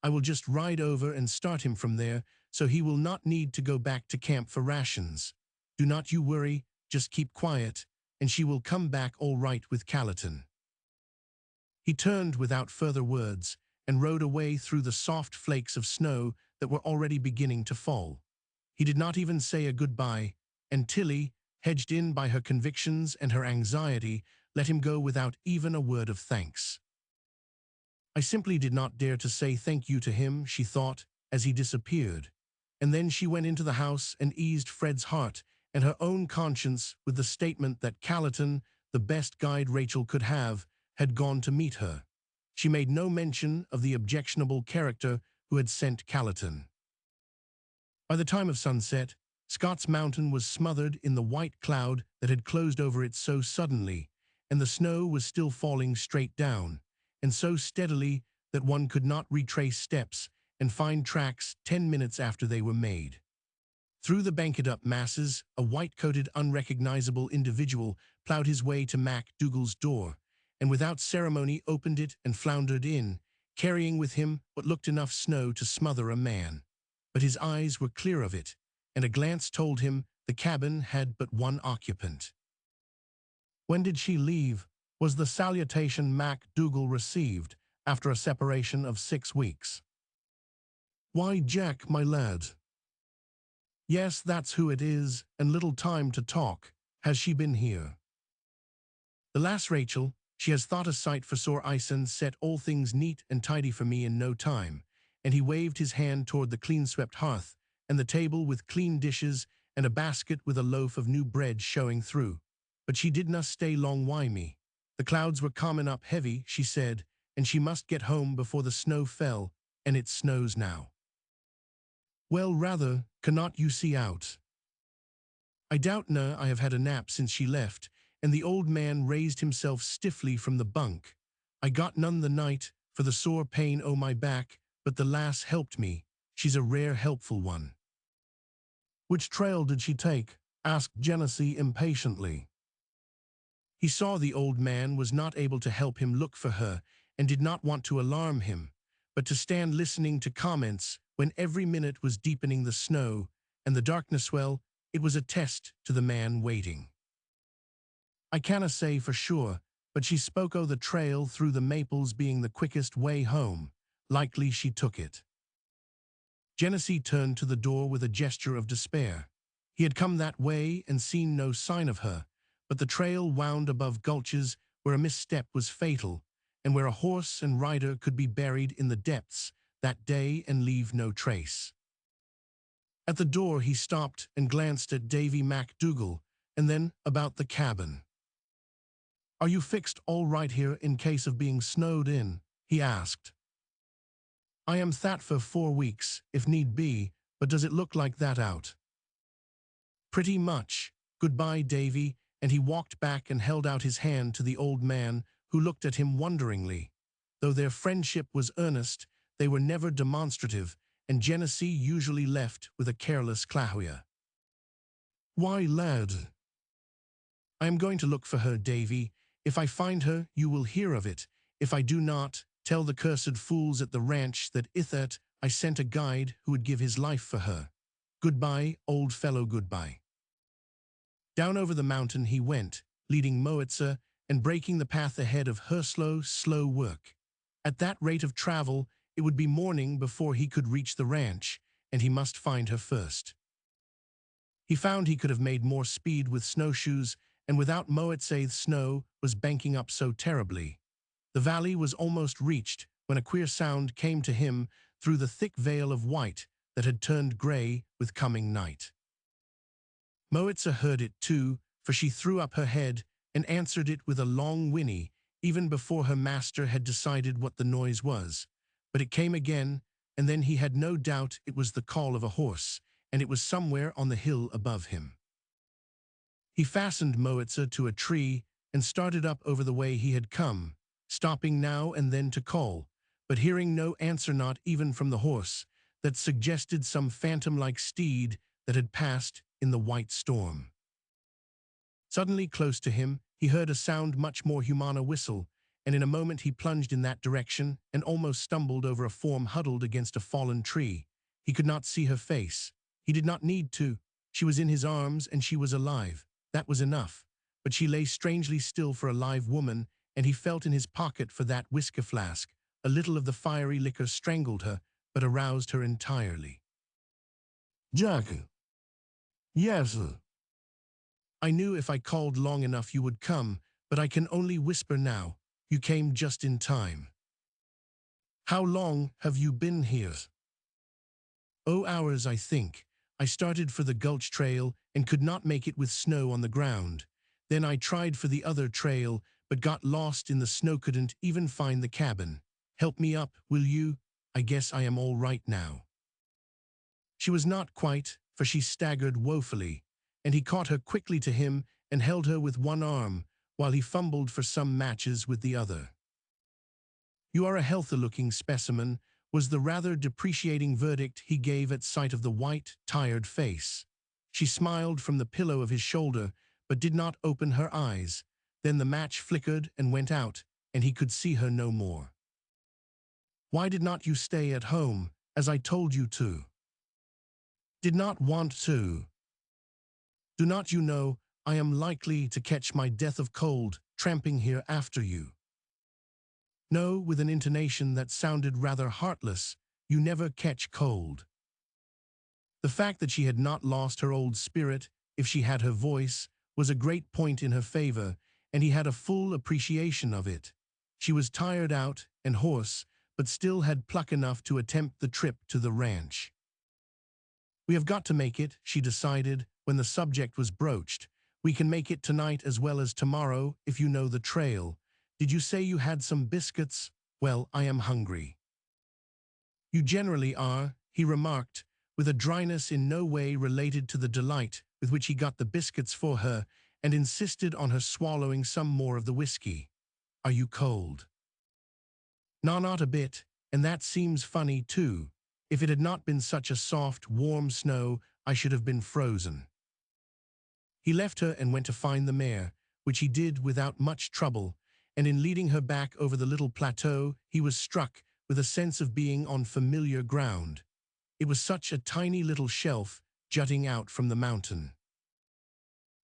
I will just ride over and start him from there, so he will not need to go back to camp for rations. Do not you worry, just keep quiet, and she will come back all right with Callerton. He turned without further words and rode away through the soft flakes of snow that were already beginning to fall. He did not even say a goodbye, and Tilly, hedged in by her convictions and her anxiety, let him go without even a word of thanks. I simply did not dare to say thank you to him, she thought, as he disappeared. And then she went into the house and eased Fred's heart and her own conscience with the statement that Callerton, the best guide Rachel could have, had gone to meet her. She made no mention of the objectionable character who had sent Callerton. By the time of sunset, Scott's Mountain was smothered in the white cloud that had closed over it so suddenly, and the snow was still falling straight down, and so steadily that one could not retrace steps and find tracks 10 minutes after they were made. Through the banked-up masses, a white-coated, unrecognizable individual plowed his way to Mac Dougal's door, and without ceremony opened it and floundered in, carrying with him what looked enough snow to smother a man. But his eyes were clear of it, and a glance told him the cabin had but one occupant. "When did she leave?" was the salutation Mac Dougal received after a separation of 6 weeks. "Why, Jack, my lad." "Yes, that's who it is, and little time to talk. Has she been here?" "The lass Rachel, she has thought a sight for sore ice and set all things neat and tidy for me in no time," and he waved his hand toward the clean-swept hearth and the table with clean dishes and a basket with a loaf of new bread showing through. "But she didna stay long wy me. The clouds were comin' up heavy," she said, "and she must get home before the snow fell, and it snows now." "Well, rather, cannot you see out?" "I doubt na. I have had a nap since she left," and the old man raised himself stiffly from the bunk. "I got none the night, for the sore pain o' my back, but the lass helped me. She's a rare helpful one." "Which trail did she take?" asked Genesee impatiently. He saw the old man was not able to help him look for her and did not want to alarm him, but to stand listening to comments when every minute was deepening the snow and the darkness, well, it was a test to the man waiting. "I canna say for sure, but she spoke o' the trail through the maples being the quickest way home. Likely she took it." Genesee turned to the door with a gesture of despair. He had come that way and seen no sign of her, but the trail wound above gulches where a misstep was fatal, and where a horse and rider could be buried in the depths that day and leave no trace. At the door he stopped and glanced at Davy MacDougall, and then about the cabin. "Are you fixed all right here in case of being snowed in?" he asked. "I am that for 4 weeks, if need be, but does it look like that out?" "Pretty much. Goodbye, Davy," and he walked back and held out his hand to the old man, who looked at him wonderingly. Though their friendship was earnest, they were never demonstrative, and Genesee usually left with a careless clahuia. "Why, lad?" "I am going to look for her, Davy. If I find her, you will hear of it. If I do not, tell the cursed fools at the ranch that ithat I sent a guide who would give his life for her. Goodbye, old fellow, goodbye." Down over the mountain he went, leading Moitza and breaking the path ahead of her slow work. At that rate of travel, it would be morning before he could reach the ranch, and he must find her first. He found he could have made more speed with snowshoes, and without Moitza the snow was banking up so terribly. The valley was almost reached when a queer sound came to him through the thick veil of white that had turned gray with coming night. Moitza heard it too, for she threw up her head and answered it with a long whinny, even before her master had decided what the noise was. But it came again, and then he had no doubt it was the call of a horse, and it was somewhere on the hill above him. He fastened Moitza to a tree and started up over the way he had come, stopping now and then to call, but hearing no answer, not even from the horse, that suggested some phantom-like steed that had passed in the white storm. Suddenly close to him, he heard a sound much more human, a whistle, and in a moment he plunged in that direction and almost stumbled over a form huddled against a fallen tree. He could not see her face. He did not need to. She was in his arms and she was alive. That was enough. But she lay strangely still for a live woman, and he felt in his pocket for that whisker flask. A little of the fiery liquor strangled her, but aroused her entirely. "Jack." "Yes." "I knew if I called long enough you would come, but I can only whisper now. You came just in time." "How long have you been here?" "Oh, hours, I think. I started for the Gulch Trail and could not make it with snow on the ground. Then I tried for the other trail, but got lost in the snow, couldn't even find the cabin. Help me up, will you? I guess I am all right now." She was not quite, for she staggered woefully, and he caught her quickly to him and held her with one arm, while he fumbled for some matches with the other. "You are a healthy-looking specimen," was the rather depreciating verdict he gave at sight of the white, tired face. She smiled from the pillow of his shoulder, but did not open her eyes. Then the match flickered and went out, and he could see her no more. "Why did not you stay at home, as I told you to?" "Did not want to. Do not you know I am likely to catch my death of cold tramping here after you?" "No," with an intonation that sounded rather heartless, "you never catch cold." The fact that she had not lost her old spirit, if she had her voice, was a great point in her favor, and he had a full appreciation of it. She was tired out and hoarse, but still had pluck enough to attempt the trip to the ranch. "We have got to make it," she decided, when the subject was broached. "We can make it tonight as well as tomorrow, if you know the trail. Did you say you had some biscuits? Well, I am hungry." "You generally are," he remarked, with a dryness in no way related to the delight with which he got the biscuits for her, and insisted on her swallowing some more of the whiskey. "Are you cold?" "No, not a bit, and that seems funny, too. If it had not been such a soft, warm snow, I should have been frozen." He left her and went to find the mare, which he did without much trouble, and in leading her back over the little plateau, he was struck with a sense of being on familiar ground. It was such a tiny little shelf jutting out from the mountain.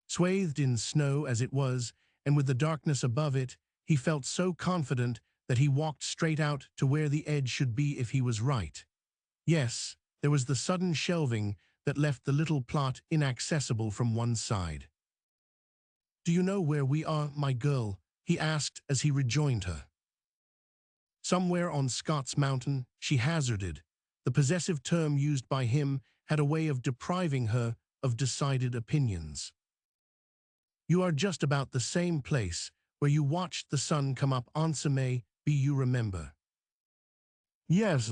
Swathed in snow as it was, and with the darkness above it, he felt so confident that he walked straight out to where the edge should be if he was right. Yes, there was the sudden shelving that left the little plot inaccessible from one side. "Do you know where we are, my girl?" he asked as he rejoined her. "Somewhere on Scott's Mountain," she hazarded. The possessive term used by him had a way of depriving her of decided opinions. "You are just about the same place where you watched the sun come up on May, be you remember?" "Yes."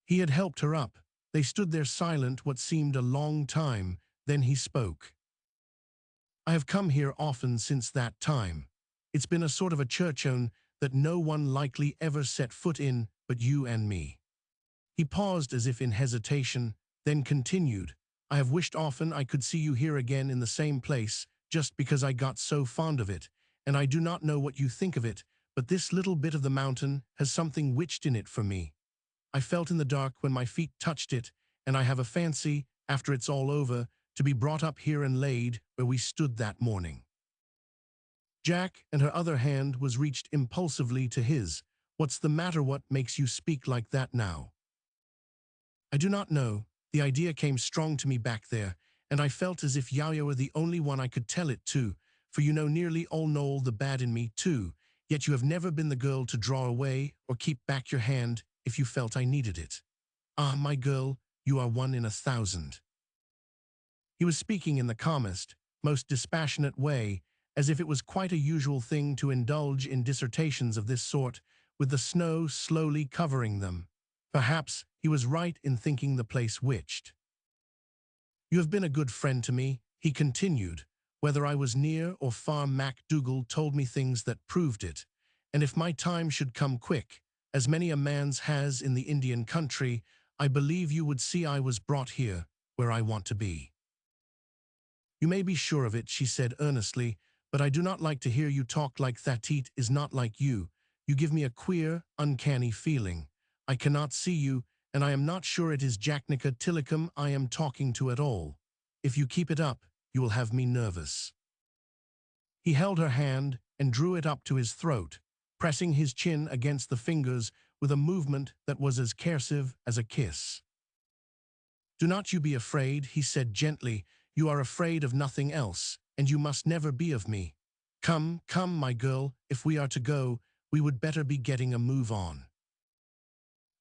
He had helped her up. They stood there silent what seemed a long time, then he spoke. "I have come here often since that time. It's been a sort of a church-own that no one likely ever set foot in but you and me." He paused as if in hesitation, then continued, "I have wished often I could see you here again in the same place, just because I got so fond of it, and I do not know what you think of it, but this little bit of the mountain has something witched in it for me. I felt in the dark when my feet touched it, and I have a fancy, after it's all over, to be brought up here and laid where we stood that morning." Jack, and her other hand was reached impulsively to his. "What's the matter? What makes you speak like that now?" "I do not know. The idea came strong to me back there, and I felt as if Yaya were the only one I could tell it to, for you know nearly all know the bad in me, too, yet you have never been the girl to draw away or keep back your hand if you felt I needed it. Ah, my girl, you are 1 in 1,000. He was speaking in the calmest, most dispassionate way, as if it was quite a usual thing to indulge in dissertations of this sort, with the snow slowly covering them. Perhaps he was right in thinking the place witched. "You have been a good friend to me," he continued. "Whether I was near or far, MacDougall told me things that proved it, and if my time should come quick, as many a man's has in the Indian country, I believe you would see I was brought here, where I want to be." "You may be sure of it," she said earnestly, "but I do not like to hear you talk like that. It is not like you. You give me a queer, uncanny feeling. I cannot see you, and I am not sure it is Jacknica Tillicum I am talking to at all. If you keep it up, you will have me nervous." He held her hand and drew it up to his throat, pressing his chin against the fingers with a movement that was as caressive as a kiss. "Do not you be afraid," he said gently. "You are afraid of nothing else, and you must never be of me. Come, come, my girl, if we are to go, we would better be getting a move on."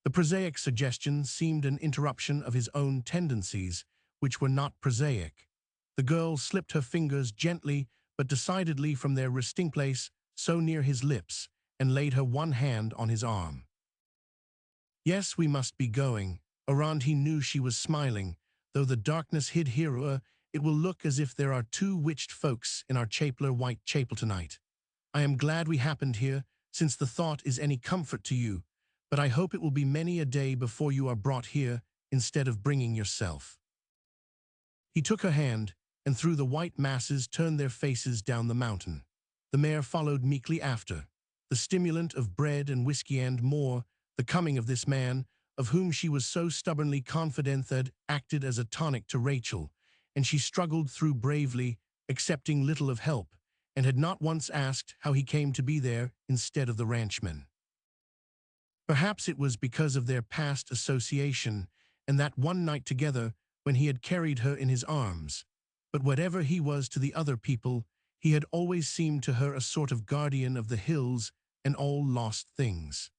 The prosaic suggestion seemed an interruption of his own tendencies, which were not prosaic. The girl slipped her fingers gently but decidedly from their resting place so near his lips, and laid her one hand on his arm. "Yes, we must be going." Around he knew she was smiling, though the darkness hid here, it will look as if there are two witched folks in our chapler white chapel tonight. I am glad we happened here, since the thought is any comfort to you, but I hope it will be many a day before you are brought here instead of bringing yourself." He took her hand, and through the white masses turned their faces down the mountain. The mare followed meekly after. The stimulant of bread and whiskey and more, the coming of this man, of whom she was so stubbornly confident, that acted as a tonic to Rachel, and she struggled through bravely, accepting little of help, and had not once asked how he came to be there instead of the ranchman. Perhaps it was because of their past association and that one night together when he had carried her in his arms. But whatever he was to the other people, he had always seemed to her a sort of guardian of the hills and all lost things.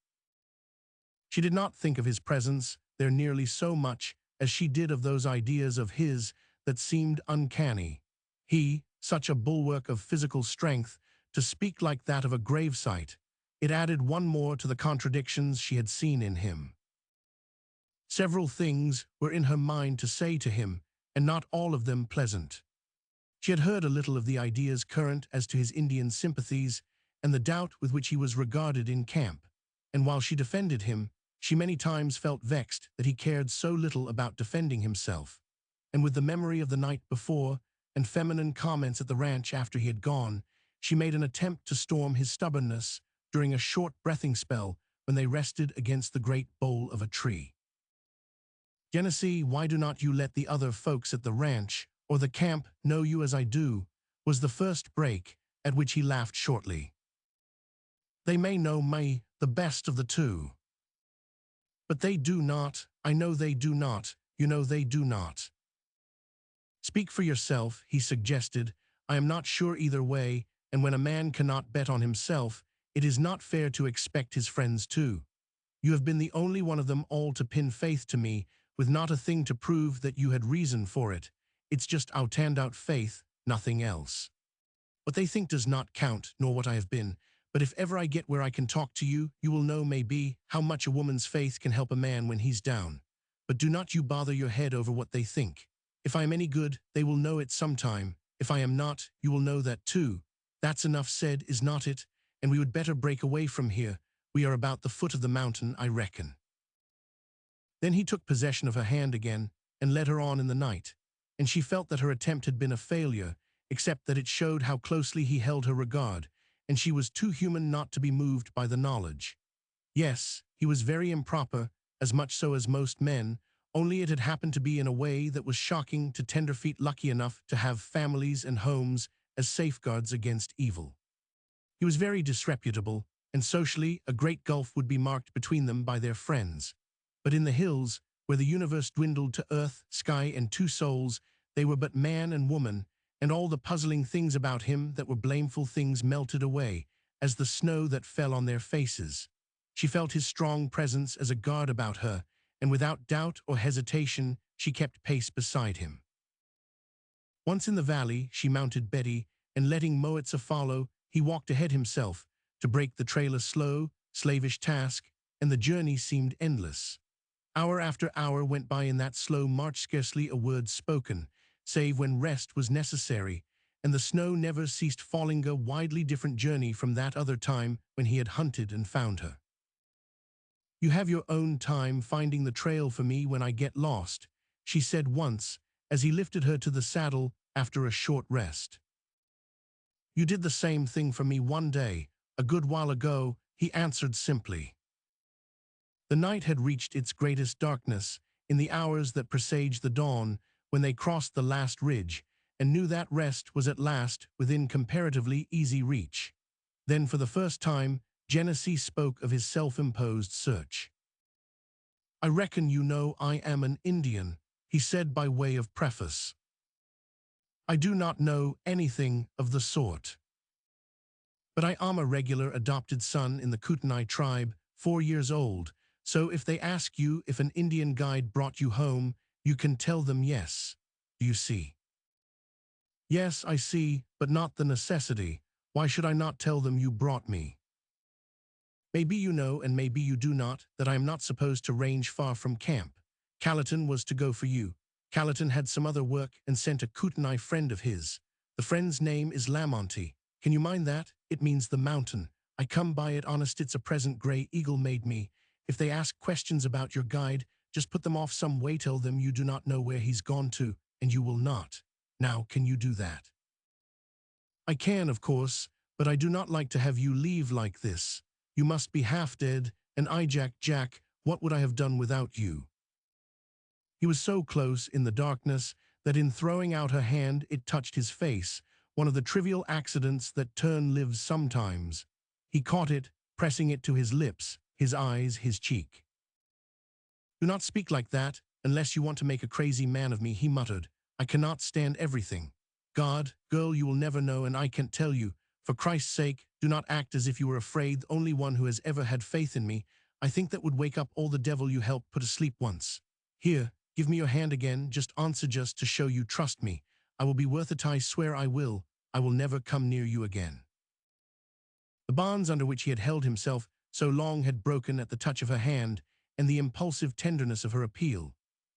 She did not think of his presence there nearly so much as she did of those ideas of his that seemed uncanny. He, such a bulwark of physical strength, to speak like that of a gravesite. It added one more to the contradictions she had seen in him. Several things were in her mind to say to him, and not all of them pleasant. She had heard a little of the ideas current as to his Indian sympathies and the doubt with which he was regarded in camp, and while she defended him, she many times felt vexed that he cared so little about defending himself, and with the memory of the night before and feminine comments at the ranch after he had gone, she made an attempt to storm his stubbornness during a short breathing spell when they rested against the great bole of a tree. "Genesee, why do not you let the other folks at the ranch or the camp know you as I do?" was the first break, at which he laughed shortly. "They may know me the best of the two. But they do not. I know they do not. You know they do not." "Speak for yourself," he suggested. "I am not sure either way, and when a man cannot bet on himself, it is not fair to expect his friends to. You have been the only one of them all to pin faith to me, with not a thing to prove that you had reason for it. It's just out faith, nothing else. What they think does not count, nor what I have been, but if ever I get where I can talk to you, you will know, maybe, how much a woman's faith can help a man when he's down. But do not you bother your head over what they think. If I am any good, they will know it sometime. If I am not, you will know that too. That's enough said, is not it? And we would better break away from here. We are about the foot of the mountain, I reckon." Then he took possession of her hand again and led her on in the night, and she felt that her attempt had been a failure, except that it showed how closely he held her regard, and she was too human not to be moved by the knowledge. Yes, he was very improper, as much so as most men, only it had happened to be in a way that was shocking to tenderfeet lucky enough to have families and homes as safeguards against evil. He was very disreputable, and socially a great gulf would be marked between them by their friends. But in the hills, where the universe dwindled to earth, sky, and two souls, they were but man and woman, and all the puzzling things about him that were blameful things melted away, as the snow that fell on their faces. She felt his strong presence as a guard about her, and without doubt or hesitation, she kept pace beside him. Once in the valley, she mounted Betty, and letting Moitza follow, he walked ahead himself, to break the trail a slow, slavish task, and the journey seemed endless. Hour after hour went by in that slow march, scarcely a word spoken, save when rest was necessary, and the snow never ceased falling, a widely different journey from that other time when he had hunted and found her. "You have your own time finding the trail for me when I get lost," she said once, as he lifted her to the saddle after a short rest. "You did the same thing for me one day, a good while ago," he answered simply. The night had reached its greatest darkness in the hours that presaged the dawn when they crossed the last ridge and knew that rest was at last within comparatively easy reach. Then for the first time, Genesee spoke of his self-imposed search. "I reckon you know I am an Indian," he said by way of preface. "I do not know anything of the sort. But I am a regular adopted son in the Kootenai tribe, 4 years old, so if they ask you if an Indian guide brought you home, you can tell them yes. Do you see?" "Yes, I see, but not the necessity. Why should I not tell them you brought me? Maybe you know, and maybe you do not, that I am not supposed to range far from camp. Callerton was to go for you. Callerton had some other work and sent a Kootenai friend of his. The friend's name is Lamonty. Can you mind that? It means the mountain. I come by it honest it's a present Grey Eagle made me. If they ask questions about your guide, just put them off some way, tell them you do not know where he's gone to, and you will not. Now, can you do that? I can, of course, but I do not like to have you leave like this. You must be half dead, and I, Jack, what would I have done without you? He was so close in the darkness that in throwing out her hand it touched his face, one of the trivial accidents that turn lives sometimes. He caught it, pressing it to his lips, his eyes, his cheek. Do not speak like that, unless you want to make a crazy man of me, he muttered. I cannot stand everything. God, girl, you will never know, and I can't tell you. For Christ's sake, do not act as if you were afraid. The only one who has ever had faith in me. I think that would wake up all the devil you helped put asleep once. Here, give me your hand again, just answer just to show you trust me. I will be worth it, I swear I will. I will never come near you again. The bonds under which he had held himself so long had broken at the touch of her hand and the impulsive tenderness of her appeal.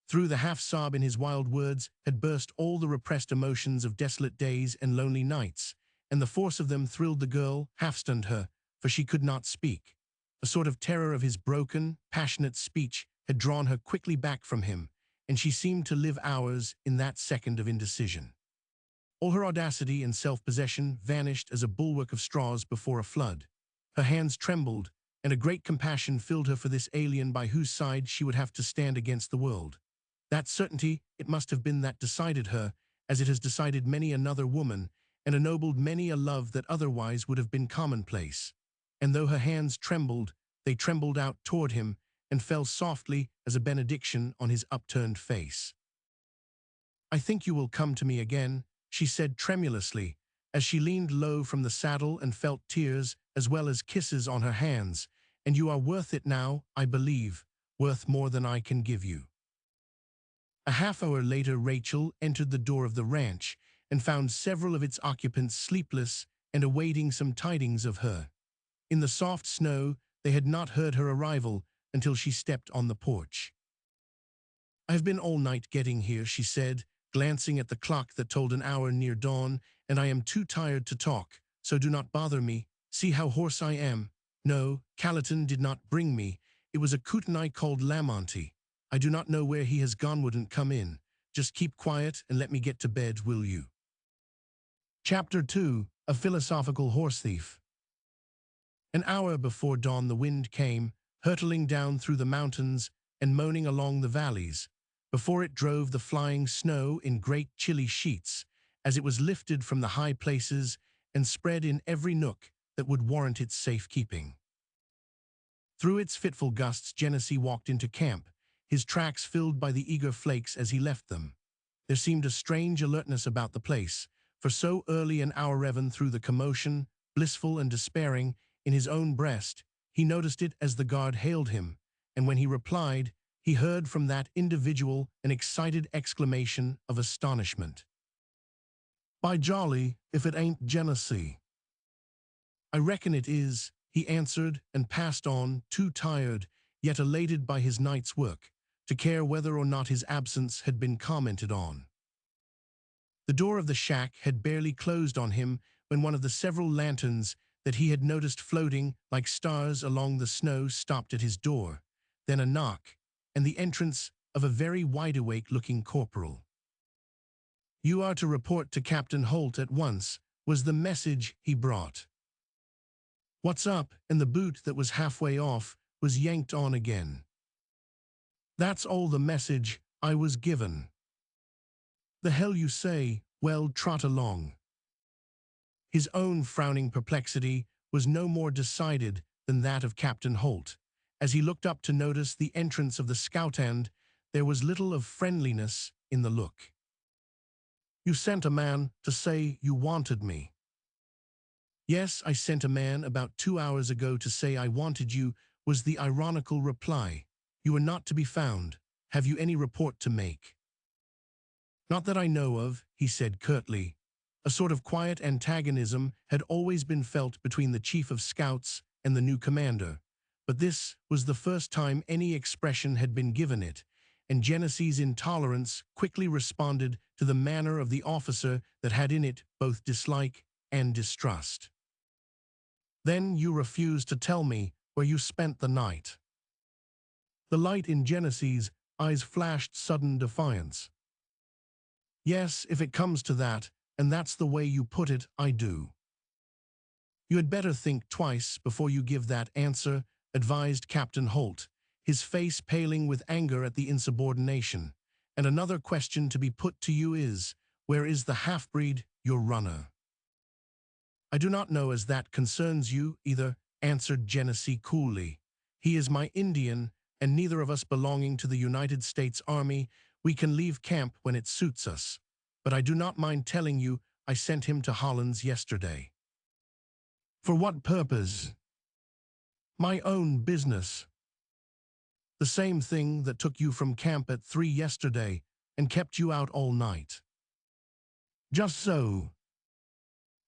Through the half-sob in his wild words had burst all the repressed emotions of desolate days and lonely nights, and the force of them thrilled the girl, half-stunned her, for she could not speak. A sort of terror of his broken, passionate speech had drawn her quickly back from him, and she seemed to live hours in that second of indecision. All her audacity and self-possession vanished as a bulwark of straws before a flood. Her hands trembled, and a great compassion filled her for this alien by whose side she would have to stand against the world. That certainty, it must have been that decided her, as it has decided many another woman, and ennobled many a love that otherwise would have been commonplace. And though her hands trembled, they trembled out toward him, and fell softly as a benediction on his upturned face. I think you will come to me again, she said tremulously, as she leaned low from the saddle and felt tears as well as kisses on her hands, and you are worth it now, I believe, worth more than I can give you. A half-hour later Rachel entered the door of the ranch and found several of its occupants sleepless and awaiting some tidings of her. In the soft snow, they had not heard her arrival until she stepped on the porch. I have been all night getting here, she said, glancing at the clock that told an hour near dawn, and I am too tired to talk, so do not bother me. See how hoarse I am. No, Callerton did not bring me. It was a Kootenai called Lamonty. I do not know where he has gone, wouldn't come in. Just keep quiet and let me get to bed, will you? Chapter 2, A Philosophical Horse Thief. An hour before dawn the wind came, hurtling down through the mountains and moaning along the valleys, before it drove the flying snow in great chilly sheets, as it was lifted from the high places and spread in every nook that would warrant its safe keeping. Through its fitful gusts Genesee walked into camp, his tracks filled by the eager flakes as he left them. There seemed a strange alertness about the place, for so early an hour Revan through the commotion, blissful and despairing, in his own breast, he noticed it as the guard hailed him, and when he replied, he heard from that individual an excited exclamation of astonishment. By jolly, if it ain't Genesee. I reckon it is, he answered and passed on, too tired, yet elated by his night's work, to care whether or not his absence had been commented on. The door of the shack had barely closed on him when one of the several lanterns that he had noticed floating like stars along the snow stopped at his door, then a knock, and the entrance of a very wide-awake-looking corporal. You are to report to Captain Holt at once, was the message he brought. What's up? And the boot that was halfway off was yanked on again. That's all the message I was given. The hell you say? Well, trot along. His own frowning perplexity was no more decided than that of Captain Holt. As he looked up to notice the entrance of the scout, and there was little of friendliness in the look. You sent a man to say you wanted me. Yes, I sent a man about 2 hours ago to say I wanted you, was the ironical reply. You are not to be found. Have you any report to make? Not that I know of, he said curtly. A sort of quiet antagonism had always been felt between the chief of scouts and the new commander, but this was the first time any expression had been given it, and Genesee's intolerance quickly responded to the manner of the officer that had in it both dislike and distrust. "Then you refuse to tell me where you spent the night." The light in Genesee's eyes flashed sudden defiance. "Yes, if it comes to that, and that's the way you put it, I do." "You had better think twice before you give that answer," advised Captain Holt, his face paling with anger at the insubordination. "And another question to be put to you is, where is the half-breed, your runner?" "I do not know as that concerns you either," answered Genesee coolly. "He is my Indian, and neither of us belonging to the United States Army. We can leave camp when it suits us. But I do not mind telling you I sent him to Holland's yesterday." "For what purpose?" "My own business." "The same thing that took you from camp at 3 yesterday and kept you out all night." "Just so."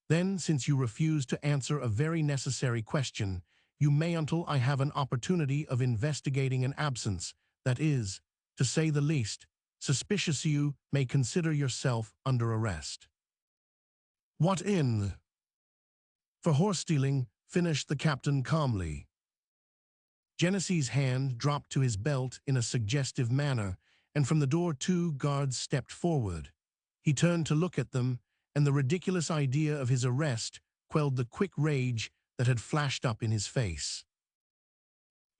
"Then, since you refuse to answer a very necessary question, you may until I have an opportunity of investigating an absence that is, to say the least, suspicious. You may consider yourself under arrest." "What in?" "For horse stealing," finished the captain calmly. Genesee's hand dropped to his belt in a suggestive manner, and from the door 2 guards stepped forward. He turned to look at them, and the ridiculous idea of his arrest quelled the quick rage that had flashed up in his face.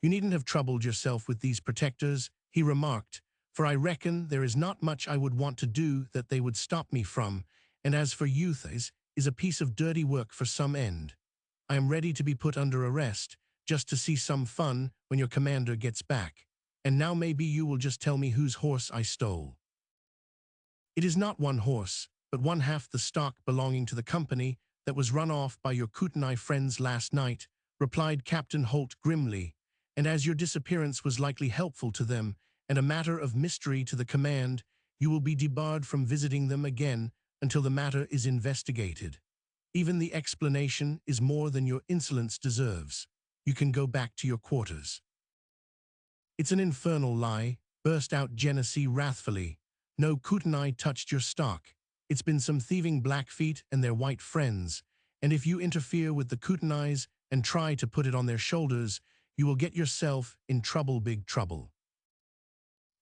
"You needn't have troubled yourself with these protectors," he remarked, "for I reckon there is not much I would want to do that they would stop me from, and as for youth is a piece of dirty work for some end. I am ready to be put under arrest, just to see some fun when your commander gets back. And now maybe you will just tell me whose horse I stole." "It is not one horse, but one half the stock belonging to the company that was run off by your Kootenai friends last night," replied Captain Holt grimly, "and as your disappearance was likely helpful to them and a matter of mystery to the command, you will be debarred from visiting them again until the matter is investigated. Even the explanation is more than your insolence deserves. You can go back to your quarters." "It's an infernal lie," burst out Genesee wrathfully. "No Kootenai touched your stock. It's been some thieving Blackfeet and their white friends, and if you interfere with the Kootenais and try to put it on their shoulders, you will get yourself in trouble, big trouble."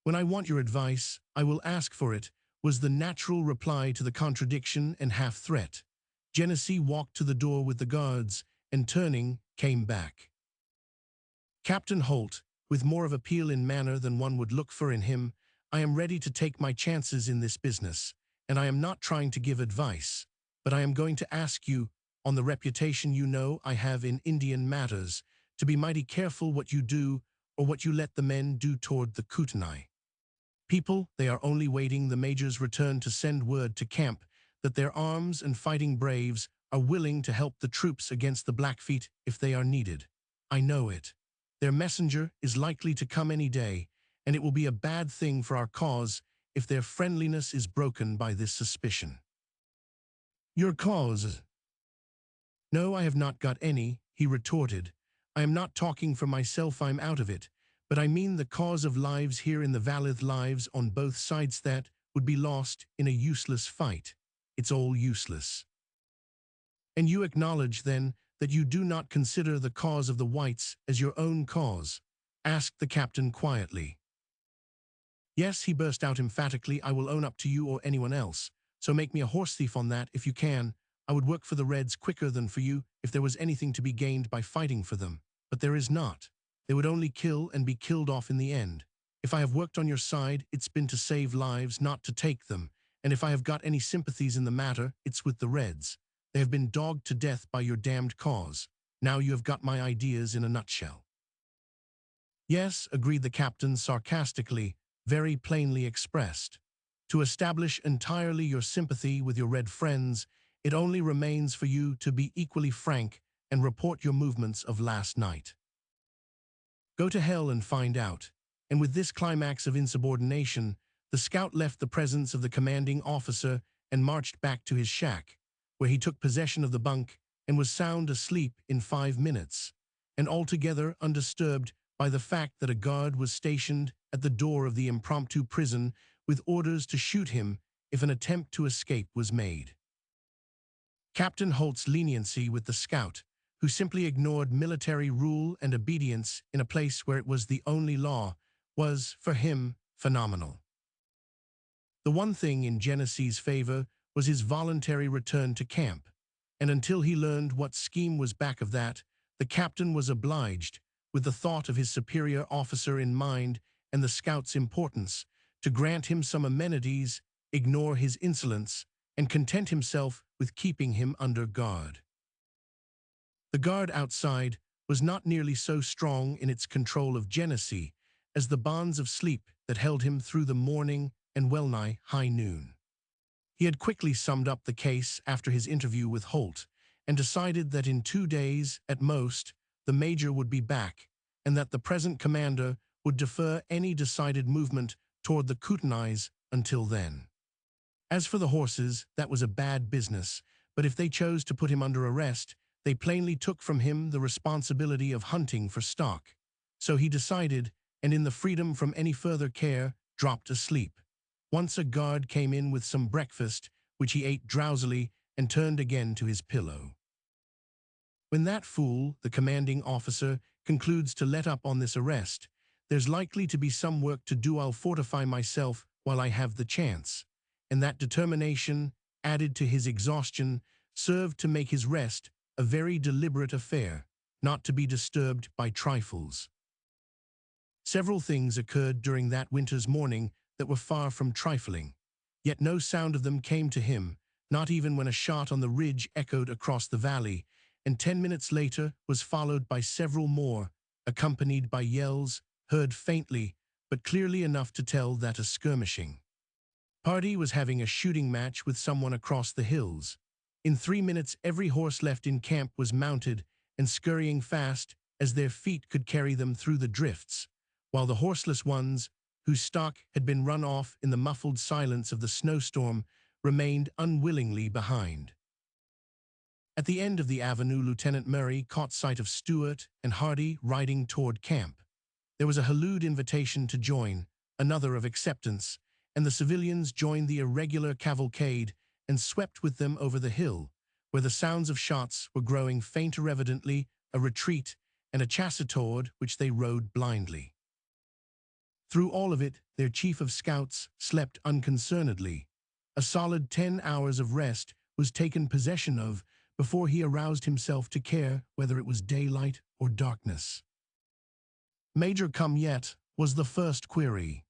"When I want your advice, I will ask for it," was the natural reply to the contradiction and half-threat. Genesee walked to the door with the guards, and turning, came back. "Captain Holt," with more of appeal in manner than one would look for in him, "I am ready to take my chances in this business, and I am not trying to give advice, but I am going to ask you, on the reputation you know I have in Indian matters, to be mighty careful what you do or what you let the men do toward the Kootenai. People, they are only waiting the Major's return to send word to camp that their arms and fighting braves are willing to help the troops against the Blackfeet if they are needed. I know it. Their messenger is likely to come any day, and it will be a bad thing for our cause if their friendliness is broken by this suspicion." "Your cause?" "No, I have not got any," he retorted. "I am not talking for myself, I'm out of it, but I mean the cause of lives here in the valley, lives on both sides that would be lost in a useless fight. It's all useless." "And you acknowledge, then, that you do not consider the cause of the whites as your own cause?" asked the captain quietly. "Yes," he burst out emphatically, "I will own up to you or anyone else. So make me a horse thief on that if you can. I would work for the Reds quicker than for you if there was anything to be gained by fighting for them. But there is not. They would only kill and be killed off in the end. If I have worked on your side, it's been to save lives, not to take them. And if I have got any sympathies in the matter, it's with the Reds. They have been dogged to death by your damned cause. Now you have got my ideas in a nutshell." "Yes," agreed the captain sarcastically, very plainly expressed. "To establish entirely your sympathy with your Red friends, it only remains for you to be equally frank and report your movements of last night. Go to hell and find out." And with this climax of insubordination, the scout left the presence of the commanding officer and marched back to his shack, where he took possession of the bunk and was sound asleep in 5 minutes, and altogether undisturbed by the fact that a guard was stationed at the door of the impromptu prison with orders to shoot him if an attempt to escape was made. Captain Holt's leniency with the scout, who simply ignored military rule and obedience in a place where it was the only law, was, for him, phenomenal. The one thing in Genesee's favor was his voluntary return to camp, and until he learned what scheme was back of that, the captain was obliged, with the thought of his superior officer in mind and the scout's importance, to grant him some amenities, ignore his insolence, and content himself with keeping him under guard. The guard outside was not nearly so strong in its control of Genesee as the bonds of sleep that held him through the morning and well-nigh high noon. He had quickly summed up the case after his interview with Holt and decided that in 2 days, at most, the major would be back and that the present commander would defer any decided movement toward the Kootenais until then. As for the horses, that was a bad business, but if they chose to put him under arrest, they plainly took from him the responsibility of hunting for stock. So he decided, and in the freedom from any further care, dropped asleep. Once a guard came in with some breakfast, which he ate drowsily and turned again to his pillow. When that fool, the commanding officer, concludes to let up on this arrest, there's likely to be some work to do. I'll fortify myself while I have the chance. And that determination, added to his exhaustion, served to make his rest a very deliberate affair, not to be disturbed by trifles. Several things occurred during that winter's morning that were far from trifling, yet no sound of them came to him, not even when a shot on the ridge echoed across the valley, and 10 minutes later was followed by several more, accompanied by yells, heard faintly, but clearly enough to tell that a skirmishing party was having a shooting match with someone across the hills. In 3 minutes every horse left in camp was mounted and scurrying fast as their feet could carry them through the drifts, while the horseless ones, whose stock had been run off in the muffled silence of the snowstorm, remained unwillingly behind. At the end of the avenue, Lieutenant Murray caught sight of Stewart and Hardy riding toward camp. There was a hallooed invitation to join, another of acceptance, and the civilians joined the irregular cavalcade and swept with them over the hill, where the sounds of shots were growing fainter, evidently a retreat and a chasse toward which they rode blindly. Through all of it, their chief of scouts slept unconcernedly. A solid 10 hours of rest was taken possession of before he aroused himself to care whether it was daylight or darkness. "Major come yet?" was the first query.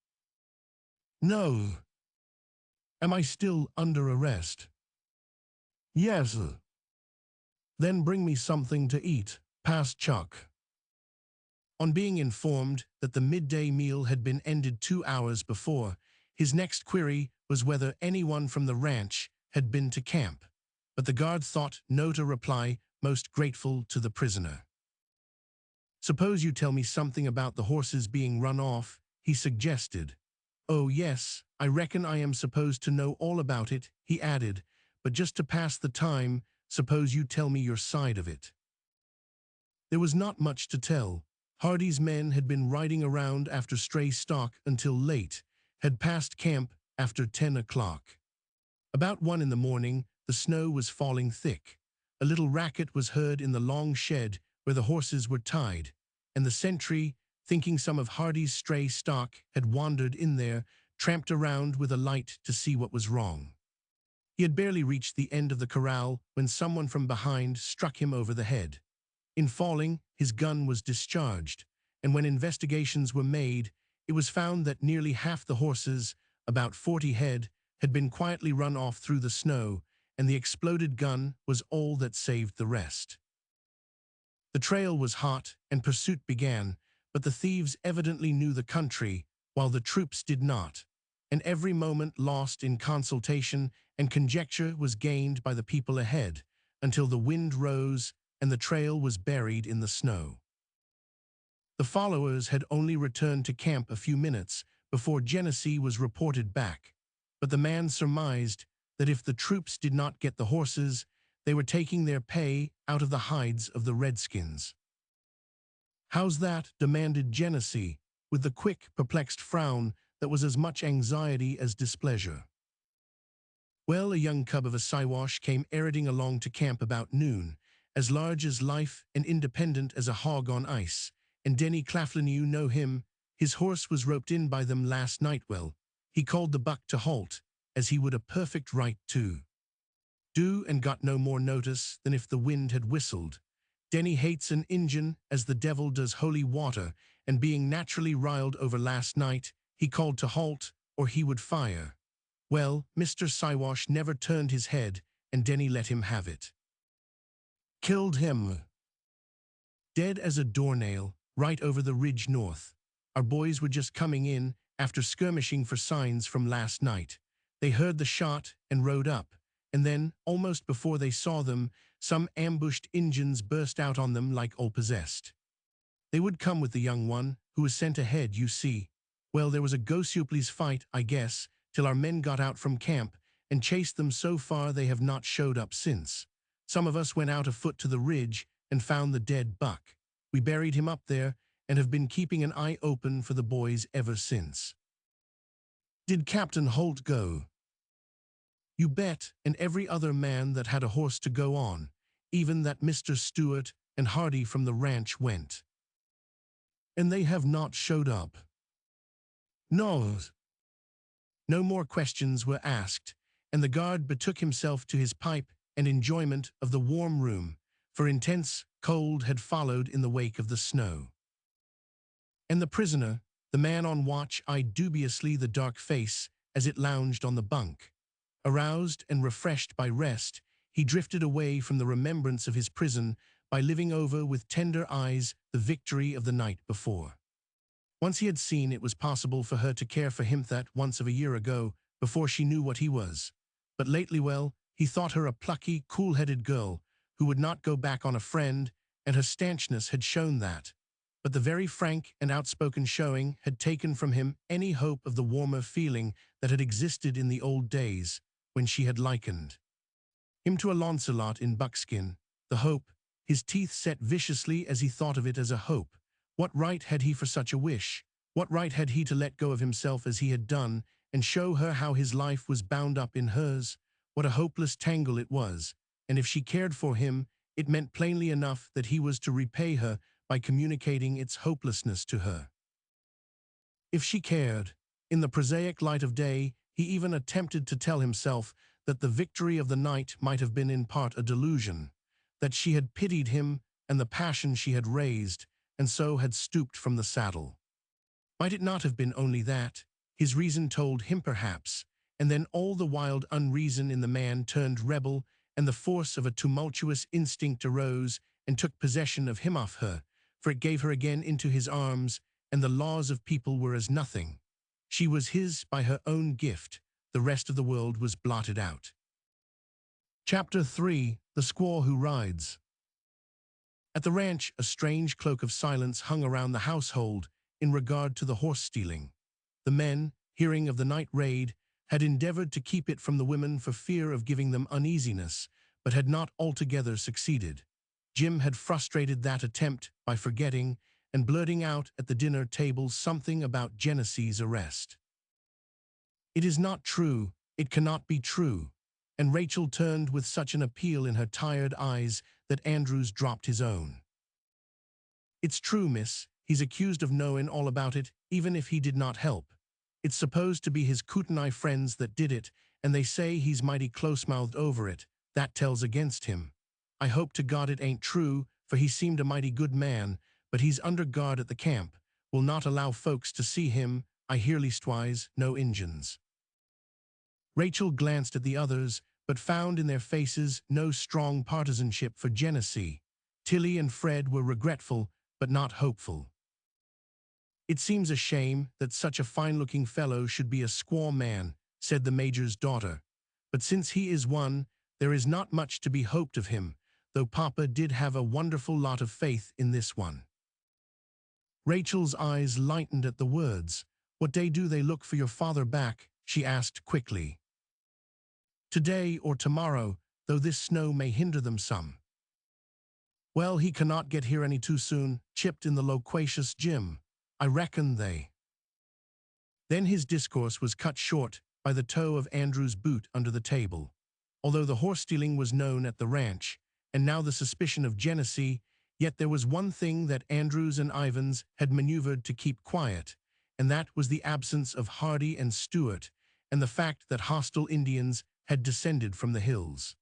"No." "Am I still under arrest?" "Yes, sir." "Then bring me something to eat, past Chuck." On being informed that the midday meal had been ended 2 hours before, his next query was whether anyone from the ranch had been to camp, but the guard thought no to reply, most grateful to the prisoner. "Suppose you tell me something about the horses being run off," he suggested. "Oh yes, I reckon I am supposed to know all about it," he added, "but just to pass the time, suppose you tell me your side of it." There was not much to tell. Hardy's men had been riding around after stray stock until late, had passed camp after 10 o'clock. About 1 in the morning, the snow was falling thick. A little racket was heard in the long shed where the horses were tied, and the sentry, thinking some of Hardy's stray stock had wandered in there, tramped around with a light to see what was wrong. He had barely reached the end of the corral when someone from behind struck him over the head. In falling, his gun was discharged, and when investigations were made, it was found that nearly half the horses, about 40 head, had been quietly run off through the snow, and the exploded gun was all that saved the rest. The trail was hot, and pursuit began, but the thieves evidently knew the country, while the troops did not, and every moment lost in consultation and conjecture was gained by the people ahead, until the wind rose and the trail was buried in the snow. The followers had only returned to camp a few minutes before Genesee was reported back, but the man surmised that if the troops did not get the horses, they were taking their pay out of the hides of the redskins. "How's that?" demanded Genesee, with the quick, perplexed frown that was as much anxiety as displeasure. Well, a young cub of a Siwash came erranding along to camp about noon, as large as life and independent as a hog on ice, and Denny Claflin, you know him, his horse was roped in by them last night. Well, he called the buck to halt, as he would a perfect right to do, and got no more notice than if the wind had whistled. Denny hates an Injun as the devil does holy water, and being naturally riled over last night, he called to halt, or he would fire. Well, Mr. Siwash never turned his head, and Denny let him have it. Killed him. Dead as a doornail, right over the ridge north. Our boys were just coming in, after skirmishing for signs from last night. They heard the shot and rode up, and then, almost before they saw them, some ambushed Injuns burst out on them like all possessed. They would come with the young one, who was sent ahead, you see. Well, there was a go-supplies fight, I guess, till our men got out from camp and chased them. So far they have not showed up since. Some of us went out afoot to the ridge and found the dead buck. We buried him up there and have been keeping an eye open for the boys ever since. Did Captain Holt go? You bet, and every other man that had a horse to go on. Even that Mr. Stewart and Hardy from the ranch went. And they have not showed up. No. No more questions were asked, and the guard betook himself to his pipe and enjoyment of the warm room, for intense cold had followed in the wake of the snow. And the prisoner, the man on watch, eyed dubiously the dark face as it lounged on the bunk. Aroused and refreshed by rest, he drifted away from the remembrance of his prison by living over with tender eyes the victory of the night before. Once he had seen it was possible for her to care for him, that once of a year ago, before she knew what he was. But lately, well, he thought her a plucky, cool-headed girl who would not go back on a friend, and her stanchness had shown that. But the very frank and outspoken showing had taken from him any hope of the warmer feeling that had existed in the old days, when she had likened him to a Launcelot in buckskin. The hope, his teeth set viciously as he thought of it as a hope. What right had he for such a wish? What right had he to let go of himself as he had done, and show her how his life was bound up in hers? What a hopeless tangle it was, and if she cared for him, it meant plainly enough that he was to repay her by communicating its hopelessness to her. If she cared, in the prosaic light of day, he even attempted to tell himself that the victory of the night might have been in part a delusion, that she had pitied him and the passion she had raised, and so had stooped from the saddle. Might it not have been only that? His reason told him perhaps, and then all the wild unreason in the man turned rebel, and the force of a tumultuous instinct arose and took possession of him off her, for it gave her again into his arms, and the laws of people were as nothing. She was his by her own gift, the rest of the world was blotted out. Chapter 3: The Squaw Who Rides. At the ranch, a strange cloak of silence hung around the household in regard to the horse stealing. The men, hearing of the night raid, had endeavored to keep it from the women for fear of giving them uneasiness, but had not altogether succeeded. Jim had frustrated that attempt by forgetting and blurting out at the dinner table something about Genesee's arrest. "It is not true, it cannot be true," and Rachel turned with such an appeal in her tired eyes that Andrews dropped his own. "It's true, miss. He's accused of knowing all about it, even if he did not help. It's supposed to be his Kootenai friends that did it, and they say he's mighty close-mouthed over it. That tells against him. I hope to God it ain't true, for he seemed a mighty good man, but he's under guard at the camp, will not allow folks to see him, I hear, leastwise, no Injuns." Rachel glanced at the others, but found in their faces no strong partisanship for Genesee. Tilly and Fred were regretful, but not hopeful. "It seems a shame that such a fine-looking fellow should be a squaw man," said the Major's daughter. "But since he is one, there is not much to be hoped of him, though Papa did have a wonderful lot of faith in this one." Rachel's eyes lightened at the words. "What day do they look for your father back?" she asked quickly. "Today or tomorrow, though this snow may hinder them some." Well, he cannot get here any too soon, chipped in the loquacious Jim. I reckon they. Then his discourse was cut short by the toe of Andrew's boot under the table. Although the horse-stealing was known at the ranch, and now the suspicion of Genesee, yet there was one thing that Andrews and Ivans had maneuvered to keep quiet, and that was the absence of Hardy and Stewart, and the fact that hostile Indians had descended from the hills.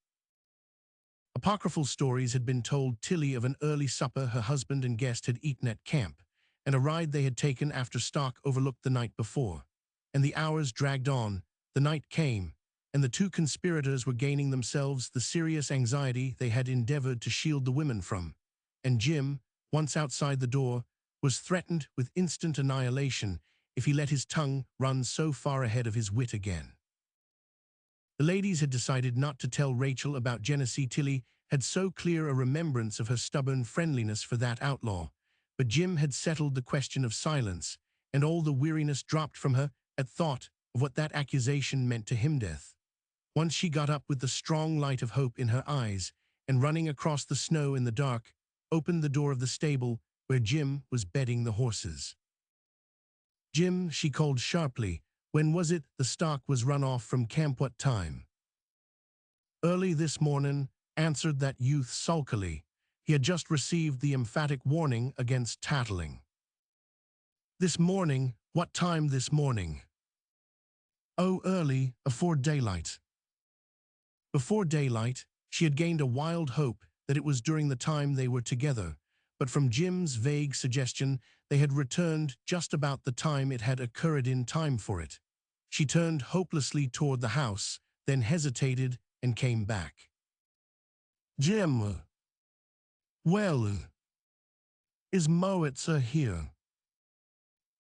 Apocryphal stories had been told Tilly of an early supper her husband and guest had eaten at camp, and a ride they had taken after stock overlooked the night before. And the hours dragged on, the night came, and the two conspirators were gaining themselves the serious anxiety they had endeavored to shield the women from. And Jim, once outside the door, was threatened with instant annihilation if he let his tongue run so far ahead of his wit again. The ladies had decided not to tell Rachel about Genesee. Tilly had so clear a remembrance of her stubborn friendliness for that outlaw, but Jim had settled the question of silence, and all the weariness dropped from her at thought of what that accusation meant to him. Death. Once she got up with the strong light of hope in her eyes, and running across the snow in the dark, opened the door of the stable where Jim was bedding the horses. "Jim," she called sharply, "when was it the stock was run off from camp? What time?" "Early this morning," answered that youth sulkily. He had just received the emphatic warning against tattling. "This morning? What time this morning?" "Oh, early, afore daylight." Before daylight, she had gained a wild hope that it was during the time they were together, but from Jim's vague suggestion they had returned just about the time it had occurred in time for it. She turned hopelessly toward the house, then hesitated and came back. "Jim. Well, is Mowitzer here?"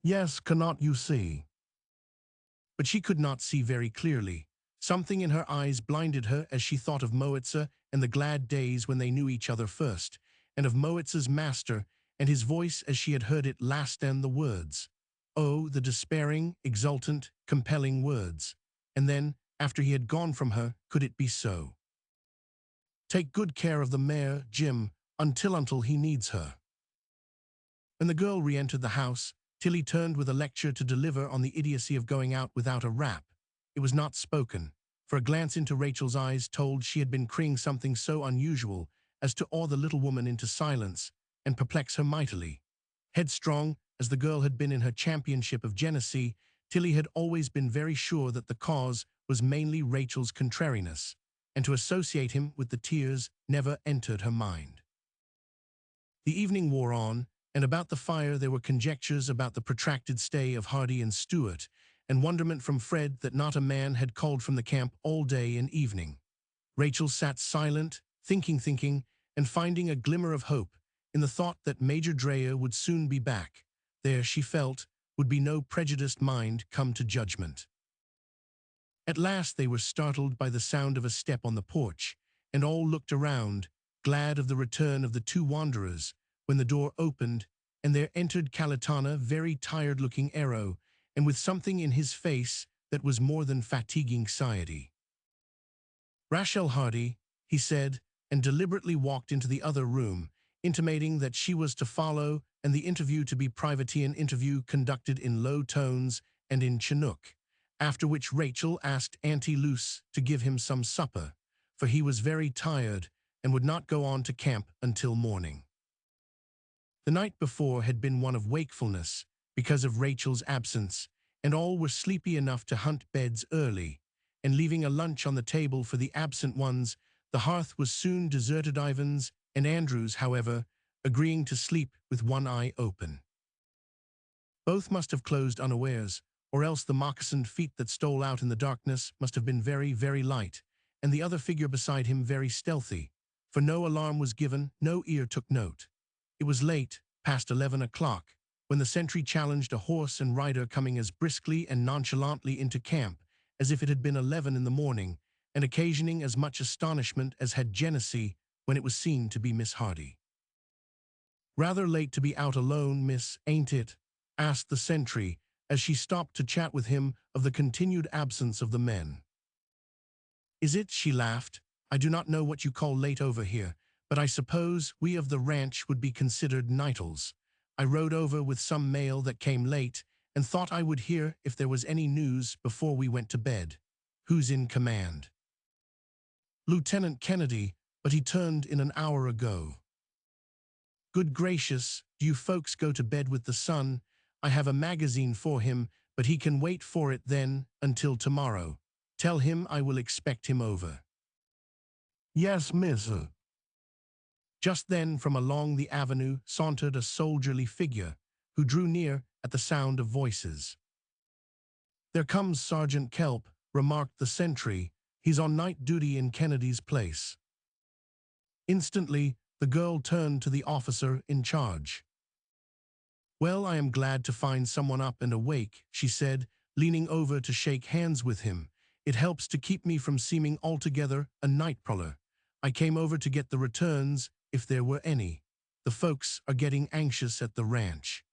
"Yes, cannot you see?" But she could not see very clearly. Something in her eyes blinded her as she thought of Mowitzer and the glad days when they knew each other first, and of Mowitzer's master and his voice as she had heard it last, and the words. Oh, the despairing, exultant, compelling words. And then, after he had gone from her, could it be so? "Take good care of the mare, Jim, until he needs her." When the girl re-entered the house, Tilly turned with a lecture to deliver on the idiocy of going out without a wrap. It was not spoken, for a glance into Rachel's eyes told she had been crying something so unusual as to awe the little woman into silence and perplex her mightily. Headstrong as the girl had been in her championship of Genesee, Tilly had always been very sure that the cause was mainly Rachel's contrariness, and to associate him with the tears never entered her mind. The evening wore on, and about the fire there were conjectures about the protracted stay of Hardy and Stewart, and wonderment from Fred that not a man had called from the camp all day and evening. Rachel sat silent, thinking, and finding a glimmer of hope in the thought that Major Dreyer would soon be back. There, she felt, would be no prejudiced mind come to judgment. At last they were startled by the sound of a step on the porch, and all looked around, glad of the return of the two wanderers, when the door opened, and there entered Calitana, very tired-looking Arrow, and with something in his face that was more than fatiguing anxiety. "Rachel Hardy," he said, and deliberately walked into the other room, intimating that she was to follow and the interview to be privateer interview conducted in low tones and in Chinook, after which Rachel asked Auntie Luce to give him some supper, for he was very tired and would not go on to camp until morning. The night before had been one of wakefulness because of Rachel's absence, and all were sleepy enough to hunt beds early, and leaving a lunch on the table for the absent ones, the hearth was soon deserted. Ivans and Andrews, however, agreeing to sleep with one eye open. Both must have closed unawares, or else the moccasined feet that stole out in the darkness must have been very, very light, and the other figure beside him very stealthy, for no alarm was given, no ear took note. It was late, past 11 o'clock, when the sentry challenged a horse and rider coming as briskly and nonchalantly into camp as if it had been 11 in the morning, and occasioning as much astonishment as had Genesee when it was seen to be Miss Hardy. "Rather late to be out alone, miss, ain't it?" asked the sentry, as she stopped to chat with him of the continued absence of the men. "Is it?" she laughed. "I do not know what you call late over here, but I suppose we of the ranch would be considered nightals. I rode over with some mail that came late and thought I would hear if there was any news before we went to bed. Who's in command? Lieutenant Kennedy, but he turned in an hour ago. Good gracious, do you folks go to bed with the sun? I have a magazine for him, but he can wait for it then until tomorrow. Tell him I will expect him over. Yes, miss. Just then from along the avenue sauntered a soldierly figure, who drew near at the sound of voices. There comes Sergeant Kelp, remarked the sentry. He's on night duty in Kennedy's place. Instantly, the girl turned to the officer in charge. Well, I am glad to find someone up and awake, she said, leaning over to shake hands with him. It helps to keep me from seeming altogether a night prowler. I came over to get the returns, if there were any. The folks are getting anxious at the ranch.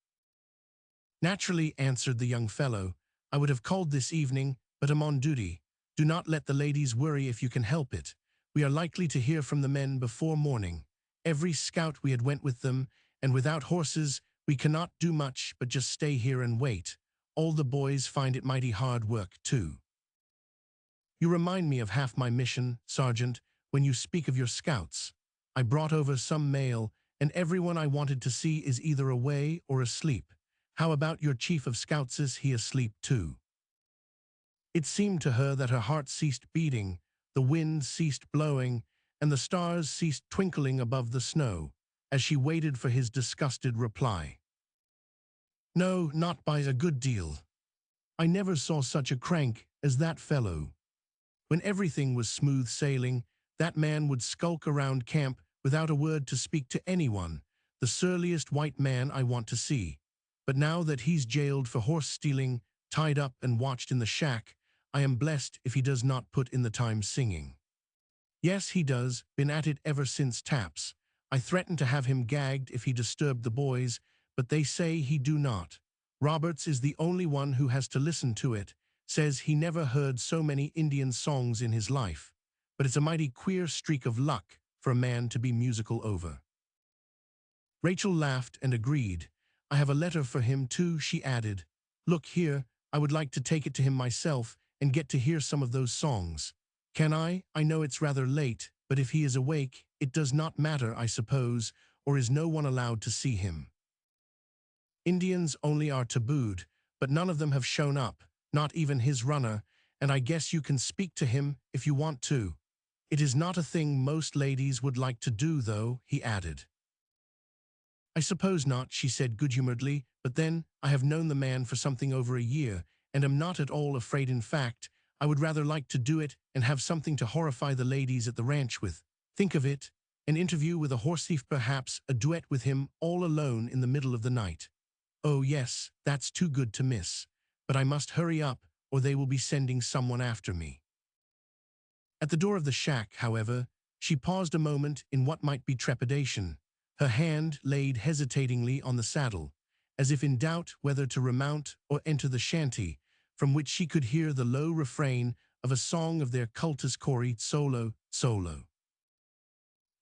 Naturally, answered the young fellow. I would have called this evening, but am on duty. Do not let the ladies worry if you can help it. We are likely to hear from the men before morning. Every scout we had went with them, and without horses, we cannot do much but just stay here and wait. All the boys find it mighty hard work, too. You remind me of half my mission, Sergeant, when you speak of your scouts. I brought over some mail, and everyone I wanted to see is either away or asleep. How about your chief of scouts? Is he asleep too? It seemed to her that her heart ceased beating, the wind ceased blowing, and the stars ceased twinkling above the snow, as she waited for his disgusted reply. No, not by a good deal. I never saw such a crank as that fellow. When everything was smooth sailing, that man would skulk around camp without a word to speak to anyone, the surliest white man I want to see. But now that he's jailed for horse stealing, tied up and watched in the shack, I am blessed if he does not put in the time singing. Yes, he does, been at it ever since taps. I threatened to have him gagged if he disturbed the boys, but they say he do not. Roberts is the only one who has to listen to it, says he never heard so many Indian songs in his life. But it's a mighty queer streak of luck for a man to be musical over. Rachel laughed and agreed. I have a letter for him too, she added. Look here, I would like to take it to him myself and get to hear some of those songs. Can I? I know it's rather late, but if he is awake, it does not matter, I suppose, or is no one allowed to see him? Indians only are tabooed, but none of them have shown up, not even his runner, and I guess you can speak to him if you want to. It is not a thing most ladies would like to do, though, he added. I suppose not, she said good-humoredly, but then, I have known the man for something over a year, and am not at all afraid. In fact, I would rather like to do it and have something to horrify the ladies at the ranch with. Think of it, an interview with a horse thief, perhaps a duet with him all alone in the middle of the night. Oh yes, that's too good to miss. But I must hurry up, or they will be sending someone after me. At the door of the shack, however, she paused a moment in what might be trepidation, her hand laid hesitatingly on the saddle, as if in doubt whether to remount or enter the shanty, from which she could hear the low refrain of a song of their cultus cori, solo, solo.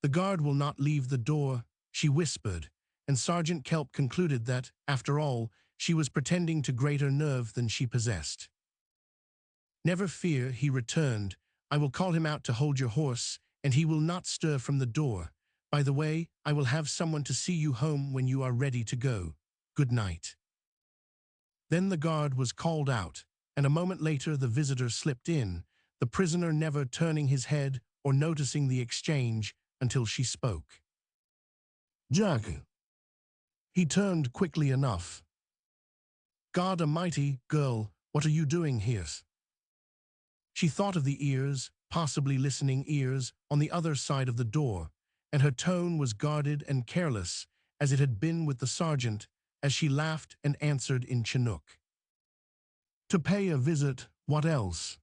The guard will not leave the door, she whispered, and Sergeant Kelp concluded that, after all, she was pretending to greater nerve than she possessed. Never fear, he returned. I will call him out to hold your horse, and he will not stir from the door. By the way, I will have someone to see you home when you are ready to go. Good night. Then the guard was called out, and a moment later the visitor slipped in, the prisoner never turning his head or noticing the exchange until she spoke. Jack. He turned quickly enough. God Almighty, girl, what are you doing here? She thought of the ears, possibly listening ears, on the other side of the door, and her tone was guarded and careless, as it had been with the sergeant, as she laughed and answered in Chinook. To pay a visit, what else?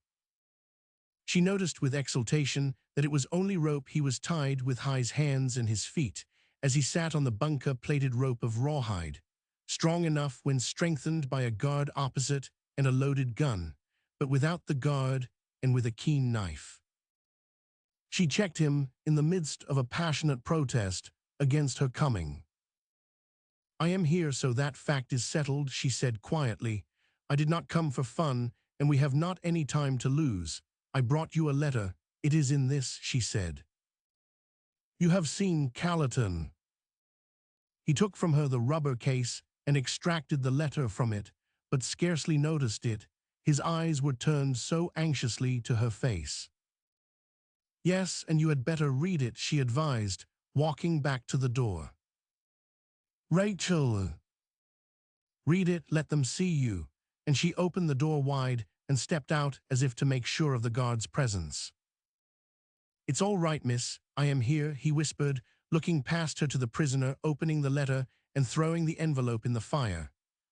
She noticed with exultation that it was only rope he was tied with his hands and his feet, as he sat on the bunker-plated rope of rawhide, strong enough when strengthened by a guard opposite and a loaded gun, but without the guard and with a keen knife. She checked him in the midst of a passionate protest against her coming. "I am here so that fact is settled," she said quietly. "I did not come for fun, and we have not any time to lose. I brought you a letter. It is in this," she said. "You have seen Callerton." He took from her the rubber case and extracted the letter from it, but scarcely noticed it. His eyes were turned so anxiously to her face. "Yes, and you had better read it," she advised, walking back to the door. "Rachel, read it, let them see you," and she opened the door wide and stepped out as if to make sure of the guard's presence. "It's all right, miss, I am here," he whispered, looking past her to the prisoner, opening the letter and throwing the envelope in the fire.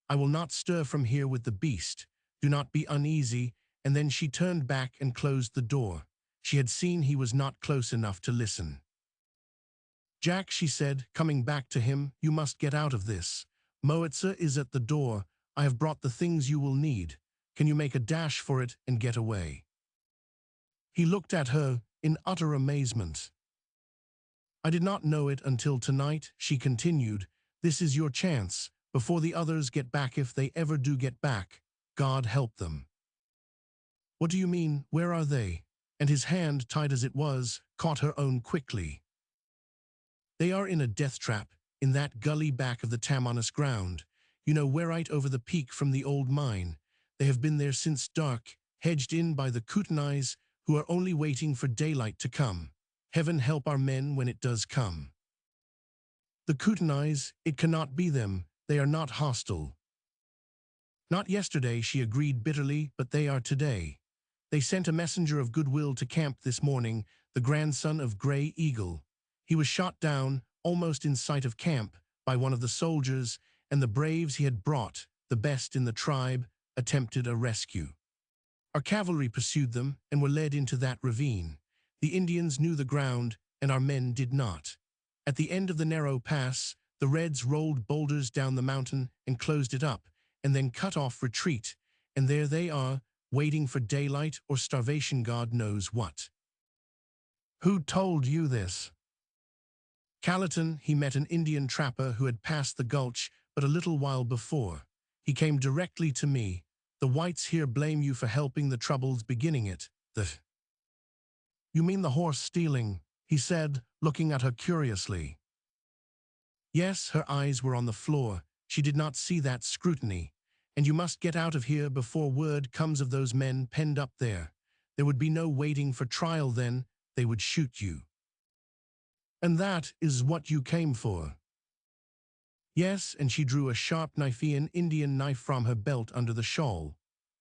"I will not stir from here with the beast. Do not be uneasy," and then she turned back and closed the door. She had seen he was not close enough to listen. "Jack," she said, coming back to him, "you must get out of this. Moitza is at the door. I have brought the things you will need. Can you make a dash for it and get away?" He looked at her in utter amazement. "I did not know it until tonight," she continued. "This is your chance, before the others get back, if they ever do get back. God help them." "What do you mean? Where are they?" And his hand, tight as it was, caught her own quickly. "They are in a death trap, in that gully back of the Tamanus ground. You know, right over the peak from the old mine. They have been there since dark, hedged in by the Kootenais, who are only waiting for daylight to come. Heaven help our men when it does come. The Kootenais, it cannot be them. They are not hostile." "Not yesterday," she agreed bitterly, "but they are today. They sent a messenger of goodwill to camp this morning, the grandson of Grey Eagle. He was shot down, almost in sight of camp, by one of the soldiers, and the braves he had brought, the best in the tribe, attempted a rescue. Our cavalry pursued them and were led into that ravine. The Indians knew the ground, and our men did not. At the end of the narrow pass, the Reds rolled boulders down the mountain and closed it up, and then cut off retreat, and there they are, waiting for daylight or starvation, God knows what." "Who told you this?" "Callerton. He met an Indian trapper who had passed the gulch but a little while before. He came directly to me. The whites here blame you for helping the troubles beginning it. You mean the horse stealing?" he said, looking at her curiously. Yes, her eyes were on the floor. She did not see that scrutiny. "And you must get out of here before word comes of those men penned up there. There would be no waiting for trial then. They would shoot you." "And that is what you came for?" "Yes," and she drew a sharp Knifean Indian knife from her belt under the shawl.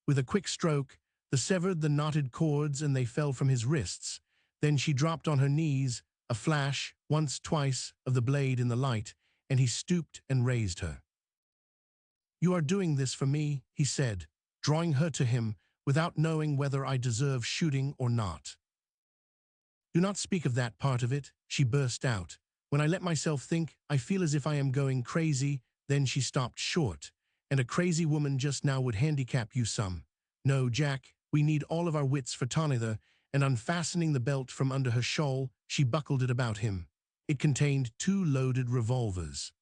With a quick stroke, the severed the knotted cords and they fell from his wrists. Then she dropped on her knees, a flash, once, twice, of the blade in the light, and he stooped and raised her. "You are doing this for me," he said, drawing her to him, "without knowing whether I deserve shooting or not." "Do not speak of that part of it," she burst out. "When I let myself think, I feel as if I am going crazy." Then she stopped short. "And a crazy woman just now would handicap you some. No, Jack, we need all of our wits for Tonitha," and unfastening the belt from under her shawl, she buckled it about him. It contained 2 loaded revolvers.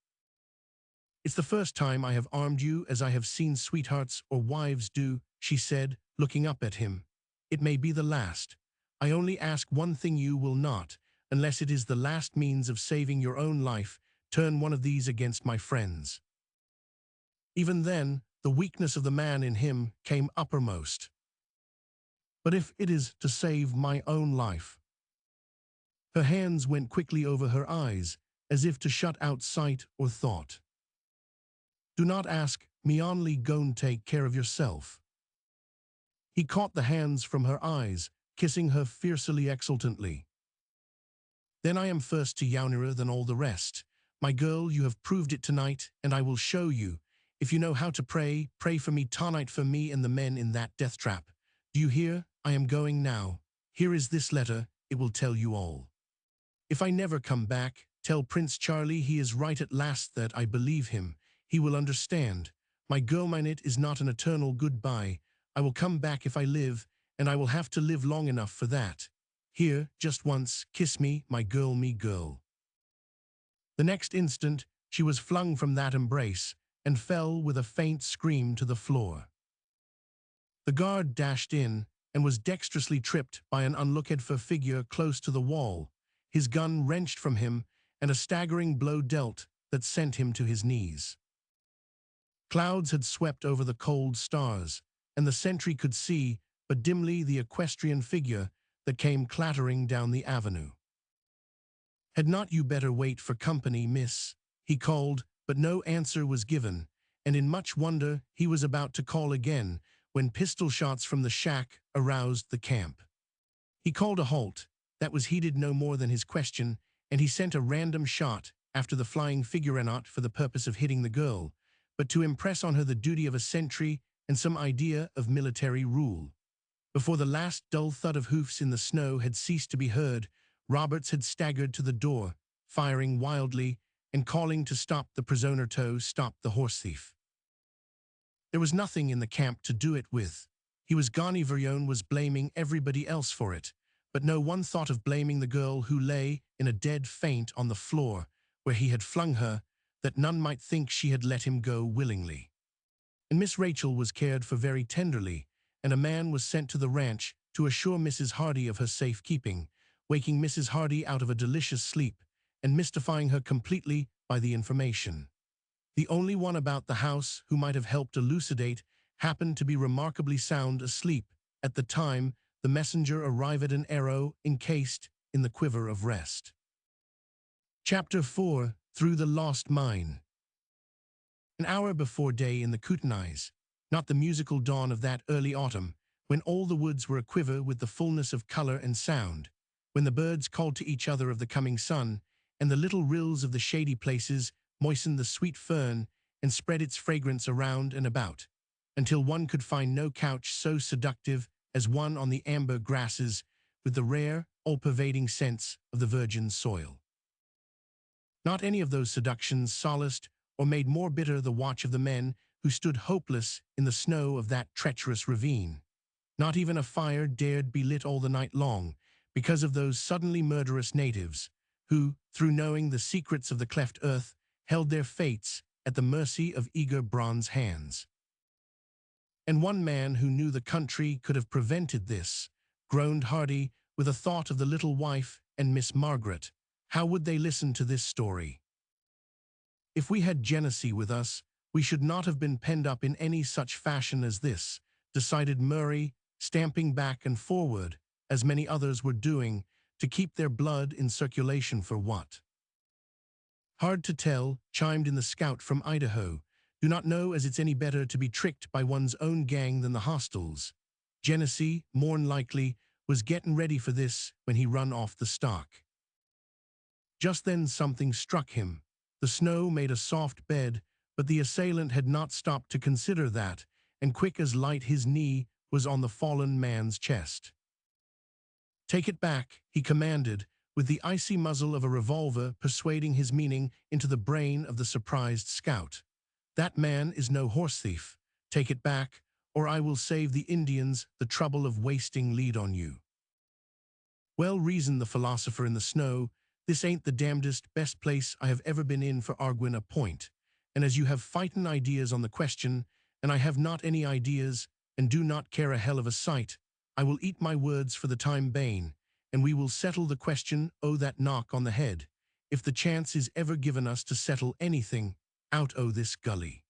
"It's the first time I have armed you as I have seen sweethearts or wives do," she said, looking up at him. "It may be the last. I only ask one thing: you will not, unless it is the last means of saving your own life, turn one of these against my friends." Even then, the weakness of the man in him came uppermost. "But if it is to save my own life?" Her hands went quickly over her eyes, as if to shut out sight or thought. "Do not ask me, only go and take care of yourself." He caught the hands from her eyes, kissing her fiercely, exultantly. "Then I am first to Yaunira than all the rest. My girl, you have proved it tonight, and I will show you. If you know how to pray, pray for me tonight, for me and the men in that death trap. Do you hear? I am going now. Here is this letter, it will tell you all. If I never come back, tell Prince Charlie he is right at last, that I believe him. He will understand. My girl, mine, it is not an eternal goodbye. I will come back if I live, and I will have to live long enough for that." Here, just once, kiss me, my girl, me girl." The next instant, she was flung from that embrace and fell with a faint scream to the floor. The guard dashed in and was dexterously tripped by an unlooked-for figure close to the wall, his gun wrenched from him and a staggering blow dealt that sent him to his knees. Clouds had swept over the cold stars, and the sentry could see but dimly the equestrian figure that came clattering down the avenue. "Had not you better wait for company, miss?" he called, but no answer was given, and in much wonder he was about to call again when pistol shots from the shack aroused the camp. He called a halt. That was heeded no more than his question, and he sent a random shot after the flying figure, not for the purpose of hitting the girl, but to impress on her the duty of a sentry and some idea of military rule. Before the last dull thud of hoofs in the snow had ceased to be heard, Roberts had staggered to the door, firing wildly and calling to stop the prisoner to stop the horse thief. There was nothing in the camp to do it with. He was gone. Virion was blaming everybody else for it, but no one thought of blaming the girl who lay in a dead faint on the floor where he had flung her, that none might think she had let him go willingly. And Miss Rachel was cared for very tenderly, and a man was sent to the ranch to assure Mrs. Hardy of her safekeeping, waking Mrs. Hardy out of a delicious sleep and mystifying her completely by the information. The only one about the house who might have helped elucidate happened to be remarkably sound asleep at the time the messenger arrived, an arrow encased in the quiver of rest. Chapter 4. Through the Lost Mine. An hour before day in the Kootenais, not the musical dawn of that early autumn, when all the woods were aquiver with the fullness of color and sound, when the birds called to each other of the coming sun, and the little rills of the shady places moistened the sweet fern and spread its fragrance around and about, until one could find no couch so seductive as one on the amber grasses with the rare, all-pervading scents of the virgin soil. Not any of those seductions solaced or made more bitter the watch of the men who stood hopeless in the snow of that treacherous ravine. Not even a fire dared be lit all the night long because of those suddenly murderous natives who, through knowing the secrets of the cleft earth, held their fates at the mercy of eager bronze hands. And one man who knew the country could have prevented this, groaned Hardy with a thought of the little wife and Miss Margaret. How would they listen to this story? If we had Genesee with us, we should not have been penned up in any such fashion as this, decided Murray, stamping back and forward, as many others were doing, to keep their blood in circulation. For what? Hard to tell, chimed in the scout from Idaho. Do not know as it's any better to be tricked by one's own gang than the hostiles. Genesee, more'n likely, was getting ready for this when he run off the stock. Just then something struck him. The snow made a soft bed, but the assailant had not stopped to consider that, and quick as light his knee was on the fallen man's chest. "Take it back," he commanded, with the icy muzzle of a revolver persuading his meaning into the brain of the surprised scout. "That man is no horse thief. Take it back, or I will save the Indians the trouble of wasting lead on you." "Well," reasoned the philosopher in the snow, "this ain't the damnedest best place I have ever been in for arguing a point, and as you have fightin' ideas on the question, and I have not any ideas, and do not care a hell of a sight, I will eat my words for the time bane, and we will settle the question o' that knock on the head, if the chance is ever given us to settle anything out o' this gully."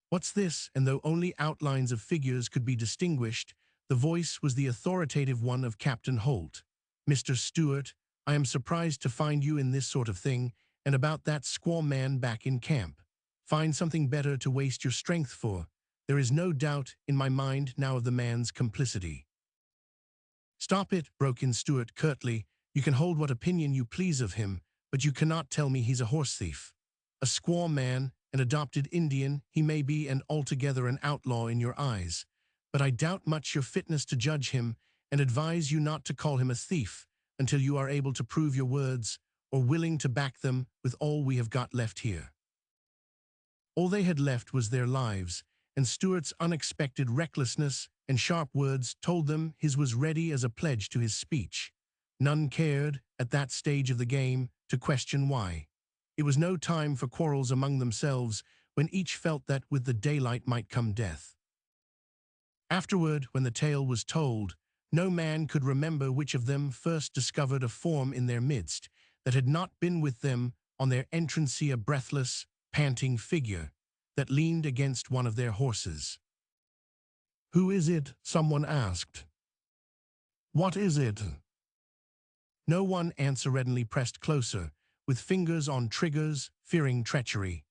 "What's this?" And though only outlines of figures could be distinguished, the voice was the authoritative one of Captain Holt. "Mr. Stewart, I am surprised to find you in this sort of thing, and about that squaw man back in camp. Find something better to waste your strength for. There is no doubt in my mind now of the man's complicity." "Stop it," broke in Stewart curtly. "You can hold what opinion you please of him, but you cannot tell me he's a horse thief. A squaw man, an adopted Indian, he may be, and altogether an outlaw in your eyes, but I doubt much your fitness to judge him, and advise you not to call him a thief until you are able to prove your words, or willing to back them with all we have got left here." All they had left was their lives, and Stewart's unexpected recklessness and sharp words told them his was ready as a pledge to his speech. None cared, at that stage of the game, to question why. It was no time for quarrels among themselves, when each felt that with the daylight might come death. Afterward, when the tale was told, no man could remember which of them first discovered a form in their midst that had not been with them on their entrancy, a breathless, panting figure that leaned against one of their horses. "Who is it?" someone asked. "What is it?" No one answeredly pressed closer, with fingers on triggers, fearing treachery.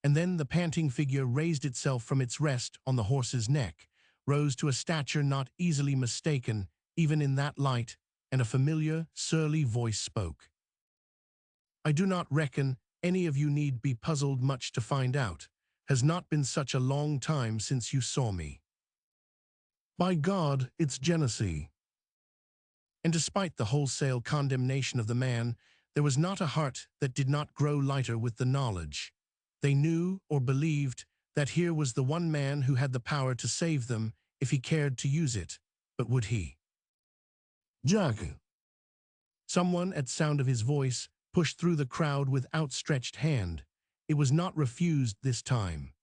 And then the panting figure raised itself from its rest on the horse's neck, rose to a stature not easily mistaken, even in that light, and a familiar, surly voice spoke. "I do not reckon any of you need be puzzled much to find out. Has not been such a long time since you saw me. By God, it's Genesee." And despite the wholesale condemnation of the man, there was not a heart that did not grow lighter with the knowledge. They knew or believed that here was the one man who had the power to save them if he cared to use it. But would he? "Jack!" Someone, at sound of his voice, pushed through the crowd with outstretched hand. It was not refused this time.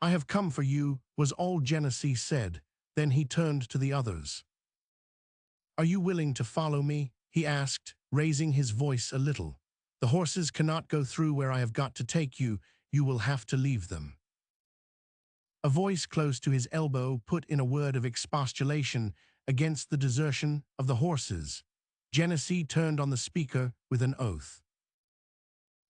"I have come for you," was all Genesee said. Then he turned to the others. "Are you willing to follow me?" he asked, raising his voice a little. "The horses cannot go through where I have got to take you. You will have to leave them." A voice close to his elbow put in a word of expostulation against the desertion of the horses. Genesee turned on the speaker with an oath.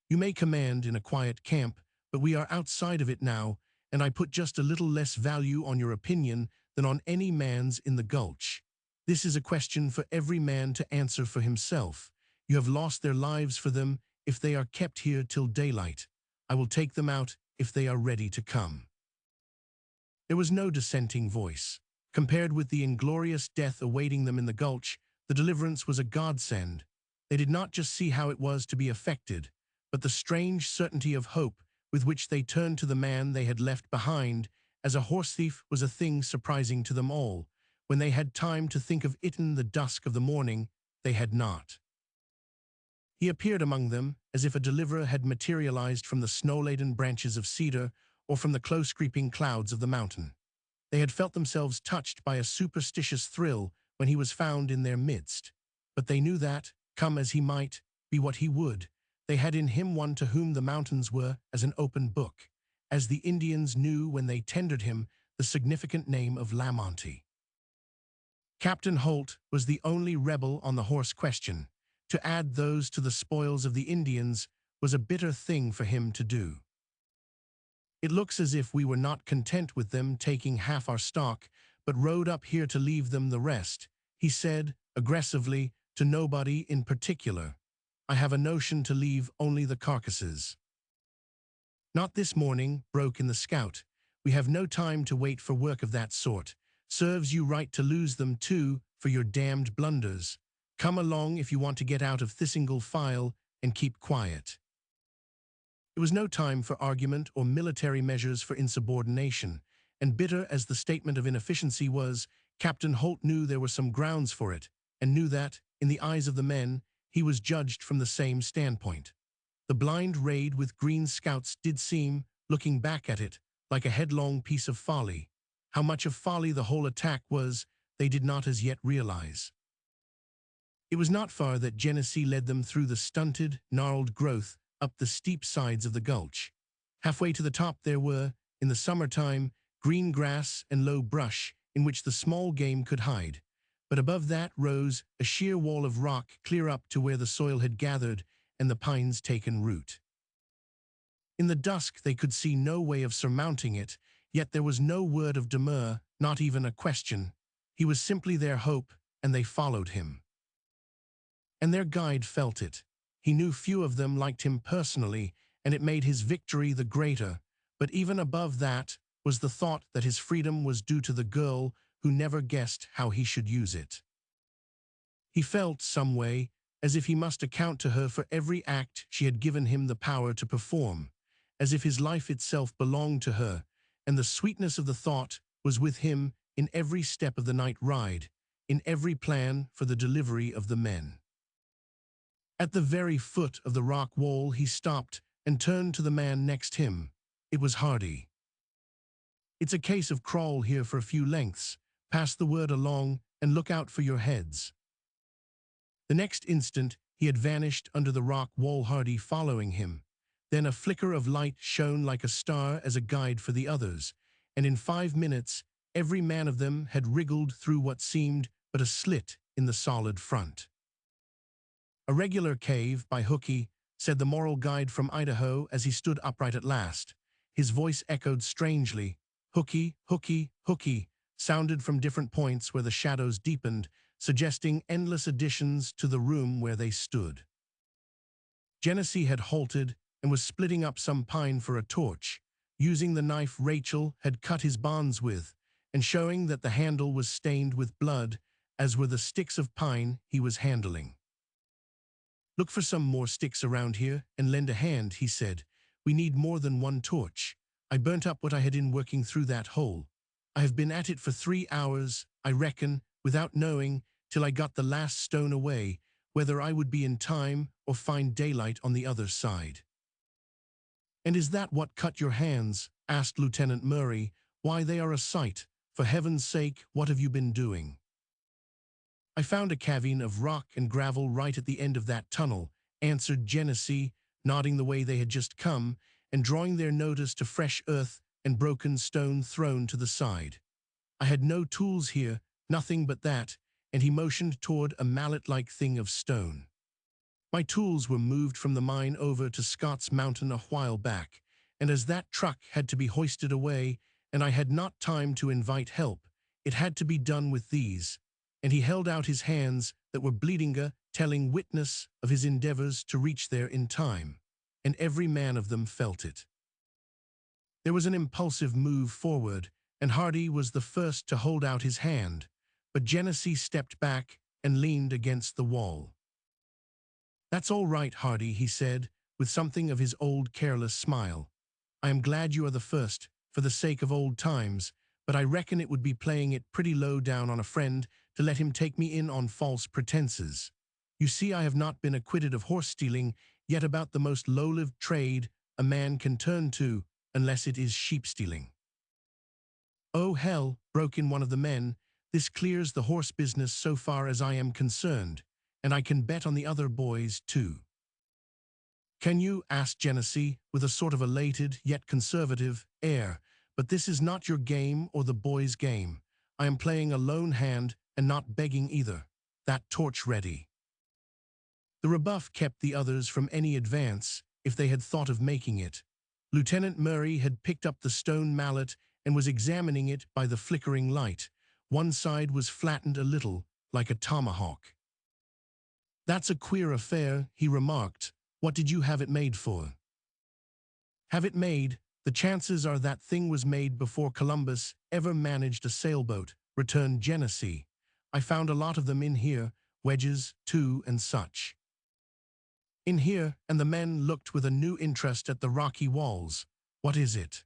"You may command in a quiet camp, but we are outside of it now, and I put just a little less value on your opinion than on any man's in the gulch. This is a question for every man to answer for himself. You have lost their lives for them if they are kept here till daylight. I will take them out if they are ready to come." There was no dissenting voice. Compared with the inglorious death awaiting them in the gulch, the deliverance was a godsend. They did not just see how it was to be affected, but the strange certainty of hope with which they turned to the man they had left behind as a horse thief was a thing surprising to them all. When they had time to think of it in the dusk of the morning, they had not. He appeared among them as if a deliverer had materialized from the snow-laden branches of cedar or from the close-creeping clouds of the mountain. They had felt themselves touched by a superstitious thrill when he was found in their midst. But they knew that, come as he might, be what he would, they had in him one to whom the mountains were as an open book, as the Indians knew when they tendered him the significant name of Lamonte. Captain Holt was the only rebel on the horse question. To add those to the spoils of the Indians was a bitter thing for him to do. "It looks as if we were not content with them taking half our stock, but rode up here to leave them the rest," he said, aggressively, to nobody in particular. "I have a notion to leave only the carcasses." "Not this morning," broke in the scout. "We have no time to wait for work of that sort. Serves you right to lose them, too, for your damned blunders. Come along if you want to get out of Thistle file and keep quiet." It was no time for argument or military measures for insubordination, and bitter as the statement of inefficiency was, Captain Holt knew there were some grounds for it, and knew that, in the eyes of the men, he was judged from the same standpoint. The blind raid with green scouts did seem, looking back at it, like a headlong piece of folly. How much of folly the whole attack was, they did not as yet realize. It was not far that Genesee led them through the stunted, gnarled growth up the steep sides of the gulch. Halfway to the top there were, in the summertime, green grass and low brush in which the small game could hide. But above that rose a sheer wall of rock clear up to where the soil had gathered and the pines taken root. In the dusk they could see no way of surmounting it, yet there was no word of demur, not even a question. He was simply their hope, and they followed him. And their guide felt it. He knew few of them liked him personally, and it made his victory the greater. But even above that was the thought that his freedom was due to the girl who never guessed how he should use it. He felt, some way, as if he must account to her for every act she had given him the power to perform, as if his life itself belonged to her, and the sweetness of the thought was with him in every step of the night ride, in every plan for the delivery of the men. At the very foot of the rock wall he stopped and turned to the man next him. It was Hardy. "It's a case of crawl here for a few lengths, pass the word along, and look out for your heads." The next instant he had vanished under the rock wall, Hardy following him. Then a flicker of light shone like a star as a guide for the others, and in 5 minutes every man of them had wriggled through what seemed but a slit in the solid front. "A regular cave by Hooky," said the moral guide from Idaho as he stood upright at last. His voice echoed strangely. "Hooky, Hooky, Hooky," sounded from different points where the shadows deepened, suggesting endless additions to the room where they stood. Genesee had halted and was splitting up some pine for a torch, using the knife Rachel had cut his bonds with, and showing that the handle was stained with blood, as were the sticks of pine he was handling. "Look for some more sticks around here and lend a hand," he said. "We need more than one torch. I burnt up what I had in working through that hole. I have been at it for 3 hours, I reckon, without knowing, till I got the last stone away, whether I would be in time or find daylight on the other side." "And is that what cut your hands?" asked Lieutenant Murray. "Why, they are a sight. For heaven's sake, what have you been doing?" "I found a cavern of rock and gravel right at the end of that tunnel," answered Genesee, nodding the way they had just come, and drawing their notice to fresh earth and broken stone thrown to the side. "I had no tools here, nothing but that," and he motioned toward a mallet-like thing of stone. "My tools were moved from the mine over to Scott's Mountain a while back, and as that truck had to be hoisted away, and I had not time to invite help, it had to be done with these," and he held out his hands that were bleeding, telling witness of his endeavors to reach there in time, and every man of them felt it. There was an impulsive move forward, and Hardy was the first to hold out his hand, but Genesee stepped back and leaned against the wall. "That's all right, Hardy," he said, with something of his old careless smile. "I am glad you are the first, for the sake of old times, but I reckon it would be playing it pretty low down on a friend to let him take me in on false pretenses. You see, I have not been acquitted of horse-stealing, yet about the most low-lived trade a man can turn to, unless it is sheep-stealing." "Oh, hell," broke in one of the men, "this clears the horse business so far as I am concerned, and I can bet on the other boys, too." "Can you?" asked Genesee, with a sort of elated, yet conservative, air. "But this is not your game or the boys' game. I am playing a lone hand, and not begging either. That torch ready." The rebuff kept the others from any advance, if they had thought of making it. Lieutenant Murray had picked up the stone mallet and was examining it by the flickering light. One side was flattened a little, like a tomahawk. "That's a queer affair," he remarked. "What did you have it made for?" "Have it made? The chances are that thing was made before Columbus ever managed a sailboat," returned Genesee. "I found a lot of them in here, wedges, too, and such." "In here," and the men looked with a new interest at the rocky walls. "What is it?"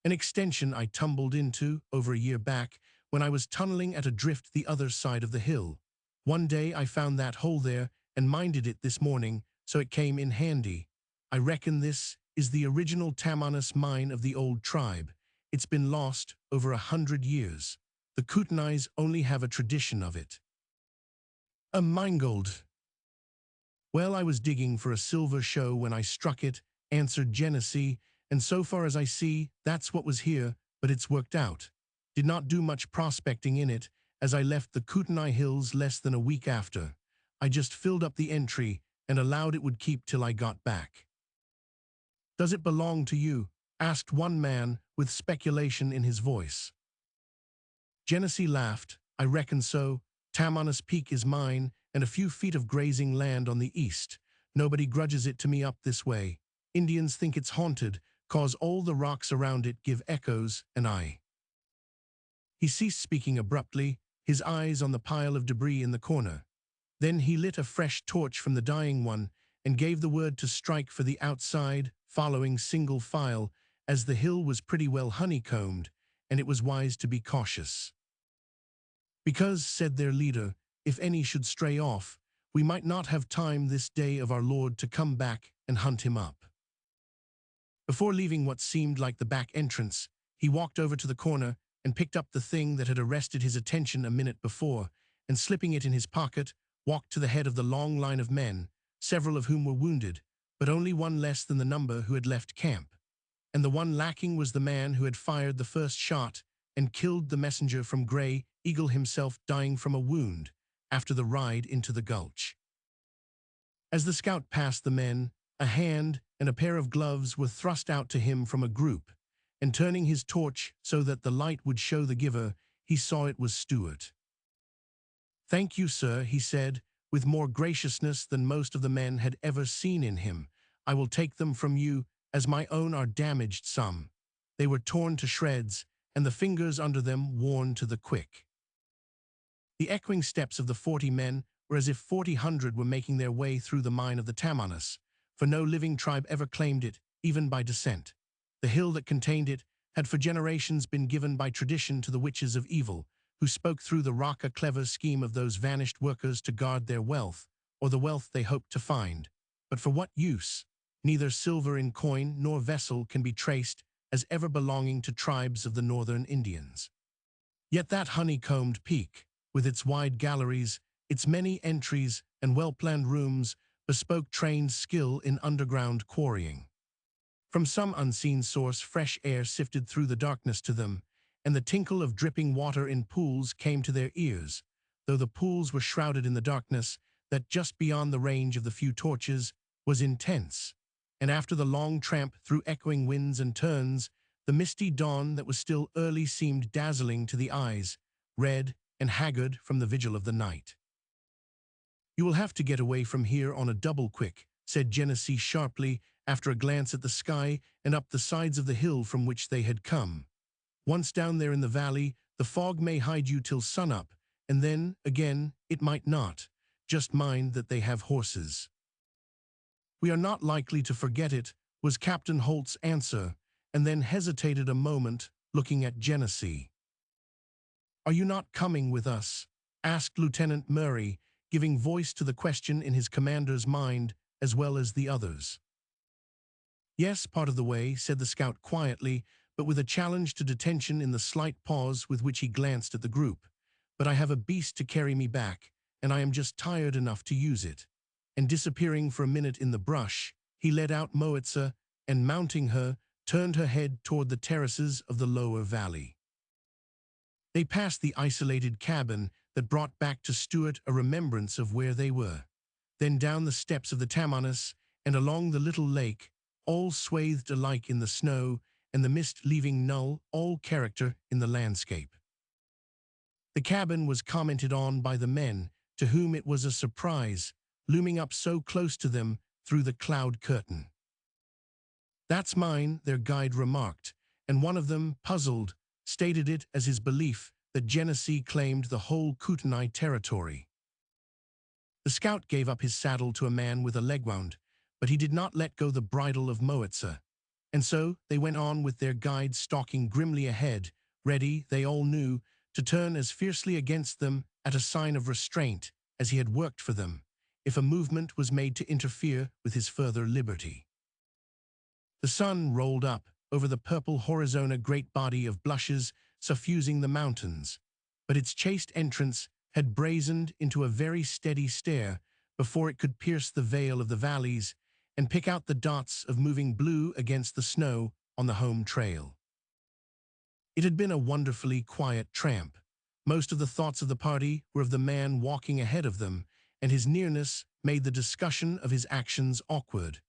"An extension I tumbled into over a year back when I was tunneling at a drift the other side of the hill. One day I found that hole there and minded it this morning, so it came in handy. I reckon this is the original Tamanus mine of the old tribe. It's been lost over 100 years. The Kootenays only have a tradition of it." "A minegold." "Well, I was digging for a silver show when I struck it," answered Genesee, "and so far as I see, that's what was here, but it's worked out. Did not do much prospecting in it, as I left the Kootenai Hills less than a week after. I just filled up the entry and allowed it would keep till I got back." "Does it belong to you?" asked one man, with speculation in his voice. Genesee laughed. "I reckon so. Tamanus Peak is mine, and a few feet of grazing land on the east. Nobody grudges it to me up this way. Indians think it's haunted, 'cause all the rocks around it give echoes, and I—" He ceased speaking abruptly, his eyes on the pile of debris in the corner. Then he lit a fresh torch from the dying one and gave the word to strike for the outside, following single file, as the hill was pretty well honeycombed, and it was wise to be cautious. Because, said their leader, if any should stray off, we might not have time this day of our Lord to come back and hunt him up. Before leaving what seemed like the back entrance, he walked over to the corner and picked up the thing that had arrested his attention a minute before, and slipping it in his pocket, walked to the head of the long line of men, several of whom were wounded, but only one less than the number who had left camp. And the one lacking was the man who had fired the first shot and killed the messenger from Grey Eagle, himself dying from a wound after the ride into the gulch. As the scout passed the men, a hand and a pair of gloves were thrust out to him from a group, and turning his torch so that the light would show the giver, he saw it was Stuart. "Thank you, sir," he said, with more graciousness than most of the men had ever seen in him. "I will take them from you, as my own are damaged some." They were torn to shreds, and the fingers under them worn to the quick. The echoing steps of the 40 men were as if 40,000 were making their way through the mine of the Tamanus, for no living tribe ever claimed it, even by descent. The hill that contained it had for generations been given by tradition to the witches of evil, who spoke through the rock a clever scheme of those vanished workers to guard their wealth, or the wealth they hoped to find. But for what use? Neither silver in coin nor vessel can be traced as ever belonging to tribes of the northern Indians. Yet that honeycombed peak, with its wide galleries, its many entries and well-planned rooms, bespoke trained skill in underground quarrying. From some unseen source, fresh air sifted through the darkness to them, and the tinkle of dripping water in pools came to their ears, though the pools were shrouded in the darkness that, just beyond the range of the few torches, was intense. And after the long tramp through echoing winds and turns, the misty dawn that was still early seemed dazzling to the eyes, red and haggard from the vigil of the night. "You will have to get away from here on a double quick," said Genesee sharply, after a glance at the sky and up the sides of the hill from which they had come. "Once down there in the valley, the fog may hide you till sunup, and then, again, it might not. Just mind that they have horses." "We are not likely to forget it," was Captain Holt's answer, and then hesitated a moment, looking at Genesee. "Are you not coming with us?" asked Lieutenant Murray, giving voice to the question in his commander's mind as well as the others. "Yes, part of the way," said the scout quietly, but with a challenge to detention in the slight pause with which he glanced at the group. "But I have a beast to carry me back, and I am just tired enough to use it." And disappearing for a minute in the brush, he led out Moitza, and mounting her, turned her head toward the terraces of the lower valley. They passed the isolated cabin that brought back to Stuart a remembrance of where they were, then down the steps of the Tamanus and along the little lake, all swathed alike in the snow, and the mist leaving null all character in the landscape. The cabin was commented on by the men, to whom it was a surprise, looming up so close to them through the cloud curtain. "That's mine," their guide remarked, and one of them, puzzled, stated it as his belief that Genesee claimed the whole Kootenai territory. The scout gave up his saddle to a man with a leg wound, but he did not let go the bridle of Moitza, and so they went on with their guide stalking grimly ahead, ready, they all knew, to turn as fiercely against them at a sign of restraint as he had worked for them, if a movement was made to interfere with his further liberty. The sun rolled up over the purple horizon, a great body of blushes suffusing the mountains, but its chaste entrance had brazened into a very steady stare before it could pierce the veil of the valleys and pick out the dots of moving blue against the snow on the home trail. It had been a wonderfully quiet tramp. Most of the thoughts of the party were of the man walking ahead of them, and his nearness made the discussion of his actions awkward.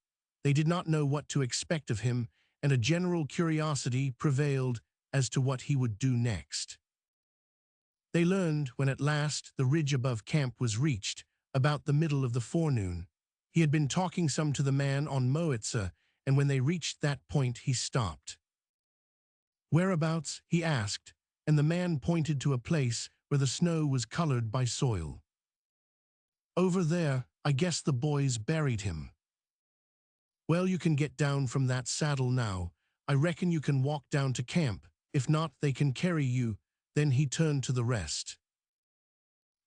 They did not know what to expect of him, and a general curiosity prevailed as to what he would do next. They learned when at last the ridge above camp was reached, about the middle of the forenoon. He had been talking some to the man on Moitza, and when they reached that point he stopped. "Whereabouts?" he asked, and the man pointed to a place where the snow was colored by soil. "Over there, I guess the boys buried him." "Well, you can get down from that saddle now. I reckon you can walk down to camp, If not, they can carry you." Then he turned to the rest.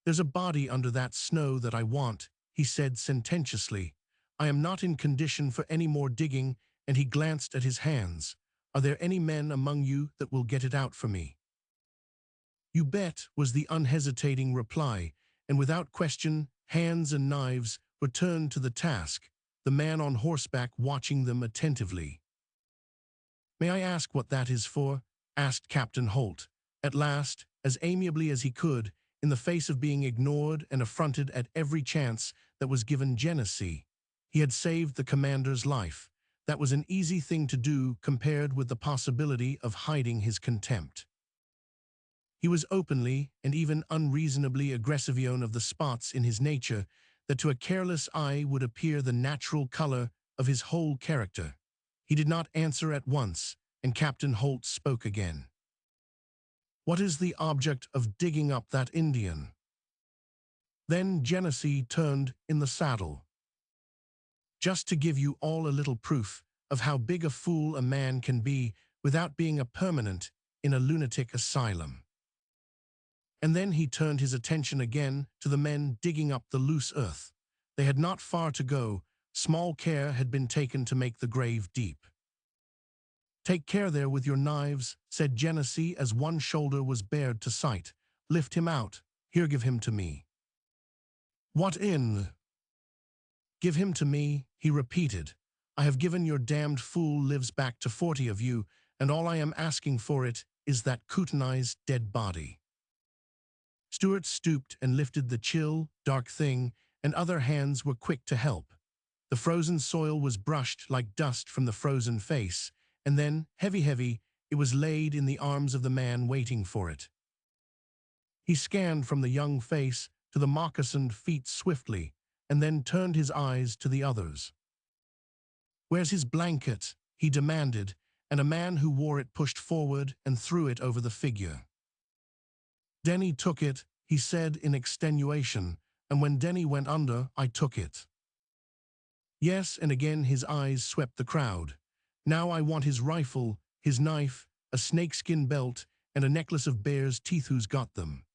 "There's a body under that snow that I want," he said sententiously. "I am not in condition for any more digging," and he glanced at his hands. "Are there any men among you that will get it out for me?" "You bet," was the unhesitating reply, and without question, hands and knives were turned to the task, the man on horseback watching them attentively. "May I ask what that is for?" asked Captain Holt, at last, as amiably as he could, in the face of being ignored and affronted at every chance that was given Genesee. He had saved the commander's life. That was an easy thing to do compared with the possibility of hiding his contempt. He was openly and even unreasonably aggressive of the spots in his nature that to a careless eye would appear the natural color of his whole character. He did not answer at once, and Captain Holt spoke again. "What is the object of digging up that Indian?" Then Genesee turned in the saddle. "Just to give you all a little proof of how big a fool a man can be without being a permanent in a lunatic asylum." And then he turned his attention again to the men digging up the loose earth. They had not far to go. Small care had been taken to make the grave deep. "Take care there with your knives," said Genesee as one shoulder was bared to sight. "Lift him out. Here, give him to me." "What in?" "Give him to me," he repeated. "I have given your damned fool lives back to 40 of you, and all I am asking for it is that Kootenai's dead body." Stuart stooped and lifted the chill, dark thing, and other hands were quick to help. The frozen soil was brushed like dust from the frozen face, and then, heavy, it was laid in the arms of the man waiting for it. He scanned from the young face to the moccasined feet swiftly, and then turned his eyes to the others. "Where's his blanket?" he demanded, and a man who wore it pushed forward and threw it over the figure. "Denny took it," he said in extenuation, "and when Denny went under, I took it." "Yes," and again his eyes swept the crowd. "Now I want his rifle, his knife, a snakeskin belt, and a necklace of bear's teeth. Who's got them?"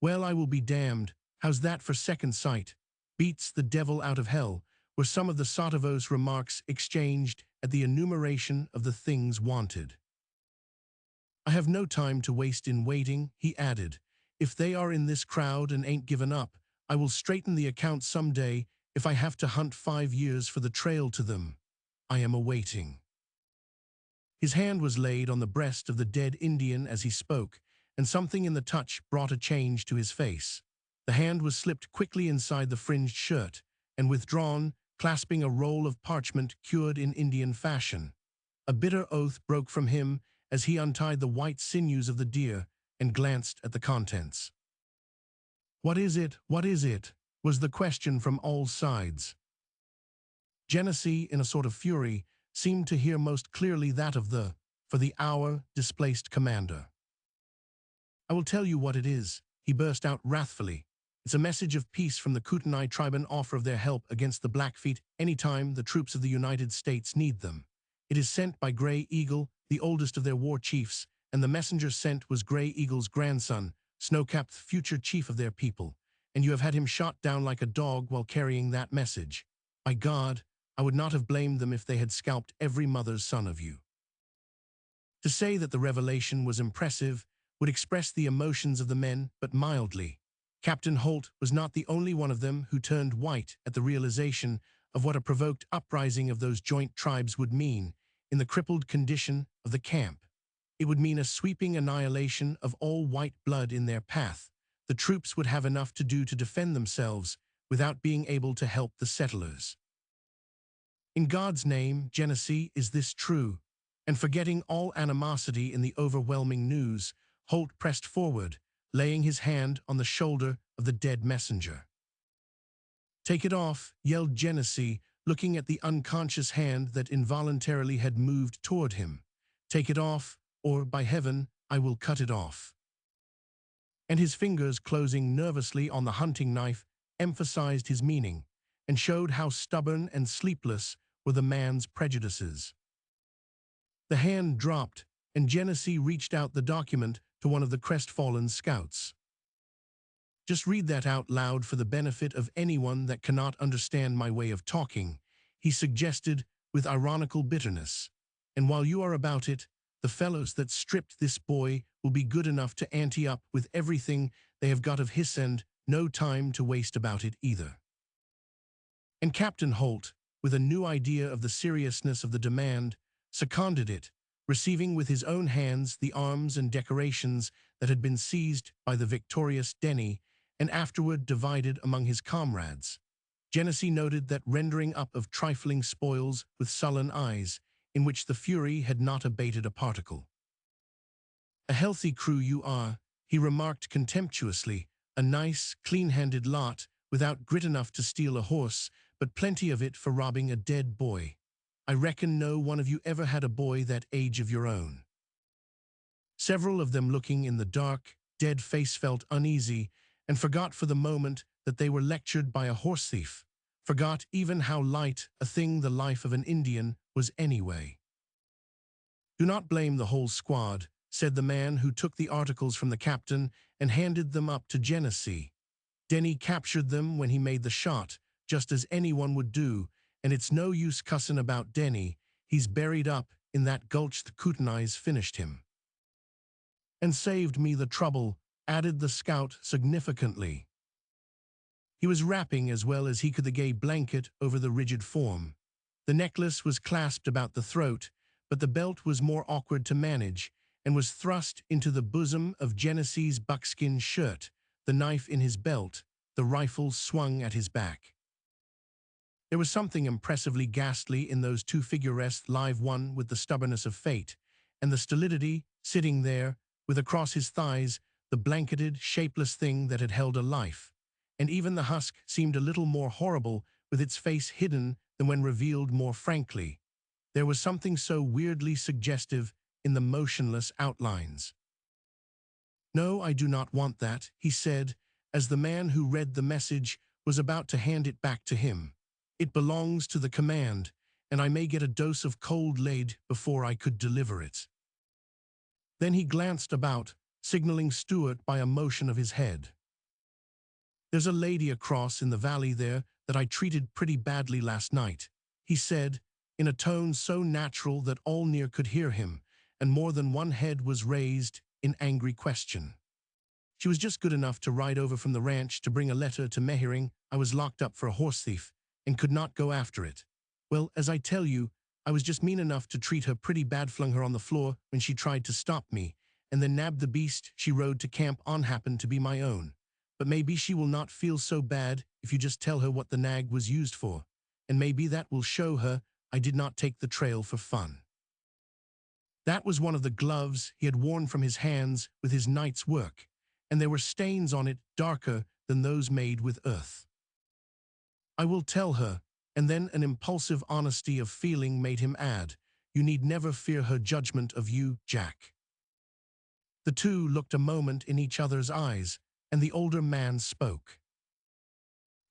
"Well, I will be damned. How's that for second sight? Beats the devil out of hell," were some of the sottovose remarks exchanged at the enumeration of the things wanted. "I have no time to waste in waiting," he added. "If they are in this crowd and ain't given up, I will straighten the account someday if I have to hunt 5 years for the trail to them. I am awaiting." His hand was laid on the breast of the dead Indian as he spoke, and something in the touch brought a change to his face. The hand was slipped quickly inside the fringed shirt, and withdrawn, clasping a roll of parchment cured in Indian fashion. A bitter oath broke from him as he untied the white sinews of the deer and glanced at the contents. "What is it? What is it?" was the question from all sides. Genesee, in a sort of fury, seemed to hear most clearly that of the, for the hour, displaced commander. "I will tell you what it is," he burst out wrathfully. "It's a message of peace from the Kootenai tribe, an offer of their help against the Blackfeet anytime the troops of the United States need them. It is sent by Gray Eagle, the oldest of their war chiefs, and the messenger sent was Gray Eagle's grandson, Snowcap, the future chief of their people, and you have had him shot down like a dog while carrying that message. By God, I would not have blamed them if they had scalped every mother's son of you." To say that the revelation was impressive would express the emotions of the men, but mildly. Captain Holt was not the only one of them who turned white at the realization of what a provoked uprising of those joint tribes would mean in the crippled condition of the camp. It would mean a sweeping annihilation of all white blood in their path. The troops would have enough to do to defend themselves without being able to help the settlers. In God's name, Genesee, is this true? And forgetting all animosity in the overwhelming news, Holt pressed forward, laying his hand on the shoulder of the dead messenger. "Take it off," yelled Genesee, looking at the unconscious hand that involuntarily had moved toward him. "Take it off, or, by heaven, I will cut it off." And his fingers closing nervously on the hunting knife emphasized his meaning, and showed how stubborn and sleepless were the man's prejudices. The hand dropped, and Genesee reached out the document to one of the crestfallen scouts. "Just read that out loud for the benefit of anyone that cannot understand my way of talking," he suggested with ironical bitterness. "And while you are about it, the fellows that stripped this boy will be good enough to ante up with everything they have got of his, and no time to waste about it either." And Captain Holt, with a new idea of the seriousness of the demand, seconded it, receiving with his own hands the arms and decorations that had been seized by the victorious Denny and afterward divided among his comrades. Genesee noted that rendering up of trifling spoils with sullen eyes, in which the fury had not abated a particle. "A healthy crew you are," he remarked contemptuously, "a nice, clean-handed lot, without grit enough to steal a horse, but plenty of it for robbing a dead boy. I reckon no one of you ever had a boy that age of your own." Several of them, looking in the dark, dead face, felt uneasy and forgot for the moment that they were lectured by a horse thief, forgot even how light a thing the life of an Indian was anyway. "Do not blame the whole squad," said the man who took the articles from the captain and handed them up to Genesee. "Denny captured them when he made the shot, just as anyone would do, and it's no use cussin' about Denny. He's buried up in that gulch. The Kootenays finished him." "And saved me the trouble," added the scout significantly. He was wrapping as well as he could the gay blanket over the rigid form. The necklace was clasped about the throat, but the belt was more awkward to manage and was thrust into the bosom of Genesee's buckskin shirt, the knife in his belt, the rifle swung at his back. There was something impressively ghastly in those two figuresque live, one with the stubbornness of fate, and the stolidity, sitting there, with across his thighs the blanketed, shapeless thing that had held a life. And even the husk seemed a little more horrible with its face hidden than when revealed more frankly. There was something so weirdly suggestive in the motionless outlines. "No, I do not want that," he said, as the man who read the message was about to hand it back to him. "It belongs to the command, and I may get a dose of cold lead before I could deliver it." Then he glanced about, signaling Stuart by a motion of his head. "There's a lady across in the valley there that I treated pretty badly last night," he said, in a tone so natural that all near could hear him, and more than one head was raised in angry question. "She was just good enough to ride over from the ranch to bring a letter to Mehering. I was locked up for a horse thief and could not go after it. Well, as I tell you, I was just mean enough to treat her pretty bad, flung her on the floor when she tried to stop me, and then nabbed the beast she rode to camp on, happened to be my own. But maybe she will not feel so bad if you just tell her what the nag was used for, and maybe that will show her I did not take the trail for fun." That was one of the gloves he had worn from his hands with his night's work, and there were stains on it darker than those made with earth. "I will tell her," and then an impulsive honesty of feeling made him add, "You need never fear her judgment of you, Jack." The two looked a moment in each other's eyes, and the older man spoke.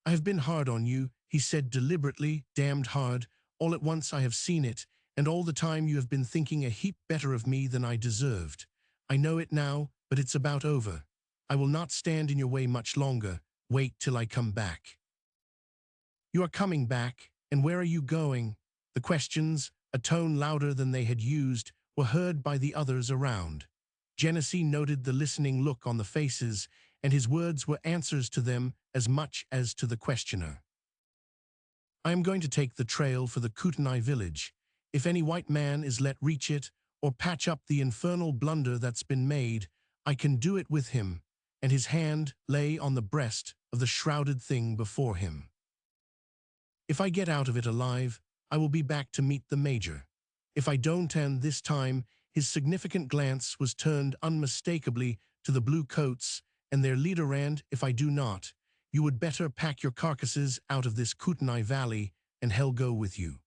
"I have been hard on you," he said deliberately, "damned hard. All at once I have seen it, and all the time you have been thinking a heap better of me than I deserved. I know it now, but it's about over. I will not stand in your way much longer. Wait till I come back." "You are coming back, and where are you going?" The questions, a tone louder than they had used, were heard by the others around. Genesee noted the listening look on the faces, and his words were answers to them as much as to the questioner. "I am going to take the trail for the Kootenai village. If any white man is let reach it, or patch up the infernal blunder that's been made, I can do it with him," and his hand lay on the breast of the shrouded thing before him. "If I get out of it alive, I will be back to meet the Major. If I don't," and this time his significant glance was turned unmistakably to the blue coats and their leader, "and if I do not, you would better pack your carcasses out of this Kootenai valley, and hell go with you."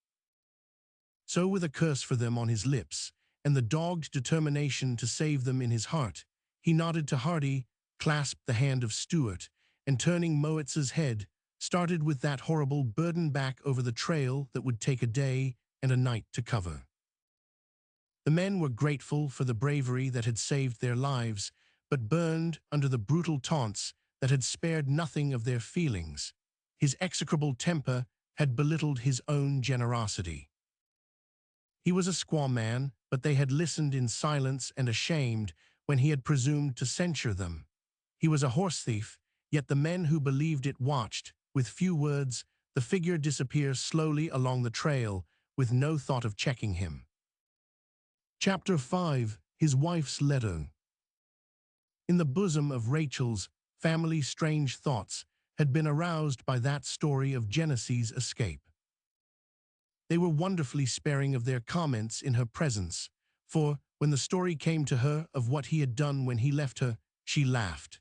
So, with a curse for them on his lips, and the dogged determination to save them in his heart, he nodded to Hardy, clasped the hand of Stuart, and turning Moitz's head, started with that horrible burden back over the trail that would take a day and a night to cover. The men were grateful for the bravery that had saved their lives, but burned under the brutal taunts that had spared nothing of their feelings. His execrable temper had belittled his own generosity. He was a squaw man, but they had listened in silence and ashamed when he had presumed to censure them. He was a horse thief, yet the men who believed it watched, with few words, the figure disappear slowly along the trail, with no thought of checking him. Chapter 5. His Wife's Letter. In the bosom of Rachel's family, strange thoughts had been aroused by that story of Genesee's escape. They were wonderfully sparing of their comments in her presence, for when the story came to her of what he had done when he left her, she laughed.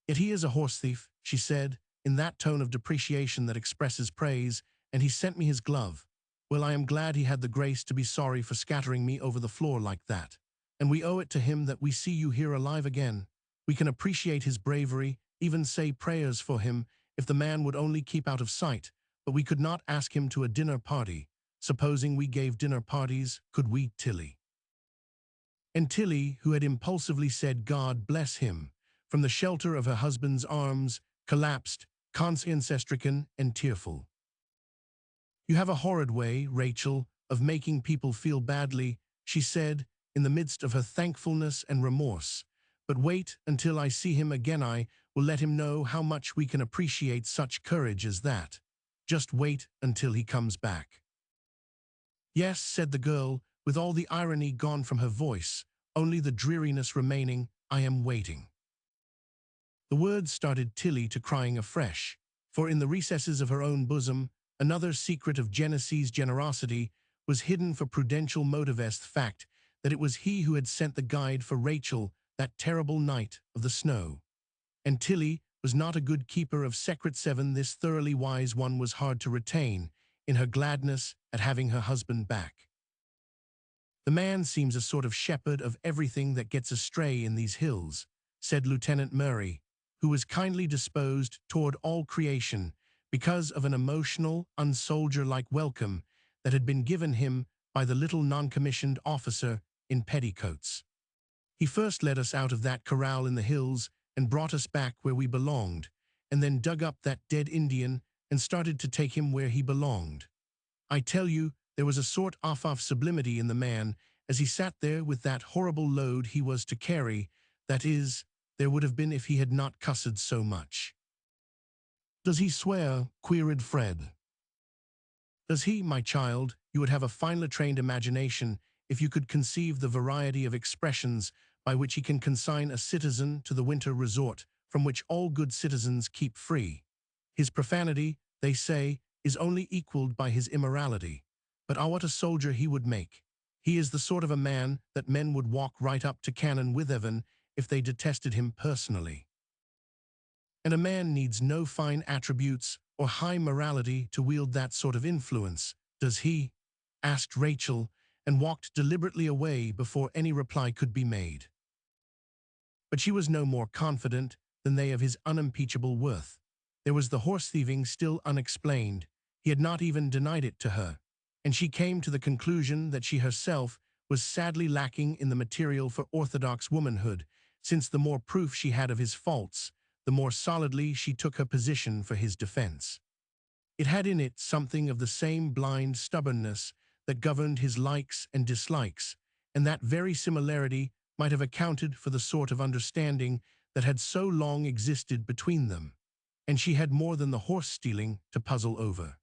"Yet he is a horse thief," she said, in that tone of depreciation that expresses praise, "and he sent me his glove. Well, I am glad he had the grace to be sorry for scattering me over the floor like that. And we owe it to him that we see you here alive again. We can appreciate his bravery, even say prayers for him, if the man would only keep out of sight, but we could not ask him to a dinner party. Supposing we gave dinner parties, could we, Tilly?" And Tilly, who had impulsively said God bless him, from the shelter of her husband's arms, collapsed, conscience-stricken and tearful. "You have a horrid way, Rachel, of making people feel badly," she said, in the midst of her thankfulness and remorse. "But wait until I see him again. I will let him know how much we can appreciate such courage as that. Just wait until he comes back." "Yes," said the girl, with all the irony gone from her voice, only the dreariness remaining. "I am waiting." The words started Tilly to crying afresh, for in the recesses of her own bosom, another secret of Genesee's generosity was hidden for prudential motivest fact that it was he who had sent the guide for Rachel that terrible night of the snow. And Tilly was not a good keeper of secret. 7. This thoroughly wise one was hard to retain in her gladness at having her husband back. "The man seems a sort of shepherd of everything that gets astray in these hills," said Lieutenant Murray, who was kindly disposed toward all creation because of an emotional, unsoldier-like welcome that had been given him by the little non-commissioned officer in petticoats. "He first led us out of that corral in the hills and brought us back where we belonged, and then dug up that dead Indian and started to take him where he belonged. I tell you, there was a sort of sublimity in the man as he sat there with that horrible load he was to carry, that is, there would have been if he had not cussed so much." "Does he swear?" queried Fred. "Does he, my child? You would have a finely trained imagination if you could conceive the variety of expressions by which he can consign a citizen to the winter resort from which all good citizens keep free. His profanity, they say, is only equaled by his immorality. But what a soldier he would make! He is the sort of a man that men would walk right up to cannon with even if they detested him personally. And a man needs no fine attributes or high morality to wield that sort of influence, does he?" asked Rachel, and walked deliberately away before any reply could be made. But she was no more confident than they of his unimpeachable worth. There was the horse-thieving still unexplained. He had not even denied it to her, and she came to the conclusion that she herself was sadly lacking in the material for orthodox womanhood, since the more proof she had of his faults, the more solidly she took her position for his defense. It had in it something of the same blind stubbornness that governed his likes and dislikes, and that very similarity might have accounted for the sort of understanding that had so long existed between them. And she had more than the horse-stealing to puzzle over.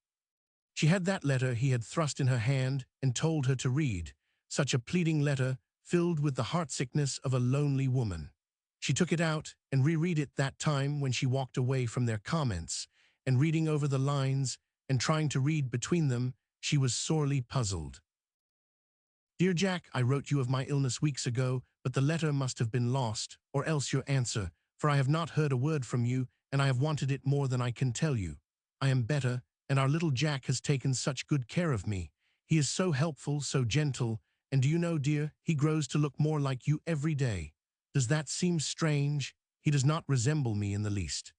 She had that letter he had thrust in her hand and told her to read, such a pleading letter filled with the heartsickness of a lonely woman. She took it out and reread it that time when she walked away from their comments, and reading over the lines and trying to read between them, she was sorely puzzled. "Dear Jack, I wrote you of my illness weeks ago, but the letter must have been lost, or else your answer, for I have not heard a word from you, and I have wanted it more than I can tell you. I am better, and our little Jack has taken such good care of me. He is so helpful, so gentle, and do you know, dear, he grows to look more like you every day. Does that seem strange? He does not resemble me in the least.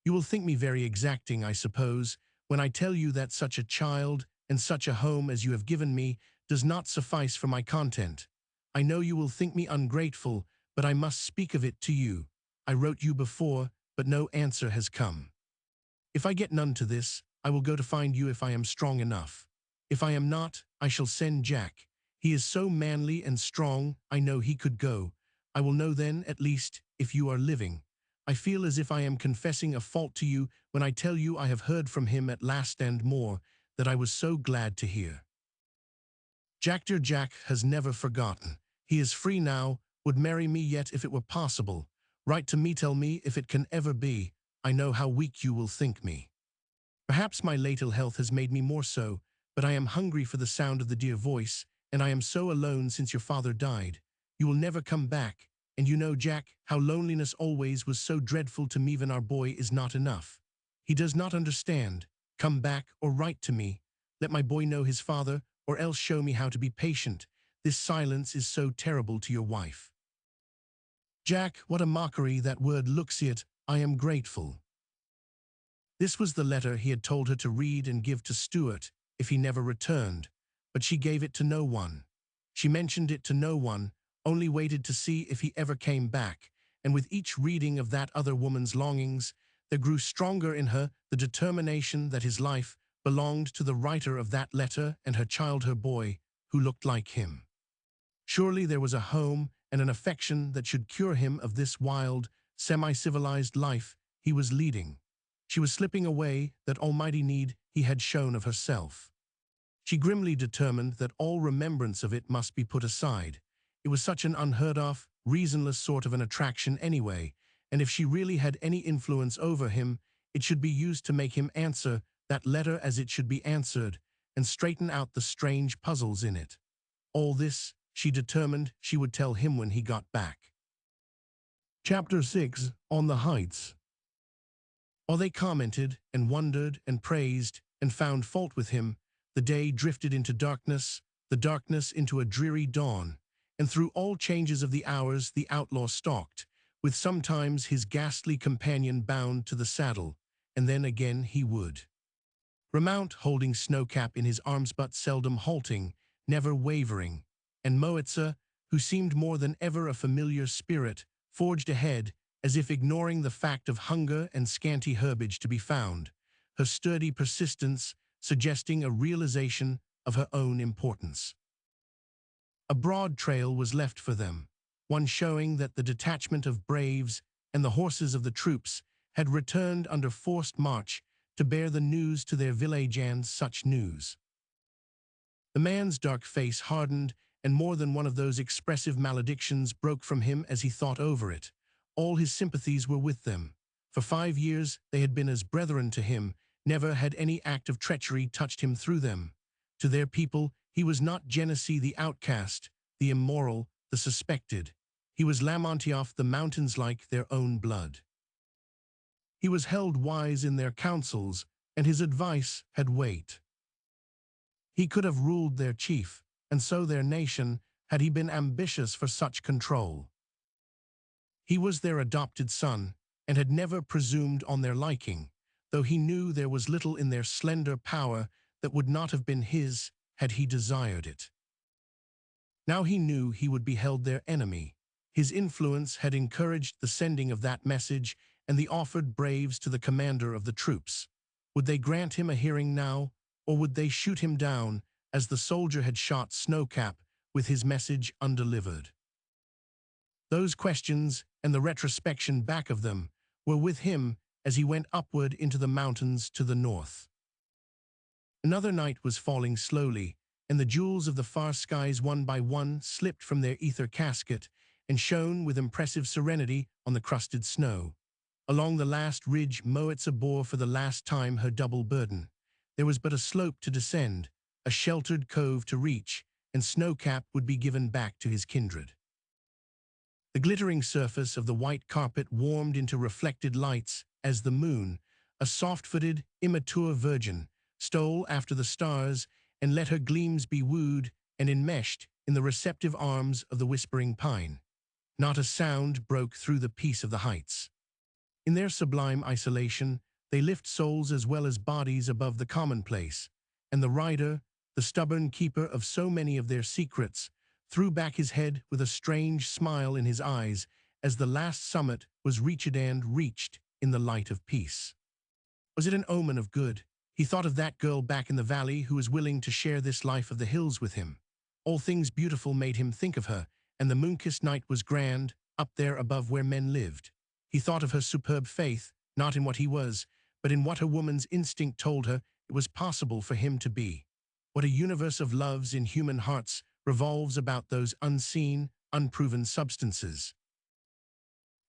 You will think me very exacting, I suppose, when I tell you that such a child and such a home as you have given me does not suffice for my content. I know you will think me ungrateful, but I must speak of it to you. I wrote you before, but no answer has come. If I get none to this, I will go to find you if I am strong enough. If I am not, I shall send Jack. He is so manly and strong, I know he could go. I will know then, at least, if you are living. I feel as if I am confessing a fault to you when I tell you I have heard from him at last and more, that I was so glad to hear. Jack, dear Jack, has never forgotten. He is free now, would marry me yet if it were possible. Write to me, tell me if it can ever be. I know how weak you will think me. Perhaps my late ill health has made me more so, but I am hungry for the sound of the dear voice, and I am so alone since your father died. You will never come back, and you know, Jack, how loneliness always was so dreadful to me when our boy is not enough. He does not understand. Come back or write to me. Let my boy know his father, or else show me how to be patient. This silence is so terrible to your wife. Jack, what a mockery that word looks it. I am grateful. This was the letter he had told her to read and give to Stuart if he never returned, but she gave it to no one. She mentioned it to no one, only waited to see if he ever came back, and with each reading of that other woman's longings, there grew stronger in her the determination that his life belonged to the writer of that letter and her child, her boy, who looked like him. Surely there was a home and an affection that should cure him of this wild, semi-civilized life he was leading. She was slipping away that almighty need he had shown of herself. She grimly determined that all remembrance of it must be put aside. It was such an unheard-of, reasonless sort of an attraction anyway, and if she really had any influence over him, it should be used to make him answer that letter as it should be answered, and straighten out the strange puzzles in it. All this, she determined she would tell him when he got back. Chapter 6. On the Heights. While they commented and wondered and praised and found fault with him, the day drifted into darkness, the darkness into a dreary dawn, and through all changes of the hours the outlaw stalked, with sometimes his ghastly companion bound to the saddle, and then again he would remount holding Snowcap in his arms but seldom halting, never wavering, and Moitza, who seemed more than ever a familiar spirit, forged ahead, as if ignoring the fact of hunger and scanty herbage to be found, her sturdy persistence suggesting a realization of her own importance. A broad trail was left for them, one showing that the detachment of braves and the horses of the troops had returned under forced march to bear the news to their village, and such news. The man's dark face hardened, and more than one of those expressive maledictions broke from him as he thought over it. All his sympathies were with them. For 5 years they had been as brethren to him. Never had any act of treachery touched him through them. To their people he was not Genesee the outcast, the immoral, the suspected. He was Lamontioff, the mountains like their own blood. He was held wise in their counsels, and his advice had weight. He could have ruled their chief, and so their nation, had he been ambitious for such control. He was their adopted son, and had never presumed on their liking, though he knew there was little in their slender power that would not have been his had he desired it. Now he knew he would be held their enemy. His influence had encouraged the sending of that message and the offered braves to the commander of the troops. Would they grant him a hearing now, or would they shoot him down as the soldier had shot Snowcap with his message undelivered? Those questions, and the retrospection back of them, were with him as he went upward into the mountains to the north. Another night was falling slowly, and the jewels of the far skies one by one slipped from their ether casket and shone with impressive serenity on the crusted snow. Along the last ridge Moitza bore for the last time her double burden. There was but a slope to descend, a sheltered cove to reach, and Snowcap would be given back to his kindred. The glittering surface of the white carpet warmed into reflected lights as the moon, a soft-footed, immature virgin, stole after the stars and let her gleams be wooed and enmeshed in the receptive arms of the whispering pine. Not a sound broke through the peace of the heights. In their sublime isolation, they lift souls as well as bodies above the commonplace, and the rider, the stubborn keeper of so many of their secrets, threw back his head with a strange smile in his eyes as the last summit was reached in the light of peace. Was it an omen of good? He thought of that girl back in the valley who was willing to share this life of the hills with him. All things beautiful made him think of her, and the moon-kissed night was grand, up there above where men lived. He thought of her superb faith, not in what he was, but in what a woman's instinct told her it was possible for him to be. What a universe of loves in human hearts revolves about those unseen, unproven substances.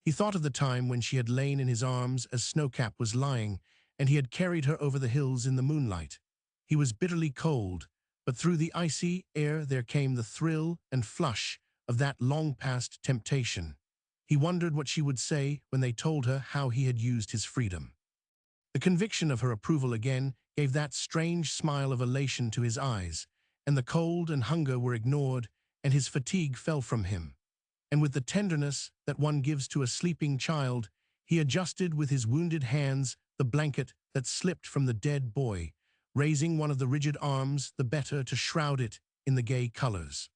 He thought of the time when she had lain in his arms as Snowcap was lying, and he had carried her over the hills in the moonlight. He was bitterly cold, but through the icy air there came the thrill and flush of that long-past temptation. He wondered what she would say when they told her how he had used his freedom. The conviction of her approval again gave that strange smile of elation to his eyes, and the cold and hunger were ignored, and his fatigue fell from him. And with the tenderness that one gives to a sleeping child, he adjusted with his wounded hands the blanket that slipped from the dead boy, raising one of the rigid arms the better to shroud it in the gay colors.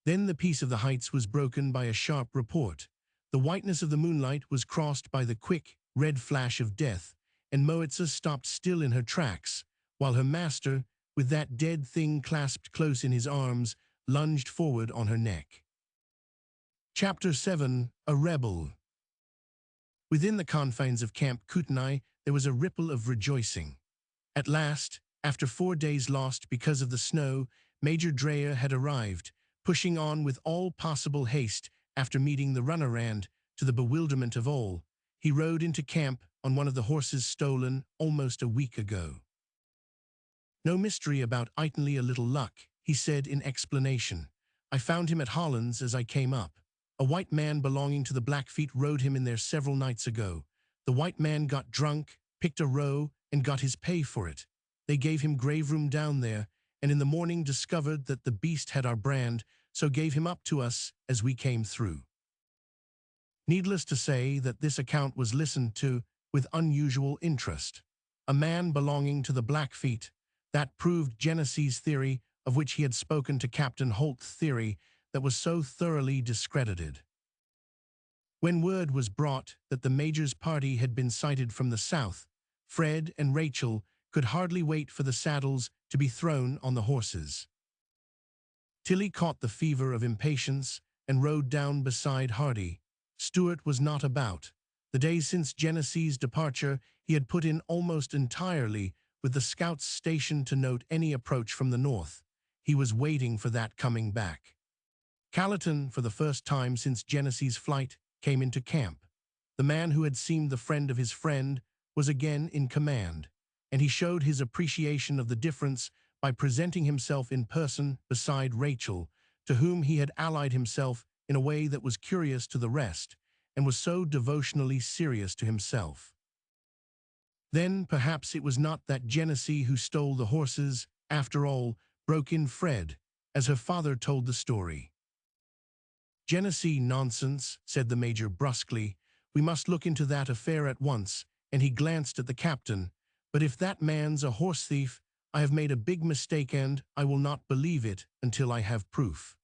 Then the peace of the heights was broken by a sharp report. The whiteness of the moonlight was crossed by the quick, red flash of death, and Moitza stopped still in her tracks, while her master, with that dead thing clasped close in his arms, lunged forward on her neck. Chapter 7. A Rebel. Within the confines of Camp Kootenai, there was a ripple of rejoicing. At last, after 4 days lost because of the snow, Major Dreyer had arrived, pushing on with all possible haste after meeting the runaround, to the bewilderment of all. He rode into camp on one of the horses stolen almost a week ago. "No mystery about Itonly a little luck," he said in explanation. "I found him at Holland's as I came up. A white man belonging to the Blackfeet rode him in there several nights ago. The white man got drunk, picked a row, and got his pay for it. They gave him grave room down there, and in the morning discovered that the beast had our brand, so gave him up to us as we came through." Needless to say that this account was listened to with unusual interest. A man belonging to the Blackfeet, that proved Genesee's theory, of which he had spoken to Captain Holt's theory, that was so thoroughly discredited. When word was brought that the Major's party had been sighted from the south, Fred and Rachel could hardly wait for the saddles to be thrown on the horses. Tilly caught the fever of impatience and rode down beside Hardy. Stuart was not about. The days since Genesee's departure he had put in almost entirely with the scouts stationed to note any approach from the north. He was waiting for that coming back. Callerton, for the first time since Genesee's flight, came into camp. The man who had seemed the friend of his friend was again in command, and he showed his appreciation of the difference by presenting himself in person beside Rachel, to whom he had allied himself in a way that was curious to the rest, and was so devotionally serious to himself. Then perhaps it was not that Genesee who stole the horses, after all, broke in Fred, as her father told the story. "Genesee nonsense," said the Major brusquely. "We must look into that affair at once," and he glanced at the captain. "But if that man's a horse thief, I have made a big mistake, and I will not believe it until I have proof."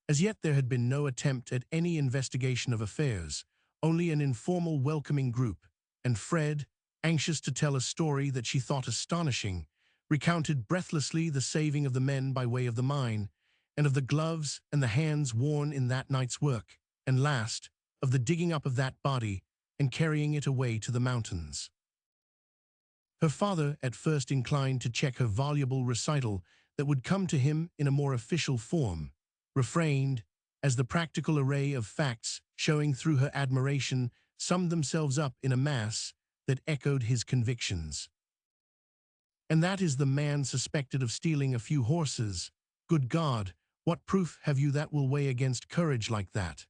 As yet there had been no attempt at any investigation of affairs, only an informal welcoming group, and Fred, anxious to tell a story that she thought astonishing, recounted breathlessly the saving of the men by way of the mine, and of the gloves and the hands worn in that night's work, and last, of the digging up of that body and carrying it away to the mountains. Her father, at first inclined to check her voluble recital that would come to him in a more official form, refrained, as the practical array of facts showing through her admiration summed themselves up in a mass that echoed his convictions. "And that is the man suspected of stealing a few horses. Good God, what proof have you that will weigh against courage like that?"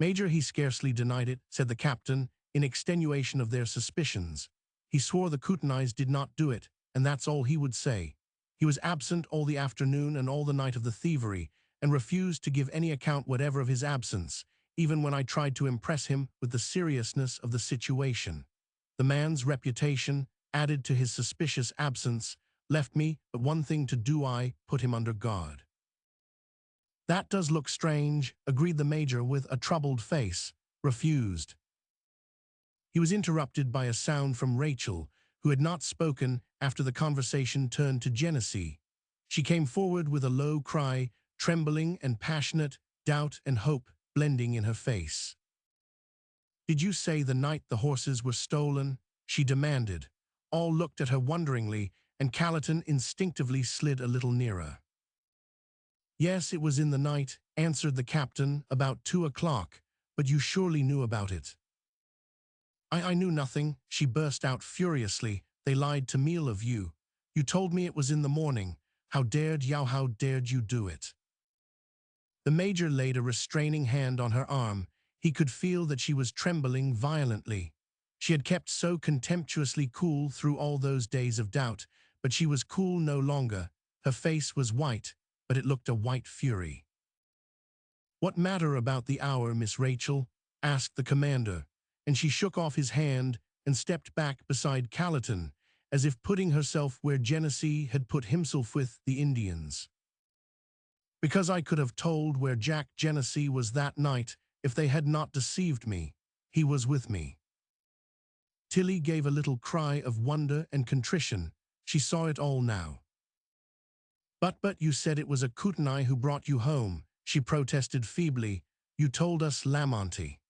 "Major, he scarcely denied it," said the captain, in extenuation of their suspicions. "He swore the Kootenais did not do it, and that's all he would say. He was absent all the afternoon and all the night of the thievery, and refused to give any account whatever of his absence, even when I tried to impress him with the seriousness of the situation. The man's reputation, added to his suspicious absence, left me but one thing to do, I put him under guard." "That does look strange," agreed the Major with a troubled face. "Refused." He was interrupted by a sound from Rachel, who had not spoken after the conversation turned to Genesee. She came forward with a low cry, trembling and passionate, doubt and hope blending in her face. "Did you say the night the horses were stolen?" she demanded. All looked at her wonderingly, and Callerton instinctively slid a little nearer. "Yes, it was in the night," answered the captain, "about 2 o'clock, but you surely knew about it." I knew nothing," she burst out furiously. "They lied to me of you. You told me it was in the morning. How dared you do it?" The Major laid a restraining hand on her arm. He could feel that she was trembling violently. She had kept so contemptuously cool through all those days of doubt, but she was cool no longer. Her face was white, but it looked a white fury. "What matter about the hour, Miss Rachel?" asked the commander, and she shook off his hand and stepped back beside Callerton, as if putting herself where Genesee had put himself with the Indians. "Because I could have told where Jack Genesee was that night if they had not deceived me. He was with me." Tilly gave a little cry of wonder and contrition. She saw it all now. But you said it was a Kootenai who brought you home," she protested feebly. "You told us Lamonti."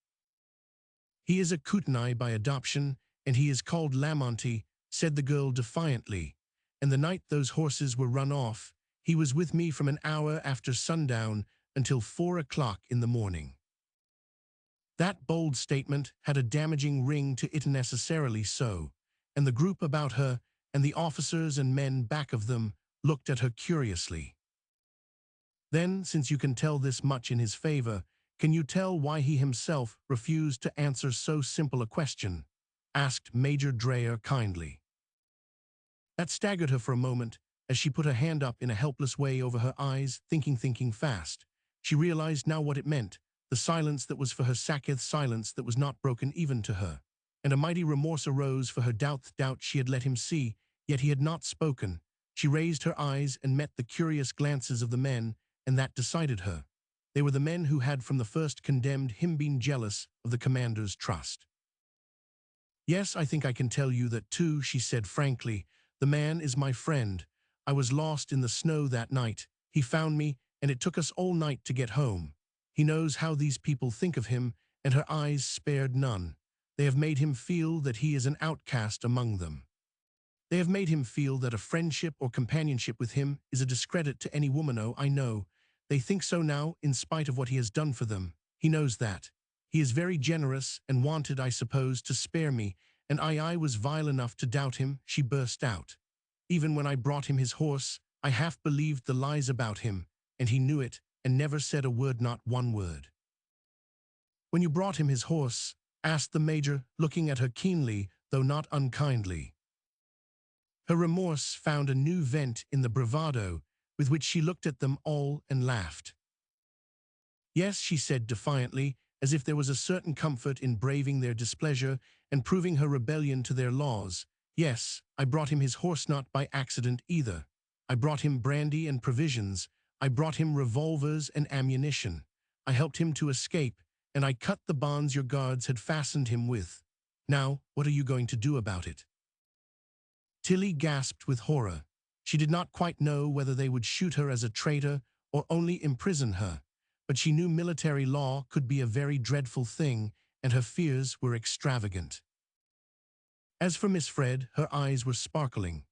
"He is a Kootenai by adoption, and he is called Lamonti," said the girl defiantly. "And the night those horses were run off, he was with me from an hour after sundown until 4 o'clock in the morning." That bold statement had a damaging ring to it, necessarily so, and the group about her, and the officers and men back of them, looked at her curiously. "Then, since you can tell this much in his favor, can you tell why he himself refused to answer so simple a question?" asked Major Dreyer kindly. That staggered her for a moment, as she put her hand up in a helpless way over her eyes, thinking fast. She realized now what it meant, the silence that was for her Saketh silence that was not broken even to her. And a mighty remorse arose for her doubt she had let him see, yet he had not spoken. She raised her eyes and met the curious glances of the men, and that decided her. They were the men who had from the first condemned him, been jealous of the commander's trust. "Yes, I think I can tell you that too," she said frankly. "The man is my friend. I was lost in the snow that night. He found me, and it took us all night to get home. He knows how these people think of him, and her eyes spared none. They have made him feel that he is an outcast among them. They have made him feel that a friendship or companionship with him is a discredit to any woman. Oh, I know. They think so now, in spite of what he has done for them. He knows that. He is very generous and wanted, I suppose, to spare me, and I was vile enough to doubt him," she burst out. "Even when I brought him his horse, I half believed the lies about him, and he knew it, and never said a word, not one word." "When you brought him his horse?" asked the Major, looking at her keenly, though not unkindly. Her remorse found a new vent in the bravado with which she looked at them all and laughed. "Yes," she said defiantly, as if there was a certain comfort in braving their displeasure and proving her rebellion to their laws. "Yes, I brought him his horse, not by accident either. I brought him brandy and provisions. I brought him revolvers and ammunition. I helped him to escape, and I cut the bonds your guards had fastened him with. Now, what are you going to do about it?" Tilly gasped with horror. She did not quite know whether they would shoot her as a traitor or only imprison her, but she knew military law could be a very dreadful thing, and her fears were extravagant. As for Miss Fred, her eyes were sparkling.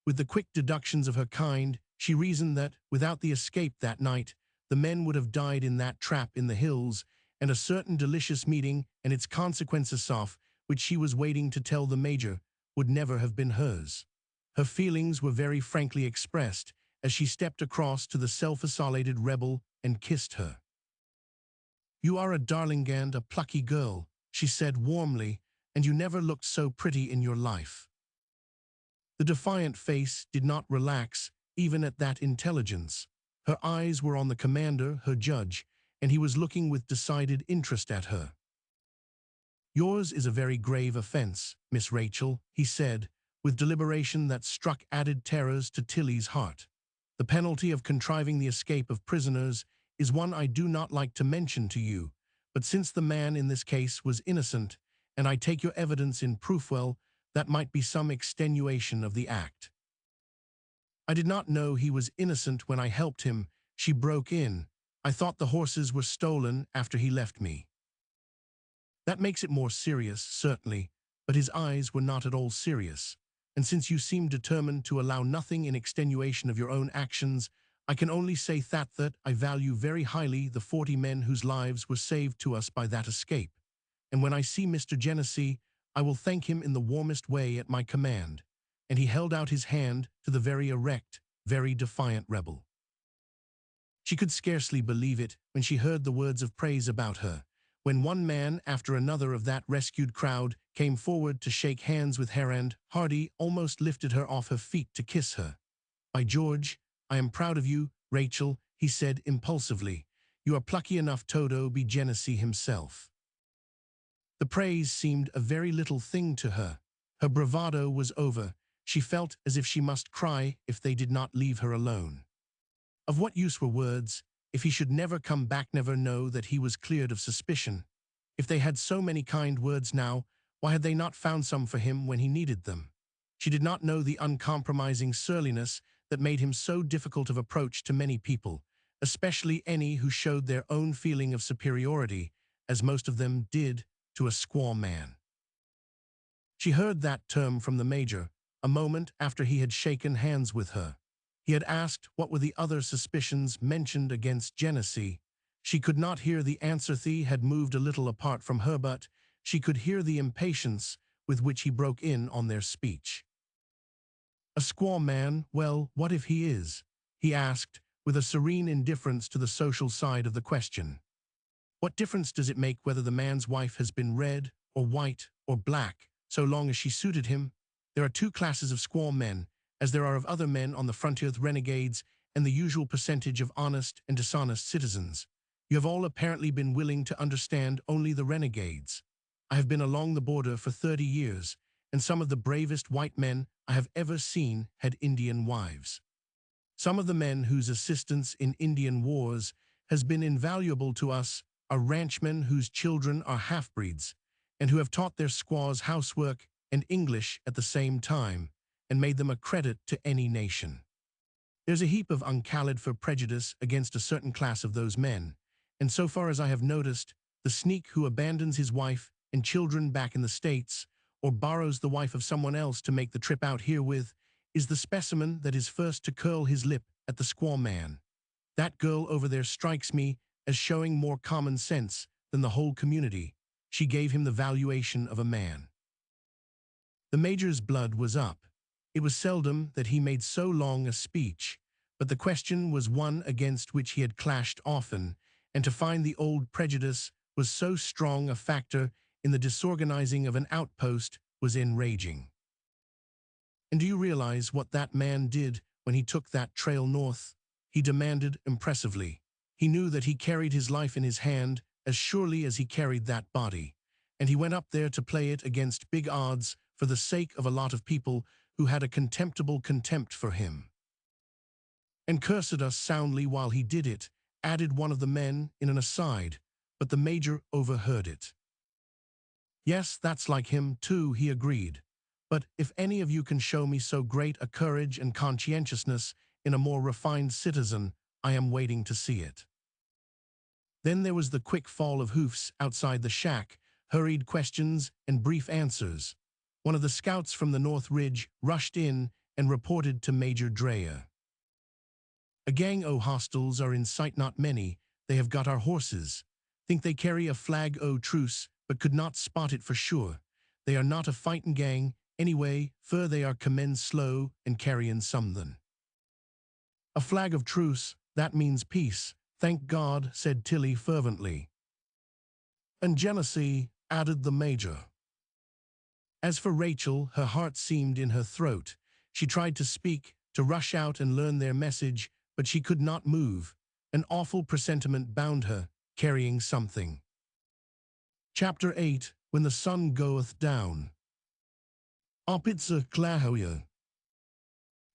With the quick deductions of her kind, she reasoned that, without the escape that night, the men would have died in that trap in the hills, and a certain delicious meeting and its consequences off, which she was waiting to tell the Major, would never have been hers. Her feelings were very frankly expressed as she stepped across to the self-isolated rebel and kissed her. "You are a darling and a plucky girl," she said warmly, "and you never looked so pretty in your life." The defiant face did not relax, even at that intelligence. Her eyes were on the commander, her judge, and he was looking with decided interest at her. "Yours is a very grave offense, Miss Rachel," he said, with deliberation that struck added terrors to Tilly's heart. The penalty of contriving the escape of prisoners is one I do not like to mention to you, but since the man in this case was innocent, and I take your evidence in proof, well, that might be some extenuation of the act. I did not know he was innocent when I helped him, she broke in. I thought the horses were stolen after he left me. That makes it more serious, certainly, but his eyes were not at all serious. And since you seem determined to allow nothing in extenuation of your own actions, I can only say that I value very highly the 40 men whose lives were saved to us by that escape. And when I see Mr. Genesee, I will thank him in the warmest way at my command. And he held out his hand to the very erect, very defiant rebel. She could scarcely believe it when she heard the words of praise about her, when one man after another of that rescued crowd came forward to shake hands with her, and Hardy almost lifted her off her feet to kiss her. "By George, I am proud of you, Rachel," he said impulsively. "You are plucky enough to be Genesee himself." The praise seemed a very little thing to her. Her bravado was over. She felt as if she must cry if they did not leave her alone. Of what use were words, if he should never come back, never know that he was cleared of suspicion? If they had so many kind words now, why had they not found some for him when he needed them? She did not know the uncompromising surliness that made him so difficult of approach to many people, especially any who showed their own feeling of superiority, as most of them did to a squaw man. She heard that term from the Major a moment after he had shaken hands with her. He had asked what were the other suspicions mentioned against Genesee. She could not hear the answer. He had moved a little apart from her, but she could hear the impatience with which he broke in on their speech. "A squaw man, well, what if he is?" he asked, with a serene indifference to the social side of the question. "What difference does it make whether the man's wife has been red, or white, or black, so long as she suited him? There are two classes of squaw men, as there are of other men on the frontier, renegades, and the usual percentage of honest and dishonest citizens. You have all apparently been willing to understand only the renegades. I have been along the border for 30 years, and some of the bravest white men I have ever seen had Indian wives. Some of the men whose assistance in Indian wars has been invaluable to us are ranchmen whose children are half-breeds, and who have taught their squaws housework and English at the same time, and made them a credit to any nation. There's a heap of uncalled for prejudice against a certain class of those men, and so far as I have noticed, the sneak who abandons his wife and children back in the States, or borrows the wife of someone else to make the trip out here with, is the specimen that is first to curl his lip at the squaw man. That girl over there strikes me as showing more common sense than the whole community. She gave him the valuation of a man." The Major's blood was up. It was seldom that he made so long a speech, but the question was one against which he had clashed often, and to find the old prejudice was so strong a factor in the disorganizing of an outpost was enraging. "And do you realize what that man did when he took that trail north?" he demanded impressively. "He knew that he carried his life in his hand as surely as he carried that body, and he went up there to play it against big odds for the sake of a lot of people who had a contemptible contempt for him. And cursed us soundly while he did it," added one of the men in an aside, but the Major overheard it. "Yes, that's like him too," he agreed. "But if any of you can show me so great a courage and conscientiousness in a more refined citizen, I am waiting to see it." Then there was the quick fall of hoofs outside the shack, hurried questions and brief answers. One of the scouts from the North Ridge rushed in and reported to Major Dreyer. "A gang o' hostiles are in sight, not many. They have got our horses. Think they carry a flag o' truce, but could not spot it for sure. They are not a fightin' gang, anyway, fur they are commend slow and carryin' somethin'." "A flag of truce, that means peace, thank God," said Tilly fervently. "And Genesee," added the Major. As for Rachel, her heart seemed in her throat. She tried to speak, to rush out and learn their message, but she could not move. An awful presentiment bound her, carrying something. Chapter 8, When the Sun Goeth Down. Opitzer Klahoya.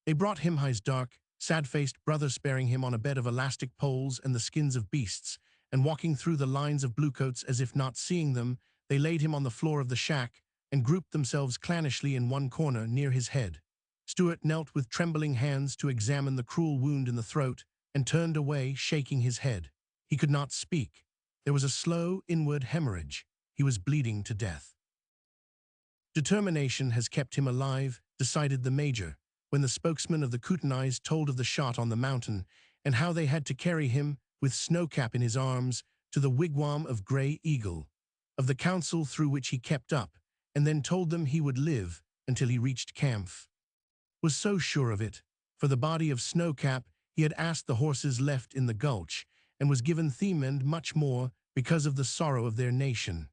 They brought him his dark, sad-faced brother sparing him on a bed of elastic poles and the skins of beasts, and walking through the lines of bluecoats as if not seeing them, they laid him on the floor of the shack and grouped themselves clannishly in one corner near his head. Stuart knelt with trembling hands to examine the cruel wound in the throat and turned away, shaking his head. He could not speak. There was a slow, inward hemorrhage. He was bleeding to death. Determination has kept him alive, decided the major, when the spokesman of the Kootenais told of the shot on the mountain and how they had to carry him, with Snowcap in his arms, to the wigwam of Grey Eagle, of the council through which he kept up, and then told them he would live until he reached Camp. Was so sure of it, for the body of Snowcap he had asked the horses left in the gulch, and was given theme and much more because of the sorrow of their nation.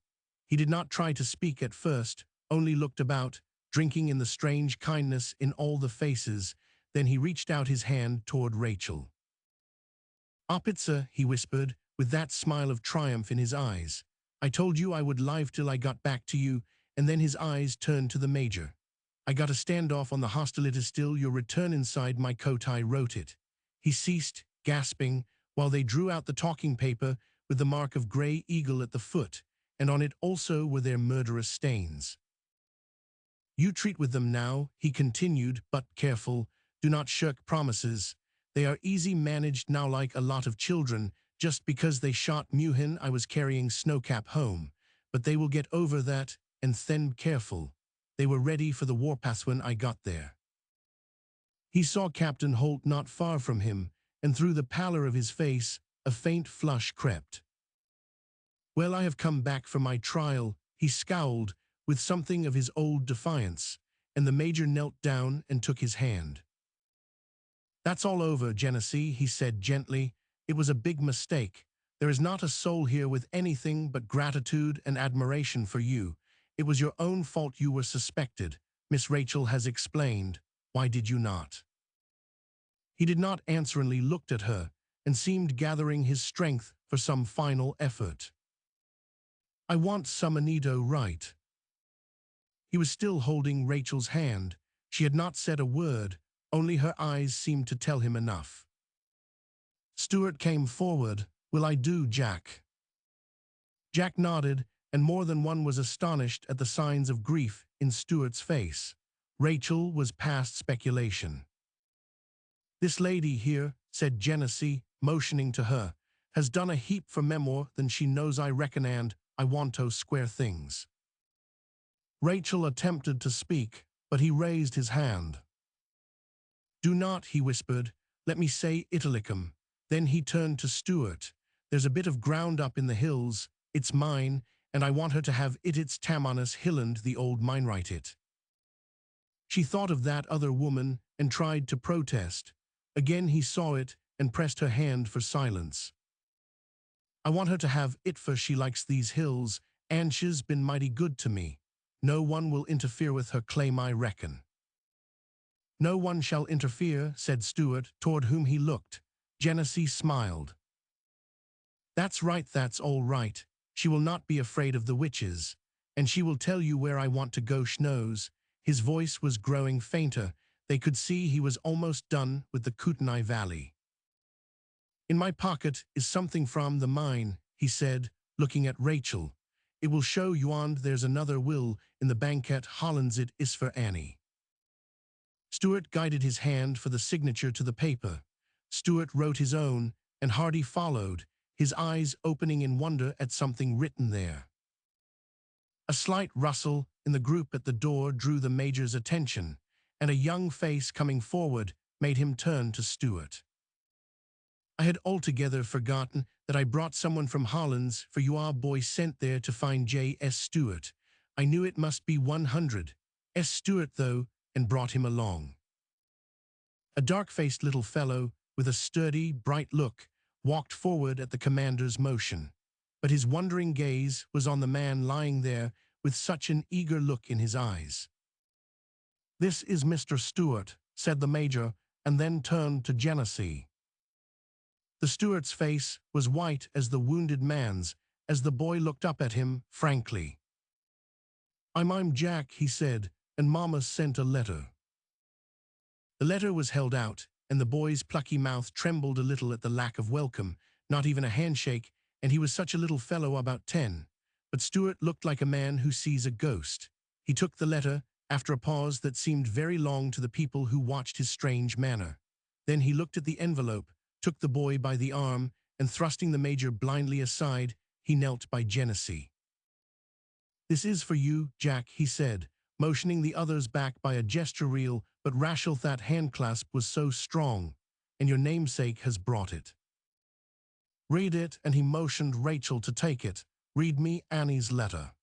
He did not try to speak at first, only looked about, drinking in the strange kindness in all the faces. Then he reached out his hand toward Rachel. "Opitzer," he whispered, with that smile of triumph in his eyes. "I told you I would live till I got back to you," and then his eyes turned to the major. "I got a standoff on the hostility still, your return inside my coat, I wrote it." He ceased, gasping, while they drew out the talking paper with the mark of Grey Eagle at the foot, and on it also were their murderous stains. "You treat with them now," he continued, "but careful, do not shirk promises. They are easy managed now like a lot of children. Just because they shot Muhin I was carrying Snowcap home, but they will get over that, and then careful. They were ready for the warpath when I got there." He saw Captain Holt not far from him, and through the pallor of his face, a faint flush crept. "Well, I have come back for my trial," he scowled, with something of his old defiance, and the major knelt down and took his hand. "That's all over, Genesee," he said gently. "It was a big mistake. There is not a soul here with anything but gratitude and admiration for you. It was your own fault you were suspected. Miss Rachel has explained. Why did you not?" He did not answeringly looked at her, and seemed gathering his strength for some final effort. "I want Sumanito right." He was still holding Rachel's hand. She had not said a word, only her eyes seemed to tell him enough. Stuart came forward. "Will I do, Jack?" Jack nodded, and more than one was astonished at the signs of grief in Stuart's face. Rachel was past speculation. "This lady here," said Genesee, motioning to her, "has done a heap for memoir than she knows, I reckon, and I want to square things." Rachel attempted to speak, but he raised his hand. "Do not," he whispered. "Let me say Italicum." Then he turned to Stuart. "There's a bit of ground up in the hills. It's mine, and I want her to have it. It's Tamanus Hilland, the old mineright it." She thought of that other woman and tried to protest. Again he saw it and pressed her hand for silence. "I want her to have it, for she likes these hills, and she's been mighty good to me. No one will interfere with her claim, I reckon." "No one shall interfere," said Stuart, toward whom he looked. Genesee smiled. "That's right, that's all right. She will not be afraid of the witches, and she will tell you where I want to go, knows." His voice was growing fainter. They could see he was almost done with the Kootenai Valley. "In my pocket is something from the mine," he said, looking at Rachel. "It will show you, and there's another will in the banquet Hollands, it is for Annie." Stuart guided his hand for the signature to the paper. Stuart wrote his own, and Hardy followed, his eyes opening in wonder at something written there. A slight rustle in the group at the door drew the major's attention, and a young face coming forward made him turn to Stuart. "I had altogether forgotten that I brought someone from Hollands for you, our boy sent there to find J.S. Stuart. I knew it must be 100 S. Stuart, though, and brought him along." A dark-faced little fellow, with a sturdy, bright look, walked forward at the commander's motion, but his wondering gaze was on the man lying there with such an eager look in his eyes. "This is Mr. Stuart," said the major, and then turned to Genesee. The Stuart's face was white as the wounded man's, as the boy looked up at him frankly. I'm Jack," he said, and Mama sent a letter. The letter was held out, and the boy's plucky mouth trembled a little at the lack of welcome, not even a handshake, and he was such a little fellow about 10. But Stuart looked like a man who sees a ghost. He took the letter, after a pause that seemed very long to the people who watched his strange manner. Then he looked at the envelope, took the boy by the arm, and thrusting the major blindly aside, he knelt by Genesee. "This is for you, Jack," he said, motioning the others back by a gesture reel, "but Rachel, that handclasp was so strong, and your namesake has brought it. Read it," and he motioned Rachel to take it. "Read me Annie's letter."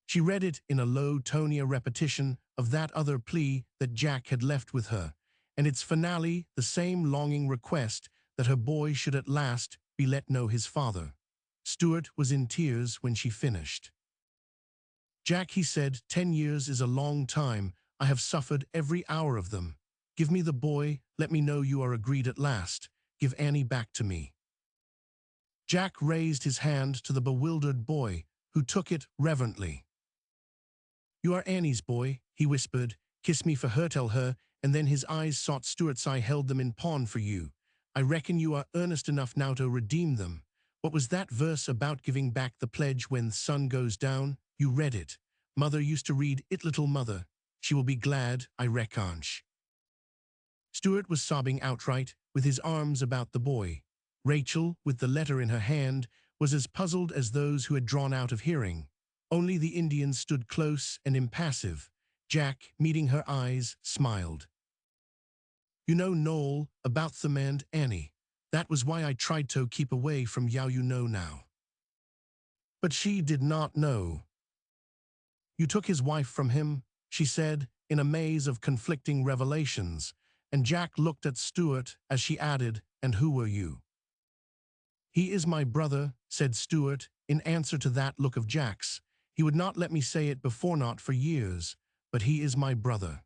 She read it in a low tonier repetition of that other plea that Jack had left with her, and its finale the same longing request that her boy should at last be let know his father. Stuart was in tears when she finished. "Jack," he said, "10 years is a long time. I have suffered every hour of them. Give me the boy. Let me know you are agreed at last. Give Annie back to me." Jack raised his hand to the bewildered boy, who took it reverently. "You are Annie's boy," he whispered. "Kiss me for her, tell her," and then his eyes sought Stuart's. "I held them in pawn for you. I reckon you are earnest enough now to redeem them. What was that verse about giving back the pledge when the sun goes down? You read it. Mother used to read it, little mother. She will be glad, I reckonch." Stuart was sobbing outright, with his arms about the boy. Rachel, with the letter in her hand, was as puzzled as those who had drawn out of hearing. Only the Indian stood close and impassive. Jack, meeting her eyes, smiled. "You know, Noel, about them and Annie. That was why I tried to keep away from you know now." But she did not know. "You took his wife from him," she said, in a maze of conflicting revelations, and Jack looked at Stuart as she added, "And who were you?" "He is my brother," said Stuart, in answer to that look of Jack's. "He would not let me say it before, not for years, but he is my brother."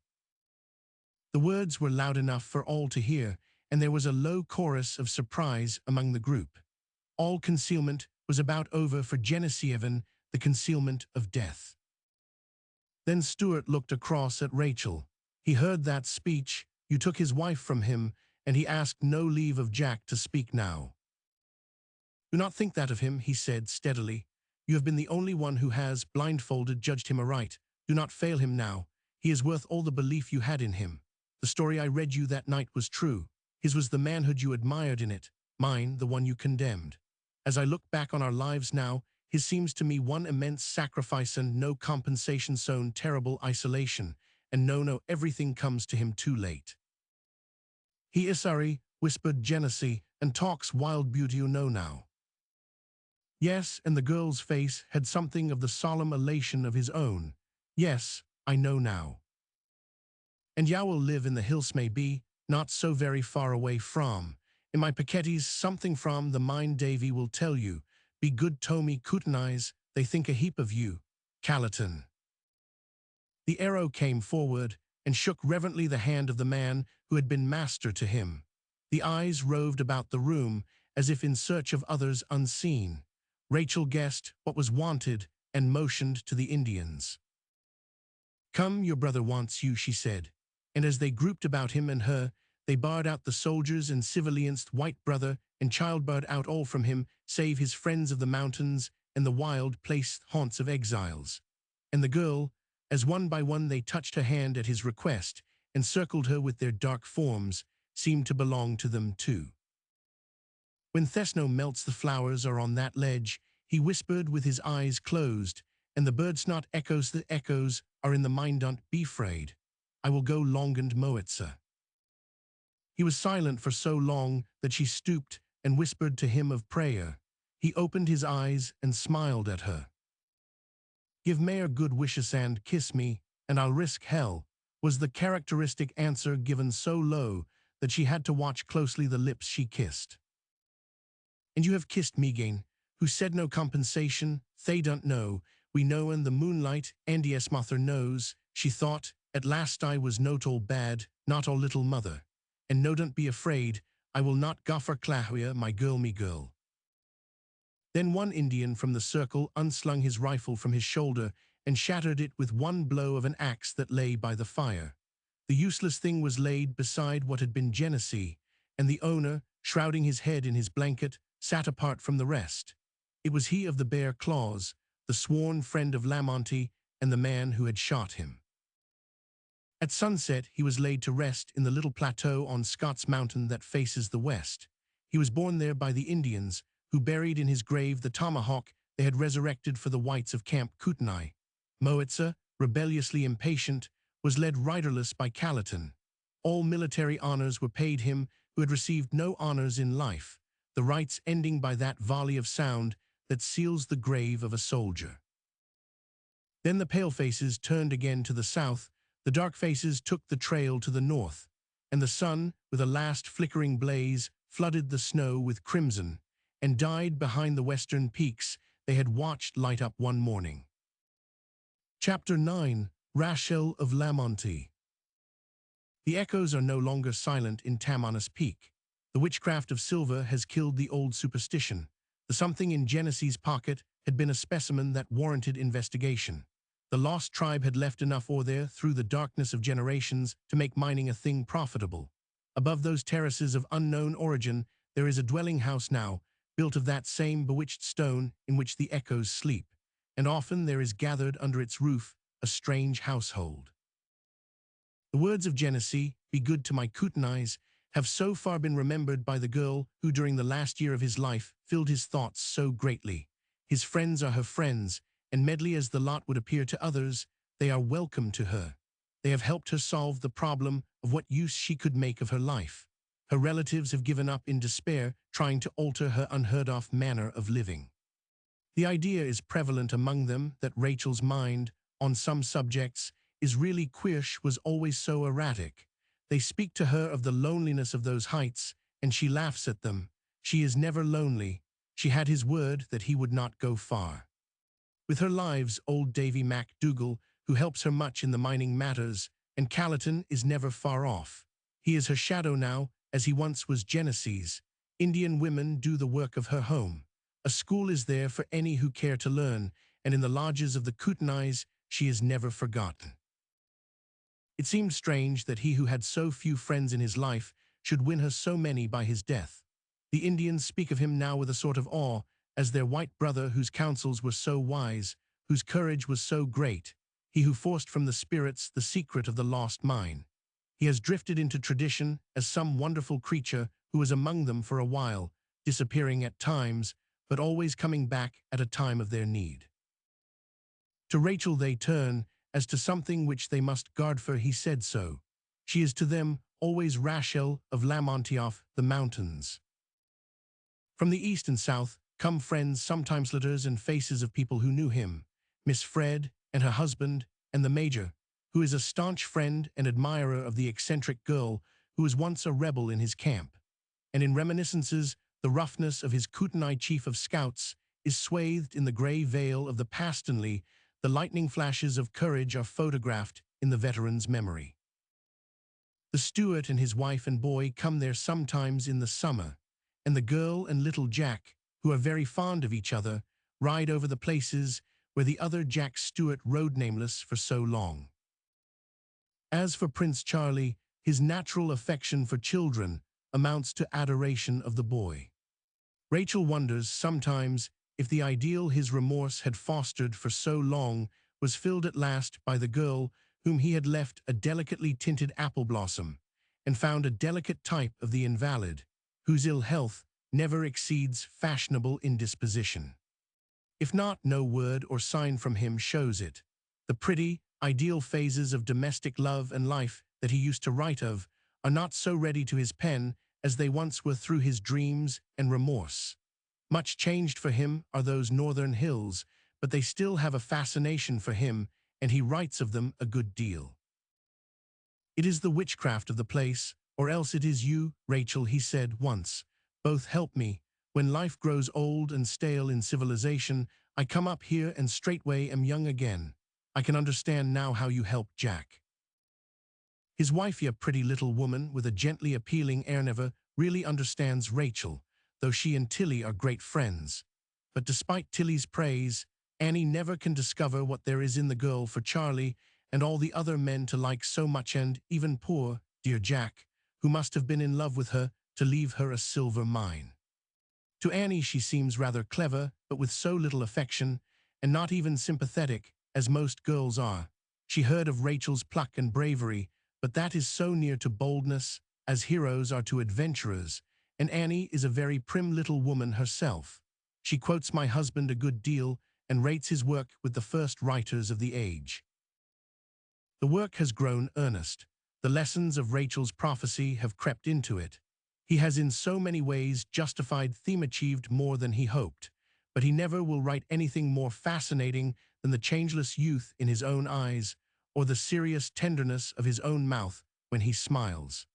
The words were loud enough for all to hear, and there was a low chorus of surprise among the group. All concealment was about over for Genesievan, the concealment of death. Then Stuart looked across at Rachel. He heard that speech, "You took his wife from him," and he asked no leave of Jack to speak now. "Do not think that of him," he said steadily. "You have been the only one who has, blindfolded, judged him aright. Do not fail him now. He is worth all the belief you had in him. The story I read you that night was true. His was the manhood you admired in it, mine the one you condemned. As I look back on our lives now, his seems to me one immense sacrifice and no compensation, sown terrible isolation, and no, everything comes to him too late." "He is sorry," whispered Genesee, "and talks wild beauty, you know now." "Yes," and the girl's face had something of the solemn elation of his own. "Yes, I know now. And ya will live in the hills maybe, not so very far away from. In my Pickettys, something from the mind Davy will tell you. Be good to me, Kootenais, they think a heap of you. Callerton." The arrow came forward and shook reverently the hand of the man who had been master to him. The eyes roved about the room as if in search of others unseen. Rachel guessed what was wanted and motioned to the Indians. "Come, your brother wants you," she said, and as they grouped about him and her, they barred out the soldiers and civilianced white brother and child, barred out all from him, save his friends of the mountains and the wild place haunts of exiles. And the girl, as one by one they touched her hand at his request, and circled her with their dark forms, seemed to belong to them too. "When Thesno melts the flowers are on that ledge," he whispered with his eyes closed, "and the birds not echoes, the echoes are in the mind, don't be afraid. I will go longend Moetsa." He was silent for so long that she stooped and whispered to him of prayer. He opened his eyes and smiled at her. "Give Mayor good wishes and kiss me, and I'll risk hell," was the characteristic answer, given so low that she had to watch closely the lips she kissed. "And you have kissed Megain, who said no compensation, they don't know, we know in the moonlight, and yes, mother knows," she thought, "at last I was not all bad, not all little mother. And no, don't be afraid, I will not go for Clahuia, my girl, me girl." Then one Indian from the circle unslung his rifle from his shoulder and shattered it with one blow of an axe that lay by the fire. The useless thing was laid beside what had been Genesee, and the owner, shrouding his head in his blanket, sat apart from the rest. It was he of the bare claws, the sworn friend of Lamonti and the man who had shot him. At sunset he was laid to rest in the little plateau on Scott's Mountain that faces the west. He was borne there by the Indians, who buried in his grave the tomahawk they had resurrected for the whites of Camp Kootenai. Moitza, rebelliously impatient, was led riderless by Calatin. All military honors were paid him who had received no honors in life, the rites ending by that volley of sound that seals the grave of a soldier. Then the pale faces turned again to the south, the dark faces took the trail to the north, and the sun, with a last flickering blaze, flooded the snow with crimson, and died behind the western peaks they had watched light up one morning. Chapter 9. Rachel of Lamonti. The echoes are no longer silent in Tamanus Peak. The witchcraft of silver has killed the old superstition. The something in Genesee's pocket had been a specimen that warranted investigation. The lost tribe had left enough ore there through the darkness of generations to make mining a thing profitable. Above those terraces of unknown origin, there is a dwelling house now, built of that same bewitched stone in which the echoes sleep, and often there is gathered under its roof a strange household. The words of Genesee, "Be good to my Kootenais," have so far been remembered by the girl who during the last year of his life filled his thoughts so greatly. His friends are her friends, and medley as the lot would appear to others, they are welcome to her. They have helped her solve the problem of what use she could make of her life. Her relatives have given up in despair, trying to alter her unheard-of manner of living. The idea is prevalent among them that Rachel's mind, on some subjects, is really queer. She was always so erratic. They speak to her of the loneliness of those heights, and she laughs at them. She is never lonely. She had his word that he would not go far. With her lives old Davy MacDougall, who helps her much in the mining matters, and Calatin is never far off. He is her shadow now, as he once was Genesee's. Indian women do the work of her home. A school is there for any who care to learn, and in the lodges of the Kootenais she is never forgotten. It seemed strange that he who had so few friends in his life should win her so many by his death. The Indians speak of him now with a sort of awe, as their white brother whose counsels were so wise, whose courage was so great, he who forced from the spirits the secret of the lost mine. He has drifted into tradition as some wonderful creature who was among them for a while, disappearing at times, but always coming back at a time of their need. To Rachel they turn, as to something which they must guard, for he said so. She is to them always Rachel of Lamonti of the mountains. From the east and south come friends, sometimes letters and faces of people who knew him, Miss Fred and her husband, and the Major, who is a staunch friend and admirer of the eccentric girl who was once a rebel in his camp. And in reminiscences, the roughness of his Kootenai chief of scouts is swathed in the grey veil of the Pastonley. The lightning flashes of courage are photographed in the veteran's memory. The steward and his wife and boy come there sometimes in the summer, and the girl and little Jack, who are very fond of each other, ride over the places where the other Jack Stewart rode nameless for so long. As for Prince Charlie, his natural affection for children amounts to adoration of the boy. Rachel wonders sometimes if the ideal his remorse had fostered for so long was filled at last by the girl whom he had left a delicately tinted apple blossom, and found a delicate type of the invalid, whose ill health never exceeds fashionable indisposition. If not, no word or sign from him shows it. The pretty, ideal phases of domestic love and life that he used to write of are not so ready to his pen as they once were through his dreams and remorse. Much changed for him are those northern hills, but they still have a fascination for him, and he writes of them a good deal. It is the witchcraft of the place, or else it is you, Rachel, he said once. Both help me. When life grows old and stale in civilization, I come up here and straightway am young again. I can understand now how you helped Jack. His wife, a pretty little woman with a gently appealing air, never really understands Rachel, though she and Tilly are great friends. But despite Tilly's praise, Annie never can discover what there is in the girl for Charlie and all the other men to like so much, and even poor, dear Jack, who must have been in love with her to leave her a silver mine. To Annie she seems rather clever, but with so little affection, and not even sympathetic, as most girls are. She heard of Rachel's pluck and bravery, but that is so near to boldness, as heroes are to adventurers, and Annie is a very prim little woman herself. She quotes my husband a good deal and rates his work with the first writers of the age. The work has grown earnest. The lessons of Rachel's prophecy have crept into it. He has in so many ways justified theme, achieved more than he hoped, but he never will write anything more fascinating than the changeless youth in his own eyes or the serious tenderness of his own mouth when he smiles.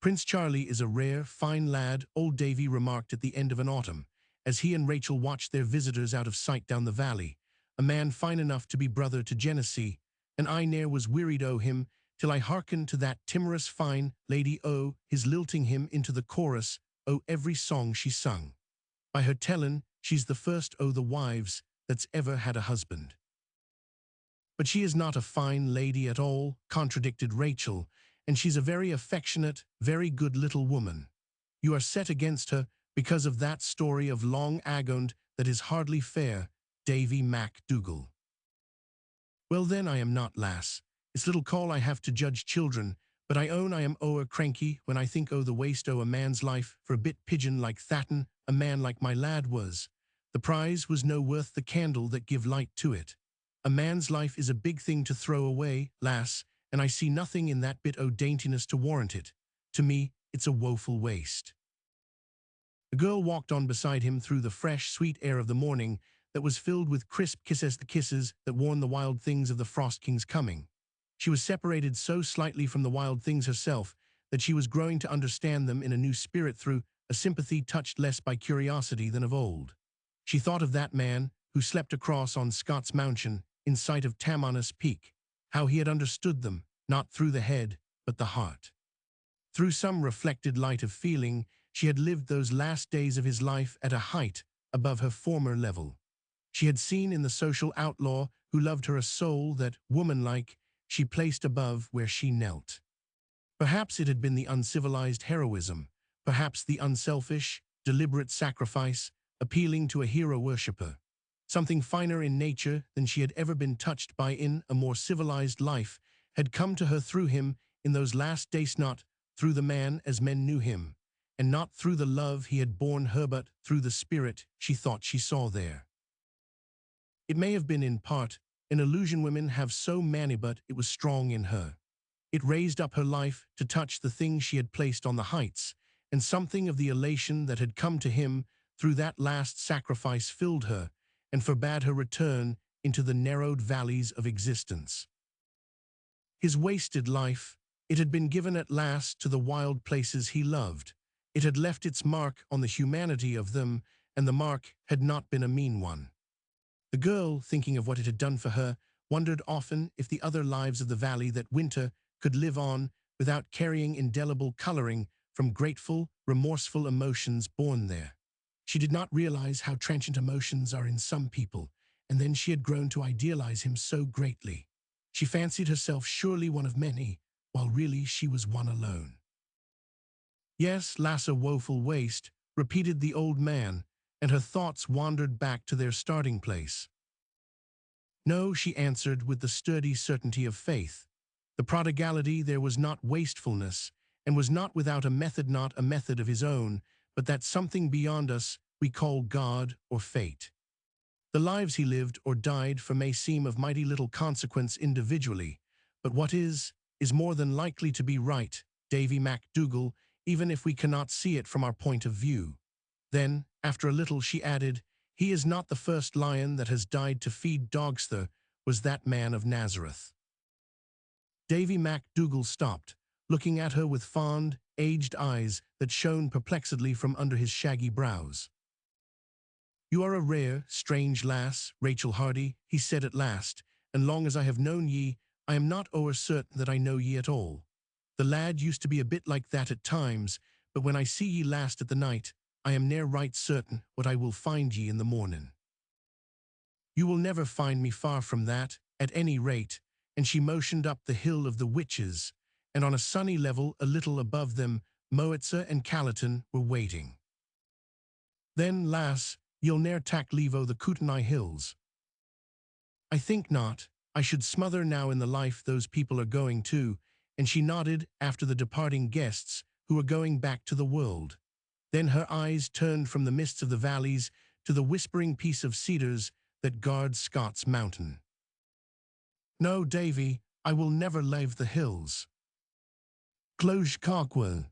Prince Charlie is a rare, fine lad, old Davy remarked at the end of an autumn, as he and Rachel watched their visitors out of sight down the valley, a man fine enough to be brother to Genesee, and I ne'er was wearied o' him, till I hearkened to that timorous fine lady o' his lilting him into the chorus o' every song she sung. By her tellin', she's the first o' the wives that's ever had a husband. But she is not a fine lady at all, contradicted Rachel, and she's a very affectionate, very good little woman. You are set against her because of that story of long agoned that is hardly fair, Davy MacDougall. Well then I am not, lass. It's little call I have to judge children, but I own I am o'er cranky when I think o' the waste o' a man's life for a bit pigeon like that'n a man like my lad was. The prize was no worth the candle that give light to it. A man's life is a big thing to throw away, lass, and I see nothing in that bit o' daintiness to warrant it. To me, it's a woeful waste. The girl walked on beside him through the fresh, sweet air of the morning that was filled with crisp kisses, the kisses that warned the wild things of the Frost King's coming. She was separated so slightly from the wild things herself that she was growing to understand them in a new spirit through a sympathy touched less by curiosity than of old. She thought of that man who slept across on Scott's Mountain in sight of Tamanus Peak, how he had understood them, not through the head, but the heart. Through some reflected light of feeling, she had lived those last days of his life at a height above her former level. She had seen in the social outlaw who loved her a soul that, woman-like, she placed above where she knelt. Perhaps it had been the uncivilized heroism, perhaps the unselfish, deliberate sacrifice, appealing to a hero-worshipper. Something finer in nature than she had ever been touched by in a more civilized life had come to her through him in those last days, not through the man as men knew him, and not through the love he had borne her, but through the spirit she thought she saw there. It may have been in part an illusion women have so many, but it was strong in her. It raised up her life to touch the thing she had placed on the heights, and something of the elation that had come to him through that last sacrifice filled her and forbade her return into the narrowed valleys of existence. His wasted life, it had been given at last to the wild places he loved. It had left its mark on the humanity of them, and the mark had not been a mean one. The girl, thinking of what it had done for her, wondered often if the other lives of the valley that winter could live on without carrying indelible coloring from grateful, remorseful emotions born there. She did not realize how transient emotions are in some people, and then she had grown to idealize him so greatly. She fancied herself surely one of many, while really she was one alone. Yes, lass, a woeful waste, repeated the old man, and her thoughts wandered back to their starting place. No, she answered with the sturdy certainty of faith. The prodigality there was not wastefulness, and was not without a method, not a method of his own, but that something beyond us we call God or fate. The lives he lived or died for may seem of mighty little consequence individually, but what is more than likely to be right, Davy MacDougall, even if we cannot see it from our point of view. Then, after a little, she added, he is not the first lion that has died to feed dogs. There was that man of Nazareth. Davy MacDougall stopped, looking at her with fond, aged eyes that shone perplexedly from under his shaggy brows. You are a rare, strange lass, Rachel Hardy, he said at last, and long as I have known ye, I am not o'er certain that I know ye at all. The lad used to be a bit like that at times, but when I see ye last at the night, I am ne'er right certain what I will find ye in the mornin'. You will never find me far from that, at any rate, and she motioned up the hill of the witches, and on a sunny level a little above them, Moitza and Calatin were waiting. Then, lass, you'll ne'er tak leave o' the Kootenai hills. I think not. I should smother now in the life those people are going to, and she nodded after the departing guests who were going back to the world. Then her eyes turned from the mists of the valleys to the whispering peace of cedars that guard Scott's mountain. No, Davy, I will never leave the hills. Cloche Cockwell.